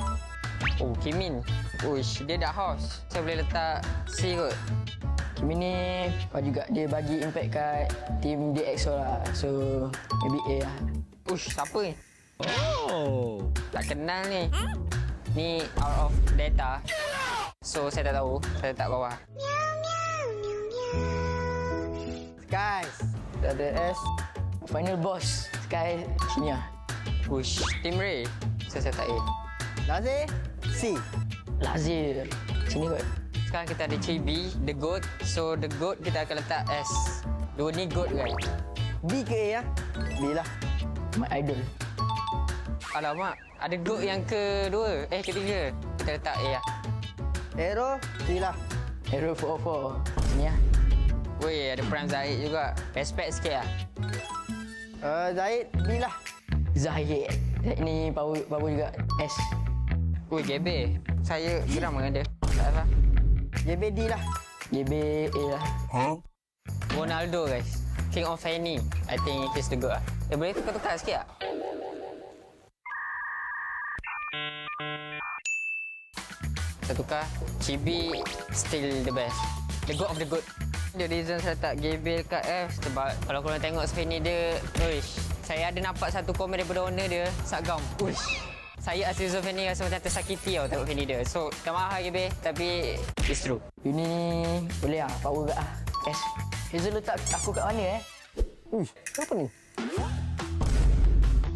Oh, Kimin. Uish, dia dah house. Saya boleh letak C kot. Kimi ni juga dia bagi impact kat team DXO lah. So maybe A lah. Ush, siapa ni? Oh, tak kenal ni. Ni out of data. So saya tak tahu. Saya letak bawah. Guys, ada S. Final boss. Sky sini lah. Ush, Team Ray. Saya letak A. Lazir, C. Lazir. Sini kot. Sekarang kita ada Chibi, The Goat. So The Goat kita akan letak S. Dua ni Goat kan? B ke A ya? B lah. My idol. Alamak, ada Goat yang kedua. Ketiga. Kita letak A lah. AERO, C lah. AERO 44. Sini lah. Weh, ada Prime Zahid juga. Respect sikit lah. Zahid, B lah. Zahid ni power juga. S. Weh, GB. Saya geram dengan dia. Tak apa. GB D lah. GB A lah. Ronaldo guys. King of Fanny. I think he's the goat lah. Boleh tukar-tukar sikit tak? Kita tukar. Chibi still the best. The goat of the goat. The reason saya tak Gabriel kat F sebab kalau korang tengok Fanny dia, uish. Saya ada nampak satu komen daripada owner dia, Sagam. Uish. Saya as user Fanny rasa macam tersakiti tau tengok Fanny dia. So, tak mahal GB, tapi it's true. Ini boleh lah, power kat lah. S. Hazel letak aku kat mana Uish, apa ni?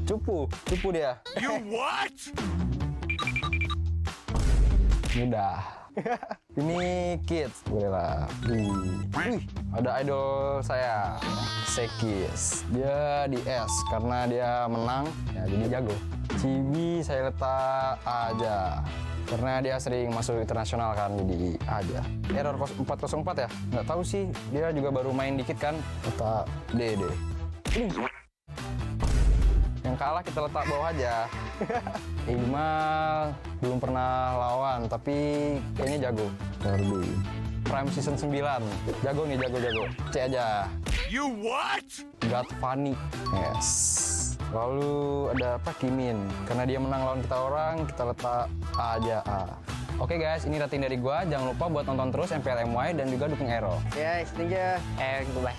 Cupu dia. You what? Mudah. Ini kids, boleh lah. Wih, ada idol saya, Sekis. Dia di S karena dia menang, ya jadi jago. Cibi saya letak A aja. Karena dia sering masuk internasional kan, jadi A aja. Error 404 ya? Nggak tahu sih, dia juga baru main dikit kan. Letak D deh. Yang kalah kita letak bawah aja. Iqmal belum pernah lawan, tapi kayaknya jago. Derby. Prime Season 9. Jago nih, jago. C aja. You what? God Funny. Yes. Lalu ada apa? Kimin. Karena dia menang lawan kita orang, kita letak A aja. A. Oke guys, ini rating dari gua. Jangan lupa buat nonton terus MPL MY dan juga dukung AERO. Yes, thank you. Goodbye.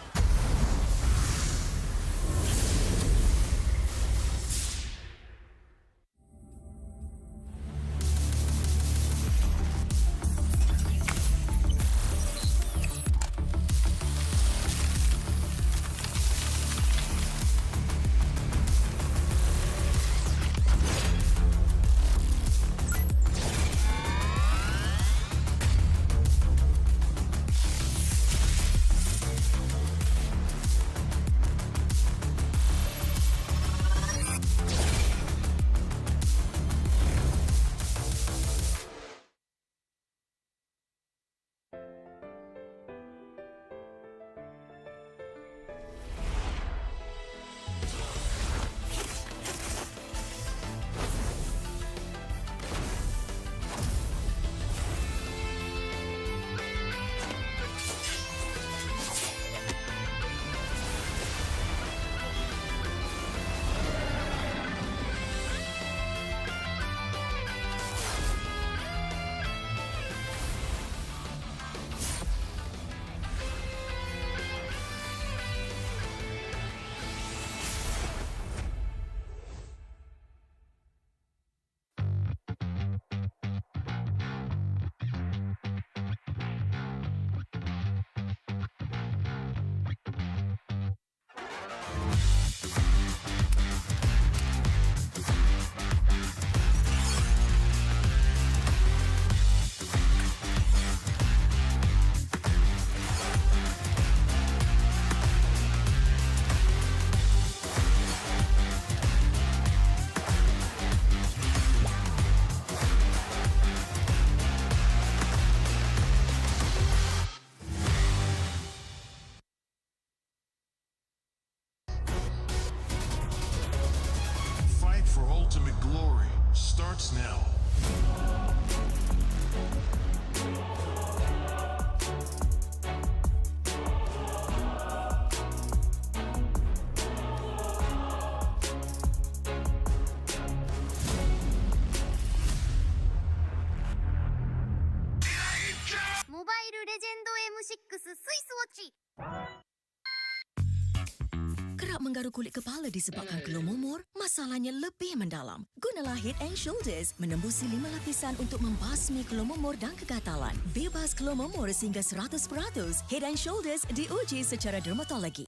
Kerap menggaru kulit kepala disebabkan kelumumur, masalahnya lebih mendalam. Gunalah Head and Shoulders menembusi 5 lapisan untuk membasmi kelumumur dan kegatalan. Bebas kelumumur sehingga 100%. Head and Shoulders diuji secara dermatologi.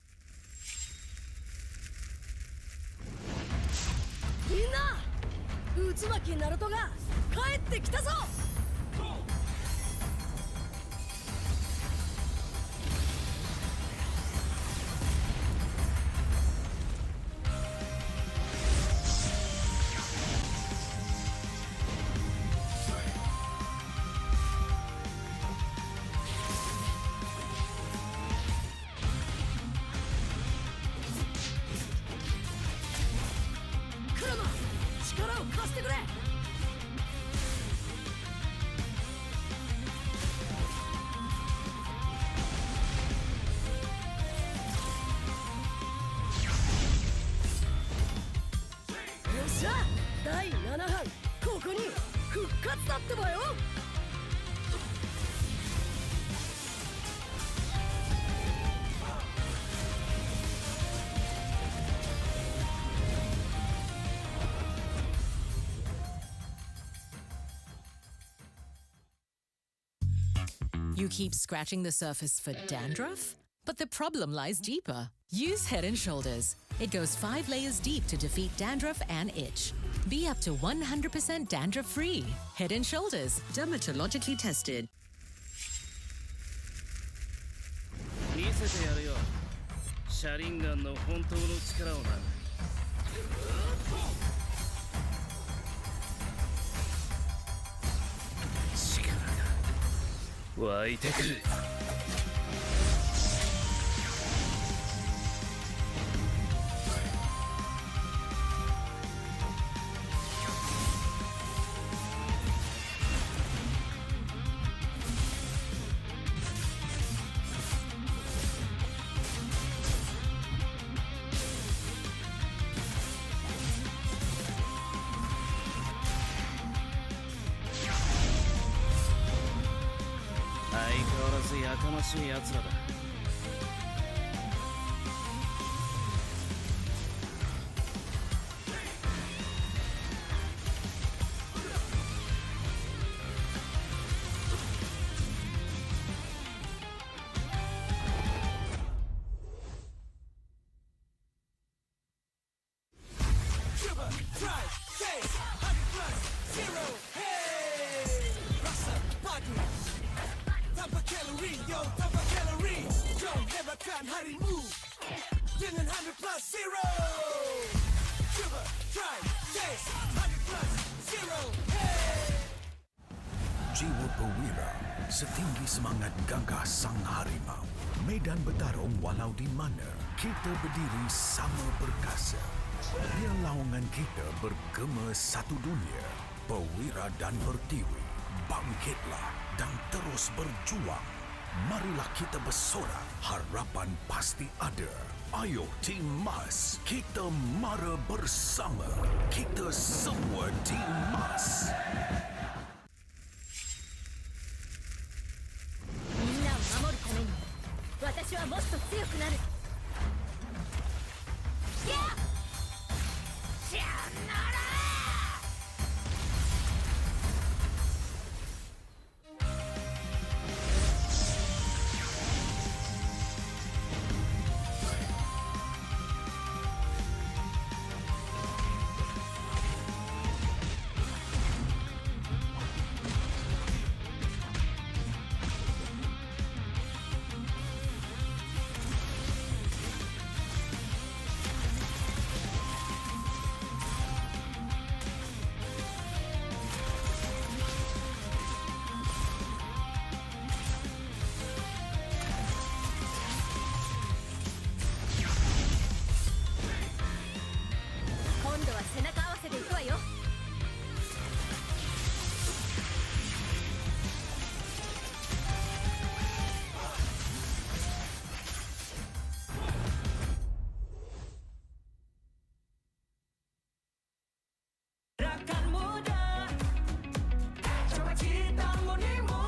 Minna! Utsumaki Naruto ga kaette kita zo! You keep scratching the surface for dandruff? But the problem lies deeper. Use Head & Shoulders. It goes 5 layers deep to defeat dandruff and itch. Be up to 100% dandruff-free. Head and Shoulders. Dermatologically tested. 見せてやるよシャリンガンの本当の力をな力が湧いてくる相変わらずやかましい奴らだJiwa perwira, setinggi semangat gagah sang harimau. Medan bertarung walau di mana, kita berdiri sama perkasa. Biar lawangan kita bergema satu dunia. Perwira dan pertiwi, bangkitlah dan terus berjuang. Marilah kita bersorak, harapan pasti ada. Ayo Tim Mas, kita mara bersama. Kita semua Tim Mas. みんなを守るために私はもっと強くなる。やっさよなら。今度は背中合わせでいくわよ。Rakan muda, coba cita murnimu.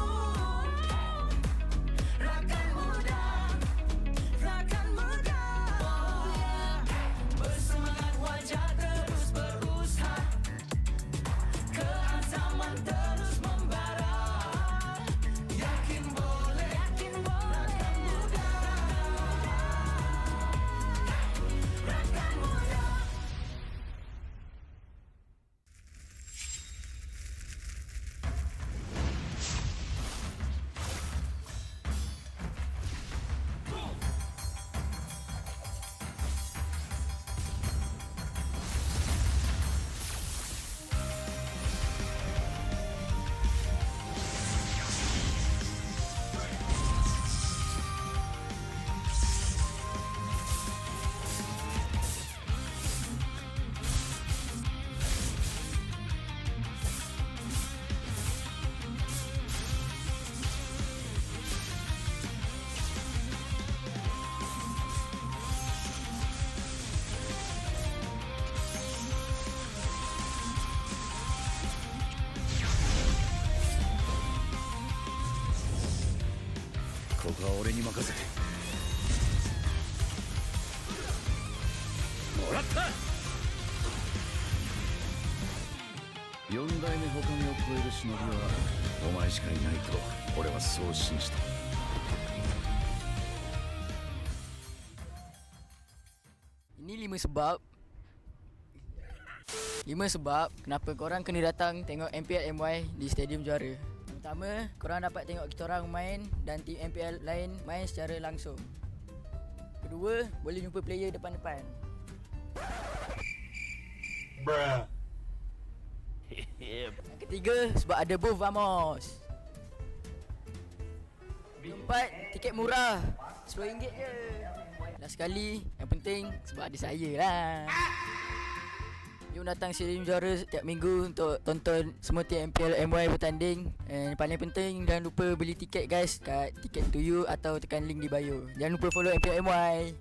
Rakan muda, rakan muda. Oh yeah, bersemangat wajah terus berusaha. Keazaman terus membara. Yakin boleh, rakan muda. Rakan muda.ここは俺に任せてもらった4代目他目を超える忍びはお前しかいないと俺はそう信じたIni 5 sebab 5 sebab kenapa korang kena datang tengok MPL MY di Stadium Juara. Pertama, korang dapat tengok kita orang main dan tim MPL lain main secara langsung. Kedua, boleh jumpa player depan-depan. Bruh. Yang ketiga, sebab ada booth Vamos. Keempat, tiket murah, RM10 je. Last sekali, yang penting sebab ada saya lah. Jom datang Stadium Juara setiap minggu untuk tonton semua tim MPL MY bertanding. And paling penting, jangan lupa beli tiket guys kat Ticket to You atau tekan link di bio. Jangan lupa follow MPL MY.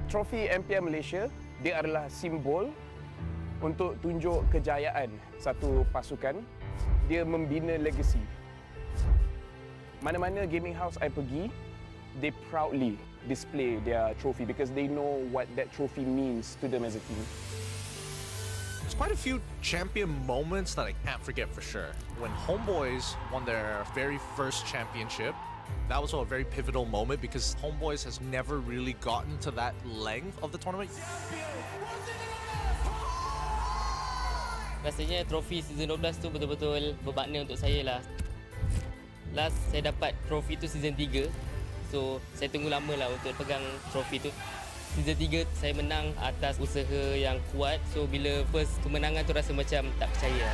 Trofi MPL Malaysia, dia adalah simbol untuk tunjuk kejayaan satu pasukan. Dia membina legasi. Mana-mana gaming house I pergi, they proudly display their trophy because they know what that trophy means to them as a team. There's quite a few champion moments that I can't forget for sure. When HomeBois won their very first championship, that was a very pivotal moment because HomeBois has never really gotten to that length of the tournament. Rasanya trofi season 12 tu betul-betul bermakna untuk saya lah. Last saya dapat trofi tu season 3. So saya tunggu lama lah untuk pegang trofi tu. Season 3 saya menang atas usaha yang kuat. So bila first kemenangan tu rasa macam tak percaya.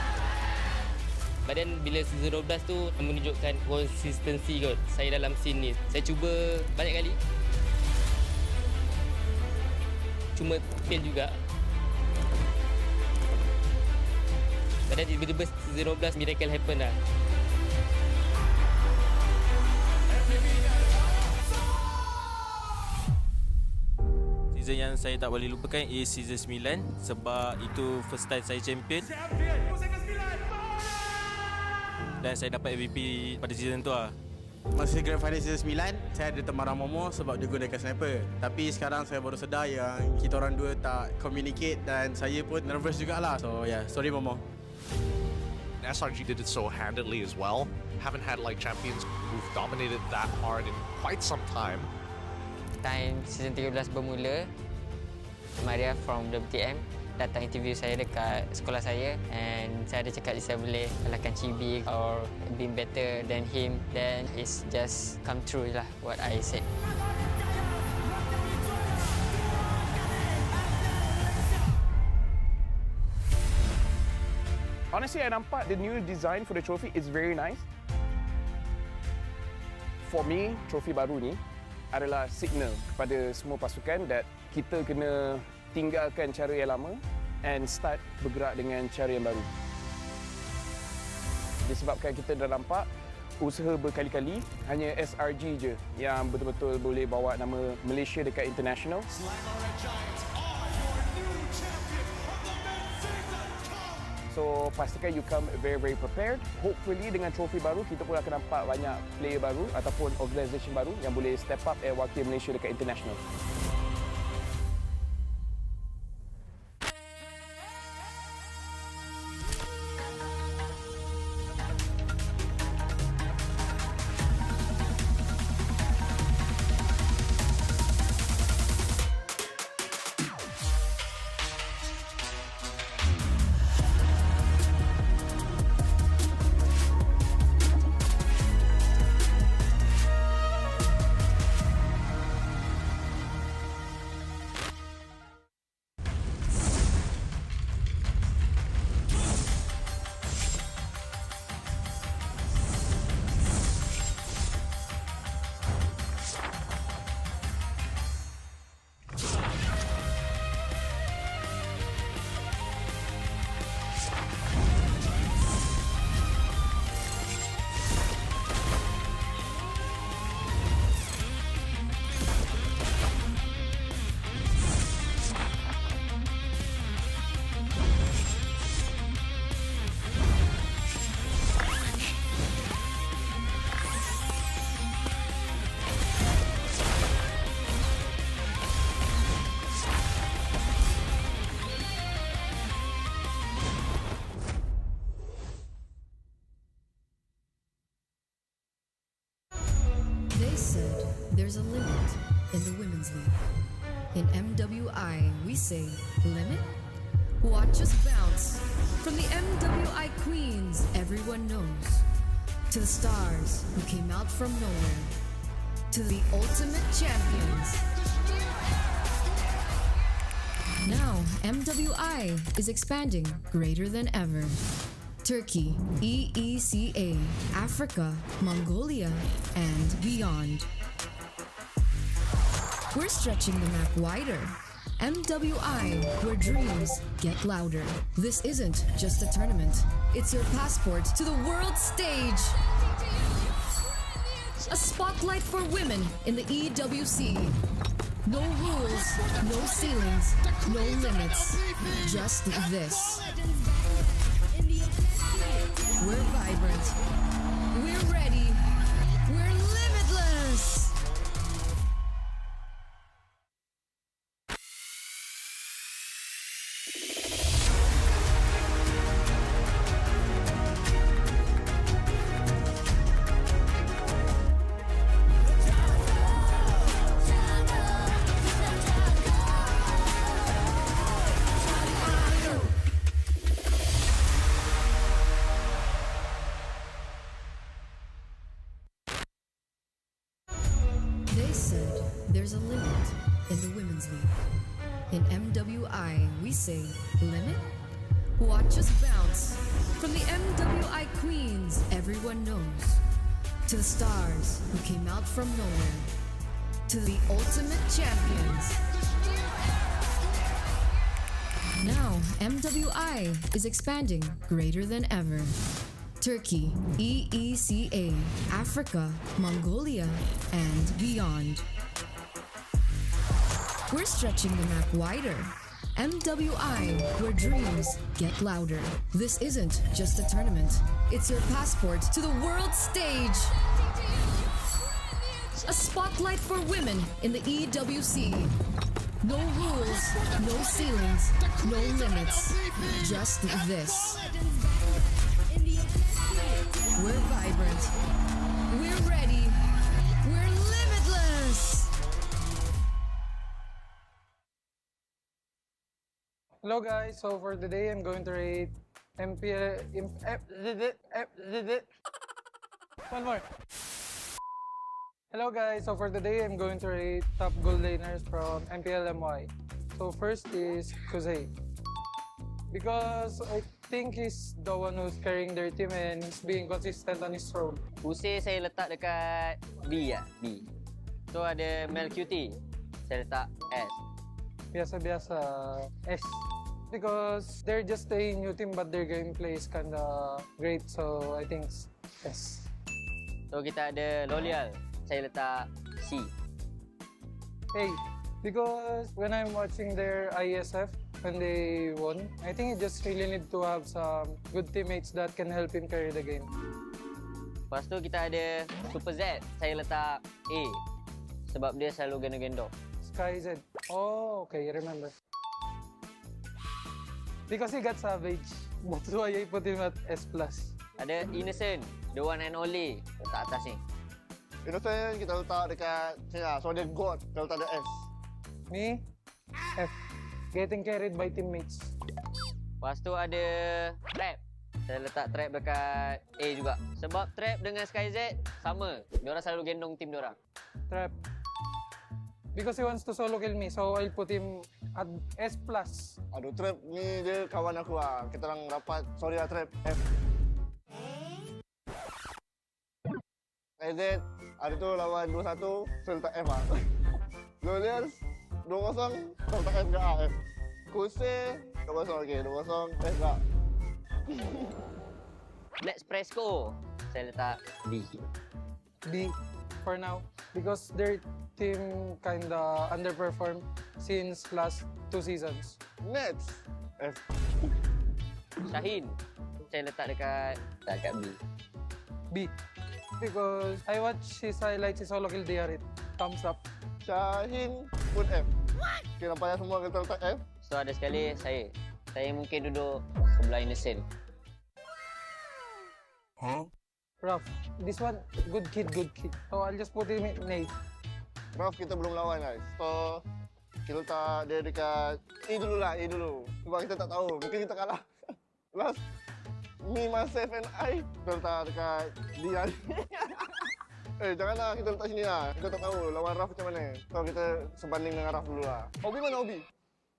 But then bila season 12 tu menunjukkan konsistensi kot saya dalam scene ni. Saya cuba banyak kali. Cuma fail juga. But then tiba-tiba season 12 miracle happen lah. Season yang saya tak boleh lupakan is season 9 sebab itu first time saya champion. Dan saya dapat MVP pada season tu lah. Masa Grand Final season 9, saya ada temarang Momo sebab dia gunakan sniper. Tapi sekarang saya baru sedar yang kita orang dua tak communicate dan saya pun nervous jugalah. So yeah, sorry Momo. SRG did it so handedly as well. Haven't had like champions who've dominated that hard in quite some time. Time season 13 bermula, Maria from WTM datang interview saya dekat sekolah saya and saya ada cakap saya boleh kalahkan Chibi or being better than him, then it's just come true lah what I said. Honestly, I nampak the new design for the trophy is very nice. For me, trofi baru ni adalah signal kepada semua pasukan that kita kena tinggalkan cara yang lama and start bergerak dengan cara yang baru. Disebabkan kita dah nampak usaha berkali-kali, hanya SRG je yang betul-betul boleh bawa nama Malaysia dekat international. So pastikan you come very, very prepared. Hopefully dengan trofi baru, kita pun akan nampak banyak player baru ataupun organisation baru yang boleh step up and wakil Malaysia dekat international. They said there's a limit in the women's league. In MWI, we say limit? Watch us bounce. From the MWI queens everyone knows, to the stars who came out from nowhere, to the ultimate champions. Now, MWI is expanding greater than ever. Turkey, EECA, Africa, Mongolia, and beyond. We're stretching the map wider. MWI, where dreams get louder. This isn't just a tournament. It's your passport to the world stage. A spotlight for women in the EWC. No rules, no ceilings, no limits. Just this. We're vibrant. We're ready. We're limitless. There's a limit in the women's league. In MWI, we say limit? Watch us bounce. From the MWI queens everyone knows, to the stars who came out from nowhere, to the ultimate champions. Now, MWI is expanding greater than ever. Turkey, EECA, Africa, Mongolia, and beyond. We're stretching the map wider. MWI, where dreams get louder. This isn't just a tournament. It's your passport to the world stage. A spotlight for women in the EWC. No rules, no ceilings, no limits. Just this. We're vibrant. We're ready. We're limitless. Hello guys, so for today I'm going to rate MPL One more. Hello guys, so for today I'm going to rate top goal laners from MPL MY. So first is Kuzey. Because I think he's the one who's carrying their team and he's being consistent on his role. Hussein saya letak dekat B lah, B. So ada Mel QT, saya letak S. Biasa-biasa S. Because they're just a new team but their gameplay is kinda great, so I think S. So kita ada Lolial, saya letak C. Hey, because when I'm watching their ISF, when they won, I think he just really need to have some good teammates that can help him carry the game. Lepas tu kita ada Super Z, saya letak A. Sebab dia selalu gendong-gendong. Sky Z. Oh, okay, remember. Because he got savage, that's why I put him at S+. Ada Innocent, the one and only. Letak atas ni. Innocent kita letak dekat sini lah. So dia God, kita letak dia S. Me? F. Getting carried by teammates. Lepas tu ada Trap. Saya letak Trap dekat A juga. Sebab Trap dengan SkyZ sama. Diorang selalu gendong tim diorang. Trap. Because he wants to solo kill me, so I'll put him at S+. Aduh, Trap ni dia kawan aku lah. Kita orang rapat. Sorry lah, Trap. F. SZ, ada tu lawan 2-1, saya letak F lah. Lolials, 2-0, saya letak F ke A, F. Kuse, 2-0, okey, 2-0, F ke A. Let's Presco, saya letak B. B for now. Because their team kinda underperformed since last 2 seasons. Next, F. Shaheen, saya letak dekat B. B. Because I watch his highlights, his solo kill DRit. Thumbs up. Shaheen pun F. Okay, nampaknya semua kita letak F. So ada sekali saya. Saya mungkin duduk sebelah Innocent. Huh? Rough. This one, good kid, good kid. So I'll just put him in A. Rough kita belum lawan guys. So kita letak dia dekat A dulu lah, A dulu. Sebab kita tak tahu, mungkin kita kalah. Last Me, myself and I, kita letak dekat dia. Janganlah kita letak sini lah. Kita tak tahu lawan Raf macam mana. So kita sebanding dengan Raf dulu lah. Obi mana Obi?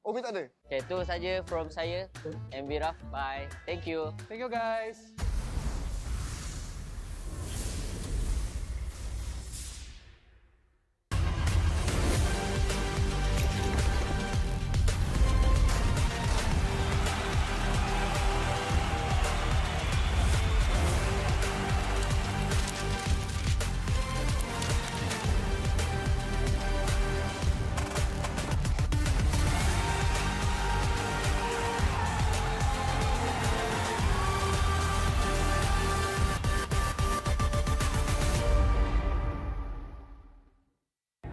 Obi tak ada? Okay, itu saja from saya. MB Raf, bye. Thank you. Thank you guys.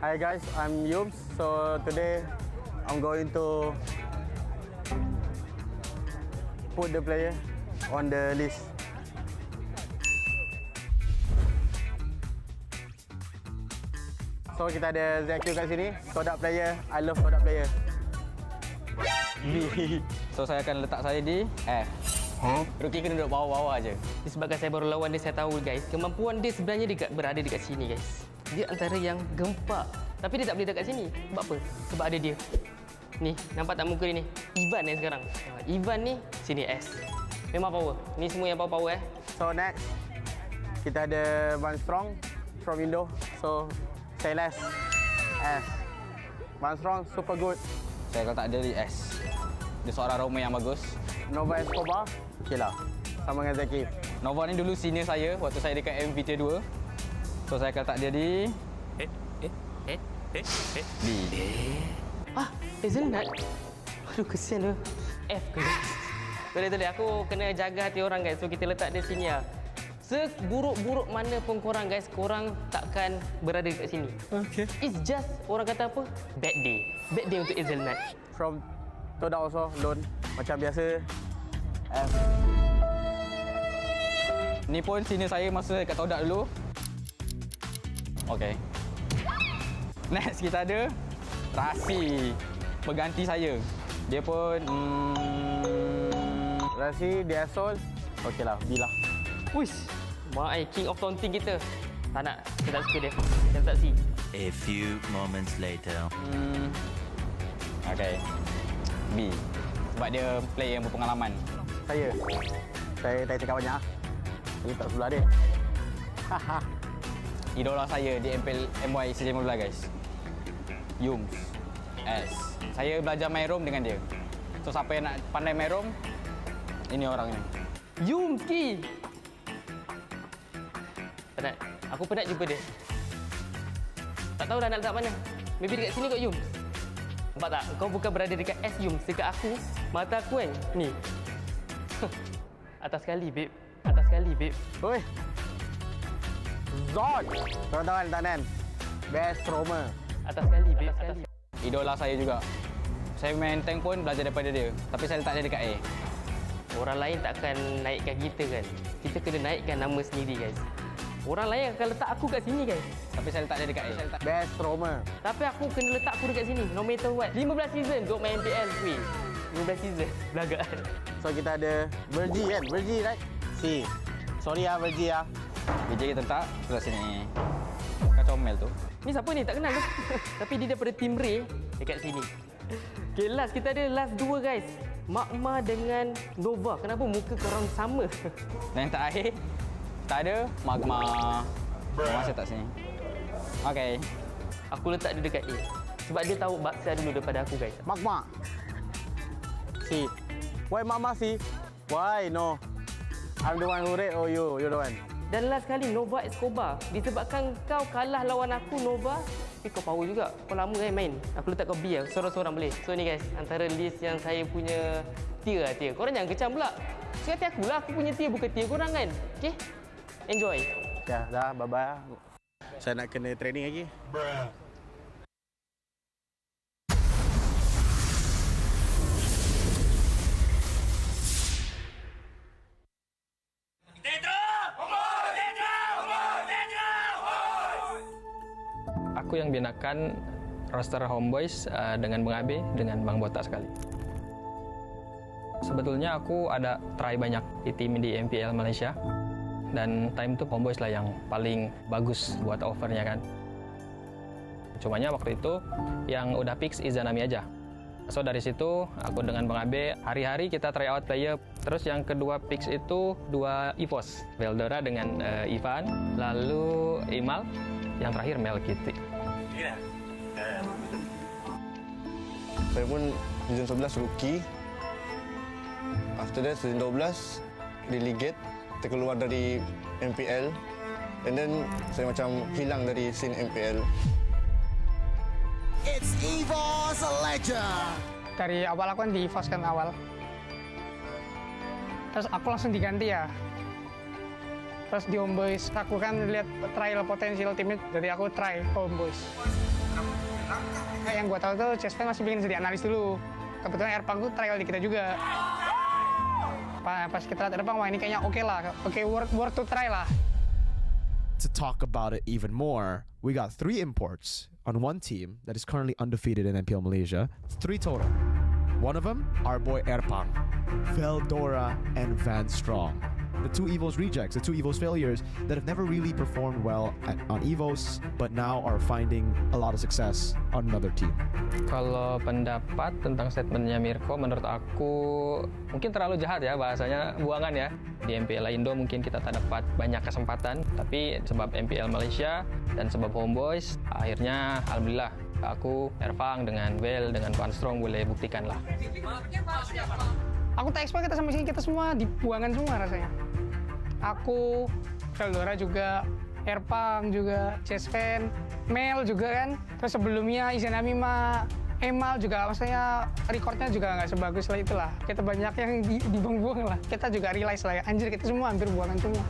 Hi guys, I'm Yums. So today I'm going to put the player on the list. So kita ada ZQ kat sini, Kodak player. I love Kodak player. B. So saya akan letak saya di F. Rookie kena duduk bawah-bawah aje. Disebabkan saya baru lawan dia, saya tahu guys, kemampuan dia sebenarnya berada dekat sini guys. Dia antara yang gempak. Tapi dia tak boleh dekat sini. Sebab apa? Sebab ada dia. Ni, nampak tak muka dia ni? Ivan ni sekarang. Ivan ni, sini S. Memang power. Ni semua yang power So next, kita ada Van Strong from Indo. So say less. S. Van Strong, super good. Saya letak dia di S. Dia seorang Roma yang bagus. Nova Escobar, okey lah. Sama dengan Zaki. Nova ni dulu senior saya waktu saya dekat MVP Tier 2. So saya akan letak dia di B. Hazelnut? Aduh, kesian tu. F ke? Boleh. Aku kena jaga hati orang guys. So kita letak dia sini lah. Seburuk-buruk mana pun korang guys, korang takkan berada kat sini. Okay. It's just, orang kata apa? Bad day. Bad day untuk Hazelnut. From Toda also, Lone. Macam biasa. Ni pun senior saya masa kat Toda dulu. Okey. Next kita ada Rasi. Berganti saya. Dia pun Rasi, dia Sol. Okey lah, B lah. Wish. Mak king of taunting kita. Tak nak, saya tak suka dia. Saya tak si. A few moments later. Okey. B. Sebab dia player yang berpengalaman. Saya tak cakap banyak. Ini tak sebelah dia. Idola saya di MPL MY S15 guys. Yums S. Saya belajar main roam dengan dia. So siapa yang nak pandai main roam, ini orangnya. Yumski. Penat. Aku penat jumpa dia. Tak tahulah nak letak mana. Maybe dekat sini kot Yum. Nampak tak? Kau bukan berada dekat S Yum. Dekat aku, mata aku kan. Ni. Atas sekali, babe. Atas sekali, babe. Oi. Zod. Korang tahu kan tanan? Best roamer. Atas sekali, babe. Atas sekali. Idola saya juga. Saya main tank pun belajar daripada dia. Tapi saya letak dia dekat A. Orang lain takkan naikkan kita kan. Kita kena naikkan nama sendiri guys. Orang lain akan letak aku kat sini guys. Tapi saya letak dia dekat A. Best roamer. Tapi aku kena letak aku dekat sini. No matter what. 15 season duk main MPL. Weh. 15 season. Belagak. So kita ada Virgie kan? Virgie right? Si. Sorry ya Virgie ya. BJ kita letak sebelah sini. Kacau Mel tu. Ni siapa ni? Tak kenal tu. Tapi dia daripada tim Ray dekat sini. Okay, last kita ada last dua guys. Magma dengan Nova. Kenapa muka korang sama? Dan yang terakhir, tak ada Magma. Magma saya tak sini. Okey. Aku letak dia dekat A. Sebab dia tahu baksa dulu daripada aku guys. Magma. Si. Why Magma si? Why no? I'm the one who red or you? You're the one. Dan last kali Nova Escobar. Disebabkan kau kalah lawan aku Nova. Tapi kau power juga. Kau lama kan main. Aku letak kau B lah. Sorang-sorang boleh. So ni guys, antara list yang saya punya tier lah tier. Korang jangan kecam pula. Suka hati aku lah. Aku punya tier bukan tier korang kan. Okay? Enjoy. Ya, dah. Bye-bye. Saya nak kena training lagi. Aku yang binakan roster HomeBois dengan Bang Abe, dengan Bang Botak sekali. Sebetulnya aku ada try banyak di tim di MPL Malaysia. Dan time tu HomeBois lah yang paling bagus buat offernya kan. Cumanya waktu itu yang udah fix Izanami aja. So dari situ aku dengan Bang Abe hari-hari kita try out player. Terus yang kedua fix itu 2 EVOS. Veldora dengan Ivan, lalu Imal, yang terakhir Mel Kitty. Saya pun season 11 rookie. After that season 12 delegate, terkeluar dari MPL. And then saya macam hilang dari scene MPL. It's EVOS Legend. Dari awal aku kan di EVOS kan awal. Terus aku langsung diganti ya. Terus di HomeBois, aku kan lihat trial potensial timnya, jadi aku try HomeBois. Yang gue tahu tuh, Chessman masih bikin jadi analis dulu. Kebetulan Erpang tuh trial di kita juga. Pas kita lihat Erpang, wah ini kayaknya oke lah. Oke, worth to try lah. To talk about it even more, we got 3 imports on one team that is currently undefeated in MPL Malaysia. 3 total. One of them, our boy Erpang, Veldora, and Van Strong. The 2 EVOS rejects, the 2 EVOS failures that have never really performed well on EVOS, but now are finding a lot of success on another team. Kalau pendapat tentang statementnya Mirko, menurut aku mungkin terlalu jahat ya bahasanya, buangan ya. Di MPL Indo mungkin kita tak dapat banyak kesempatan, tapi sebab MPL Malaysia dan sebab HomeBois, akhirnya alhamdulillah aku, Erpang, dengan Vel, dengan Van Strong boleh buktikan lah. Aku tak expect kita sampai sini, kita semua dibuangan semua rasanya. Aku, Veldora juga, Erpang juga, Chessman, Mel juga kan. Terus sebelumnya Izanami mah Emal juga, maksudnya recordnya juga nggak sebagus lah itulah. Kita banyak yang dibuang-buang lah. Kita juga realize lah, anjir kita semua hampir buangan semua.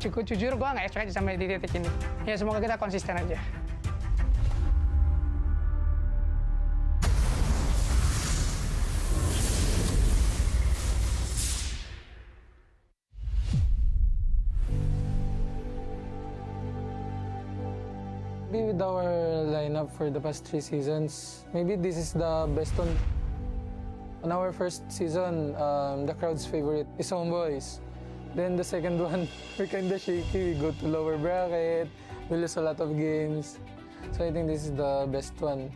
Cukup jujur, gue nggak expect sampai di titik ini. Ya semoga kita konsisten aja. With our lineup for the past 3 seasons, maybe this is the best one. On our first season, the crowd's favorite is HomeBois. Then the second one, we're kinda shaky. We go to lower bracket, we lose a lot of games. So I think this is the best one.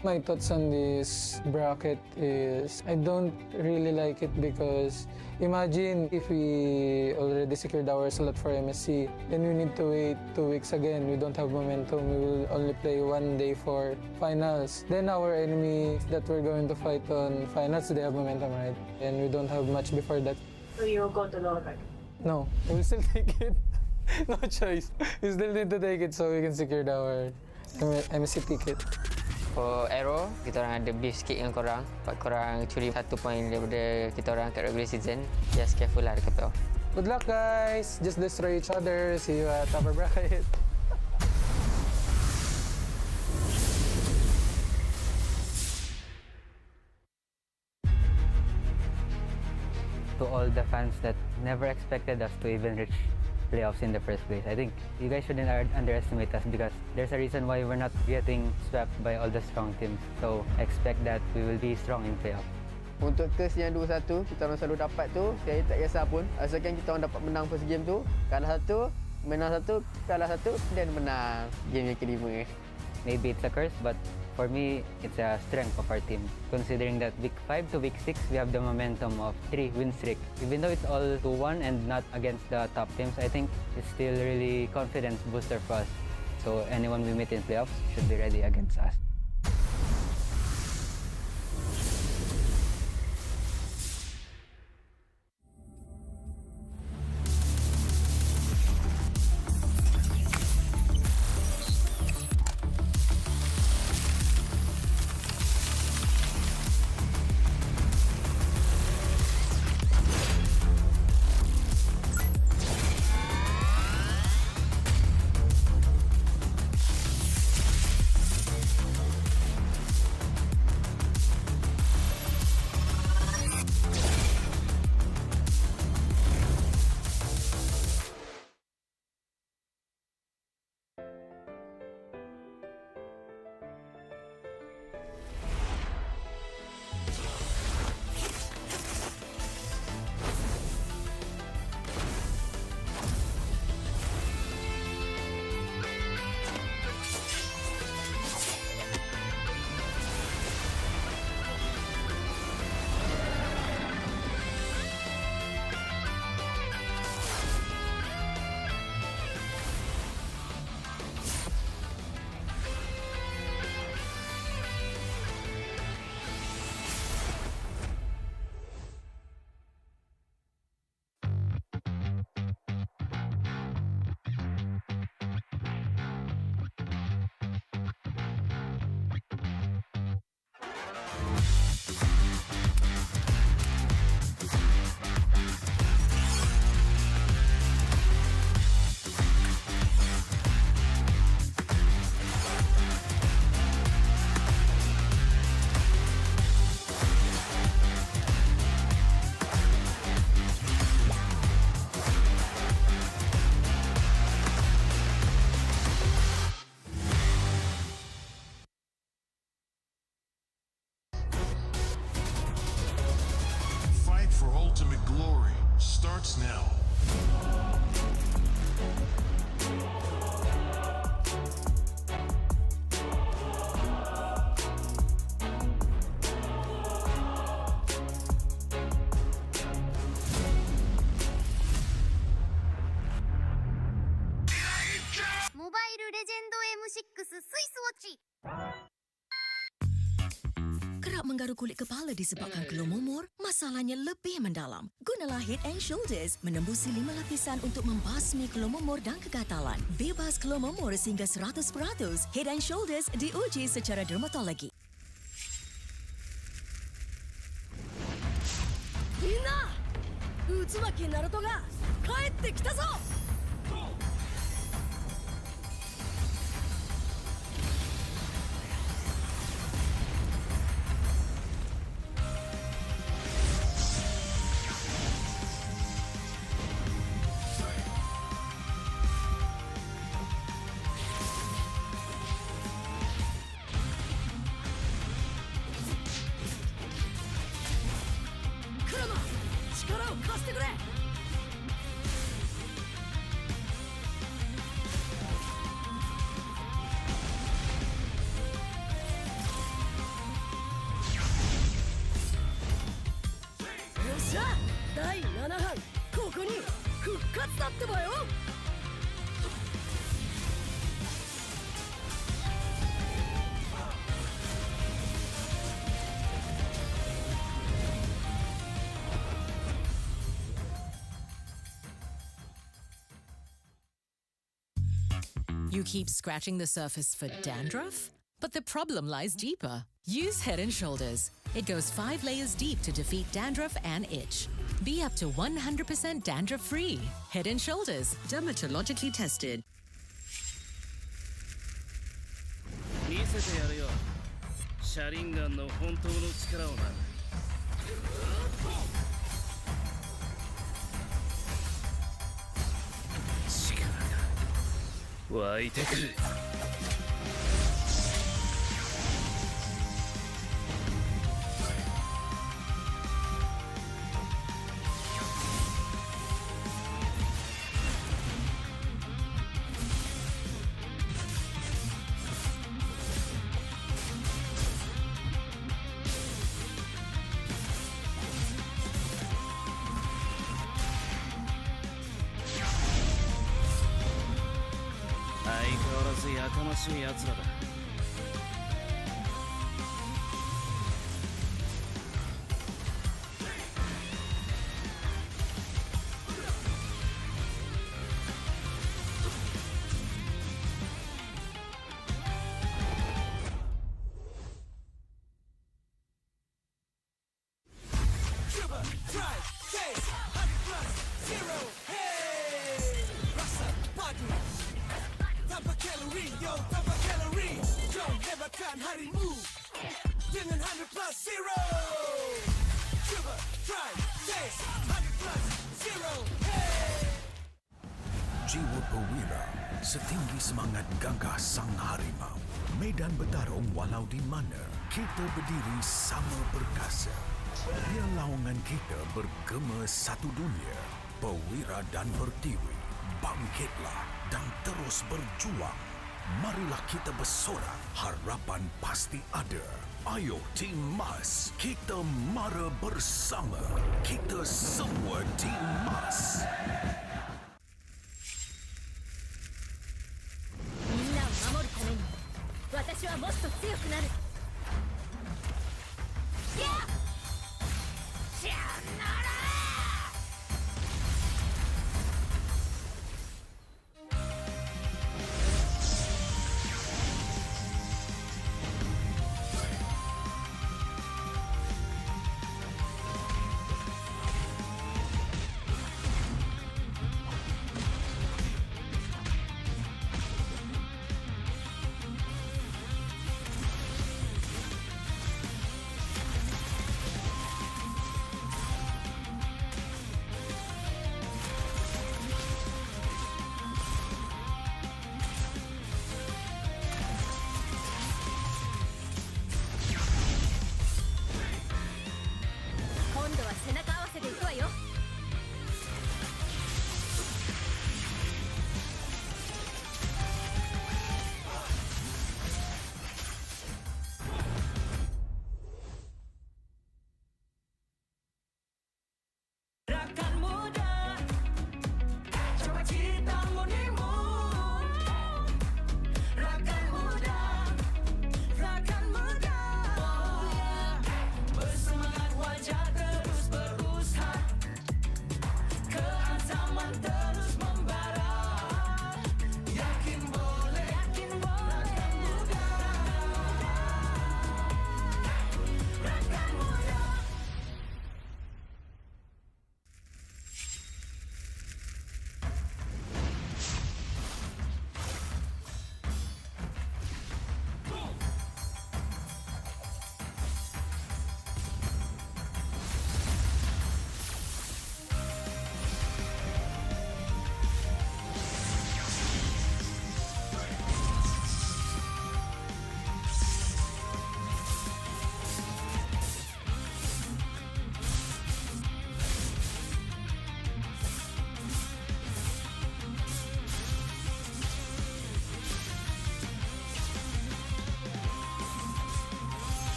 My thoughts on this bracket is I don't really like it because imagine if we already secured our slot for MSC, then we need to wait 2 weeks again. We don't have momentum. We will only play 1 day for finals. Then our enemy that we're going to fight on finals, they have momentum, right? And we don't have much before that. So you will go to lower bracket? No, we'll still take it. No choice. We still need to take it so we can secure our MSC ticket. For AERO, kita orang ada beef sikit dengan korang. Buat korang curi 1 point daripada kita orang kat regular season. Just careful lah dekat playoff. Good luck guys! Just destroy each other. See you at upper bracket. To all the fans that never expected us to even reach playoffs in the first place, I think you guys shouldn't underestimate us because there's a reason why we're not getting swept by all the strong teams. So expect that we will be strong in playoff. Untuk test yang 2-1, kita orang selalu dapat tu, saya tak kisah pun. Asalkan kita orang dapat menang first game tu, kalah 1, menang 1, kalah 1, dan menang game yang kelima. Maybe it's a curse, but for me, it's a strength of our team. Considering that week 5 to week 6, we have the momentum of 3 win streak. Even though it's all 2-1 and not against the top teams, I think it's still really confidence booster for us. So anyone we meet in playoffs should be ready against us. ultimate glory starts now. Mobile Legend M6 Swiss Watch Kerap menggaru kulit kepala disebabkan kelumumur, masalahnya lebih mendalam. Gunalah Head and Shoulders menembusi 5 lapisan untuk membasmi kelumumur dan kegatalan. Bebas kelumumur sehingga 100%. Head and Shoulders diuji secara dermatologi. Minna! Utsumaki Naruto ga kaette kita zo! You keep scratching the surface for dandruff? But the problem lies deeper. Use Head & Shoulders. It goes 5 layers deep to defeat dandruff and itch. Be up to 100% dandruff-free. Head & Shoulders, dermatologically tested. 見せてやるよ。車輪ガンの本当の力をな。力が湧いてくる。やかましい奴らだ。Jiwa perwira, setinggi semangat gagah sang harimau. Medan bertarung walau di mana, kita berdiri sama perkasa. Biar lawangan kita bergema satu dunia. Perwira dan pertiwi, bangkitlah dan terus berjuang. Marilah kita bersorak, harapan pasti ada. Ayo Tim Mas, kita mara bersama. Kita semua Tim Mas. 私はもっと強くなる。やっ！しゃなら！ Jiwa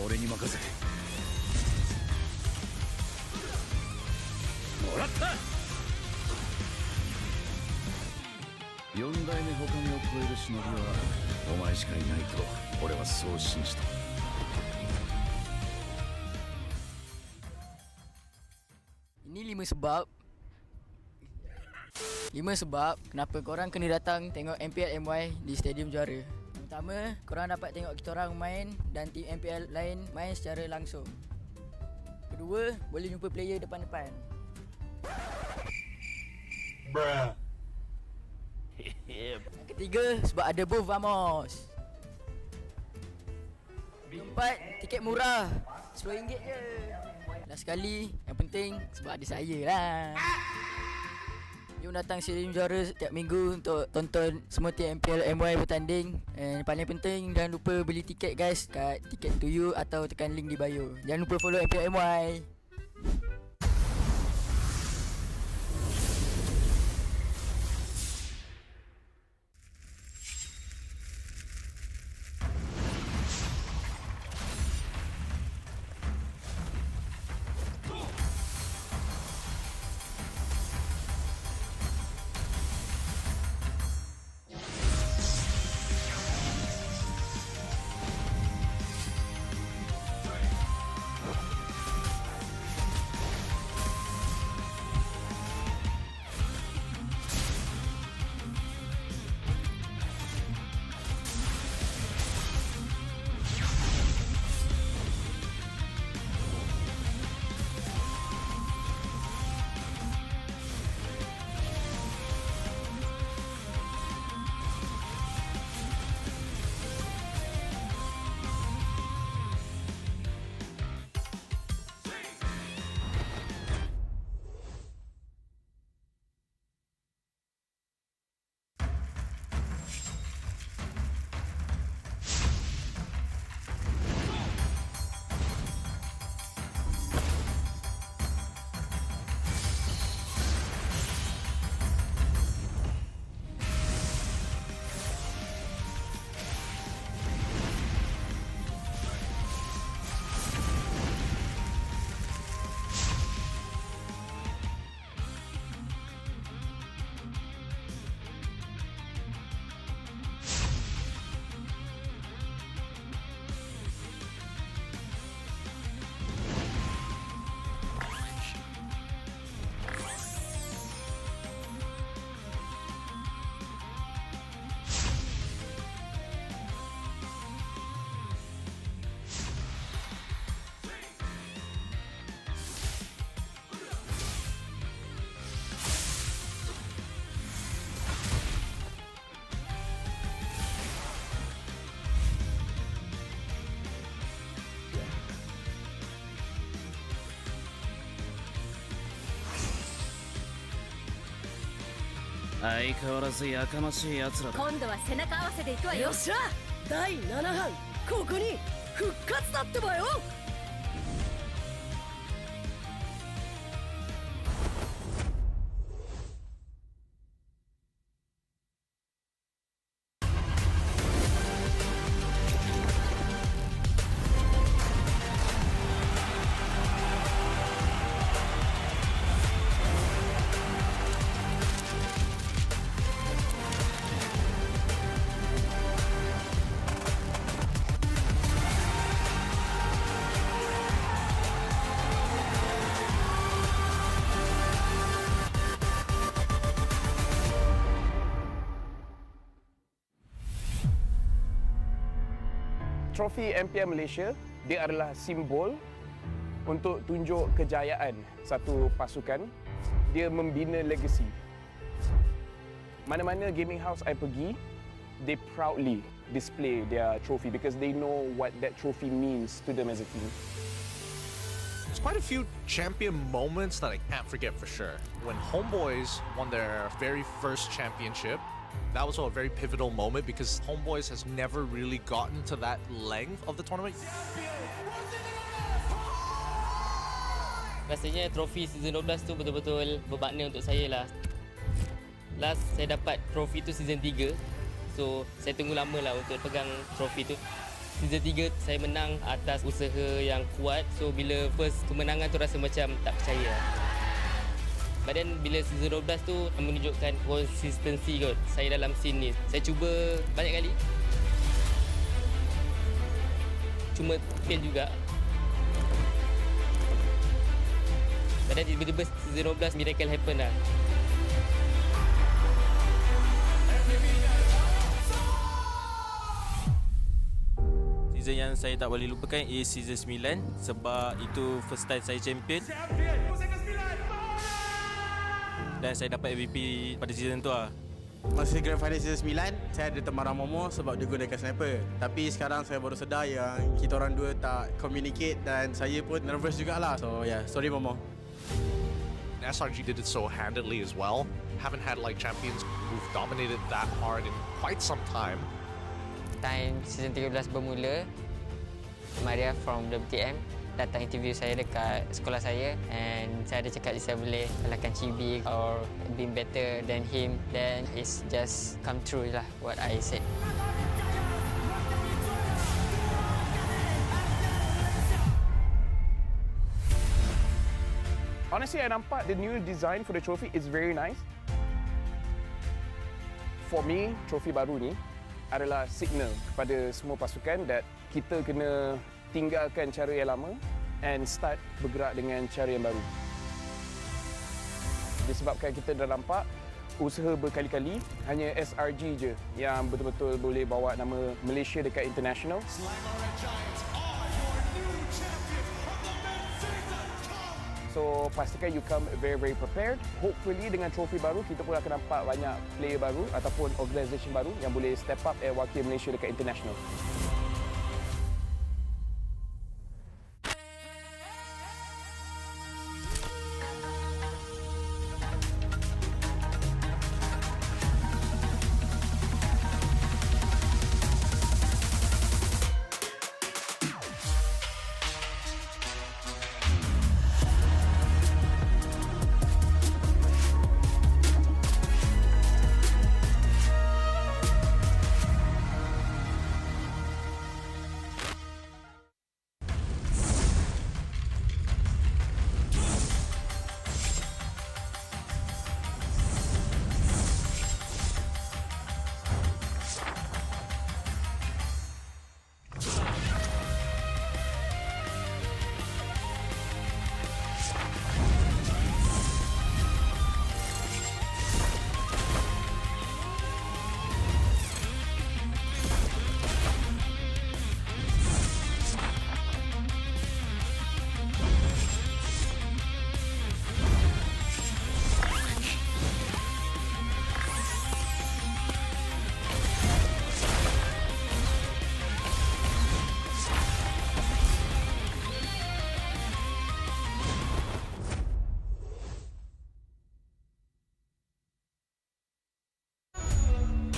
俺に任せてもらった。4代目他目を超える忍びはお前しかいないと俺はそう信じた。Ini 5 sebab kenapa korang kena datang tengok MPL MY di Stadium Juara. Pertama, korang dapat tengok kita orang main dan tim MPL lain main secara langsung. Kedua, boleh jumpa player depan-depan. Bruh. Yang ketiga, sebab ada booth Vamos. Keempat, tiket murah, RM10 je. Last sekali, yang penting sebab ada saya lah. Jom datang Stadium Juara setiap minggu untuk tonton semua tim MPL MY bertanding. And paling penting, jangan lupa beli tiket guys kat Ticket to You atau tekan link di bio. Jangan lupa follow MPL MY.相変わらずやかましい奴らだ。今度は背中合わせで行くわよ。よっしゃ、第7班ここに復活だってばよ。Trofi MPL Malaysia, dia adalah simbol untuk tunjuk kejayaan satu pasukan. Dia membina legasi. Mana-mana gaming house I pergi, they proudly display their trophy because they know what that trophy means to them as a team. There's quite a few champion moments that I can't forget for sure. When HomeBois won their very first championship, that was a very pivotal moment because HomeBois has never really gotten to that length of the tournament. Rasanya trofi season 12 tu betul-betul bermakna untuk saya lah. Last saya dapat trofi tu season 3. So saya tunggu lama lah untuk pegang trofi tu. season 3 saya menang atas usaha yang kuat. So bila first kemenangan tu rasa macam tak percaya. But then bila season 12 tu menunjukkan konsistensi kot saya dalam scene ni. Saya cuba banyak kali. Cuma fail juga. But then tiba-tiba season 12 miracle happen lah. Season yang saya tak boleh lupakan is season 9 sebab itu first time saya champion. Dan saya dapat MVP pada season tu lah. Masa Grand Final season 9, saya ada teman Momo sebab dia gunakan sniper. Tapi sekarang saya baru sedar yang kita orang dua tak communicate dan saya pun nervous jugalah. So yeah, sorry Momo. SRG did it so handedly as well. Haven't had like champions who've dominated that hard in quite some time. Time season 13 bermula, Maria from WTM datang interview saya dekat sekolah saya and saya ada cakap saya boleh kalahkan Chibi or be better than him, then it's just come true lah what I said. Honestly, I nampak the new design for the trophy is very nice. For me, trofi baru ni adalah signal kepada semua pasukan that kita kena tinggalkan cara yang lama and start bergerak dengan cara yang baru. Disebabkan kita dah nampak usaha berkali-kali, hanya SRG je yang betul-betul boleh bawa nama Malaysia dekat international. So pastikan you come very prepared. Hopefully dengan trofi baru kita pun akan nampak banyak player baru ataupun organisation baru yang boleh step up and wakil Malaysia dekat international.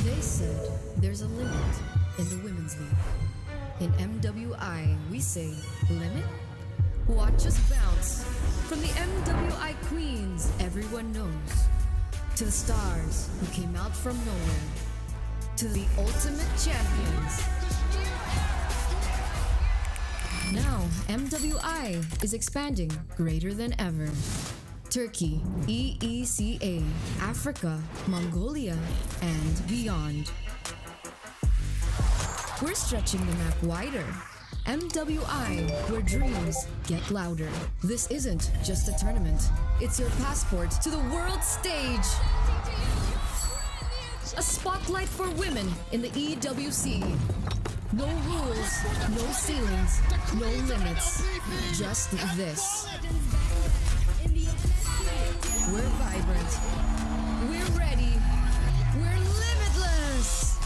They said there's a limit in the Women's League. In MWI, we say, limit? Watch us bounce. From the MWI Queens everyone knows, to the stars who came out from nowhere, to the ultimate champions. Now, MWI is expanding greater than ever. Turkey, EECA, Africa, Mongolia, and beyond. We're stretching the map wider. MWI, where dreams get louder. This isn't just a tournament. It's your passport to the world stage. A spotlight for women in the EWC. No rules, no ceilings, no limits. Just this. We're vibrant. We're ready. We're limitless.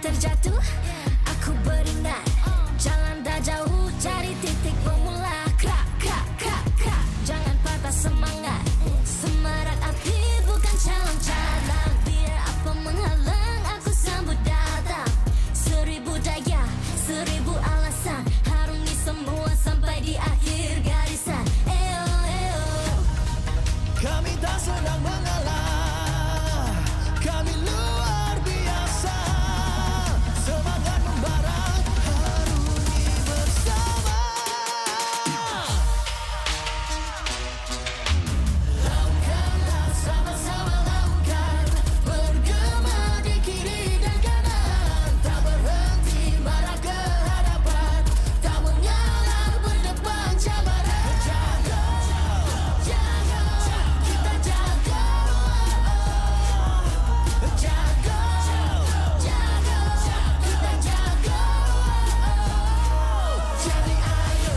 terjatuh, aku beringat. Jalan dah jauh, cari titik bermula. Krak, krak, krak, krak. Jangan patah semangat. Semarak api bukan calon cadangan. Biar apa menghalang, aku sambut datang. 1000 daya, 1000 alasan. Harungi semua sampai di akhir garisan. Eo, eo. Kami tak senang mengalah, kami luar biasa. Semangat membara, harungi bersama. Lakukanlah sama-sama lakukan, bergema di kiri dan kanan. Tak berhenti marah ke hadapan, tak mengalah berdepan cabaran. Jaga, jaga, kita jaga. Jaga, jaga, kita jaga. Jadi ayo.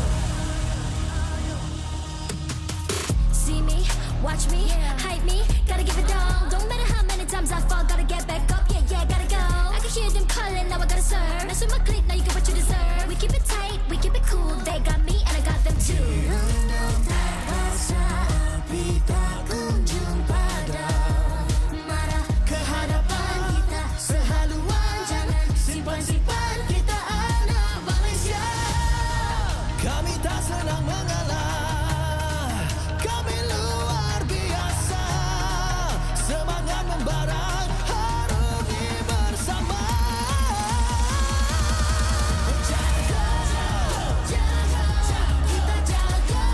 See me, watch me, hype me, gotta give it all. Don't matter how many times I fall, gotta get back up. Yeah, yeah, gotta go. I can hear them calling, now I gotta serve. Mess with my clique, now you get what you deserve. We keep it tight, we keep it cool. They got me and I got them too. Rasa api tak kunjung padam. Marah ke hadapan kita, sehaluan jangan simpan-simpan. Kita anak Malaysia. Kami tak senang mengalah, kami luar biasa. Semangat membara, harungi bersama. Jaga, jaga, kita jaga.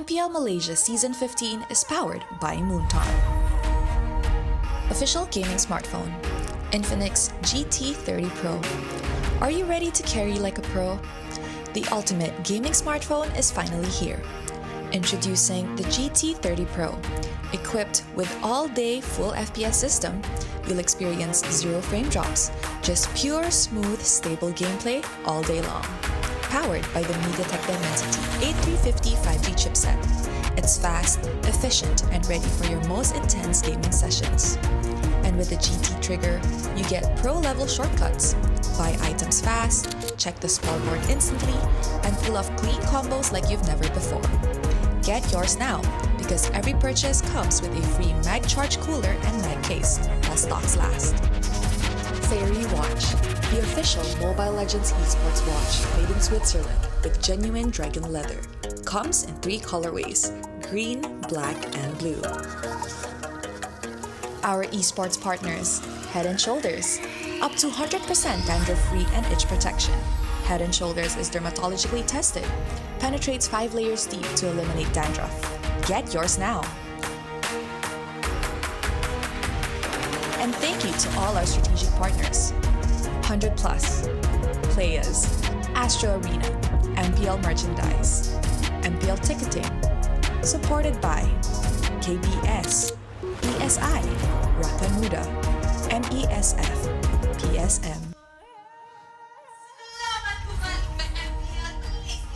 MPL Malaysia Season 15 is powered by Moonton. Official gaming smartphone, Infinix GT30 Pro. Are you ready to carry like a pro? The ultimate gaming smartphone is finally here. Introducing the GT30 Pro. Equipped with all-day full FPS system, you'll experience 0 frame drops, just pure, smooth, stable gameplay all day long. Powered by the MediaTek Dimensity 8350 5G chipset. It's fast, efficient, and ready for your most intense gaming sessions. And with the GT trigger, you get pro-level shortcuts. Buy items fast, check the scoreboard instantly, and pull off clean combos like you've never before. Get yours now, because every purchase comes with a free mag charge cooler and mag case, while stocks last. Fairy Watch, the official Mobile Legends Esports watch made in Switzerland with genuine dragon leather. Comes in 3 colorways, green, black, and blue. Our esports partners, Head & Shoulders, up to 100% dandruff-free and itch protection. Head & Shoulders is dermatologically tested, penetrates 5 layers deep to eliminate dandruff. Get yours now. And thank you to all our strategic partners. 100 Plus, Players, Astro Arena, MPL Merchandise, MPL Ticketing, supported by KBS, ESI, Rakan Muda, MESF, PSM.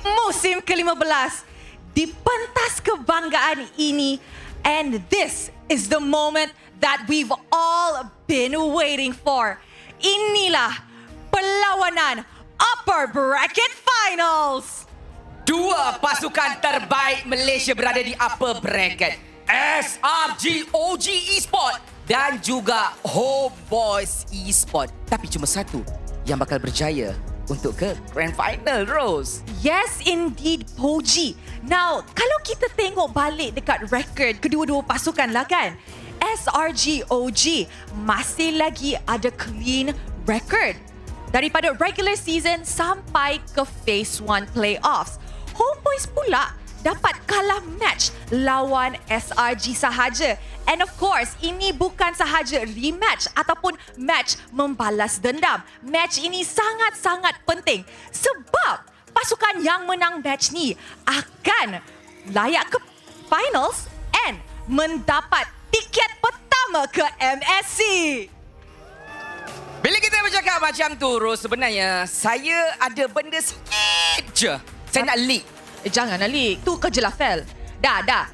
Musim ke-15 di pentas kebanggaan ini, and this is the moment that we've all been waiting for. Inilah perlawanan Upper Bracket Finals. Dua pasukan terbaik Malaysia berada di Upper Bracket, SRG OG Esports dan juga HomeBois Esports. Tapi cuma satu yang bakal berjaya untuk ke Grand Final, Rose. Yes, indeed, Poji. Now, kalau kita tengok balik dekat record kedua-dua pasukan lah kan, SRG OG masih lagi ada clean record daripada regular season sampai ke Phase 1 playoffs. HomeBois pula dapat kalah match lawan SRG sahaja. And of course, ini bukan sahaja rematch ataupun match membalas dendam. Match ini sangat-sangat penting sebab pasukan yang menang match ni akan layak ke finals and mendapat tiket pertama ke MSC. Bila kita bercakap macam tu, Rose, sebenarnya saya ada benda sikit je. Saya nak leak. Janganlah leak. Tu kerja lah, Fel. Dah.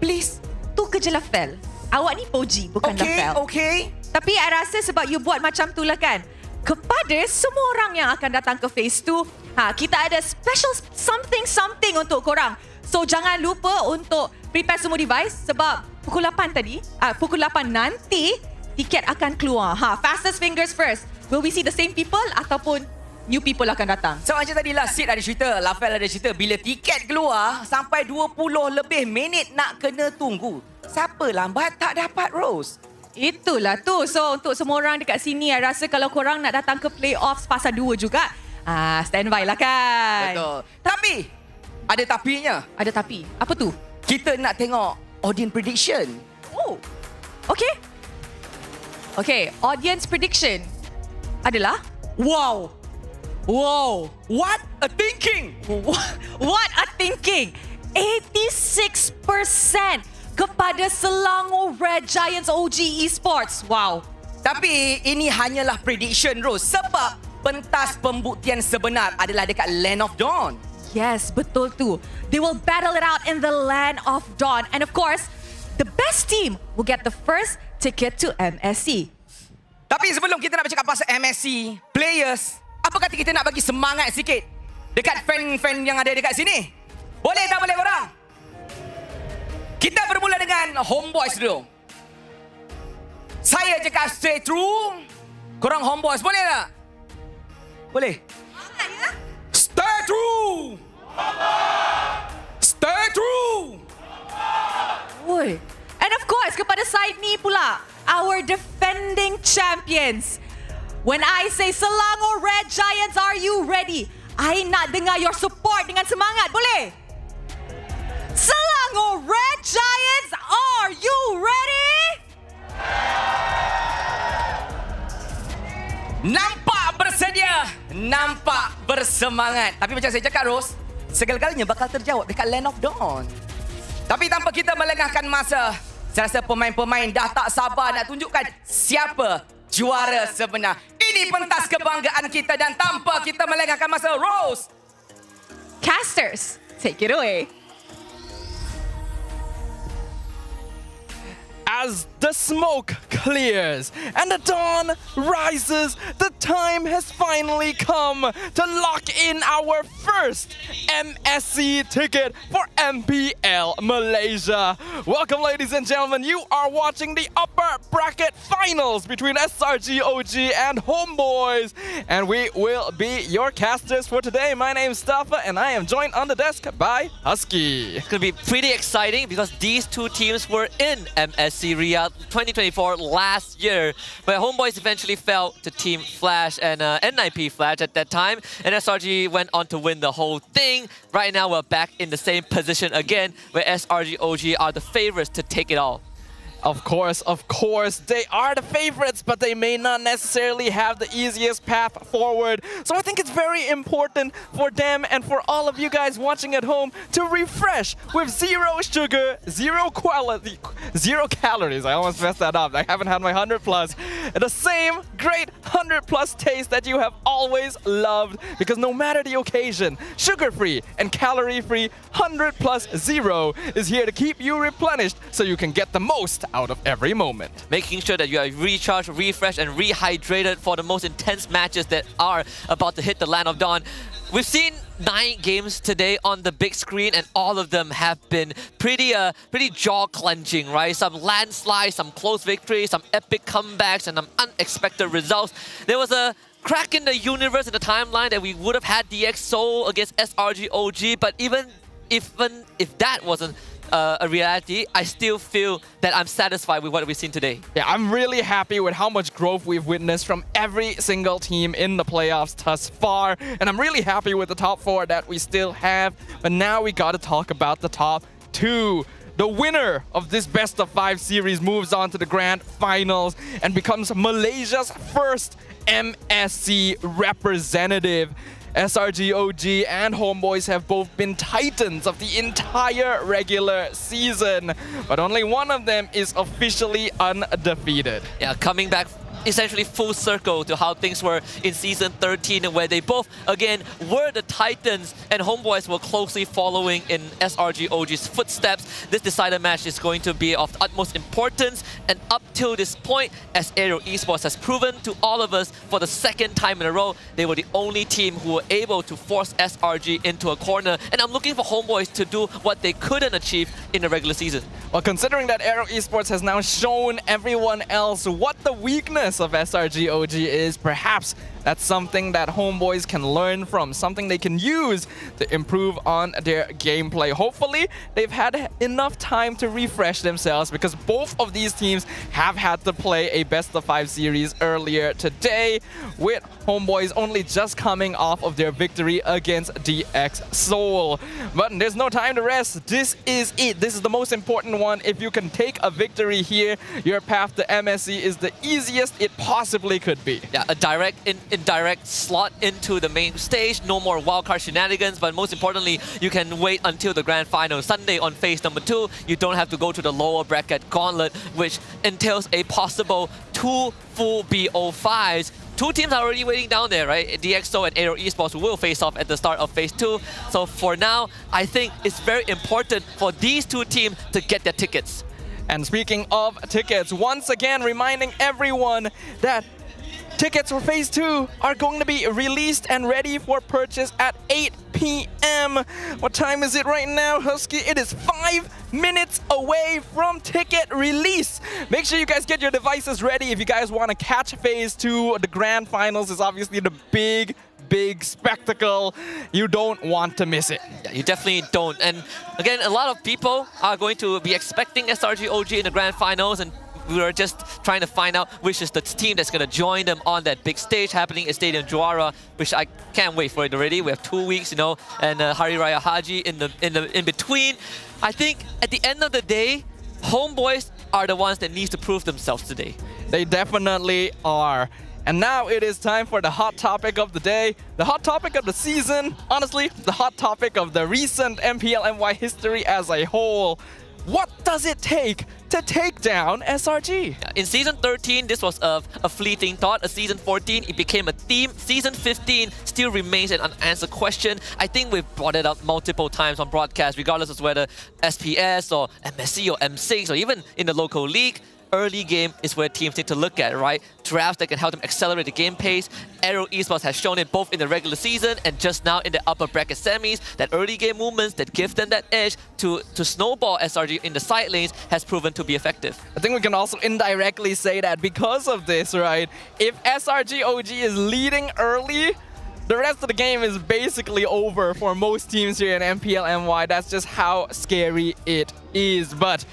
Please, tu kerja lah, Fel. Awak ni Poji, bukan lah, Fel. Okay. Tapi I rasa sebab you buat macam tu lah kan, kepada semua orang yang akan datang ke Phase 2, kita ada special something untuk korang. So, jangan lupa untuk prepare semua device sebab pukul 8 tadi, pukul 8 nanti, tiket akan keluar. Fastest fingers first. Will we see the same people ataupun new people akan datang? So macam tadi lah, Sid ada cerita, Lafel ada cerita, bila tiket keluar sampai 20 lebih minit nak kena tunggu. Siapa lambat tak dapat, Rose? Itulah tu. So untuk semua orang dekat sini, I rasa kalau korang nak datang ke playoffs fasa 2 juga, standby lah kan. Betul. Tapi ada tapinya. Ada tapi. Apa tu? Kita nak tengok audience prediction. Oh. Okay, audience prediction adalah wow. What a thinking. What a thinking. 86% kepada Selangor Red Giants OG Esports. Wow. Tapi ini hanyalah prediction, Rose, sebab pentas pembuktian sebenar adalah dekat Land of Dawn. Yes, betul tu. They will battle it out in the Land of Dawn. And of course, the best team will get the first ticket to MSC. Tapi sebelum kita nak bercakap pasal MSC, players, apa kata kita nak bagi semangat sikit dekat fan-fan yang ada dekat sini? Boleh tak boleh korang? Kita bermula dengan HomeBois dulu. Saya cakap stay true. Korang HomeBois boleh tak? Boleh? Stay true! Stay true! Oi. And of course, kepada side ni pula, our defending champions. When I say Selangor Red Giants, are you ready? I nak dengar your support dengan semangat, boleh? Selangor Red Giants, are you ready? Nampak bersedia, nampak bersemangat. Tapi macam saya cakap, Ros, segala-galanya bakal terjawab dekat Land of Dawn. Tapi tanpa kita melengahkan masa, saya rasa pemain-pemain dah tak sabar nak tunjukkan siapa juara sebenar. Ini pentas kebanggaan kita dan tanpa kita melengahkan masa, Ros. Casters, take it away. As the smoke clears and the dawn rises, the time has finally come to lock in our first MSC ticket for MPL Malaysia. Welcome, ladies and gentlemen. You are watching the upper bracket finals between SRGOG and HomeBois, and we will be your casters for today. My name is Stafa, and I am joined on the desk by Husky. It's going to be pretty exciting because these two teams were in MSC Riyadh 2024 last year, but HomeBois eventually fell to Team Flash and NIP Flash at that time, and SRG went on to win the whole thing. Right now we're back in the same position again, where SRGOG are the favorites to take it all. Of course, they are the favorites, but they may not necessarily have the easiest path forward. So I think it's very important for them and for all of you guys watching at home to refresh with zero sugar, zero calories. I almost messed that up. I haven't had my 100 plus. The same great 100 plus taste that you have always loved, because no matter the occasion, sugar-free and calorie-free 100 plus zero is here to keep you replenished so you can get the most out of every moment. Making sure that you are recharged, refreshed, and rehydrated for the most intense matches that are about to hit the Land of Dawn. We've seen 9 games today on the big screen, and all of them have been pretty jaw-clenching, right? Some landslides, some close victories, some epic comebacks, and some unexpected results. There was a crack in the universe, in the timeline, that we would have had DX Seoul against SRGOG, but even if that wasn't a reality, I still feel that I'm satisfied with what we've seen today. Yeah, I'm really happy with how much growth we've witnessed from every single team in the playoffs thus far, and I'm really happy with the top 4 that we still have. But now we gotta talk about the top 2. The winner of this best of 5 series moves on to the grand finals and becomes Malaysia's first MSC representative. SRGOG and HomeBois have both been titans of the entire regular season, but only one of them is officially undefeated. Yeah, coming back essentially full circle to how things were in Season 13, where they both, again, were the titans, and HomeBois were closely following in SRGOG's footsteps. This decided match is going to be of utmost importance, and up till this point, as AERO Esports has proven to all of us for the second time in a row, they were the only team who were able to force SRG into a corner, and I'm looking for HomeBois to do what they couldn't achieve in the regular season. Well, considering that AERO Esports has now shown everyone else what the weakness of SRGOG is, perhaps that's something that HomeBois can learn from, something they can use to improve on their gameplay. Hopefully, they've had enough time to refresh themselves, because both of these teams have had to play a best of 5 series earlier today, with HomeBois only just coming off of their victory against DX Seoul. But there's no time to rest. This is it. This is the most important one. If you can take a victory here, your path to MSC is the easiest it possibly could be. Yeah, a direct slot into the main stage. No more wildcard shenanigans, but most importantly, you can wait until the grand final Sunday on phase number 2. You don't have to go to the lower bracket gauntlet, which entails a possible 2 full BO5s. 2 teams are already waiting down there, right? DxO and AERO Esports will face off at the start of phase 2. So for now, I think it's very important for these 2 teams to get their tickets. And speaking of tickets, once again reminding everyone that tickets for Phase 2 are going to be released and ready for purchase at 8 p.m. What time is it right now, Husky? It is 5 minutes away from ticket release. Make sure you guys get your devices ready if you guys want to catch Phase 2. The grand finals is obviously the big spectacle. You don't want to miss it. Yeah, you definitely don't. And again, a lot of people are going to be expecting SRGOG in the grand finals, and we were just trying to find out which is the team that's going to join them on that big stage happening in Stadium Juara, which I can't wait for it already. We have 2 weeks, you know, and Hari Raya Haji in between. I think at the end of the day, HomeBois are the ones that need to prove themselves today. They definitely are. And now it is time for the hot topic of the day, the hot topic of the season, honestly, the hot topic of the recent MPL MY history as a whole. What does it take to take down SRG? In Season 13, this was a fleeting thought. A Season 14, it became a theme. Season 15 still remains an unanswered question. I think we've brought it up multiple times on broadcast, regardless of whether SPS or MSC or M6 or even in the local league. Early game is where teams need to look at, right? Drafts that can help them accelerate the game pace. AERO Esports has shown it both in the regular season and just now in the upper bracket semis. That early game movements that give them that edge to snowball SRG in the side lanes has proven to be effective. I think we can also indirectly say that because of this, right? If SRG OG is leading early, the rest of the game is basically over for most teams here in MPL MY. That's just how scary it is. But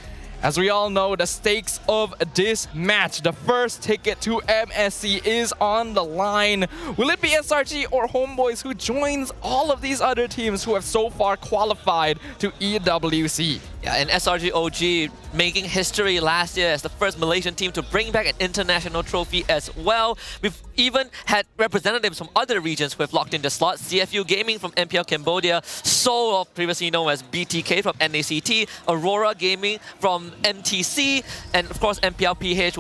as we all know, the stakes of this match, the first ticket to MSC is on the line. Will it be SRG or HomeBois who joins all of these other teams who have so far qualified to EWC? Yeah, and SRG OG making history last year as the first Malaysian team to bring back an international trophy as well. We've even had representatives from other regions who have locked in the slot. CFU Gaming from MPL Cambodia, Seoul, previously known as BTK from NACT, Aurora Gaming from MTC, and of course MPL PH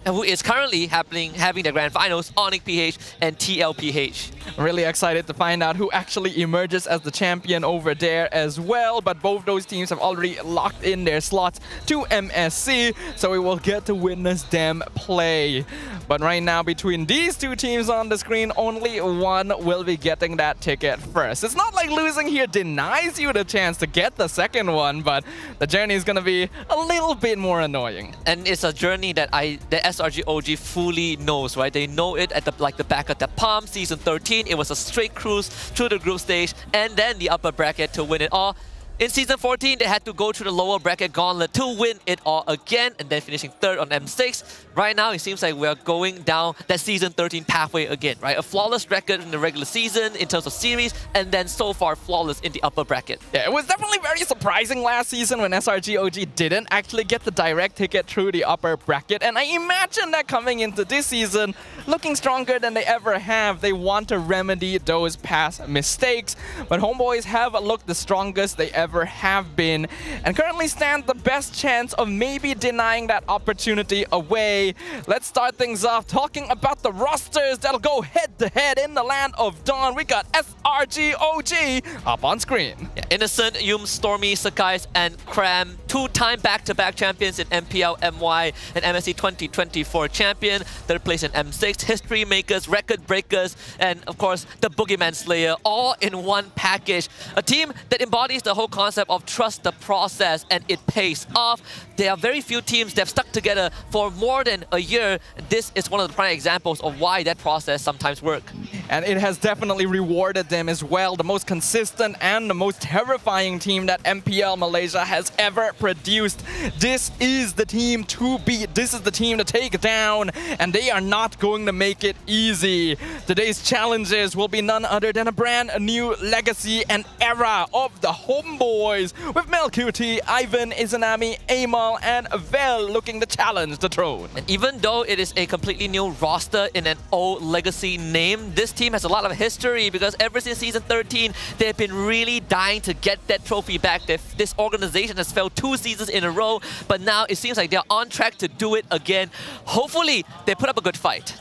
who is currently having the grand finals, Onyx PH and TLPH. Really excited to find out who actually emerges as the champion over there as well, but both those teams have already locked in their slots to MSC, so we will get to witness them play. But right now, between these two teams on the screen, only one will be getting that ticket first. It's not like losing here denies you the chance to get the second one, but the journey is going to be a little bit more annoying. And it's a journey that SRG OG fully knows, right? They know it at the back of the palm. Season 13, it was a straight cruise through the group stage and then the upper bracket to win it all. In Season 14, they had to go through the lower bracket gauntlet to win it all again and then finishing third on M6. Right now, it seems like we're going down that Season 13 pathway again, right? A flawless record in the regular season in terms of series and then so far flawless in the upper bracket. Yeah, it was definitely very surprising last season when SRG OG didn't actually get the direct ticket through the upper bracket. And I imagine that coming into this season, looking stronger than they ever have, they want to remedy those past mistakes. But HomeBois have looked the strongest they ever have been and currently stand the best chance of maybe denying that opportunity away. Let's start things off talking about the rosters that'll go head-to-head in the land of Dawn. We got SRG OG up on screen. Yeah, Innocent, Yum, Stormy, Sakais, and Cram, two-time back-to-back champions in MPL MY and MSC 2024 champion. Third place in M6, history makers, record breakers, and of course the Boogeyman Slayer, all in one package. A team that embodies the whole concept of trust the process, and it pays off. There are very few teams that have stuck together for more than a year. This is one of the prime examples of why that process sometimes works. And it has definitely rewarded them as well. The most consistent and the most terrifying team that MPL Malaysia has ever produced. This is the team to beat. This is the team to take down. And they are not going to make it easy. Today's challenges will be none other than a brand new legacy and era of the HomeBois, with Melkuti, Ivan, Izanami, Amal, and Vel looking to challenge the throne. And even though it is a completely new roster in an old legacy name, this team has a lot of history because ever since Season 13, they've been really dying to get that trophy back. This organization has failed 2 seasons in a row, but now it seems like they're on track to do it again. Hopefully, they put up a good fight.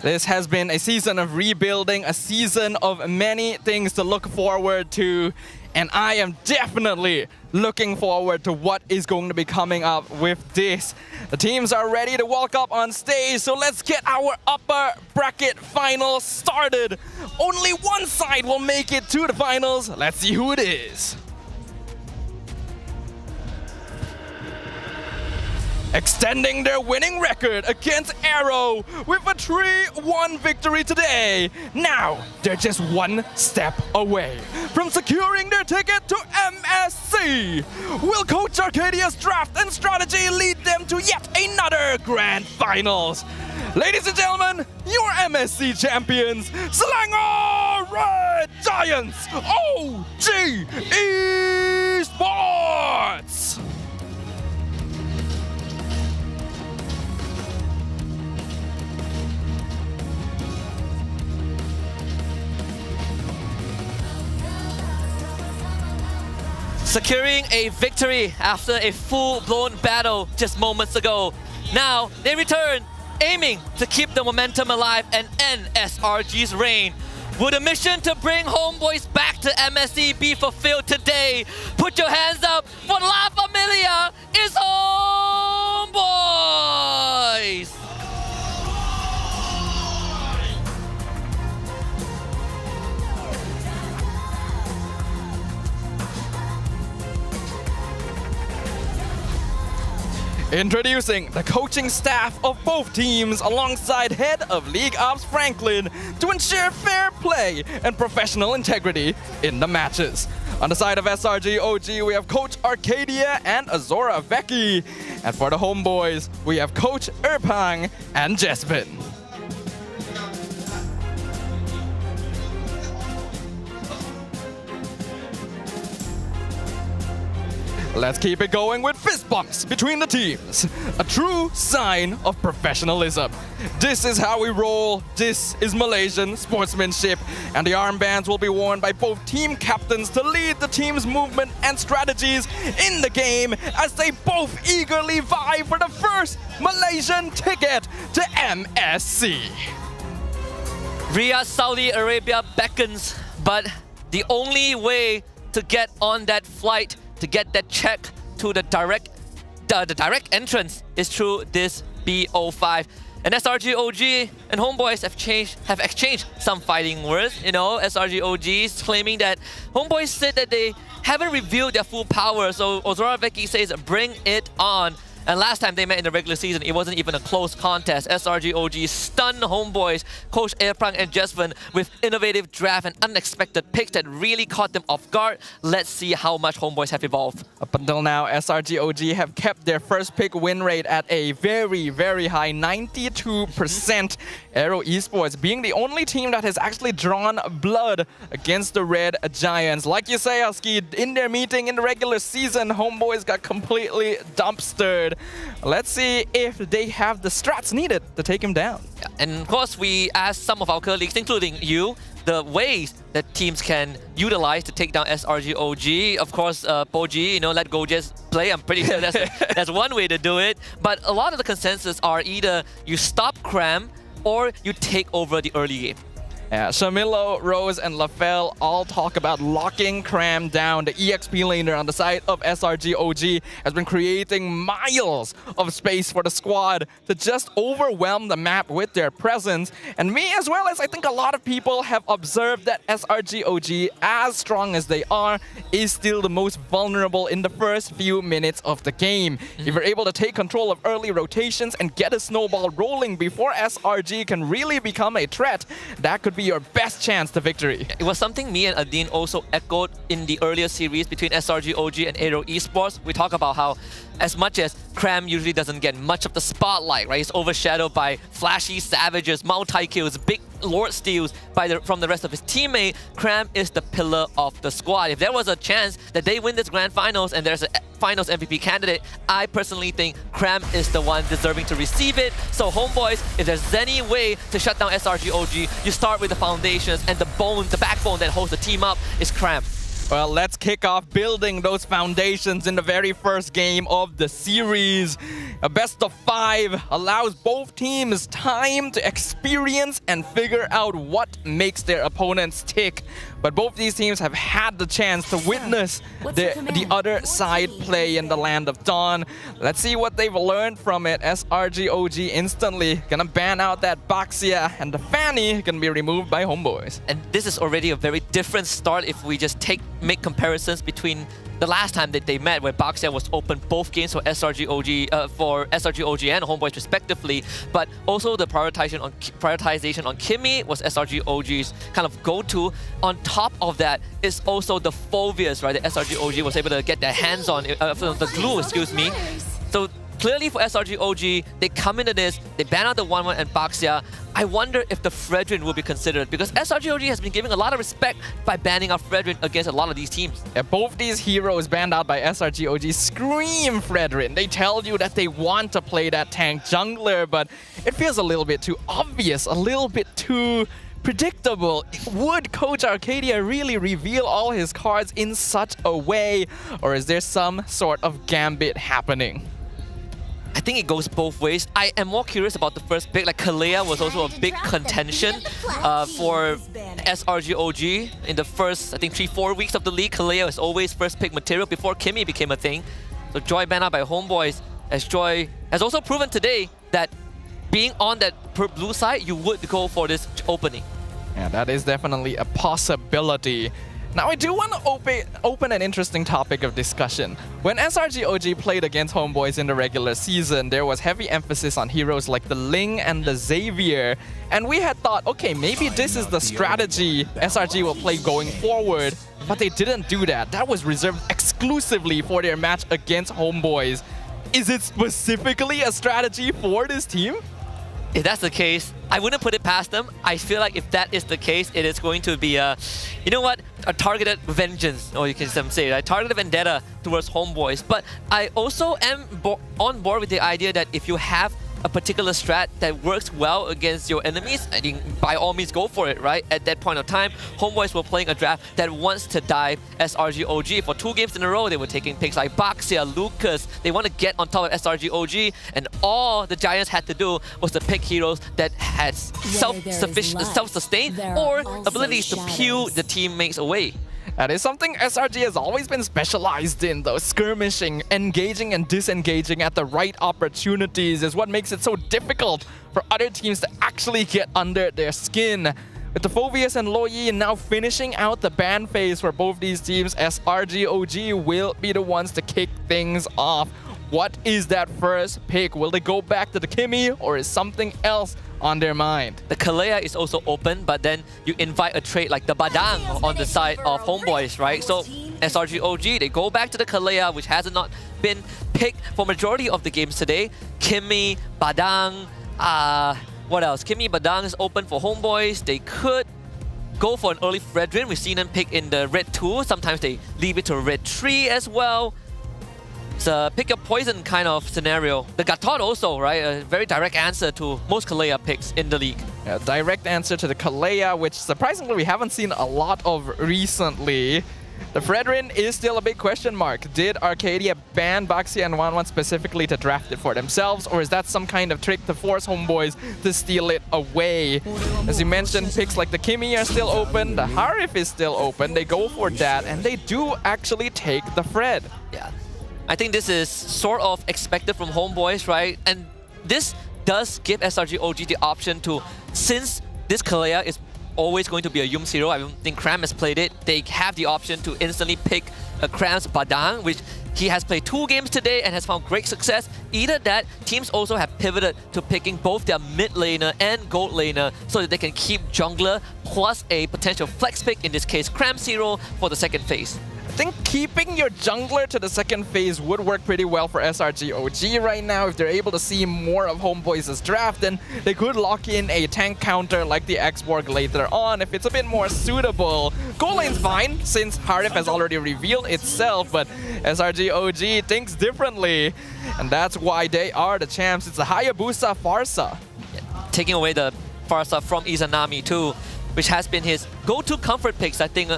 This has been a season of rebuilding, a season of many things to look forward to. And I am definitely looking forward to what is going to be coming up with this. The teams are ready to walk up on stage, so let's get our upper bracket finals started. Only one side will make it to the finals. Let's see who it is. extending their winning record against AERO with a 3-1 victory today. Now, they're just one step away from securing their ticket to MSC. Will Coach Arcadia's draft and strategy lead them to yet another grand finals? Ladies and gentlemen, your MSC champions, Selangor Red Giants, OG Esports! Securing a victory after a full-blown battle just moments ago. Now, they return, aiming to keep the momentum alive and end SRG's reign. Will the mission to bring HomeBois back to MSC be fulfilled today? Put your hands up for La Familia is HomeBois! Introducing the coaching staff of both teams alongside Head of League Ops Franklin to ensure fair play and professional integrity in the matches. On the side of SRG OG, we have Coach Arcadia and Azora Vecchi. And for the HomeBois, we have Coach Erpang and Jesvin. Let's keep it going with fist bumps between the teams. A true sign of professionalism. This is how we roll. This is Malaysian sportsmanship. And the armbands will be worn by both team captains to lead the team's movement and strategies in the game as they both eagerly vie for the first Malaysian ticket to MSC. Riyadh, Saudi Arabia beckons, but the only way to get on that flight, to get that check to the direct entrance is through this BO5. And SRG OG and HomeBois have exchanged some fighting words. You know, SRG OG is claiming that HomeBois said that they haven't revealed their full power. So Ozora Vecchi says, bring it on. And last time they met in the regular season, it wasn't even a close contest. SRG OG stunned HomeBois, Coach Erprang and Jesvin with innovative draft and unexpected picks that really caught them off guard. Let's see how much HomeBois have evolved. Up until now, SRG OG have kept their first pick win rate at a very, very high 92%. AERO Esports being the only team that has actually drawn blood against the Red Giants. Like you say, Husky, in their meeting in the regular season, HomeBois got completely dumpstered. Let's see if they have the strats needed to take him down. Yeah, and of course, we asked some of our colleagues, including you, the ways that teams can utilize to take down SRG OG. Of course, Poji, you know, let go just play. I'm pretty sure that's one way to do it. But a lot of the consensus are either you stop Cram or you take over the early game. Yeah, Shamilo, Rose, and LaFell all talk about locking Cram down. The EXP laner on the side of SRG OG has been creating miles of space for the squad to just overwhelm the map with their presence. And me, as well as I think a lot of people, have observed that SRG OG, as strong as they are, is still the most vulnerable in the first few minutes of the game. If you're able to take control of early rotations and get a snowball rolling before SRG can really become a threat, that could be your best chance to victory. It was something me and Adin also echoed in the earlier series between SRG OG and AERO Esports. We talk about how as much as Cram usually doesn't get much of the spotlight, right? He's overshadowed by flashy savages, multi-kills, big Lord steals from the rest of his teammate. Cram is the pillar of the squad. If there was a chance that they win this grand finals and there's a finals MVP candidate, I personally think Cram is the one deserving to receive it. So HomeBois, if there's any way to shut down SRG OG, you start with the foundations, and the backbone that holds the team up is Cram. Well, let's kick off building those foundations in the very first game of the series. A best of 5 allows both teams time to experience and figure out what makes their opponents tick. But both these teams have had the chance to witness the other side play in the Land of Dawn. Let's see what they've learned from it. SRG OG instantly gonna ban out that Baxia, and the Fanny gonna be removed by HomeBois. And this is already a very different start if we just take make comparisons between the last time that they met, where Baxia was open both games for SRG OG and HomeBois respectively, but also the prioritization on Kimmy was SRG OG's kind of go-to. On top of that is also the Phobias, right? The SRG OG was able to get their hands on the glue, excuse me. So clearly for SRG OG, they come into this, they ban out the 1-1 and Baxia. I wonder if the Fredrin will be considered, because SRG OG has been giving a lot of respect by banning out Fredrin against a lot of these teams. Yeah, both these heroes banned out by SRG OG scream Fredrin. They tell you that they want to play that tank jungler, but it feels a little bit too obvious, a little bit too predictable. Would Coach Arcadia really reveal all his cards in such a way, or is there some sort of gambit happening? I think it goes both ways. I am more curious about the first pick. Like Kalea was also a big contention for SRG OG in the first, I think, 3-4 weeks of the league. Kalea was always first pick material before Kimmy became a thing. So Joy banned out by HomeBois, as Joy has also proven today that being on that blue side, you would go for this opening. Yeah, that is definitely a possibility. Now, I do want to open an interesting topic of discussion. When SRG OG played against HomeBois in the regular season, there was heavy emphasis on heroes like the Ling and the Xavier. And we had thought, okay, maybe this is the strategy SRG will play going forward. But they didn't do that. That was reserved exclusively for their match against HomeBois. Is it specifically a strategy for this team? If that's the case, I wouldn't put it past them. I feel like if that is the case, it is going to be a, you know what, a targeted vengeance, or you can say it, a targeted vendetta towards HomeBois. But I also am on board with the idea that if you have a particular strat that works well against your enemies, I think by all means go for it, right? At that point of time, HomeBois were playing a draft that wants to dive SRG OG. For 2 games in a row, they were taking picks like Baxia, Lucas. They want to get on top of SRG OG, and all the Giants had to do was to pick heroes that had self-sustained or abilities to peel the teammates away. That is something SRG has always been specialized in, though. Skirmishing, engaging and disengaging at the right opportunities is what makes it so difficult for other teams to actually get under their skin. With the Phobias and Loyi now finishing out the ban phase for both these teams, SRG OG will be the ones to kick things off. What is that first pick? Will they go back to the Kimmy, or is something else on their mind? The Kalea is also open, but then you invite a trade like the Badang on the side of HomeBois, right? So SRG OG, they go back to the Kalea, which has not been picked for majority of the games today. Kimmy, Badang, what else? Kimmy, Badang is open for HomeBois. They could go for an early Fredrin. We've seen them pick in the red 2. Sometimes they leave it to red 3 as well. It's a pick your poison kind of scenario. The Gatot also, right? A very direct answer to most Kalea picks in the league. Yeah, direct answer to the Kalea, which surprisingly we haven't seen a lot of recently. The Fredrin is still a big question mark. Did Arcadia ban Baxia and 1-1 specifically to draft it for themselves, or is that some kind of trick to force HomeBois to steal it away? As you mentioned, picks like the Kimmy are still open, the Harif is still open, they go for that, and they do actually take the Fred. Yeah. I think this is sort of expected from HomeBois, right? And this does give SRG OG the option to, since this Kalea is always going to be a Yum Zero, I don't think Kram has played it, they have the option to instantly pick a Kram's Badang, which he has played 2 games today and has found great success. Either that, teams also have pivoted to picking both their mid laner and gold laner so that they can keep jungler plus a potential flex pick, in this case Kram Zero, for the second phase. I think keeping your jungler to the second phase would work pretty well for SRG OG right now. If they're able to see more of HomeBois' draft, then they could lock in a tank counter like the X-Borg later on if it's a bit more suitable. Gold lane's fine since Harif has already revealed itself, but SRG OG thinks differently, and that's why they are the champs. It's a Hayabusa Farsa. Taking away the Farsa from Izanami too, which has been his go-to comfort picks, I think,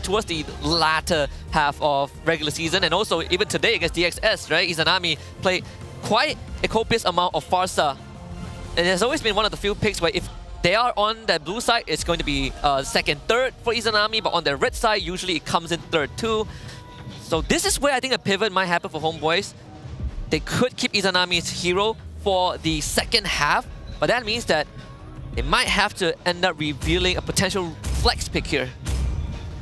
towards the latter half of regular season. And also, even today against DXS, right? Izanami played quite a copious amount of Farsa. And it has always been one of the few picks where if they are on that blue side, it's going to be second, third for Izanami, but on the red side, usually it comes in third too. So this is where I think a pivot might happen for HomeBois. They could keep Izanami's hero for the second half, but that means that they might have to end up revealing a potential flex pick here.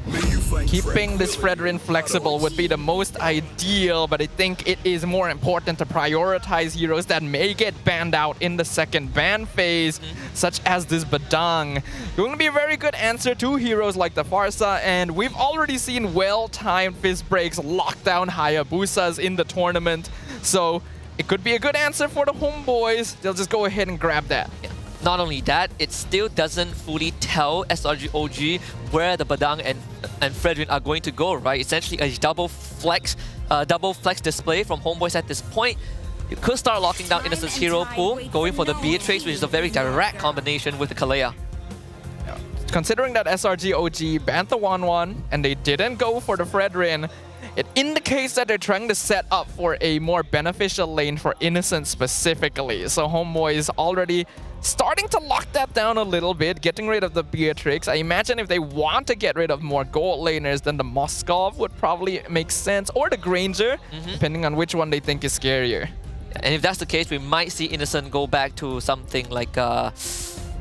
May you find Keeping this Fredrin flexible would be the most ideal, but I think it is more important to prioritize heroes that may get banned out in the second ban phase, such as this Badang. Going to be a very good answer to heroes like the Farsa, and we've already seen well-timed fist breaks lock down Hayabusas in the tournament, so it could be a good answer for the HomeBois. They'll just go ahead and grab that. Not only that, it still doesn't fully tell SRG OG where the Badang and Fredrin are going to go, right? Essentially a double flex display from HomeBois at this point. You could start locking down Innocent's hero pool, going for the Beatrix, which is a very direct combination with the Kalea. Considering that SRG OG banned the 1-1 and they didn't go for the Fredrin, it indicates that they're trying to set up for a more beneficial lane for Innocent specifically. So HomeBois is already starting to lock that down a little bit, getting rid of the Beatrix. I imagine if they want to get rid of more gold laners, then the Moskov would probably make sense, or the Granger, depending on which one they think is scarier. And if that's the case, we might see Innocent go back to something like, what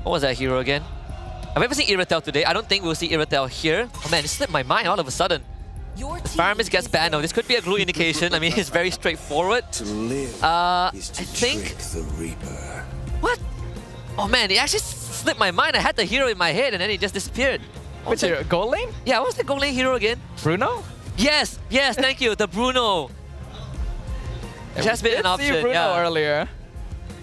was that hero again? I've never seen Iratel today. I don't think we'll see Iratel here. Oh man, it slipped my mind all of a sudden. The Fire Mist gets banned. No, this could be a glue indication. I mean, it's very straightforward. I think... What? Oh man, it actually slipped my mind. I had the hero in my head and then it just disappeared. Which hero? Gold lane? Yeah, what was the gold lane hero again? Bruno? Yes, thank you. The Bruno. It has been an option. See Bruno earlier.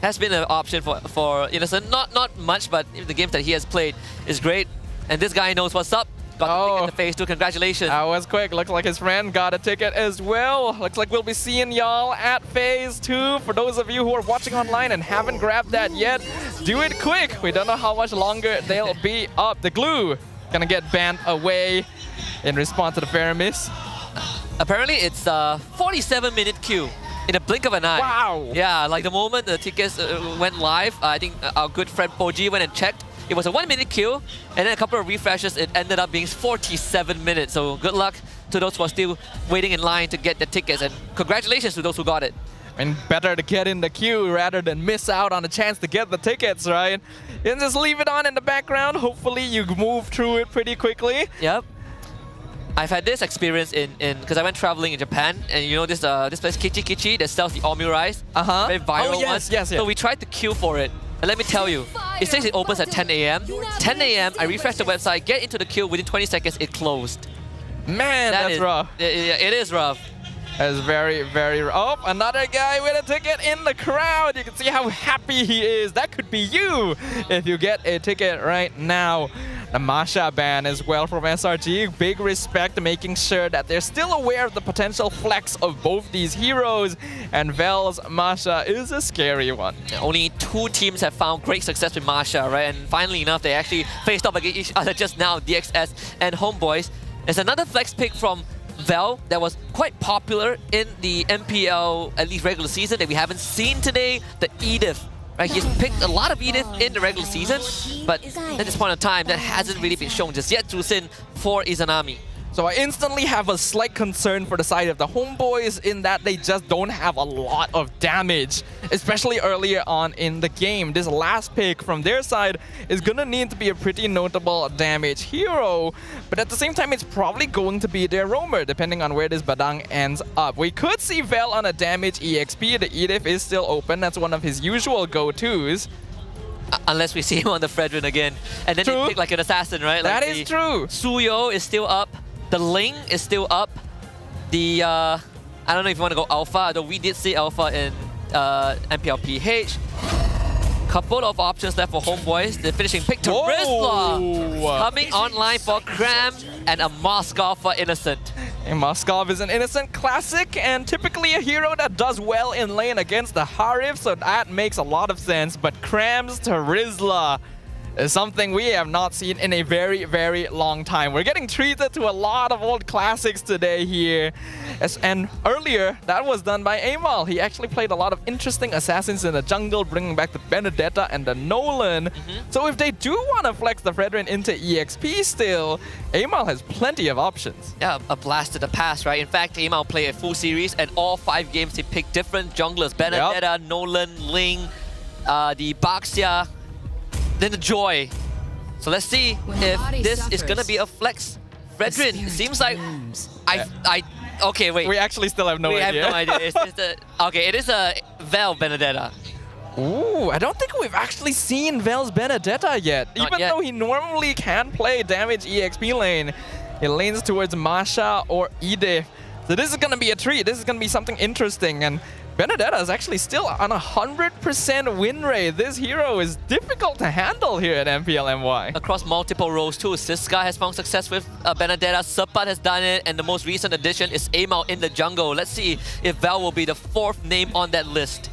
Has been an option for Innocent. Not much, but the games that he has played is great. And this guy knows what's up. Got the ticket to phase 2. Congratulations. That was quick. Looks like his friend got a ticket as well. Looks like we'll be seeing y'all at phase 2. For those of you who are watching online and haven't grabbed that yet, do it quick. We don't know how much longer they'll be up. The glue gonna get banned away in response to the Fire Mist. Apparently it's a 47-minute queue. In a blink of an eye. Wow. Yeah, like the moment the tickets went live, I think our good friend Poji went and checked. It was a 1-minute queue, and then a couple of refreshes, it ended up being 47 minutes. So good luck to those who are still waiting in line to get the tickets, and congratulations to those who got it. And better to get in the queue rather than miss out on a chance to get the tickets, right? You can just leave it on in the background. Hopefully you move through it pretty quickly. Yep. I've had this experience because I went traveling in Japan, and you know this place Kichi Kichi that sells the Omu rice, very viral one. Yes. So we tried to queue for it, and let me tell you, it says it opens at 10 a.m. 10 a.m. I refreshed the website, get into the queue, within 20 seconds it closed. Man, that's rough. It is rough. That is very, very rough. Oh, another guy with a ticket in the crowd. You can see how happy he is. That could be you if you get a ticket right now. The Masha ban as well from SRG. Big respect to making sure that they're still aware of the potential flex of both these heroes. And Vel's Masha is a scary one. Only 2 teams have found great success with Masha, right? And finally enough, they actually faced off against each other just now, DXS and HomeBois. There's another flex pick from Vel that was quite popular in the MPL, at least regular season, that we haven't seen today, the Edith. Right, he's picked a lot of Edith in the regular season, but at this point in time, that hasn't really been shown just yet to Sin for Izanami. So I instantly have a slight concern for the side of the HomeBois in that they just don't have a lot of damage, especially earlier on in the game. This last pick from their side is gonna need to be a pretty notable damage hero, but at the same time, it's probably going to be their roamer, depending on where this Badang ends up. We could see Vel on a damage EXP. The Edith is still open. That's one of his usual go-tos. Unless we see him on the Fredrin again. And then they pick like an assassin, right? That like is true. Suyo is still up. The Ling is still up. The, I don't know if you want to go Alpha, though we did see Alpha in MPL PH. Couple of options left for HomeBois. The finishing pick to Rizla. Coming online for Cram and a Moskov for Innocent. And Moskov is an Innocent classic and typically a hero that does well in lane against the Harif, so that makes a lot of sense. But Crams to Rizla is something we have not seen in a very, very long time. We're getting treated to a lot of old classics today here. And earlier, that was done by Amal. He actually played a lot of interesting assassins in the jungle, bringing back the Benedetta and the Nolan. So if they do want to flex the Fredrin into EXP still, Amal has plenty of options. Yeah, a blast to the past, right? In fact, Amal played a full series, and all 5 games he picked different junglers. Benedetta, Nolan, Ling, the Baxia, then the Joy. So let's see if this is going to be a flex Brethren, it seems like okay, wait. We actually still have no idea. We have no idea. It is a Val Benedetta. Ooh, I don't think we've actually seen Vel's Benedetta yet. Even though he normally can play damage EXP lane, he lanes towards Masha or Ide. So this is going to be a treat. This is going to be something interesting. And Benedetta is actually still on 100% win rate. This hero is difficult to handle here at MPL MY. Across multiple roles too. Siska has found success with Benedetta. Supat has done it. And the most recent addition is Amao in the jungle. Let's see if Val will be the 4th name on that list.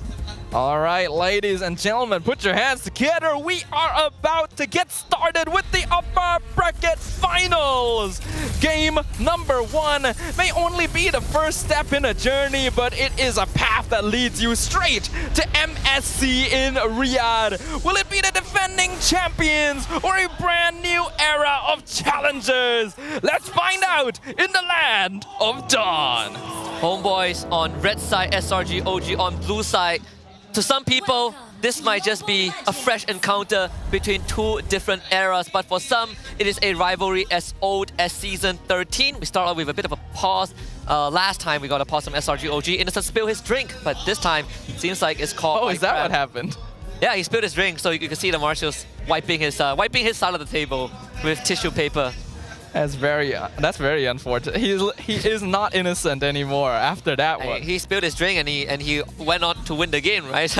All right, ladies and gentlemen, put your hands together. We are about to get started with the upper bracket finals. Game number 1 may only be the first step in a journey, but it is a path that leads you straight to MSC in Riyadh. Will it be the defending champions or a brand new era of challengers? Let's find out in the land of Dawn. HomeBois on red side, SRG OG on blue side. To some people, this might just be a fresh encounter between 2 different eras, but for some, it is a rivalry as old as Season 13. We start off with a bit of a pause. Last time we got a pause from SRG OG. Innocent spilled his drink, but this time, it seems like it's called. Oh, is that what happened? Yeah, he spilled his drink, so you can see the marshals wiping his side of the table with tissue paper. That's very unfortunate. He is not innocent anymore after that one. He spilled his drink and he went on to win the game, right?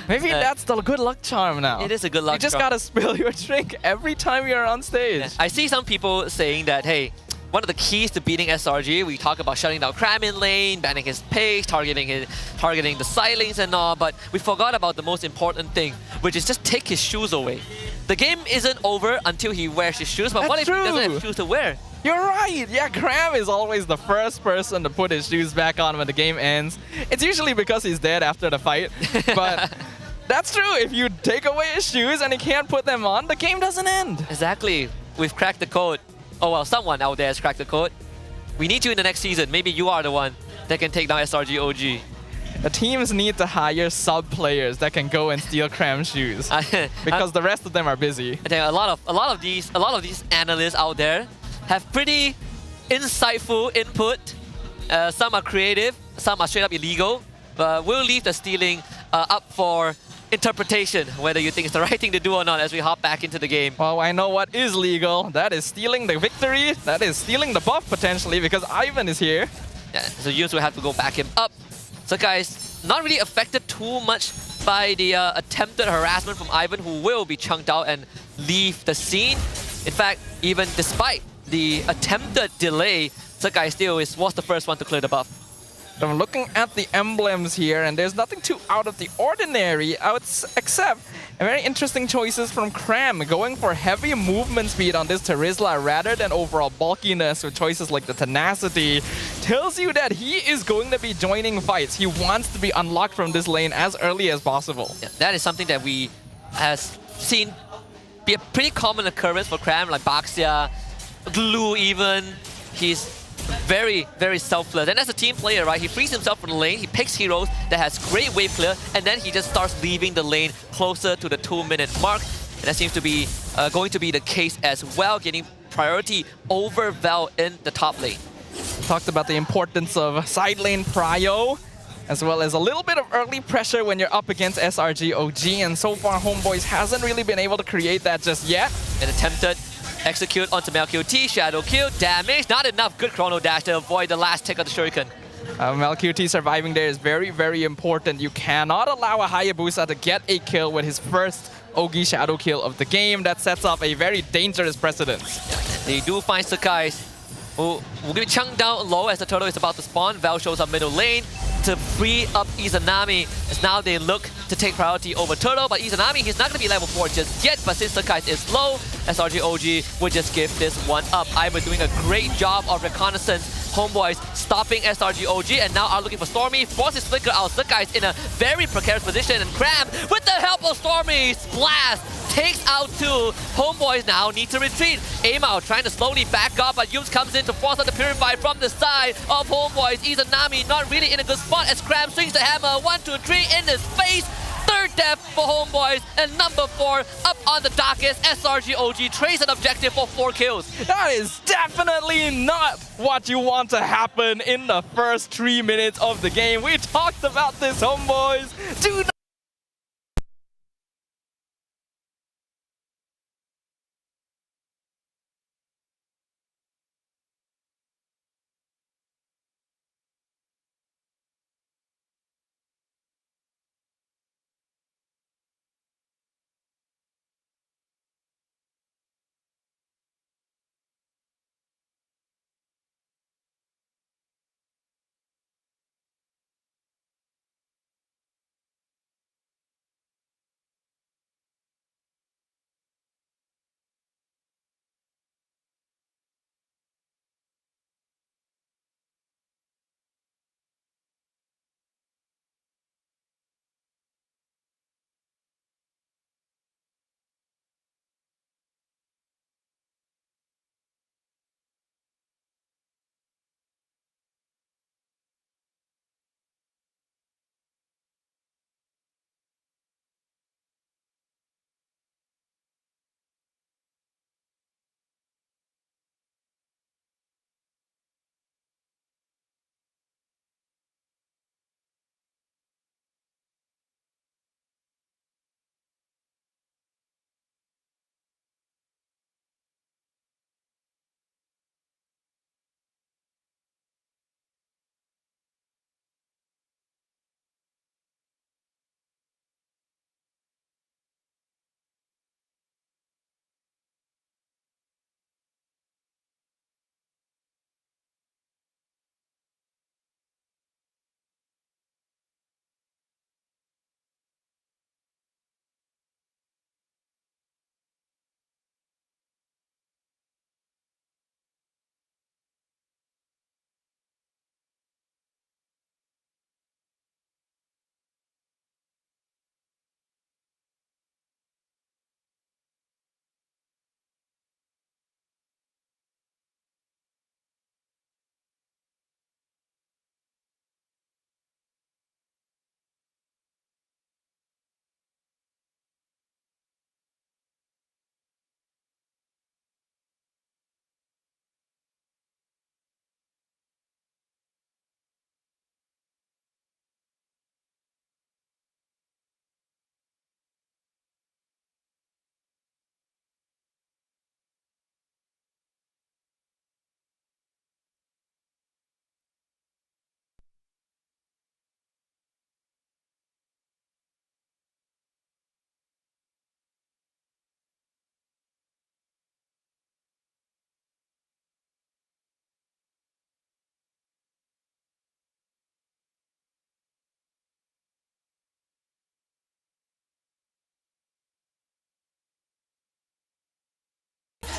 Maybe that's the good luck charm now. It is a good luck charm. You just gotta spill your drink every time you're on stage. I see some people saying that, hey, one of the keys to beating SRG, we talk about shutting down Cram in lane, banning his pace, targeting the silings and all, but we forgot about the most important thing, which is just take his shoes away. The game isn't over until he wears his shoes, but what if he doesn't have shoes to wear? You're right! Yeah, Cram is always the first person to put his shoes back on when the game ends. It's usually because he's dead after the fight, but that's true. If you take away his shoes and he can't put them on, the game doesn't end. Exactly. We've cracked the code. Oh well, someone out there has cracked the code. We need you in the next season. Maybe you are the one that can take down SRG OG. The teams need to hire sub-players that can go and steal Cram shoes because the rest of them are busy. I think a lot of these analysts out there have pretty insightful input. Some are creative, some are straight up illegal. But we'll leave the stealing up for interpretation, whether you think it's the right thing to do or not as we hop back into the game. Well, I know what is legal. That is stealing the victory. That is stealing the buff potentially because Ivan is here. Yeah, so Yunus will have to go back him up. So guys, not really affected too much by the attempted harassment from Ivan, who will be chunked out and leave the scene. In fact, even despite the attempted delay, Sakai still was the first one to clear the buff. I'm looking at the emblems here, and there's nothing too out of the ordinary, except very interesting choices from Cram, going for heavy movement speed on this Terizla rather than overall bulkiness with choices like the tenacity. Tells you that he is going to be joining fights. He wants to be unlocked from this lane as early as possible. Yeah, that is something that we have seen be a pretty common occurrence for Cram, like Baxia, Glue even. He's very, very selfless. And as a team player, right, he frees himself from the lane, he picks heroes that has great wave clear, and then he just starts leaving the lane closer to the 2-minute mark. And that seems to be going to be the case as well, getting priority over Val in the top lane. Talked about the importance of side lane prio, as well as a little bit of early pressure when you're up against SRG OG, and so far HomeBois hasn't really been able to create that just yet. An attempted execute onto MelQT, shadow kill, damage, not enough good chrono dash to avoid the last tick of the shuriken. MelQT surviving there is very, very important. You cannot allow a Hayabusa to get a kill with his first Ogi shadow kill of the game. That sets up a very dangerous precedence. Yeah, they do find Sakai, who will be chunked down low as the turtle is about to spawn. Val shows up middle lane to free up Izanami, as now they look to take priority over Turtle, but Izanami, he's not going to be level 4 just yet, but since Sakai is low, SRG OG would just give this one up. Ivan doing a great job of reconnaissance. HomeBois stopping SRG OG, and now are looking for Stormy, forces Flicker out. Sakai is in a very precarious position, and Cram, with the help of Stormy, Blast takes out 2. HomeBois now need to retreat. Amao trying to slowly back up, but Yums comes in to force out the Purify from the side of HomeBois. Izanami not really in a good spot as Cram swings the hammer. 1, 2, 3 in his face. 13 death for HomeBois. And number 4, up on the docket, SRGOG trace an objective for 4 kills. That is definitely not what you want to happen in the first 3 minutes of the game. We talked about this, HomeBois. Do not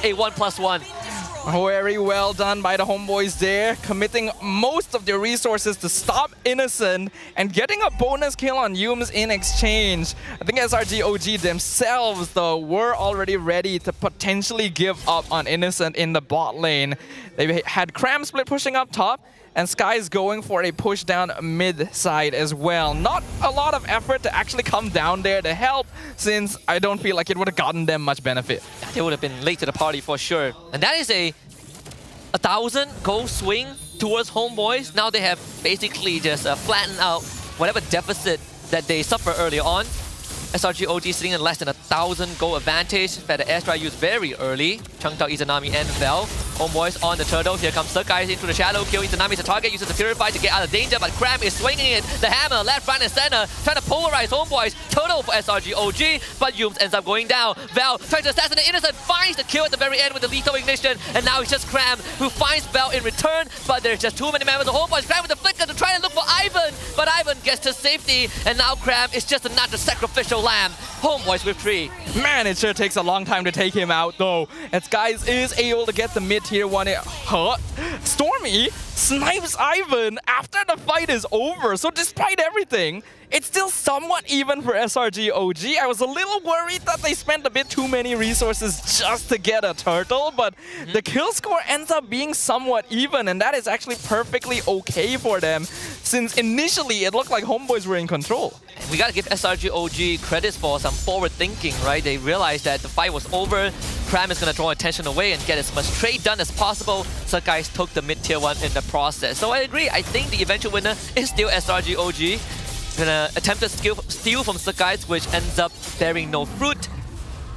a 1+1. Very well done by the HomeBois there, committing most of their resources to stop Innocent and getting a bonus kill on Yums in exchange. I think SRGOG themselves, though, were already ready to potentially give up on Innocent in the bot lane. They had Cram Split pushing up top, and Sky's going for a push down mid side as well. Not a lot of effort to actually come down there to help, since I don't feel like it would have gotten them much benefit. They would have been late to the party for sure. And that is a 1,000 goal swing towards HomeBois. Now they have basically just flattened out whatever deficit that they suffered earlier on. SRGOG sitting in less than 1,000 goal advantage. That the airstrike used very early. Chunked out Izanami and Vel. HomeBois on the turtle. Here comes Surkai into the shadow kill. Izanami is a target, uses the Purify to get out of danger, but Cram is swinging it. The hammer, left, right, and center, trying to polarize HomeBois. Turtle for SRGOG, but Yums ends up going down. Vel tries to assassinate Innocent, finds the kill at the very end with the lethal ignition, and now it's just Cram who finds Vel in return, but there's just too many members of HomeBois. Cram with the flicker to try and look for Ivan, but Ivan gets to safety, and now Cram is just another sacrificial lamb. HomeBois with 3. Man, it sure takes a long time to take him out, though. As Guys is able to get the mid tier 1 hurt. Stormy snipes Ivan after the fight is over. So despite everything, it's still somewhat even for SRGOG. I was a little worried that they spent a bit too many resources just to get a turtle, but the kill score ends up being somewhat even, and that is actually perfectly okay for them, since initially it looked like HomeBois were in control. And we gotta give SRG OG credits for some forward thinking, right? They realized that the fight was over. Cram is gonna draw attention away and get as much trade done as possible. Guys took the mid-tier 1 in the process. So I agree, I think the eventual winner is still SRG OG. Gonna attempt to steal from Guys, which ends up bearing no fruit.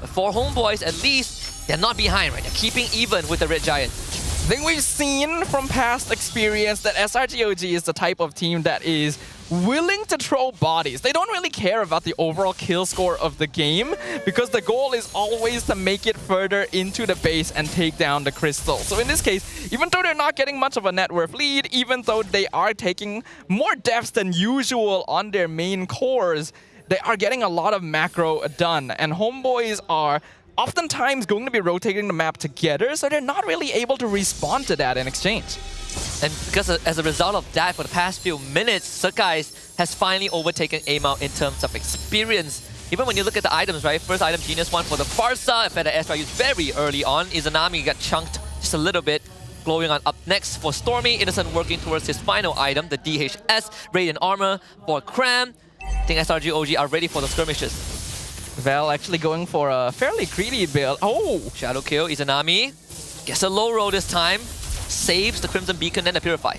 But for HomeBois, at least, they're not behind, right? They're keeping even with the Red Giant. I think we've seen from past experience that SRGOG is the type of team that is willing to throw bodies. They don't really care about the overall kill score of the game because the goal is always to make it further into the base and take down the crystal. So in this case, even though they're not getting much of a net worth lead, even though they are taking more deaths than usual on their main cores, they are getting a lot of macro done. And HomeBois are oftentimes going to be rotating the map together, so they're not really able to respond to that in exchange. And because as a result of that, for the past few minutes, Guys has finally overtaken Amao in terms of experience. Even when you look at the items, right? First item, Genius 1 for the Farsa, Feather Airstrike used very early on. Izanami got chunked just a little bit. Glowing on up next for Stormy. Innocent working towards his final item, the DHS Radiant Armor for Cram. I think SRG OG are ready for the skirmishes. Val actually going for a fairly greedy build. Oh! Shadow kill, Izanami. Gets a low roll this time. Saves the Crimson Beacon and the Purify.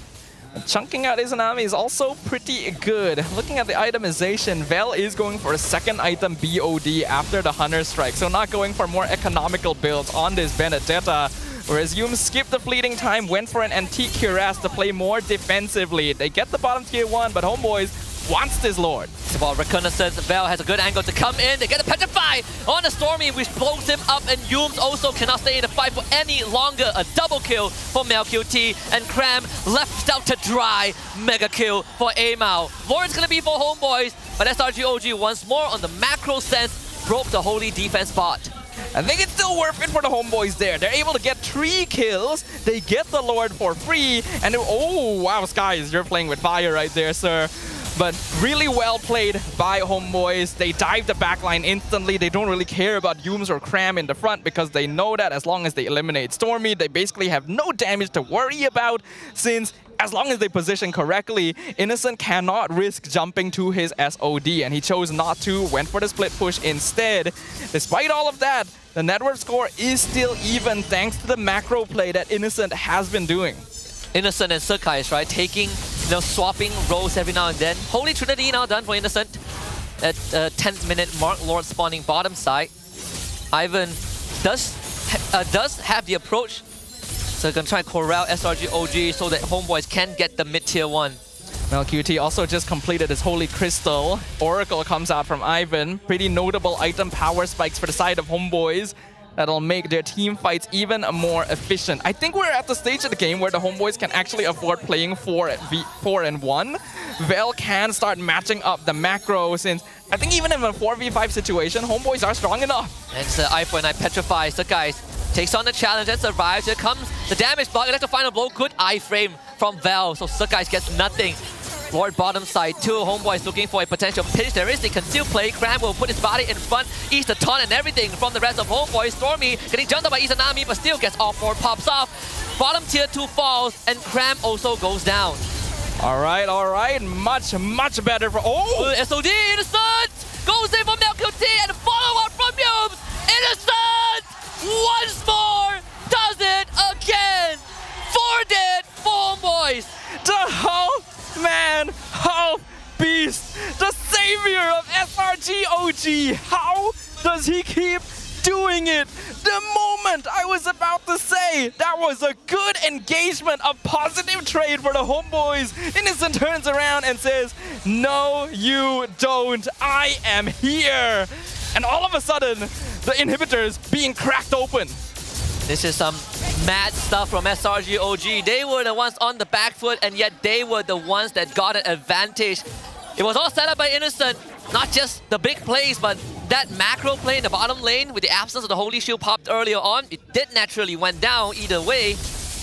Chunking out Izanami is also pretty good. Looking at the itemization, Vel is going for a second item BOD after the Hunter Strike. So not going for more economical builds on this Benedetta. Whereas Yum skipped the fleeting time, went for an Antique Cuirass to play more defensively. They get the bottom tier 1, but HomeBois wants this Lord. It's about reconnaissance. Vel has a good angle to come in. They get a Petrify on the Stormy, which blows him up, and Yums also cannot stay in the fight for any longer. A double kill for MelQT, and Cram left out to dry. Mega kill for Amao. Lord's gonna be for HomeBois, but SRG OG once more on the macro sense broke the holy defense bot. I think it's still worth it for the HomeBois there. They're able to get 3 kills. They get the Lord for free, and oh wow, Skies, you're playing with fire right there, sir. But really well played by HomeBois. They dive the backline instantly. They don't really care about Yums or Cram in the front because they know that as long as they eliminate Stormy, they basically have no damage to worry about, since as long as they position correctly, Innocent cannot risk jumping to his SOD, and he chose not to, went for the split push instead. Despite all of that, the net worth score is still even thanks to the macro play that Innocent has been doing. Innocent and Guys, right? Taking, swapping roles every now and then. Holy Trinity now done for Innocent. At 10th minute mark, Lord spawning bottom side. Ivan does have the approach. So gonna try and corral SRG OG so that HomeBois can get the mid-tier 1. MelQT also just completed his Holy Crystal. Oracle comes out from Ivan. Pretty notable item power spikes for the side of HomeBois. That'll make their team fights even more efficient. I think we're at the stage of the game where the HomeBois can actually afford playing 4-1. Vel can start matching up the macro, since I think even in a 4v5 situation, HomeBois are strong enough. And it's eye for an eye petrifies. Guys takes on the challenge and survives. Here comes the damage block. That's the final blow. Good iframe from Vel. So Guys gets nothing. Lord bottom side, 2 HomeBois looking for a potential pinch. There is the concealed play. Cram will put his body in front, eats the taunt and everything from the rest of HomeBois. Stormy getting jumped up by Izanami, but still gets all 4 pops off. Bottom tier 2 falls, and Cram also goes down. All right. Much better for... Oh! SOD, Innocent! Goes in from MelQT, and follow-up from Yums! Innocent! Once more! Does it again! 4-dead for HomeBois! The Half-Man, Half-Beast, the savior of SRG OG. How does he keep doing it? The moment I was about to say that was a good engagement, a positive trade for the HomeBois, Innocent turns around and says, no, you don't. I am here. And all of a sudden, the inhibitors being cracked open. This is some mad stuff from SRG OG. They were the ones on the back foot, and yet they were the ones that got an advantage. It was all set up by Innocent. Not just the big plays, but that macro play in the bottom lane with the absence of the Holy Shield popped earlier on. It did naturally went down either way,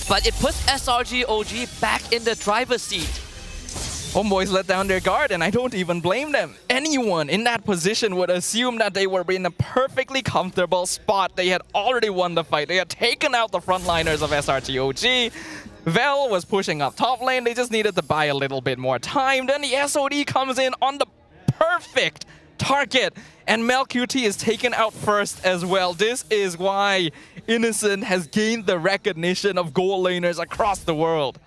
but it puts SRG OG back in the driver's seat. HomeBois let down their guard, and I don't even blame them. Anyone in that position would assume that they were in a perfectly comfortable spot. They had already won the fight. They had taken out the frontliners of SRG OG. Vel was pushing up top lane. They just needed to buy a little bit more time. Then the SOD comes in on the perfect target. And MelQT is taken out first as well. This is why Innocent has gained the recognition of goal laners across the world.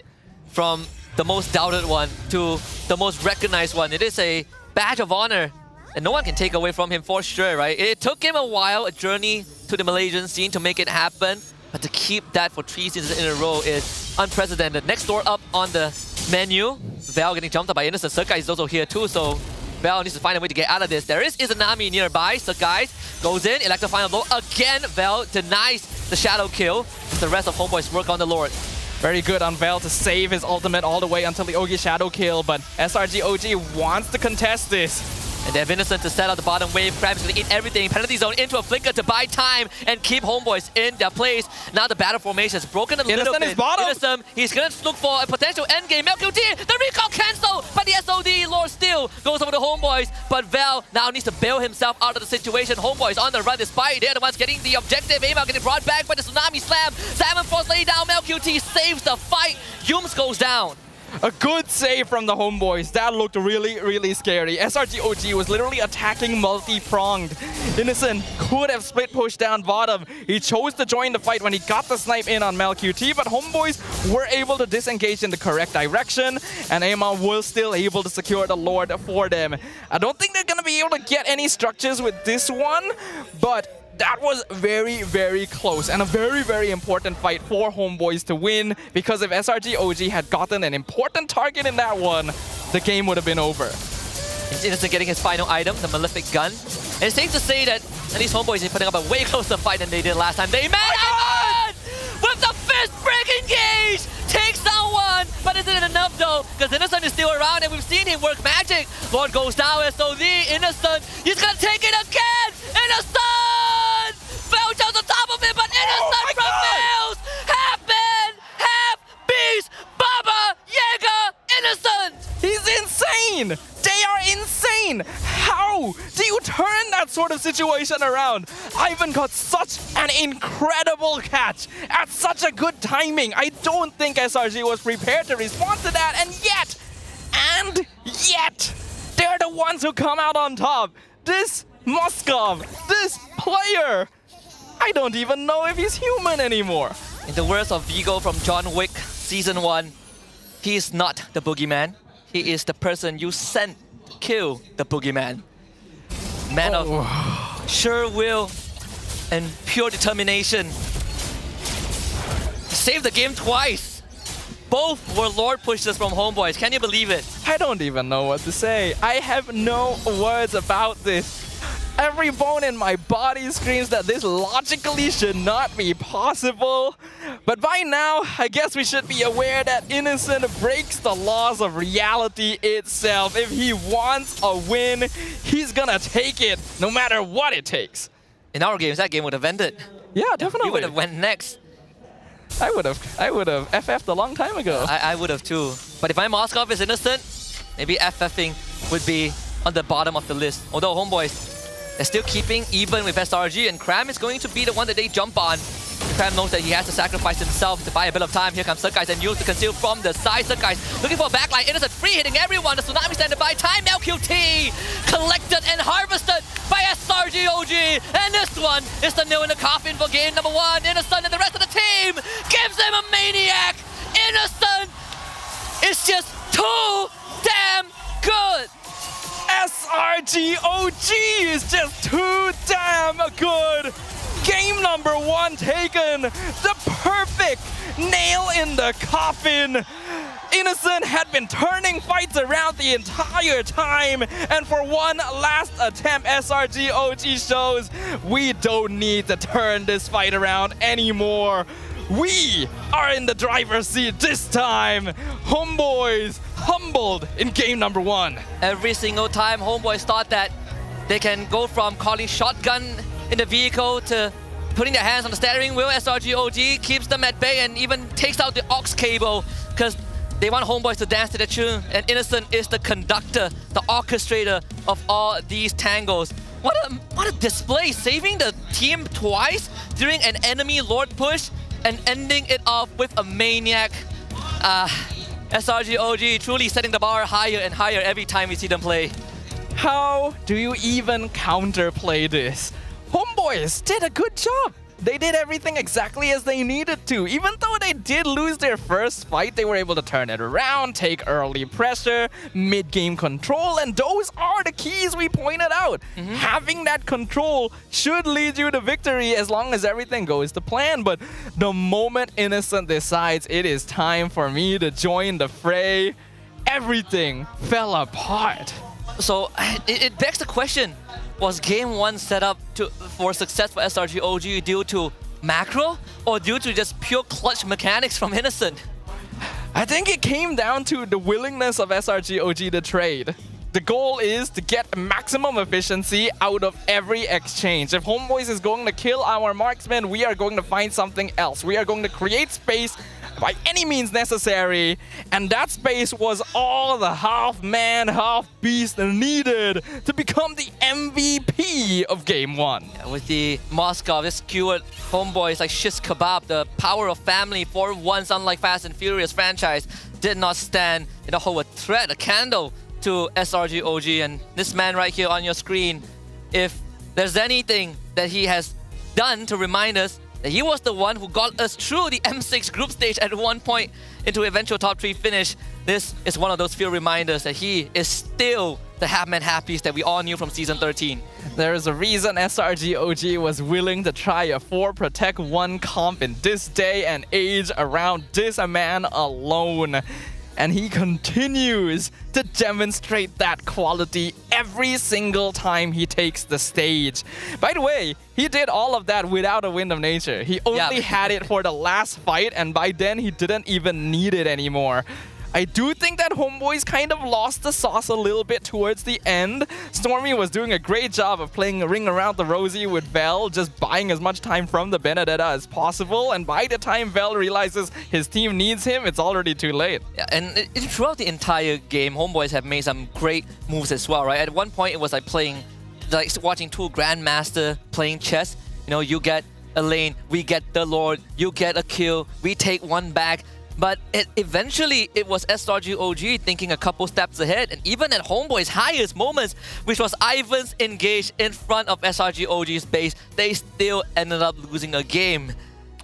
From the most doubted one to the most recognized one, it is a badge of honor. And no one can take away from him for sure, right? It took him a while, a journey to the Malaysian scene to make it happen. But to keep that for 3 seasons in a row is unprecedented. Next door up on the menu, Val getting jumped up by Innocent. Sakai is also here too, so Val needs to find a way to get out of this. There is Izanami nearby. Sakai goes in, electrifying blow. Again, Val denies the shadow kill. The rest of HomeBois work on the Lord. Very good on Val to save his ultimate all the way until the Ogi shadow kill, but SRG OG wants to contest this. And they have Innocent to set out the bottom wave. Krabs going to eat everything. Penalty zone into a flicker to buy time and keep HomeBois in their place. Now the battle formation is broken a little bit. Innocent is bottom. Innocent, he's going to look for a potential endgame. MelQT, the recall cancel, but the SOD Lord still goes over to HomeBois. But Val now needs to bail himself out of the situation. HomeBois on the run despite they're the ones getting the objective. Aimar getting brought back by the Tsunami Slam. Salmon Force lay down. MelQT saves the fight. Yums goes down. A good save from the HomeBois. That looked really, really scary. SRG OG was literally attacking multi-pronged. Innocent could have split push down bottom. He chose to join the fight when he got the snipe in on MelQT, but HomeBois were able to disengage in the correct direction, and Aemon was still able to secure the Lord for them. I don't think they're going to be able to get any structures with this one, but that was very, very close and a very, very important fight for HomeBois to win, because if SRG OG had gotten an important target in that one, the game would have been over. Innocent getting his final item, the Malefic Gun. And it's safe to say that at least HomeBois is putting up a way closer fight than they did last time. They met Aemon with the fist break engage! Takes down one, but isn't it enough though? Because Innocent is still around and we've seen him work magic. Lord goes down, SOD, Innocent, he's gonna take it again! Innocent! Belch on the top of it, but Innocent prevails! Half man, half beast, Baba, Jaeger, Innocent! He's insane! They are insane! How do you turn that sort of situation around? Ivan got such an incredible catch at such a good timing. I don't think SRG was prepared to respond to that, and yet, they're the ones who come out on top. This Moskov, this player, I don't even know if he's human anymore. In the words of Vigo from John Wick Season 1, he is not the boogeyman. He is the person you sent to kill the boogeyman. Man of sure will and pure determination. Saved the game twice. Both were Lord pushes from HomeBois. Can you believe it? I don't even know what to say. I have no words about this. Every bone in my body screams that this logically should not be possible. But by now, I guess we should be aware that Innocent breaks the laws of reality itself. If he wants a win, he's gonna take it, no matter what it takes. In our games, that game would have ended. Yeah, definitely. We would have went next. I would have FF'd a long time ago. I would have too. But if my Moskov is Innocent, maybe FFing would be on the bottom of the list. Although HomeBois, they're still keeping even with SRG, and Kram is going to be the one that they jump on. Kram knows that he has to sacrifice himself to buy a bit of time. Here comes Sakai and use to conceal from the side. Sakai looking for a backline. Innocent free hitting everyone. The Tsunami standing by. Time MelQT collected and harvested by SRG OG. And this one is the nail in the coffin for game number 1. Innocent and the rest of the team gives him a maniac. Innocent is just too damn good. SRG OG is just too damn good. Game number 1 taken. The perfect nail in the coffin. Innocent had been turning fights around the entire time, and for one last attempt, SRG OG shows we don't need to turn this fight around anymore. We are in the driver's seat this time. HomeBois humbled in game number 1. Every single time HomeBois thought that they can go from calling shotgun in the vehicle to putting their hands on the steering wheel, SRG OG keeps them at bay and even takes out the aux cable because they want HomeBois to dance to the tune, and Innocent is the conductor, the orchestrator of all these tangos. What a display, saving the team twice during an enemy Lord push and ending it off with a maniac. SRG OG truly setting the bar higher and higher every time we see them play. How do you even counterplay this? HomeBois did a good job. They did everything exactly as they needed to. Even though they did lose their first fight, they were able to turn it around, take early pressure, mid-game control, and those are the keys we pointed out. Having that control should lead you to victory as long as everything goes to plan. But the moment Innocent decides it is time for me to join the fray, everything fell apart. So it begs the question, was game 1 set up for success for SRG OG due to macro or due to just pure clutch mechanics from Innocent? I think it came down to the willingness of SRG OG to trade. The goal is to get maximum efficiency out of every exchange. If HomeBois is going to kill our marksman, we are going to find something else. We are going to create space by any means necessary, and that space was all the half-man, half-beast needed to become the MVP of Game 1. Yeah, with the Moskov, this skewered HomeBois like shish kebab, the power of family for once, unlike Fast and Furious franchise, did not stand in a whole threat, a candle to SRG OG. And this man right here on your screen, if there's anything that he has done to remind us that he was the one who got us through the M6 group stage at one point into eventual top 3 finish, this is one of those few reminders that he is still the half-man half-beast that we all knew from Season 13. There is a reason SRG OG was willing to try a 4 Protect 1 comp in this day and age around this man alone. And he continues to demonstrate that quality every single time he takes the stage. By the way, he did all of that without a Wind of Nature. He only had it for the last fight, and by then he didn't even need it anymore. I do think that HomeBois kind of lost the sauce a little bit towards the end. Stormy was doing a great job of playing a ring around the Rosie with Vel, just buying as much time from the Benedetta as possible. And by the time Vel realizes his team needs him, it's already too late. Yeah, and throughout the entire game, HomeBois have made some great moves as well, right? At one point, it was like watching two Grandmaster playing chess. You know, you get a lane, we get the Lord, you get a kill, we take one back. But eventually, it was SRG OG thinking a couple steps ahead. And even at HomeBois' highest moments, which was Ivan's engaged in front of SRG OG's base, they still ended up losing a game.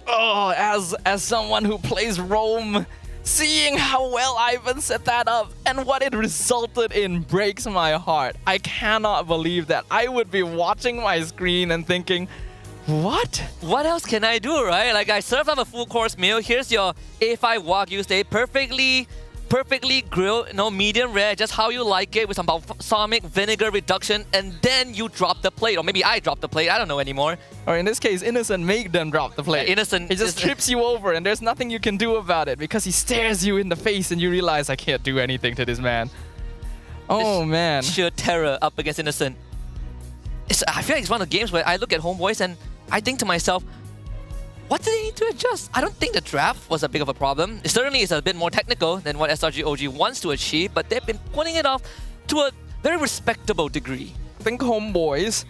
Oh, as someone who plays Rome, seeing how well Ivan set that up and what it resulted in breaks my heart. I cannot believe that I would be watching my screen and thinking, what? What else can I do, right? Like, I served up a full course meal. Here's your A5 Wagyu steak, perfectly grilled, you know, medium rare, just how you like it, with some balsamic vinegar reduction, and then you drop the plate. Or maybe I drop the plate, I don't know anymore. Or in this case, Innocent make them drop the plate. Yeah, Innocent. He just trips you over, and there's nothing you can do about it because he stares you in the face and you realize, I can't do anything to this man. Oh, man. Sheer terror up against Innocent. I feel like it's one of the games where I look at HomeBois and I think to myself, what do they need to adjust? I don't think the draft was a big of a problem. It certainly is a bit more technical than what SRG OG wants to achieve, but they've been putting it off to a very respectable degree. I think HomeBois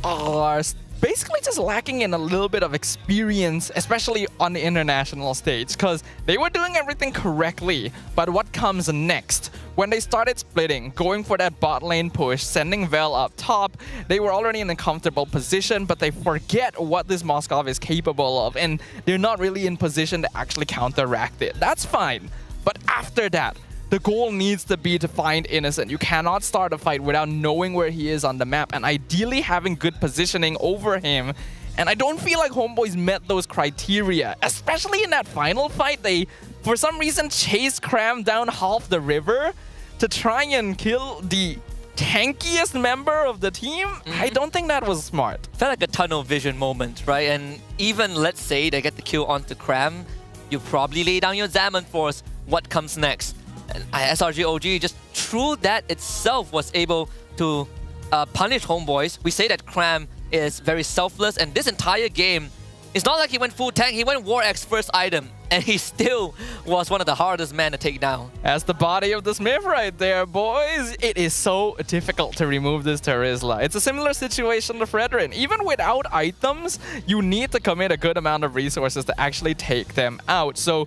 are basically just lacking in a little bit of experience, especially on the international stage, because they were doing everything correctly. But what comes next? When they started splitting, going for that bot lane push, sending Vel up top, they were already in a comfortable position, but they forget what this Moskov is capable of, and they're not really in position to actually counteract it. That's fine. But after that, the goal needs to be to find Innocent. You cannot start a fight without knowing where he is on the map, and ideally having good positioning over him. And I don't feel like HomeBois met those criteria, especially in that final fight. They, for some reason, chased Cram down half the river to try and kill the tankiest member of the team. I don't think that was smart. Felt like a tunnel vision moment, right? And even, let's say, they get the kill onto Cram, you probably lay down your Zaman Force. What comes next? And SRG OG, just through that itself, was able to punish HomeBois. We say that Cram is very selfless, and this entire game, it's not like he went full tank, he went War X first item, and he still was one of the hardest men to take down. As the body of the Smith right there, boys. It is so difficult to remove this Terizla. It's a similar situation to Fredrin. Even without items, you need to commit a good amount of resources to actually take them out. So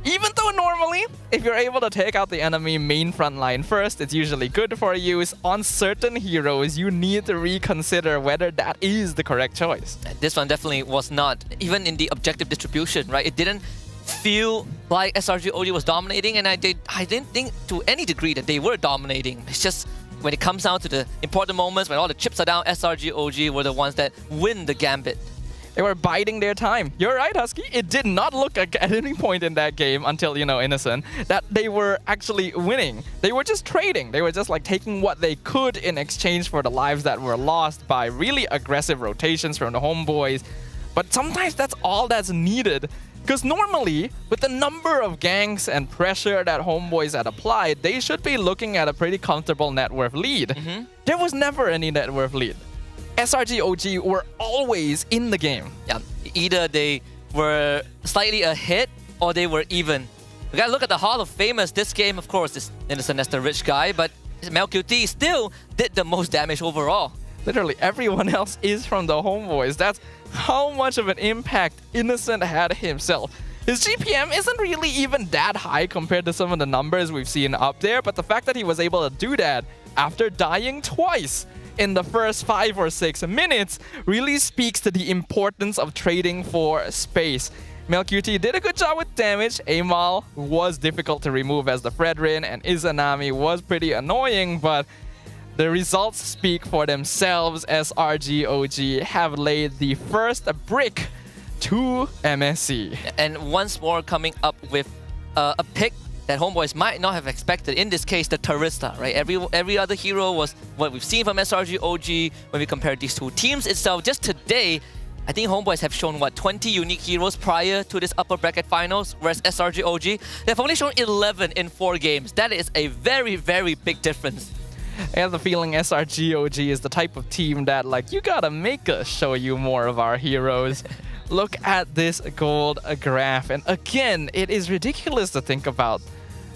Even though normally, if you're able to take out the enemy main front line first, it's usually good for you. On certain heroes, you need to reconsider whether that is the correct choice. This one definitely was not. Even in the objective distribution, right? It didn't feel like SRG OG was dominating, and I didn't think to any degree that they were dominating. It's just when it comes down to the important moments, when all the chips are down, SRG OG were the ones that win the gambit. They were biding their time. You're right, Husky. It did not look like at any point in that game until, Innocent, that they were actually winning. They were just trading. They were just like taking what they could in exchange for the lives that were lost by really aggressive rotations from the HomeBois. But sometimes that's all that's needed. Because normally, with the number of ganks and pressure that HomeBois had applied, they should be looking at a pretty comfortable net worth lead. There was never any net worth lead. SRG OG were always in the game. Yeah, either they were slightly ahead or they were even. We gotta look at the Hall of Famers. This game, of course, is Innocent as the rich guy, but MelQT still did the most damage overall. Literally everyone else is from the HomeBois. That's how much of an impact Innocent had himself. His GPM isn't really even that high compared to some of the numbers we've seen up there, but the fact that he was able to do that after dying twice in the first 5 or 6 minutes really speaks to the importance of trading for space. MelQT did a good job with damage. Amal was difficult to remove as the Fredrin, and Izanami was pretty annoying, but the results speak for themselves as RGOG have laid the first brick to MSC. And once more coming up with a pick that HomeBois might not have expected. In this case, the Terista, right? Every other hero was what we've seen from SRG OG when we compare these two teams itself. Just today, I think HomeBois have shown, 20 unique heroes prior to this upper bracket finals, whereas SRG OG, they've only shown 11 in 4 games. That is a very, very big difference. I have the feeling SRG OG is the type of team that, you gotta make us show you more of our heroes. Look at this gold graph, and again, it is ridiculous to think about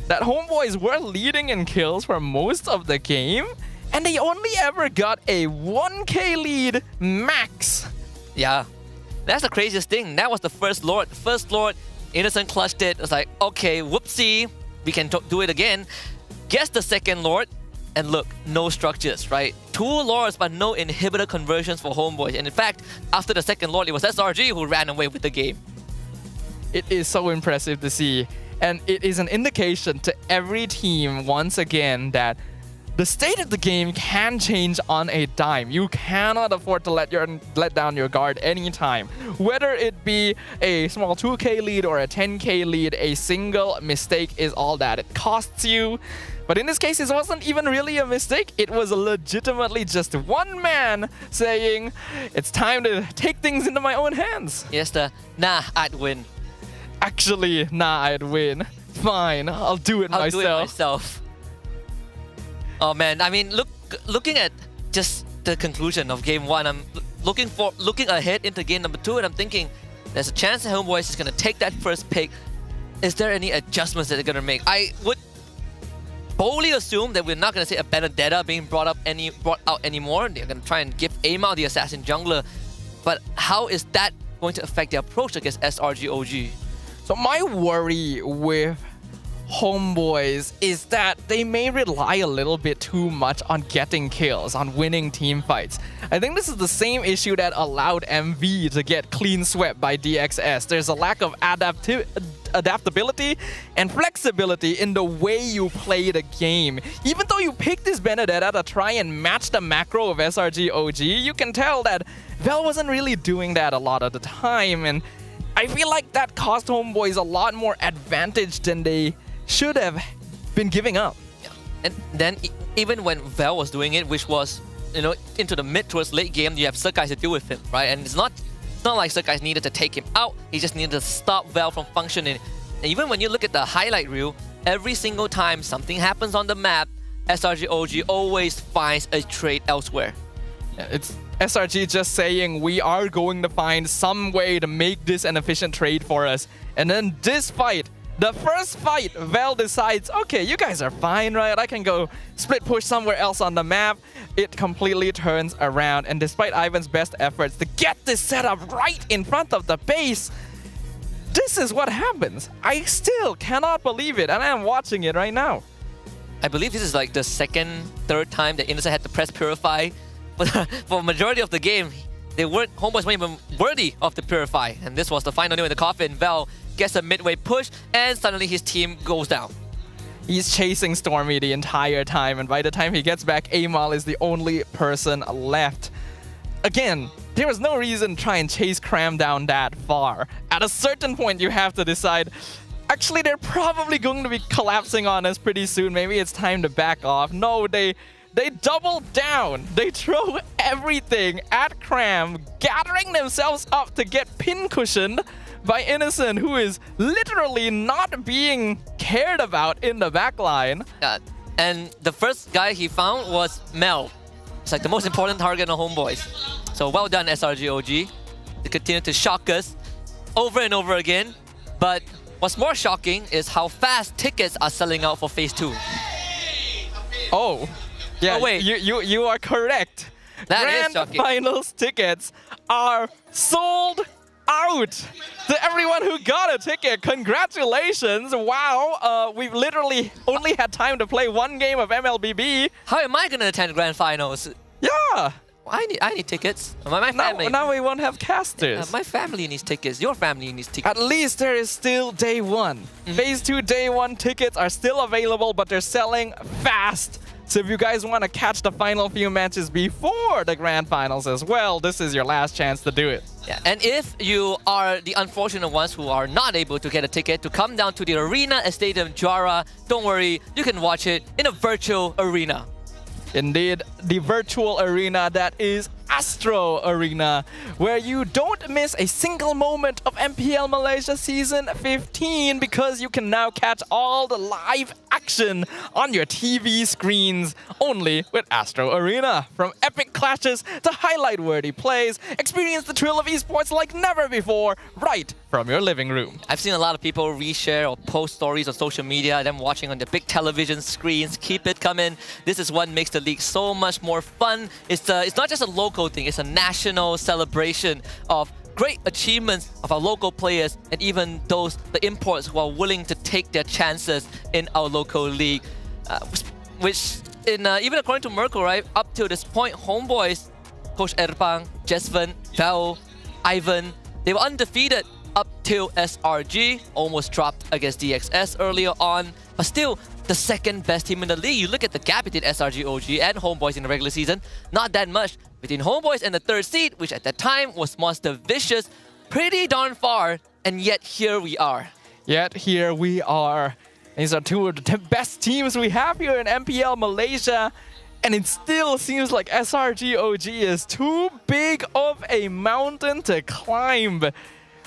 that HomeBois were leading in kills for most of the game, and they only ever got a 1k lead max. Yeah, that's the craziest thing. That was the first Lord. First Lord, Innocent clutched it. It was like, okay, whoopsie, we can do it again. Guess the second Lord, and look, no structures, right? 2 Lords, but no inhibitor conversions for HomeBois. And in fact, after the second Lord, it was SRG who ran away with the game. It is so impressive to see. And it is an indication to every team, once again, that the state of the game can change on a dime. You cannot afford to let down your guard anytime. Whether it be a small 2k lead or a 10k lead, a single mistake is all that it costs you. But in this case, it wasn't even really a mistake. It was legitimately just one man saying, it's time to take things into my own hands. Yes, I'd win. Actually, I'd win. Fine, I'll do it myself. Oh man, I mean, looking at just the conclusion of game 1, I'm looking ahead into game number 2, and I'm thinking there's a chance that HomeBois is gonna take that first pick. Is there any adjustments that they're gonna make? I would boldly assume that we're not gonna see a Benedetta being brought out anymore. They're gonna try and give Amal the assassin jungler, but how is that going to affect their approach against SRG OG? So my worry with HomeBois is that they may rely a little bit too much on getting kills, on winning team fights. I think this is the same issue that allowed MV to get clean swept by DXS. There's a lack of adaptability and flexibility in the way you play the game. Even though you pick this Benedetta to try and match the macro of SRG OG, you can tell that Vel wasn't really doing that a lot of the time, and I feel like that cost HomeBois a lot more advantage than they should have been giving up. Yeah. And then even when Vel was doing it, which was, into the mid towards late game, you have Surkais to deal with him, right? And it's not like Surkais needed to take him out. He just needed to stop Vel from functioning. And even when you look at the highlight reel, every single time something happens on the map, SRG OG always finds a trade elsewhere. Yeah, it's SRG just saying, we are going to find some way to make this an efficient trade for us. And then this fight, the first fight, Vel decides, okay, you guys are fine, right? I can go split push somewhere else on the map. It completely turns around. And despite Ivan's best efforts to get this setup right in front of the base, This is what happens. I still cannot believe it, and I'm watching it right now. I believe this is like the second, third time that Innocent had to press Purify. But for a majority of the game, HomeBois weren't even worthy of the Purify. And this was the final nail in the coffin. Val gets a midway push, and suddenly his team goes down. He's chasing Stormy the entire time, and by the time he gets back, Amal is the only person left. Again, there was no reason to try and chase Cram down that far. At a certain point, you have to decide, actually, they're probably going to be collapsing on us pretty soon. Maybe it's time to back off. No, they double down. They throw everything at Cram, gathering themselves up to get pin-cushioned by Innocent, who is literally not being cared about in the backline. And the first guy he found was Mel. It's like the most important target on HomeBois. So well done, SRGOG. They continue to shock us over and over again. But what's more shocking is how fast tickets are selling out for Phase 2. Oh, yeah, wait. You are correct. That is Grand shocking. Finals tickets are sold out to everyone who got a ticket. Congratulations. Wow, we've literally only had time to play one game of MLBB. How am I going to attend Grand Finals? Yeah. I need tickets. My family. Now we won't have casters. My family needs tickets. Your family needs tickets. At least there is still day one. Phase 2 day one tickets are still available, but they're selling fast. So if you guys want to catch the final few matches before the Grand Finals as well, this is your last chance to do it. Yeah, and if you are the unfortunate ones who are not able to get a ticket to come down to the arena at Stadium Jara, don't worry, you can watch it in a virtual arena. Indeed, the virtual arena that is Astro Arena, where you don't miss a single moment of MPL Malaysia Season 15 because you can now catch all the live action on your TV screens only with Astro Arena. From epic clashes to highlight-worthy plays, experience the thrill of esports like never before, right from your living room. I've seen a lot of people reshare or post stories on social media, them watching on the big television screens. Keep it coming. This is what makes the league so much more fun. It's not just a local thing, it's a national celebration of great achievements of our local players and even the imports who are willing to take their chances in our local league. Which, even according to Merkel, right, up to this point, HomeBois, Coach Erpang, Jesvan, Val, Ivan, they were undefeated up till SRG, almost dropped against DXS earlier on, but still the second best team in the league. You look at the gap between SRG OG and HomeBois in the regular season, not that much. Between HomeBois and the third seed, which at that time was Monster Vicious, pretty darn far, and yet here we are. Yet here we are. These are two of the best teams we have here in MPL Malaysia, and it still seems like SRG OG is too big of a mountain to climb.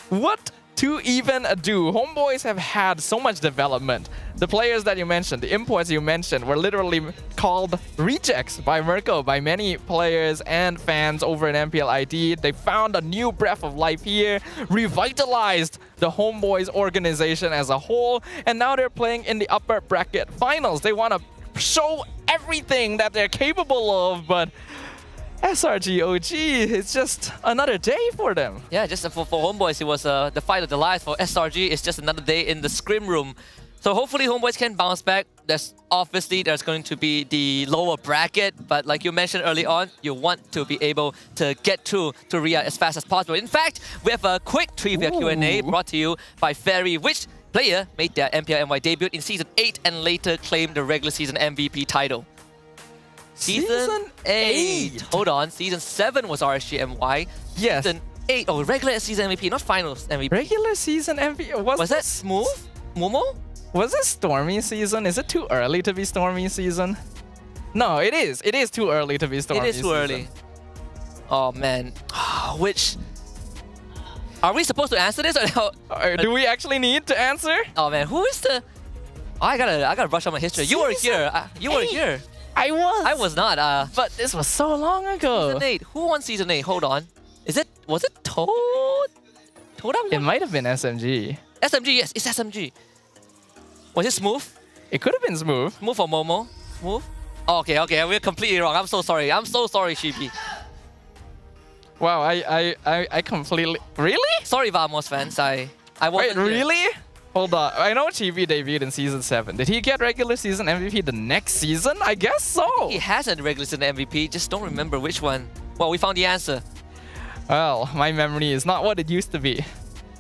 What to even do? HomeBois have had so much development. The players that you mentioned, the imports you mentioned, were literally called rejects by Merkel, by many players and fans over in MPL ID. They found a new breath of life here, revitalized the HomeBois organization as a whole, and now they're playing in the upper bracket finals. They want to show everything that they're capable of, but SRG OG, it's just another day for them. Yeah, just for HomeBois, it was the fight of the lives. For SRG, it's just another day in the scrim room. So hopefully HomeBois can bounce back. There's going to be the lower bracket, but like you mentioned early on, you want to be able to get through to Riyadh as fast as possible. In fact, we have a quick trivia Q&A brought to you by Ferry. Which player made their MPL MY debut in Season 8 and later claimed the regular season MVP title? Season 8. Hold on. Season 7 was RSG MY. Yes. Season 8. Oh, regular season MVP, not finals MVP. Regular season MVP? Was that Smooth? Momo? Was it Stormy season? Is it too early to be Stormy season? No, it is. It is too early to be Stormy season. It is too early. Oh, man. Which... Are we supposed to answer this? Or do we actually need to answer? Oh, man. Who is the... Oh, I gotta brush up my history. You were here. You were here. I was not. But this was so long ago. Season 8. Who won Season 8? Hold on. Was it Toad? It might have been SMG. SMG, yes. It's SMG. Was it Smooth? It could have been Smooth. Smooth or Momo? Smooth? Oh, okay. We're completely wrong. I'm so sorry. Shibi. Wow, I completely... Really? Sorry, Vamos fans. I wasn't Wait, here. really? Hold on. I know Chibi debuted in Season 7. Did he get regular season MVP the next season? I guess so. He has a regular season MVP, just don't remember which one. Well, we found the answer. Well, my memory is not what it used to be.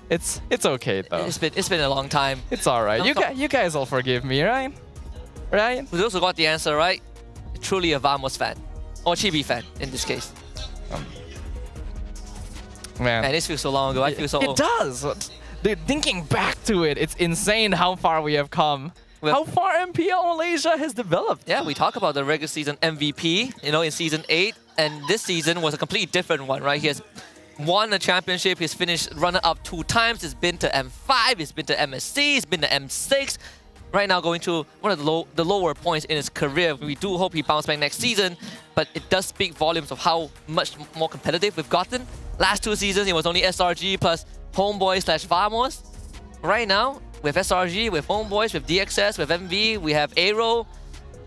It's okay though. It's been a long time. It's alright. You guys will forgive me, right? Right? For those who got the answer right, truly a Vamos fan. Or Chibi fan, in this case. Man. And this feels so long ago. I feel so It old. does. Dude, thinking back to it, it's insane how far we have come. How far MPL Malaysia has developed. Yeah, we talk about the regular season MVP, you know, in Season 8. And this season was a completely different one, right? He has won a championship. He's finished runner-up 2 times. He's been to M5. He's been to MSC. He's been to M6. Right now going to one of the lower points in his career. We do hope he bounces back next season, but it does speak volumes of how much more competitive we've gotten. Last 2 seasons, it was only SRG plus HomeBois/Vamos. Right now, with SRG, with HomeBois, with DXS, with MV, we have AERO.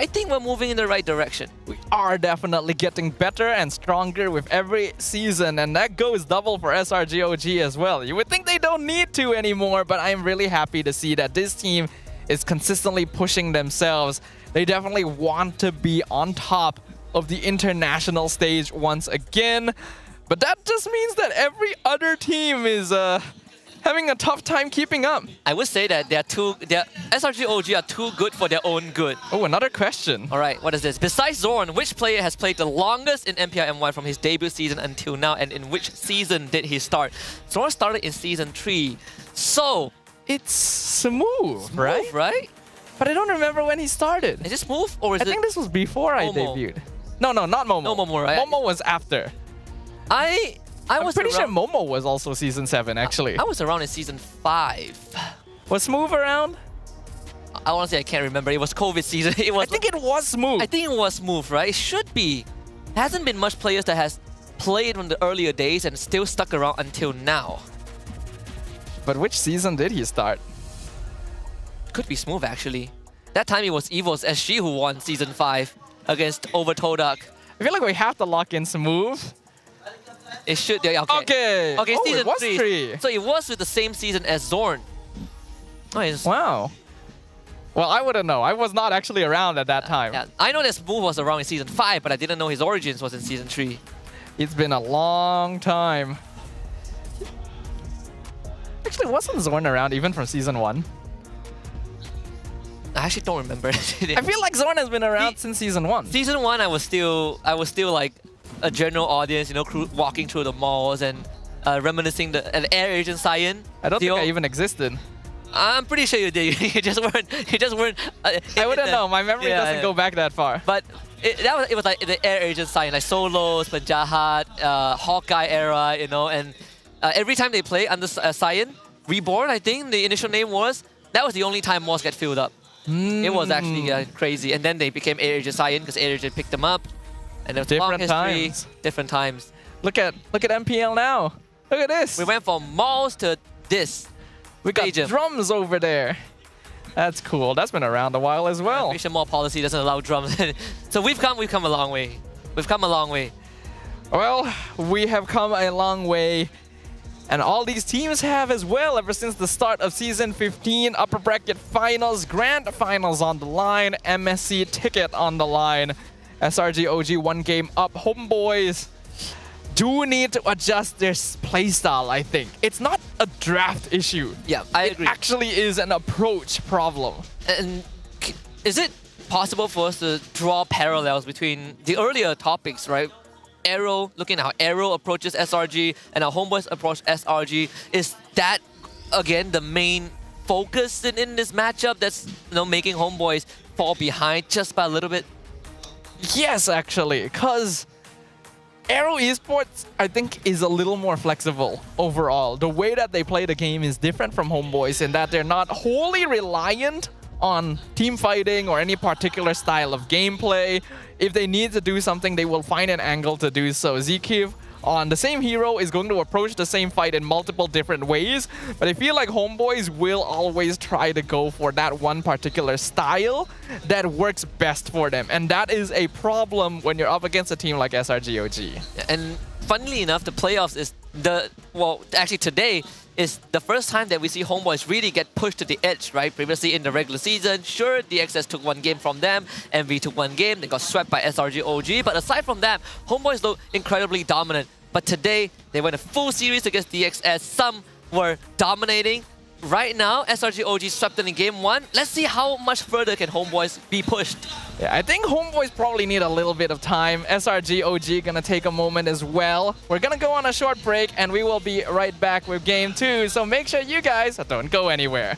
I think we're moving in the right direction. We are definitely getting better and stronger with every season, and that goes double for SRGOG as well. You would think they don't need to anymore, but I'm really happy to see that this team is consistently pushing themselves. They definitely want to be on top of the international stage once again, but that just means that every other team is having a tough time keeping up. I would say that SRGOG are too good for their own good. Oh, another question. All right, what is this? Besides Zorn, which player has played the longest in MPL MY from his debut season until now, and in which season did he start? Zorn started in Season 3. So, it's Smooth, right? But I don't remember when he started. Is it Smooth or is I think this was before I debuted. No, not Momo. No Momo, right? Momo was after. I'm was pretty sure around- Momo was also Season 7, actually. I was around in Season 5. Was Smooth around? I honestly, I can't remember. It was COVID season. I think it was Smooth. I think it was Smooth, right? It should be. There hasn't been much players that has played from the earlier days and still stuck around until now. But which season did he start? Could be Smooth, actually. That time it was Evo's SG who won Season 5 against Over Todak. I feel like we have to lock in Smooth. It should. Yeah, Okay. Okay, Oh, Season it was 3. 3. So it was with the same season as Zorn. Wow. Well, I wouldn't know. I was not actually around at that time. Yeah, I know that Smooth was around in Season 5, but I didn't know his origins was in Season 3. It's been a long time. Actually, wasn't Zorn around even from Season 1? I actually don't remember. I feel like Zorn has been around since Season 1. Season 1, I was still like a general audience, you know, walking through the malls and reminiscing an Air Agent Cyan. I don't think I even existed. I'm pretty sure you did. You just weren't. I wouldn't know. My memory doesn't go back that far. But it was like the Air Agent Cyan, like Solos, Penjahat, Hawkeye era, you know, and every time they play under Cyan, Reborn, I think the initial name was, that was the only time malls get filled up. It was actually crazy. And then they became Air Agent Cyan because Air Agent picked them up. And there was long history, different times. Look at MPL now. Look at this. We went from malls to this. We got drums over there. That's cool. That's been around a while as well. Mission Mall policy doesn't allow drums. So we've come a long way. We've come a long way. Well, we have come a long way. And all these teams have as well ever since the start of Season 15. Upper Bracket Finals, Grand Finals on the line, MSC ticket on the line. SRGOG 1 game up. HomeBois do need to adjust their playstyle, I think. It's not a draft issue. Yeah, I agree. It actually is an approach problem. And is it possible for us to draw parallels between the earlier topics, right? AERO, looking at how AERO approaches SRG and how HomeBois approach SRG. Is that, again, the main focus in this matchup that's making HomeBois fall behind just by a little bit? Yes, actually, because AERO Esports, I think, is a little more flexible overall. The way that they play the game is different from HomeBois in that they're not wholly reliant on team fighting or any particular style of gameplay. If they need to do something, they will find an angle to do so. Zekiv on the same hero is going to approach the same fight in multiple different ways, but I feel like HomeBois will always try to go for that one particular style that works best for them, and that is a problem when you're up against a team like SRGOG. And funnily enough, the playoffs is actually today is the first time that we see HomeBois really get pushed to the edge, right? Previously in the regular season, sure, DXS took one game from them, MV took one game, they got swept by SRG OG, but aside from that, HomeBois looked incredibly dominant. But today, they went a full series against DXS. Some were dominating. Right now, SRG OG swept in game 1. Let's see how much further can HomeBois be pushed. Yeah, I think HomeBois probably need a little bit of time. SRG OG gonna take a moment as well. We're gonna go on a short break and we will be right back with game 2. So make sure you guys don't go anywhere.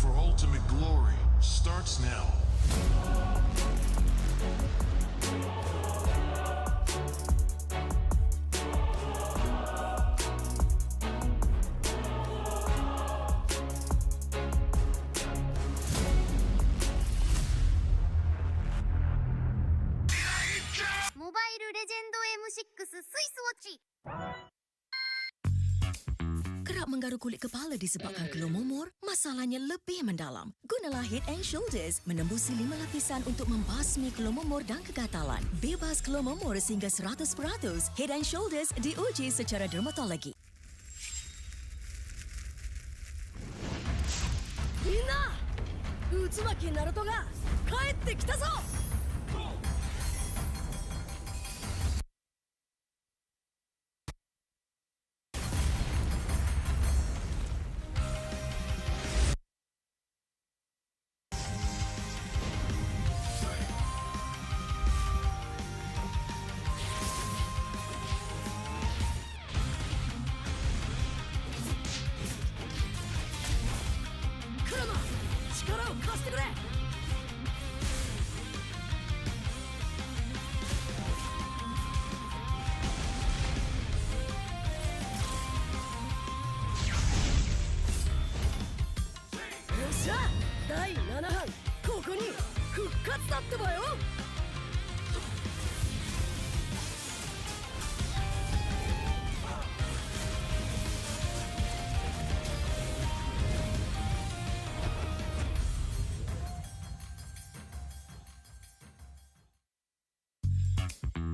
For ultimate glory starts now. Mobile Legend M6 Swiss Watch. Kerap menggaru kulit kepala disebabkan kelumumur, masalahnya lebih mendalam. Gunalah Head and Shoulders menembusi 5 lapisan untuk membasmi kelumumur dan kegatalan. Bebas kelumumur sehingga 100%. Head and Shoulders diuji secara dermatologi. Minna! Utsumaki Naruto ga kaette kita zo!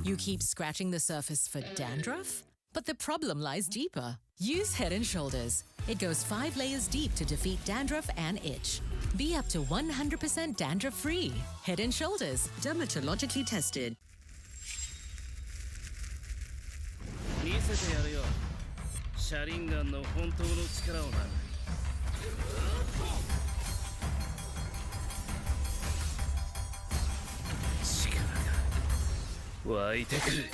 You keep scratching the surface for dandruff? But the problem lies deeper. Use Head & Shoulders. It goes 5 layers deep to defeat dandruff and itch. Be up to 100% dandruff-free. Head & Shoulders. Dermatologically tested. 見せてやるよ。シャリンガンの本当の力をな。湧いてくる。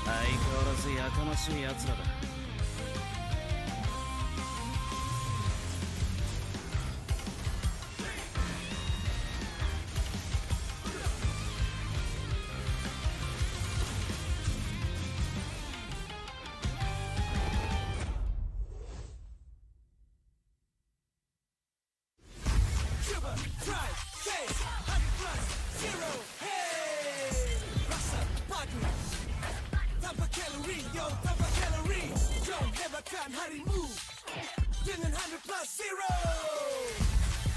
相変わらずやかましい奴らだ。Dribble, drive, chase, 100 plus, 0, hey! Rasa, padu, tanpa kalori, yo, tanpa kalori. Don't never kan harimu dengan 100 plus, 0.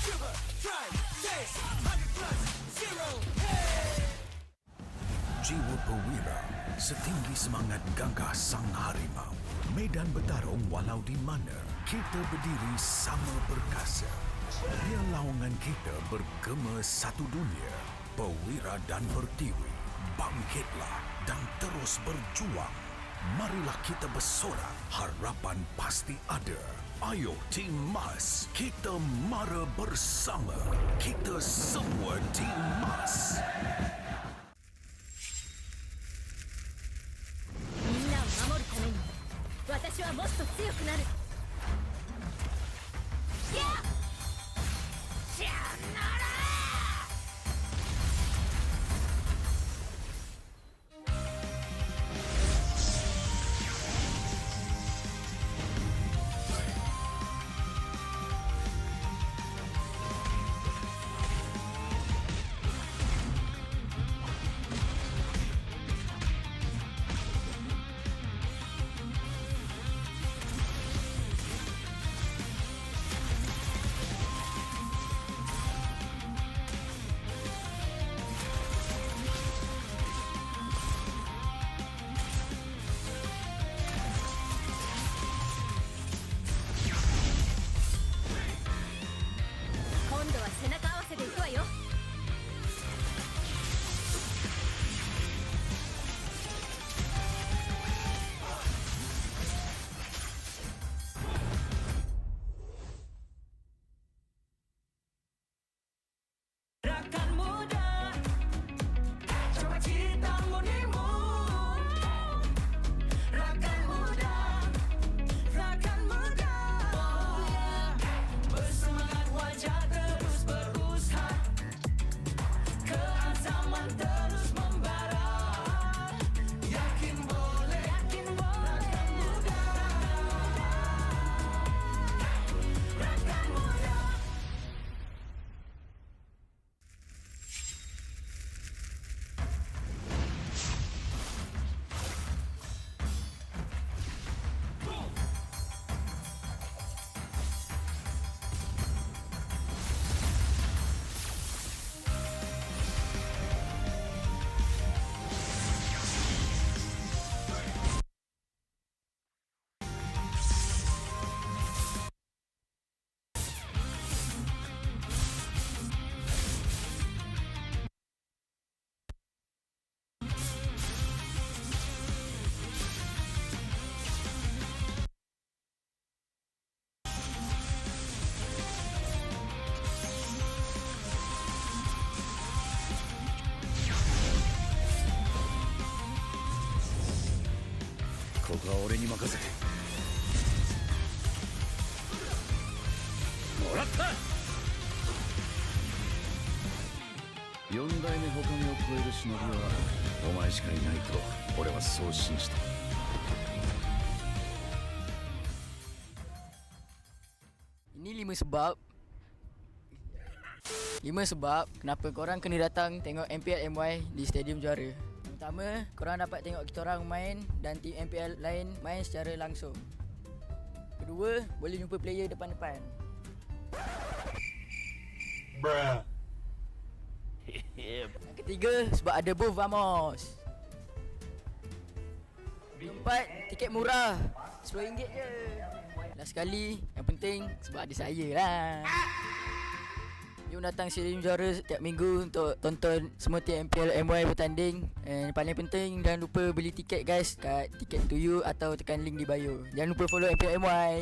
Dribble, drive, chase, 100 plus, 0, hey! Jiwa perwira, setinggi semangat gagah sang harimau. Medan bertarung walau di mana, kita berdiri sama perkasa. Biar lawangan kita bergema satu dunia. Perwira dan pertiwi, bangkitlah dan terus berjuang. Marilah kita bersorak, harapan pasti ada. Ayo Tim Mas, kita mara bersama. Kita semua Tim Mas. みんなを守るために私はもっと強くなる。今度は背中合わせでいくわよ。Rakan muda, coba cita murnimu. Rakan muda, oh yeah. Bersemangat wajah terus berusaha, keazaman terus membara. Yakin boleh, rakan muda, rakan muda. Ini 5 sebab kenapa korang kena datang tengok MPL MY di Stadium Juara. Yang pertama, korang dapat tengok kita orang main dan tim MPL lain main secara langsung. Kedua, boleh jumpa player depan-depan. Bruh. Yang ketiga, sebab ada booth Vamos. Tempat tiket murah, RM10 je. Last sekali, yang penting sebab ada saya lah. Jom datang Stadium Juara setiap minggu untuk tonton semua tim MPL MY bertanding. And paling penting, jangan lupa beli tiket guys kat Ticket to You atau tekan link di bio. Jangan lupa follow MPL MY.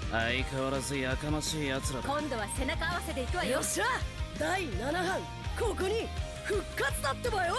相変わらずやかましい奴らだ。今度は背中合わせで行くわよ。よっしゃ、第7班ここに復活だってばよ。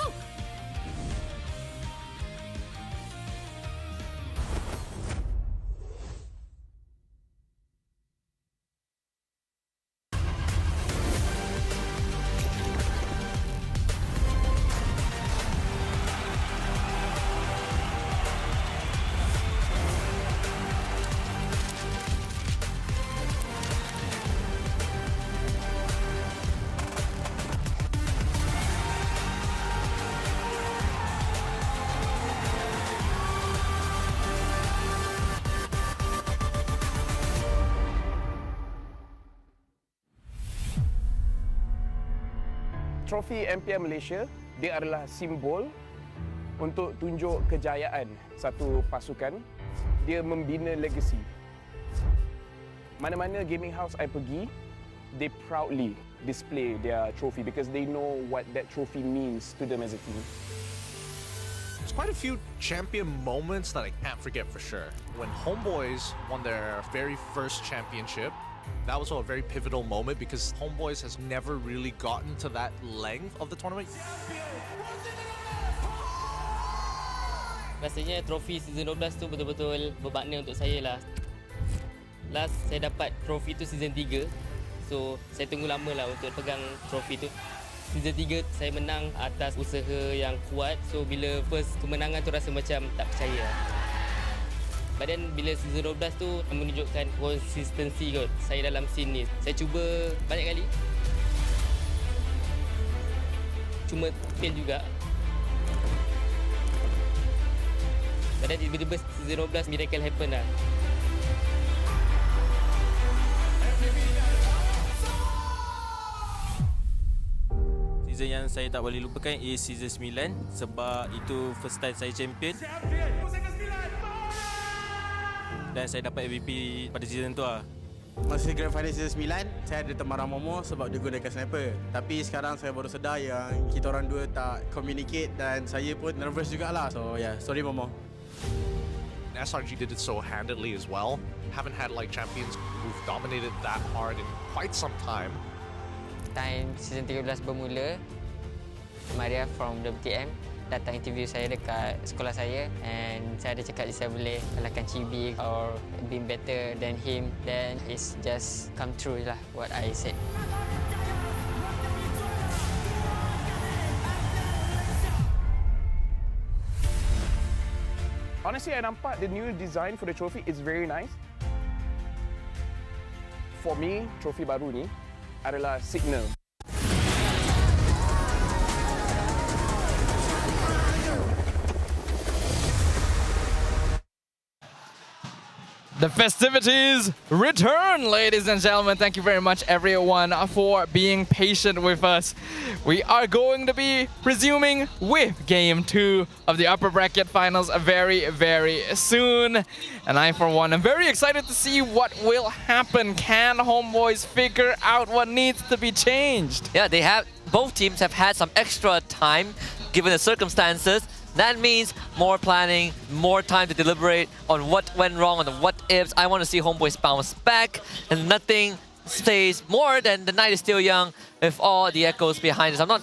Trofi MPL Malaysia, dia adalah simbol untuk tunjuk kejayaan satu pasukan. Dia membina legasi. Mana-mana gaming house I pergi, they proudly display their trophy because they know what that trophy means to them as a team. There's quite a few champion moments that I can't forget for sure. When HomeBois won their very first championship, that was a very pivotal moment because HomeBois has never really gotten to that length of the tournament. Rasanya trofi season 12 tu betul-betul bermakna untuk saya lah. Last saya dapat trofi tu season 3. So saya tunggu lama lah untuk pegang trofi tu. Season 3 saya menang atas usaha yang kuat. So bila first kemenangan tu rasa macam tak percaya. But then bila season 12 tu menunjukkan konsistensi kot saya dalam scene ni. Saya cuba banyak kali. Cuma fail juga. But then tiba-tiba season 12 miracle happen lah. Season yang saya tak boleh lupakan is season 9 sebab itu first time saya champion. Dan saya dapat MVP pada season tu lah. Masa Grand Final Season 9, saya ada marah Momo sebab dia gunakan sniper. Tapi sekarang saya baru sedar yang kita orang dua tak communicate dan saya pun nervous jugalah. So yeah, sorry Momo. SRG did it so handedly as well. Haven't had like champions who've dominated that hard in quite some time. Time season 13 bermula, Maria from WTM datang interview saya dekat sekolah saya and saya ada cakap saya boleh kalahkan Chibi or be better than him, then it's just come true lah what I said. Honestly, I nampak the new design for the trophy is very nice. For me, trophy baru ni adalah signal. The festivities return, ladies and gentlemen. Thank you very much, everyone, for being patient with us. We are going to be resuming with Game 2 of the upper bracket finals very, very soon. And I, for one, am very excited to see what will happen. Can HomeBois figure out what needs to be changed? Yeah, both teams have had some extra time given the circumstances. That means more planning, more time to deliberate on what went wrong, on the what ifs. I want to see HomeBois bounce back, and nothing stays more than the night is still young with all the echoes behind us. I'm not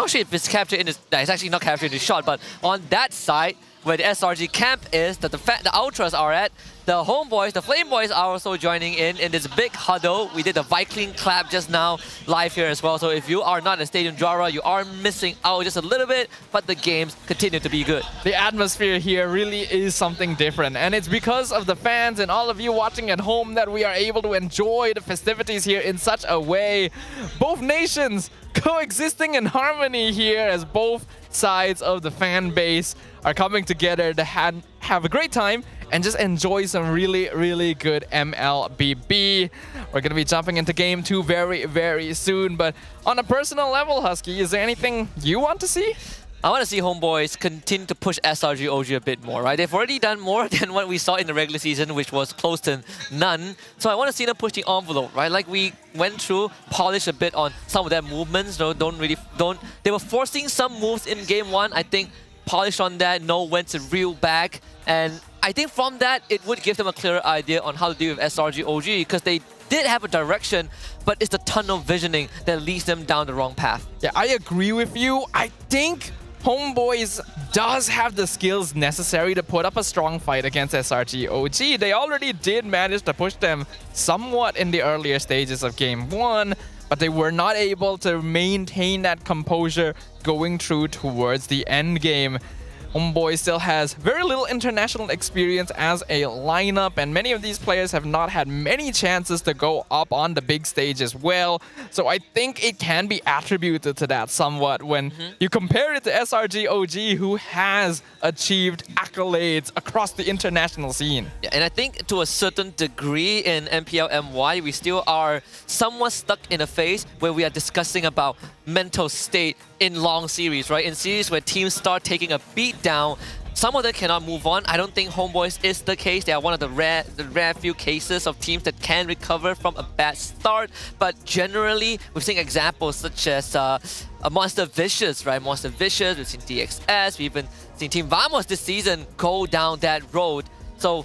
sure if it's captured in this. It's actually not captured in the shot, but on that side where the SRG camp is, that the Ultras are at, the HomeBois, the Flame Boys are also joining in this big huddle. We did the Viking clap just now live here as well. So if you are not a Stadium Jara, you are missing out just a little bit, but the games continue to be good. The atmosphere here really is something different, and it's because of the fans and all of you watching at home that we are able to enjoy the festivities here in such a way. Both nations coexisting in harmony here as both sides of the fan base are coming together to have a great time and just enjoy some really, really good MLBB. We're going to be jumping into Game 2 very, very soon. But on a personal level, Husky, is there anything you want to see? I want to see HomeBois continue to push SRG OG a bit more, right? They've already done more than what we saw in the regular season, which was close to none. So I want to see them push the envelope, right? Like we went through, polish a bit on some of their movements. They were forcing some moves in Game 1. I think polish on that, know when to reel back. And I think from that, it would give them a clearer idea on how to deal with SRG OG, because they did have a direction, but it's the tunnel visioning that leads them down the wrong path. Yeah, I agree with you. I think HomeBois does have the skills necessary to put up a strong fight against SRG OG. They already did manage to push them somewhat in the earlier stages of Game 1, but they were not able to maintain that composure going through towards the end game. HomeBois still has very little international experience as a lineup, and many of these players have not had many chances to go up on the big stage as well. So I think it can be attributed to that somewhat when you compare it to SRG OG, who has achieved accolades across the international scene. Yeah, and I think to a certain degree in MPL MY, we still are somewhat stuck in a phase where we are discussing about mental state in long series, right? In series where teams start taking a beat down, some of them cannot move on. I don't think HomeBois is the case. They are one of the rare few cases of teams that can recover from a bad start. But generally, we've seen examples such as Monster Vicious, right? Monster Vicious, we've seen DXS, we've even seen Team Vamos this season go down that road. So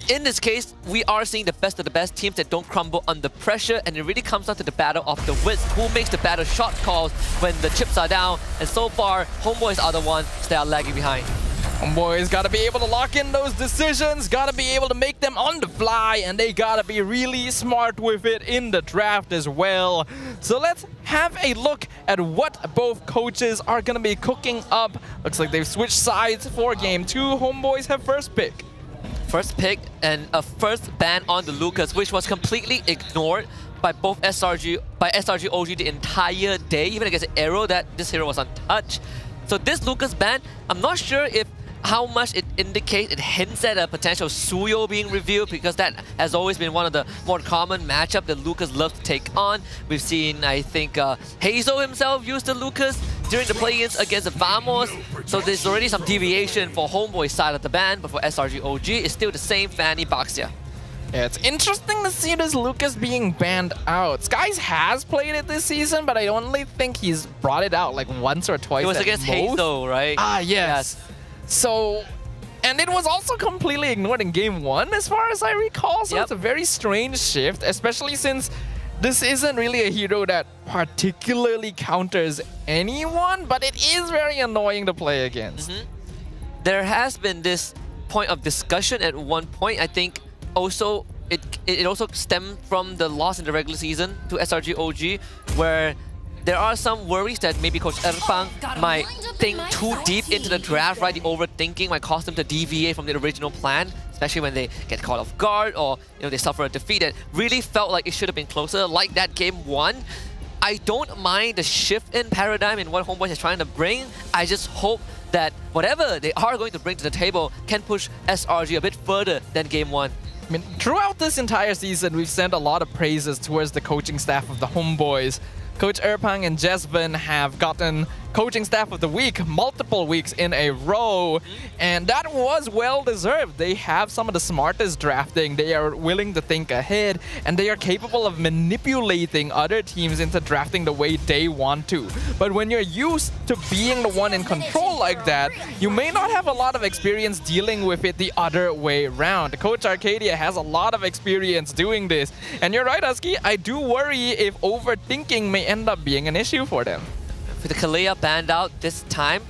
in this case, we are seeing the best of the best teams that don't crumble under pressure, and it really comes down to the battle of the wits. Who makes the better shot calls when the chips are down? And so far, HomeBois are the ones that are lagging behind. HomeBois gotta be able to lock in those decisions, gotta be able to make them on the fly, and they gotta be really smart with it in the draft as well. So let's have a look at what both coaches are gonna be cooking up. Looks like they've switched sides for Game 2. HomeBois have first pick. First pick and a first ban on the Lucas, which was completely ignored by both SRG OG the entire day, even against AERO, that this hero was untouched. So this Lucas ban, I'm not sure if how much it indicates, it hints at a potential Suyo being revealed, because that has always been one of the more common matchup that Lucas loves to take on. We've seen, I think, Hazel himself use the Lucas during the play-ins against the Vamos. So there's already some deviation for HomeBois side of the ban, but for SRG OG, it's still the same Fanny Baxia. Yeah, it's interesting to see this Lucas being banned out. Skies has played it this season, but I only think he's brought it out like once or twice. It was at against most. Hazel, right? Ah, yes. So, and it was also completely ignored in game 1 as far as I recall. So it's a very strange shift, especially since this isn't really a hero that particularly counters anyone, but it is very annoying to play against. There has been this point of discussion at one point. I think also it also stemmed from the loss in the regular season to SRG OG, where there are some worries that maybe Coach Erpang might think too deep into the draft, right? The overthinking might cause them to deviate from the original plan, especially when they get caught off guard or they suffer a defeat that really felt like it should have been closer, like that game 1. I don't mind the shift in paradigm in what HomeBois is trying to bring. I just hope that whatever they are going to bring to the table can push SRG a bit further than game 1. I mean, throughout this entire season, we've sent a lot of praises towards the coaching staff of the HomeBois. Coach Erpang and Jesvin have gotten Coaching Staff of the Week multiple weeks in a row, and that was well deserved. They have some of the smartest drafting, they are willing to think ahead, and they are capable of manipulating other teams into drafting the way they want to. But when you're used to being the one in control like that, you may not have a lot of experience dealing with it the other way around. Coach Arcadia has a lot of experience doing this, and you're right, Husky, I do worry if overthinking may end up being an issue for them. With the Kalea banned out this time,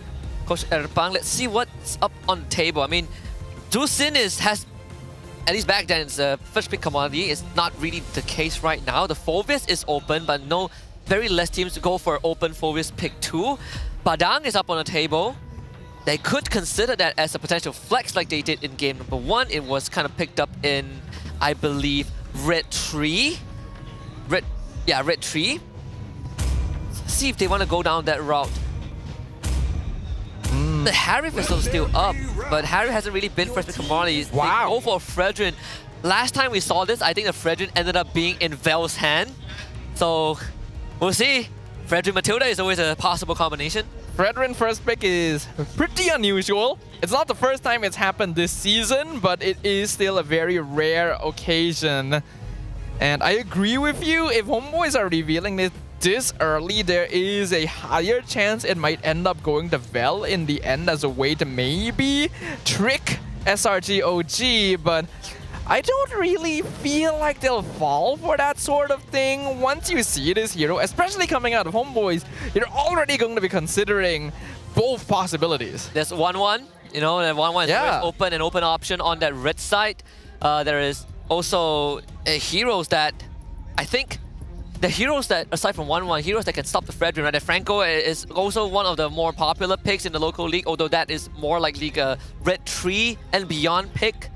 Coach Erpang, let's see what's up on the table. I mean, Dusin has, at least back then, it's a first pick commodity. It's not really the case right now. The Phovis is open, but very less teams go for open Phovis pick 2. Badang is up on the table. They could consider that as a potential flex like they did in game number 1. It was kind of picked up in, I believe, Red 3. Red 3. See if they want to go down that route. The Harry is still up, but Harry hasn't really been first pick commodities. Wow. They go for Fredrin. Last time we saw this, I think the Fredrin ended up being in Vel's hand. So we'll see. Fredrin Matilda is always a possible combination. Fredrin first pick is pretty unusual. It's not the first time it's happened this season, but it is still a very rare occasion. And I agree with you, if HomeBois are revealing this early, there is a higher chance it might end up going to Vel in the end as a way to maybe trick SRG OG, but I don't really feel like they'll fall for that sort of thing. Once you see this hero, especially coming out of HomeBois, you're already going to be considering both possibilities. There's 1-1, that 1-1 is an open option on that red side. There is also heroes that I think the heroes that, aside from 1-1, heroes that can stop the Fredrin, right? Franco is also one of the more popular picks in the local league, although that is more likely a Red 3 and beyond pick.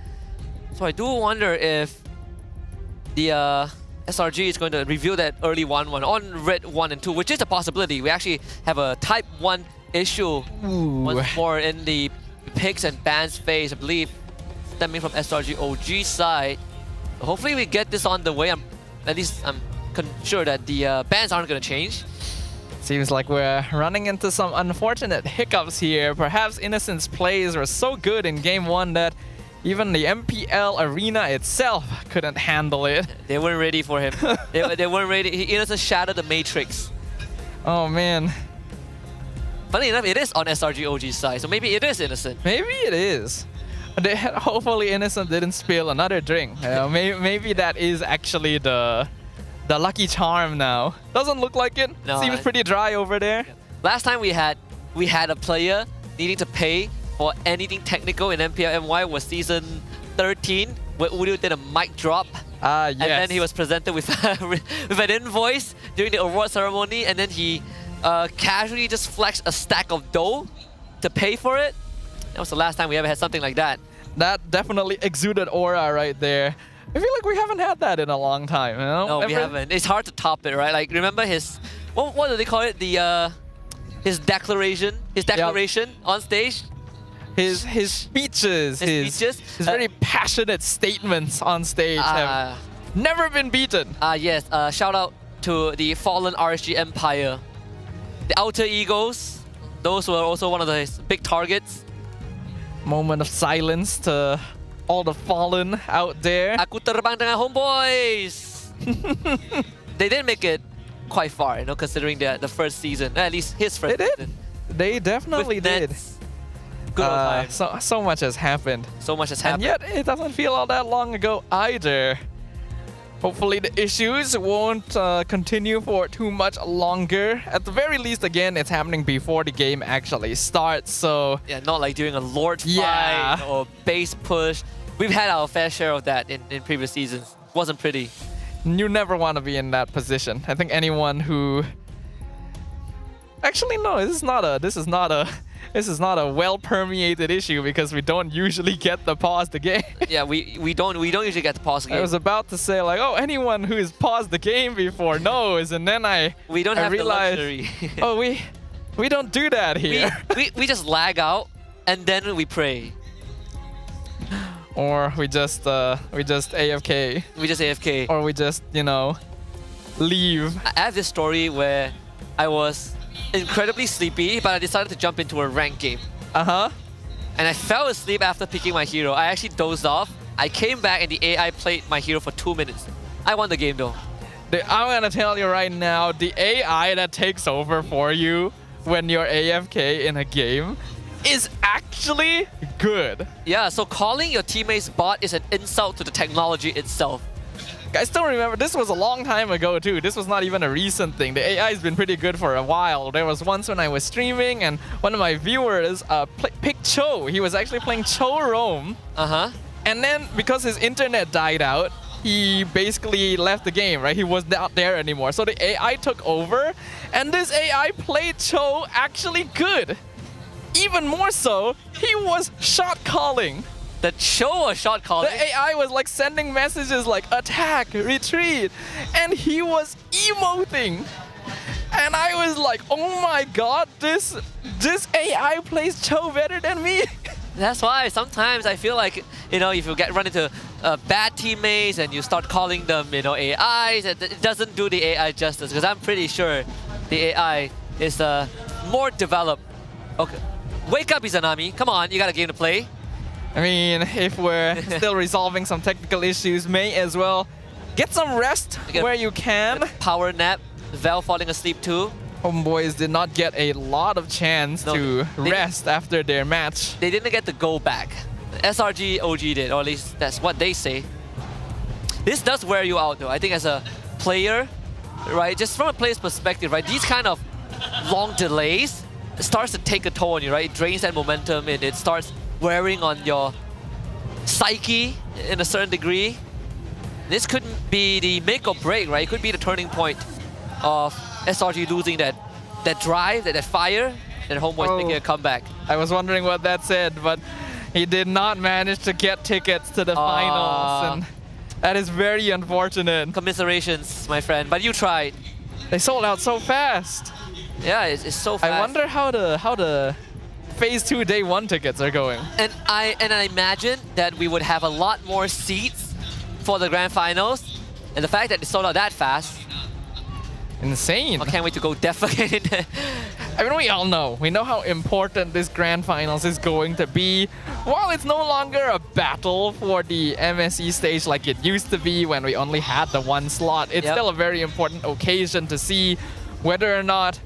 So I do wonder if the SRG is going to reveal that early 1-1 on Red 1 and 2, which is a possibility. We actually have a Type 1 issue once more in the picks and bans phase, I believe, stemming from SRG OG side. So hopefully we get this on the way. I'm sure that the bans aren't going to change. Seems like we're running into some unfortunate hiccups here. Perhaps Innocent's plays were so good in game 1 that even the MPL arena itself couldn't handle it. They weren't ready for him. they weren't ready. Innocent shattered the Matrix. Oh man. Funny enough, it is on SRG OG's side, so maybe it is Innocent. Maybe it is. Hopefully Innocent didn't spill another drink. Maybe that is actually the lucky charm now. Doesn't look like it. No, seems pretty dry over there. Last time we had a player needing to pay for anything technical in MPL MY was season 13, where Udio did a mic drop. Yes. And then he was presented with an invoice during the award ceremony, and then he casually just flexed a stack of dough to pay for it. That was the last time we ever had something like that. That definitely exuded aura right there. I feel like we haven't had that in a long time, you know? No, we haven't. It's hard to top it, right? Like, remember his, what do they call it? His declaration on stage? His speeches, his very passionate statements on stage have never been beaten. Yes, shout out to the fallen RSG Empire. The Outer Egos, those were also one of his big targets. Moment of silence to all the fallen out there. Aku terbang dengan HomeBois. They didn't make it quite far, you know, considering the first season. At least his first season. They definitely did. Good old times. So much has happened. So much has happened. And yet, it doesn't feel all that long ago either. Hopefully the issues won't continue for too much longer. At the very least, again, it's happening before the game actually starts, so... Yeah, not like during a Lord fight or base push. We've had our fair share of that in previous seasons. Wasn't pretty. You never want to be in that position. I think anyone who... Actually, no, this is not a well-permeated issue because we don't usually get to pause the game. Yeah, we don't usually get to pause the game. I was about to say like, oh, anyone who has paused the game before knows, and then I realized, the luxury. Oh, we don't do that here. We just lag out and then we pray. Or we just AFK. We just AFK. Or we just, you know, leave. I have this story where I was incredibly sleepy, but I decided to jump into a ranked game. And I fell asleep after picking my hero. I actually dozed off. I came back and the AI played my hero for 2 minutes. I won the game though. I'm gonna tell you right now, the AI that takes over for you when you're AFK in a game is actually good. Yeah, so calling your teammates bot is an insult to the technology itself. I still remember, this was a long time ago too. This was not even a recent thing. The AI has been pretty good for a while. There was once when I was streaming and one of my viewers picked Cho. He was actually playing Cho Roam. And then because his internet died out, he basically left the game, right? He was not there anymore. So the AI took over and this AI played Cho actually good. Even more so, he was shot calling. The Cho was shot calling? The AI was like sending messages like attack, retreat, and he was emoting. And I was like, oh my god, this AI plays Cho better than me. That's why sometimes I feel like, you know, if you run into bad teammates and you start calling them, you know, AIs, it doesn't do the AI justice, because I'm pretty sure the AI is more developed. Okay, wake up, Izanami. Come on, you got a game to play. I mean, if we're still resolving some technical issues, may as well get some rest where you can. Power nap, Vel falling asleep too. HomeBois did not get a lot of chance to rest after their match. They didn't get to go back. SRG OG did, or at least that's what they say. This does wear you out though. I think as a player, right, just from a player's perspective, right, these kind of long delays, it starts to take a toll on you, right? It drains that momentum and it starts wearing on your psyche in a certain degree. This could be the make or break, right? It could be the turning point of SRG losing that drive, that fire, and HomeBois making a comeback. I was wondering what that said, but he did not manage to get tickets to the finals, and that is very unfortunate. Commiserations, my friend, but you tried. They sold out so fast. Yeah, it's so fast. I wonder how the Phase 2 Day 1 tickets are going. And I imagine that we would have a lot more seats for the Grand Finals. And the fact that it sold out that fast. Insane. I can't wait to go defecate. I mean, we all know. We know how important this Grand Finals is going to be. While it's no longer a battle for the MSE stage like it used to be when we only had the one slot, it's still a very important occasion to see whether or not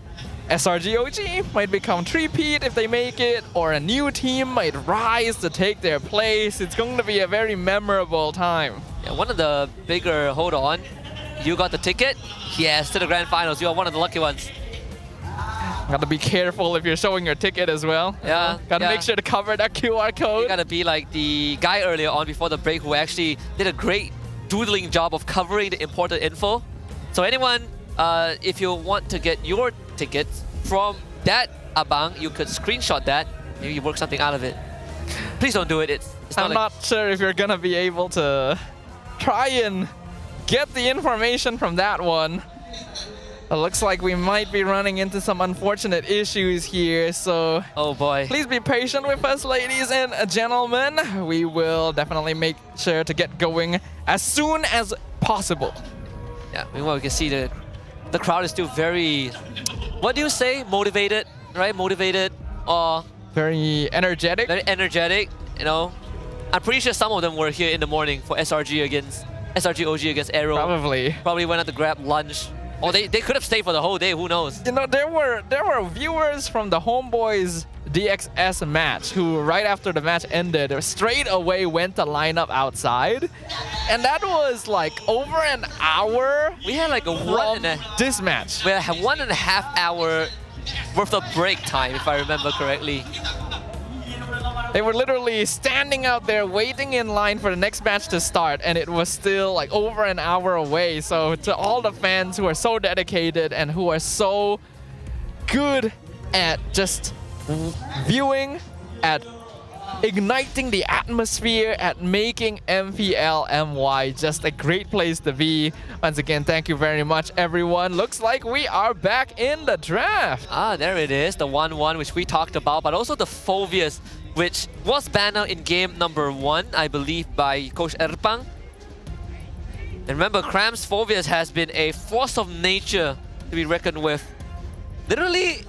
SRG OG might become three-peat if they make it, or a new team might rise to take their place. It's going to be a very memorable time. Yeah, one of the bigger, hold on, you got the ticket? Yes, to the Grand Finals. You are one of the lucky ones. Gotta be careful if you're showing your ticket as well. Yeah. Gotta make sure to cover that QR code. You gotta be like the guy earlier on before the break who actually did a great doodling job of covering the important info. So anyone, if you want to get your tickets from that abang, you could screenshot that, maybe work something out of it. Please don't do it. It's I'm not sure if you're gonna be able to try and get the information from that one. It looks like we might be running into some unfortunate issues here, so oh boy, please be patient with us, ladies and gentlemen. We will definitely make sure to get going as soon as possible. Yeah, meanwhile we can see the crowd is still very, what do you say, motivated, right? Motivated or very energetic. Very energetic, you know. I'm pretty sure some of them were here in the morning for SRG OG against AERO. Probably went out to grab lunch. Or they could have stayed for the whole day, who knows? You know, there were viewers from the HomeBois DXS match who right after the match ended straight away went to line up outside, and that was like over an hour. We had like this match. We had 1.5 hour worth of break time, if I remember correctly. They were literally standing out there waiting in line for the next match to start, and it was still like over an hour away. So to all the fans who are so dedicated and who are so good at just viewing, at igniting the atmosphere, at making MPL MY just a great place to be. Once again, thank you very much, everyone. Looks like we are back in the draft. Ah, there it is, the 1-1 which we talked about, but also the Phobias, which was banned out in game number 1, I believe, by Coach Erpang. And remember, Cram's Phobias has been a force of nature to be reckoned with. Literally,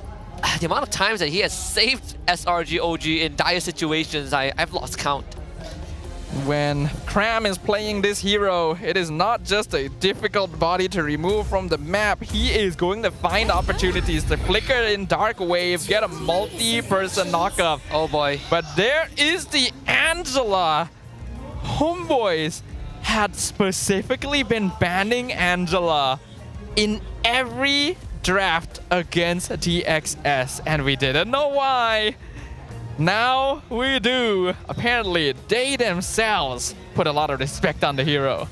the amount of times that he has saved SRG OG in dire situations, I've lost count. When Cram is playing this hero, it is not just a difficult body to remove from the map. He is going to find opportunities to flicker in Dark Wave, get a multi-person knockup. Oh boy. But there is the Angela. HomeBois had specifically been banning Angela in every draft against DXS, and we didn't know why. Now we do. Apparently, they themselves put a lot of respect on the hero.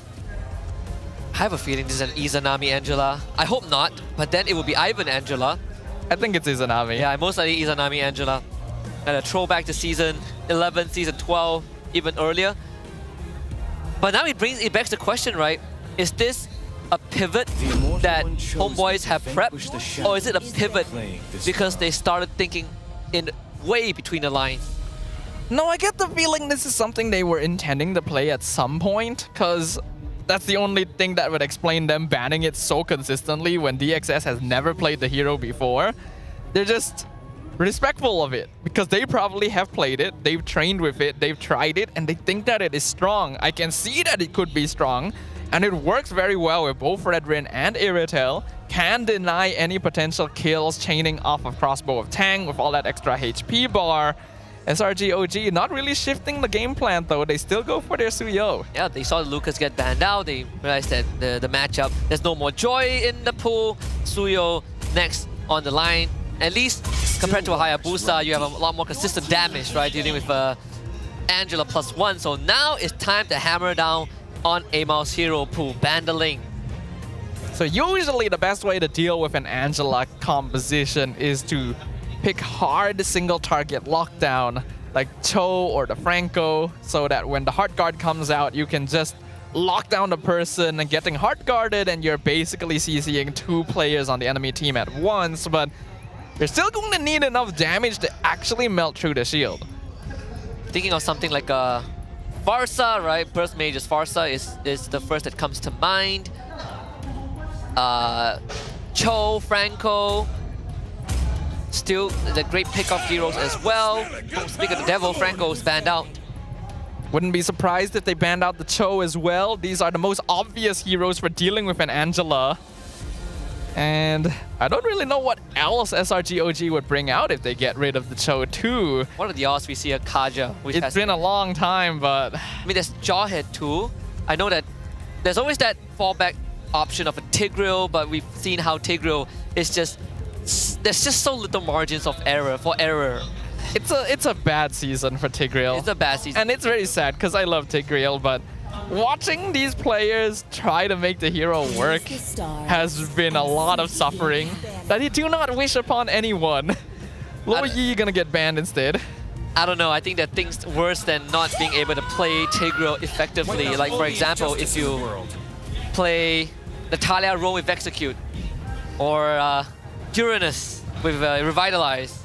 I have a feeling this is an Izanami Angela. I hope not, but then it would be Ivan Angela. I think it's Izanami. Yeah, most likely Izanami Angela. And a throwback to season 11, season 12, even earlier. But now it begs the question, right? Is this a pivot that HomeBois have prepped? Or is it a pivot because they started thinking in way between the lines? No, I get the feeling this is something they were intending to play at some point, because that's the only thing that would explain them banning it so consistently when DXS has never played the hero before. They're just respectful of it, because they probably have played it, they've trained with it, they've tried it, and they think that it is strong. I can see that it could be strong, and it works very well with both Redrin and Iritel. Can deny any potential kills chaining off of Crossbow of Tang with all that extra HP bar. SRG OG not really shifting the game plan though. They still go for their Suyo. Yeah, they saw Lucas get banned out. They realized that the matchup, there's no more joy in the pool. Suyo next on the line. At least compared to a Hayabusa, you have a lot more consistent damage, right? Dealing with Angela +1. So now it's time to hammer down on Amal's hero pool, Bandaling. So usually the best way to deal with an Angela composition is to pick hard single target lockdown like Cho or the Franco, so that when the Heart Guard comes out, you can just lock down the person and getting Heart Guarded, and you're basically CCing 2 players on the enemy team at once, but you're still going to need enough damage to actually melt through the shield. Thinking of something like Farsa, right? Burst Mage's Farsa is the first that comes to mind. Cho, Franco, still the great pick-off heroes as well. Speaking of the devil, Franco's banned out. Wouldn't be surprised if they banned out the Cho as well. These are the most obvious heroes for dealing with an Angela. And I don't really know what else SRG OG would bring out if they get rid of the Cho too. What are the odds we see a Kaja? It's been a long time, but... I mean, there's Jawhead too. I know that there's always that fallback option of a Tigreal, but we've seen how Tigreal is just... There's just so little margins of error for error. It's a bad season for Tigreal. It's a bad season. And it's very sad because I love Tigreal, but watching these players try to make the hero work has been a lot of suffering that you do not wish upon anyone. Lo Yi gonna get banned instead. I don't know, I think there are things worse than not being able to play Tigreal effectively. Like for example, if you play Natalia Roll with Execute, or Uranus with Revitalize.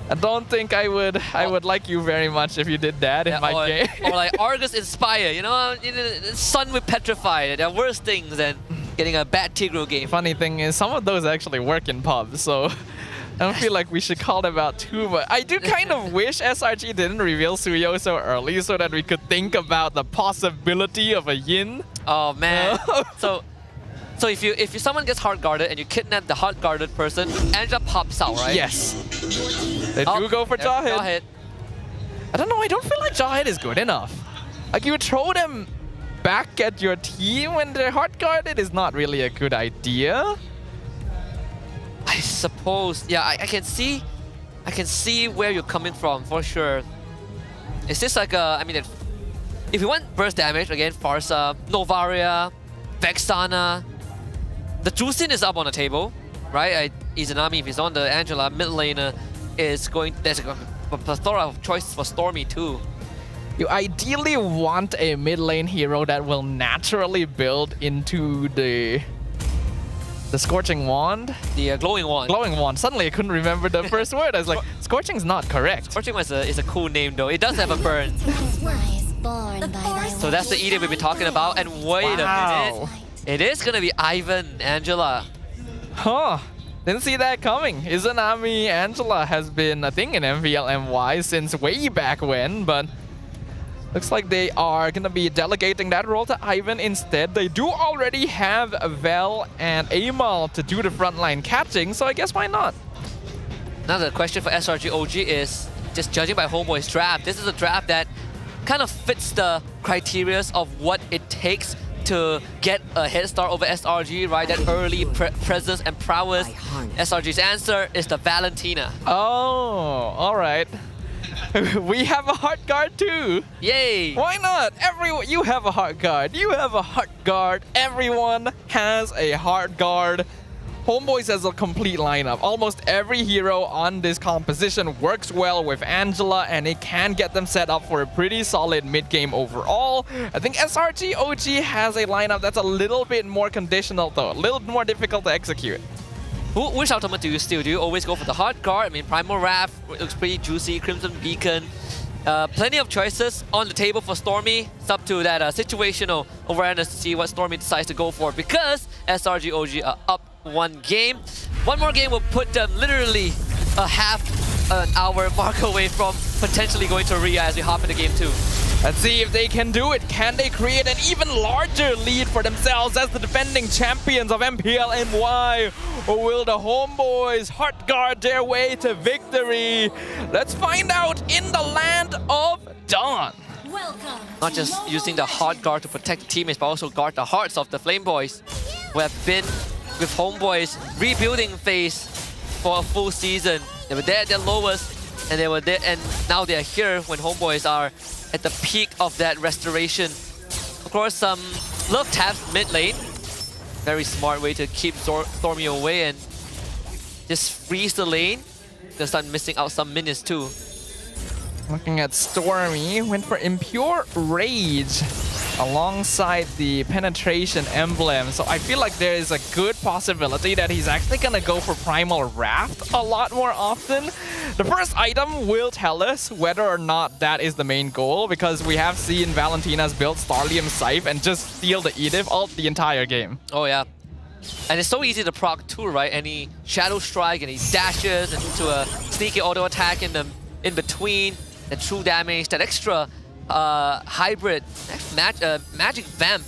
I don't think I would like you very much if you did that in my game. Or like Argus Inspire, you know, Sun with Petrify. There are worse things than getting a bad Tigreal game. Funny thing is, some of those actually work in pubs, so I don't feel like we should call them out too, but I do kind of wish SRG didn't reveal Suyo so early so that we could think about the possibility of a yin. Oh man. So if someone gets hard guarded and you kidnap the hard guarded person, Angela pops out, right? Yes. They do go for Jawhead. I don't know, I don't feel like Jawhead is good enough. Like you throw them back at your team when they're hard guarded is not really a good idea. I suppose, yeah, I can see where you're coming from for sure. Is this like a, I mean, if you want burst damage, again, Farsa, Novaria, Vexana, the Juicin is up on the table, right? Izanami, if he's on the Angela, mid laner is going, there's a plethora of choices for Stormy too. You ideally want a mid lane hero that will naturally build into the Scorching Wand? The Glowing Wand. Glowing Wand. Suddenly I couldn't remember the first word. I was like, Scorching's not correct. Scorching Wand is a cool name though. It does have a burn. So that's the Edith we've been talking about. And wait a minute. It is going to be Ivan, Angela. Huh. Didn't see that coming. Izanami Angela has been a thing in MPL MY since way back when, but looks like they are going to be delegating that role to Ivan instead. They do already have Vel and Amal to do the frontline catching, so I guess why not? Now the question for SRG OG is, just judging by HomeBois' draft, this is a draft that kind of fits the criteria of what it takes to get a head start over SRG, right? That early presence and prowess. SRG's answer is the Valentina. Oh, all right. We have a heart guard too. Yay! Why not? Everyone, you have a heart guard. You have a heart guard. Everyone has a heart guard. HomeBois has a complete lineup. Almost every hero on this composition works well with Angela, and it can get them set up for a pretty solid mid-game overall. I think SRG OG has a lineup that's a little bit more conditional though, a little more difficult to execute. Which ultimate do you steal? Do you always go for the hard guard? I mean, Primal Wrath looks pretty juicy. Crimson Beacon. Plenty of choices on the table for Stormy. It's up to that situational awareness to see what Stormy decides to go for, because SRG OG are up one game. One more game will put them literally a half an hour mark away from potentially going to Ria as we hop into game 2. Let's see if they can do it. Can they create an even larger lead for themselves as the defending champions of MPL MY? Or will the HomeBois heart guard their way to victory? Let's find out in the land of Dawn. Not just using the heart guard to protect teammates, but also guard the hearts of the Flame Boys, who have been with HomeBois rebuilding phase for a full season. They were there at their lowest, and they were there, and now they are here when HomeBois are at the peak of that restoration. Of course, some love taps mid lane. Very smart way to keep Stormy away and just freeze the lane. Gonna start missing out some minions too. Looking at Stormy, went for Impure Rage alongside the Penetration Emblem. So I feel like there is a good possibility that he's actually gonna go for Primal Wrath a lot more often. The first item will tell us whether or not that is the main goal, because we have seen Valentina's build Starlium Scythe and just steal the Edith ult the entire game. Oh yeah. And it's so easy to proc too, right? Any Shadow Strike, any dashes into a sneaky auto attack in between, the true damage, that extra hybrid magic vamp.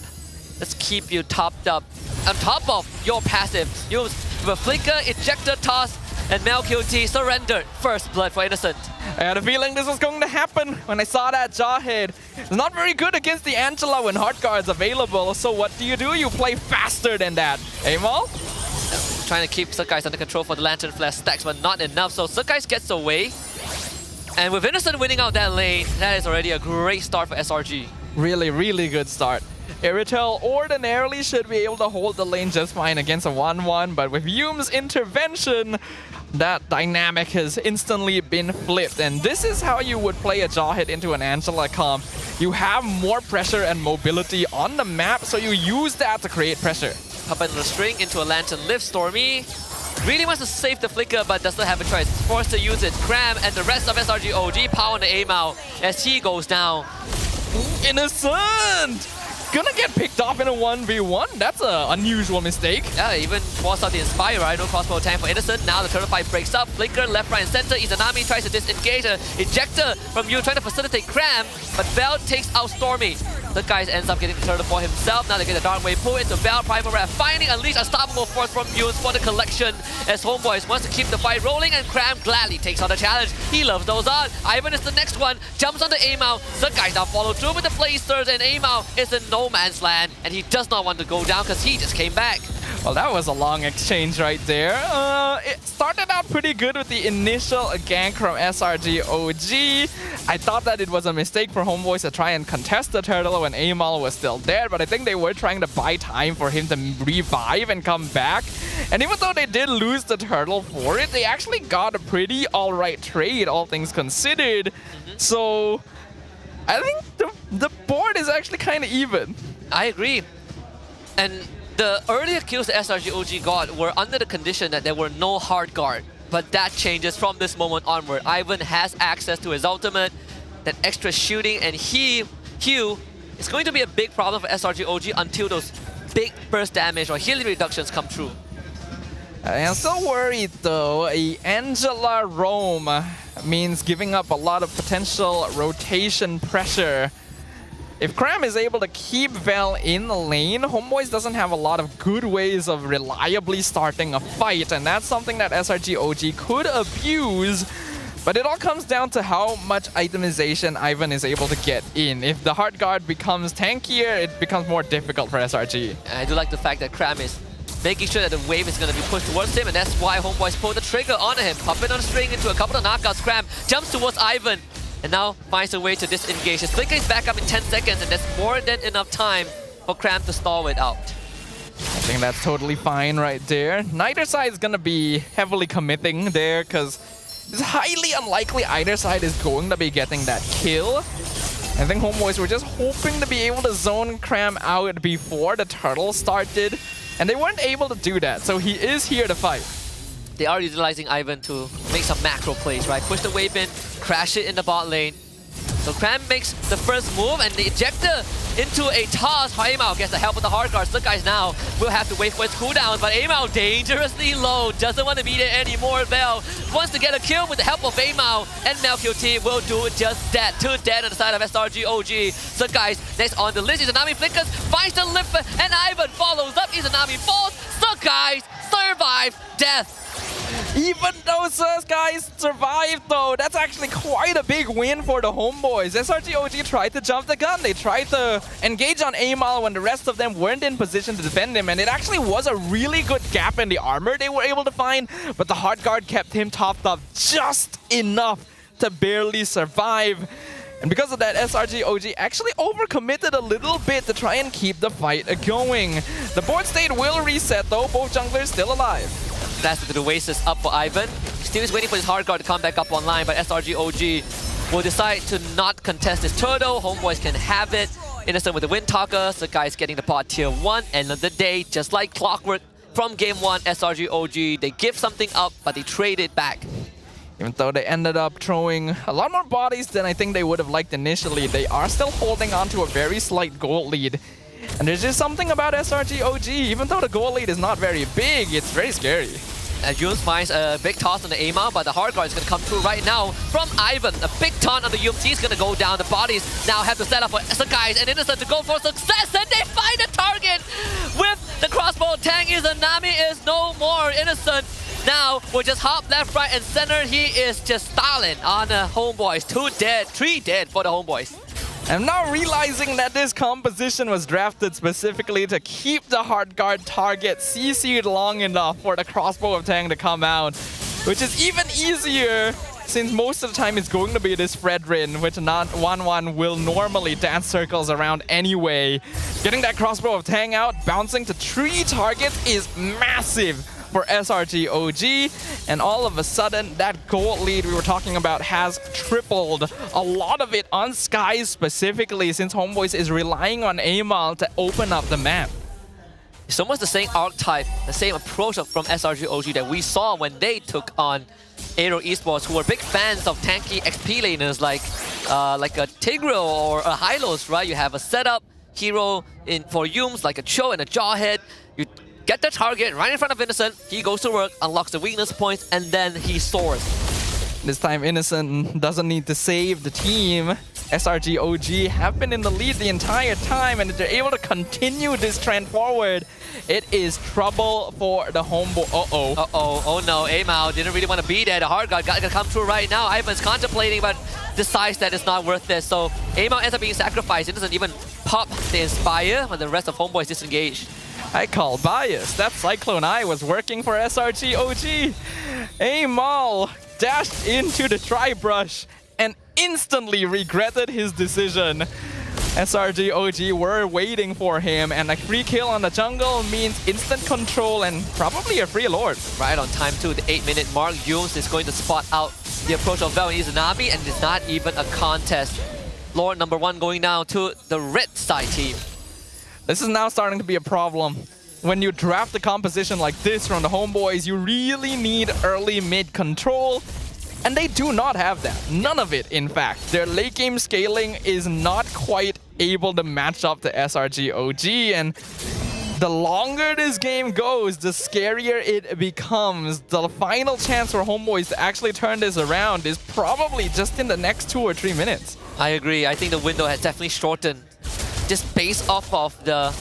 Let's keep you topped up. On top of your passive, use the Flicker, Ejector Toss, and Melqt surrendered. First blood for Innocent. I had a feeling this was going to happen when I saw that Jawhead. It's not very good against the Angela when hard guard's available, so what do? You play faster than that. Amal? Trying to keep Surkais under control for the Lantern Flash stacks, but not enough, so Surkais gets away. And with Innocent winning out that lane, that is already a great start for SRG. Really, really good start. Iritel ordinarily should be able to hold the lane just fine against a 1-1, but with Yume's intervention, that dynamic has instantly been flipped. And this is how you would play a Jawhead into an Angela comp. You have more pressure and mobility on the map, so you use that to create pressure. Up into the string, into a Lantern Lift. Stormy really wants to save the Flicker, but does not have a choice. It's forced to use it. Cram and the rest of SRG OG power on the Amal as he goes down. Innocent! gonna get picked off in a 1v1. That's an unusual mistake. Yeah, even forced out the Inspire, right? No crossbow tank for Innocent. Now the turtle fight breaks up. Flicker, left, right, and center. Izanami tries to disengage. Ejector from you trying to facilitate Cram, but Bell takes out Stormy. The guys ends up getting the turtle for himself. Now they get the Dark Wave pull into Bell. Primal Wrath finally unleash unstoppable force from Muse for the collection as HomeBois wants to keep the fight rolling, and Cram gladly takes on the challenge. He loves those on. Ivan is the next one. Jumps on the Amao. The guys now follow through with the Blazers, and Amao is in no man's land, and he does not want to go down because he just came back. Well, that was a long exchange right there. It started out pretty good with the initial gank from SRG OG. I thought that it was a mistake for HomeBois to try and contest the turtle when Amal was still there, but I think they were trying to buy time for him to revive and come back. And even though they did lose the turtle for it, they actually got a pretty alright trade, all things considered. So I think the board is actually kind of even. I agree. And the earlier kills that SRG OG got were under the condition that there were no hard guard. But that changes from this moment onward. Ivan has access to his ultimate, that extra shooting, and Hugh is going to be a big problem for SRG OG until those big burst damage or healing reductions come true. I'm still worried though. A Angela roam means giving up a lot of potential rotation pressure. If Cram is able to keep Vel in the lane, HomeBois doesn't have a lot of good ways of reliably starting a fight, and that's something that SRG OG could abuse. But it all comes down to how much itemization Ivan is able to get in. If the hard guard becomes tankier, it becomes more difficult for SRG. I do like the fact that Cram is making sure that the wave is going to be pushed towards him, and that's why HomeBois pulled the trigger onto him. Puppet on a string into a couple of knockouts. Cram jumps towards Ivan, and now finds a way to disengage. His flicker is back up in 10 seconds, and that's more than enough time for Cram to stall it out. I think that's totally fine right there. Neither side is going to be heavily committing there, because it's highly unlikely either side is going to be getting that kill. I think HomeBois were just hoping to be able to zone Cram out before the turtle started, and they weren't able to do that, so he is here to fight. They are utilizing Ivan to make some macro plays, right? Push the wave in, crash it in the bot lane. So Cram makes the first move, and the ejector into a toss. Amao gets the help of the hard guards. The guys now will have to wait for his cooldown, but Amao dangerously low, doesn't want to be there anymore. Vel wants to get a kill with the help of Amao, and Melchior team will do just that. 2 dead on the side of SRG OG. So guys, next on the list, Izanami flickers, finds the lift, and Ivan follows up. Izanami falls. So guys, survive death. Even though guys survived though, that's actually quite a big win for the HomeBois. SRG OG tried to jump the gun. They tried to engage on Amal when the rest of them weren't in position to defend him, and it actually was a really good gap in the armor they were able to find, but the hard guard kept him topped up just enough to barely survive. And because of that, SRG OG actually overcommitted a little bit to try and keep the fight going. The board state will reset though, both junglers still alive. Blast into the Oasis up for Ivan. Still is waiting for his hard guard to come back up online, but SRG OG will decide to not contest this turtle. HomeBois can have it. Innocent with the Wind Talker. So guys getting the pot tier 1. End of the day, just like clockwork from game 1, SRG OG, they give something up, but they trade it back. Even though they ended up throwing a lot more bodies than I think they would have liked initially, they are still holding on to a very slight goal lead. And there's just something about SRG OG, even though the goal lead is not very big, it's very scary. Junes finds a big toss on the Ama, but the hard guard is going to come through right now from Ivan. A big taunt on the UMT is going to go down. The bodies now have to set up for Sakai's and Innocent to go for success, and they find a target with the crossbow tank. Izanami is no more. Innocent now will just hop left, right, and center. He is just styling on the HomeBois. 2 dead, 3 dead for the HomeBois. I'm now realizing that this composition was drafted specifically to keep the hard guard target CC'd long enough for the crossbow of Tang to come out, which is even easier since most of the time it's going to be this Fredrin, which not 1-1 will normally dance circles around anyway. Getting that crossbow of Tang out, bouncing to 3 targets is massive for SRG OG, and all of a sudden that gold lead we were talking about has tripled. A lot of it on Sky specifically, since HomeBois is relying on Amal to open up the map. It's almost the same archetype, the same approach from SRG OG that we saw when they took on AERO Esports, who were big fans of tanky XP laners like a Tigreal or a Hylos, right? You have a setup, hero for Yums, like a Cho and a Jawhead. You get the target right in front of Innocent, he goes to work, unlocks the weakness points, and then he soars. This time Innocent doesn't need to save the team. SRG OG have been in the lead the entire time, and if they're able to continue this trend forward, it is trouble for the HomeBois. Oh no, Amao didn't really want to be there. The hard guard got to come through right now. Ivan's contemplating, but decides that it's not worth it. So Amao ends up being sacrificed. It doesn't even pop the Inspire, but the rest of HomeBois disengaged. I call bias. That Cyclone Eye was working for SRG OG. Amao dashed into the Tri-Brush and instantly regretted his decision. SRG OG were waiting for him, and a free kill on the jungle means instant control and probably a free Lord. Right on time too, the 8-minute mark. Yums is going to spot out the approach of Vel and Izanami, and it's not even a contest. Lord number 1 going down to the red side team. This is now starting to be a problem. When you draft a composition like this from the HomeBois, you really need early mid control. And they do not have that. None of it, in fact. Their late game scaling is not quite able to match up to SRG OG. And the longer this game goes, the scarier it becomes. The final chance for HomeBois to actually turn this around is probably just in the next 2 or 3 minutes. I agree. I think the window has definitely shortened. Just based off of the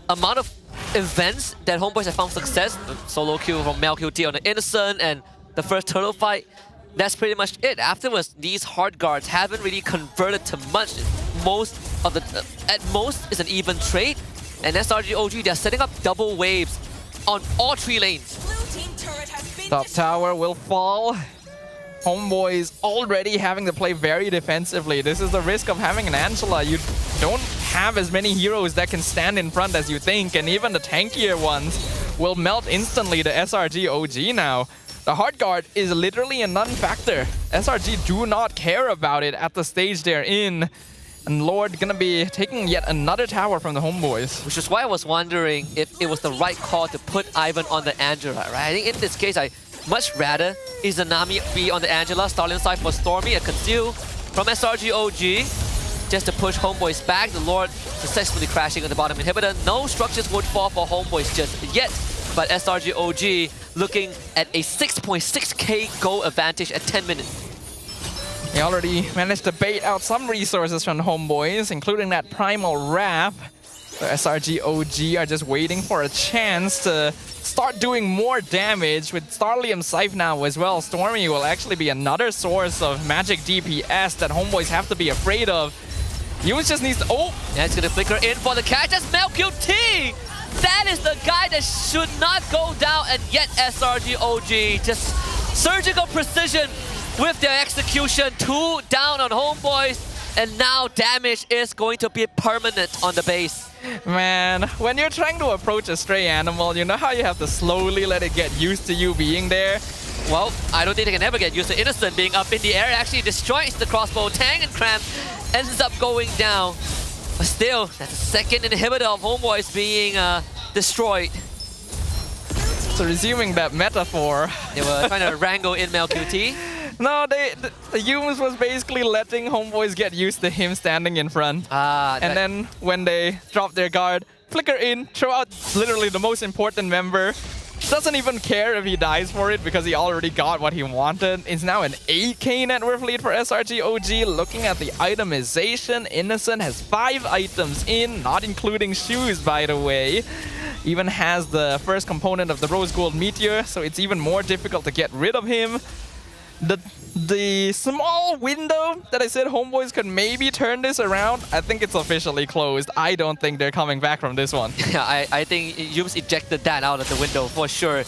amount of events that HomeBois have found success. The solo kill from MelQT on the Innocent and the first turtle fight. That's pretty much it. Afterwards, these hard guards haven't really converted to much. At most, it's an even trade. And SRG OG, they're setting up double waves on all 3 lanes. Top tower will fall. HomeBois already having to play very defensively. This is the risk of having an Angela. You don't have as many heroes that can stand in front as you think, and even the tankier ones will melt instantly to SRG OG now. The hard guard is literally a non-factor. SRG do not care about it at the stage they're in. And Lord gonna be taking yet another tower from the HomeBois. Which is why I was wondering if it was the right call to put Ivan on the Angela, right? I think in this case, I much rather Izanami be on the Angela, Starling side for Stormy, a conceal from SRG OG. Just to push HomeBois back, the Lord successfully crashing on the bottom inhibitor. No structures would fall for HomeBois just yet. But SRG OG looking at a 6.6k goal advantage at 10 minutes. They already managed to bait out some resources from the HomeBois, including that Primal Wrap. So SRG OG are just waiting for a chance to start doing more damage. With Starlium Scythe now as well, Stormy will actually be another source of magic DPS that HomeBois have to be afraid of. Yums just needs to... Oh! Yeah, it's gonna flicker in for the catch. That's MelQT! That is the guy that should not go down, and yet SRG OG just surgical precision with their execution. 2 down on HomeBois, and now damage is going to be permanent on the base. Man, when you're trying to approach a stray animal, you know how you have to slowly let it get used to you being there? Well, I don't think they can ever get used to Innocent being up in the air. It actually destroys the crossbow. Tang and Cramp ends up going down. But still, that's the second inhibitor of HomeBois being destroyed. So resuming that metaphor. They were trying to wrangle in MelQT. No, the Yums was basically letting HomeBois get used to him standing in front. And then when they drop their guard, flicker in, throw out literally the most important member. Doesn't even care if he dies for it because he already got what he wanted. It's now an 8k net worth lead for SRG OG. Looking at the itemization, Innocent has 5 items in, not including shoes, by the way. Even has the first component of the Rose Gold Meteor, so it's even more difficult to get rid of him. The small window that I said HomeBois could maybe turn this around, I think it's officially closed. I don't think they're coming back from this one. Yeah, I think Yums ejected that out of the window for sure.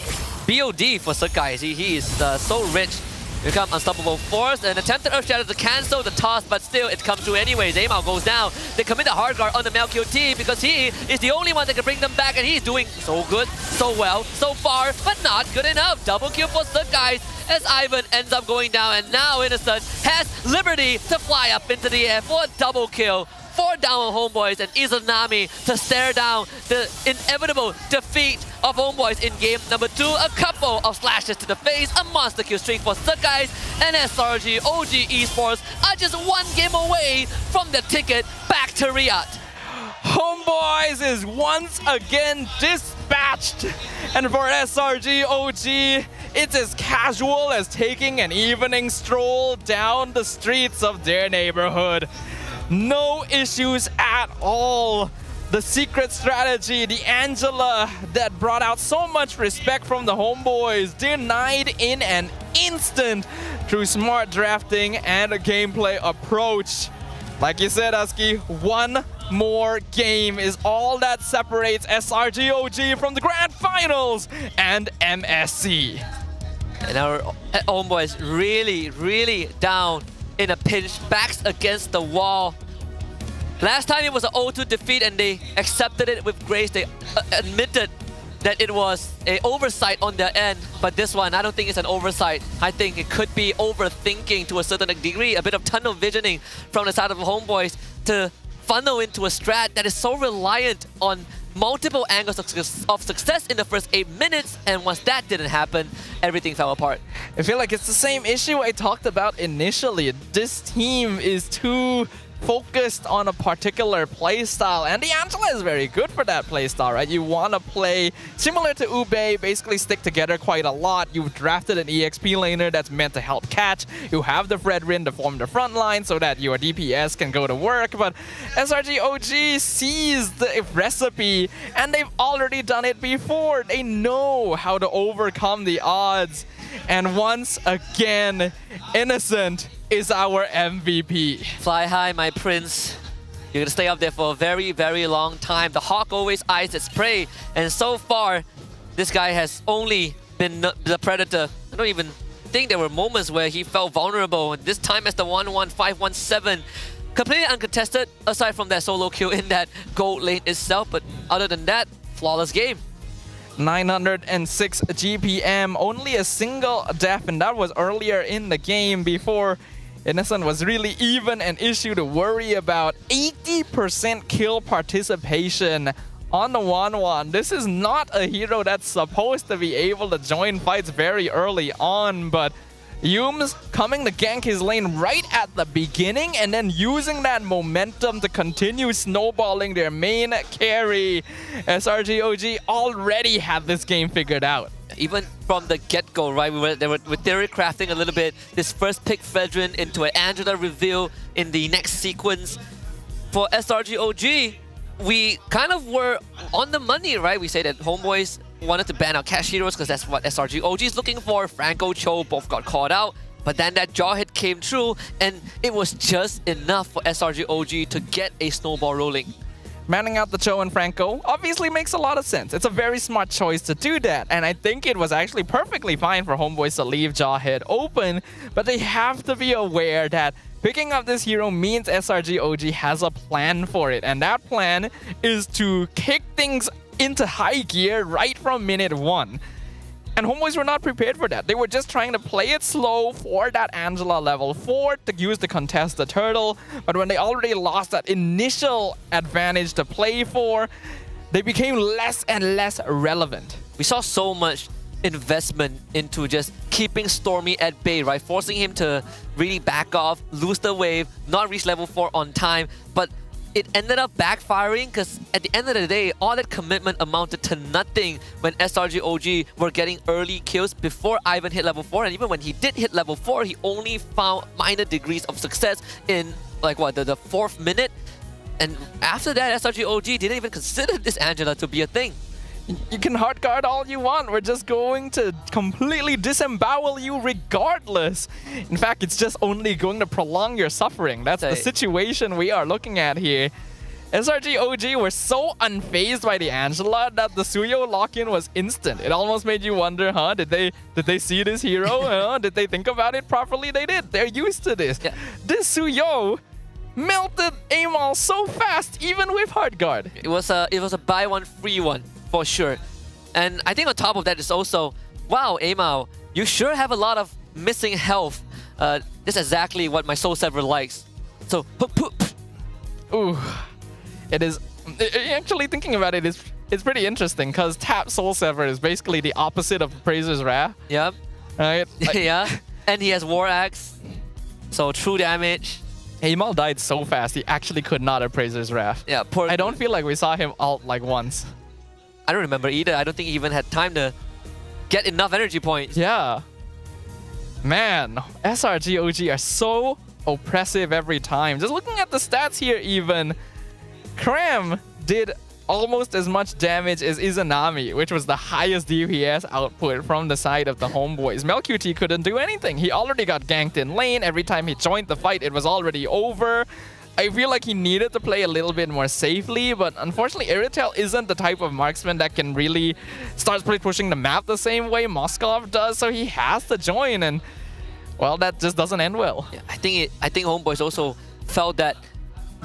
BOD for Sakai, he is so rich. Become unstoppable force and attempted Earth Shadow to cancel the toss, but still it comes through anyways. Amao goes down. They commit the hard guard on the MelQT because he is the only one that can bring them back, and he's doing so good, so well, so far, but not good enough. Double kill for Sakai as Ivan ends up going down, and now Innocent has liberty to fly up into the air for a double kill. 4 down on HomeBois, and Izanami to stare down the inevitable defeat of HomeBois in game number 2. A couple of slashes to the face, a monster kill streak for Sakai, and SRG OG Esports are just 1 game away from the ticket back to Riyadh. HomeBois is once again dispatched. And for SRG OG, it's as casual as taking an evening stroll down the streets of their neighborhood. No issues at all. The secret strategy, the Angela that brought out so much respect from the HomeBois, denied in an instant through smart drafting and a gameplay approach. Like you said, Husky, one more game is all that separates SRG OG from the Grand Finals and MSC. And our HomeBois really down in a pinch, backs against the wall. Last time it was an 0-2 defeat and they accepted it with grace. They admitted that it was an oversight on their end. But this one, I don't think it's an oversight. I think it could be overthinking to a certain degree, a bit of tunnel visioning from the side of the HomeBois to funnel into a strat that is so reliant on multiple angles of success in the first 8 minutes, and once that didn't happen, everything fell apart. I feel like it's the same issue I talked about initially. This team is too focused on a particular playstyle, and the Angela is very good for that playstyle, right? You want to play similar to Ube, basically stick together quite a lot. You've drafted an EXP laner that's meant to help catch. You have the Fredrin to form the front line so that your DPS can go to work, but SRG OG sees the recipe, and they've already done it before. They know how to overcome the odds, and once again, Innocent is our MVP. Fly high, my prince. You're gonna stay up there for a very long time. The hawk always eyes its prey, and so far, this guy has only been the predator. I don't even think there were moments where he felt vulnerable. And this time as the 1-1-5-1-7, completely uncontested, aside from that solo kill in that gold lane itself. But other than that, flawless game. 906 GPM, only a single death, and that was earlier in the game before Innocent was really even an issue to worry about. 80% kill participation on the 1-1. This is not a hero that's supposed to be able to join fights very early on, but Yume's coming to gank his lane right at the beginning and then using that momentum to continue snowballing their main carry. SRG OG already had this game figured out. Even from the get-go, right? We were theory crafting a little bit. This first pick Fredrin into an Angela reveal in the next sequence. For SRG OG, we kind of were on the money, right? We say that HomeBois wanted to ban out cash heroes because that's what SRG OG is looking for. Franco, Cho both got caught out. But then that jaw hit came true, and it was just enough for SRG OG to get a snowball rolling. Manning out the Cho and Franco obviously makes a lot of sense. It's a very smart choice to do that, and I think it was actually perfectly fine for HomeBois to leave Jawhead open, but they have to be aware that picking up this hero means SRG OG has a plan for it, and that plan is to kick things into high gear right from minute 1. And HomeBois were not prepared for that. They were just trying to play it slow for that Angela level 4 to use to contest the turtle. But when they already lost that initial advantage to play for, they became less and less relevant. We saw so much investment into just keeping Stormy at bay, right? Forcing him to really back off, lose the wave, not reach level 4 on time. But it ended up backfiring because at the end of the day, all that commitment amounted to nothing when SRG OG were getting early kills before Ivan hit level 4. And even when he did hit level 4, he only found minor degrees of success in like what, the 4th minute. And after that, SRG OG didn't even consider this Angela to be a thing. You can hard guard all you want. We're just going to completely disembowel you regardless. In fact, it's just only going to prolong your suffering. That's the situation we are looking at here. SRG OG were so unfazed by the Angela that the Suyo lock-in was instant. It almost made you wonder, huh? Did they see this hero? Did they think about it properly? They did. They're used to this. Yeah. This Suyo melted Amal so fast, even with hard guard. It was a buy one free one. For sure. And I think on top of that is also, wow, Amal, you sure have a lot of missing health. This is exactly what my Soul Sever likes. So, ooh, it is. Actually, thinking about it, it's pretty interesting because Tap Soul Sever is basically the opposite of Praiser's Wrath. Yep. Right? Yeah. And he has War Axe, so true damage. Amal died so fast, he actually could not appraise his wrath. Yeah, poor. I don't feel like we saw him ult like once. I don't remember either. I don't think he even had time to get enough energy points. Yeah. Man, SRG OG are so oppressive every time. Just looking at the stats here even, Cram did almost as much damage as Izanami, which was the highest DPS output from the side of the HomeBois. MelQT couldn't do anything. He already got ganked in lane. Every time he joined the fight, it was already over. I feel like he needed to play a little bit more safely, but unfortunately, Iritel isn't the type of marksman that can really start pushing the map the same way Moskov does, so he has to join, and well, that just doesn't end well. Yeah, I think HomeBois also felt that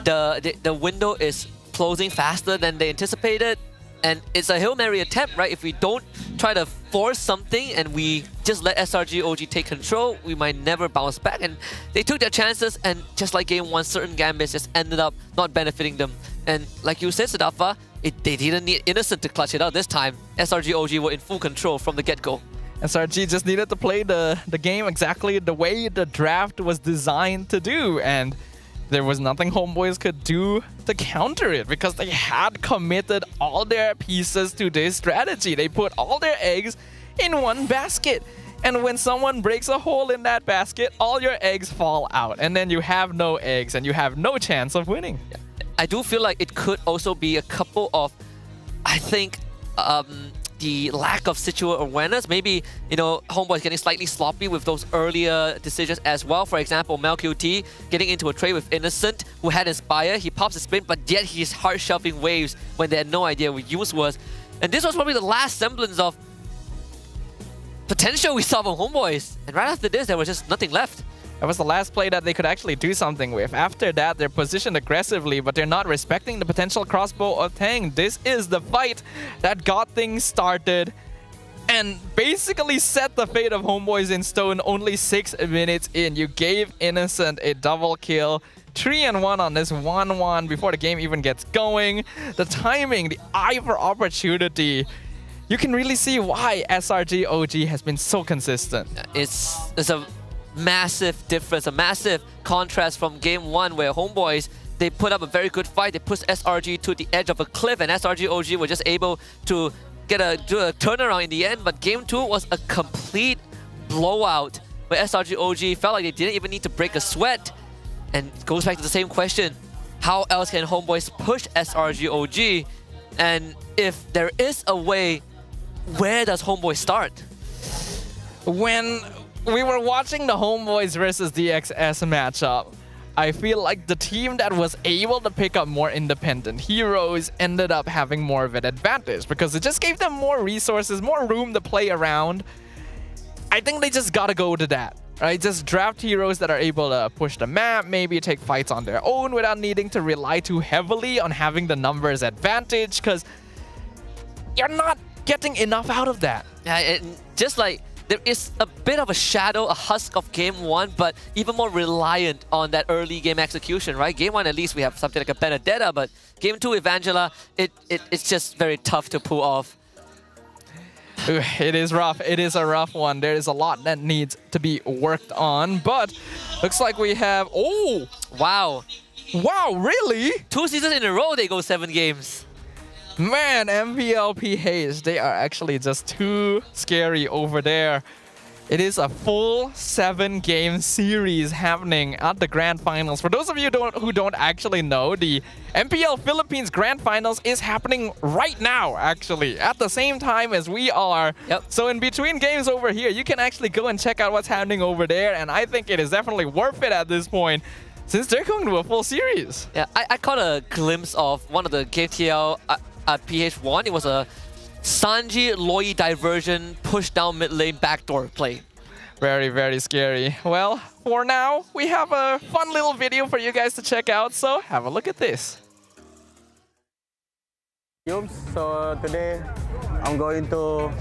the window is closing faster than they anticipated, and it's a Hail Mary attempt, right? If we don't try to force something and we just let SRG OG take control, we might never bounce back. And they took their chances, and just like game 1, certain gambits just ended up not benefiting them. And like you said, Sadafa, they didn't need Innocent to clutch it out this time. SRG OG were in full control from the get-go. SRG just needed to play the game exactly the way the draft was designed to do, and there was nothing HomeBois could do to counter it because they had committed all their pieces to this strategy. They put all their eggs in one basket. And when someone breaks a hole in that basket, all your eggs fall out. And then you have no eggs and you have no chance of winning. I do feel like it could also be a couple of, I think, the lack of situational awareness. Maybe, HomeBois getting slightly sloppy with those earlier decisions as well. For example, MelQT getting into a trade with Innocent, who had Inspire. He pops his spin, but yet he's hard shelving waves when they had no idea what use was. And this was probably the last semblance of potential we saw from HomeBois. And right after this, there was just nothing left. That was the last play that they could actually do something with. After that, they're positioned aggressively, but they're not respecting the potential crossbow of Tang. This is the fight that got things started and basically set the fate of HomeBois in stone only 6 minutes in. You gave Innocent a double kill. 3-1 on this 1-1 before the game even gets going. The timing, the eye for opportunity. You can really see why SRG OG has been so consistent. It's a massive difference, a massive contrast from game 1 where HomeBois, they put up a very good fight. They pushed SRG to the edge of a cliff, and SRG OG were just able to do a turnaround in the end. But game 2 was a complete blowout where SRG OG felt like they didn't even need to break a sweat. And it goes back to the same question. How else can HomeBois push SRG OG? And if there is a way, where does HomeBois start? When we were watching the HomeBois versus DXS matchup, I feel like the team that was able to pick up more independent heroes ended up having more of an advantage because it just gave them more resources, more room to play around. I think they just gotta go to that, right? Just draft heroes that are able to push the map, maybe take fights on their own without needing to rely too heavily on having the numbers advantage, because you're not getting enough out of that. Yeah, just like there is a bit of a shadow, a husk of game 1, but even more reliant on that early game execution, right? Game 1, at least we have something like a Benedetta, but game 2, Evangela, it's just very tough to pull off. Ooh, it is rough. It is a rough one. There is a lot that needs to be worked on, but looks like we have... Oh! Wow. Wow, really? 2 seasons in a row, they go 7 games. Man, MPL PH, they are actually just too scary over there. It is a full 7-game series happening at the Grand Finals. For those of you who don't actually know, the MPL Philippines Grand Finals is happening right now, actually, at the same time as we are. Yep. So in between games over here, you can actually go and check out what's happening over there, and I think it is definitely worth it at this point, since they're going to a full series. Yeah, I caught a glimpse of one of the KTL at PH1. It was a Sanji Loi diversion push down mid lane backdoor play. Very, very scary. Well, for now, we have a fun little video for you guys to check out, so have a look at this. So today, I'm going to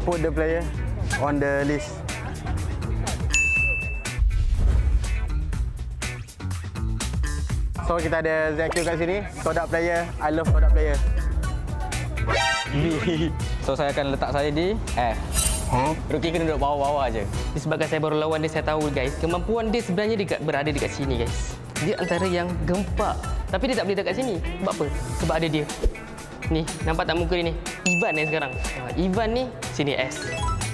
put the player on the list. So kita ada ZQ kat sini, product player. I love product player. B. So saya akan letak saya di F. Rookie kena duduk bawah-bawah je. Disebabkan saya baru lawan dia, saya tahu guys, kemampuan dia sebenarnya berada dekat sini guys. Dia antara yang gempak. Tapi dia tak boleh dekat sini. Sebab apa? Sebab ada dia. Ni, nampak tak muka dia ni? Ivan ni sekarang. Ivan ni, sini S.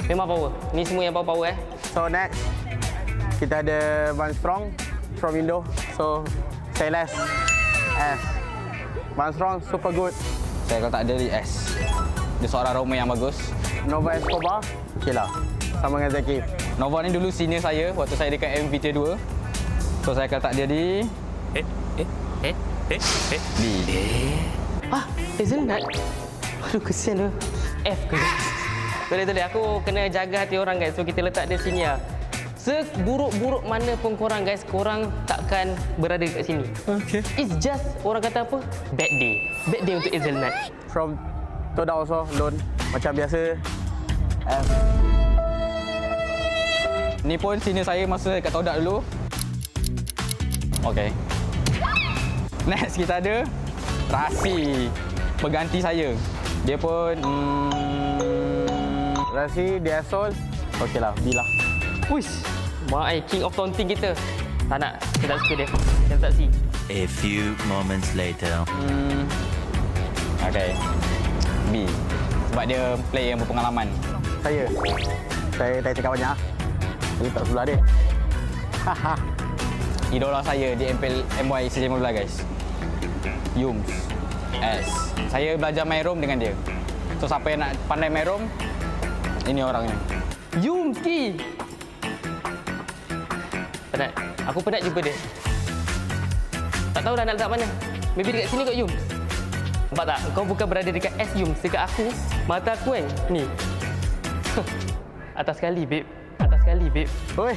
Memang power. Ni semua yang power So next, kita ada Van Strong from Indo. So, say less. S. Van Strong, super good. Saya kalau tak ada di S. Dia seorang Roma yang bagus. Nova Escobar, okey lah. Sama dengan Zaki. Nova ni dulu senior saya waktu saya dekat MVP Tier 2. So saya akan letak dia di... D. Hazelnut? Aduh, kesian tu. F ke guys? Boleh. Aku kena jaga hati orang guys. So kita letak dia sini lah. Seburuk-buruk mana pun korang guys, korang takkan berada dekat sini. Okay. It's just, orang kata apa? Bad day. Bad day untuk Hazelnut. From Toda also, loan. Macam biasa. Ni pun senior saya masa dekat Toda dulu. Okay. Next kita ada Rasi. Pengganti saya. Dia pun... Rasi, dia Sol. Okey lah, B lah. Wish. King of Taunting kita. Tak nak. Saya tak suka dia. Saya letak C. A few moments later. Okay. B. Sebab dia player yang berpengalaman. Saya tak cakap banyak. Saya tak sebelah dia. Idola saya di MPL MY S15 guys. Yums. S. Saya belajar main roam dengan dia. So siapa yang nak pandai main roam, ini orangnya. Yums ki. Penat. Aku penat jumpa dia. Tak tahu dah nak letak mana. Maybe dekat sini kot Yums. Nampak tak? Kau bukan berada dekat S Yums. Dekat aku, mata aku kan. Ni. Atas sekali, babe. Atas sekali, babe. Oi.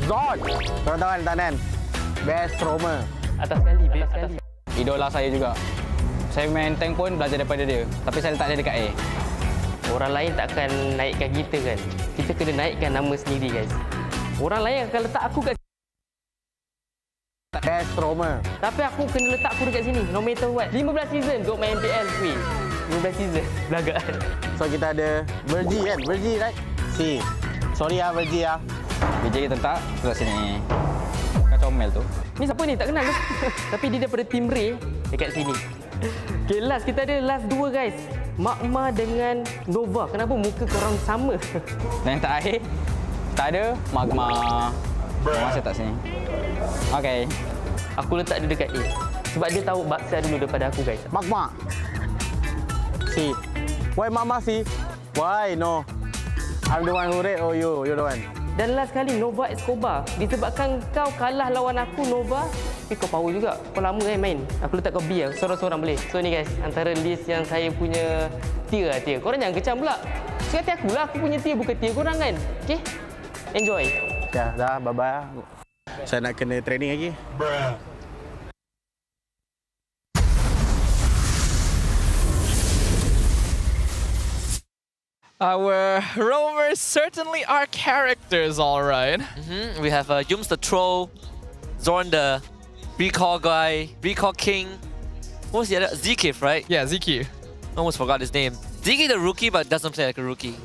Zod. Kawan-kawan, tanan. Best Roma. Atas sekali, babe. Atas sekali. Idola saya juga. Saya main tank pun belajar daripada dia. Tapi saya letak dia dekat A. Orang lain takkan naikkan kita kan. Kita kena naikkan nama sendiri guys. Orang lain akan letak aku kat Best Roma. Tapi aku kena letak aku dekat sini. No matter what. 15 season duk main MPL. 15 season. Belagak. So kita ada Virgie kan? Virgie right? C. Sorry ya Virgie ya. VJ kita letak sebelah sini. Kacau Mel tu. Ni siapa ni? Tak kenal tu. Tapi dia daripada Team Ray dekat sini. Okay, last. Kita ada last dua guys. Magma dengan Nova. Kenapa muka korang sama? Dan yang terakhir, tak ada Magma. Magma saya tak sini. Okay. Aku letak dia dekat A. Sebab dia tahu baksa dulu daripada aku guys. Magma. C. Why Magma C? Why no? I'm the one who rate or you're the one? Dan last kali Nova Escobar. Disebabkan kau kalah lawan aku Nova. Tapi kau power juga. Kau lama main. Aku letak kau B lah. Seorang-seorang boleh. So ni guys, antara list yang saya punya tier lah tier. Korang jangan kecam pula. Suka hati aku lah. Aku punya tier bukan tier korang kan. Okay? Enjoy. Ya, dah. Bye-bye. Saya nak kena training lagi. Our roamers certainly are characters, all right. We have Yums the Troll, Zorn the Recall guy, Recall King. What was the other? Zikif, right? Yeah, Ziki. Almost forgot his name. Ziki the rookie, but doesn't play like a rookie.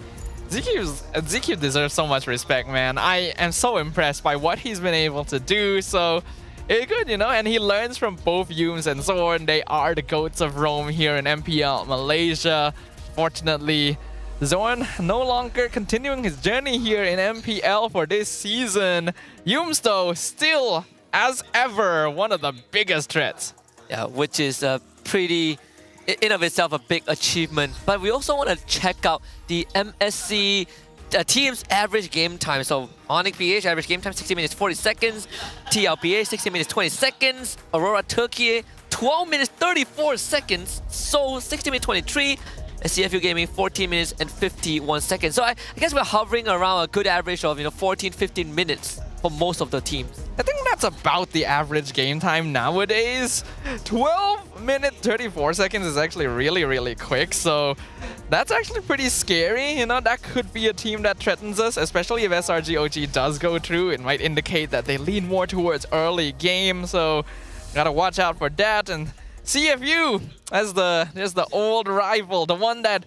Ziki deserves so much respect, man. I am so impressed by what he's been able to do. So it's good, you know, and he learns from both Yums and Zorn. They are the goats of Rome here in MPL Malaysia. Fortunately, Zorn no longer continuing his journey here in MPL for this season. Yums, though, still, as ever, one of the biggest threats. Yeah, which is pretty, in of itself, a big achievement. But we also want to check out the MSC team's average game time. So Onyx PH average game time 60 minutes 40 seconds, TLPH 60 minutes 20 seconds, Aurora Turkey 12 minutes 34 seconds, Seoul 60 minutes 23. And CFU Gaming 14 minutes and 51 seconds. So I guess we're hovering around a good average of 14-15 minutes for most of the teams. I think that's about the average game time nowadays. 12 minutes 34 seconds is actually really, really quick. So that's actually pretty scary. You know, that could be a team that threatens us, especially if SRGOG does go through. It might indicate that they lean more towards early game. So gotta watch out for that. And CFU as the old rival, the one that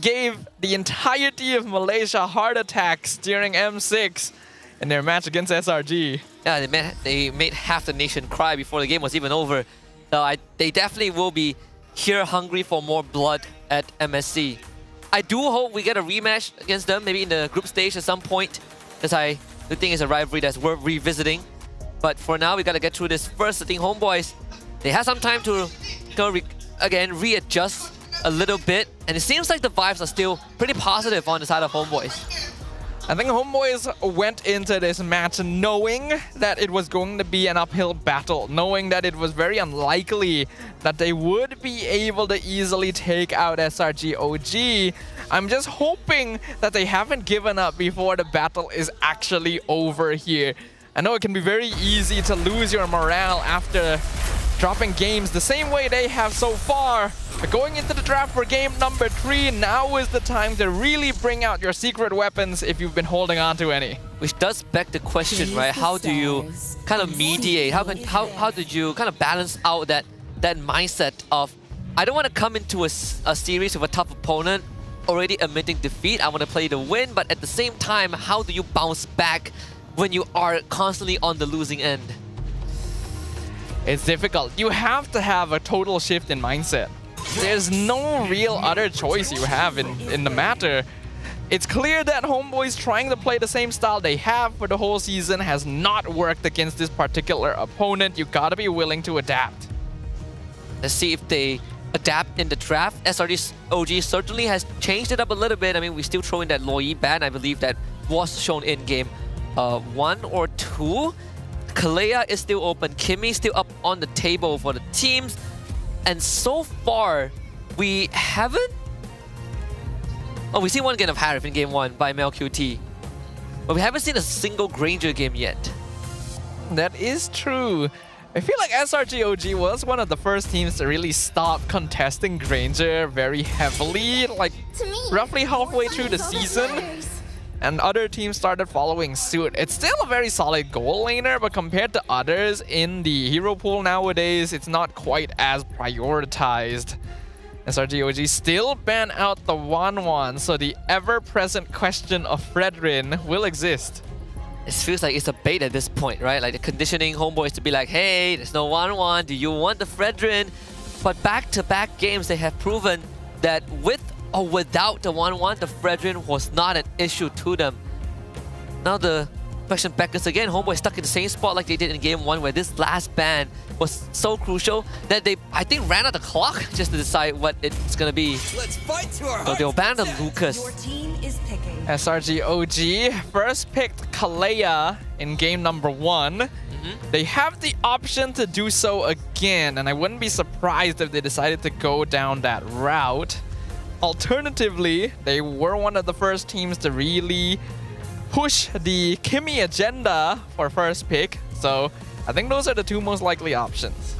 gave the entirety of Malaysia heart attacks during M6 in their match against SRG. Yeah, they made half the nation cry before the game was even over. So they definitely will be here hungry for more blood at MSC. I do hope we get a rematch against them, maybe in the group stage at some point, because I do think it's a rivalry that's worth revisiting. But for now, we gotta get through this first. I think HomeBois, they have some time to again readjust a little bit, and it seems like the vibes are still pretty positive on the side of HomeBois. I think HomeBois went into this match knowing that it was going to be an uphill battle, knowing that it was very unlikely that they would be able to easily take out SRG OG. I'm just hoping that they haven't given up before the battle is actually over here. I know it can be very easy to lose your morale after dropping games the same way they have so far. But going into the draft for game number 3, now is the time to really bring out your secret weapons if you've been holding on to any. Which does beg the question, right? How do you kind of mediate? How did you kind of balance out that mindset of, I don't want to come into a series with a tough opponent already admitting defeat. I want to play to win, but at the same time, how do you bounce back when you are constantly on the losing end? It's difficult. You have to have a total shift in mindset. There's no real other choice you have in the matter. It's clear that HomeBois trying to play the same style they have for the whole season has not worked against this particular opponent. You gotta be willing to adapt. Let's see if they adapt in the draft. SRG OG certainly has changed it up a little bit. I mean, we still throw in that Loi ban, I believe that was shown in game 1 or 2. Kalea is still open. Kimmy still up on the table for the teams. And so far, we haven't... Oh, we see one game of Harif in game 1 by MelQT. But we haven't seen a single Granger game yet. That is true. I feel like SRG OG was one of the first teams to really stop contesting Granger very heavily, like roughly halfway through the season. And other teams started following suit. It's still a very solid goal laner, but compared to others in the hero pool nowadays, it's not quite as prioritized. SRG OG still ban out the 1-1, so the ever-present question of Fredrin will exist. It feels like it's a bait at this point, right? Like the conditioning HomeBois to be like, hey, there's no 1-1, do you want the Fredrin? But back-to-back games, they have proven that with or without the 1-1, the Fredrin was not an issue to them. Now the question beckons again, HomeBois stuck in the same spot like they did in game 1, where this last ban was so crucial that they, I think, ran out the clock just to decide what it's gonna be. Let's fight to our So they'll ban the Lucas. SRG OG first picked Kalea in game number 1. They have the option to do so again, and I wouldn't be surprised if they decided to go down that route. Alternatively, they were one of the first teams to really push the Kimmy agenda for first pick. So I think those are the two most likely options.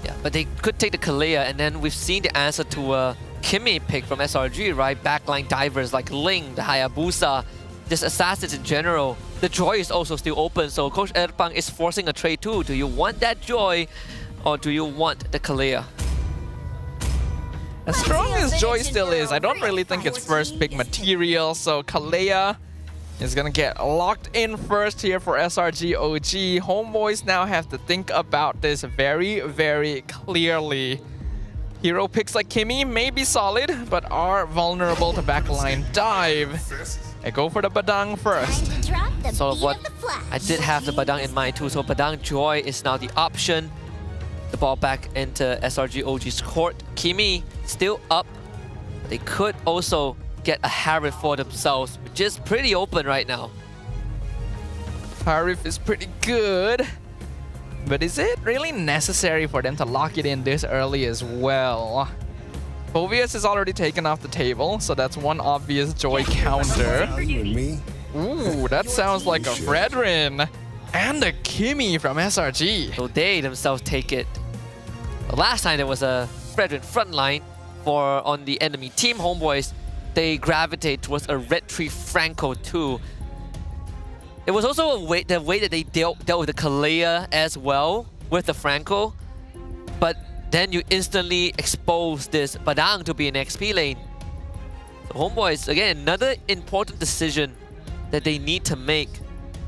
Yeah, but they could take the Kalea, and then we've seen the answer to a Kimmy pick from SRG, right? Backline divers like Ling, the Hayabusa, just assassins in general. The Joy is also still open, so Coach Erpang is forcing a trade too. Do you want that Joy, or do you want the Kalea? As strong as Joy still is, I don't really think it's first pick material, so Kalea is gonna get locked in first here for SRG OG. HomeBois now have to think about this very, very clearly. Hero picks like Kimmy may be solid, but are vulnerable to backline dive. I go for the Badang first. Sort of what I did have the Badang in mind too, so Badang Joy is now the option. The ball back into SRG OG's court. Kimmy still up. They could also get a Harif for themselves, which is pretty open right now. Harif is pretty good, but is it really necessary for them to lock it in this early as well? Phoveus is already taken off the table, so that's one obvious Joy counter. Ooh, that sounds like a Fredrin and a Kimmy from SRG. So they themselves take it. The last time there was a Fredrin frontline on the enemy team, HomeBois, they gravitate towards a Red Tree Franco too. It was also the way that they dealt with the Kalea as well with the Franco, but then you instantly expose this Badang to be an XP lane. HomeBois, again, another important decision that they need to make.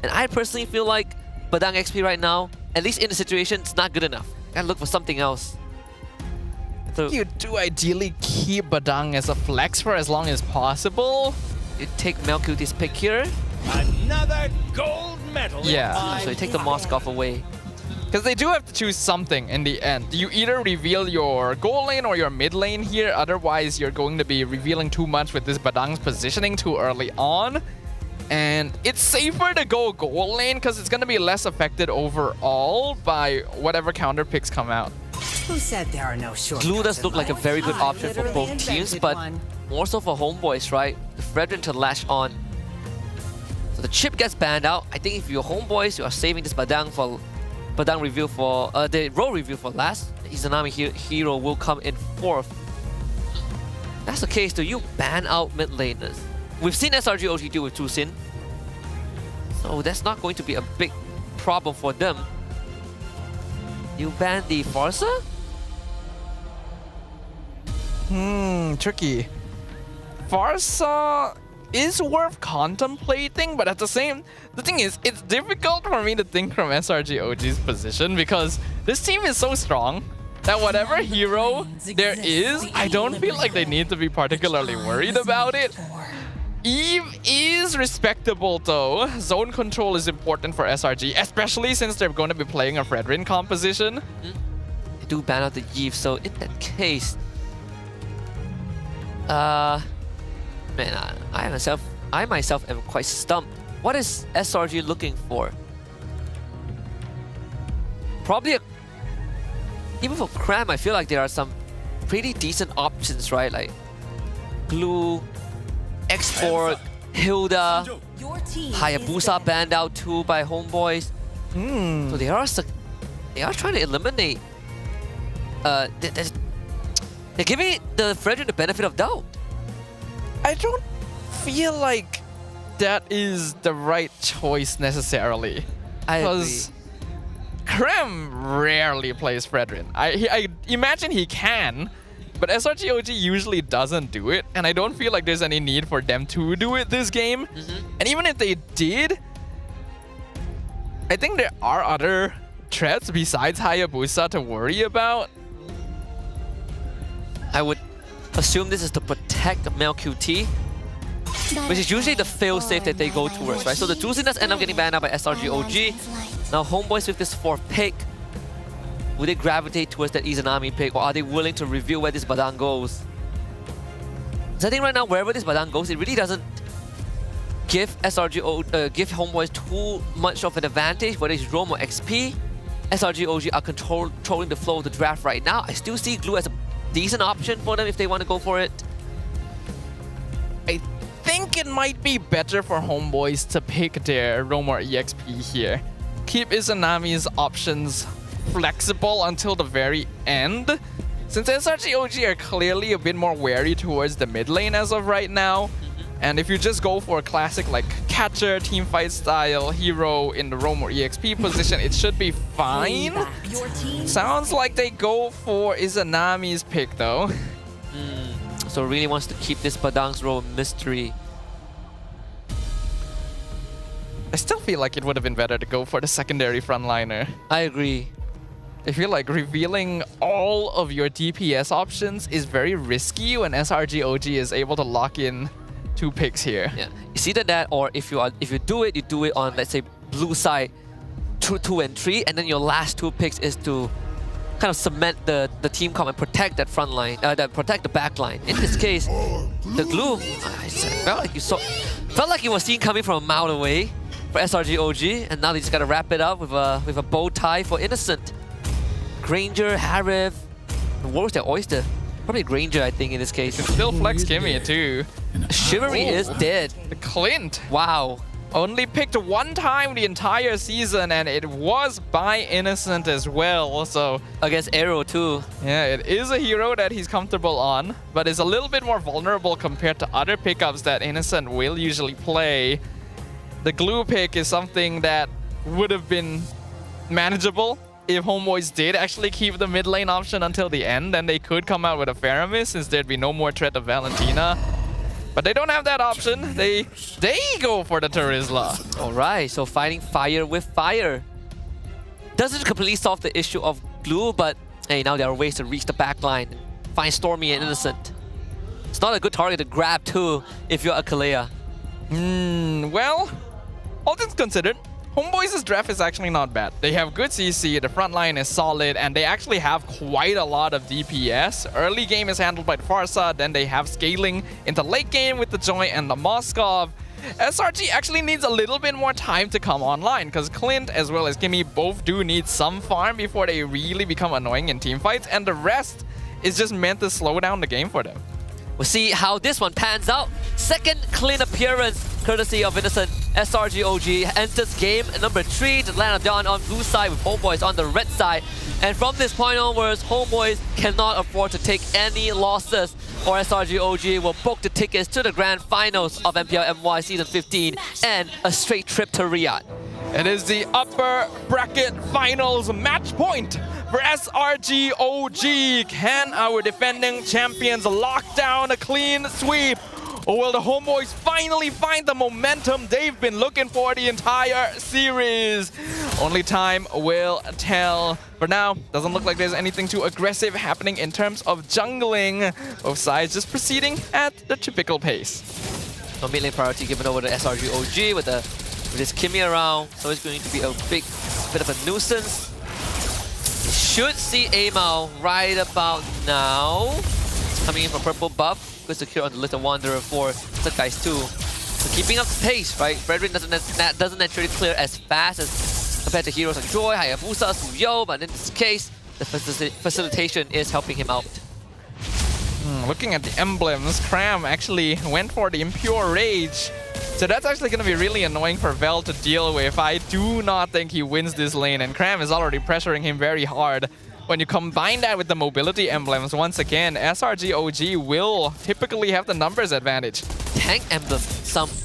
And I personally feel like Badang XP right now, at least in the situation, it's not good enough. Gotta look for something else. So you do ideally keep Badang as a flex for as long as possible. You take Melkuti's pick here. Another gold medal. Yeah. So you take the Moskov away. Because they do have to choose something in the end. You either reveal your goal lane or your mid lane here, otherwise you're going to be revealing too much with this Badang's positioning too early on. And it's safer to go goal lane because it's going to be less affected overall by whatever counter picks come out. Who said there are no shortcuts? Glue does look like a very good option for both teams, but more so for HomeBois, right? The Fredrin to latch on. So the chip gets banned out. I think if you're HomeBois, you are saving this Badang review for the role review for last. The Izanami hero will come in 4th. That's the case, do you ban out mid laners? We've seen SRG OG do with Tusin, so that's not going to be a big problem for them. You ban the Farsa? Tricky. Farsa is worth contemplating, but at the thing is, it's difficult for me to think from SRG OG's position because this team is so strong that whatever hero there is, I don't feel like they need to be particularly worried about it. Eve is respectable though. Zone control is important for SRG, especially since they're going to be playing a Fredrin composition. They do ban out the Eve, so in that case, man, I myself am quite stumped. What is SRG looking for? Probably even for Cram, I feel like there are some pretty decent options, right? Like Glue, Export, Hilda, Hayabusa banned out too by HomeBois. So they are trying to eliminate. They're giving the Fredrin the benefit of doubt. I don't feel like that is the right choice necessarily. Because Krem rarely plays Fredrin. I imagine he can, but SRG OG usually doesn't do it, and I don't feel like there's any need for them to do it this game. And even if they did, I think there are other threats besides Hayabusa to worry about. I would assume this is to protect MelQT, which is usually the fail-safe that they go towards, right? So the Tusin does end up getting banned out by SRG OG. Now HomeBois with this 4th pick, will they gravitate towards that Izanami pick, or are they willing to reveal where this Badang goes? So I think right now, wherever this Badang goes, it really doesn't give give HomeBois too much of an advantage, whether it's Roam or XP. SRG OG are controlling the flow of the draft right now. I still see Glue as a decent option for them if they want to go for it. I think it might be better for HomeBois to pick their Roam or EXP here. Keep Izanami's options flexible until the very end. Since SRG OG are clearly a bit more wary towards the mid lane as of right now. And if you just go for a classic like catcher, teamfight style hero in the Roam or EXP position, it should be fine. Sounds like they go for Izanami's pick though. So really wants to keep this Badang's role a mystery. I still feel like it would have been better to go for the secondary frontliner. I agree. I feel like revealing all of your DPS options is very risky when SRG OG is able to lock in 2 picks here. Yeah, it's either that, or if you do it on, let's say, blue side 2 and 3, and then your last 2 picks is to kind of cement the team comp and protect that front line, protect the back line. In this case, the Glue, felt like you were seen coming from a mile away for SRG OG, and now they just gotta wrap it up with a bow tie for Innocent. Granger, Harif, what was their oyster? Probably Granger, I think, in this case. You can still flex Kimmy too. Chivalry is dead. The Clint. Wow. Only picked 1 time the entire season, and it was by Innocent as well, so... Against AERO too. Yeah, it is a hero that he's comfortable on, but is a little bit more vulnerable compared to other pickups that Innocent will usually play. The Glue pick is something that would have been manageable if HomeBois did actually keep the mid lane option until the end. Then they could come out with a Faramis since there'd be no more threat of Valentina. But they don't have that option. They go for the Terizla. Alright, so fighting fire with fire. Doesn't completely solve the issue of glue, but hey, now there are ways to reach the backline. Find Stormy and Innocent. It's not a good target to grab too if you're a Kalea. Well, all things considered, HomeBoys' draft is actually not bad. They have good CC, the front line is solid, and they actually have quite a lot of DPS. Early game is handled by the Farsa, then they have scaling into late game with the Joy and the Moskov. SRG actually needs a little bit more time to come online, because Clint as well as Kimmy both do need some farm before they really become annoying in teamfights, and the rest is just meant to slow down the game for them. We'll see how this one pans out. Second clean appearance, courtesy of Innocent. SRG OG enters game number 3 to land down on blue side with HomeBois on the red side. And from this point onwards, HomeBois cannot afford to take any losses, or SRG OG will book the tickets to the grand finals of MPL MY Season 15 and a straight trip to Riyadh. It is the upper bracket finals match point for SRG OG. Can our defending champions lock down a clean sweep? Or will the HomeBois finally find the momentum they've been looking for the entire series? Only time will tell. For now, doesn't look like there's anything too aggressive happening in terms of jungling. Both sides just proceeding at the typical pace. So mid lane priority given over to SRG OG with his Kimmy around, so it's going to be a big bit of a nuisance. Should see Amao right about now. It's coming in for purple buff. Good secure on the Little Wanderer for Sakai's too. So keeping up the pace, right? Frederick doesn't naturally clear as fast as compared to heroes like Joy, Hayabusa, Suyo, but in this case, the facilitation is helping him out. Looking at the emblems, Cram actually went for the Impure Rage. So that's actually going to be really annoying for Vel to deal with. I do not think he wins this lane, and Cram is already pressuring him very hard. When you combine that with the mobility emblems, once again, SRG OG will typically have the numbers advantage. Tank emblem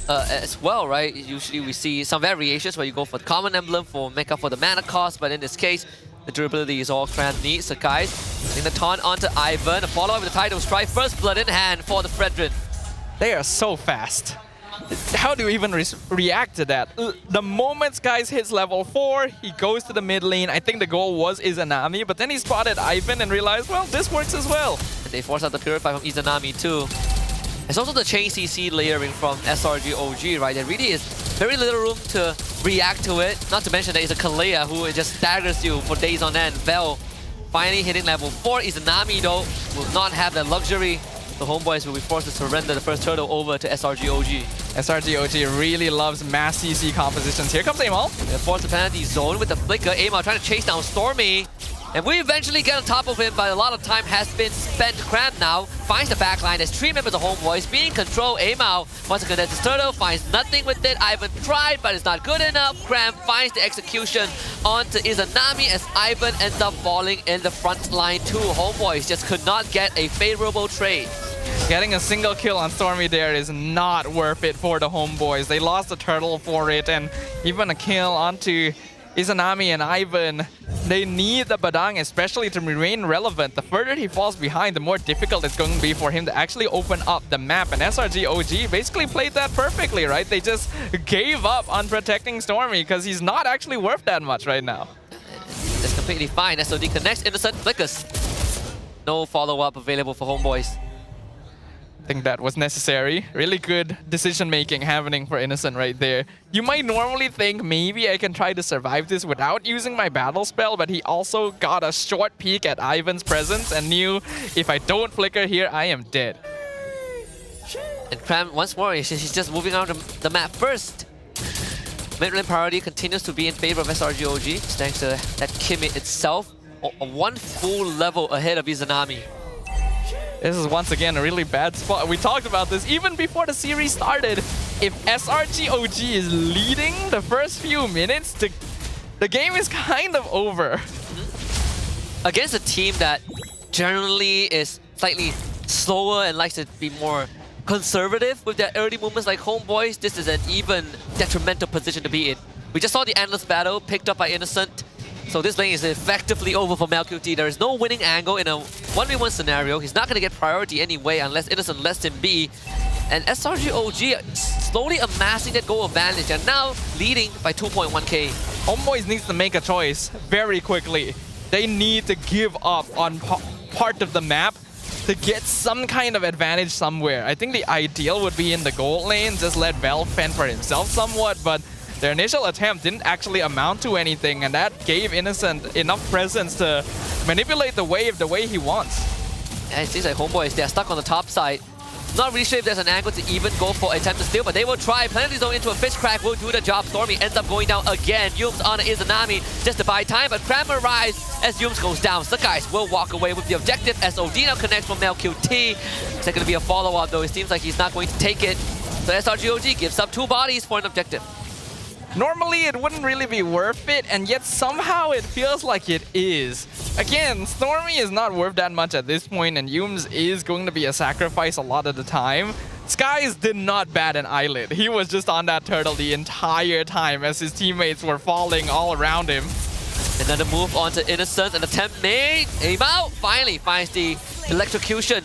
as well, right? Usually we see some variations where you go for the common emblem for make up for the mana cost, but in this case, the durability is all Cram needs. Sakai putting the taunt onto Ivan, a follow-up with the Tidal Strike, first blood in hand for the Fredrin. They are so fast. How do you even react to that? The moment Skies hits level 4, he goes to the mid lane. I think the goal was Izanami, but then he spotted Ivan and realized, well, this works as well. And they force out the Purify from Izanami too. There's also the chain CC layering from SRG OG, right? There really is very little room to react to it. Not to mention that it's a Kalea who just staggers you for days on end. Vel finally hitting level 4. Izanami though will not have that luxury. The HomeBois will be forced to surrender the first turtle over to SRG OG. SRG OG really loves mass CC compositions. Here comes Amal. They force the penalty zone with the flicker. Amal trying to chase down Stormy. And we eventually get on top of him, but a lot of time has been spent. Cram now finds the backline. There's 3 members of HomeBois being controlled. Amal wants to connect this turtle, finds nothing with it. Ivan tried, but it's not good enough. Cram finds the execution onto Izanami as Ivan ends up falling in the front line too. HomeBois just could not get a favorable trade. Getting a single kill on Stormy there is not worth it for the HomeBois. They lost the turtle for it, and even a kill onto Izanami and Ivan. They need the Badang, especially to remain relevant. The further he falls behind, the more difficult it's going to be for him to actually open up the map. And SRG OG basically played that perfectly, right? They just gave up on protecting Stormy because he's not actually worth that much right now. That's completely fine. SOD connects, Innocent flickers. No follow-up available for HomeBois. I think that was necessary. Really good decision-making happening for Innocent right there. You might normally think maybe I can try to survive this without using my battle spell, but he also got a short peek at Ivan's presence and knew if I don't flicker here, I am dead. And Cram, once more, he's just moving out the map first. Mid-lane priority continues to be in favor of SRG OG, thanks to that Kimmy itself. One full level ahead of Izanami. This is once again a really bad spot. We talked about this even before the series started. If SRG OG is leading the first few minutes, the game is kind of over. Against a team that generally is slightly slower and likes to be more conservative with their early movements like HomeBois, this is an even detrimental position to be in. We just saw the endless battle picked up by Innocent. So this lane is effectively over for Malkuti. There is no winning angle in a 1v1 scenario. He's not going to get priority anyway unless Innocent lets him be. And SRG OG slowly amassing that goal advantage and now leading by 2.1k. HomeBois needs to make a choice very quickly. They need to give up on part of the map to get some kind of advantage somewhere. I think the ideal would be in the gold lane, just let Vel fend for himself somewhat, but their initial attempt didn't actually amount to anything, and that gave Innocent enough presence to manipulate the wave the way he wants. And it seems like HomeBois, they're stuck on the top side. Not really sure if there's an angle to even go for attempt to steal, but they will try. Planetary Zone into a fish crack will do the job. Stormy ends up going down again. Yums on Izanami just to buy time, but Cram arrives as Yums goes down. So guys will walk away with the objective. SOD now connects from MelQT. It's going to be a follow-up though. It seems like he's not going to take it. So SRGOG gives up 2 bodies for an objective. Normally it wouldn't really be worth it, and yet somehow it feels like it is. Again, Stormy is not worth that much at this point, and Yums is going to be a sacrifice a lot of the time. Skies did not bat an eyelid. He was just on that turtle the entire time as his teammates were falling all around him. Another move onto Innocent, an attempt made. Aim out, finally finds the electrocution.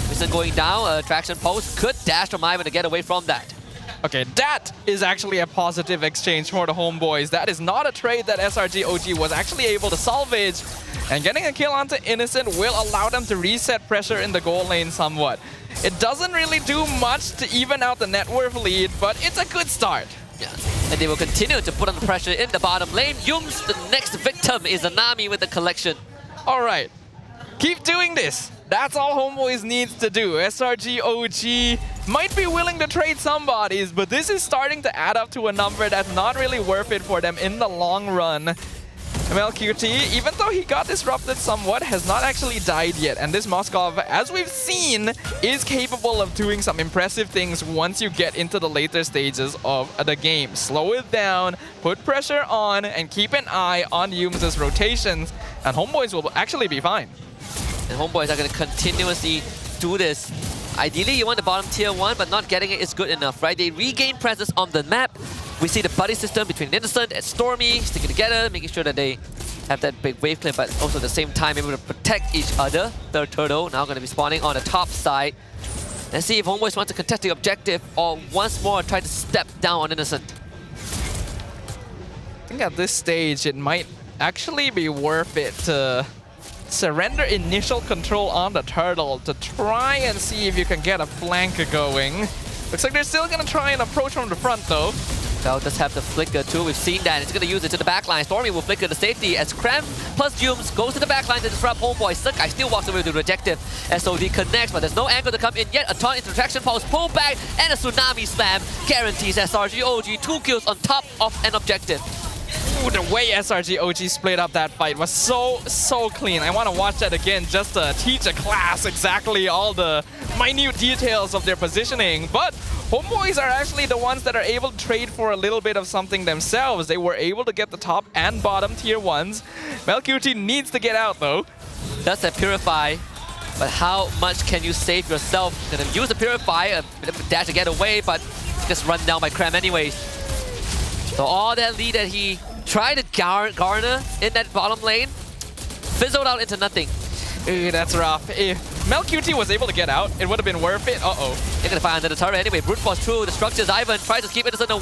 Innocent going down, traction post. Good dash from Ivan to get away from that. Okay, that is actually a positive exchange for the HomeBois. That is not a trade that SRG OG was actually able to salvage. And getting a kill onto Innocent will allow them to reset pressure in the goal lane somewhat. It doesn't really do much to even out the net worth lead, but it's a good start. Yeah, and they will continue to put on the pressure in the bottom lane. Yums, the next victim, is Anami with the collection. All right, keep doing this. That's all HomeBois needs to do. SRG OG might be willing to trade some bodies, but this is starting to add up to a number that's not really worth it for them in the long run. MLQT, even though he got disrupted somewhat, has not actually died yet. And this Moskov, as we've seen, is capable of doing some impressive things once you get into the later stages of the game. Slow it down, put pressure on, and keep an eye on Yums' rotations, and HomeBois will actually be fine. And HomeBois are going to continuously do this. Ideally, you want the bottom tier 1, but not getting it is good enough, right? They regain presence on the map. We see the buddy system between Innocent and Stormy sticking together, making sure that they have that big wave clip, but also at the same time able to protect each other. Third turtle now going to be spawning on the top side. Let's see if HomeBois want to contest the objective or once more try to step down on Innocent. I think at this stage, it might actually be worth it to surrender initial control on the turtle to try and see if you can get a flank going. Looks like they're still going to try and approach from the front though. Vel does have the flicker too. We've seen that. It's going to use it to the backline. Stormy will flicker the safety as Cram plus Yums goes to the backline to disrupt HomeBois. Sakai still walks away with the rejective. SOD connects, but there's no angle to come in yet. A ton into traction pulse, pull back, and a tsunami slam guarantees SRG OG 2 kills on top of an objective. Ooh, the way SRG OG split up that fight was so clean. I want to watch that again just to teach a class exactly all the minute details of their positioning. But HomeBois are actually the ones that are able to trade for a little bit of something themselves. They were able to get the top and bottom tier 1s. MelQT needs to get out though. That's a Purify, but how much can you save yourself? Gonna use the Purify, a bit of a dash to get away, but just run down by Cram anyways. So all that lead that he tried to garner in that bottom lane fizzled out into nothing. Ooh, that's rough. If MelQT was able to get out, it would have been worth it. Uh-oh. They're gonna find under the turret anyway. Brute force through the structures. Ivan tries to keep Innocent away.